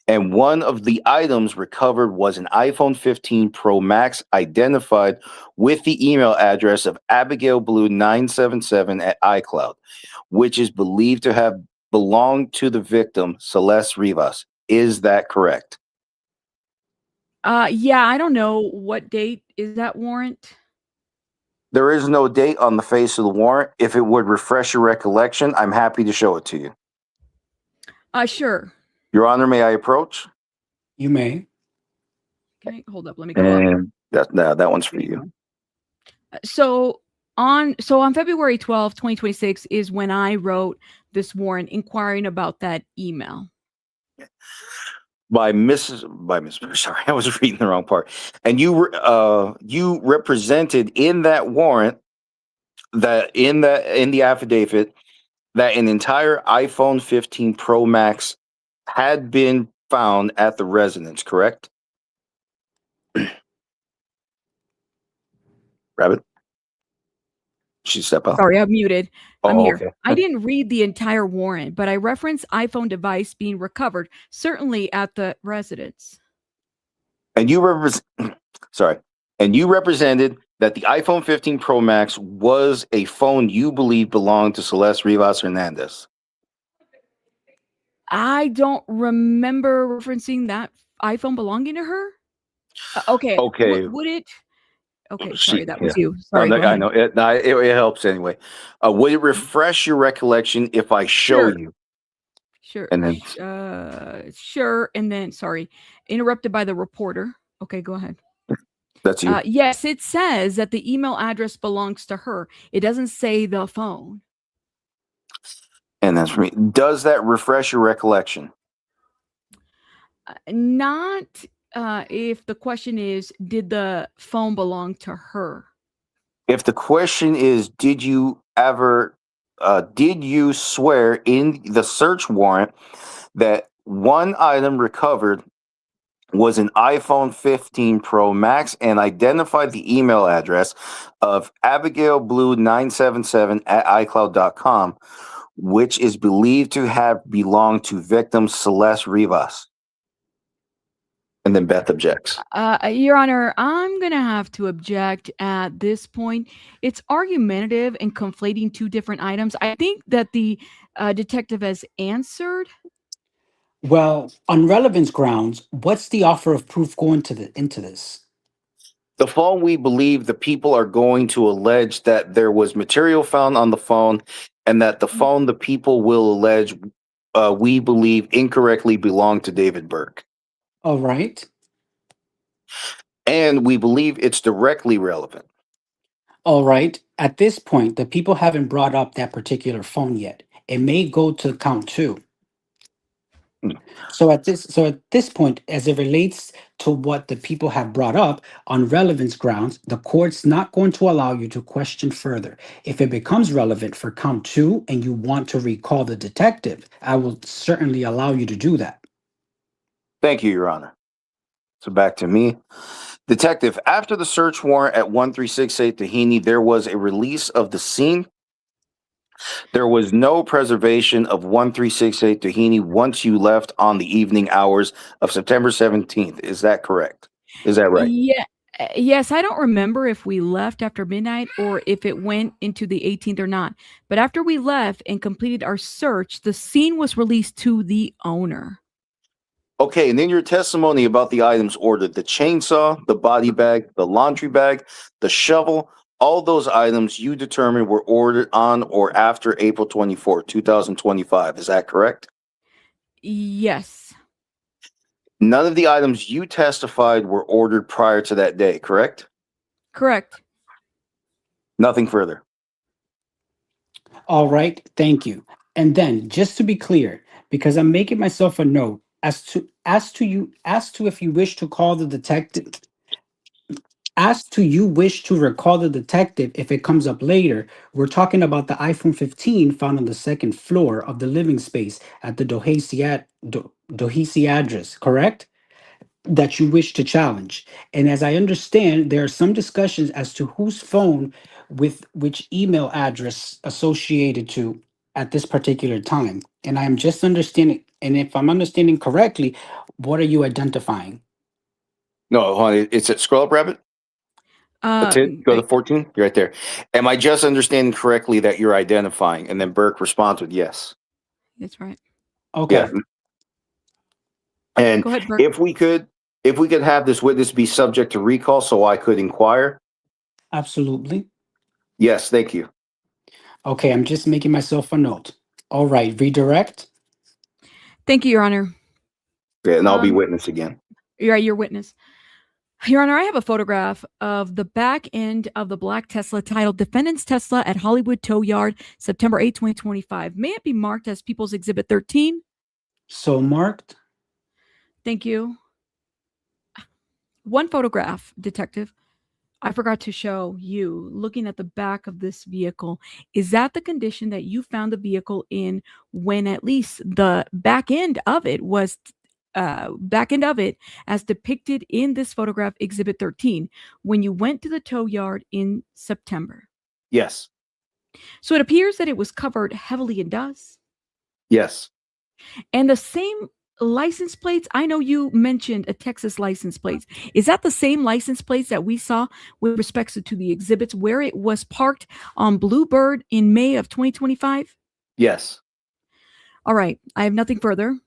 And one of the items recovered was an iPhone 15 Pro Max identified with the email address of Abigail Blue 977 at iCloud, which is believed to have belonged to the victim, Celeste Rivas. Is that correct? Yeah, I don't know what date is that warrant. There is no date on the face of the warrant. If it would refresh your recollection, I'm happy to show it to you. Sure. Your Honor, may I approach? You may. Okay, hold up. Let me go up. And that one's for you. So on February 12th, 2026 is when I wrote this warrant inquiring about that email. By Mrs. Sorry, I was reading the wrong part. And you represented in that warrant that in the affidavit that an entire iPhone 15 Pro Max had been found at the residence, correct? Rabbit? She step out. Sorry, I'm muted. I'm here. Okay. I didn't read the entire warrant, but I referenced iPhone device being recovered, certainly at the residence. And you represented that the iPhone 15 Pro Max was a phone you believe belonged to Celeste Rivas Hernandez. I don't remember referencing that iPhone belonging to her. Okay. Okay. Would it? Okay, sorry, that was you. Oh, Sorry, go I ahead. know it helps anyway. Would it refresh your recollection if I show Sure. you? Sure. And then Sure. And then, sorry, interrupted by the reporter. Okay, go ahead. That's you. Yes, it says that the email address belongs to her. It doesn't say the phone. And that's for me. Does that refresh your recollection? Not if the question is, did the phone belong to her? If the question is, did you swear in the search warrant that one item recovered was an iPhone 15 Pro Max and identified the email address of Abigail Blue 977 at iCloud.com, which is believed to have belonged to victim Celeste Rivas? And then Beth objects. Your Honor, I'm going to have to object at this point. It's argumentative and conflating two different items. I think that the detective has answered. Well, on relevance grounds, what's the offer of proof going into this? The phone, we believe the people are going to allege that there was material found on the phone and that the phone the people will allege, we believe, incorrectly belonged to David Burke. All right. And we believe it's directly relevant. All right. At this point, the people haven't brought up that particular phone yet. It may go to count 2. So at this point, as it relates to what the people have brought up on relevance grounds, the court's not going to allow you to question further. If it becomes relevant for count 2 and you want to recall the detective, I will certainly allow you to do that. Thank you, Your Honor. So back to me. Detective, after the search warrant at 1368 Doheny, there was a release of the scene. There was no preservation of 1368 Doheny once you left on the evening hours of September 17th. Is that correct? Is that right? Yeah. Yes, I don't remember if we left after midnight or if it went into the 18th or not. But after we left and completed our search, the scene was released to the owner. Okay, and then your testimony about the items ordered, the chainsaw, the body bag, the laundry bag, the shovel, all those items you determined were ordered on or after April 24, 2025. Is that correct? Yes. None of the items you testified were ordered prior to that day, correct? Correct. Nothing further. All right, thank you. And then, just to be clear, because I'm making myself a note as to if you wish to call the detective, as to you wish to recall the detective if it comes up later. We're talking about the iPhone 15 found on the second floor of the living space at the Dohisi address, correct? That you wish to challenge. And as I understand, there are some discussions as to whose phone with which email address associated to at this particular time. And I'm just understanding, and if I'm understanding correctly, what are you identifying? No, hold on. It's at scroll up, rabbit. That's it. Go to 14. You're right there. Am I just understanding correctly that you're identifying? And then Burke responds with yes. That's right. Okay. Yeah. And Go ahead, Burke. if we could have this witness be subject to recall so I could inquire. Absolutely. Yes, thank you. Okay, I'm just making myself a note. All right, redirect. Thank you, Your Honor. Yeah, and I'll be witness again. You're your witness. Your Honor, I have a photograph of the back end of the black Tesla titled Defendant's Tesla at Hollywood Tow Yard, September 8, 2025. May it be marked as People's Exhibit 13? So marked. Thank you. One photograph, Detective. I forgot to show you looking at the back of this vehicle. Is that the condition that you found the vehicle in when at least the back end of it was as depicted in this photograph, Exhibit 13, when you went to the tow yard in September? Yes. So it appears that it was covered heavily in dust. Yes. And the same license plates, I know you mentioned a Texas license plates. Is that the same license plates that we saw with respect to the exhibits where it was parked on Bluebird in May of 2025? Yes. All right. I have nothing further.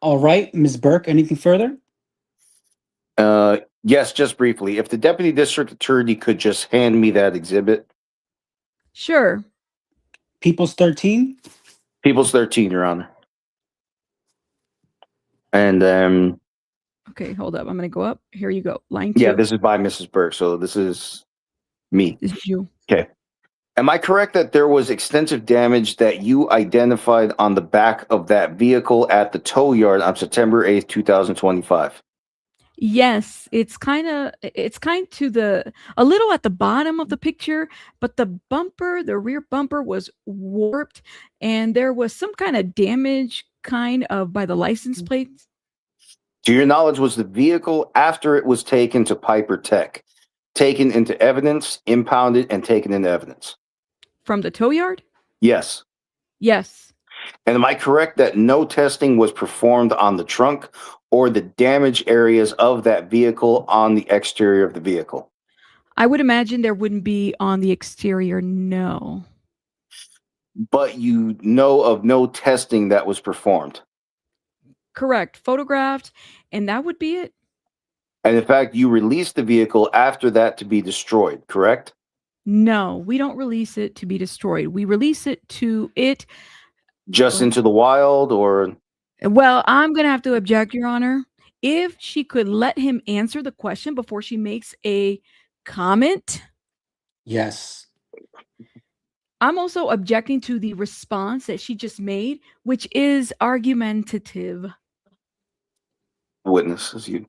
All right, Ms. Burke, anything further? Yes, just briefly. If the deputy district attorney could just hand me that exhibit. Sure. People's 13? People's 13, Your Honor. And okay, hold up. I'm going to go up. Here you go. Line 2. Yeah, this is by Mrs. Burke, so this is me. This is you. Okay. Am I correct that there was extensive damage that you identified on the back of that vehicle at the tow yard on September 8th, 2025? Yes, it's kind to a little at the bottom of the picture, but the rear bumper was warped and there was some kind of damage by the license plates. To your knowledge, was the vehicle after it was taken to Piper Tech taken into evidence, impounded, and taken into evidence? From the tow yard? Yes. Yes. And am I correct that no testing was performed on the trunk or the damaged areas of that vehicle on the exterior of the vehicle? I would imagine there wouldn't be on the exterior, no. But you know of no testing that was performed? Correct. Photographed, and that would be it. And in fact, you released the vehicle after that to be destroyed, correct? No, we don't release it to be destroyed. We release it to it. Just into the wild, or? Well, I'm going to have to object, Your Honor. If she could let him answer the question before she makes a comment. Yes. I'm also objecting to the response that she just made, which is argumentative. Witness is you.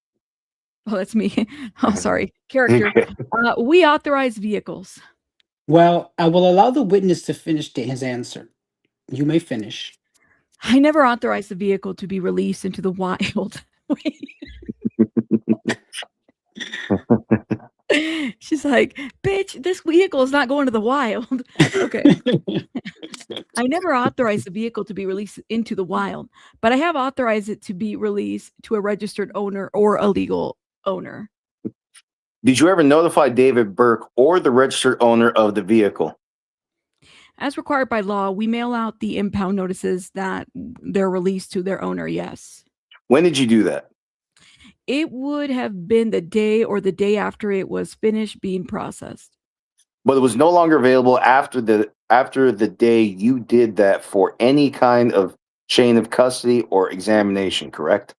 Oh, that's me. Oh, sorry. Character. We authorize vehicles. Well, I will allow the witness to finish his answer. You may finish. I never authorized the vehicle to be released into the wild. She's like, bitch, this vehicle is not going to the wild. Okay. I never authorized the vehicle to be released into the wild, but I have authorized it to be released to a registered owner or a legal owner. Did you ever notify David Burke or the registered owner of the vehicle? As required by law, we mail out the impound notices that they're released to their owner, yes. When did you do that? It would have been the day or the day after it was finished being processed. But it was no longer available after the day you did that for any kind of chain of custody or examination, correct?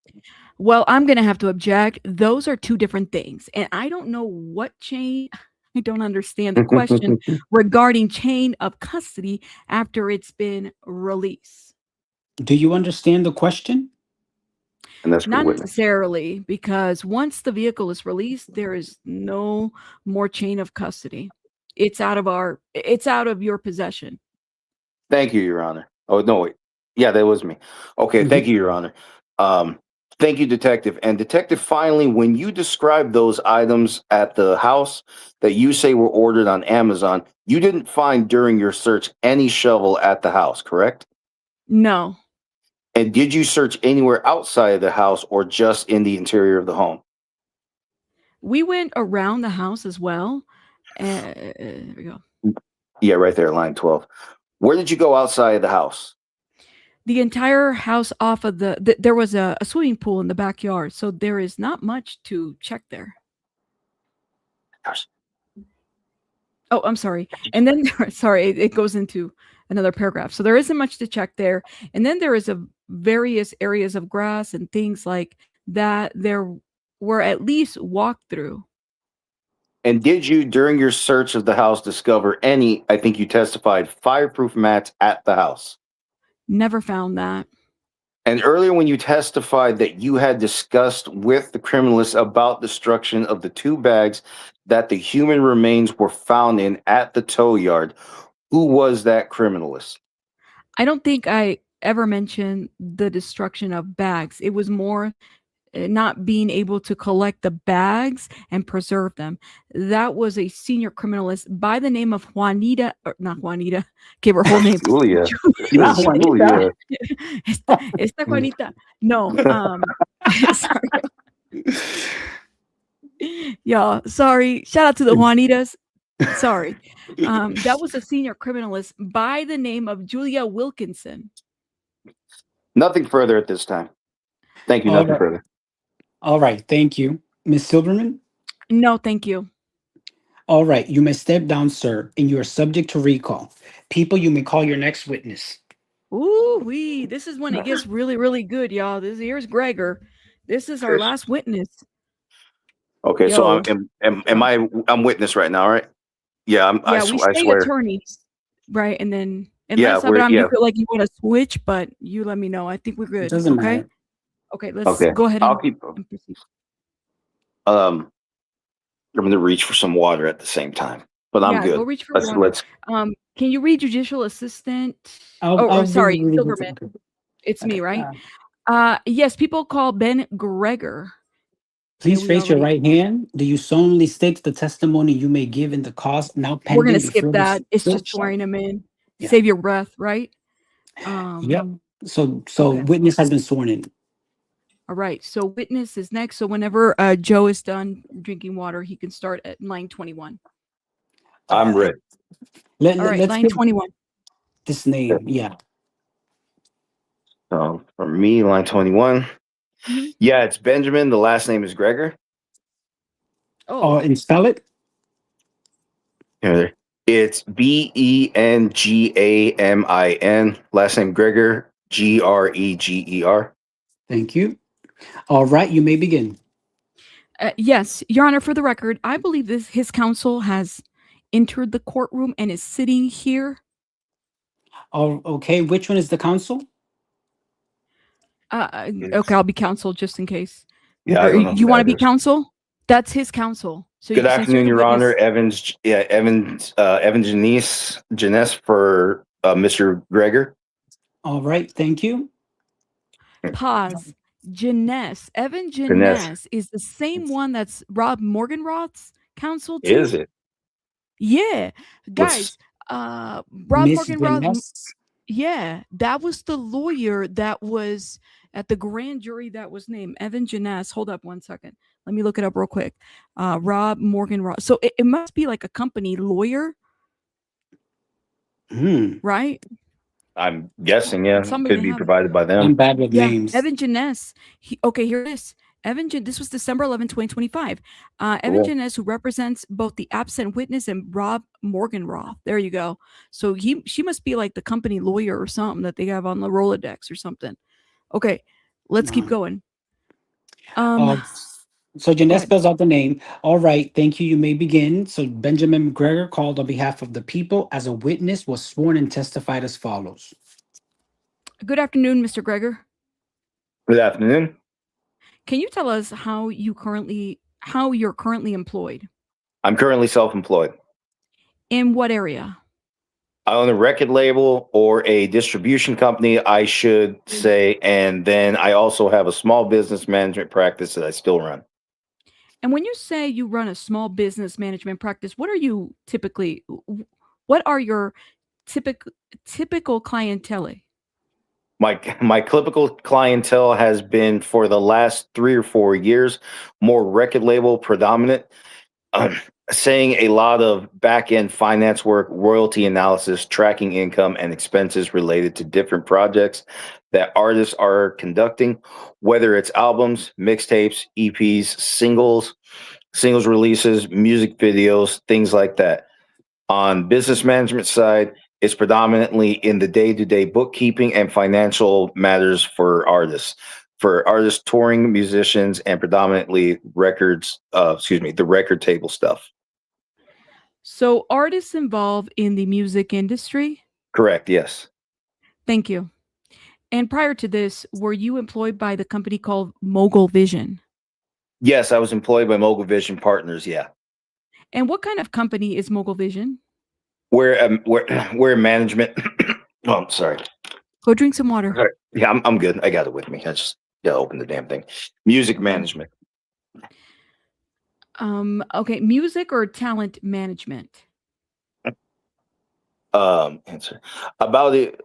Well, I'm going to have to object. Those are two different things. And I don't know what chain. I don't understand the question regarding chain of custody after it's been released. Do you understand the question? And that's Not necessarily, because once the vehicle is released, there is no more chain of custody. It's out of your possession. Thank you, Your Honor. Oh, no, wait. Yeah, that was me. Okay, thank you, Your Honor. Thank you, Detective. And Detective, finally, when you described those items at the house that you say were ordered on Amazon, you didn't find during your search any shovel at the house, correct? No. And did you search anywhere outside of the house or just in the interior of the home? We went around the house as well. There we go. Yeah, right there, line 12. Where did you go outside of the house? The entire house off of there was a swimming pool in the backyard, so there is not much to check there. Gosh. Oh, I'm sorry. And then, sorry, it goes into another paragraph. So there isn't much to check there. And then there is various areas of grass and things like that there were at least walked through. And did you, during your search of the house, discover any, I think you testified, fireproof mats at the house? Never found that. And earlier when you testified that you had discussed with the criminalist about destruction of the 2 bags that the human remains were found in at the tow yard, who was that criminalist? I don't think I ever mentioned the destruction of bags. It was more not being able to collect the bags and preserve them. That was a senior criminalist by the name of Juanita, or not Juanita, gave her whole name. Julia. Not Julia. Esta Juanita. No. Sorry. Y'all, sorry. Shout out to the Juanitas. Sorry. That was a senior criminalist by the name of Julia Wilkinson. Nothing further at this time. Thank you. All Nothing right. further. All right, thank you. Ms. Silverman? No, thank you. All right, you may step down, sir, and you are subject to recall. People, you may call your next witness. Ooh, this is when it gets really, really good, y'all. Here's Gregor. This is our last witness. Okay, Yo. so I'm witness right now, right? Yeah, I we swear. stay attorneys, right? And then Yeah, unless you feel like you want to switch, but you let me know. I think we're good. Doesn't okay. matter. Okay, let's go ahead I'll and keep. proceed. I'm gonna reach for some water at the same time, but I'm good. Go reach for water. Can you read judicial assistant? Sorry, Silverman. It's me, right? Yes, people call Ben Gregor. Please raise your right hand. Do you solemnly state the testimony you may give in the cause now pending? We're gonna skip that. It's just swearing him in. Yeah. Save your breath, right? Yep. So okay. Witness has been sworn in. All right. So witness is next. So whenever Joe is done drinking water, he can start at line 21. I'm ready. All right, line 21. This name, yeah. So for me, line 21. Mm-hmm. Yeah, it's Benjamin. The last name is Gregor. Oh, and spell it? Here, it's Bengamin. Last name Gregor. Greger. Thank you. All right, you may begin. Yes, Your Honor, for the record, I believe his counsel has entered the courtroom and is sitting here. Oh, okay. Which one is the counsel? Okay, I'll be counsel just in case. Yeah, you want to be counsel? That's his counsel. So good afternoon, Your Honor. Evans Janice for Mr. Gregor. All right, thank you. Pause. Janess. Evan Janess is the same one that's Rob Morgenroth's counsel too? Is it? Yeah. Guys, Rob Morgenroth. Yeah, that was the lawyer that was at the grand jury that was named Evan Janess. Hold up one second. Let me look it up real quick. Rob Morgenroth. So it must be like a company lawyer. Right? I'm guessing, yeah. Could be provided by them. I'm bad with names. Evan Janess. Okay, here it is. This was December 11, 2025. Evan Janess, who represents both the absent witness and Rob Morgenroth. There you go. So she must be like the company lawyer or something that they have on the Rolodex or something. Okay, let's keep going. So Go Jeanette ahead. spells out the name. All right, thank you. You may begin. So Benjamin Gregor, called on behalf of the people as a witness, was sworn and testified as follows. Good afternoon, Mr. Gregor. Good afternoon. Can you tell us how you're currently employed? I'm currently self-employed. In what area? I own a record label or a distribution company, I should say, and then I also have a small business management practice that I still run. And when you say you run a small business management practice, what are your typical clientele? My typical clientele has been for the last 3 or 4 years more record label predominant, saying a lot of back-end finance work, royalty analysis, tracking income and expenses related to different projects that artists are conducting, whether it's albums, mixtapes, EPs, singles releases, music videos, things like that. On business management side, it's predominantly in the day-to-day bookkeeping and financial matters for artists touring musicians, and predominantly the record table stuff. So artists involved in the music industry? Correct, yes. Thank you. And prior to this, were you employed by the company called Mogul Vision? Yes, I was employed by Mogul Vision Partners, yeah. And what kind of company is Mogul Vision? We're management. Oh, I'm sorry. Go drink some water. All right. Yeah, I'm good. I got it with me. I just gotta open the damn thing. Music management. Okay, music or talent management? Answer about it.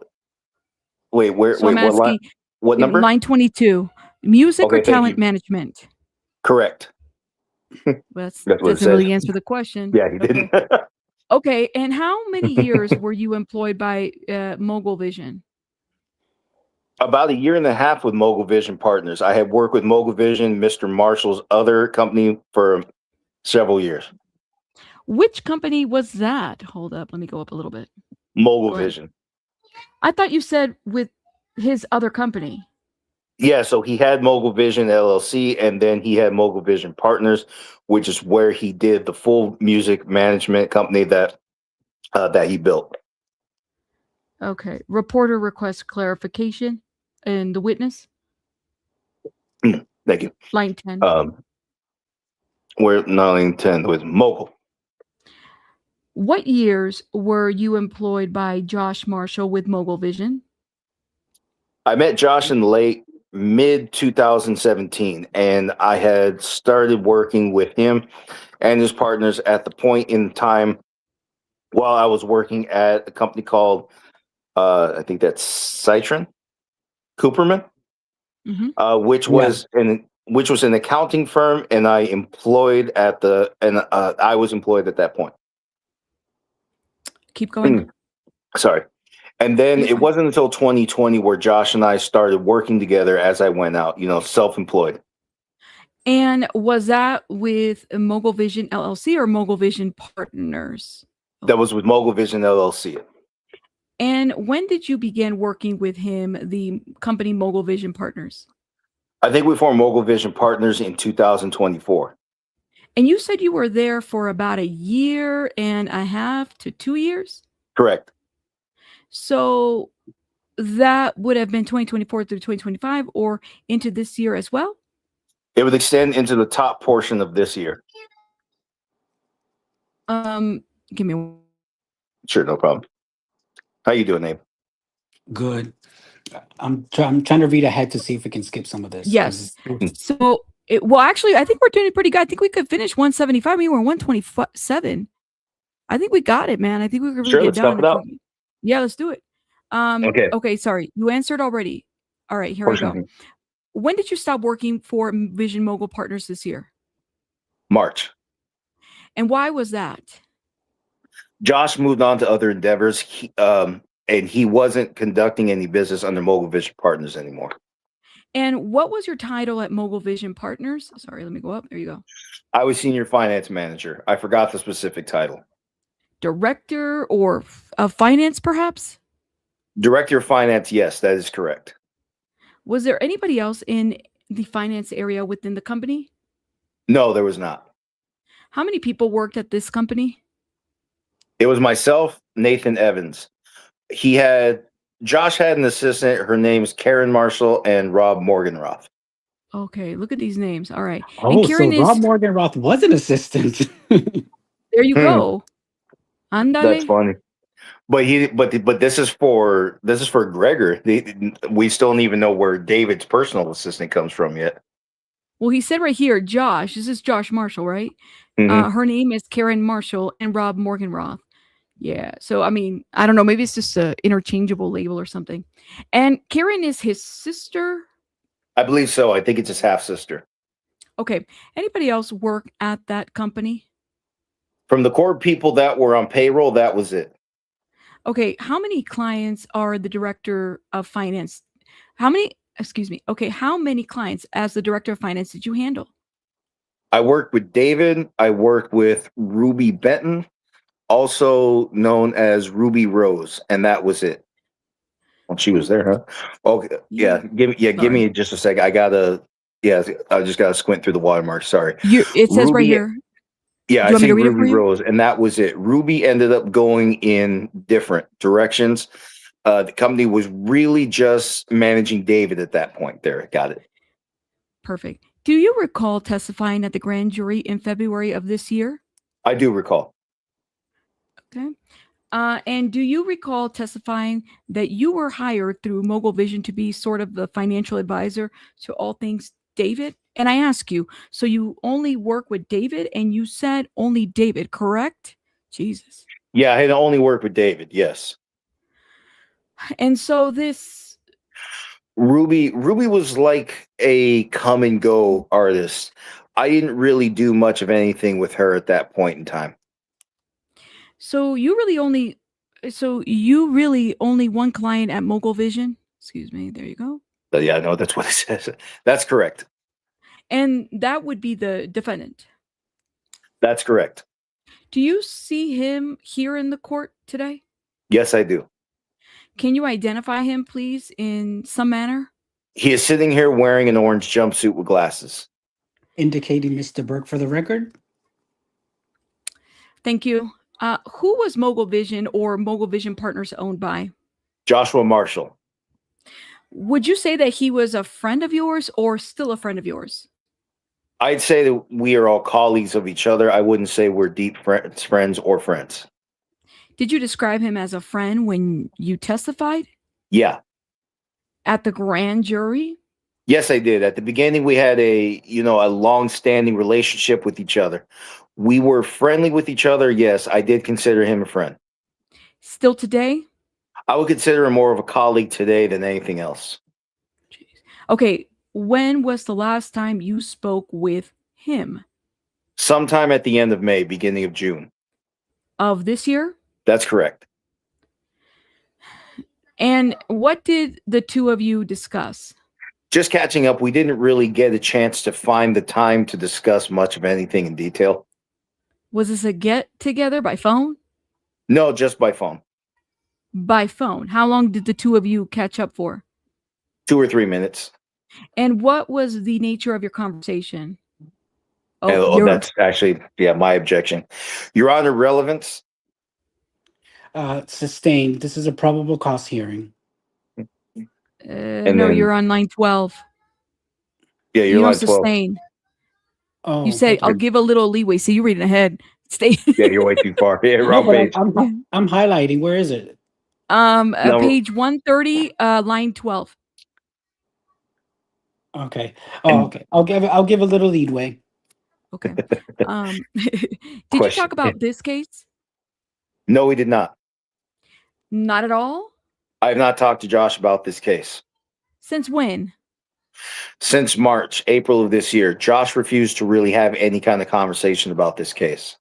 Wait, So I'm asking, what number? Line 22. Music Okay, or thank talent you. management? Correct. That's what it doesn't says. really answer the question. Yeah, he didn't. Okay, and how many years were you employed by Mogul Vision? About 1.5 years with Mogul Vision Partners. I had worked with Mogul Vision, Mr. Marshall's other company, for several years. Which company was that? Hold up, let me go up a little bit. Mogul Vision. I thought you said with his other company. Yeah, so he had Mogul Vision LLC, and then he had Mogul Vision Partners, which is where he did the full music management company that he built. Okay. Reporter requests clarification. And the witness? Thank you. Line 10. We're line 10 with Mogul. What years were you employed by Josh Marshall with Mogul Vision? I met Josh in late mid 2017, and I had started working with him and his partners at the point in time while I was working at a company called I think that's Citron Cooperman, which was an accounting firm, and I was employed at that point. Keep going. Sorry. And then it wasn't until 2020 where Josh and I started working together as I went out, self-employed. And was that with Mogul Vision LLC or Mogul Vision Partners? That was with Mogul Vision LLC. And when did you begin working with him, the company Mogul Vision Partners? I think we formed Mogul Vision Partners in 2024. And you said you were there for about 1.5 years to 2 years? Correct. So that would have been 2024 through 2025 or into this year as well? It would extend into the top portion of this year. Give me one. Sure, no problem. How you doing, Abe? Good. I'm trying to read ahead to see if we can skip some of this. Yes. So, actually, I think we're doing pretty good. I think we could finish 175. I mean, we're 127. I think we got it, man. I think we could really get down. Let's talk it out. Yeah, let's do it. Okay, sorry. You answered already. All right, here we go. When did you stop working for Vision Mogul Partners this year? March. And why was that? Josh moved on to other endeavors, and he wasn't conducting any business under Mogul Vision Partners anymore. And what was your title at Mogul Vision Partners? Sorry, let me go up. There you go. I was Senior Finance Manager. I forgot the specific title. Director or of Finance, perhaps? Director of Finance, yes, that is correct. Was there anybody else in the finance area within the company? No, there was not. How many people worked at this company? It was myself, Nathan Evans. Josh had an assistant. Her name's Karen Marshall and Rob Morganroth. Okay, look at these names. All right. Oh, And so Karen Rob is Morganroth was an assistant. there you go. That's Andale. funny. But this is for Gregor. We still don't even know where David's personal assistant comes from yet. Well, he said right here, Josh. This is Josh Marshall, right? Mhm. Her name is Karen Marshall and Rob Morganroth. Yeah. So, I mean, I don't know. Maybe it's just a interchangeable label or something. And Karen is his sister. I believe so. I think it's his half sister. Okay. Anybody else work at that company? From the core people that were on payroll, that was it. Okay. How many clients are the director of finance? Okay. How many clients as the director of finance did you handle? I worked with David. I worked with Ruby Benton, also known as Ruby Rose, and that was it. Well, she was there, huh? Okay, yeah. Give me just a second. I just gotta squint through the watermark. Sorry. It says right Ruby- here. Yeah, Do you I want me see to read it for Ruby you? Rose, and that was it. Ruby ended up going in different directions. The company was really just managing David at that point. There, got it. Perfect. Do you recall testifying at the grand jury in February of this year? I do recall. Okay. And do you recall testifying that you were hired through Mogul Vision to be sort of the financial advisor to all things David? And I ask you, so you only work with David, and you said only David, correct? Jesus. Yeah, I had only worked with David. Yes. And so this Ruby was like a come and go artist. I didn't really do much of anything with her at that point in time. So you really only one client at Mogul Vision? Excuse me. There you go. Yeah, I know that's what it says. That's correct. And that would be the defendant. That's correct. Do you see him here in the court today? Yes, I do. Can you identify him, please, in some manner? He is sitting here wearing an orange jumpsuit with glasses. Indicating Mr. Burke for the record. Thank you. Who was Mogul Vision or Mogul Vision Partners owned by? Joshua Marshall. Would you say that he was a friend of yours or still a friend of yours? I'd say that we are all colleagues of each other. I wouldn't say we're deep friends or friends. Did you describe him as a friend when you testified? Yeah. At the grand jury? Yes, I did. At the beginning, we had a long-standing relationship with each other. We were friendly with each other. Yes, I did consider him a friend. Still today? I would consider him more of a colleague today than anything else. Jeez. Okay, when was the last time you spoke with him? Sometime at the end of May, beginning of June. Of this year? That's correct. And what did the two of you discuss? Just catching up. We didn't really get a chance to find the time to discuss much of anything in detail. Was this a get together by phone? No, just by phone. By phone. How long did the two of you catch up for? 2 or 3 minutes. And what was the nature of your conversation? That's actually, my objection. Your Honor, relevance. Sustained. This is a probable cause hearing. No, you're on line 12. Yeah, you're line 12. Sustain. Oh, you say, okay. I'll give a little leeway. See, you're reading ahead. Stay. Yeah, you're way too far. Yeah, No, wrong but page. I'm highlighting. Where is it? Page 130, line 12. Okay. Oh, okay. I'll give a little leadway. Okay. Did you talk about this case? No, we did not. Not at all? I have not talked to Josh about this case. Since when? Since March, April of this year. Josh refused to really have any kind of conversation about this case.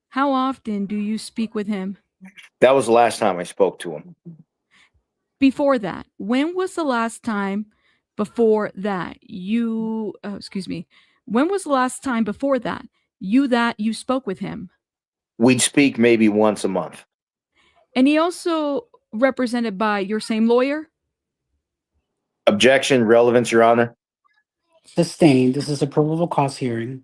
How often do you speak with him? That was the last time I spoke to him. Before that, when was the last time before that when was the last time before that you spoke with him? We'd speak maybe once a month. And he also represented by your same lawyer? Objection, relevance, Your Honor. Sustained. This is a probable cause hearing.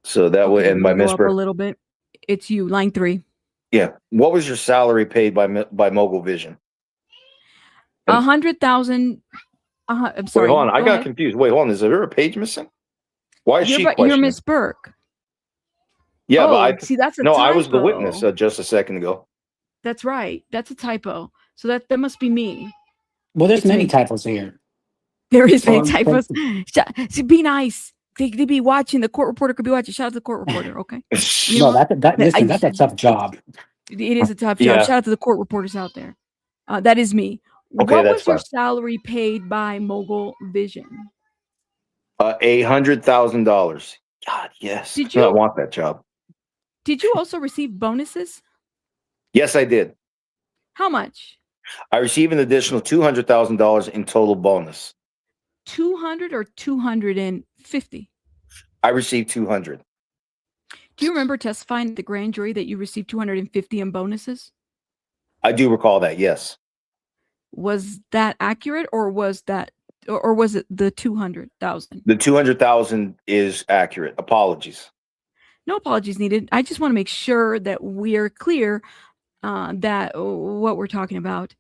So that would, Okay, and let by me go Miss up a Burke. little bit. It's you, line 3. Yeah. What was your salary paid by Mogul Vision? And 100,000. I'm wait, sorry. hold on. I Go got ahead. confused. Wait, hold on. Is there a page missing? Why is she You're questioning? Miss Burke. Yeah, Oh, but see, that's a no, typo. I was the witness just a second ago. That's right. That's a typo. So that must be me. Well, there's It's many me. typos here. There is many So, typos. Be nice. They be watching. The court reporter could be watching. Shout out to the court reporter. Okay. You no, know, listen, that's a tough job. it is a tough job. Yeah. Shout out to the court reporters out there. That is me. Okay, What that's was your fine. salary paid by Mogul Vision? $800,000. God, yes. Did I you want that job. did you also receive bonuses? Yes, I did. How much? I received an additional $200,000 in total bonus. 200 or 250? I received 200. Do you remember testifying at the grand jury that you received 250 in bonuses? I do recall that. Yes. Was that accurate, or was it the 200,000? The 200,000 is accurate. Apologies. No apologies needed. I just want to make sure that we're clear that what we're talking about.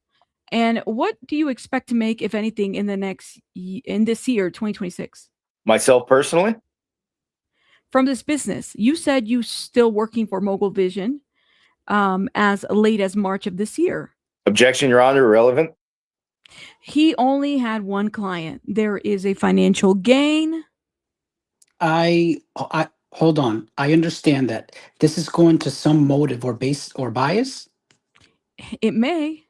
And what do you expect to make, if anything, in this year, 2026? Myself personally? From this business, you said you still working for Mogul Vision as late as March of this year. Objection, Your Honor, irrelevant. He only had one client. There is a financial gain. I hold on. I understand that this is going to some motive or base or bias. It may.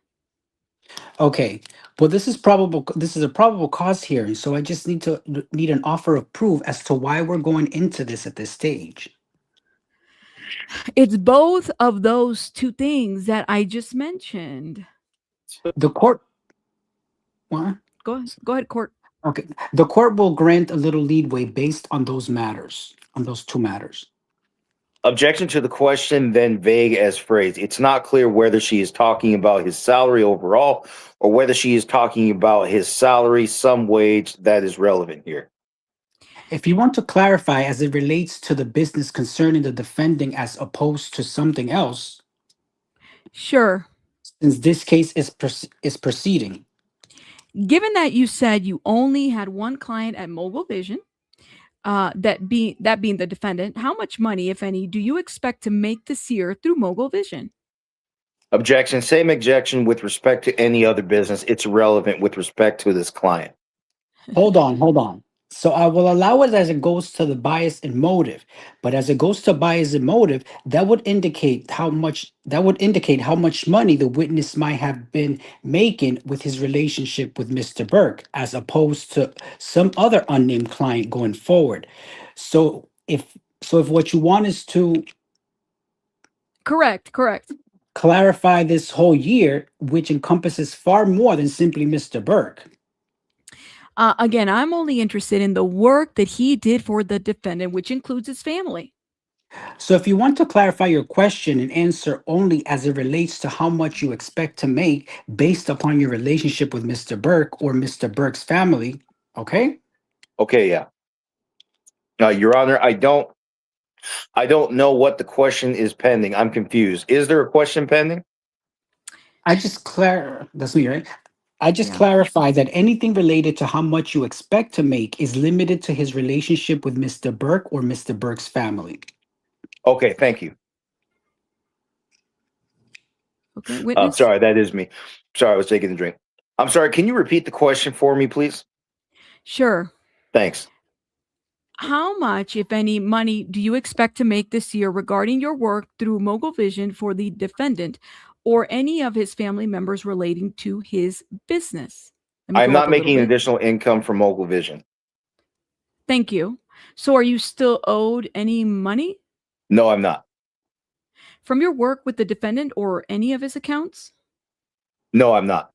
Okay. Well, this is probable. This is a probable cause hearing, so I just need an offer of proof as to why we're going into this at this stage. It's both of those two things that I just mentioned. The court. What? Go ahead, court. Okay. The court will grant a little leadway based on those matters, on those two matters. Objection to the question, then vague as phrased. It's not clear whether she is talking about his salary overall or whether she is talking about his salary, some wage that is relevant here. If you want to clarify as it relates to the business concerning the defending as opposed to something else. Sure. Since this case is proceeding. Given that you said you only had one client at Mogul Vision, that being the defendant, how much money, if any, do you expect to make this year through Mogul Vision? Objection. Same objection with respect to any other business. It's irrelevant with respect to this client. Hold on. So I will allow it as it goes to the bias and motive, but as it goes to bias and motive, that would indicate how much money the witness might have been making with his relationship with Mr. Burke, as opposed to some other unnamed client going forward. So if what you want is to Correct. clarify this whole year, which encompasses far more than simply Mr. Burke. Again, I'm only interested in the work that he did for the defendant, which includes his family. So if you want to clarify your question and answer only as it relates to how much you expect to make based upon your relationship with Mr. Burke or Mr. Burke's family, okay? Okay, yeah. Your Honor, I don't know what the question is pending. I'm confused. Is there a question pending? That's me, right? I just clarify that anything related to how much you expect to make is limited to his relationship with Mr. Burke or Mr. Burke's family. Okay, thank you. Okay, witness. Sorry, that is me. Sorry, I was taking a drink. I'm sorry, can you repeat the question for me, please? Sure. Thanks. How much, if any, money do you expect to make this year regarding your work through Mogul Vision for the defendant or any of his family members relating to his business? I'm not making additional income from Mogul Vision. Thank you. So are you still owed any money? No, I'm not. From your work with the defendant or any of his accounts? No, I'm not.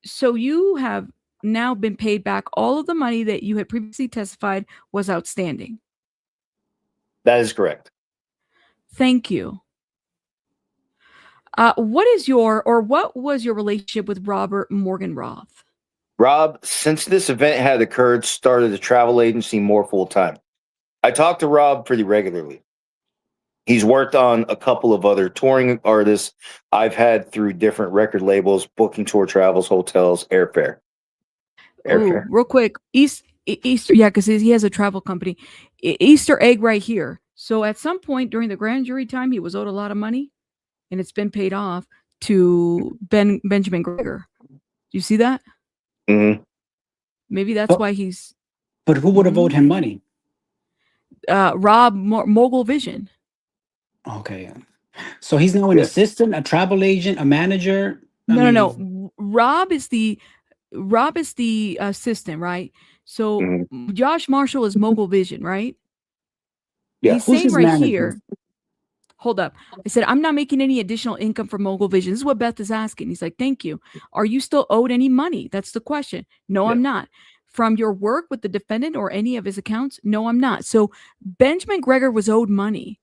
So you have now been paid back all of the money that you had previously testified was outstanding. That is correct. Thank you. What was your relationship with Robert Morgan-Roth? Rob, since this event had occurred, started a travel agency more full-time. I talk to Rob pretty regularly. He's worked on a couple of other touring artists I've had through different record labels, booking tour travels, hotels, airfare. Ooh, real quick, Easter, yeah, because he has a travel company. Easter egg right here. So at some point during the grand jury time, he was owed a lot of money, and it's been paid off to Benjamin Gregor. You see that? Mm-hmm. Maybe that's why he's. But who would have owed him money? Rob Mogul Vision. Okay. So he's now an assistant, a travel agent, a manager. No. Rob is the assistant, right? So Josh Marshall is Mogul Vision, right? Yeah. He's saying right here. Hold up. I said, I'm not making any additional income from Mogul Vision. This is what Beth is asking. He's like, thank you. Are you still owed any money? That's the question. No, I'm not. From your work with the defendant or any of his accounts? No, I'm not. So Benjamin Gregor was owed money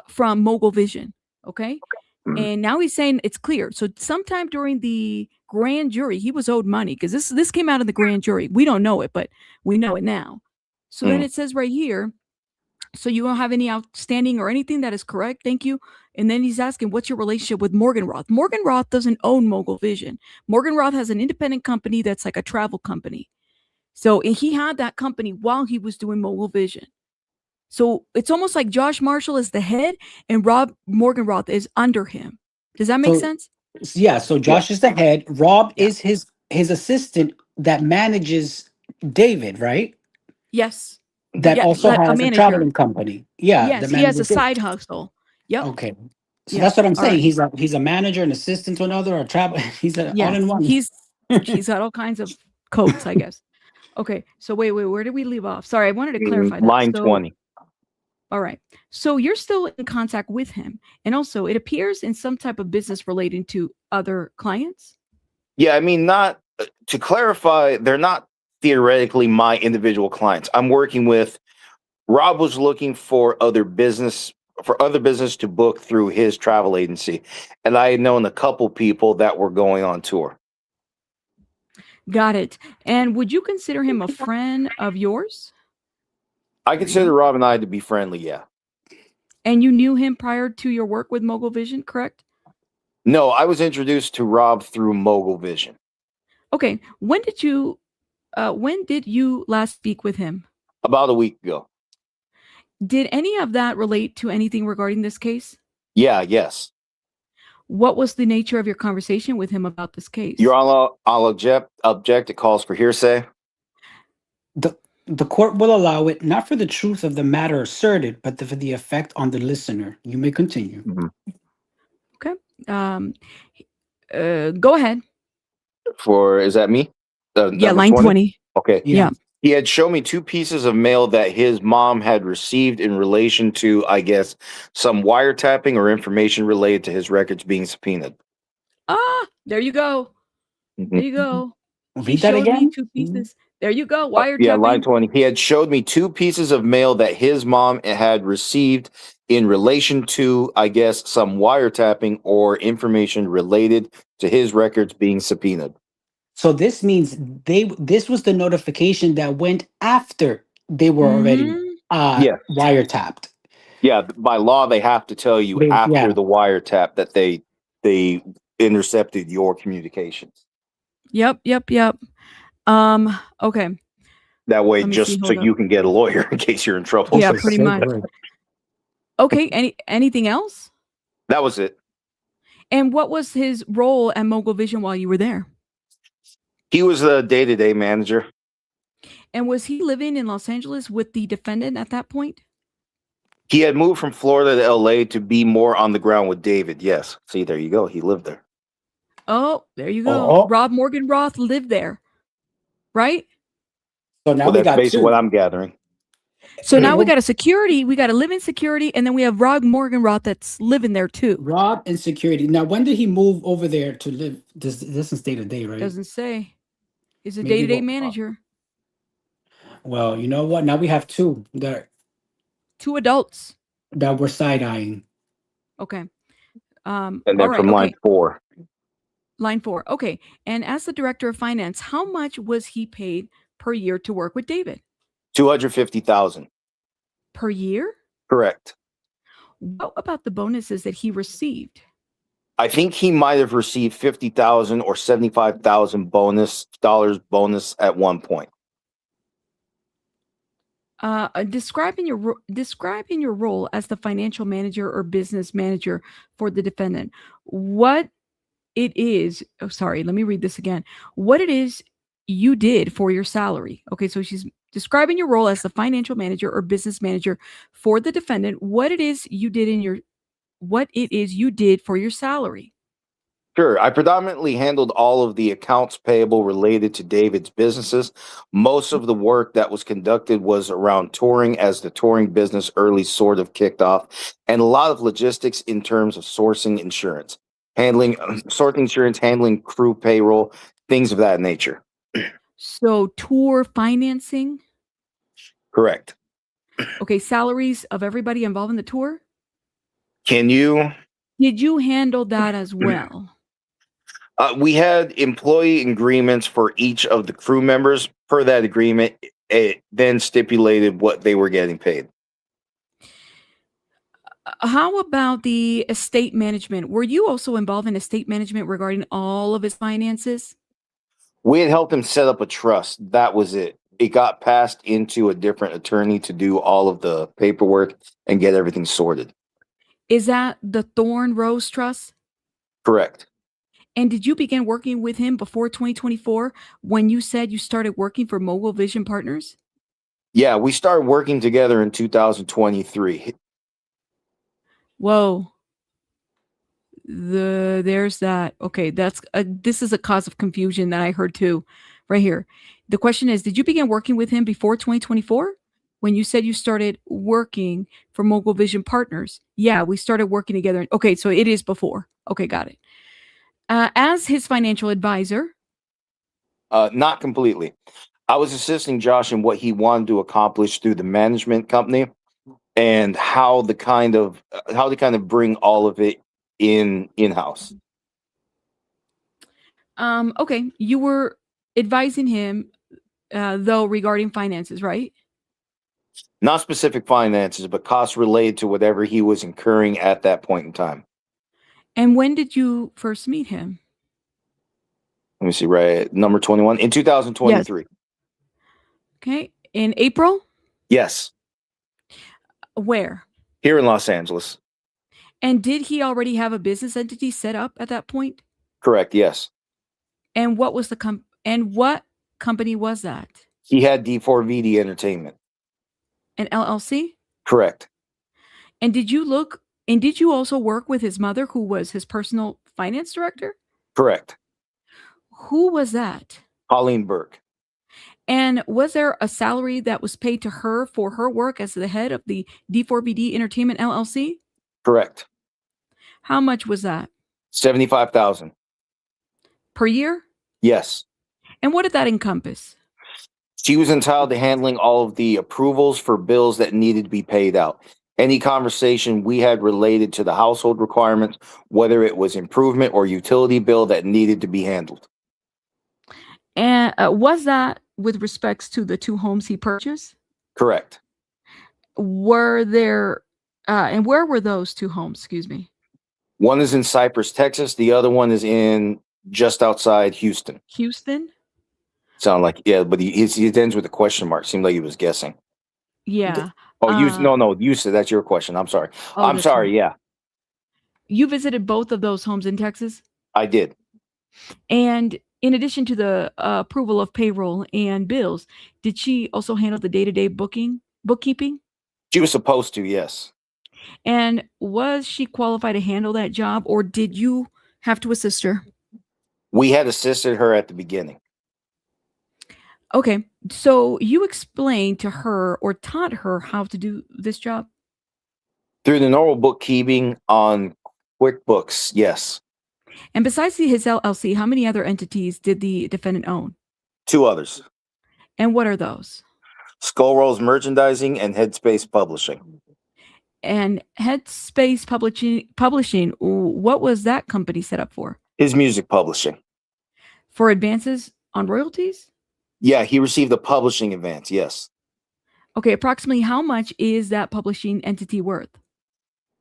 from Mogul Vision. Okay. And now he's saying it's clear. So sometime during the grand jury, he was owed money because this came out in the grand jury. We don't know it, but we know it now. So then it says right here, so you don't have any outstanding or anything. That is correct. Thank you. And then he's asking, what's your relationship with Morgan Roth? Morgan Roth doesn't own Mogul Vision. Morgan Roth has an independent company that's like a travel company. So he had that company while he was doing Mogul Vision. So it's almost like Josh Marshall is the head and Morgan Roth is under him. Does that make sense? Yeah. So Josh is the head. Rob is his assistant that manages David, right? Yes. That also has a traveling company. Yeah. Yes, he has a side hustle. Yep. Okay. So that's what I'm saying. Right. He's a manager, an assistant to another, or a travel. He's all in one. He's got all kinds of coats, I guess. Okay. So wait, where did we leave off? Sorry, I wanted to clarify that. Line 20. All right. So you're still in contact with him. And also it appears in some type of business relating to other clients. Yeah, I mean, not to clarify, they're not theoretically my individual clients. I'm working with Rob was looking for other business to book through his travel agency. And I had known a couple people that were going on tour. Got it. And would you consider him a friend of yours? I consider Rob and I to be friendly, yeah. And you knew him prior to your work with Mogul Vision, correct? No, I was introduced to Rob through Mogul Vision. Okay. When did you last speak with him? About a week ago. Did any of that relate to anything regarding this case? Yeah, yes. What was the nature of your conversation with him about this case? Your Honor, I'll object. It calls for hearsay. The court will allow it, not for the truth of the matter asserted, but for the effect on the listener. You may continue. Okay. Go ahead. Is that me? Yeah, line 20. Okay. Yeah. He had shown me 2 pieces of mail that his mom had received in relation to, I guess, some wiretapping or information related to his records being subpoenaed. There you go. There you go. Read that again. Me 2 pieces. There you go. Wiretapping. Yeah, line 20. He had showed me 2 pieces of mail that his mom had received in relation to, I guess, some wiretapping or information related to his records being subpoenaed. So this means this was the notification that went after they were already wiretapped. Yeah, by law they have to tell you after the wiretap that they intercepted your communications. Yep. Okay. That way, just so you can get a lawyer in case you're in trouble. Yeah, pretty much. Okay. Anything else? That was it. And what was his role at Mogul Vision while you were there? He was the day-to-day manager. And was he living in Los Angeles with the defendant at that point? He had moved from Florida to LA to be more on the ground with David. Yes. See, there you go. He lived there. Oh, there you go. Rob Morgan Roth lived there. Right? So now that's basically what I'm gathering. So now we got a security, we got a live-in security, and then we have Rob Morgan Roth that's living there too. Rob and security. Now, when did he move over there to live? This doesn't state a day, right? Doesn't say. He's a day-to-day manager. Well, you know what? Now we have 2 adults that were side-eyeing. Okay. And then from line 4. Line 4. Okay. And as the director of finance, how much was he paid per year to work with David? $250,000. per year? Correct. What about the bonuses that he received? I think he might have received 50,000 or 75,000 bonus at one point. Describing your role as the financial manager or business manager for the defendant. What it is, let me read this again. What it is you did for your salary. Okay, so she's describing your role as the financial manager or business manager for the defendant. What it is you did for your salary. Sure. I predominantly handled all of the accounts payable related to David's businesses. Most of the work that was conducted was around touring, as the touring business early sort of kicked off, and a lot of logistics in terms of sourcing insurance, handling crew payroll, things of that nature. So tour financing? Correct. Okay, salaries of everybody involved in the tour? Did you handle that as well? We had employee agreements for each of the crew members. Per that agreement, it then stipulated what they were getting paid. How about the estate management? Were you also involved in estate management regarding all of his finances? We had helped him set up a trust. That was it. It got passed into a different attorney to do all of the paperwork and get everything sorted. Is that the Thorn Rose Trust? Correct. And did you begin working with him before 2024 when you said you started working for Mogul Vision Partners? Yeah, we started working together in 2023. Whoa. There's that. Okay, this is a cause of confusion that I heard too, right here. The question is, did you begin working with him before 2024 when you said you started working for Mogul Vision Partners? Yeah, we started working together. Okay, so it is before. Okay, got it. As his financial advisor? Not completely. I was assisting Josh in what he wanted to accomplish through the management company and how to kind of bring all of it in-house. Okay, you were advising him though regarding finances, right? Not specific finances, but costs related to whatever he was incurring at that point in time. And when did you first meet him? Let me see, right, number 21, in 2023. Yes. Okay, in April? Yes. Where? Here in Los Angeles. And did he already have a business entity set up at that point? Correct, yes. And what was what company was that? He had D4vd Entertainment. An LLC? Correct. And did you also work with his mother, who was his personal finance director? Correct. Who was that? Pauline Burke. And was there a salary that was paid to her for her work as the head of the D4vd Entertainment LLC? Correct. How much was that? $75,000. Per year? Yes. And what did that encompass? She was entitled to handling all of the approvals for bills that needed to be paid out. Any conversation we had related to the household requirements, whether it was improvement or utility bill that needed to be handled. And was that with respects to the two homes he purchased? Correct. Were there, and where were those two homes? Excuse me. One is in Cypress, Texas. The other one is in just outside Houston. Houston? Sound like, yeah, but he ends with a question mark. Seemed like he was guessing. Yeah. Oh, you said that's your question. I'm sorry. Oh, I'm sorry. right. Yeah. You visited both of those homes in Texas? I did. And in addition to the approval of payroll and bills, did she also handle the day-to-day bookkeeping? She was supposed to, yes. And was she qualified to handle that job, or did you have to assist her? We had assisted her at the beginning. Okay, so you explained to her or taught her how to do this job? Through the normal bookkeeping on QuickBooks, yes. And besides his LLC, how many other entities did the defendant own? 2 others. And what are those? Skull Rolls Merchandising and Headspace Publishing. And Headspace Publishing, what was that company set up for? His music publishing. For advances on royalties? Yeah, he received a publishing advance, yes. Okay, approximately how much is that publishing entity worth?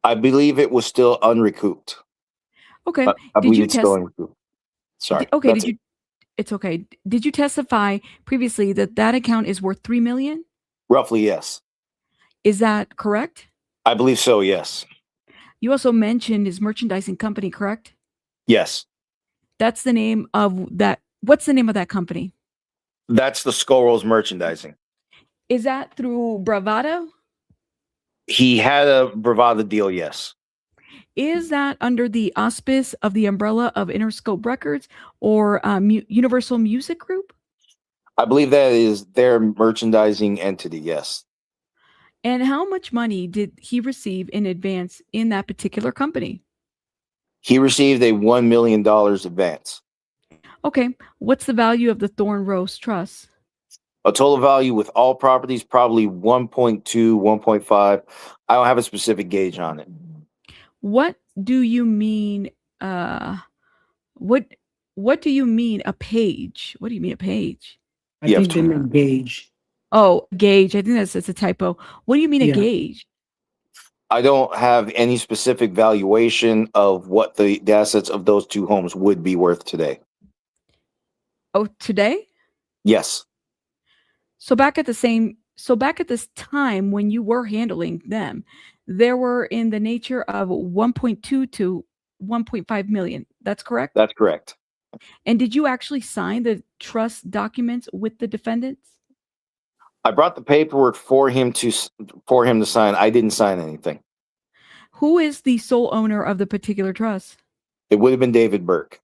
I believe it was still unrecouped. Okay. I Did believe you it's still test? unrecouped. Sorry. Okay. That's Did it. you? It's okay. Did you testify previously that that account is worth 3 million? Roughly, yes. Is that correct? I believe so, yes. You also mentioned his merchandising company, correct? Yes. That's the name of that. What's the name of that company? That's the Skull Rolls merchandising. Is that through Bravado? He had a Bravado deal, yes. Is that under the auspice of the umbrella of Interscope Records or Universal Music Group? I believe that is their merchandising entity, yes. And how much money did he receive in advance in that particular company? He received a $1 million advance. Okay. What's the value of the Thorn Rose Trust? A total value with all properties, probably 1.2, 1.5. I don't have a specific gauge on it. What do you mean? What do you mean a page? What do you mean a page? I think they meant gauge. Oh, gauge. I think that's a typo. What do you mean a Yeah. gauge? I don't have any specific valuation of what the assets of those two homes would be worth today. Oh, today? Yes. So back at this time when you were handling them, there were in the nature of 1.2 to 1.5 million. That's correct? That's correct. And did you actually sign the trust documents with the defendants? I brought the paperwork for him to sign. I didn't sign anything. Who is the sole owner of the particular trust? It would have been David Burke.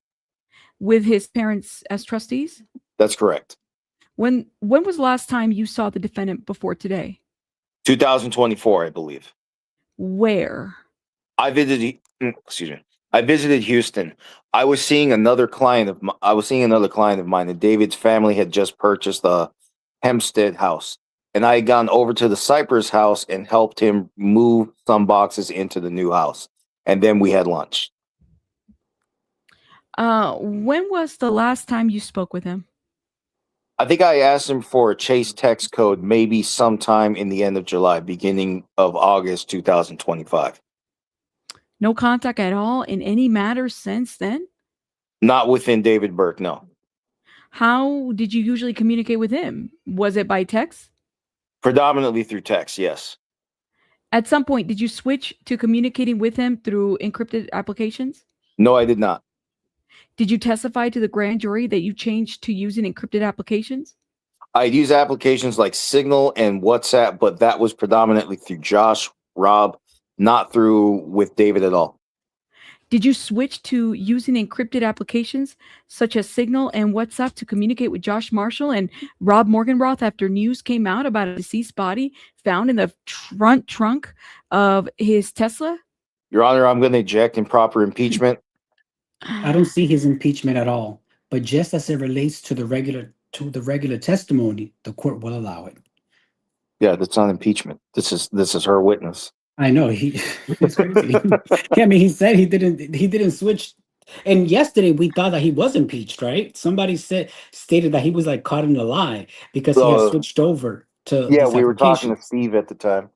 With his parents as trustees? That's correct. When was the last time you saw the defendant before today? 2024, I believe. Where? I visited Houston. I was seeing another client of mine, and David's family had just purchased the Hempstead house. And I had gone over to the Cypress house and helped him move some boxes into the new house. And then we had lunch. When was the last time you spoke with him? I think I asked him for a Chase text code maybe sometime in the end of July, beginning of August 2025. No contact at all in any matter since then? Not within David Burke, no. How did you usually communicate with him? Was it by text? Predominantly through text, yes. At some point, did you switch to communicating with him through encrypted applications? No, I did not. Did you testify to the grand jury that you changed to using encrypted applications? I'd use applications like Signal and WhatsApp, but that was predominantly through Josh, Rob, not through with David at all. Did you switch to using encrypted applications such as Signal and WhatsApp to communicate with Josh Marshall and Rob Morgenroth after news came out about a deceased body found in the front trunk of his Tesla? Your Honor, I'm going to eject improper impeachment. I don't see his impeachment at all. But just as it relates to the regular testimony, the court will allow it. Yeah, that's not impeachment. This is her witness. I know it's crazy. Yeah, I mean, he said he didn't switch. And yesterday we thought that he was impeached, right? Somebody stated that he was like caught in a lie because he had switched over to Yeah, this we were talking application. to Steve at the time.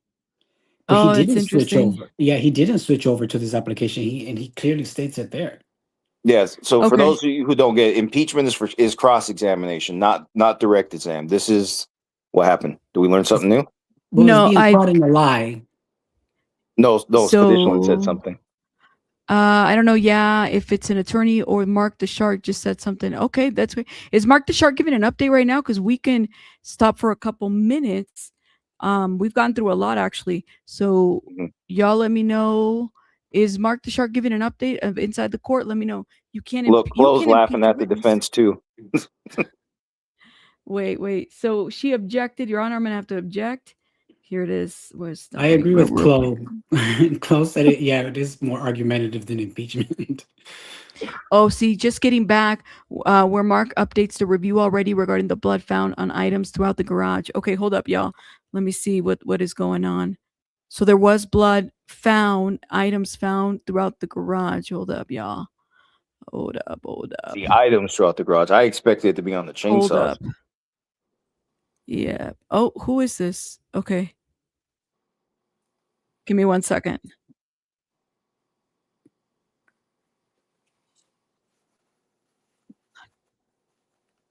But he it's didn't switch interesting. over. Yeah, he didn't switch over to this application. He clearly states it there. Yes. So for Okay. those of you who don't get it, impeachment is cross-examination, not direct exam. This is what happened. Do we learn something new? Well, No, he's being caught in a lie. No, So- Traditionally said something. I don't know. Yeah, if it's an attorney or Mark the Shark just said something. Okay, that's great. Is Mark the Shark giving an update right now? Because we can stop for a couple minutes. We've gone through a lot actually. So y'all let me know. Is Mark the Shark giving an update of inside the court? Let me know. You can't. Look, Chloe's impeach laughing a at the witness. defense too. Wait. So she objected. Your Honor, I'm gonna have to object. Here it is. Where's I agree with Chloe. Chloe said it. Yeah, it is more argumentative than impeachment. Oh, see, just getting back where Mark updates the review already regarding the blood found on items throughout the garage. Okay, hold up, y'all. Let me see what is going on. So there was blood found, items found throughout the garage. Hold up, y'all. Hold up. The items throughout the garage. I expected it to be on the chainsaw. Hold up. Yeah. Oh, who is this? Okay. Give me 1 second.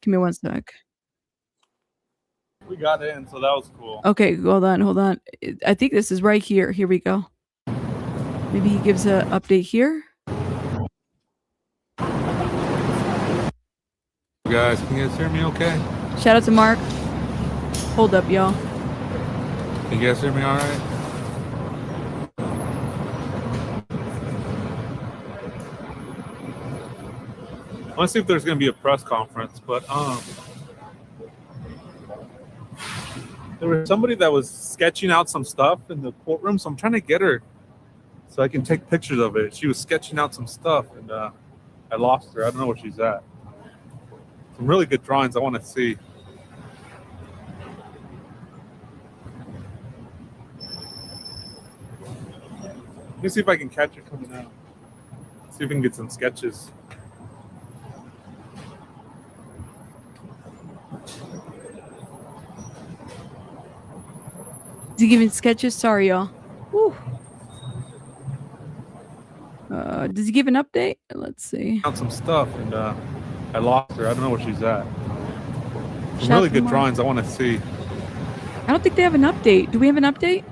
Give me 1 sec. We got in, so that was cool. Okay, hold on. I think this is right here. Here we go. Maybe he gives an update here. Guys, can you guys hear me okay? Shout out to Mark. Hold up, y'all. Can you guys hear me all right? I want to see if there's going to be a press conference, but there was somebody that was sketching out some stuff in the courtroom, so I'm trying to get her so I can take pictures of it. She was sketching out some stuff, and I lost her. I don't know where she's at. Some really good drawings I want to see. Let me see if I can catch her coming out. See if we can get some sketches. Is he giving sketches? Sorry, y'all. Whew. Does he give an update? Let's see. Found some stuff, and I lost her. I don't know where she's at. Some Shout really out to good Mark. drawings I want to see. I don't think they have an update. Do we have an update?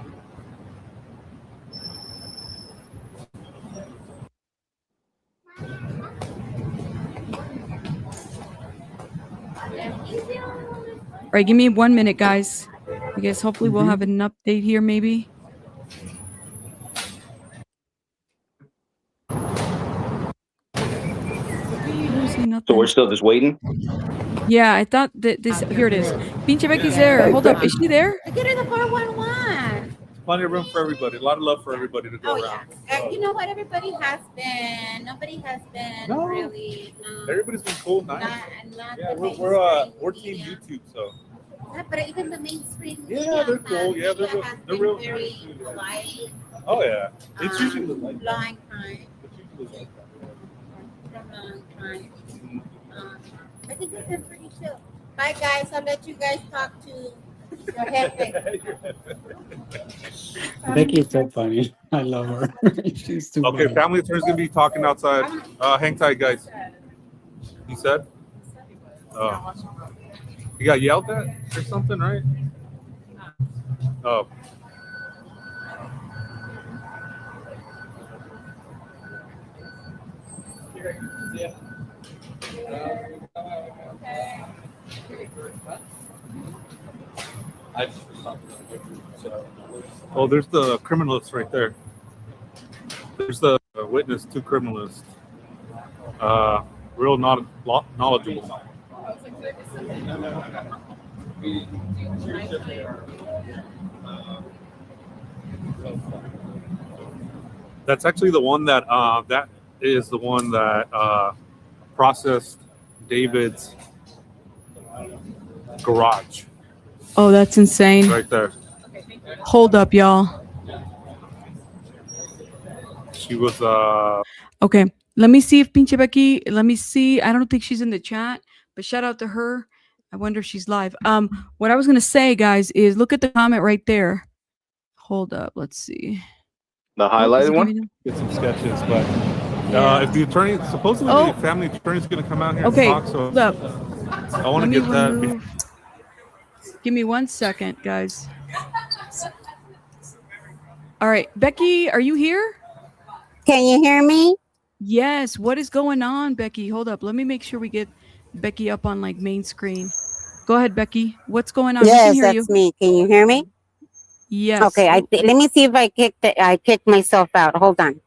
All right, give me 1 minute, guys. I guess hopefully we'll have an update here, maybe. So we're still just waiting? Yeah, I thought that this. Here it is. Pinche Becky's there. Hold up. Is she there? Get her the 411. Plenty of room for everybody. A lot of love for everybody to go around. You know what? Everybody has been. Nobody has been really. Everybody's been cool, nice. Not Yeah, the we're team YouTube, so. Yeah, but even the mainstream. Yeah, they're cool. Yeah, they're real. Very polite. Oh yeah, it's usually like that. Long time. It's usually like that. For a long time. I think they've been pretty chill. Bye, guys. I'll let you guys talk to your head. Becky is so funny. I love her. She's too Okay, funny. family attorney's gonna be talking outside. Hang tight, guys. You said? Oh. You got yelled at or something, right? Oh. Oh, there's the criminalist right there. There's the witness to criminalist. Real knowledgeable. That's actually the one that that is the one that processed David's garage. Oh, that's insane. Right there. Hold up, y'all. She was Okay, let me see if Pinche Becky. Let me see. I don't think she's in the chat, but shout out to her. I wonder if she's live. What I was gonna say, guys, is look at the comment right there. Hold up. Let's see. The highlighted one? Get some sketches, but if the attorney, supposedly the family attorney is going to come out here and talk, so hold up. I want to get that. Give me 1 second, guys. All right, Becky, are you here? Can you hear me? Yes. What is going on, Becky? Hold up. Let me make sure we get Becky up on like main screen. Go ahead, Becky. What's going on? Yes, that's me. Can you hear me? Yes. Okay. Let me see if I kicked myself out. Hold on.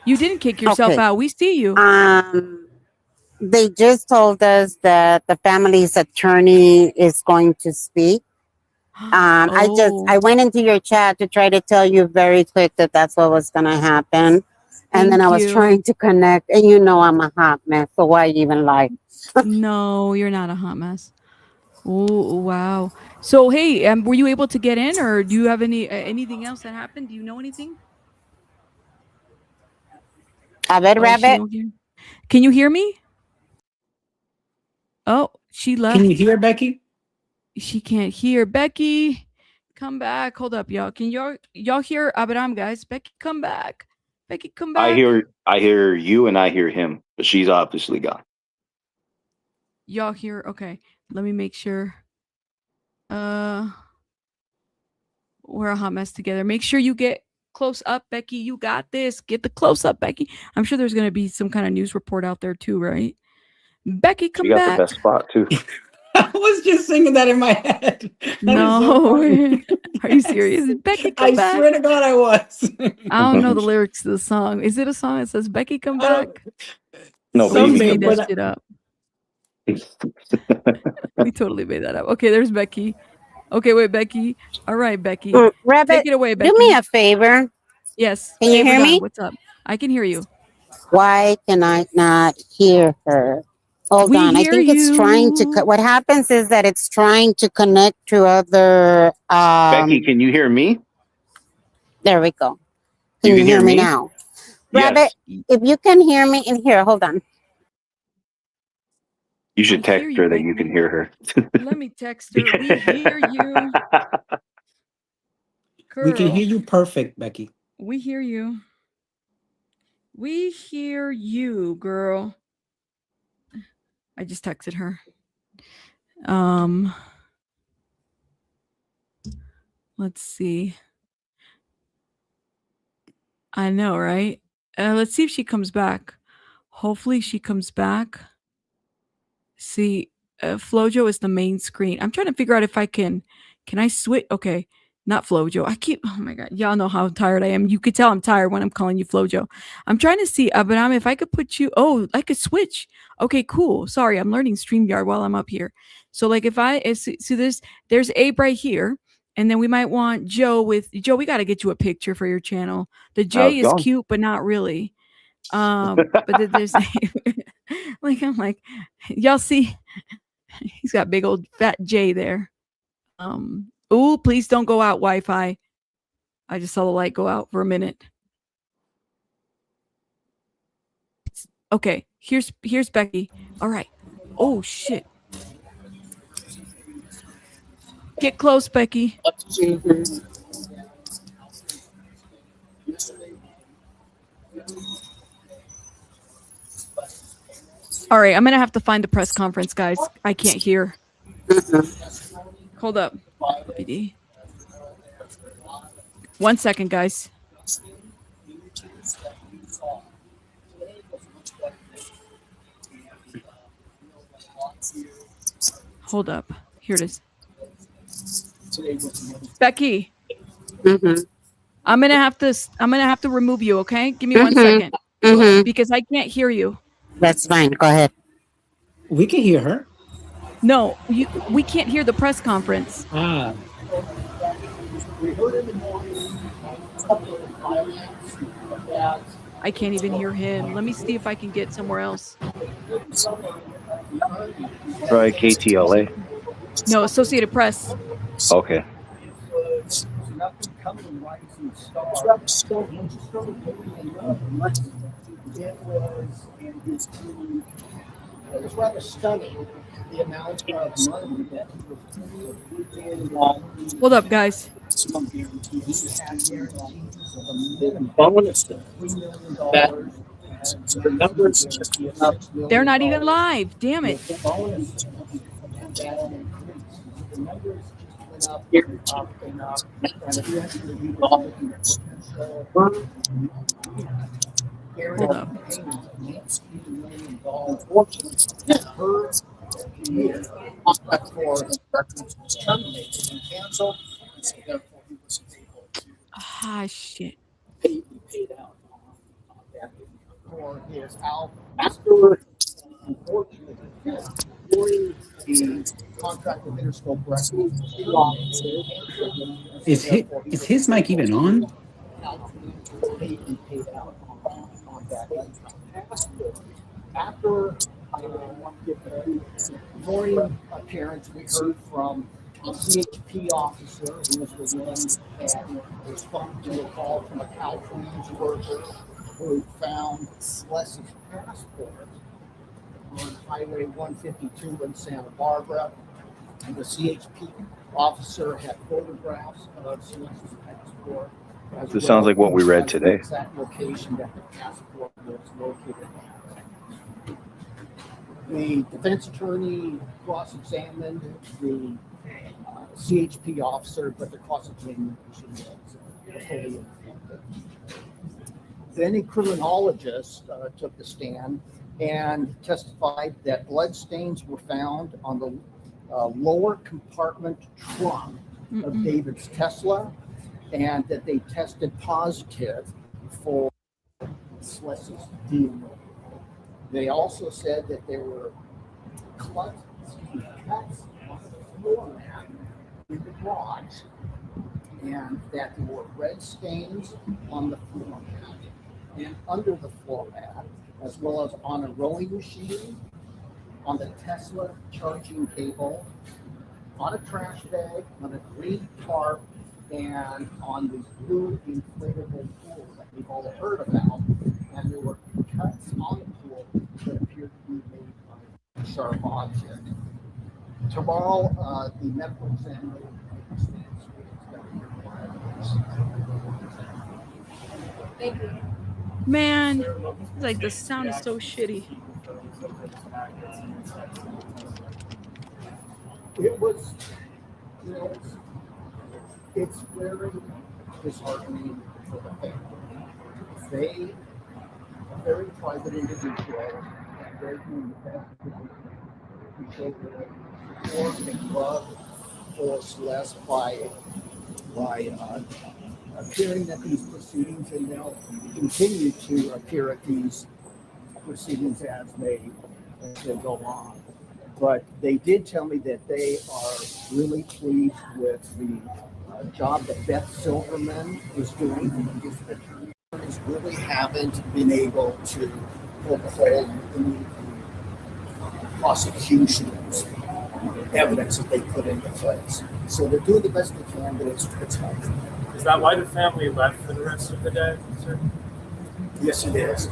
You didn't kick yourself out. We see you. They just told us that the family's attorney is going to speak. I went into your chat to try to tell you very quick that that's what was going to happen. And then I was trying to connect, and you know I'm a hot mess, so why even lie? No, you're not a hot mess. Oh, wow. So, hey, were you able to get in, or do you have anything else that happened? Do you know anything? A ver, Rabbit. Can you hear me? Oh, She left. Can you hear Becky? She can't hear. Becky, come back. Hold up, y'all. Can y'all hear Abraham, guys? Becky, come back. Becky, come back. I hear you and I hear him, but she's obviously gone. Y'all hear? Okay. Let me make sure. We're a hot mess together. Make sure you get close up, Becky. You got this. Get the close up, Becky. I'm sure there's going to be some kind of news report out there too, right? Becky, come You got back. the best spot too. I was just singing that in my head. No. Are you serious? Becky, come back. I swear to God I was. I don't know the lyrics to the song. Is it a song that says Becky, come back? No, We baby. made that shit up. We totally made that up. Okay, there's Becky. Okay, wait, Becky. All right, Becky. Rabbit, Take it away, Becky. do me a favor. Yes. Can you Favor hear done. me? What's up? I can hear you. Why can I not hear her? Hold We on. I hear think it's trying to. What happens is that it's trying to connect to other. Becky, can you hear me? There we go. Can you hear me now? Rabbit, if you can hear me in here, hold on. You should text her that you can hear her. Let me text her. We hear you. We can Girl, hear you perfect, Becky. we hear you. We hear you, girl. I just texted her. Let's see. I know, right? Let's see if she comes back. Hopefully she comes back. See, Flojo is the main screen. I'm trying to figure out if I can I switch? Okay, not Flojo. Oh my God. Y'all know how tired I am. You could tell I'm tired when I'm calling you Flojo. I'm trying to see, Abraham, if I could put you, I could switch. Okay, cool. Sorry, I'm learning StreamYard while I'm up here. So like there's Abe right here. And then we might want Joe Joe, we got to get you a picture for your channel. The J is cute, but not really. But there's I'm like, y'all see, he's got big old fat J there. Ooh, please don't go out, Wi-Fi. I just saw the light go out for a minute. Okay, here's Becky. All right. Oh shit. Get close, Becky. All right, I'm gonna have to find the press conference, guys. I can't hear. Hold up. 1 second, guys. Hold up. Here it is. Becky. I'm gonna have to remove you, okay? Give me 1 second. Because I can't hear you. That's fine. Go ahead. We can hear her. No, we can't hear the press conference. Ah. I can't even hear him. Let me see if I can get somewhere else. Try KTLA. No, Associated Press. Okay. It was rather stunning, the amount of money that he was paying. Hold up, guys. Bonus that the numbers They're not even live. Damn it. Hold up. Ah, shit. For his after, unfortunately, during the contract with Interscope Is his mic even on? After morning appearance, we heard from a CHP officer who was the one that responded to a call from a Caltrans worker who found Celeste's passport on Highway 152 in Santa Barbara. And the CHP officer had photographs of Celeste's passport. This sounds like what we read today. Exact location that the passport was located at. The defense attorney cross-examined the CHP officer, but the cross-examination was wholly ineffective. Then a criminologist took the stand and testified that blood stains were found on the lower compartment trunk of David's Tesla, and that they tested positive for Celeste's DNA. They also said that there were cuts on the floor mat in the garage, and that there were red stains on the floor mat and under the floor mat, as well as on a rowing machine, on the Tesla charging cable, on a trash bag, on a green tarp, and on the blue inflatable pool that we've all heard about. And there were cuts on the pool that appeared to be made by a sharp object. Tomorrow, the medical examiner will stand. Thank you. Man, like the sound is so shitty. It was, you know, it's very disheartening for the family. They are very private individuals, and they're doing the best to show their support and love for Celeste by appearing at these proceedings, and they'll continue to appear at these proceedings as they go on. But they did tell me that they are really pleased with the job that Beth Silverman is doing. His attorneys really haven't been able to uphold any prosecution's evidence that they put into place. So they're doing the best they can, but it's hard. Is that why the family left for the rest of the day, sir? Yes, it is.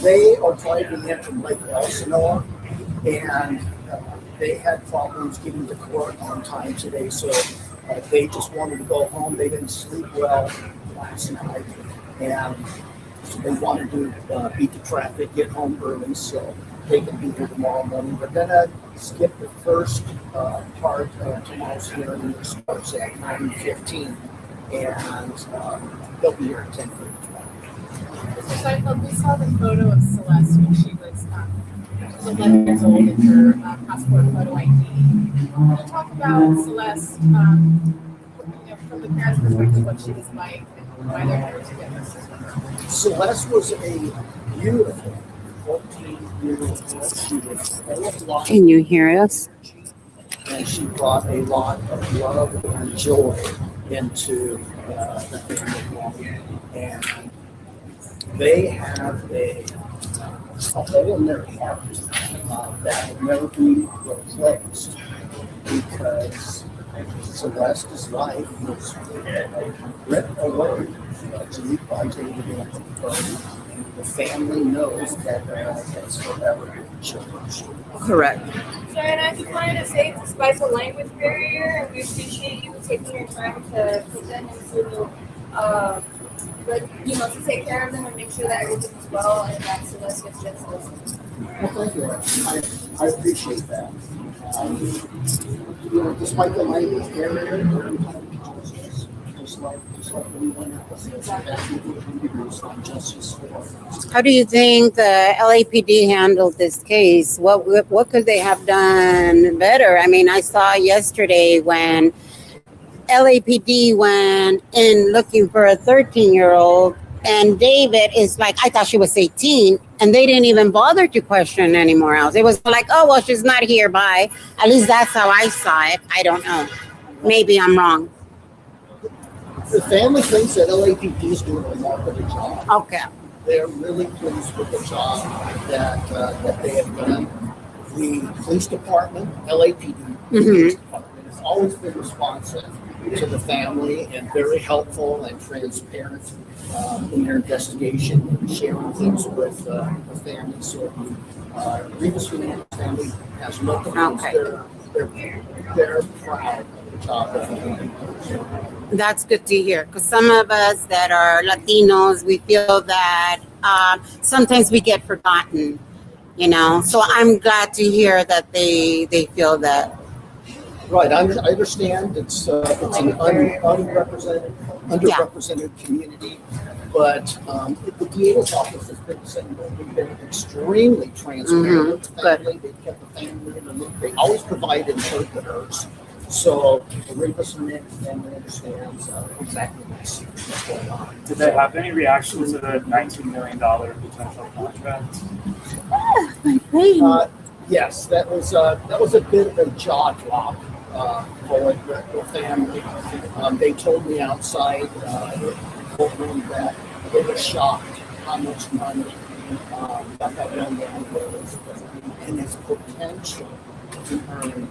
They are driving in from Lake Elsinore, and they had problems getting to court on time today, so they just wanted to go home. They didn't sleep well last night, and so they wanted to beat the traffic, get home early, so they can be here tomorrow morning. But then skip the first part of tomorrow's hearing, which starts at 9:15, and they'll be here at 10:30. Mr. Seinfeld, we saw the photo of Celeste when she was 11 years old in her passport photo ID. Can you talk about Celeste, from the parents' perspective, what she was like and why they're here together? Celeste was a beautiful 14-year-old girl. She was full of life. Can you hear us? And she brought a lot of love and joy into the family. And they have a hole in their heart that will never be replaced, because Celeste's life was ripped away by David Anthony Burke. The family knows that that's forever changed. Correct. So, and I just wanted to say, despite the language barrier, we appreciate you taking your time to put them into but to take care of them and make sure that everything is well and that Celeste gets justice. Well, thank you. I appreciate that. Despite the language barrier, just like anyone else, justice for. How do you think the LAPD handled this case? What could they have done better? I mean, I saw yesterday when LAPD went in looking for a 13-year-old, and David is like, I thought she was 18, and they didn't even bother to question anymore else. It was like, oh, well, she's not here, bye. At least that's how I saw it. I don't know. Maybe I'm wrong. The family thinks that LAPD is doing a remarkable job. Okay. They're really pleased with the job that they have done. The police department, LAPD, police department, has always been responsive to the family and very helpful and transparent in their investigation and sharing things with the family. So Rivas Hernandez family has no complaints. They're proud of the job that they're doing. That's good to hear, because some of us that are Latinos, we feel that sometimes we get forgotten, you know. So I'm glad to hear that they feel that. Right, I understand it's an underrepresented community, but the DA's office has been saying that we've been extremely transparent with the family. They've kept the family in the loop. They always provide interpreters. So the Rivas Hernandez family understands exactly what's going on. Did they have any reaction to the $19 million potential contract? Yes, that was a bit of a jaw drop for the family. They told me outside the courtroom that they were shocked how much money that young man was, and his potential to earn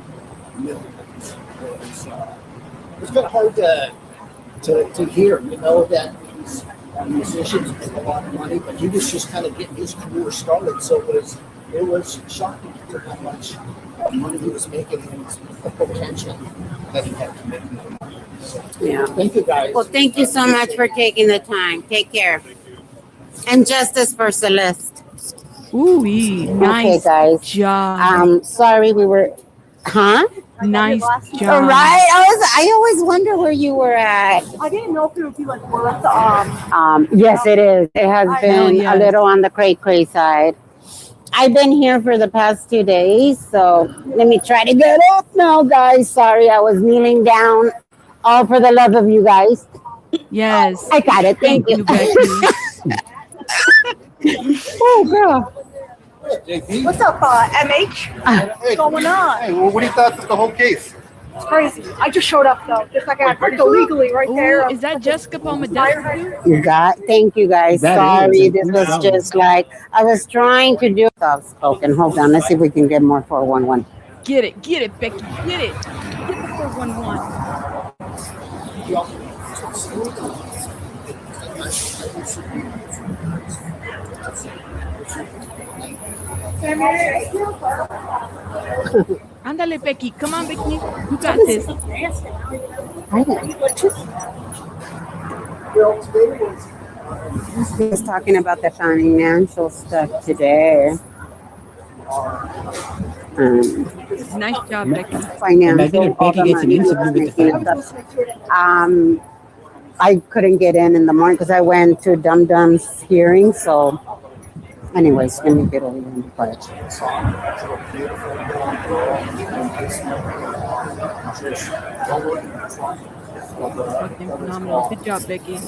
millions. It's been hard to hear, you know, that these musicians make a lot of money, but he was just kind of getting his career started. So it was shocking to how much money he was making and the potential that he had to make. So, Yeah. Thank you, guys. Well, thank you so much for taking the time. Take care. And justice for Celeste. Ooh, nice job. Sorry, we were, Nice job. Right? I always wonder where you were at. I didn't know if it would be like worth Yes, it is. It has been a little on the cray side. I've been here for the past 2 days, so let me try to get up now, guys. Sorry, I was kneeling down. All for the love of you guys. Yes. I got it. Thank you. Becky. Oh, girl. What's up, MH? What's going on? Hey, well, what do you thought of the whole case? It's crazy. I just showed up though, just like I parked illegally right there. Is that Jessica Palmadez? Thank you guys. Sorry, this was just like I was trying to do soft spoken. Hold on, let's see if we can get more 411. Get it, Becky, get it. Get the 411. Ándale, Becky. Come on, Becky. You got this. He was talking about the financial stuff today. Nice job, Becky. Financial, all the money. I couldn't get in the morning because I went to Dum Dum's hearing. So, anyways, let me get over here and be quiet. Fucking phenomenal. Good job, Becky.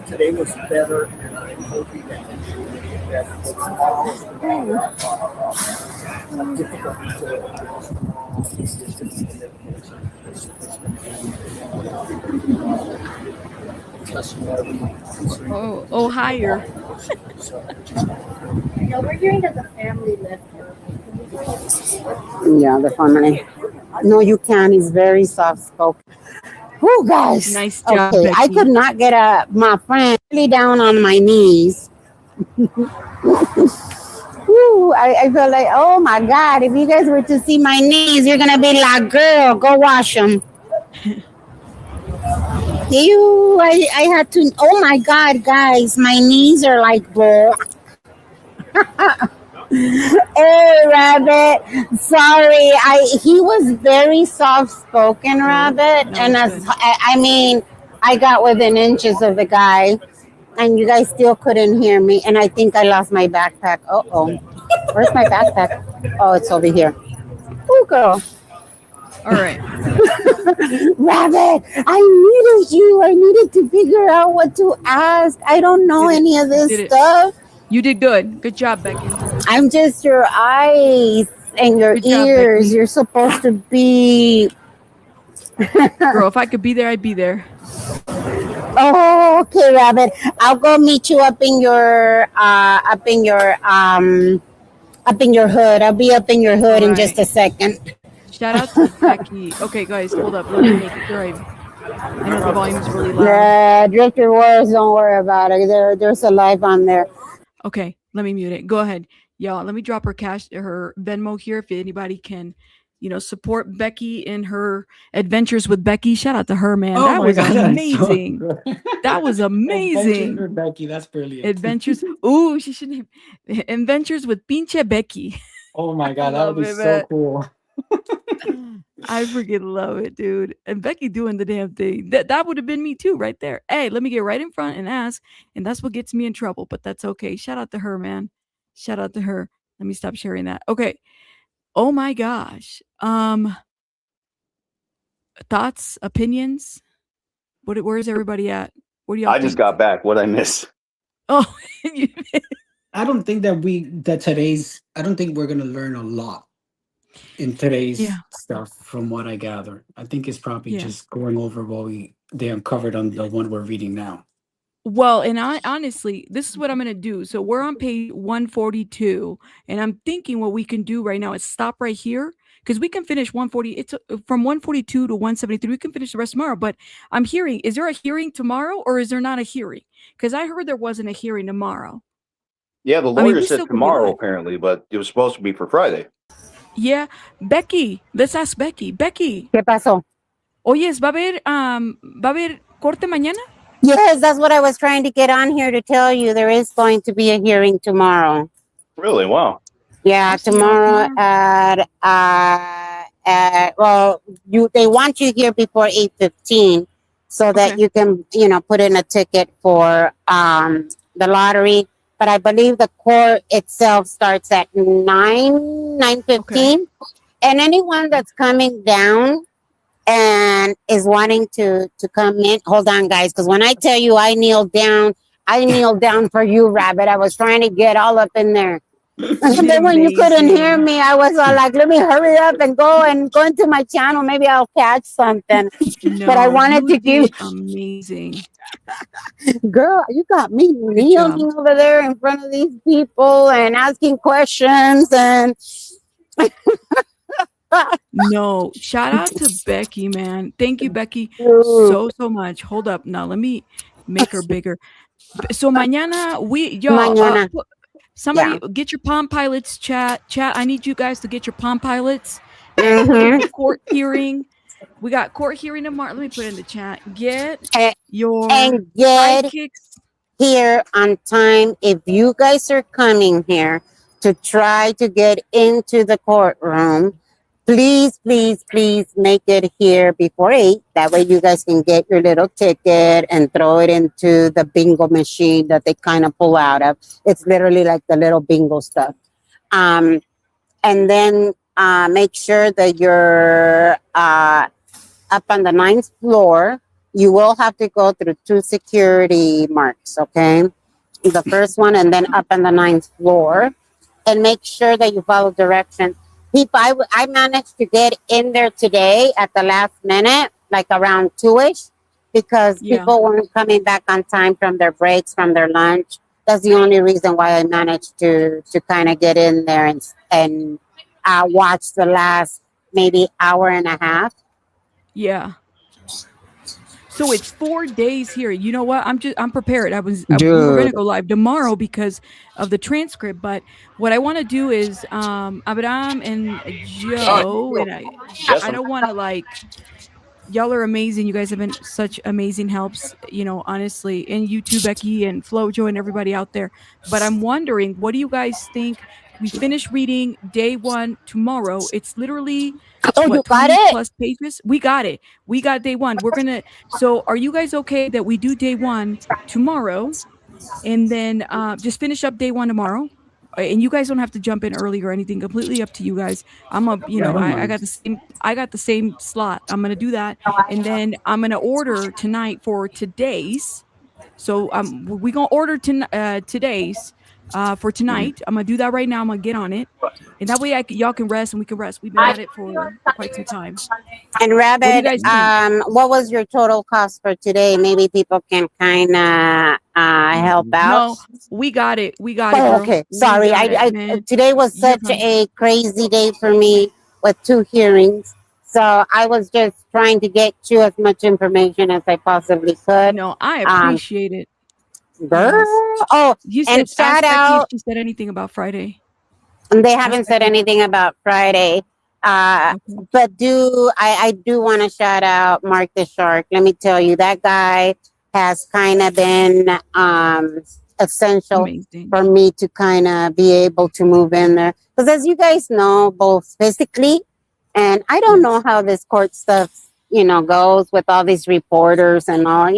Today was better, and I'm hoping that Oh, higher. No, we're hearing that the family left her. Yeah, the family. No, you can't. He's very soft spoken. Whoo, guys. Nice job, Okay, Becky. I could not get up. My friend really down on my knees. Woo, I feel like, oh my God, if you guys were to see my knees, you're going to be like, girl, go wash them. Ew, I had to, oh my God, guys, my knees are like, Hey, Rabbit. Sorry, he was very soft-spoken, Rabbit, and I mean, I got within inches of the guy, and you guys still couldn't hear me, and I think I lost my backpack. Uh-oh. Where's my backpack? Oh, it's over here. Oh, girl. All right. Rabbit, I needed you. I needed to figure out what to ask. I don't know any of this stuff. You did good. Good job, Becky. I'm just your eyes and your ears. You're supposed to be. Girl, if I could be there, I'd be there. Oh, okay, Rabbit. I'll go meet you up in your hood. I'll be up in your hood in just a second. Shout out to Becky. Okay, guys, hold up. Let me make sure I know the volume is really loud. Yeah, Drifter Wars, don't worry about it. There's a live on there. Okay, let me mute it. Go ahead. Y'all, let me drop her Venmo here if anybody can, support Becky in her adventures with Becky. Shout out to her, man. That was amazing. That was amazing. Adventures with Becky, that's brilliant. Adventures. Ooh, she should name Adventures with Pinche Becky. Oh my God, that would be so cool. I freaking love it, dude. And Becky doing the damn thing. That would have been me too, right there. Hey, let me get right in front and ask, and that's what gets me in trouble. But that's okay. Shout out to her, man. Shout out to her. Let me stop sharing that. Okay. Oh my gosh. Thoughts, opinions. Where's everybody at? What do y'all? I just got back. What I miss? Oh, I don't think I don't think we're gonna learn a lot in today's stuff from what I gather. I think it's probably just going over what they uncovered on the one we're reading now. Well, and honestly, this is what I'm going to do. So we're on page 142, and I'm thinking what we can do right now is stop right here because we can finish 140. It's from 142 to 173. We can finish the rest tomorrow. But I'm hearing, is there a hearing tomorrow or is there not a hearing? Because I heard there wasn't a hearing tomorrow. Yeah, the lawyer said tomorrow apparently, but it was supposed to be for Friday. Yeah, Becky, let's ask Becky. Becky. ¿Qué pasó? Oyes, ¿va a haber corte mañana? Yes, that's what I was trying to get on here to tell you. There is going to be a hearing tomorrow. Really? Wow. Yeah, tomorrow they want you here before 8:15 so that you can, put in a ticket for the lottery. But I believe the court itself starts at 9:15. Okay. And anyone that's coming down and is wanting to come in, hold on, guys, because when I tell you I kneel down for you, Rabbit. I was trying to get all up in there. And then when you couldn't hear me, I was all like, let me hurry up and go into my channel. Maybe I'll catch something. No, but I wanted to give amazing. Girl, you got me kneeling over there in front of these people and asking questions and no, shout out to Becky, man. Thank you, Becky, so much. Hold up. Now, let me make her bigger. So mañana, somebody get your Palm Pilots chat. I need you guys to get your Palm Pilots. Court hearing. We got court hearing tomorrow. Let me put it in the chat. Get sidekicks here on time. If you guys are coming here to try to get into the courtroom, please make it here before 8. That way you guys can get your little ticket and throw it into the bingo machine that they kind of pull out of. It's literally like the little bingo stuff. And then make sure that you're up on the 9th floor. You will have to go through 2 security marks, okay? The first one and then up on the 9th floor. And make sure that you follow directions. People, I managed to get in there today at the last minute, like around 2-ish, because people weren't coming back on time from their breaks, from their lunch. That's the only reason why I managed to kind of get in there and watch the last maybe hour and a half. Yeah. So it's 4 days here. You know what? I'm prepared. We were gonna go live tomorrow because of the transcript. But what I want to do is Abraham and Joe, and I don't want to y'all are amazing. You guys have been such amazing helps, honestly. And you too, Becky and Flojo and everybody out there. But I'm wondering, what do you guys think? We finish reading day 1 tomorrow. It's literally you got it? Plus pages. We got it. We got day 1. So are you guys okay that we do day 1 tomorrow and then just finish up day 1 tomorrow? And you guys don't have to jump in early or anything. Completely up to you guys. I got the same slot. I'm gonna do that, and then I'm gonna order tonight for today's. So we gonna order today's for tonight. I'm gonna do that right now. I'm gonna get on it, and that way y'all can rest and we can rest. We've been at it for quite some time. And Rabbit, what was your total cost for today? Maybe people can kind of help out. No, we got it. Oh, okay, sorry. Today was such a crazy day for me with 2 hearings. So I was just trying to get you as much information as I possibly could. No, I appreciate it. Girl. Yes. Oh, You and said, shout ask Becky if out. she said anything about Friday. And they Ask haven't said Becky. anything about Friday. But I do want to shout out Mark the Shark. Let me tell you, that guy has kind of been essential Amazing. for me to kind of be able to move in there. Because as you guys know, both physically, and I don't know how this court stuff, goes with all these reporters and all,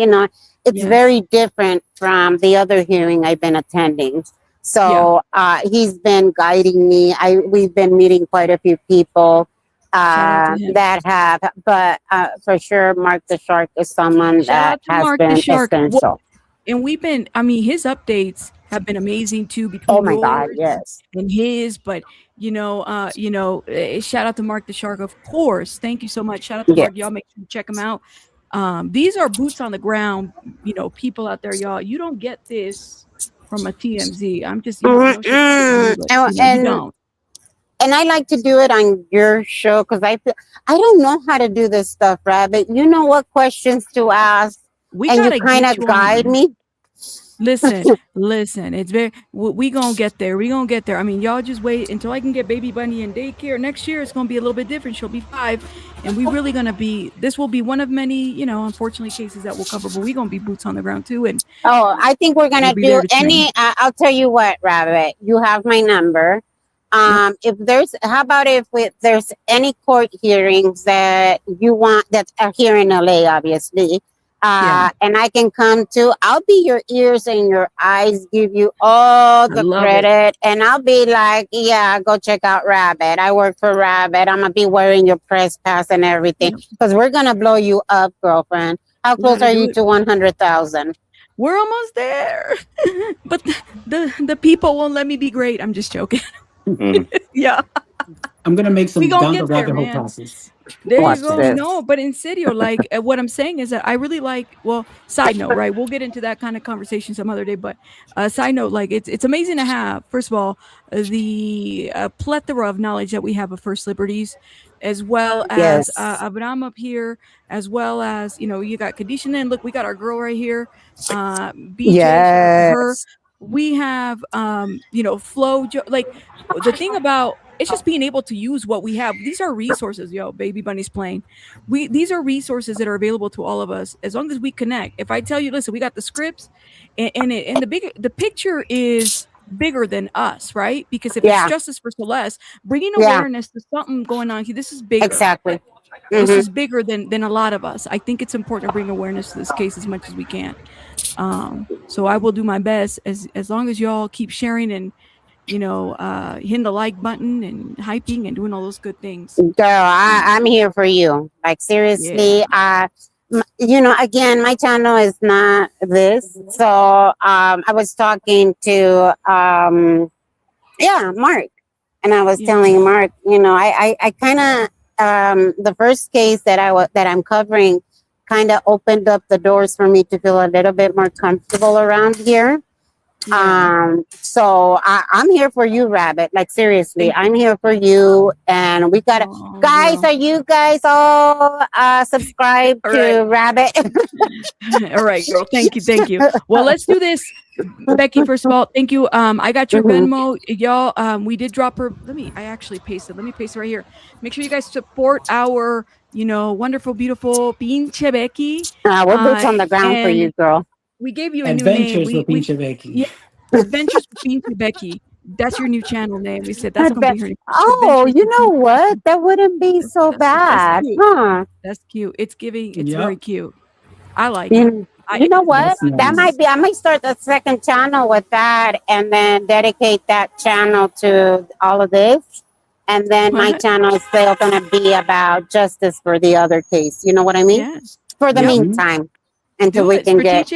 it's very different from the other hearing I've been attending. So he's been guiding me. We've been meeting quite a few people Shout out to him. that have, but for sure, Mark the Shark is someone Shout out that to has Mark been the Shark. essential. And his updates have been amazing too, between Oh my God, yours yes. and his. But shout out to Mark the Shark, of course. Thank you so much. Shout out to Mark. Yes. Y'all make sure you check him out. These are boots on the ground, people out there, y'all. You don't get this from a TMZ. I'm just, no shit, you don't. And I like to do it on your show because I don't know how to do this stuff, Rabbit. You know what questions to ask, and you kind of guide me. Listen, it's we gonna get there. I mean, y'all just wait until I can get Baby Bunny in daycare. Next year it's gonna be a little bit different. She'll be 5, and we really this will be one of many, unfortunately, cases that we'll cover, but we're gonna be boots on the ground too. And I think we're gonna do any. I'll tell you what, Rabbit. You have my number. If there's, how about if there's any court hearings that you want that are here in LA, obviously. And I can come to, I'll be your ears and your eyes, give you all the credit. And I'll be like, yeah, go check out Rabbit. I work for Rabbit. I'm going to be wearing your press pass and everything because we're going to blow you up, girlfriend. How close are you to 100,000? We're almost there. But the people won't let me be great. I'm just joking. Yeah. I'm going to make some down the get rabbit there, hole man. process. There you go. No, but in serio, like what I'm saying is that I really like, side note, right? We'll get into that kind of conversation some other day, but side note, like it's amazing to have, first of all, the plethora of knowledge that we have of First Liberties, as well as Abraham up here, as well as, you got Kadisha, and look, we got our girl right here, BJ, her. We have, Flo, like the thing about, it's just being able to use what we have. These are resources, Baby Bunny's playing. These are resources that are available to all of us as long as we connect. If I tell you, listen, we got the scripts, and the picture is bigger than us, right? Because if it's justice for Celeste, bringing awareness to something going on here, this is bigger. Exactly. This is bigger than a lot of us. I think it's important to bring awareness to this case as much as we can. So I will do my best as long as y'all keep sharing and hitting the like button and hyping and doing all those good things. Girl, I'm here for you. Like seriously, again, my channel is not this. So I was talking to Mark, and I was telling Mark, I kind of the first case that I'm covering kind of opened up the doors for me to feel a little bit more comfortable around here. So I'm here for you, Rabbit. Like seriously, I'm here for you. And we got guys, are you guys all subscribed to Rabbit? All right, girl. Thank you. Well, let's do this. Becky, first of all, thank you. I got your Venmo, y'all. We did drop her. I actually paste it. Let me paste it right here. Make sure you guys support our, wonderful, beautiful Pinche Becky. We're boots on the ground for you, girl. We gave you a Adventures new name. with Pinche Becky. Yeah, Adventures with Pinche Becky. That's your new channel name. We said that's gonna be her name. Oh, you know what? That wouldn't be so bad, huh? That's cute. It's giving. It's very cute. I like it. You know what? Nice. That might be. I might start the second channel with that, and then dedicate that channel to all of this. And then my channel is still gonna be about justice for the other case. You know what I mean? Yes. For the meantime, until we can get.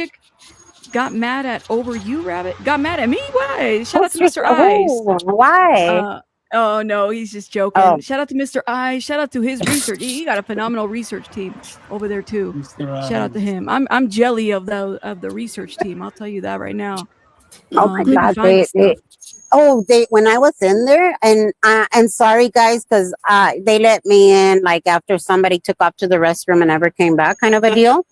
Got mad at over you, Rabbit. Got mad at me? Why? Shout out to Mr. Eyes. Why? Oh no, he's just joking. Shout out to Mr. Eyes. Shout out to his research. He got a phenomenal research team over there too. Shout out to him. I'm jelly of the research team. I'll tell you that right now. Oh my God! Oh, when I was in there, and sorry guys, because they let me in like after somebody took off to the restroom and never came back, kind of a deal.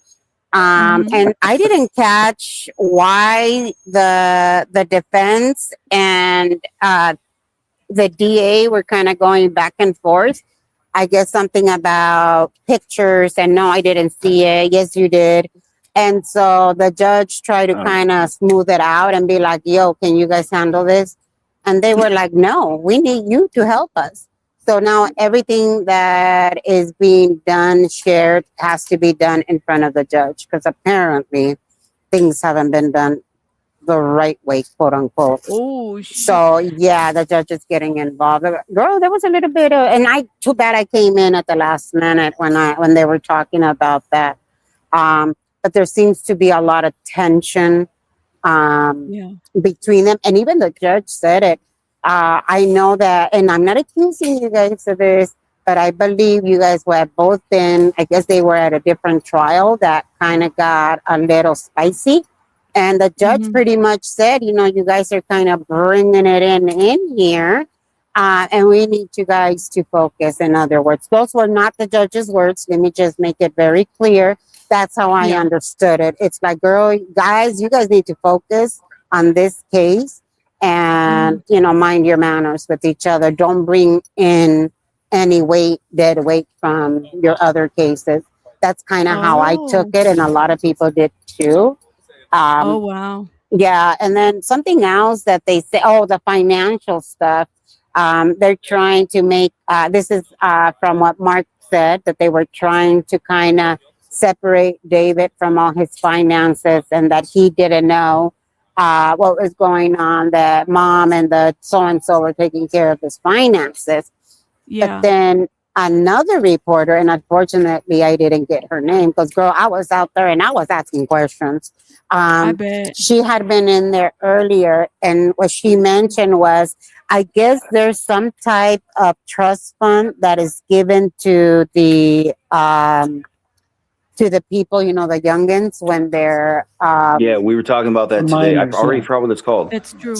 And I didn't catch why the defense and the DA were kind of going back and forth. I guess something about pictures, and no, I didn't see it. Yes, you did. And so the judge tried to kind of smooth it out and be like, yo, can you guys handle this? And they were like, no, we need you to help us. So now everything that is being done, shared, has to be done in front of the judge, because apparently things haven't been done the right way, quote unquote. Oh, shit. So yeah, the judge is getting involved. Girl, there was a little bit of, and too bad I came in at the last minute when they were talking about that. But there seems to be a lot of tension between them, and even the judge said it. I know that, and I'm not accusing you guys of this, but I believe you guys were both in, I guess they were at a different trial that kind of got a little spicy. And the judge pretty much said, you know, you guys are kind of bringing it in here. And we need you guys to focus. In other words, those were not the judge's words. Let me just make it very clear. That's how I understood it. It's like, girl, guys, you guys need to focus on this case and, you know, mind your manners with each other. Don't bring in any dead weight from your other cases. That's kind of how I took it. And a lot of people did too. Oh, wow. Yeah. And then something else that they say, the financial stuff. They're trying to make, this is from what Mark said, that they were trying to kind of separate David from all his finances, and that he didn't know what was going on, that mom and the so-and-so were taking care of his finances. Yeah. But then another reporter, and unfortunately I didn't get her name because, girl, I was out there and I was asking questions. I bet. She had been in there earlier, and what she mentioned was, I guess there's some type of trust fund that is given to the people, you know, the youngins, when they're Yeah, we were talking about that today. I already forgot what it's called. That's true.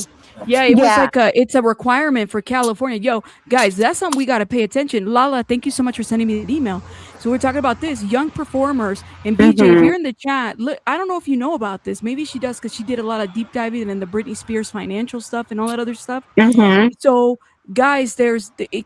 Yeah, it was like it's a requirement for California. Yo, guys, that's something we got to pay attention. Lala, thank you so much for sending me the email. So we're talking about this, young performers. And BJ, if you're in the chat, look, I don't know if you know about this. Maybe she does, because she did a lot of deep diving in the Britney Spears financial stuff and all that other stuff. So guys,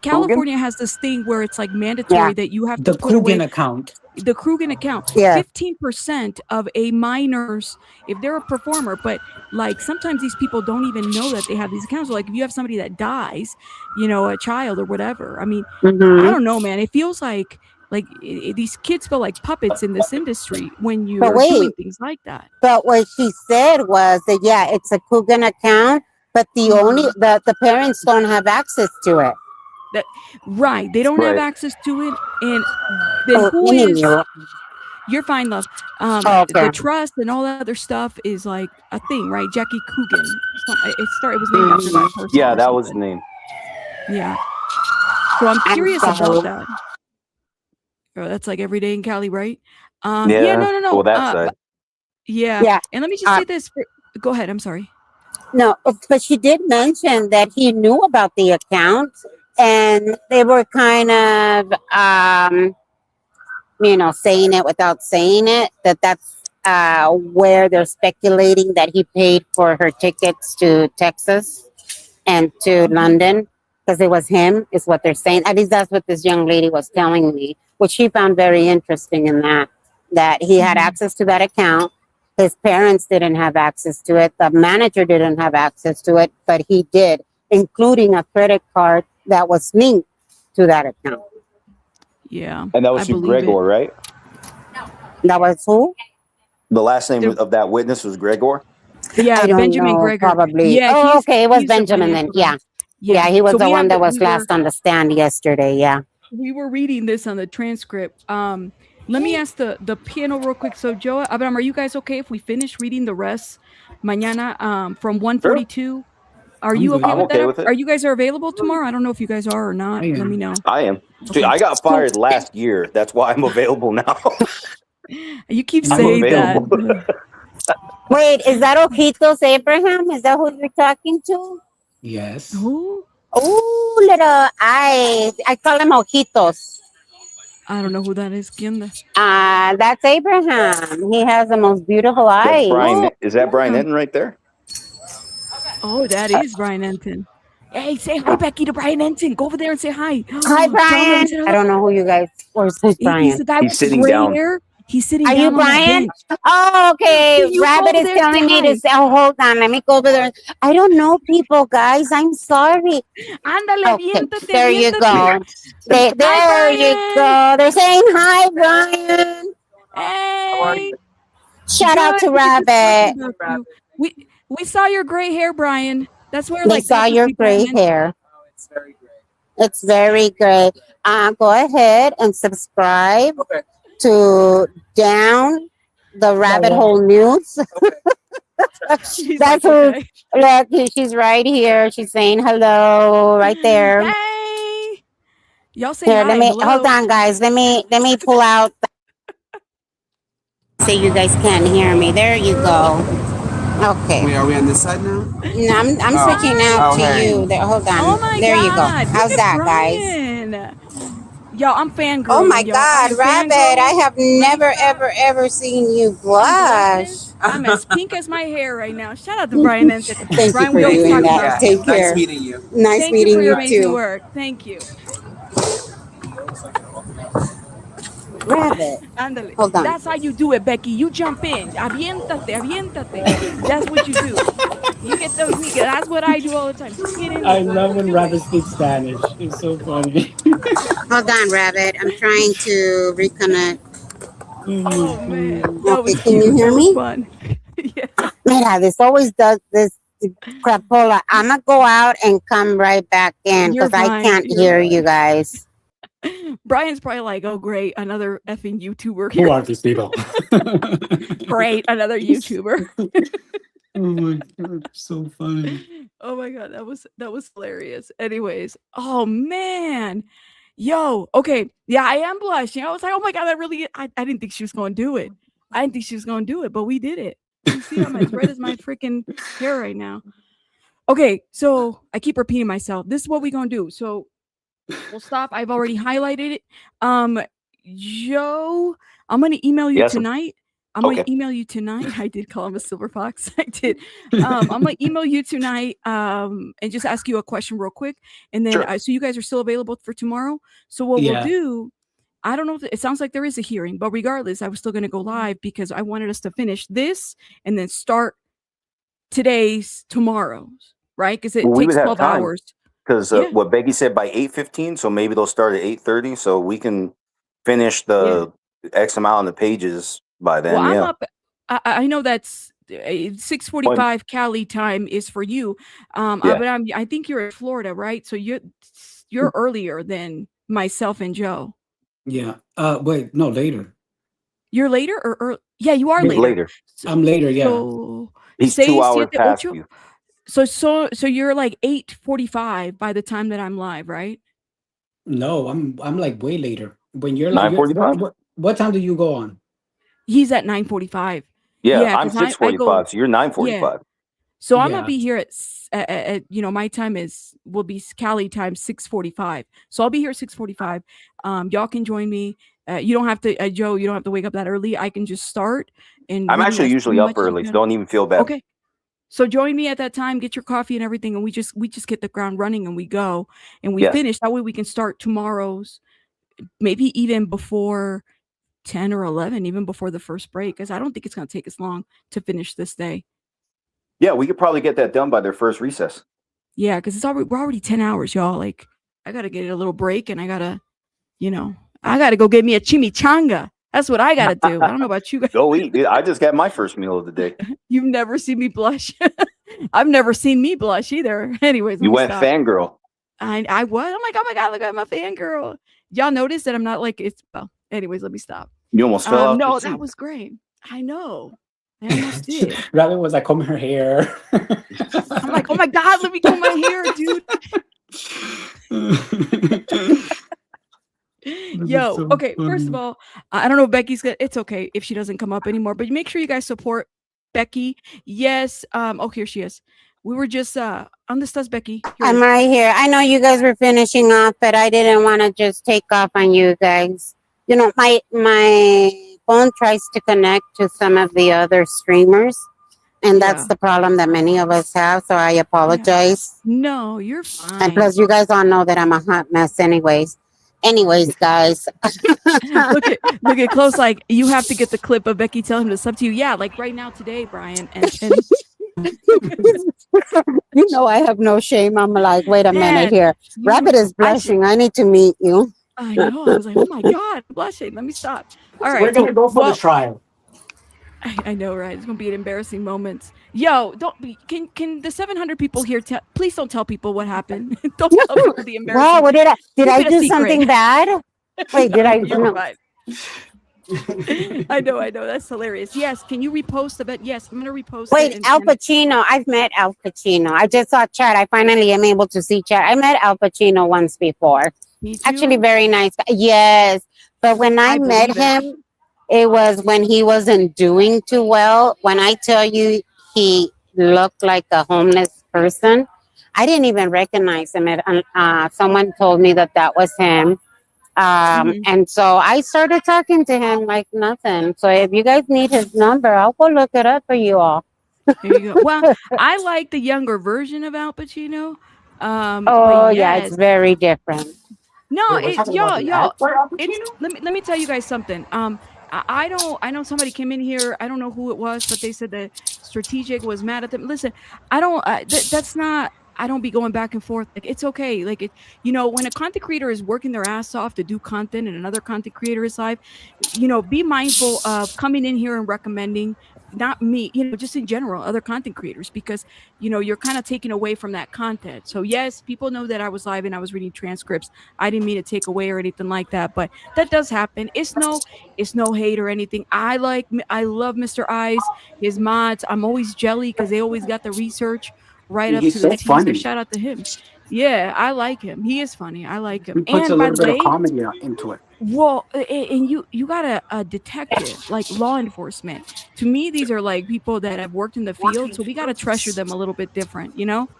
California has this thing where it's like mandatory that you have to The put away Krugen account. the Krugen account. Yeah. 15% of a minor's, if they're a performer, but like sometimes these people don't even know that they have these accounts. Like if you have somebody that dies, you know, a child or whatever. I mean, I don't know, man. It feels like these kids feel like puppets in this industry when you're doing things like that. But what she said was that, yeah, it's a Krugen account, but the parents don't have access to it. Right. They don't have access to it. And then who is... You're fine, love. The trust and all that other stuff is like a thing, right? Jackie Coogan. It was named after that person. Yeah, that was the name. Yeah. So I'm curious about that. Oh, that's like every day in Cali, right? No. Well, that side. Yeah. And let me just say this. Go ahead. I'm sorry. No, but she did mention that he knew about the account, and they were kind of, saying it without saying it, that's where they're speculating that he paid for her tickets to Texas and to London, because it was him, is what they're saying. At least that's what this young lady was telling me, which she found very interesting in that he had access to that account. His parents didn't have access to it. The manager didn't have access to it, but he did, including a credit card that was linked to that account. Yeah. And that was Gregor, right? That was who? The last name of that witness was Gregor? Yeah, Benjamin Gregor. Probably. Yeah, okay. It was Benjamin then. Yeah. Yeah, he was the one that was last on the stand yesterday. Yeah. We were reading this on the transcript. Let me ask the piano real quick. So, Joa, Abraham, are you guys okay if we finish reading the rest mañana from 1:42? Sure. Are you okay with that? With it. Are you guys available tomorrow? I don't know if you guys are or not. Let me know. I am. Okay. I got fired last year. That's why I'm available now. You keep saying that. Wait, is that Ojitos Abraham? Is that who you're talking to? Yes. Who? Oh, little eyes. I call them ojitos. I don't know who that is. ¿Quién da? That's Abraham. He has the most beautiful That's eyes. Brian. Is that Brian yeah. Enton right there? Oh, that is Brian Enton. Hey, say hi, Becky, to Brian Enton. Go over there and say hi. Hi, Brian. I don't know who you guys. Who's Brian? He's the guy with the gray hair. He's sitting Are down you on that Brian? bench. Oh, okay. You go Rabbit over is there and telling say me to say, oh, hold on. Let me go over there. I don't know people, guys. I'm sorry. Ándale, Okay, viéntate, there you viéntate. go. There you go. They're saying hi, Brian. Hey. Shout out to Good, we were just talking Rabbit. about you. We saw your gray hair, Brian. That's where They saw your gray hair. It's very great. Go ahead and subscribe to Down the Rabbit Hole News. That's who. Look, she's right here. She's saying hello right there. Hey, y'all say Here, hi. let me Hello. hold on, guys. Let me pull out. Say you guys can't hear me. There you go. Okay. Wait, are we on this side now? No, I'm switching out to you. There, hold on. Oh my there God. you go. How's Look at that, guys? Brian. Yo, I'm fangirling. Oh my y'all. I God, am Rabbit! fangirling. I have never, ever seen you blush. I'm as pink as my hair right now. Shout out to Brian Enton. Thank Brian, you we for always doing talk that. about Take care. Nice meeting you. Nice Thank meeting you for your you amazing too. work. Thank you. Rabbit. Ándale. Hold on. That's how you do it, Becky. You jump in. Aviéntate, aviéntate. That's what you do. You get those niggas. That's what I do all the time. Just get in I there. love when Rabbit speaks Spanish. It's so funny. Hold on, Rabbit. I'm trying to reconnect. Oh man, that was Okay, can you cute. hear That was me? fun. Yeah. Mira, this always does this crapola. I'm gonna go out and come right back in You're because I fine. can't You're hear fine. you guys. Brian's probably like, oh great, another effing YouTuber Who here. are these people? Great, another YouTuber. Oh my God, so funny. Oh my God, that was hilarious. Anyways, oh man. Yo, okay. Yeah, I am blushing. I was like, oh my God, I didn't think she was gonna do it. I didn't think she was gonna do it, but we did it. You see, I'm as red as my freaking hair right now. Okay, so I keep repeating myself. This is what we're gonna do. So we'll stop. I've already highlighted it. Joe, I'm gonna email you tonight. I'm gonna email you tonight. I did call him a silver fox. I did. I'm gonna email you tonight and just ask you a question real quick. And then so you guys are still available for tomorrow. So what we'll do, I don't know if it sounds like there is a hearing, but regardless, I was still gonna go live because I wanted us to finish this and then start tomorrow's, right? Because it takes 12 hours. Because what Becky said by 8:15, so maybe they'll start at 8:30, so we can finish the X amount of the pages by then. Well, I'm up. I know that's 6:45 Cali time is for you, but I think you're in Florida, right? So you're earlier than myself and Joe. Yeah. Wait, no, later. You're later or early? Yeah, you are later. I'm later. Yeah. So he's 2 hours past you. So you're like 8:45 by the time that I'm live, right? No, I'm like way later. When you're like 9:45. What time do you go on? He's at 9:45. Yeah, I'm 6:45. So you're 9:45. Yeah. So I'm gonna be here at my time will be Cali time 6:45. So I'll be here at 6:45. Y'all can join me. You don't have to, Joe. You don't have to wake up that early. I can just start. And I'm actually usually up early, so don't even feel bad. Okay. So join me at that time, get your coffee and everything, and we just get the ground running and we go and we finish. That way we can start tomorrow's, maybe even before 10 or 11, even before the first break, because I don't think it's going to take us long to finish this day. Yeah, we could probably get that done by their first recess. Yeah, because we're already 10 hours, y'all. Like, I got to get a little break and I got to go get me a chimichanga. That's what I got to do. I don't know about you guys. Go eat. I just got my first meal of the day. You've never seen me blush. I've never seen me blush either. Anyways, you went fangirl. I was. I'm like, oh my God, look at my fangirl. Y'all notice that I'm not like it's. Well, anyways, let me stop. You almost fell out. No, that was great. I know. I almost did. Rabbit was like combing her hair. I'm like, oh my God, let me comb my hair, dude. Yo, okay. First of all, I don't know if Becky's gonna. It's okay if she doesn't come up anymore, but make sure you guys support Becky. Yes. Oh, here she is. We were just on the studs, Becky. I'm right here. I know you guys were finishing off, but I didn't want to just take off on you guys. You know, my phone tries to connect to some of the other streamers, and that's the problem that many of us have. So I apologize. No, you're fine. And plus, you guys all know that I'm a hot mess, anyways. Anyways, guys. look at close. Like, you have to get the clip of Becky telling him to sub to you. Yeah, like right now today, Brian. And you know I have no shame. I'm like, wait a minute here. Rabbit is blushing. I need to meet you. I know. I was like, oh my God, I'm blushing. Let me stop. All right. We're going to go for the trial. I know, right? It's gonna be an embarrassing moment. Yo, don't be. Can the 700 people here please don't tell people what happened. Don't tell people the embarrassing. Wow, what did I do something bad? Wait, did I? You're fine. I know. That's hilarious. Yes, can you repost the bet? Yes, I'm gonna repost. Wait, Al Pacino. I've met Al Pacino. I just saw chat. I finally am able to see chat. I met Al Pacino once before. Actually, very nice guy. Yes, but when I met him. It was when he wasn't doing too well. When I tell you he looked like a homeless person, I didn't even recognize him. Someone told me that was him. And so I started talking to him like nothing. So if you guys need his number, I'll go look it up for you all. There you go. Well, I like the younger version of Al Pacino. It's very different. No, let me tell you guys something. I know somebody came in here. I don't know who it was, but they said that Strategic was mad at them. Listen, I don't. That's not. I don't be going back and forth. Like, it's okay. Like, when a content creator is working their ass off to do content and another content creator is live, be mindful of coming in here and recommending. Not me, just in general, other content creators, because you're kind of taking away from that content. So yes, people know that I was live and I was reading transcripts. I didn't mean to take away or anything like that, but that does happen. It's no hate or anything. I love Mr. Eyes, his mods. I'm always jelly because they always got the research right up to the T. So shout out to him. Yeah, I like him. He is funny. I like him. He puts a little bit of comedy into it. Well, and you got a detective, like law enforcement. To me, these are like people that have worked in the field, so we got to treasure them a little bit different,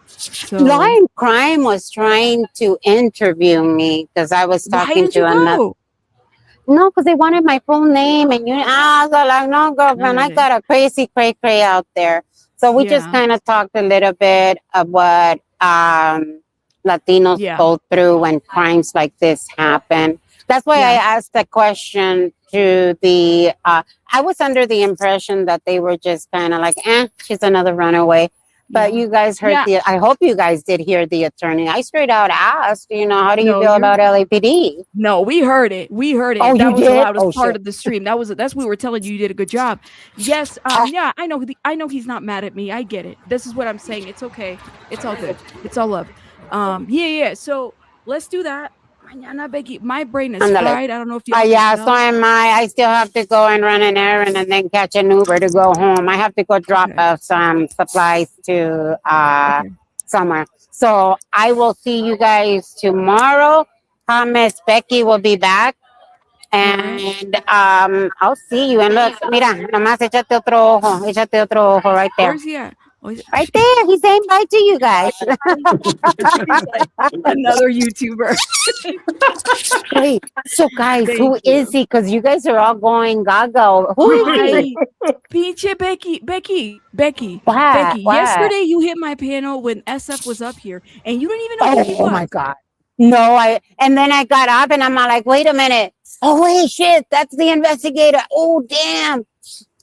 So Law and Crime was trying to interview me because I was talking to another. No, because they wanted my full name, and I was like, no, girlfriend, I got a crazy cray out there. So we just kind of talked a little bit of what Latinos go through when crimes like this happen. That's why I asked the question to the, I was under the impression that they were just kind of like, she's another runaway. But you guys heard I hope you guys did hear the attorney. I straight out asked, how do you feel about LAPD? No, we heard it. Oh, that was the loudest part of the stream. That's what we were telling you. You did a good job. Yes. I know he's not mad at me. I get it. This is what I'm saying. It's okay. It's all good. It's all love. So let's do that. My brain is fried. I don't know if you. So am I. I still have to go and run an errand and then catch an Uber to go home. I have to go drop off some supplies to somewhere. So I will see you guys tomorrow. Miss Becky will be back. And I'll see you. And look, mira, nomás échate otro ojo right there. Where's he at? Right there. He's saying bye to you guys. Another YouTuber. Wait, so guys, who is he? Because you guys are all going gaga. Who is he? Pinche Becky. What? Yesterday you hit my panel when SF was up here, and you didn't even know who he was. Oh my God. No, and then I got up and I'm like, wait a minute. Oh, wait, shit. That's the investigator. Oh, damn.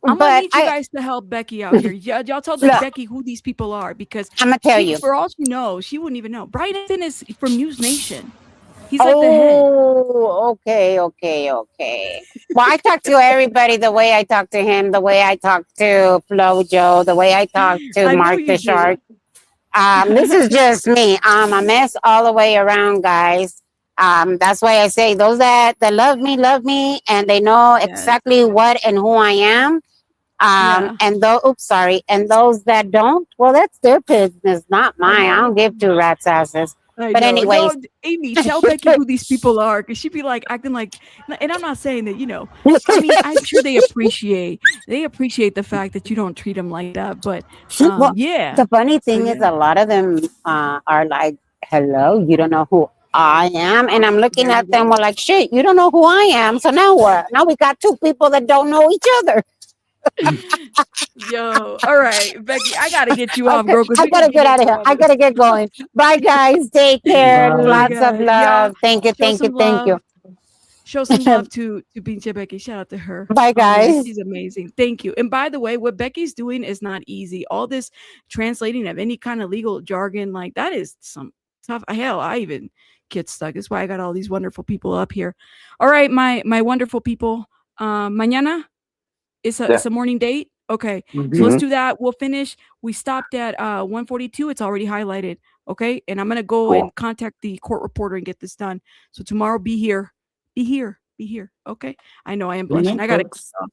I'm gonna need you guys to help Becky out here. Y'all tell Becky who these people are, because I'm gonna tell you. For all she knows, she wouldn't even know. Brian is from News Nation. He's like the head. Oh, okay. Well, I talk to everybody the way I talk to him, the way I talk to Flojo, the way I talk to Mark the Shark. This is just me. I'm a mess all the way around, guys. That's why I say those that love me, and they know exactly what and who I am. And those that don't, well, that's their business, not mine. I don't give two rats asses. I But know. anyways, No, Amy, tell Becky who these people are, because she'd be like acting like, and I'm not saying that, I mean, I'm sure they appreciate the fact that you don't treat them like that. But well, yeah. the funny So thing is, yeah. a lot of them are like, "Hello, you don't know who I am," and I'm looking There you at them, go. we're like, "Shit, you don't know who I am." So now what? Now we got two people that don't know each other. Yo, all right, Becky, I gotta get you off, Okay, girl, because I we're gonna gotta get get out of into here. all I this. gotta get going. Bye, guys. Take care. Oh my Lots of God, y'all, love. Thank you. show Thank you. some Thank you. love. Show some love to Pinche Becky. Shout out to her. Bye, Oh man, guys. she's amazing. Thank you. And by the way, what Becky's doing is not easy. All this translating of any kind of legal jargon, like that is some tough. Hell, I even get stuck. That's why I got all these wonderful people up here. All right, my wonderful people. Mañana it's Yeah. a morning date. Okay, so let's do that. We'll finish. We stopped at 1:42. It's already highlighted. Okay, and I'm gonna go Cool. and contact the court reporter and get this done. So tomorrow, be here, be here, be here. Okay, I know I am blushing. I gotta. All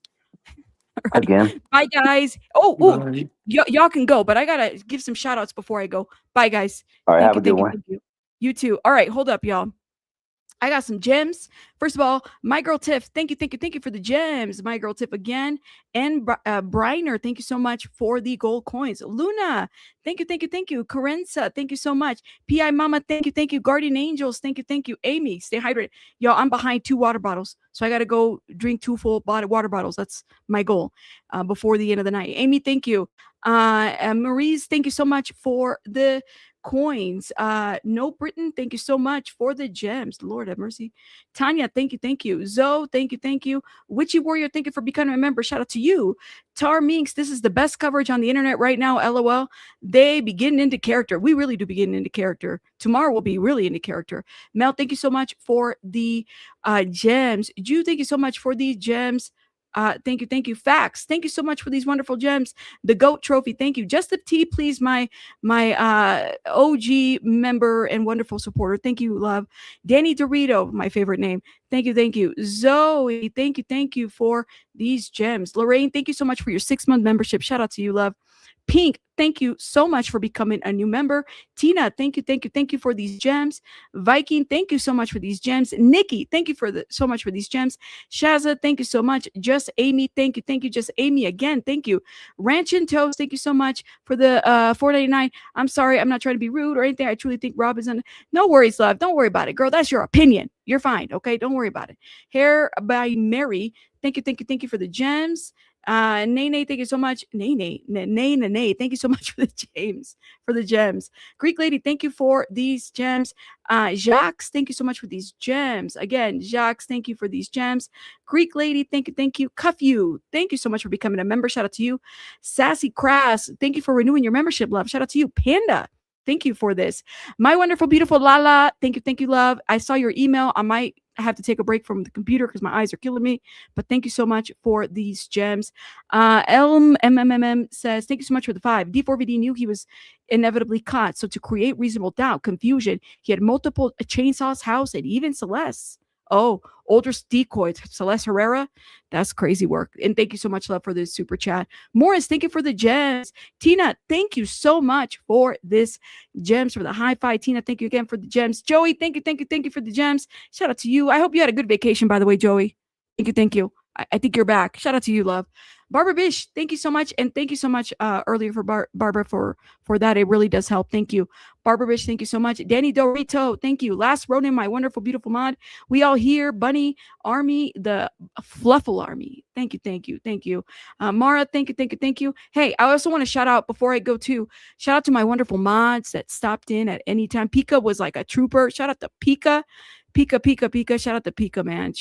right. Again. Bye, guys. Oh, y'all can go, but I gotta give some shout outs before I go. Bye, guys. All right. Thank Have you, a good thank you, one. thank you. You too. All right, hold up, y'all. I got some gems. First of all, my girl Tiff, thank you for the gems. My girl Tiff again. And Briner, thank you so much for the gold coins. Luna, thank you. Carenza, thank you so much. PI Mama, thank you. Guardian Angels, thank you. Amy, stay hydrated. Y'all, I'm behind 2 water bottles, so I got to go drink 2 full water bottles. That's my goal before the end of the night. Amy, thank you. Maurice, thank you so much for the coins. No Britain, thank you so much for the gems. Lord have mercy. Tanya, thank you. Zoe, thank you. Witchy Warrior, thank you for becoming a member. Shout out to you. Tar Minks, this is the best coverage on the internet right now. LOL. They be getting into character. We really do be getting into character. Tomorrow we'll be really into character. Mel, thank you so much for the gems. Ju, thank you so much for the gems. Thank you. Facts. Thank you so much for these wonderful gems. The GOAT trophy. Thank you. Just the T, please, my OG member and wonderful supporter. Thank you, love. Danny Dorito, my favorite name. Thank you. Zoe, thank you for these gems. Lorraine, thank you so much for your 6-month membership. Shout out to you, love. Pink, thank you so much for becoming a new member. Tina, thank you for these gems. Viking, thank you so much for these gems. Nikki, thank you so much for these gems. Shaza, thank you so much. Just Amy, thank you. Just Amy again, thank you. Ranch and Toast, thank you so much for the $4.99. I'm sorry, I'm not trying to be rude or anything. I truly think Rob is no worries, love. Don't worry about it, girl. That's your opinion. You're fine, okay? Don't worry about it. Hair by Mary, thank you for the gems. Nene, thank you so much. Nene, thank you so much for the gems. Greek lady, thank you for these gems. Jacques, thank you so much for these gems. Again, Jacques, thank you for these gems. Greek lady, thank you. Cuff you, thank you so much for becoming a member. Shout out to you. Sassy Crass, thank you for renewing your membership, love. Shout out to you. Panda, thank you for this. My wonderful, beautiful Lala, thank you, love. I saw your email. I might have to take a break from the computer because my eyes are killing me, but thank you so much for these gems. LMMM says, thank you so much for the 5. D4vd knew he was inevitably caught, so to create reasonable doubt, confusion, he had multiple chainsaws, house, and even Celeste. Oh, older decoys, Celeste Herrera. That's crazy work. And thank you so much, love, for this super chat. Morris, thank you for the gems. Tina, thank you so much for this gems, for the high five. Tina, thank you again for the gems. Joey, thank you for the gems. Shout out to you. I hope you had a good vacation, by the way, Joey. Thank you. I think you're back. Shout out to you, love. Barbara Bish, thank you so much. And thank you so much earlier for Barbara for that. It really does help. Thank you. Barbara Bish, thank you so much. Danny Dorito, thank you. Last Ronin, my wonderful, beautiful mod. We all here. Bunny Army, the Fluffle Army. Thank you. Mara, thank you. Hey, I also want to shout out before I go to shout out to my wonderful mods that stopped in at any time. Pika was like a trooper. Shout out to Pika. Pika. Shout out to Pika, man.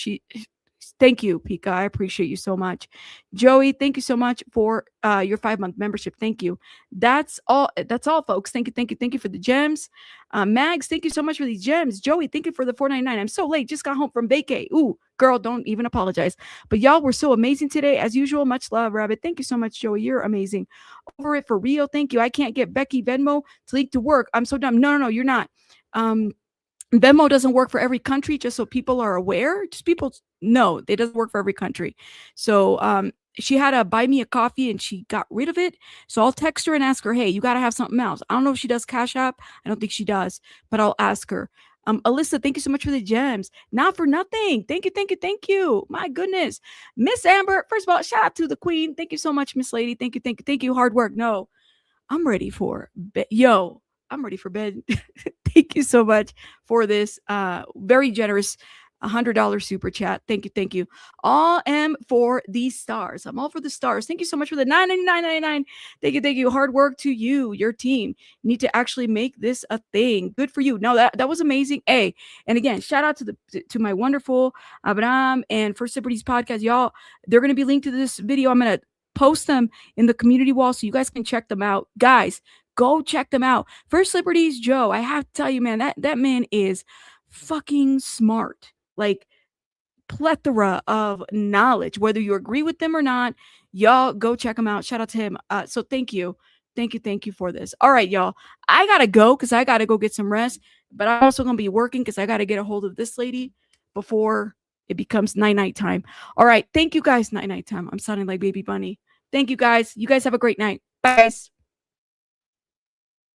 Thank you, Pika. I appreciate you so much. Joey, thank you so much for your 5-month membership. Thank you. That's all, folks. Thank you for the gems. Mags, thank you so much for these gems. Joey, thank you for the $4.99. I'm so late. Just got home from vacay. Ooh, girl, don't even apologize. But y'all were so amazing today. As usual, much love, Rabbit. Thank you so much, Joey. You're amazing. Over it for real. Thank you. I can't get Becky Venmo to leak to work. I'm so dumb. No, you're not. Venmo doesn't work for every country, just so people are aware. Just people know it doesn't work for every country. So she had to buy me a coffee and she got rid of it. So I'll text her and ask her, hey, you got to have something else. I don't know if she does Cash App. I don't think she does, but I'll ask her. Alyssa, thank you so much for the gems. Not for nothing. Thank you, thank you, thank you. My goodness. Miss Amber, first of all, shout out to the queen. Thank you so much, Miss Lady. Thank you, thank you, thank you. Hard work. No, I'm ready for bed. Yo, I'm ready for bed. Thank you so much for this very generous $100 super chat. Thank you, thank you. All am for the stars. I'm all for the stars. Thank you so much for the $9.99.99. Thank you. Hard work to you, your team. You need to actually make this a thing. Good for you. No, that was amazing. Hey, and again, shout out to my wonderful Abraham and First Liberties podcast. Y'all, they're going to be linked to this video. I'm going to post them in the community wall so you guys can check them out. Guys, go check them out. First Liberties Joe, I have to tell you, man, that man is fucking smart. Like, plethora of knowledge, whether you agree with them or not. Y'all go check him out. Shout out to him. So thank you for this. All right, y'all, I gotta go because I gotta go get some rest, but I'm also gonna be working because I gotta get a hold of this lady before it becomes night time. All right, thank you guys. Night time. I'm sounding like Baby Bunny. Thank you guys. You guys have a great night. Bye guys.